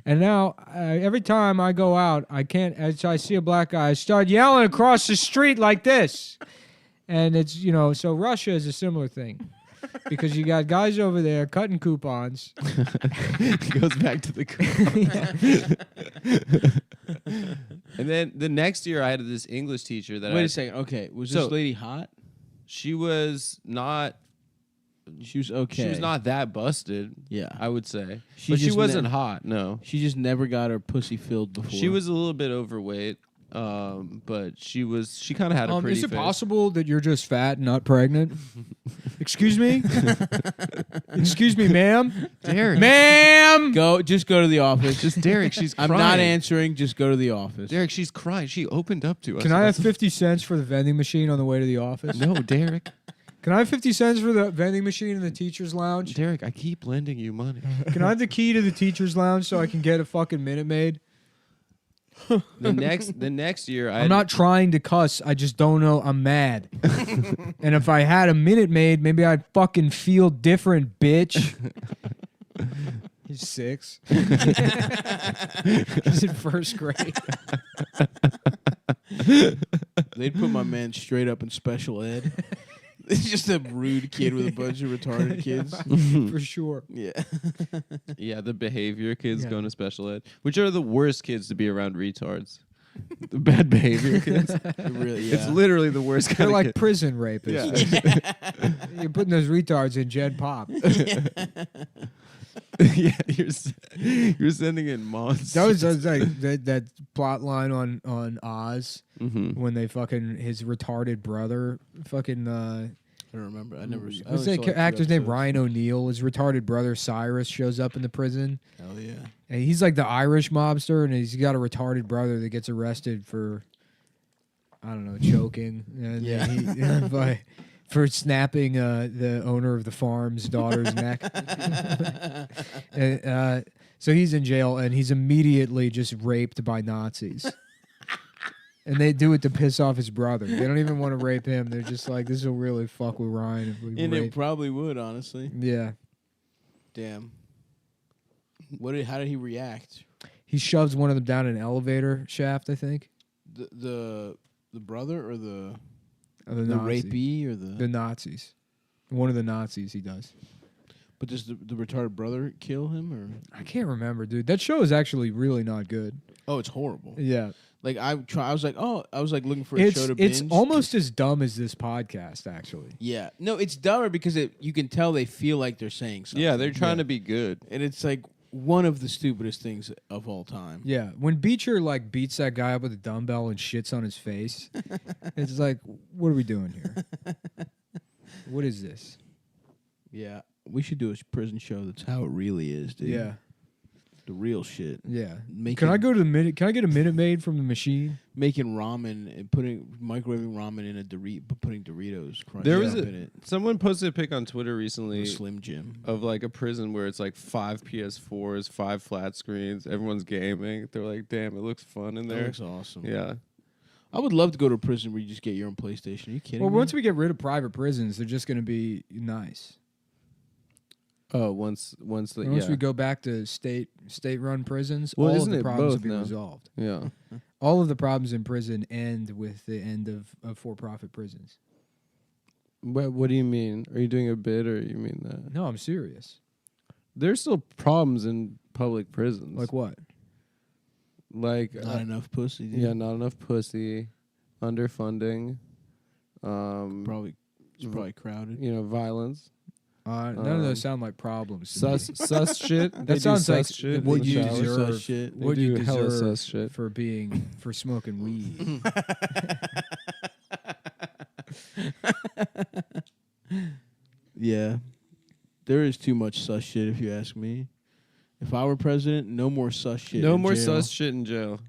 And now, every time I go out, as I see a black guy, I start yelling across the street like this. And it's, so Russia is a similar thing. Because you got guys over there cutting coupons. Goes back to the And then the next year, I had this English teacher that Wait a second. Okay, was this lady hot? She was not. She was okay. She was not that busted. Yeah, I would say. She But she just wasn't hot. No, She just never got her pussy filled before. she was a little bit overweight. But she kind of had a pretty Is it face. possible that you're just fat and not pregnant? Excuse me? Excuse me, ma'am? Derek. Ma'am! Just go to the office. Just Derek, she's I'm crying. not answering. Just go to the office. Derek, she's crying. She opened up to us. Can I have 50 cents for the vending machine on the way to the office? No, Derek. Can I have 50 cents for the vending machine in the teacher's lounge? Derek, I keep lending you money. Can I have the key to the teacher's lounge so I can get a fucking Minute Maid? The next year, I'm not trying to cuss. I just don't know. I'm mad. And if I had a Minute Maid, maybe I'd fucking feel different, bitch. He's 6. He's in first grade. They'd put my man straight up in special ed. It's just a rude kid with a bunch of retarded kids. For sure. Yeah. Yeah, the behavior kids going to special ed, which are the worst kids to be around retards. The bad behavior kids. It's literally the worst kind They're of like kid. prison rapists. Yeah. You're putting those retards in Gen Pop. Yeah, you're sending in monsters. That was like that plot line on Oz when they his retarded brother fucking. I don't remember. I never. What's that actor's name? Ryan O'Neal. His retarded brother Cyrus shows up in the prison. Hell yeah! And he's like the Irish mobster, and he's got a retarded brother that gets arrested for, I don't know, choking. And for snapping the owner of the farm's daughter's neck. So he's in jail, and he's immediately just raped by Nazis. And they do it to piss off his brother. They don't even want to rape him. They're just like, this will really fuck with Ryan if we And rape. it probably would, honestly. Yeah. Damn. How did he react? He shoves one of them down an elevator shaft, I think. The brother or the Nazi. rapee or the Nazis. One of the Nazis he does. But does the retarded brother kill him or? I can't remember, dude. That show is actually really not good. Oh, it's horrible. Yeah. Like I was like looking for a show to binge. It's almost as dumb as this podcast, actually. Yeah. No, it's dumber because you can tell they feel like they're saying something. Yeah, they're trying to be good. And it's like one of the stupidest things of all time. Yeah. When Beecher like beats that guy up with a dumbbell and shits on his face, it's like, what are we doing here? What is this? Yeah. We should do a prison show that's how it really is, dude. Yeah. The real shit. Yeah. Can I go to the Minute? Can I get a Minute Maid from the machine? Making ramen and microwaving ramen in a putting Doritos crunch There was in it. someone posted a pic on Twitter recently, Slim Jim, of like a prison where it's like 5 PS4s, 5 flat screens, everyone's gaming. They're like, damn, it looks fun in there. That looks awesome. Yeah. I would love to go to a prison where you just get your own PlayStation. Are you kidding Well, me? once we get rid of private prisons, they're just going to be nice. Oh, once we go back to state-run prisons, well, all of isn't the it problems both will be now? resolved. Yeah. All of the problems in prison end with the end of for-profit prisons. What do you mean? Are you doing a bit or you mean that? No, I'm serious. There's still problems in public prisons. Like what? Like not enough pussy. Dude. Yeah, not enough pussy, underfunding. It's probably crowded. Violence. None of those sound like problems. Sus shit. That sounds like shit what in the you shower. deserve. Sus shit. What They you do hella deserve sus shit. for smoking weed. Yeah. There is too much sus shit if you ask me. If I were president, no more sus shit. No in more jail. sus shit in jail.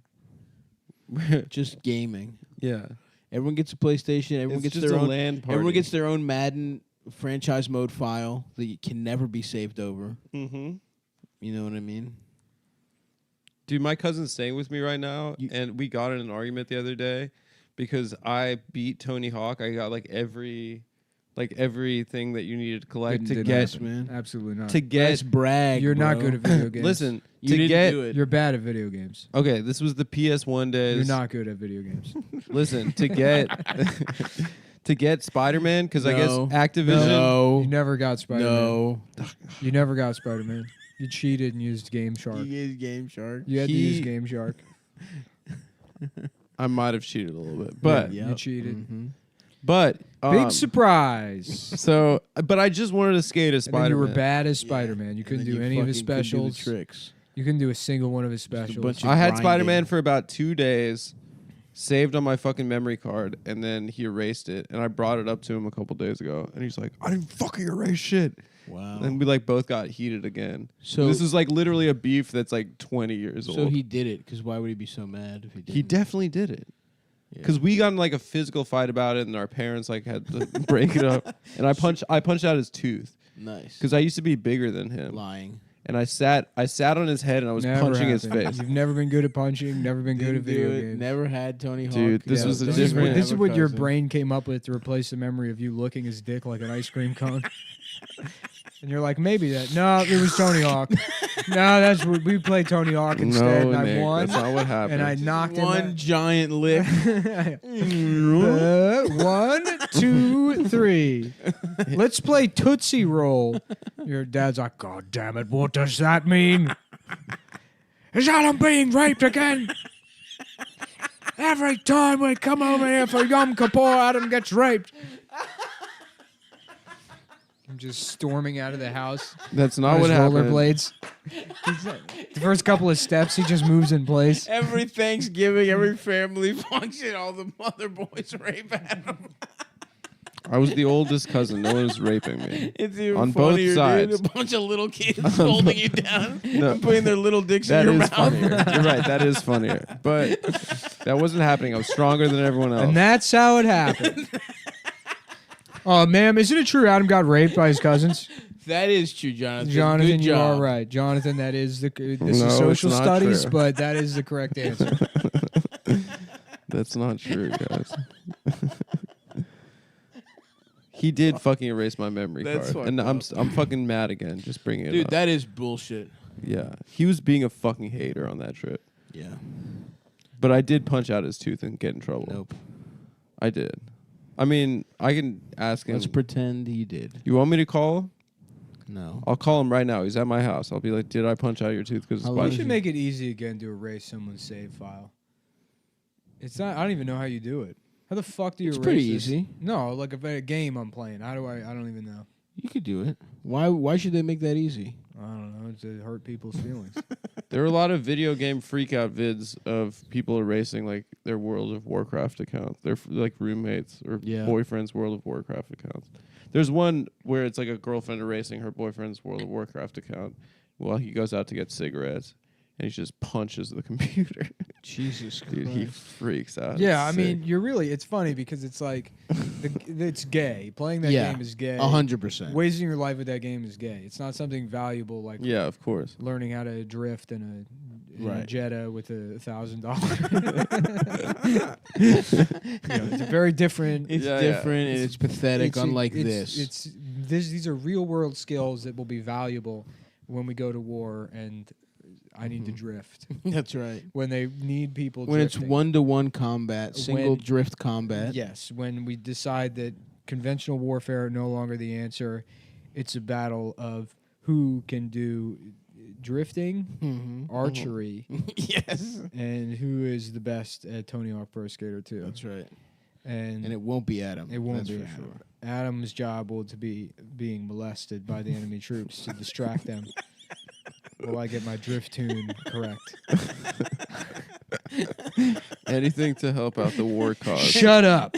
Just gaming. Yeah. Everyone gets a PlayStation. Everyone It's gets just their a own LAN party. Everyone gets their own Madden franchise mode file that can never be saved over. Mm-hmm. You know what I mean? Dude, my cousin's staying with me right now, and we got in an argument the other day because I beat Tony Hawk. I got everything that you needed to collect to Didn't get happen. Man. Absolutely not. to get. Let's brag. You're not bro. good at video games. Listen, You to didn't get. do it. You're bad at video games. Okay, this was the PS1 days. You're not good at video games. Listen, to get to get Spider-Man because I guess No. Activision. No. You never got Spider-Man. No. You never got Spider-Man. You cheated and used Game Shark. You used Game Shark. You had to use Game Shark. I might have cheated a little bit, but Yeah, you cheated. Mm-hmm. but Big surprise. So, but I just wanted to skate as And then Spider-Man. you were bad as Spider-Man. You couldn't do any of his specials. Tricks. You couldn't do a single one of his specials. bunch of I had grinding. Spider-Man for about 2 days, saved on my fucking memory card, and then he erased it. And I brought it up to him a couple days ago, and he's like, "I didn't fucking erase shit." Wow. And we both got heated again. So- this is literally a beef that's 20 years old. So he did it because why would he be so mad if he did? He definitely did it. Because we got in a physical fight about it, and our parents had to break it up. And I punched out his tooth. Nice. Because I used to be bigger than him. Lying. And I sat on his head, and I was Never punching his happened. face. You've never been good at punching. Never been good at Didn't video do it. games. Never had Tony Hawk. Dude, this was a This different. is what your brain came up with to replace the memory of you licking his dick like an ice cream cone. And you're like, maybe that. No, it was Tony Hawk. No, that's what we played Tony Hawk instead, and I Nick, won. that's not what happened. And I knocked him One out. giant lick. 1, 2, 3. Let's play Tootsie Roll. Your dad's like, God damn it, what does that mean? Is that I'm being raped again? Every time we come over here for Yom Kippur, Adam gets raped. I'm just storming out of the house. That's not on what his happened. rollerblades. The first couple of steps, he just moves in place. Every Thanksgiving, every family function, all the mother boys rape Adam. I was the oldest cousin. No one was raping me. It's even On both funnier, sides. dude. A bunch of little kids holding you down No. and putting their little dicks That in your is mouth. funnier. You're right. That is funnier. But that wasn't happening. I was stronger than everyone else. And that's how it happened. Oh, ma'am, isn't it true Adam got raped by his cousins? That is true, Jonathan. Jonathan, Good you job. are right. Jonathan, that is this No, is social it's not studies, true. but that is the correct answer. That's not true, guys. He did fucking erase my memory That's card, and I'm fucking mad again. Just bringing it Dude, up. that is bullshit. Yeah, he was being a fucking hater on that trip. Yeah. But I did punch out his tooth and get in trouble. Nope. I did. I mean, I can ask him. Let's pretend you did. You want me to call him? No. I'll call him right now. He's at my house. I'll be like, "Did I punch out your tooth?" Because We should make it easy again to erase someone's save file. It's not. I don't even know how you do it. How the fuck do you It's erase pretty this? easy. No, like a game I'm playing. How do I don't even know. You could do it. Why should they make that easy? I don't know. It's to hurt people's feelings. There are a lot of video game freakout vids of people erasing like their World of Warcraft accounts. They're like roommates or boyfriends' World of Warcraft accounts. There's one where it's like a girlfriend erasing her boyfriend's World of Warcraft account while he goes out to get cigarettes, and he just punches the computer. Jesus Christ. Dude, he freaks out. Yeah, It's I mean, sick. you're really. It's funny because it's like, it's gay. Playing that game is gay. 100%. Wasting your life with that game is gay. It's not something valuable like. Yeah, of course. Learning how to drift in a Jetta with $1,000. It's a very different. It's different and it's pathetic. Unlike this. These are real world skills that will be valuable when we go to war and. I need to drift. That's right. When they need people when drifting. it's 1-to-1 combat, single drift combat. Yes, when we decide that conventional warfare are no longer the answer, it's a battle of who can do drifting, archery, yes, and who is the best at Tony Hawk Pro Skater 2. That's right. And it won't be Adam. It won't That's be for Adam. sure. Adam's job will to be being molested by the enemy troops to distract them. Will I get my drift tune correct? Anything to help out the war cause. Shut up.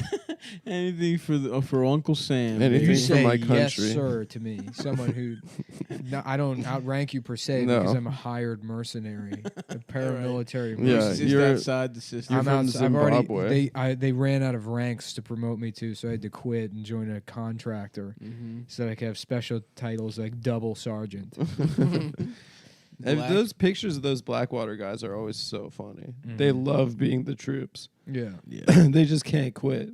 Anything for Uncle Sam. Anything You for say my yes, country. sir, to me. Someone who, I don't outrank you per se No. because I'm a hired mercenary, a paramilitary. Yeah, mercenary. you're outside the system. You're from Zimbabwe. They ran out of ranks to promote me to, so I had to quit and join a contractor, so that I could have special titles like double sergeant. And those pictures of those Blackwater guys are always so funny. They love being the troops. Yeah. They just can't quit.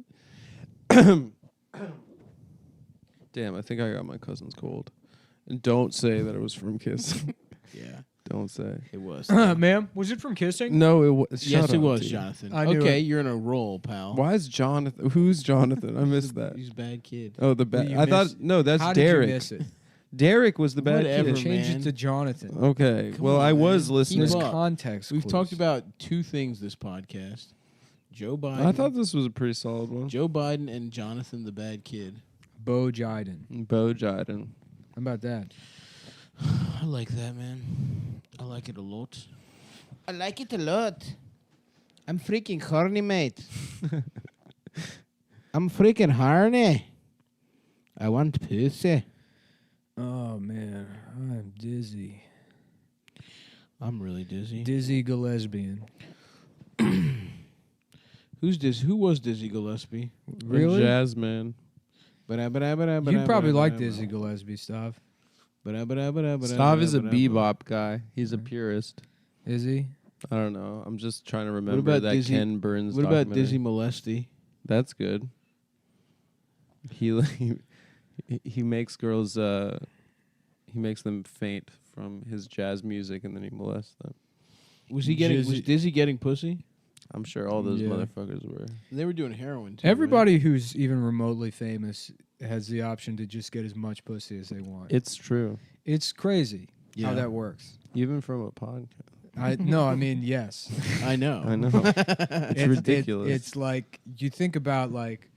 Damn, I think I got my cousin's cold. And don't say that it was from kissing. Yeah. Don't say. It was. Ma'am, was it from kissing? No, it was. Yes, it was, Jonathan. I knew Okay, it. you're in a roll, pal. Why is Jonathan? Who's Jonathan? I missed that. He's a bad kid. Oh, the bad. You I thought missed- no, that's How Derek. did you miss it? Derek was the bad Whatever, kid. Change man. it to Jonathan. Okay. Come Well, on, I was man. listening. There's Keep up. context. We've clues. talked about two things this podcast: Joe Biden. I thought this was a pretty solid one. Joe Biden and Jonathan, the bad kid. Bo Jiden. Bo Jiden. How about that? I like that, man. I like it a lot. I like it a lot. I'm freaking horny, mate. I'm freaking horny. I want pussy. Oh man, I'm dizzy. I'm really dizzy. Dizzy Gillespie. Who's Dizzy? Who was Dizzy Gillespie? Really? Jasmine. You'd probably like Dizzy Gillespie stuff. Stav is a bebop guy. He's a purist. Is he? I don't know. I'm just trying to What remember about that Dizzy? Ken Burns What about documentary. Dizzy Molesty? That's good. He makes girls he makes them faint from his jazz music and then he molests them. Was Dizzy getting pussy? I'm sure all those Yeah. motherfuckers were. They were doing heroin too. Everybody who's even remotely famous has the option to just get as much pussy as they want. It's true. It's crazy how Yeah. that works. Even from a podcast. I mean yes. I know. I know. It's ridiculous. It's like you think about like,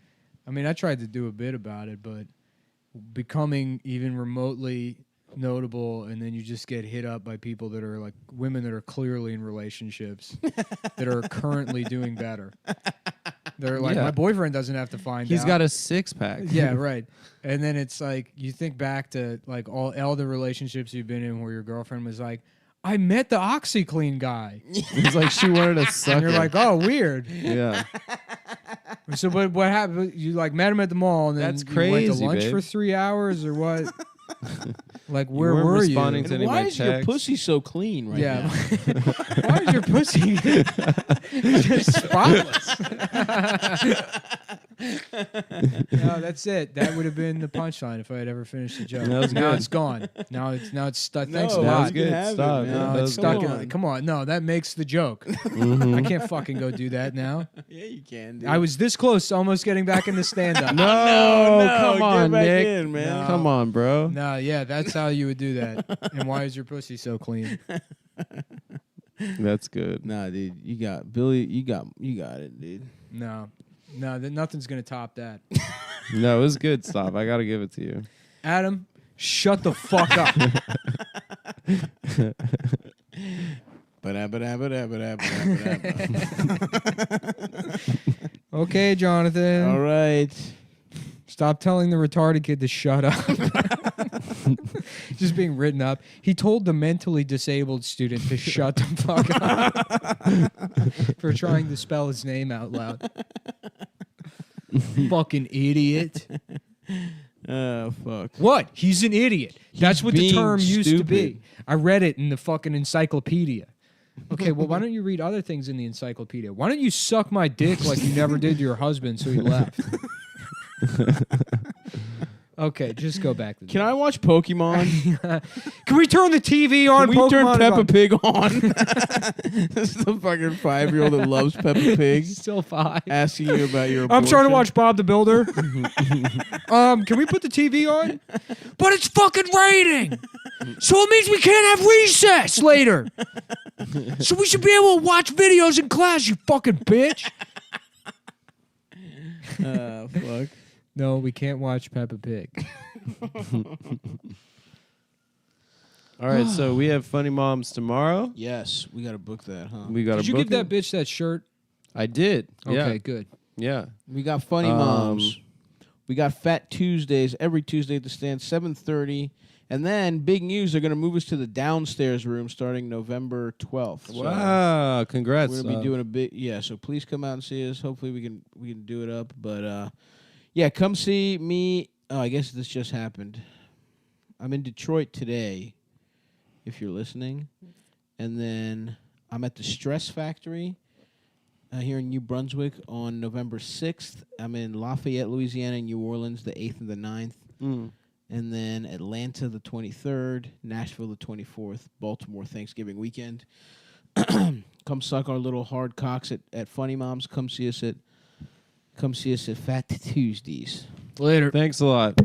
I mean, I tried to do a bit about it, but becoming even remotely notable, and then you just get hit up by people that are like women that are clearly in relationships that are currently doing better. They're like, Yeah. my boyfriend doesn't have to find out. He's got a 6-pack. Yeah, right. And then it's like you think back to like all the relationships you've been in where your girlfriend was like, I met the OxyClean guy. He's like, she wanted to suck And you're her. like, oh, weird. Yeah. So what happened? You like met him at the mall and then That's you went to crazy, lunch babe. for 3 hours or what? Like, where weren't were responding you? to any And of why my is your texts. pussy so clean right Yeah. now? Why is your pussy just spotless? No, that's it. That would have been the punchline if I had ever finished the joke. That was Now good. it's gone. Now it's stuck. No, Thanks a that lot. was good. Have it, Stop. man. No, That it's was stuck good. in. Come on, no, that makes the joke. I can't fucking go do that now. Yeah, you can. Dude. I was this close to almost getting back into stand up. No, come get on, back Nick. in, man. No. Come on, bro. No, yeah, that's how you would do that. And why is your pussy so clean? That's good. Nah, dude, you got Billy. You got it, dude. No, nothing's gonna top that. No, it was good stuff. I got to give it to you. Adam, shut the fuck up. Okay, Jonathan. All right. Stop telling the retarded kid to shut up. Just being written up. He told the mentally disabled student to shut the fuck up for trying to spell his name out loud. Fucking idiot. Oh fuck. What? He's an idiot. That's what the being term used to be. stupid. I read it in the fucking encyclopedia. Okay, well, why don't you read other things in the encyclopedia? Why don't you suck my dick like you never did to your husband so he left? Okay, just go back to Can I watch Pokemon? Can we turn the TV on? Can we turn Pokemon is Peppa on. Pig on? This is the fucking 5-year-old that loves Peppa Pig. Still 5. Asking you about your I'm trying to abortion. watch Bob the Builder. Can we put the TV on? But it's fucking raining. So it means we can't have recess later. So we should be able to watch videos in class, you fucking bitch. Fuck. No, we can't watch Peppa Pig. All right, so we have Funny Moms tomorrow. Yes, we got to book that, huh? We got Did to you book give that it. bitch that shirt? I did. Okay, Yeah. good. Yeah. We got Funny Moms. We got Fat Tuesdays every Tuesday at the stand, 7:30. And then big news, they're going to move us to the downstairs room starting November 12th. So Wow, congrats. we're going to be doing a bit. Yeah, so please come out and see us. Hopefully we can do it up, but yeah, come see me. Oh, I guess this just happened. I'm in Detroit today, if you're listening. And then I'm at the Stress Factory here in New Brunswick on November 6th. I'm in Lafayette, Louisiana, and New Orleans the 8th and the 9th. And then Atlanta the 23rd, Nashville the 24th, Baltimore Thanksgiving weekend. Come suck our little hard cocks at Funny Moms. Come see us at Fat Tuesdays. Later. Thanks a lot.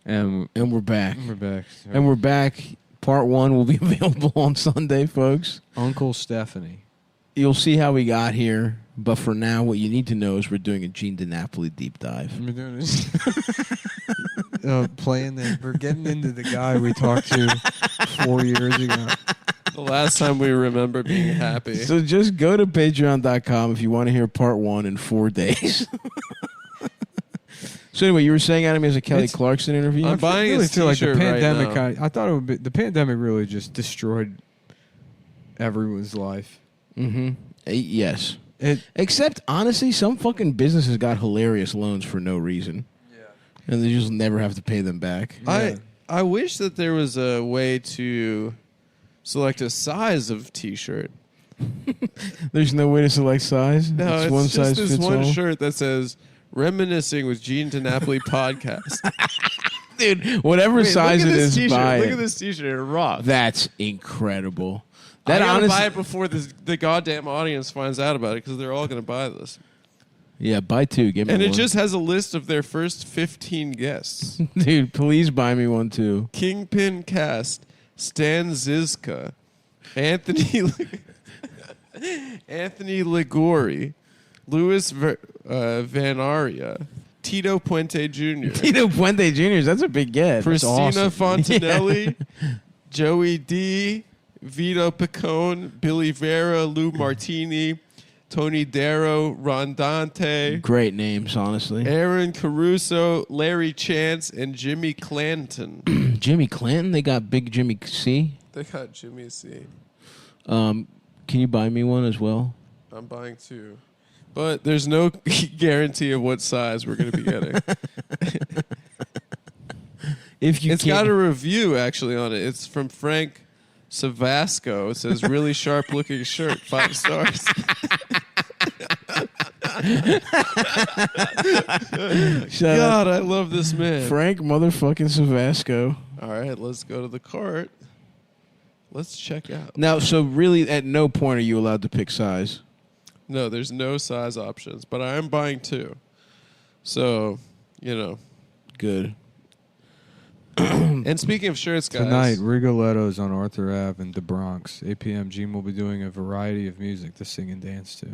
And we're back. We're back. And we're back. Part 1 will be available on Sunday, folks. Uncle Stephanie. You'll see how we got here. But for now, what you need to know is we're doing a Gene DiNapoli deep dive. We're doing this. Playing that. We're getting into the guy we talked to 4 years ago. The last time we remember being happy. So just go to patreon.com if you want to hear part 1 in 4 days. So anyway, you were saying, Adam, has a Kelly Clarkson interview? I'm buying really his feel like the t-shirt right pandemic. now. I thought it would be, the pandemic really just destroyed everyone's life. Mm-hmm. Yes. It, Except, honestly, some fucking businesses got hilarious loans for no reason. Yeah. And they just never have to pay them back. I wish that there was a way to select a size of T-shirt. There's no way to select size? No, it's one just size this fits one all? shirt that says "Reminiscing with Gene DiNapoli Podcast." Dude, whatever Wait, size look it at this is, T-shirt. buy Look it. at this T-shirt. It rocks. That's incredible. I That gotta honestly, buy it before the goddamn audience finds out about it because they're all gonna buy this. Yeah, buy 2. Give me And one. it just has a list of their first 15 guests. Dude, please buy me one too. Kingpin Cast, Stan Zizka, Anthony Ligori, Louis Van Aria, Tito Puente Jr., Tito Puente Jr., that's a big get. Christina That's awesome. Fontanelli, Joey D, Vito Picone, Billy Vera, Lou Martini, Tony Darrow, Ron Dante, Great names, honestly. Aaron Caruso, Larry Chance, and Jimmy Clanton. Jimmy Clanton, they got Big Jimmy C. They got Jimmy C. Can you buy me one as well? I'm buying 2. But there's no guarantee of what size we're going to be getting. If you It's can't- got a review actually on it. It's from Frank Savasco. It says really sharp looking shirt, 5 stars. God, I love this man. Frank motherfucking Savasco. All right, let's go to the cart. Let's check out. Now, so really, at no point are you allowed to pick size. No, there's no size options, but I am buying 2. So, Good. And speaking of shirts, guys. Tonight, Rigoletto's on Arthur Ave in the Bronx. 8 p.m. Gene will be doing a variety of music to sing and dance to.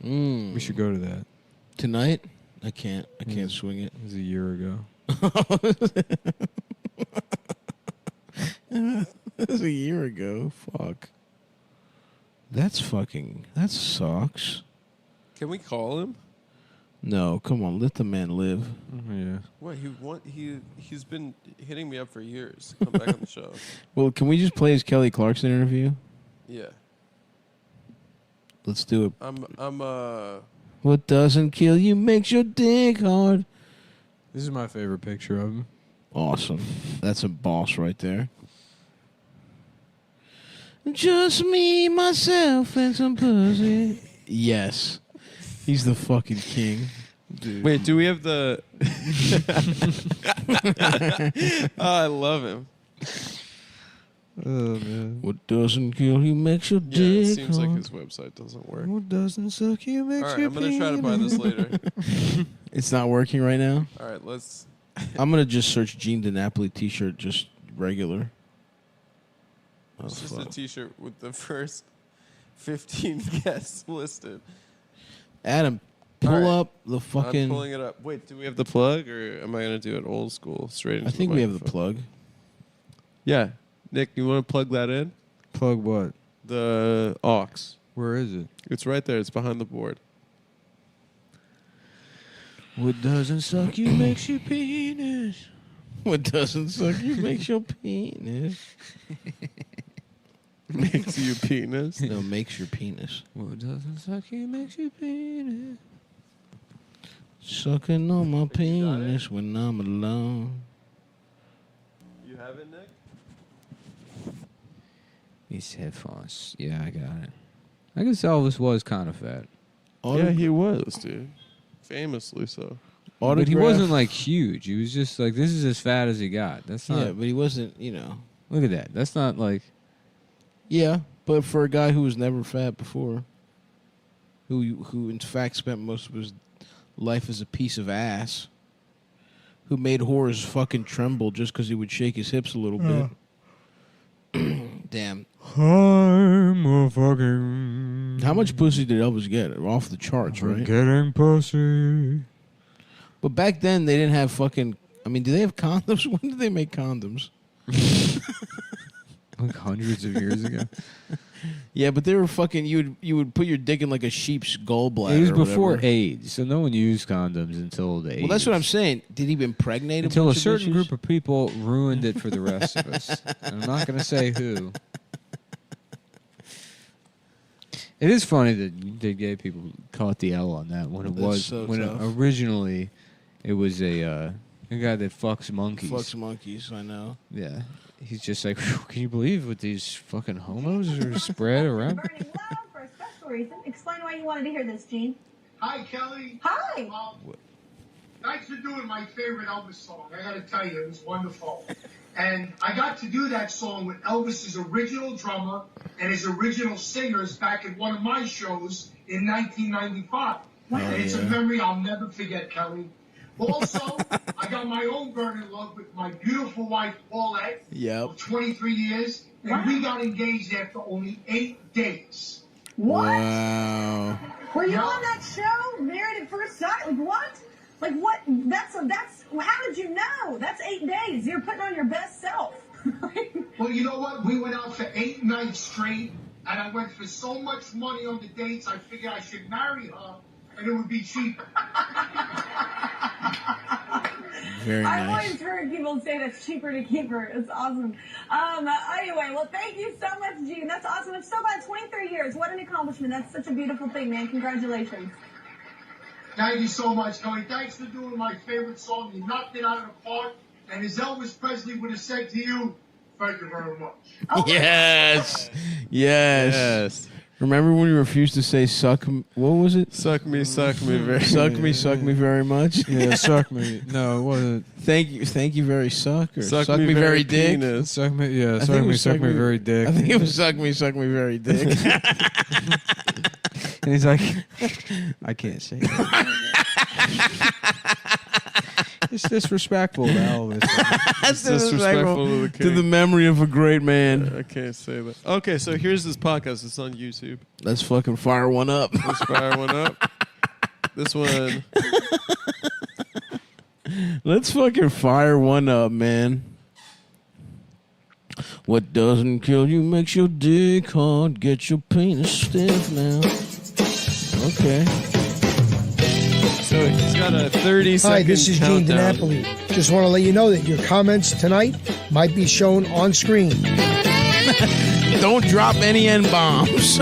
We should go to that. Tonight? I can't swing it. It was a year ago. That was a year ago. Fuck. That sucks. Can we call him? No, come on, let the man live. Yeah. What he's been hitting me up for years. Come back on the show. Well, can we just play his Kelly Clarkson interview? Yeah. Let's do it. I'm What doesn't kill you makes your dick hard. This is my favorite picture of him. Awesome. That's a boss right there. Just me, myself, and some pussy. Yes. He's the fucking king. Dude. Wait, do we have the Oh, I love him. Oh, man. What doesn't kill you makes your Yeah, dick it seems like hard. his website doesn't work. What doesn't suck you makes All right, you I'm gonna try to buy this later. It's not working right now? All right, let's. I'm going to just search Gene DiNapoli t-shirt, just regular. Oh, It's just a fuck. T-shirt with the first 15 guests listed. Adam, pull All right. up the fucking... I'm pulling it up. Wait, do we have the plug, or am I gonna do it old school, straight into I think the we have the microphone? plug. Yeah, Nick, you want to plug that in? Plug what? The aux. Where is it? It's right there. It's behind the board. What doesn't suck you makes your penis. What doesn't suck you makes your penis. Makes you penis. No, makes your penis. What doesn't suck you makes you penis. Sucking on my penis when I'm alone. You have it, Nick? These headphones. Yeah, I got it. I guess Elvis was kind of fat. Yeah, he was, dude. Famously so. But he wasn't like huge. He was just like, this is as fat as he got. That's not. Yeah, but he wasn't, Look at that. That's not like. Yeah, but for a guy who was never fat before, who in fact spent most of his life as a piece of ass, who made whores fucking tremble just because he would shake his hips a little bit. Damn. I'm a fucking. How much pussy did Elvis get? Off the charts, right? Getting pussy. But back then they didn't have fucking. I mean, do they have condoms? When did they make condoms? Like hundreds of years ago. Yeah, but they were fucking. You would put your dick in like a sheep's gallbladder. It was or before whatever. AIDS, so no one used condoms until the 80s. Well, that's what I'm saying. Did he impregnate Until a bunch of certain bitches? group of people ruined it for the rest of us. And I'm not going to say who. It is funny that the gay people caught the L on that when it That's was so when tough. originally it was a guy that fucks monkeys. Fucks monkeys, I know. Yeah, he's just like, "Phew, can you believe what these fucking homos are spread around? Burning loud for a special reason. Explain why you wanted to hear this, Gene. Hi, Kelly. Hi. Thanks for doing my favorite Elvis song. I got to tell you, it was wonderful. And I got to do that song with Elvis's original drummer and his original singers back at one of my shows in 1995. And it's a memory I'll never forget, Kelly. Also, I got my own burning love with my beautiful wife, Paulette, of 23 years. And we got engaged after only 8 days. What? Wow. Were you on that show, Married at First Sight? Like what? Like what? That's. How did you know? That's 8 days. You're putting on your best self. Well, you know what? We went out for 8 nights straight, and I went for so much money on the dates, I figured I should marry her, and it would be cheaper. Very I've nice. always heard people say that's cheaper to keep her. It's awesome. Anyway, well, thank you so much, Gene. That's awesome. It's so about 23 years. What an accomplishment. That's such a beautiful thing, man. Congratulations. Thank you so much, Kelly. Thanks for doing my favorite song. You knocked it out of the park. And as Elvis Presley would have said to you, thank you very much. Yes. Yes. Remember when you refused to say suck? What was it? Suck me very. Suck me very much. Yeah, suck me. No, it wasn't. Thank you very suck or Suck me very dick. penis. Suck me. Yeah, I think it was suck me very dick. I think it was suck me very dick. And he's like, I can't say that. It's disrespectful to Elvis. That's disrespectful to the memory of a great man. I can't say that. Okay, so here's this podcast. It's on YouTube. Let's fucking fire one up. Let's fire one up. This one. Let's fucking fire one up, man. What doesn't kill you makes your dick hard. Get your penis stiff now. Okay. So he's got a 30-second Hi, this is Gene countdown. DiNapoli. Just want to let you know that your comments tonight might be shown on screen. Don't drop any N-bombs.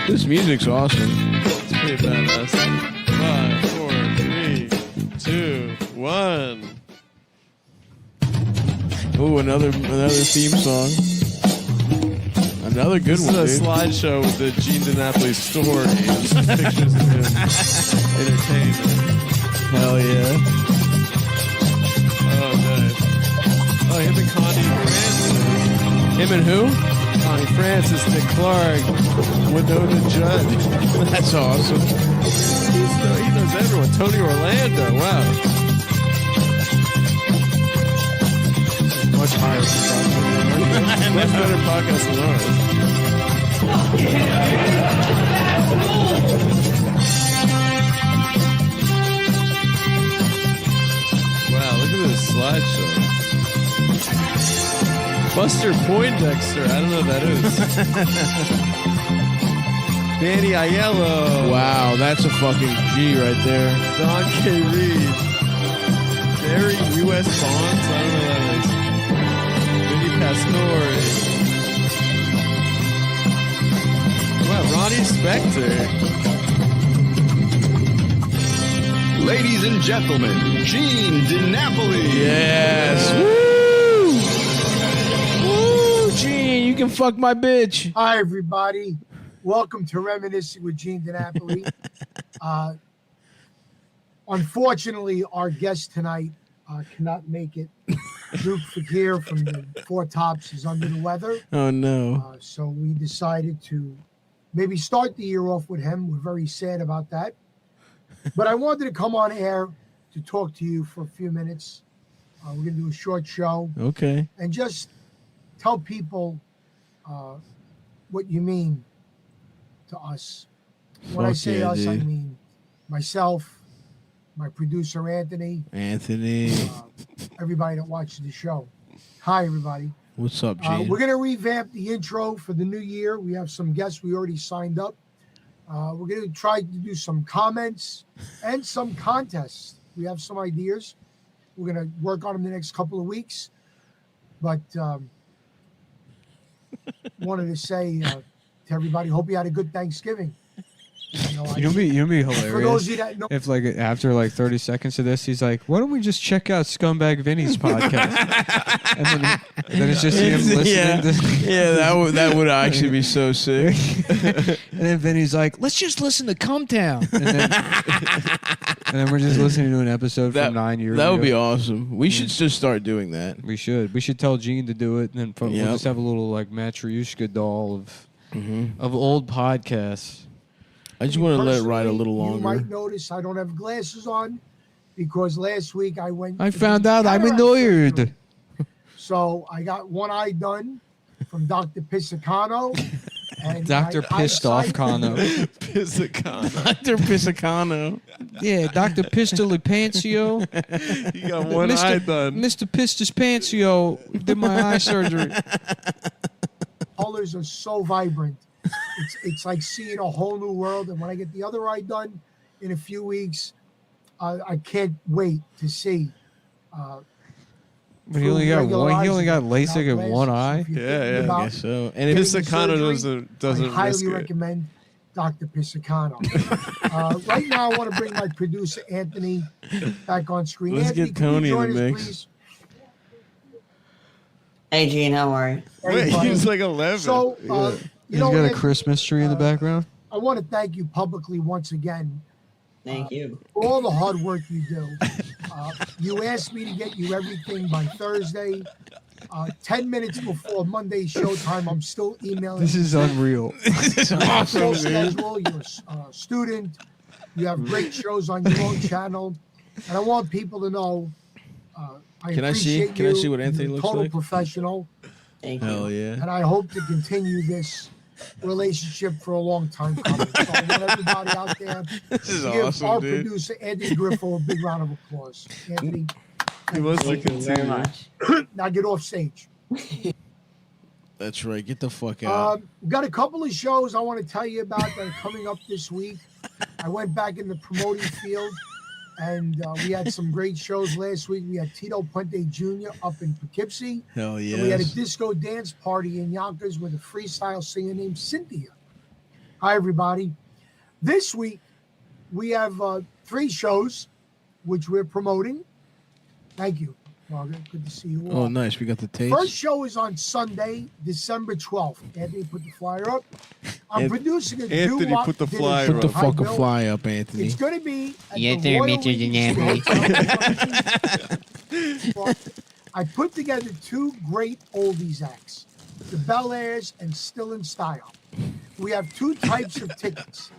This music's awesome. It's pretty badass. 5, 4, 3, 2, 1. Ooh, another theme song. Another good This one, is a dude. slideshow with the Gene DiNapoli story and just pictures of him entertainment. Hell yeah. Oh, nice. Oh, him and Connie Francis. Him and who? Connie Francis, Dick Clark, Winona Judd. That's awesome. He knows everyone. Tony Orlando. Wow. Much higher than much better podcast than ours. Wow, look at this slideshow. Buster Poindexter. I don't know who that is. Danny Aiello. Wow, that's a fucking G right there. Don K. Reed. Barry U.S. Bonds. I don't know who that is. Vinny Pastore. Wow, Ronnie Spector. Ladies and gentlemen, Gene DiNapoli. Yes. Woo! Woo, Gene, you can fuck my bitch. Hi, everybody. Welcome to Reminiscing with Gene DiNapoli. Unfortunately, our guest tonight cannot make it. Duke Fakir from the Four Tops is under the weather. Oh, no. So we decided to maybe start the year off with him. We're very sad about that. But I wanted to come on air to talk to you for a few minutes. We're going to do a short show. Okay. And just tell people what you mean to us. When I Fuck say yeah, us, I dude. mean myself, my producer Anthony, everybody that watches the show. Hi, everybody. What's up, Gene? We're going to revamp the intro for the new year. We have some guests we already signed up. We're going to try to do some comments and some contests. We have some ideas. We're going to work on them the next couple of weeks. But wanted to say to everybody, hope you had a good Thanksgiving. You know, You'll be For those hilarious of you that know, if, like, after like 30 seconds of this, he's like, "Why don't we just check out Scumbag Vinny's podcast?" and then it's just him listening. That would actually be so sick. And then Vinny's like, "Let's just listen to Cumtown," and then we're just listening to an episode from 9 years ago. That would be awesome. We should just start doing that. We should. We should tell Gene to do it, and then we'll Yep. just have a little like Matryoshka doll of old podcasts. I just want to let it ride a personally, little You longer. might notice I don't have glasses on because last week I went. I to found the out I'm cataract annoyed. surgery. So I got one eye done from Dr. Pisacano. And Dr. my Pissed Off eyesight- Cano. Pisacano. Dr. Pisacano. Yeah, Dr. Pistoli Pancio. You got one eye done. Mr. Pistis Pancio did my eye surgery. Colors are so vibrant. It's like seeing a whole new world. And when I get the other eye done in a few weeks, I can't wait to see. But he only got regular one. He eyes only got without LASIK in one glasses. eye. If you're Yeah, thinking yeah, I about guess so. And getting the Pisacano surgery, doesn't I highly risk it. recommend Dr. Piscicano. Right now, I want to bring my producer, Anthony, back on screen. Let's Anthony, get can you Tony in join the us, mix. please? Hey, Gene, how are you? Hey, buddy. He's like 11. So, He's you know, got a Anthony, Christmas tree in the background. I want to thank you publicly once again. Thank you. For all the hard work you do. You asked me to get you everything by Thursday. 10 minutes before Monday's showtime, I'm still emailing. This is unreal. This is awesome, schedule. You're a student. You have great shows on your own channel. And I want people to know Can I see what Anthony You're a looks total like? professional. Thank Hell yeah. And I hope to continue this relationship for a long time coming. So I want everybody out there This is to give awesome, our dude. producer, Anthony Griffo, a big round of applause. Anthony, He wants to Thank you very continue. much. now get off stage. That's right. Get the fuck out. We've got a couple of shows I want to tell you about that are coming up this week. I went back in the promoting field, and we had some great shows last week. We had Tito Puente Jr. up in Poughkeepsie. Hell And we had a yes. disco dance party in Yonkers with a freestyle singer named Cynthia. Hi, everybody. This week, we have 3 shows which we're promoting. Thank you, Margaret. Good to see you all. Oh, nice. We got the tapes. First show is on Sunday, December 12th. Anthony, put the flyer up. I'm producing a Anthony doo-wop put the dinner flyer show. Put the Hi, fucking Bill. fly up, Anthony. It's going to be at Yeah, the there, Royal Mr. Regency Hotel. I put together 2 great oldies acts, the Bel Airs and Still in Style. We have 2 types of tickets.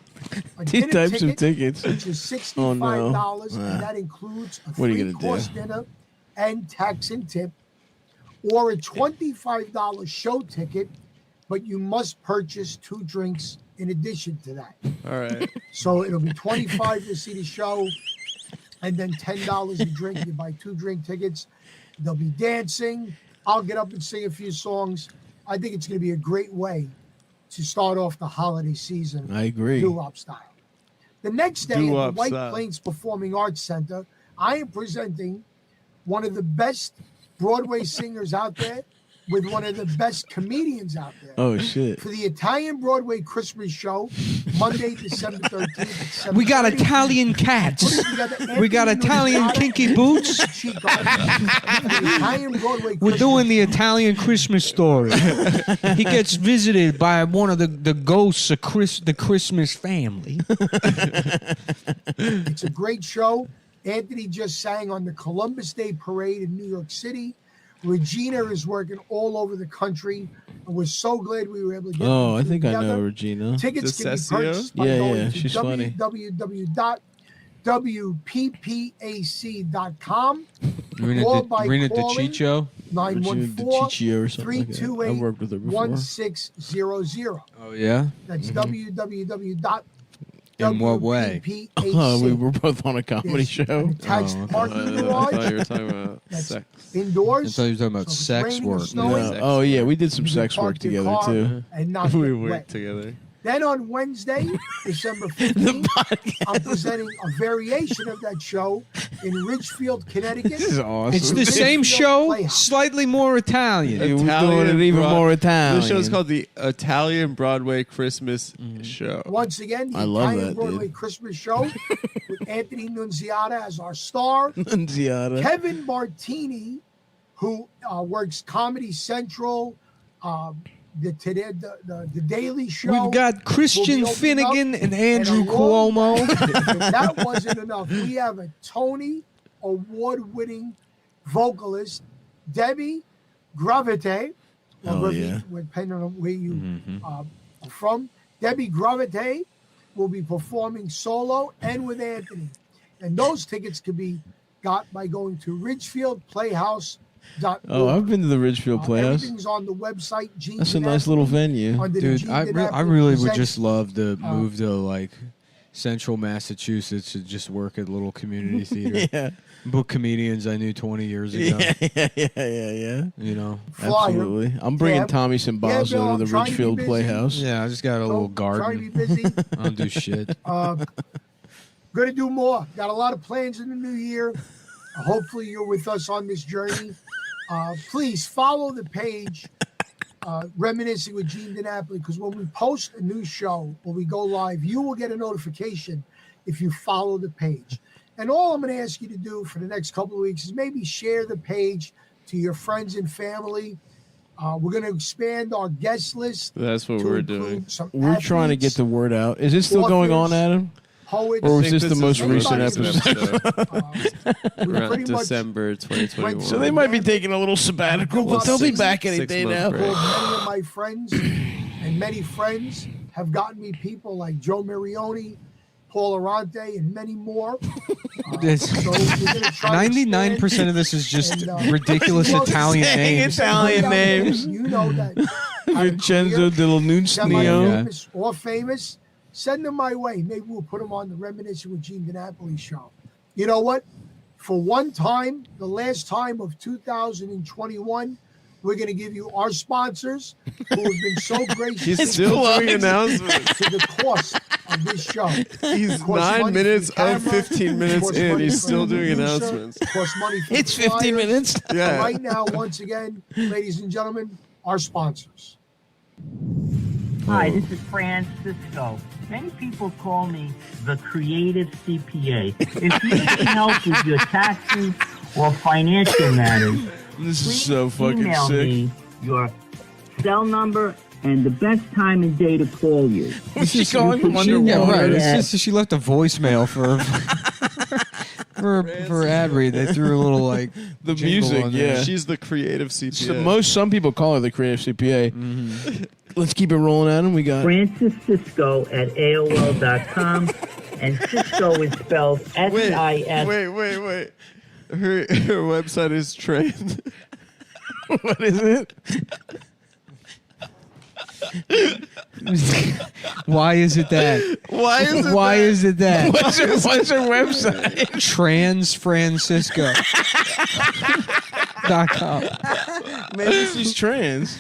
A 2 dinner types of ticket, tickets. which is $65, Oh, no. and that includes a What are you gonna 3-course do? dinner and tax and tip, or a $25 show ticket, but you must purchase 2 drinks in addition to that. All right. So it'll be $25 to see the show, and then $10 a drink. You buy 2 drink tickets. There'll be dancing. I'll get up and sing a few songs. I think it's going to be a great way to start off the holiday season. I agree. Doo-wop style. The next day at the Doo-wop White style. Plains Performing Arts Center, I am presenting one of the best Broadway singers out there with one of the best comedians out there. Oh, shit. For the Italian Broadway Christmas show, Monday, December 13th at We got 7:30. Italian cats. We got Italian kinky boots. We're doing the Italian Christmas story. He gets visited by one of the ghosts of the Christmas family. It's a great show. Anthony just sang on the Columbus Day Parade in New York City. Regina is working all over the country. And we're so glad we were able to get Oh, them I think I together. know Regina. Tickets can be Desessio? purchased by Yeah, going yeah, to she's funny. www.wppac.com or by Rena calling DiCiccio. Regina DiCiccio or something like that. I worked with her before. 914-328-1600. Oh yeah. That's In what way? Oh, we were both on a comedy Yes, show. an attached Oh, okay. parking I garage thought you were talking about that's sex. I indoors. thought you were talking about So if it's sex raining or work. snowing, No. Oh, yeah, we did some you can sex work park your together, car too. And not We get worked wet. together. Then on Wednesday, December 15th, I'm presenting a variation of that show in Ridgefield, Connecticut. This is awesome. It's the same Ridgefield show, Playhouse. slightly more Italian. Yeah, we're doing it even more Italian. This show's called the Italian Broadway Christmas Show. Once again, the I love Italian that, Broadway dude. Christmas show with Anthony Nunziata as our star. Nunziata. Kevin Martini, who works Comedy Central, the Daily Show. We've got Christian will be opening up, Finnegan and Andrew along Cuomo. If that wasn't enough, we have a Tony Award-winning vocalist, Debbie Gravite. Oh, yeah. Depending on where you are from. Debbie Gravite will be performing solo and with Anthony. And those tickets can be got by going to ridgefieldplayhouse.org. Oh, I've been to the Ridgefield Playhouse. Everything's on the website. Gene That's a nice little venue. under the Dude, Gene I DiNapoli really would Presents. just love to move to like central Massachusetts to just work at a little community theater. Yeah. Book comedians I knew 20 years ago. Yeah. You know? Flyer. Absolutely. I'm bringing Yeah. Tommy Yeah, Bill, Simbasso I'm to the trying to be Ridgefield busy. Playhouse. Yeah, I just got a little Trying to be garden. busy. I don't do shit. Going to do more. Got a lot of plans in the new year. Hopefully you're with us on this journey. Please follow the page Reminiscing with Gene DiNapoli, because when we post a new show, when we go live, you will get a notification if you follow the page. And all I'm going to ask you to do for the next couple of weeks is maybe share the page to your friends and family. We're going to expand our guest list. That's what we're doing. We're trying to get the word out. Is this still going on, Adam? Poets, or was this the most recent episode? Around December 2021. So they might be taking a little sabbatical, but they'll be back any day now. Many of my friends and many friends have gotten me people like Joe Marioni, Paul Arante, and many more. So 99% of this is just ridiculous Italian names. Italian names. You know that. Vincenzo Del Nunzio. Or famous. Send them my way. Maybe we'll put them on the Reminiscing with Gene DiNapoli show. You know what? For one time, the last time of 2021, we're going to give you our sponsors who have been so gracious. He's still doing announcements. To the cost of this show. He's 9 minutes of 15 minutes in. He's still doing announcements. Costs money for It's 15 minutes. Yeah. Right now, once again, ladies and gentlemen, our sponsors. Hi, this is Francisco. Many people call me the creative CPA. If you need help with your taxes or financial matters, this is please so fucking email sick. me your cell number and the best time and day to call you. Is she calling from underwater? Yeah, right. It's just, she left a voicemail for ad read. They threw a little like The jingle music, on there. yeah. She's the creative CPA. So some people call her the creative CPA. Mm-hmm. Let's keep it rolling, Adam. We got Francis Cisco at AOL.com, and Cisco is spelled S-I-S. Wait. Her website is trained. What is it? Why is it that? Why is it Why that? is it that? What's her website? TransFrancisco.com. Maybe she's trans.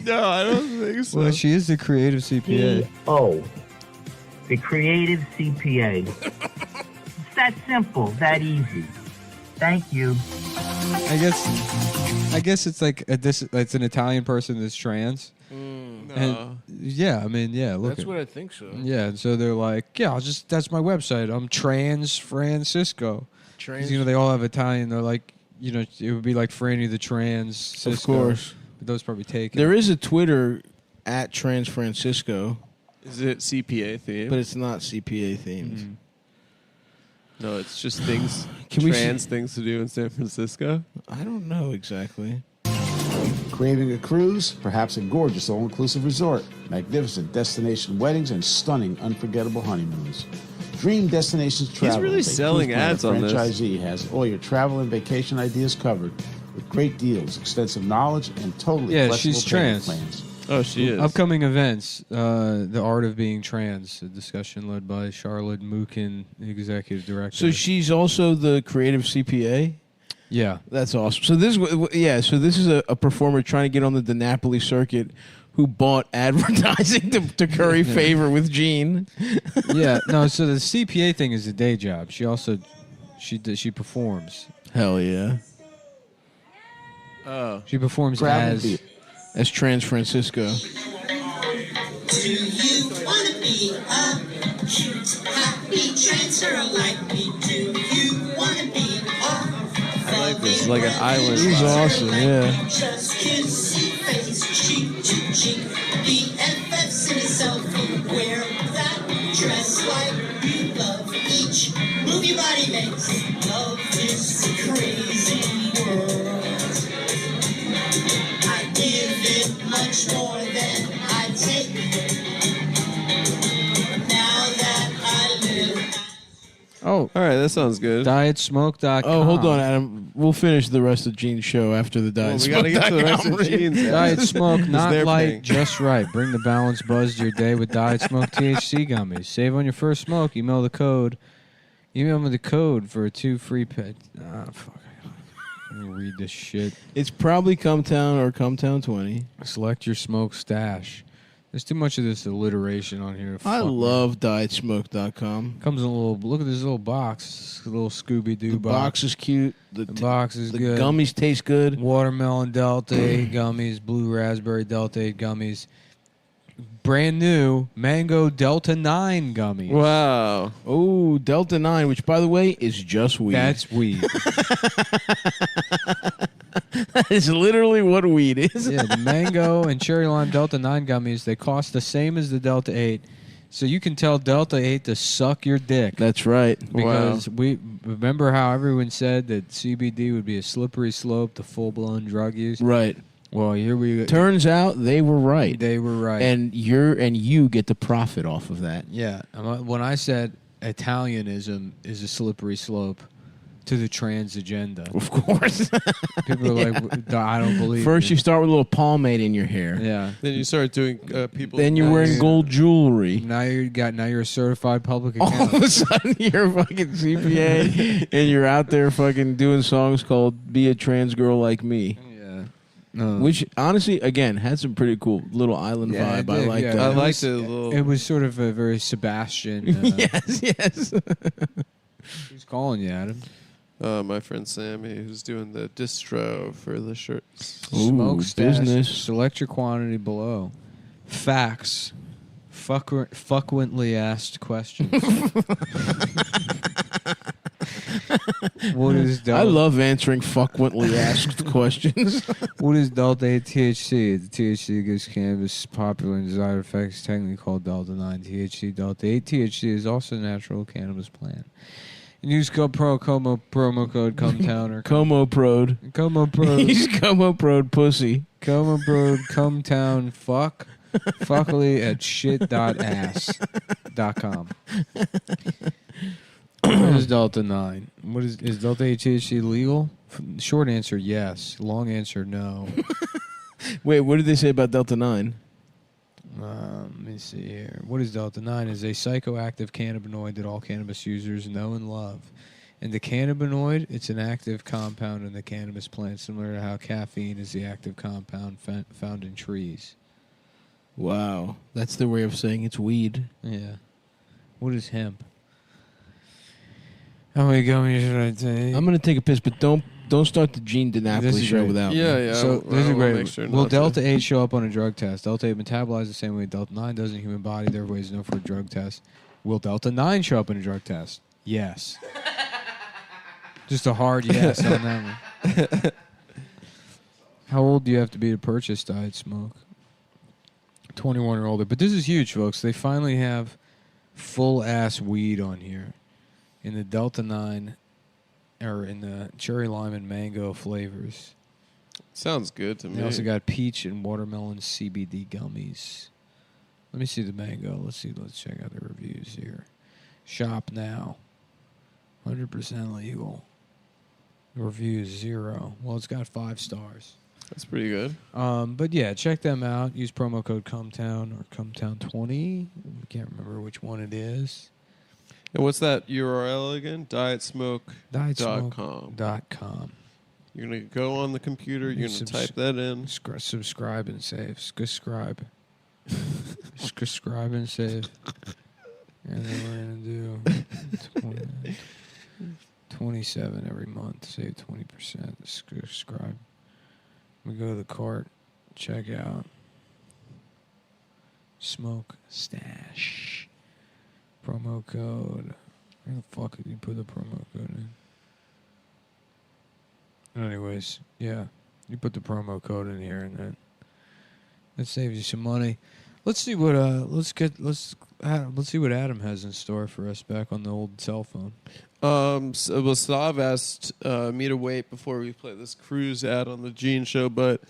No, I don't think so. Well, she is the creative CPA. C-O, the creative CPA. It's that simple, that easy. Thank you. I guess it's like it's an Italian person that's trans. No. And, yeah, I mean, yeah. Look, That's what I think so. Yeah, and so they're like, yeah, that's my website. I'm Trans Francisco. 'Cause, you know, they all have Italian. They're like, you know, it would be like Franny the Trans Cisco. Of course. But those probably taken. There is a Twitter at Trans Francisco. Is it CPA themed? But it's not CPA themed. Mm-hmm. No, it's just things, things to do in San Francisco. I don't know exactly. Craving a cruise? Perhaps a gorgeous all-inclusive resort, magnificent destination weddings, and stunning, unforgettable honeymoons. Dream Destinations Travel. really is a selling cruise plan ads on this. franchisee has all your travel and vacation ideas covered with great deals, extensive knowledge, and totally Yeah, flexible she's payment trans. plans. Oh, she is. Upcoming events, The Art of Being Trans, a discussion led by Charlotte Mookin, executive director. So she's also the creative CPA? Yeah. That's awesome. So this is a performer trying to get on the DiNapoli circuit who bought advertising to curry favor with Gene. Yeah, no, so the CPA thing is a day job. She also she performs. Hell yeah. Oh. She performs as Trans Francisco. Do you want to be a cute, happy trans girl like me? Do you want to be a I like this. Like an island. He's vibe. awesome, yeah. just kissy face, cheek to cheek? BFFs in a selfie, wear that dress like you love. Each move your body makes of this crazy world. I give it much more than I take. Now that I live. Oh, all right, that sounds good. DietSmoke.com. Oh, hold on, Adam. We'll finish the rest of Gene's show after the Diet we Smoke. gotta get to the rest of Gene's. Diet Smoke, not they're light, paying. just right. Bring the balanced buzz to your day with Diet Smoke THC gummies. Save on your first smoke. Email me the code for 2 free pets. Ah, fuck. Let me read this shit. It's probably Cumtown or Cumtown 20. Select your smoke stash. There's too much of this alliteration on here. I Fuck, man. love dietsmoke.com. Comes in a little. Look at this little box. A little Scooby Doo The box is cute. The box is the good. gummies taste good. Watermelon Delta 8 gummies. Blue Raspberry Delta 8 gummies. Brand new Mango Delta 9 gummies. Wow. Oh, Delta 9, which, by the way, is just weed. That's weed. That is literally what weed is. Yeah, the Mango and Cherry Lime Delta 9 gummies, they cost the same as the Delta 8. So you can tell Delta 8 to suck your dick. That's right. Because we remember how everyone said that CBD would be a slippery slope to full-blown drug use? Right. Well, here we go. Turns out they were right. They were right. And you get the profit off of that. Yeah. When I said Italianism is a slippery slope to the trans agenda. Of course. People are like, I don't believe First you. you start with a little pomade in your hair. Yeah. Then you start doing people. Then you're wearing gold jewelry. Now you're a certified public All accountant. of a sudden you're a fucking CPA and you're out there fucking doing songs called Be a Trans Girl Like Me. Yeah. Which honestly, again, had some pretty cool little island Yeah, vibe. it did, I liked yeah. that. I It liked was- it a little. It was sort of a very Sebastian. yes. Who's calling you, Adam? My friend Sammy, who's doing the distro for the shirts. Smoke stash. business. Select your quantity below. Facts. Fuckwently asked questions. What is Delta? I love answering fuckwently asked questions. What is Delta 8 THC? The THC gives cannabis popular and desired effects, technically called Delta 9 THC. Delta 8 THC is also a natural cannabis plant. And use code promo code Cumtown or Como Prod. Como Prod. He's Como Prod pussy. Como Prod Cumtown fuckily at shit.ass.com. What is Delta 9? Is Delta 8 THC legal? Short answer, yes. Long answer, no. Wait, what did they say about Delta 9? Let me see here. What is Delta 9? Is a psychoactive cannabinoid that all cannabis users know and love. And the cannabinoid, it's an active compound in the cannabis plant, similar to how caffeine is the active compound found in trees. Wow. That's the way of saying it's weed. Yeah. What is hemp? How many gummies should I take? I'm going to take a piss, but don't start the Gene This DiNapoli is show great. without Yeah, me. yeah. So this is I'll great. make sure Will not to. Delta 8 show up on a drug test? Delta 8 metabolizes the same way Delta 9 does in the human body. Therefore, is known for a drug test. Will Delta 9 show up in a drug test? Yes. Just a hard yes on that one. How old do you have to be to purchase Diet Smoke? 21 or older. But this is huge, folks. They finally have full-ass weed on here in the Delta 9 or in the cherry lime and mango flavors. Sounds good to me. They also got peach and watermelon CBD gummies. Let me see the mango. Let's check out the reviews here. Shop now. 100% legal. Reviews 0. Well, it's got 5 stars. That's pretty good. But yeah, check them out. Use promo code Cumtown or Cumtown20. I can't remember which one it is. And what's that URL again? Dietsmoke.com. Dietsmoke.com. You're going to go on the computer. You're going to type that in. Subscribe and save. Subscribe. Subscribe and save. And then we're going to do 27 every month. Save 20%. Subscribe. We go to the cart. Check out. Smoke stash. Promo code. Where the fuck did you put the promo code in? Anyways, yeah. You put the promo code in here and that saves you some money. Let's see what let's see what Adam has in store for us back on the old cell phone. Slav asked me to wait before we play this cruise ad on the Gene Show, but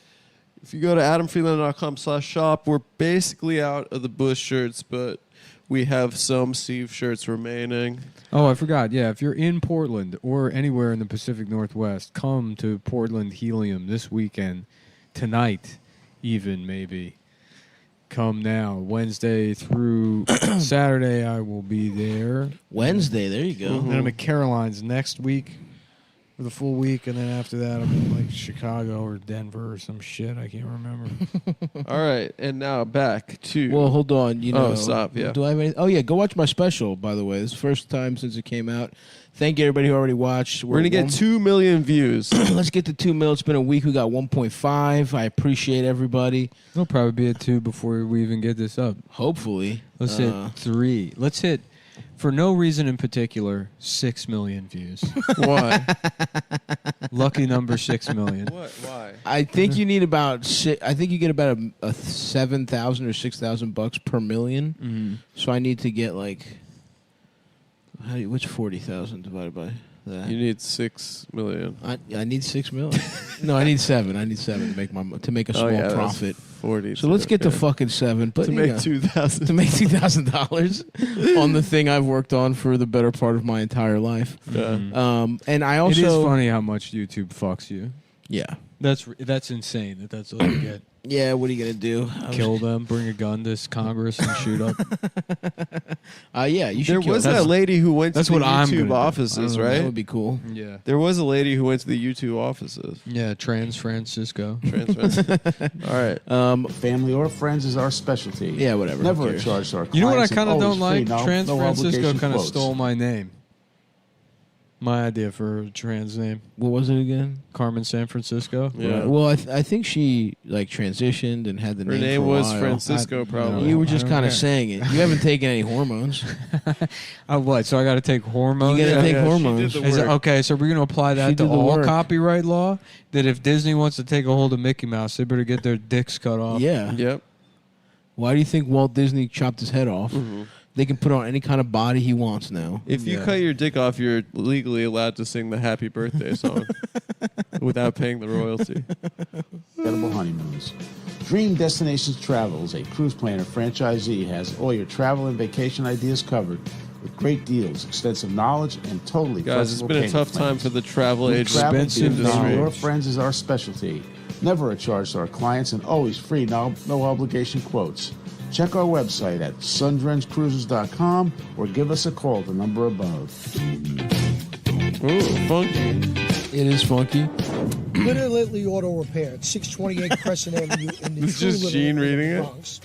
if you go to adamfreeland.com/shop, we're basically out of the Bush shirts, but we have some Steve shirts remaining. Oh, I forgot. Yeah, if you're in Portland or anywhere in the Pacific Northwest, come to Portland Helium this weekend, tonight, even maybe. Come now, Wednesday through Saturday. I will be there. Wednesday, there you go. And I'm at Caroline's next week. for the full week, and then after that, I'm in like Chicago or Denver or some shit. I can't remember. All right, and now back to. Well, hold on. You know, Oh, stop. Yeah. Do I have any? Oh, yeah. Go watch my special. By the way, this is the first time since it came out. Thank you, everybody who already watched. We're gonna get 2 million views. Let's get to 2 million. It's been a week. We got 1.5. I appreciate everybody. It'll probably be at 2 before we even get this up. Hopefully, let's hit 3. Let's hit, for no reason in particular, 6 million views. Why? Lucky number 6 million. What? Why? I think you need about I think you get about a 7,000 or 6,000 bucks per million. Mm-hmm. So I need to get like, what's 40,000 divided by that? You need 6 million. I need 6 million. No, I need 7. I need 7 to make a small profit. 40. So let's get to fucking 7. But to make $2,000. To make $2,000 on the thing I've worked on for the better part of my entire life. Yeah. And I also. It is funny how much YouTube fucks you. Yeah. That's insane that's all you get. Yeah, what are you going to do? Kill them, bring a gun to Congress and shoot up. Yeah, you should There kill was them. that lady who went to That's the what I'm gonna YouTube do. offices, I don't know. right? That would be cool. Yeah. There was a lady who went to the YouTube offices. Yeah, Trans Francisco. All right. Family or friends is our specialty. Yeah, whatever. Never Who a cares? charge to our clients. You know what I and kind of always don't like? free, Trans no Francisco obligation kind of quotes. stole my name. My idea for a trans name. What was it again? Carmen San Francisco. Yeah. Right. Well, I think she like transitioned and had the Her name. name for a was while. Francisco, probably. You were I just don't kind of care. saying it. You haven't taken any hormones. What? So I got to take hormones? You gotta take she hormones. did the Is it- work. okay, so we're going to apply She that to did the all work. copyright law? That if Disney wants to take a hold of Mickey Mouse, they better get their dicks cut off. Yeah. Yep. Why do you think Walt Disney chopped his head off? Mm-hmm. They can put on any kind of body he wants now. If you Yeah. cut your dick off, you're legally allowed to sing the Happy Birthday song without paying the royalty. Incredible honeymoons. Dream Destinations Travels, a cruise planner franchisee, has all your travel and vacation ideas covered with great deals, extensive knowledge, and totally Guys, it's flexible been a payment tough time plans. for the travel We agent travel Expensive to knowledge. Your friends is our specialty. Never a charge to our clients and always free, no obligation quotes. Check our website at sundrencruises.com or give us a call at the number above. Ooh, funky. It is funky. Little Italy Auto Repair at 628 Crescent Avenue in the This is true just Little Gene Italy reading it? Bronx.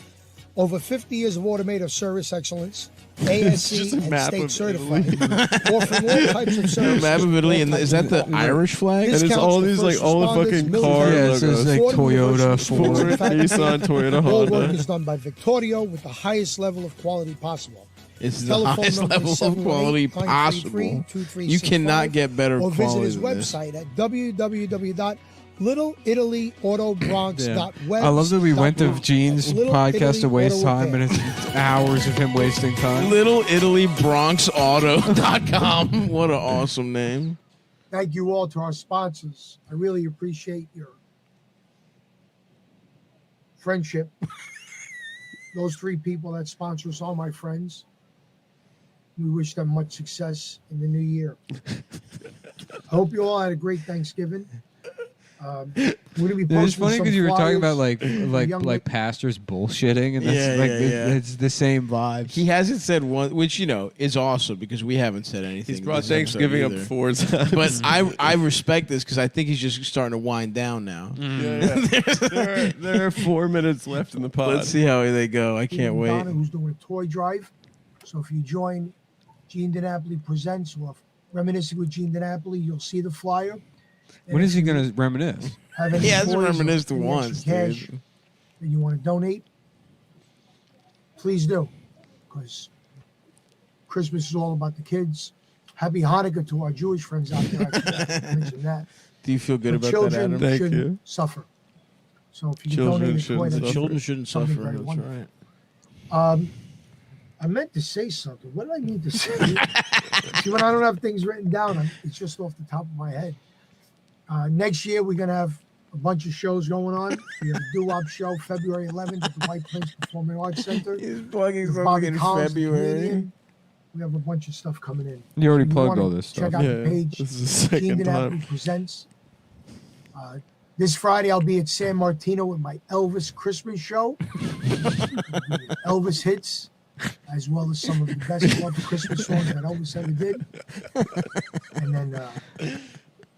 Over 50 years of automotive service excellence, It's ASC just a and map state of certified, Italy. offering all types of The services. map of Italy, all and types is that of the equipment. Irish flag? And it's Discounts all for these, first like, all the responders, fucking military, car Yeah, it says like Ford Toyota, University, Ford. Ford, Nissan, Toyota, All work Honda. is done by Victorio with the highest level of quality possible. It's the Telephone highest number level is of quality 718-933-2365, possible. You cannot get better or quality visit his than this. website at www.littleitalyAutobronx.web. I love that we went to Gene's Little podcast to Italy waste Auto time, and Repair. it's hours of him wasting time. Little Italy BronxAuto.com. What an awesome name. Thank you all to our sponsors. I really appreciate your friendship. Those 3 people that sponsor us are my friends. We wish them much success in the new year. I hope you all had a great Thanksgiving. We're gonna be posting It's funny some because you were talking about flyers. Young- pastors bullshitting, and that's Yeah, like yeah, it- yeah. it's the same vibes. He hasn't said one, which, is awesome because we haven't said anything. He's brought this episode Thanksgiving up either. 4 times. But I respect this because I think he's just starting to wind down now. There are 4 minutes left in the pod. Let's see how they go. I can't Stephen wait. Donna, who's doing a toy drive. So if you join Gene DiNapoli Presents or Reminiscing with Gene DiNapoli, you'll see the flyer. When is he going to reminisce? Have any He hasn't toys or reminisced any once, extra cash dude. that you want to donate, please do. Because Christmas is all about the kids. Happy Hanukkah to our Jewish friends out there. I forgot to mention that. Do you feel good But about that, children Adam? Thank shouldn't you. suffer. So if you can Children donate a shouldn't toy, suffer. that's Children shouldn't something suffer. very That's wonderful. right. I meant to say something. What did I mean to say? See, when I don't have things written down, it's just off the top of my head. Next year, we're going to have a bunch of shows going on. We have a doo-wop show February 11th at the White Plains Performing Arts Center. He's plugging With something Bobby in Collins, the February. comedian. We have a bunch of stuff coming in. You already If plugged wanna all this Check stuff. out Yeah, the page. this is the second Gene time. DiNapoli Presents. This Friday, I'll be at San Martino with my Elvis Christmas show. Elvis hits, as well as some of the best loved Christmas songs that Elvis ever did. And then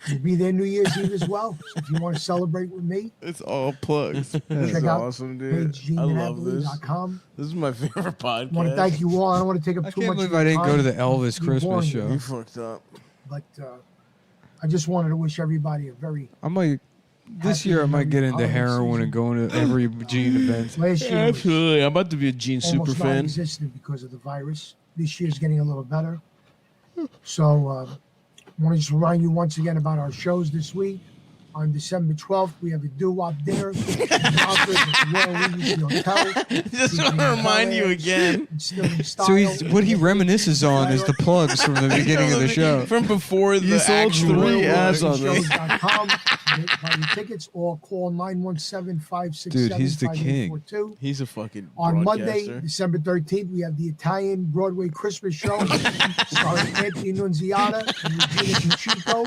We'll be there New Year's Eve as well. So if you want to celebrate with me, it's all plugs. check That's out awesome, dude. page I love this. GeneHappily.com. This is my favorite podcast. I want to thank you all. I don't want to take up I too can't much believe of I your didn't go time. to the Elvis Be Christmas boring. show. You fucked up. But I just wanted to wish everybody a very I might this happy year I and might get into holiday heroin season. and going to every Gene event. Last year was Absolutely. I'm about to be a Gene super almost fan. non-existent because of the virus. This year's getting a little better. So I want to just remind you once again about our shows this week. On December 12th, we have a doo-wop dinner. Just want to remind you again. So what he reminisces on is the plugs from the beginning of the show. From before the You sold actual 3 ads on this. Buy your tickets or call 917-567-5842. Dude, he's the king. He's a fucking On Monday, broadcaster. December 13th, we have the Italian Broadway Christmas show starring Anthony Nunziata and Regina Pacheco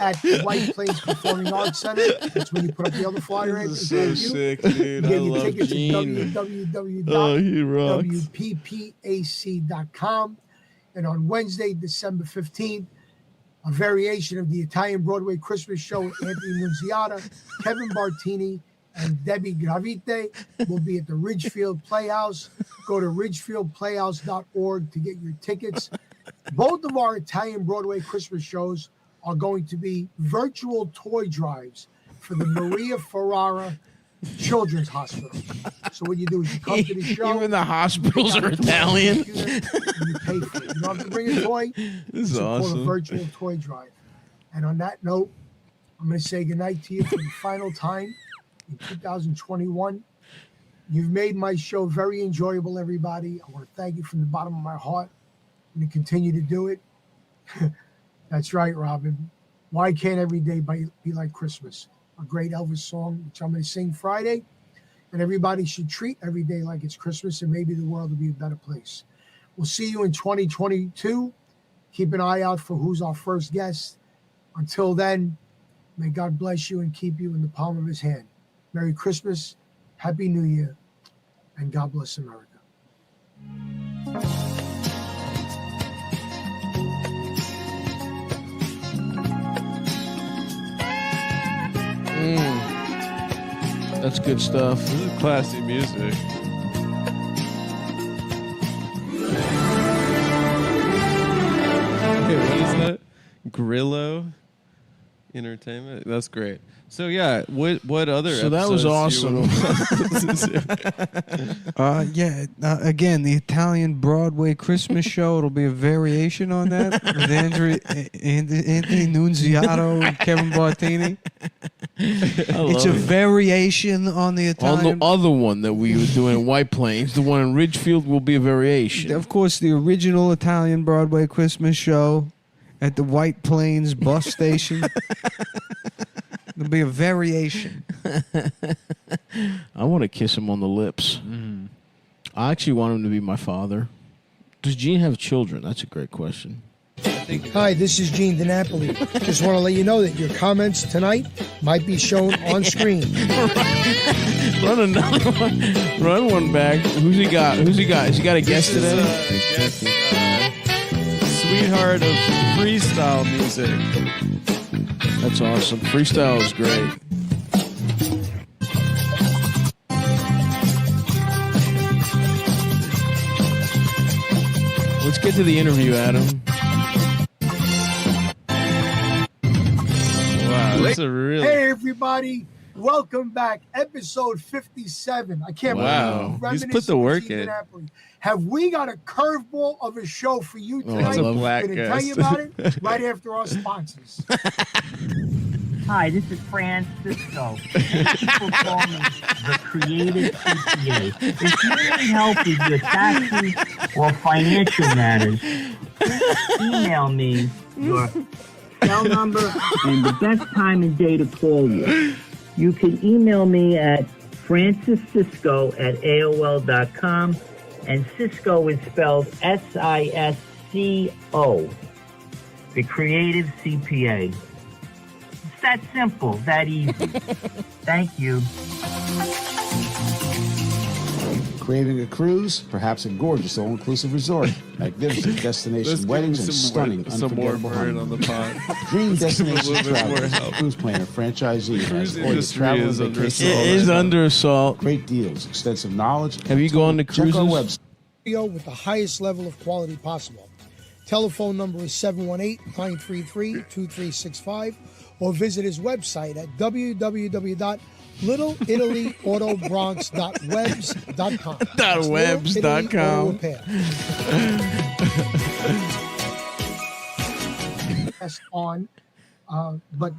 at the White Plains Performing Arts Center. That's when you put up the other flyer. This is so sick, dude. You I get your love tickets Gene. at Oh, he rocks. www.wppac.com. And on Wednesday, December 15th, a variation of the Italian Broadway Christmas show with Anthony Nunziata, Kevin Bartini, and Debbie Gravite will be at the Ridgefield Playhouse. Go to ridgefieldplayhouse.org to get your tickets. Both of our Italian Broadway Christmas shows are going to be virtual toy drives for the Maria Ferrara Children's Hospital. So what you do is you come to the show. Even the hospitals are Italian. And you pay for it. You don't have to bring a toy. This is It's called awesome. a virtual toy drive. And on that note, I'm going to say goodnight to you for the final time in 2021. You've made my show very enjoyable, everybody. I want to thank you from the bottom of my heart. I'm going to continue to do it. That's right, Robin. Why can't every day be like Christmas? A great Elvis song, which I'm going to sing Friday. And everybody should treat every day like it's Christmas, and maybe the world will be a better place. We'll see you in 2022. Keep an eye out for who's our first guest. Until then, may God bless you and keep you in the palm of his hand. Merry Christmas, Happy New Year, and God bless America. That's good stuff. This is classy music. Hey, what is that? Grillo Entertainment. That's great. So yeah, what other? So that was episodes awesome. you wanna listen to? Again, the Italian Broadway Christmas show. It'll be a variation on that with Anthony Nunziato and Kevin Bartini. It's a variation on the On Italian. the other one that we were doing in White Plains, the one in Ridgefield will be a variation. Of course, the original Italian Broadway Christmas show at the White Plains bus station. There'll be a variation. I want to kiss him on the lips. I actually want him to be my father. Does Gene have children? That's a great question. Hi, this is Gene DiNapoli. Just want to let you know that your comments tonight might be shown on screen. Run another one. Run one back. Who's he got? Has he got a guest today? Sweetheart of freestyle music. That's awesome. Freestyle is great. Let's get to the interview, Adam. Wow, that's a really. Hey, everybody. Welcome back. Episode 57. I can't Wow. believe He's put the work Gene in. DiNapoli. Have we got a curveball of a show for you Oh, I tonight? love black We're going to tell you guys. about it right after our sponsors. Hi, this is Francisco. People call me the creative CPA. If you need help with your taxes or financial matters, please email me your cell number and the best time and day to call you. You can email me at franciscisco@aol.com, and Cisco is spelled SISCO. The creative CPA. It's that simple, that easy. Thank you. Craving a cruise? Perhaps a gorgeous all-inclusive resort, magnificent destination Let's weddings, give and him stunning, some more unforgettable bird on the honeymoons. pod. Dream destination A little bit more travel. help. Cruise planner franchisee Cruise has all your industry travel is and under vacation. assault. It is under assault. Great deals, extensive knowledge. Have you gone to Check our cruises? website. With the highest level of quality possible. Telephone number is 718-933-2365 or visit his website at www.littleitalyAutobronx.webs.com. .webs.com. On, but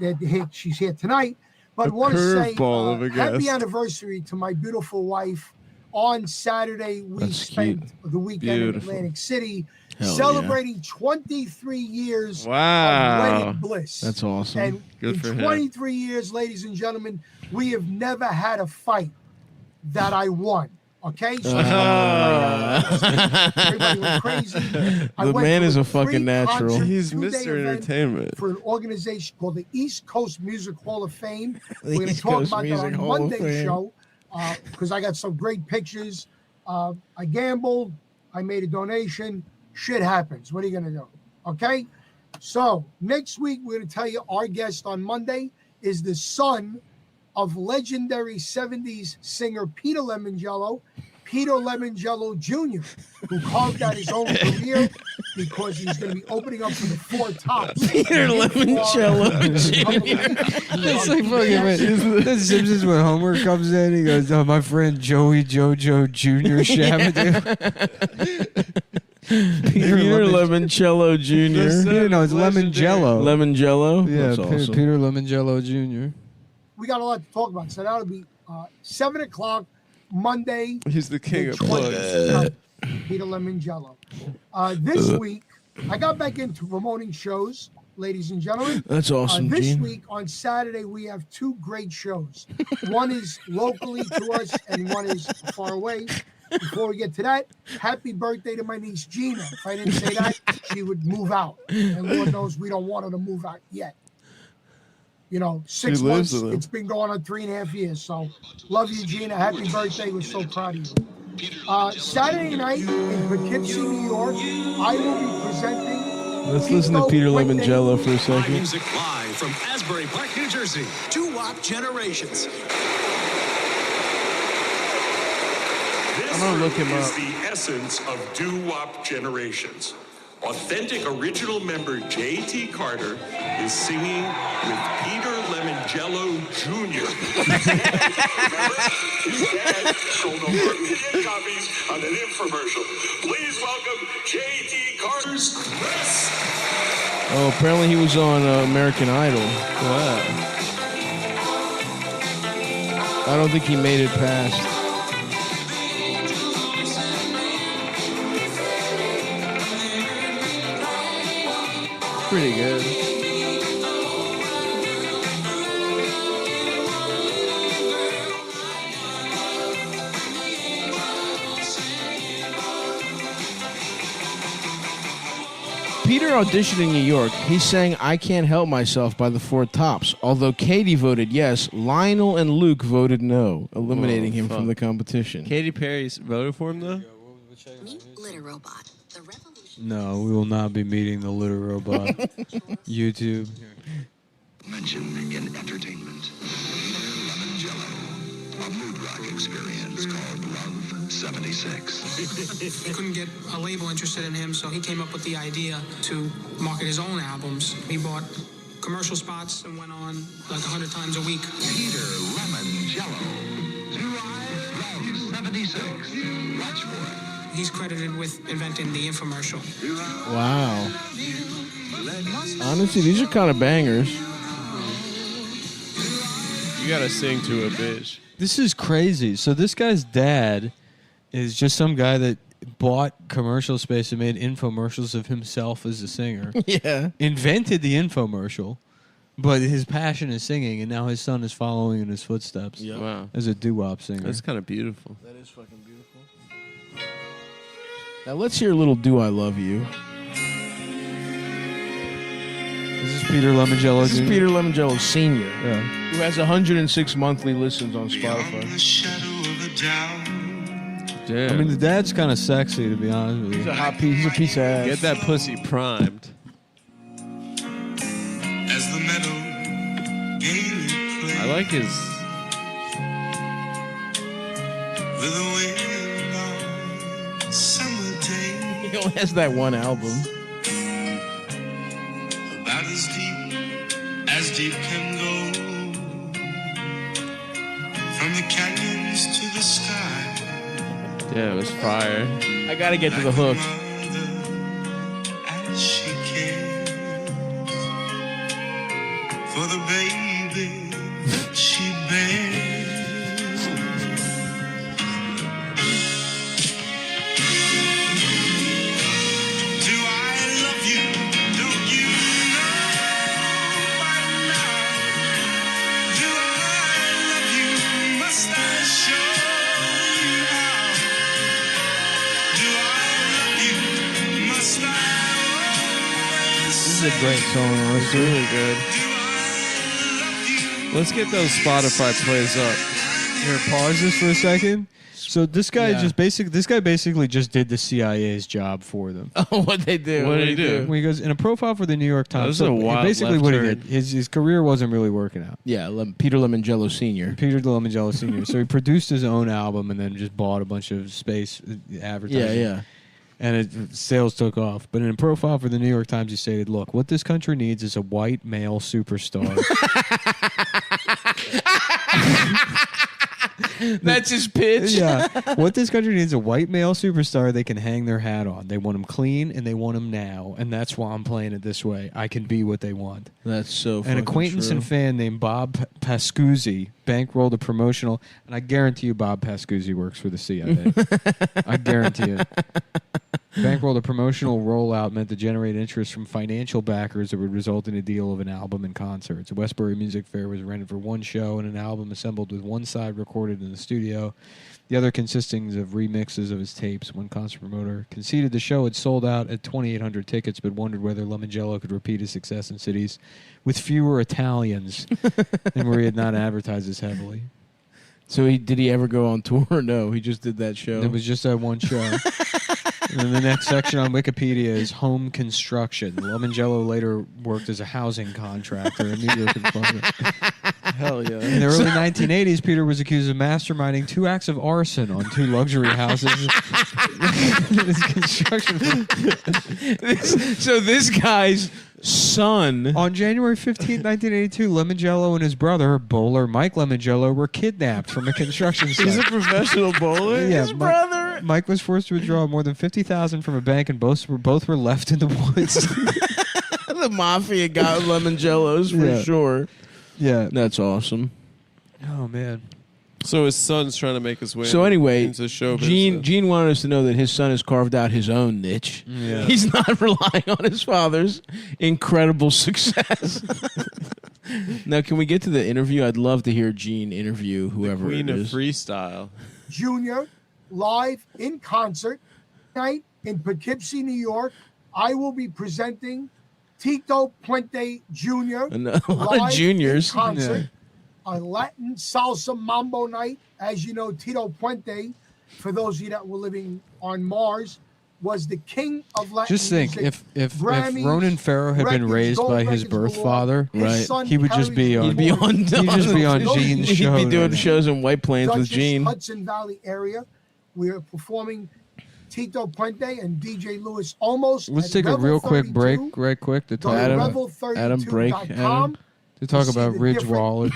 she's here tonight. But I want to say curveball of a happy guest. anniversary to my beautiful wife. On Saturday, we That's spent cute. the weekend Beautiful. in Atlantic City Hell celebrating 23 years Wow. of wedded bliss. That's awesome. And Good in for him. 23 years, ladies and gentlemen, we have never had a fight that I won. Okay? So everybody went crazy. I The went man to is a free fucking natural. concert, He's two-day Mr. event Entertainment. for an organization called the East Coast Music Hall of Fame. The We're going to East talk Coast about that Music on Hall of Monday's Fame. show because I got some great pictures. I gambled. I made a donation. Shit happens. What are you going to do? Okay? So next week, we're going to tell you our guest on Monday is the son of legendary 70s singer Peter Lemongello Jr., who carved out his own career because he's going to be opening up for the Four Tops. Peter Lemongello It's like fucking the Simpsons when Homer comes in. He goes, "Oh, my friend Joey Jojo Jr. Shabadoo." Peter Lemoncello Jr. Yeah, no, it's Lemon Jello. Lemon Jello? Yeah, That's awesome. Peter Lemon Jello Jr. We got a lot to talk about. So that'll be 7 o'clock Monday. He's the king of 20th. plugs. Peter Lemongello. This week, I got back into promoting shows, ladies and gentlemen. That's awesome, This Gene. week, on Saturday, we have two great shows. One is locally to us, and one is far away. Before we get to that, happy birthday to my niece, Gina. If I didn't say that, she would move out. And Lord knows we don't want her to move out yet. You know, 6 She months, lives with him. it's been going on 3.5 years. So, love you, Gina. Happy birthday. We're so proud of you. Saturday night in Poughkeepsie, New York, I will be presenting. Let's listen to Peter Lemongello for a second. Music live from Asbury Park, New Jersey. Doo-wop Generations. I'm gonna look him is up. the essence of Doo-wop Generations. Authentic original member J.T. Carter is singing with Peter Lemongello Jr. His dad sold over 1 million copies on an infomercial. Please welcome J.T. Carter's Chris. Oh, apparently he was on American Idol. I don't think he made it past. Pretty good. Peter auditioned in New York. He sang I Can't Help Myself by the Four Tops. Although Katie voted yes, Lionel and Luke voted no, eliminating him from the competition. Katy Perry's voted for him, though? Litter Robot. The revolution. No, we will not be meeting the litter robot. YouTube. Mention in entertainment. A mood rock experience called Love 76. He couldn't get a label interested in him, so he came up with the idea to market his own albums. He bought commercial spots and went on like 100 times a week. Peter Lemongello. Love 76. Watch for it. He's credited with inventing the infomercial. Wow. Honestly, these are kind of bangers. You gotta sing to a bitch. This is crazy. So this guy's dad is just some guy that bought commercial space and made infomercials of himself as a singer. Yeah. Invented the infomercial, but his passion is singing, and now his son is following in his footsteps. Yep. Wow. As a doo-wop singer. That's kind of beautiful. That is fucking beautiful. Now let's hear a little Do I Love You. This is Peter Lemongello. This is Jr.? Peter Lemongello Sr., Yeah. who has 106 monthly listens on Spotify. The shadow of a doubt, Damn. I mean, the dad's kind of sexy, to be honest with you. He's a hot piece. He's a piece of ass. Get that pussy primed. As the meadow gaily plays I like his. with the wind on summer day. He only has that one album. About as deep can go. From the canyons to the sky. Yeah, it was fire. I gotta get to the hook. As she cares for the baby that she bears. Do I love you? Don't you know by now? Do I love you? Must I show you how? Do I love you? Must I always This is a great song, It's honestly. really good. Let's get those Spotify plays up. Here, pause this for a second. So this guy Yeah. basically just did the CIA's job for them. Oh, what they do? What did he do? When he goes in a profile for the New York Times. That was a wild basically left what turn. he did. His career wasn't really working out. Yeah, Peter Lemongello Sr. Peter Lemongello Sr. So he produced his own album and then just bought a bunch of space advertising. Yeah. And sales took off. But in a profile for the New York Times, he stated, "Look, what this country needs is a white male superstar." That's his pitch. Yeah. What this country needs is a white male superstar they can hang their hat on. They want him clean and they want him now. And that's why I'm playing it this way. I can be what they want. That's so An fucking acquaintance true. and fan named Bob Pascuzzi bankrolled a promotional, and I guarantee you Bob Pascuzzi works for the CIA. I guarantee it. Bankrolled a promotional rollout meant to generate interest from financial backers that would result in a deal of an album and concerts. The Westbury Music Fair was rented for one show and an album assembled with one side recorded in the studio, the other consisting of remixes of his tapes. One concert promoter conceded the show had sold out at 2,800 tickets, but wondered whether Lemongello could repeat his success in cities with fewer Italians and where he had not advertised as heavily. So did he ever go on tour? No, he just did that show. It was just that one show. And then the next section on Wikipedia is home construction. Lemongello later worked as a housing contractor in New York. Hell yeah. In the early 1980s, Peter was accused of masterminding 2 acts of arson on 2 luxury houses. His construction. So this guy's son. On January 15, 1982, Lemongello and his brother, bowler Mike Lemongello, were kidnapped from a construction site. He's a professional bowler? Yeah, His brother. Mike was forced to withdraw more than $50,000 from a bank, and both were left in the woods. The mafia got Lemongellos for Yeah. sure. Yeah. That's awesome. Oh, man. So his son's trying to make his way So anyway, into show Gene business. wanted us to know that his son has carved out his own niche. Yeah. He's not relying on his father's incredible success. Now, can we get to the interview? I'd love to hear Gene interview whoever Queen it of is. freestyle. Jr. live in concert tonight in Poughkeepsie, New York. I will be presenting Tito Puente Jr. And a lot of live juniors. in concert. A Latin salsa mambo night. As you know, Tito Puente, for those of you that were living on Mars, was the king of Latin Just think, music. if Grammys, Ronan Farrow had been records, raised gold by his records birth galore. father, His son he would just be carries on. the He'd be on. He'd just be on Gene's He'd show. be doing right now. shows in White Plains with Dutchess, Gene. Hudson Valley area. We are performing Tito Puente and DJ Lewis almost. Let's at take a Revel real quick 32. break, right quick, to Go talk to about revel32.com to talk see about the Ridge different- Wallet.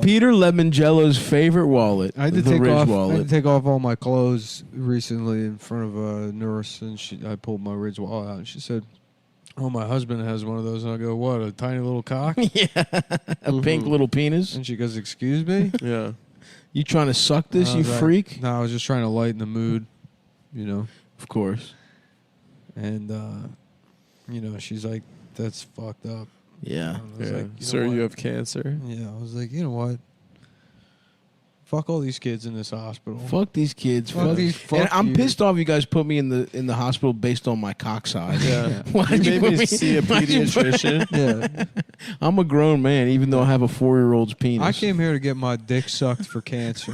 Peter Lemongello's favorite wallet. I had to the take Ridge off. I wallet. had to take off all my clothes recently in front of a nurse, and I pulled my Ridge wallet out, and she said, "Oh, my husband has one of those." And I go, "What? A tiny little cock? Yeah, a pink little penis." And she goes, "Excuse me." Yeah. You trying to suck this, I you was like, freak? No, I was just trying to lighten the mood, you know. Of course. And she's like, "That's fucked up." Yeah. I was Yeah. like, Sir, know you what? have cancer. Yeah, I was like, you know what? Fuck all these kids in this hospital. Fuck these kids. Fuck these. And Fuck I'm you. pissed off you guys put me in the hospital based on my cock size. Yeah. Why'd You put made me see a why'd you put- pediatrician. Yeah. I'm a grown man, even though I have a 4-year-old's penis. I came here to get my dick sucked for cancer.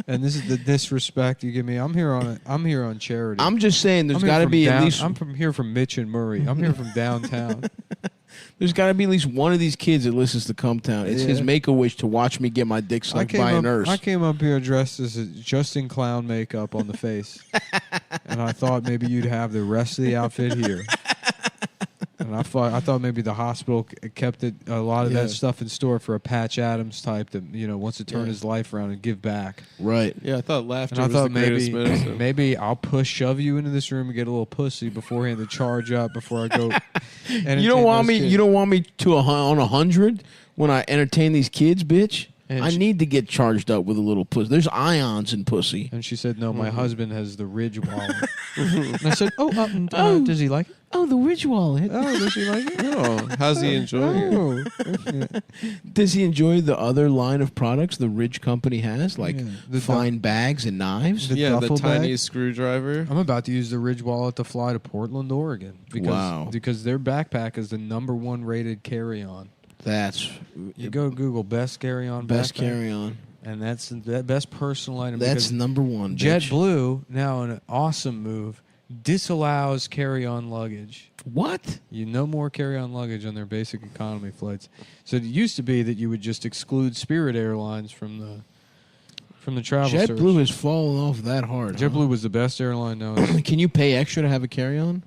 And this is the disrespect you give me. I'm here on charity. I'm just saying there's I'm here got to from be at down- least I'm from here from Mitch and Murray. I'm here from downtown. there's got to be at least one of these kids that listens to Cumtown. It's his Yeah. make-a-wish to watch me get my dick sucked by a nurse. I came up here dressed as just in clown makeup on the face, and I thought maybe you'd have the rest of the outfit here. And I thought maybe the hospital kept a lot of Yeah. that stuff in store for a Patch Adams type that wants to turn his life around and give back. Right. Yeah, I thought laughter And I was thought the greatest medicine. maybe I'll shove you into this room and get a little pussy beforehand to charge up before I go. You don't want me. You don't want me to on 100 when I entertain these kids, bitch. And I need to get charged up with a little pussy. There's ions in pussy. And she said, "No, my Mhm. husband has the Ridge wallet." And I said, does he like it? Oh, the Ridge wallet. Oh, does he like it? Oh, how's he enjoying it? Does he enjoy the other line of products the Ridge company has, like The fine bags and knives? Yeah, the duffel bag? tiny screwdriver. I'm about to use the Ridge wallet to fly to Portland, Oregon. Wow. Because their backpack is the #1 rated carry-on. That's You go Google best carry-on. best backpack, carry-on. and that's the best personal item. That's because #1. bitch. JetBlue, now an awesome move, disallows carry-on luggage. What? No more carry-on luggage on their basic economy flights. So it used to be that you would just exclude Spirit Airlines from the travel search. JetBlue has fallen off that hard. JetBlue was the best airline known. Can you pay extra to have a carry-on?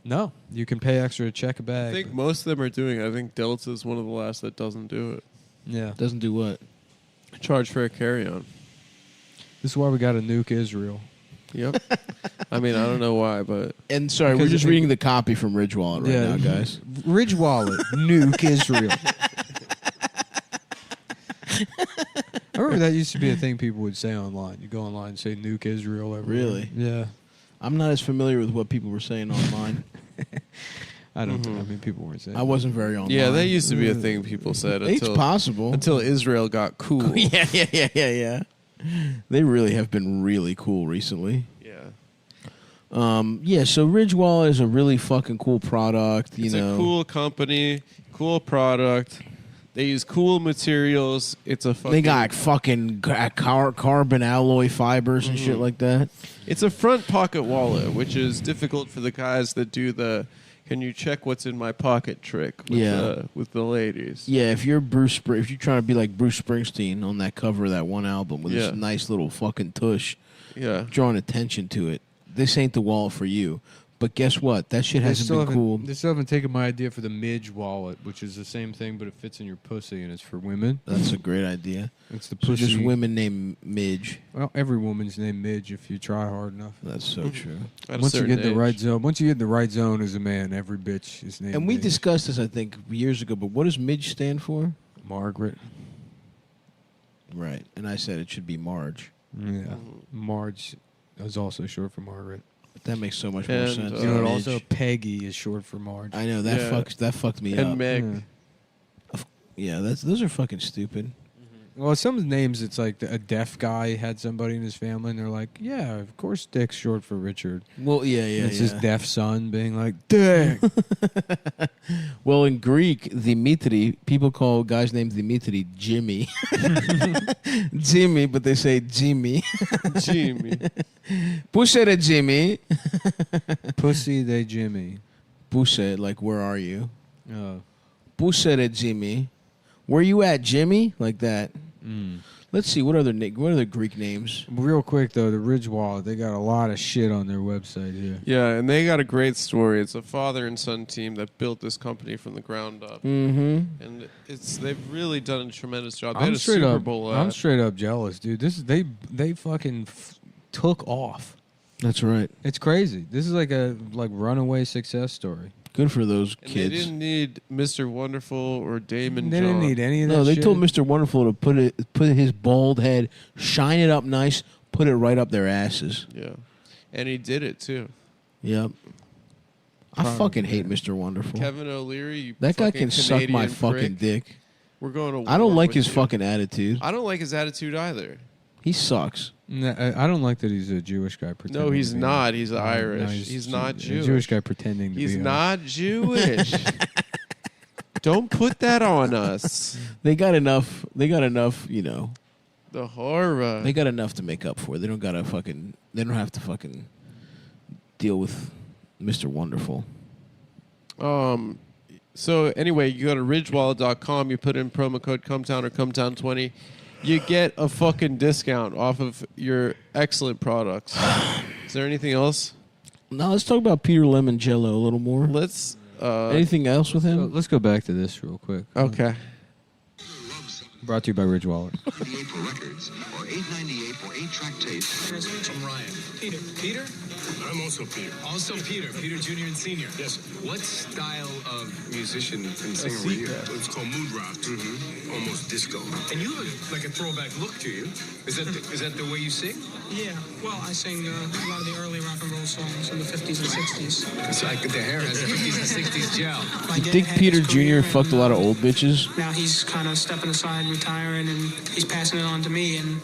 No, you can pay extra to check a I bag. think most of them are doing it. I think Delta is one of the last that doesn't do it. Yeah. Doesn't do what? Charge for a carry-on. This is why we got to nuke Israel. Yep. I mean, I don't know why, but... And sorry, we're Because just it- reading the copy from Ridge Wallet right now, guys. Ridge Wallet, nuke Israel. I remember that used to be a thing people would say online. You go online and say nuke Israel everywhere. Really? Yeah. I'm not as familiar with what people were saying online. I don't I mean, people weren't saying I wasn't very online. Yeah, that used to be a thing people said. It's Until, possible. Until Israel got cool. yeah. They really have been really cool recently. Yeah. So Ridge Wallet is a really fucking cool product. It's a cool company, cool product. They use cool materials. It's a fucking... They got fucking carbon alloy fibers and shit like that. It's a front pocket wallet, which is difficult for the guys that do the "can you check what's in my pocket" trick with the ladies. Yeah, if you're if you're trying to be like Bruce Springsteen on that cover of that one album with Yeah. this nice little fucking tush, Yeah. drawing attention to it, this ain't the wallet for you. But guess what? That shit hasn't been cool. They still haven't taken my idea for the Midge wallet, which is the same thing, but it fits in your pussy and it's for women. That's a great idea. It's the So pussy. just women named Midge. Well, every woman's named Midge if you try hard enough. That's so true. At a Once you certain get in the age. right zone, once you get in the right zone as a man, every bitch is named. And we Midge. discussed this, I think, years ago. But what does Midge stand for? Margaret. Right. And I said it should be Marge. Yeah, Marge is also short for Margaret. But that makes so much more And, sense. You know, Midge. also Peggy is short for Marge. I know that Yeah. that fucked me And up. Meg. Yeah, those are fucking stupid. Well, some names, it's like a deaf guy had somebody in his family, and they're like, "Yeah, of course, Dick's short for Richard." Well, yeah. And it's his deaf son being like, "Dick." Well, in Greek, Dimitri, people call guys named Dimitri Jimmy. Jimmy, but they say Jimmy. Jimmy. Pussy Jimmy. Pussy they Jimmy. Pussy, like, where are you? Oh. Pussy Jimmy. Where you at, Jimmy? Like that. Let's see, what other Greek names? Real quick though, the Ridge Wallet, they got a lot of shit on their website here. Yeah, and they got a great story. It's a father and son team that built this company from the ground up. Mm-hmm. And they've really done a tremendous job. They had a Super Bowl ad. I'm straight up jealous, dude. They fucking took off. That's right. It's crazy. This is like a runaway success story. Good for those And kids. they didn't need Mr. Wonderful or Damon They John. didn't need any of that. No, they shit. told Mr. Wonderful to put his bald head, shine it up nice, put it right up their asses. Yeah. And he did it, too. Yep. I fucking hate Mr. Wonderful. Kevin O'Leary, you That guy fucking can suck my Canadian fucking prick. dick. We're going to war. I don't like with his you. fucking attitude. I don't like his attitude either. He sucks. No, I don't like that he's a Jewish guy pretending. No, he's to be not. He's Irish. No, he's not a Jewish. Jewish guy pretending to He's be. not Jewish. Don't put that on us. They got enough. You know. The horror. They got enough to make up for. They don't gotta fucking. They don't have to fucking deal with Mr. Wonderful. So anyway, you go to ridgewallet.com, you put in promo code Cumtown or Cumtown20, you get a fucking discount off of your excellent products. Is there anything else? No, let's talk about Peter Lemon Jello a little more. Let's. Anything else with him? Let's go back to this real quick. Okay. Brought to you by Ridge Wallet. $8.98 for records or $8.98 for 8-track tapes. I'm Ryan. Peter. Peter? I'm also Peter. Also Peter. Peter Jr. and Senior. Yes. What style of musician and singer were you? It's called mood rock. Mm-hmm. Almost disco. And you have like a throwback look to you. Is that the way you sing? Yeah. Well, I sing a lot of the early rock and roll songs in the 50s and 60s. It's like the hair has the 50s and 60s gel. You think Peter Jr. fucked a lot of old bitches? Now he's kind of stepping aside, retiring, and he's passing it on to me. And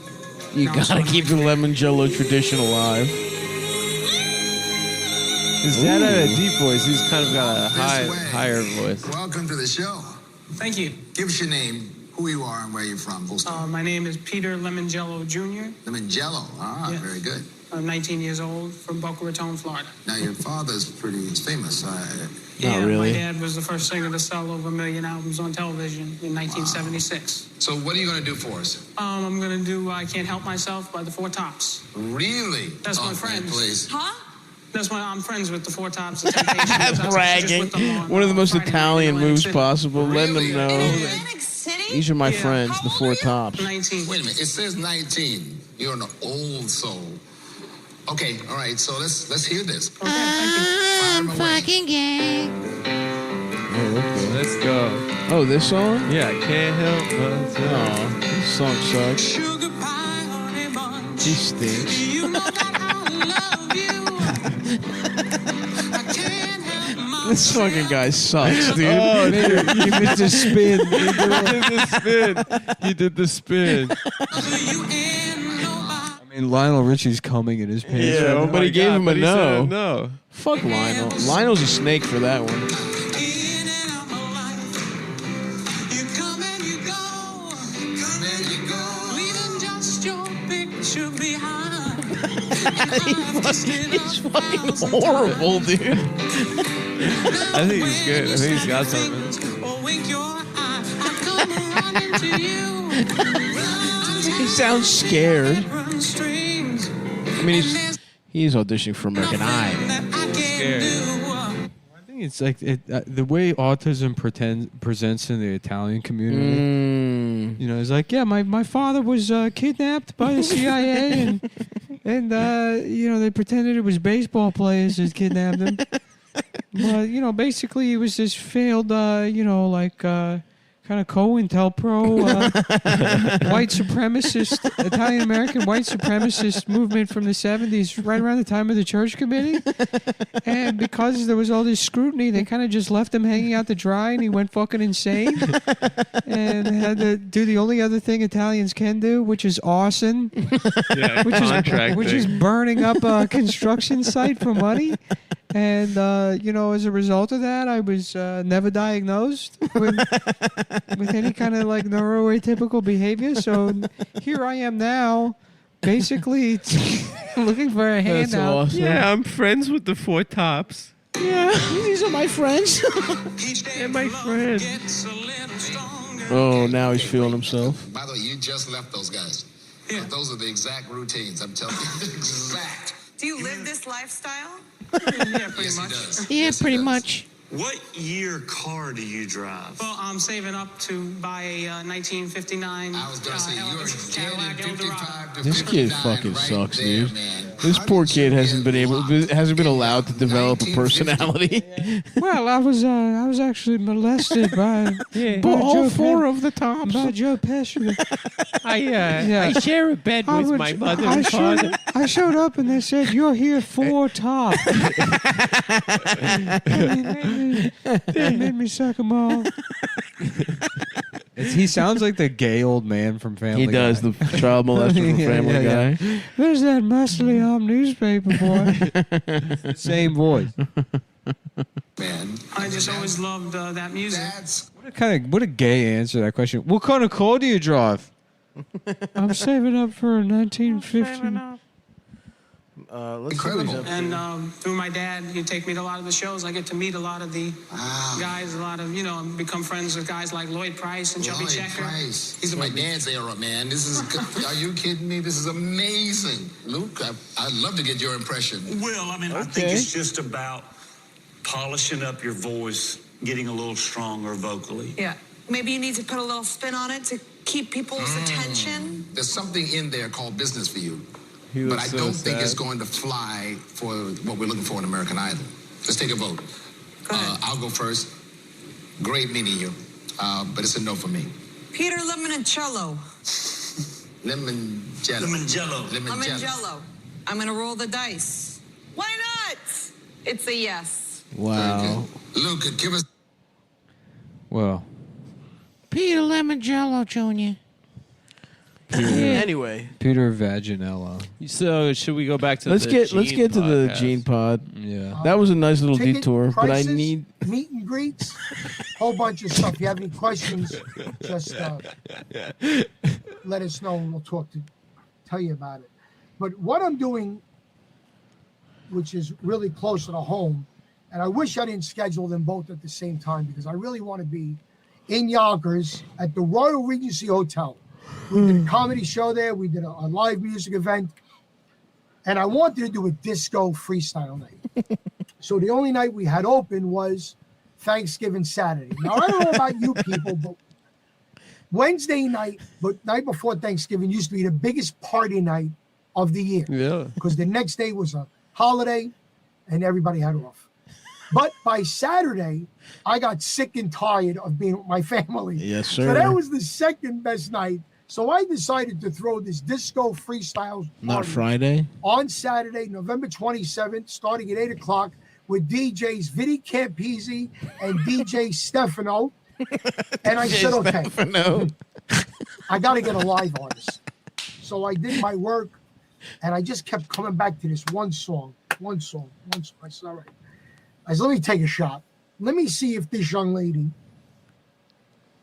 You now it's gotta fun. keep the Lemon Jello tradition alive. His dad had a deep voice. He's kind of got a higher voice. Welcome to the show. Thank you. Give us your name, who you are, and where you're from. Full stop. My name is Peter Lemongello Jr. Lemongello. Ah, Yeah. very good. I'm 19 years old from Boca Raton, Florida. Now, your father's pretty famous. Yeah, my dad was the first singer to sell over 1 million albums on television in 1976. So what are you going to do for us? I'm going to do I Can't Help Myself by the Four Tops. Really? That's my man, friends. please. Huh? That's why I'm friends with the Four Tops. The Temptations. I was just Bragging. with them on, One of the most Friday night in Italian Atlantic moves City. possible. Letting them know. These are my Yeah. friends, the Four Tops. 19. Wait a minute. It says 19. You're an old soul. Okay, all right. So let's hear this. I'm fucking gay. Oh, okay. Let's go. Oh, this song? Yeah, I can't help myself. Oh, this song sucks. He stinks. This fucking guy sucks, dude. Oh, dude. You missed a spin. He did the spin. I mean, Lionel Richie's coming in his pants. Yeah, right now. but he gave him a but he said no. no. Fuck Lionel. Lionel's a snake for that one. He's fucking horrible, dude. I think he's good. I think he's got something. He sounds scared. I mean, he's auditioning for American Idol. Scared. I think it's like the way autism presents in the Italian community. You know, it's like, yeah, my father was kidnapped by the CIA, and you know, they pretended it was baseball players that kidnapped him. But you know, basically, he was this failed, you know, like kind of COINTELPRO white supremacist, Italian American white supremacist movement from the 70s, right around the time of the church committee. And because there was all this scrutiny, they kind of just left him hanging out to dry, and he went fucking insane. And had to do the only other thing Italians can do, which is arson, Yeah, which is burning up a construction site for money. And, you know, as a result of that, I was never diagnosed with any kind of like neuroatypical behavior. So here I am now, basically looking for a handout. That's awesome. Yeah, I'm friends with the Four Tops. Yeah, these are my friends. They're my friends. Oh, now he's feeling himself. By the way, you just left those guys. Yeah. Those are the exact routines. I'm telling you, exact. Do you live this lifestyle? Yeah, pretty Yes, he much. does. Yeah, Yes, he pretty does. much. What year car do you drive? Well, I'm saving up to buy a 1959 I was going to say, you're Cadillac getting Eldorado. 55 to This 59 kid fucking right sucks, there, dude. man. This How poor did kid you hasn't been allowed to develop a 1950. personality. Well, I was actually molested by All Joe four of the tops. by Joe Pesci. I share a bed with my mother and father. I showed up and they said, "You're here for top." They made me suck them all. He sounds like the gay old man from Family He does, Guy. the child molester from Family Guy. There's that muscly newspaper boy. Same voice. Man. I just always loved that music. What a gay answer to that question. What kind of car do you drive? I'm saving up for a 1950. Incredible. And through my dad, he'd take me to a lot of the shows. I get to meet a lot of the guys, become friends with guys like Lloyd Price and Chubby Checker. He's in my dad's era, man. This is, are you kidding me? This is amazing. Luke, I'd love to get your impression. Well, I think it's just about polishing up your voice, getting a little stronger vocally. Yeah. Maybe you need to put a little spin on it to keep people's attention. There's something in there called business for you. He But was I so don't think sad. it's going to fly for what we're looking for in American Idol. Let's take a vote. I'll go first. Great meeting you, but it's a no for me. Peter Lemoncello. Lemoncello. Lemoncello. I'm going to roll the dice. Why not? It's a yes. Wow. Luke, give us. Well, Peter Lemoncello Jr. Anyway, Peter Vaginello. So should we go back to let's the get Gene to the podcast? Gene Pod. Yeah, that was a nice little Ticket detour, but I prices, need. meet and greets, whole bunch of stuff. If you have any questions, just let us know and we'll tell you about it. But what I'm doing, which is really close to home, and I wish I didn't schedule them both at the same time because I really want to be in Yonkers at the Royal Regency Hotel. We did a comedy show there. We did a live music event. And I wanted to do a disco freestyle night. So the only night we had open was Thanksgiving Saturday. Now, I don't know about you people, but Wednesday night, but night before Thanksgiving used to be the biggest party night of the year. Yeah. Because the next day was a holiday and everybody had off. But by Saturday, I got sick and tired of being with my family. Yes, So sir. that was the second best night. So I decided to throw this disco freestyle Not party Friday. on Saturday, November 27th, starting at 8 o'clock with DJs Vinny Campisi and DJ Stefano. And I said, okay, I got to get a live artist. So I did my work, and I just kept coming back to this one song. I said, all right. I said, let me take a shot. Let me see if this young lady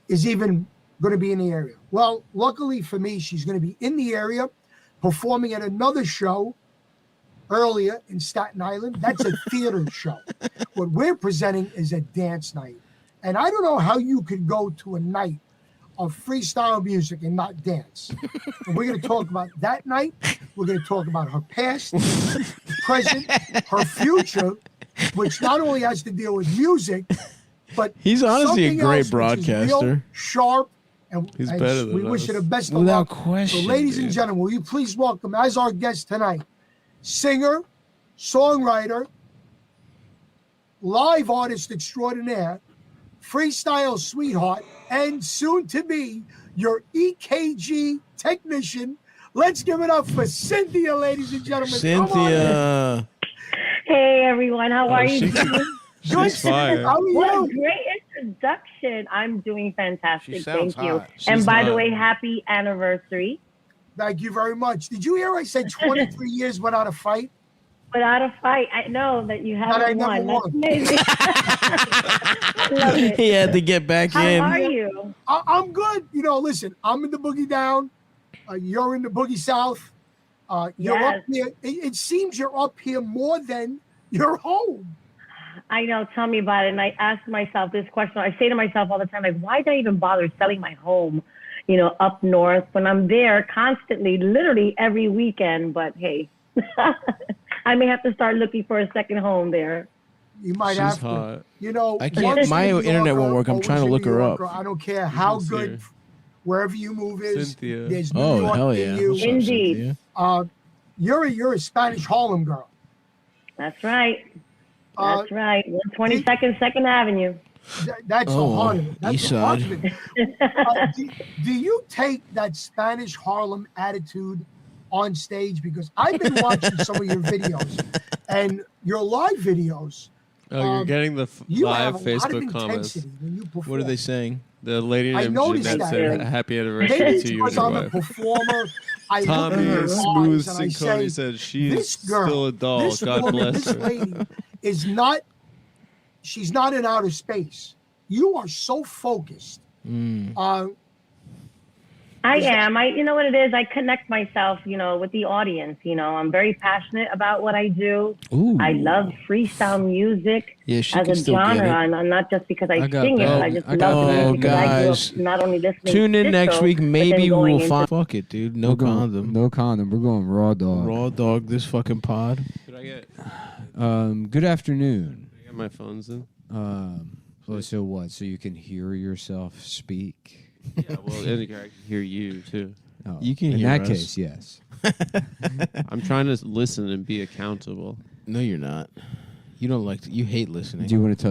is even going to be in the area. Well, luckily for me, she's going to be in the area performing at another show earlier in Staten Island. That's a theater show. What we're presenting is a dance night. And I don't know how you could go to a night of freestyle music and not dance. And we're going to talk about that night. We're going to talk about her past, present, her future, which not only has to deal with music, but He's honestly a something great else which is real, broadcaster. sharp, and, He's and better than we wish us. you the best of Without luck. question, So, ladies and dude. gentlemen, will you please welcome as our guest tonight, singer, songwriter, live artist extraordinaire, freestyle sweetheart, and soon to be your EKG technician. Let's give it up for Cynthia, ladies and gentlemen. Come on in. Cynthia. Hey everyone, how are you she's- doing? she's fire. How are you? What a great introduction. I'm doing fantastic. She sounds Thank you. hot. And She's by the hot. way, happy anniversary. Thank you very much. Did you hear I said 23 years without a fight? Without a fight, I know that you That I haven't never won. That's won. amazing. I love it. He had to get back How in. are you? I'm good. You know, listen, I'm in the boogie down. You're in the boogie south. You're Yes. up here. It seems you're up here more than you're home. I know. Tell me about it. And I ask myself this question. I say to myself all the time, like, why did I even bother selling my home, up north when I'm there constantly, literally every weekend? But hey, I may have to start looking for a second home there. You might She's have to. hot. You know, I can't- once my a New internet won't Yorker, work. I'm always trying to a look New her up. Yorker. I don't care how can see good her. wherever you move is. Cynthia. There's New Oh, York hell in yeah. you. What's up, Indeed. Cynthia? You're a Spanish Harlem girl. That's right. Uh, That's right. 122nd, 2nd Avenue. That's Oh, the heart of it. That's East the heart Side. of it. Do you take that Spanish Harlem attitude on stage? Because I've been watching some of your videos and your live videos. Oh, you're getting the you live have a lot of Facebook comments. intensity when you perform. What are they saying? The lady I named noticed Jeanette that. said, "Happy anniversary Maybe to you it's and because your I'm a wife." performer. I Tommy look in her Smooth eyes and I Sinconi say, said, "She's this girl, still a doll. this God woman, bless this her." lady is not. She's not in outer space. You are so focused. I am. You know what it is? I connect myself, with the audience. I'm very passionate about what I do. Ooh. I love freestyle music Yeah, she as can a still get genre, it. and not just because I got sing it, bad- but I just I got love the bad music. 'Cause I grew guys. up not only listening Tune to in next disco, week. but then Maybe going we'll into find. Fuck it, dude. No condom. No condom. We're going raw dog. Raw dog. This fucking pod. Could I get? Good afternoon. I got my phones in. So what? So you can hear yourself speak? Yeah, well, I can hear you too. Oh, You can in hear that us. case, yes. I'm trying to listen and be accountable. No, you're not. You don't like. You hate listening. Do you want to tell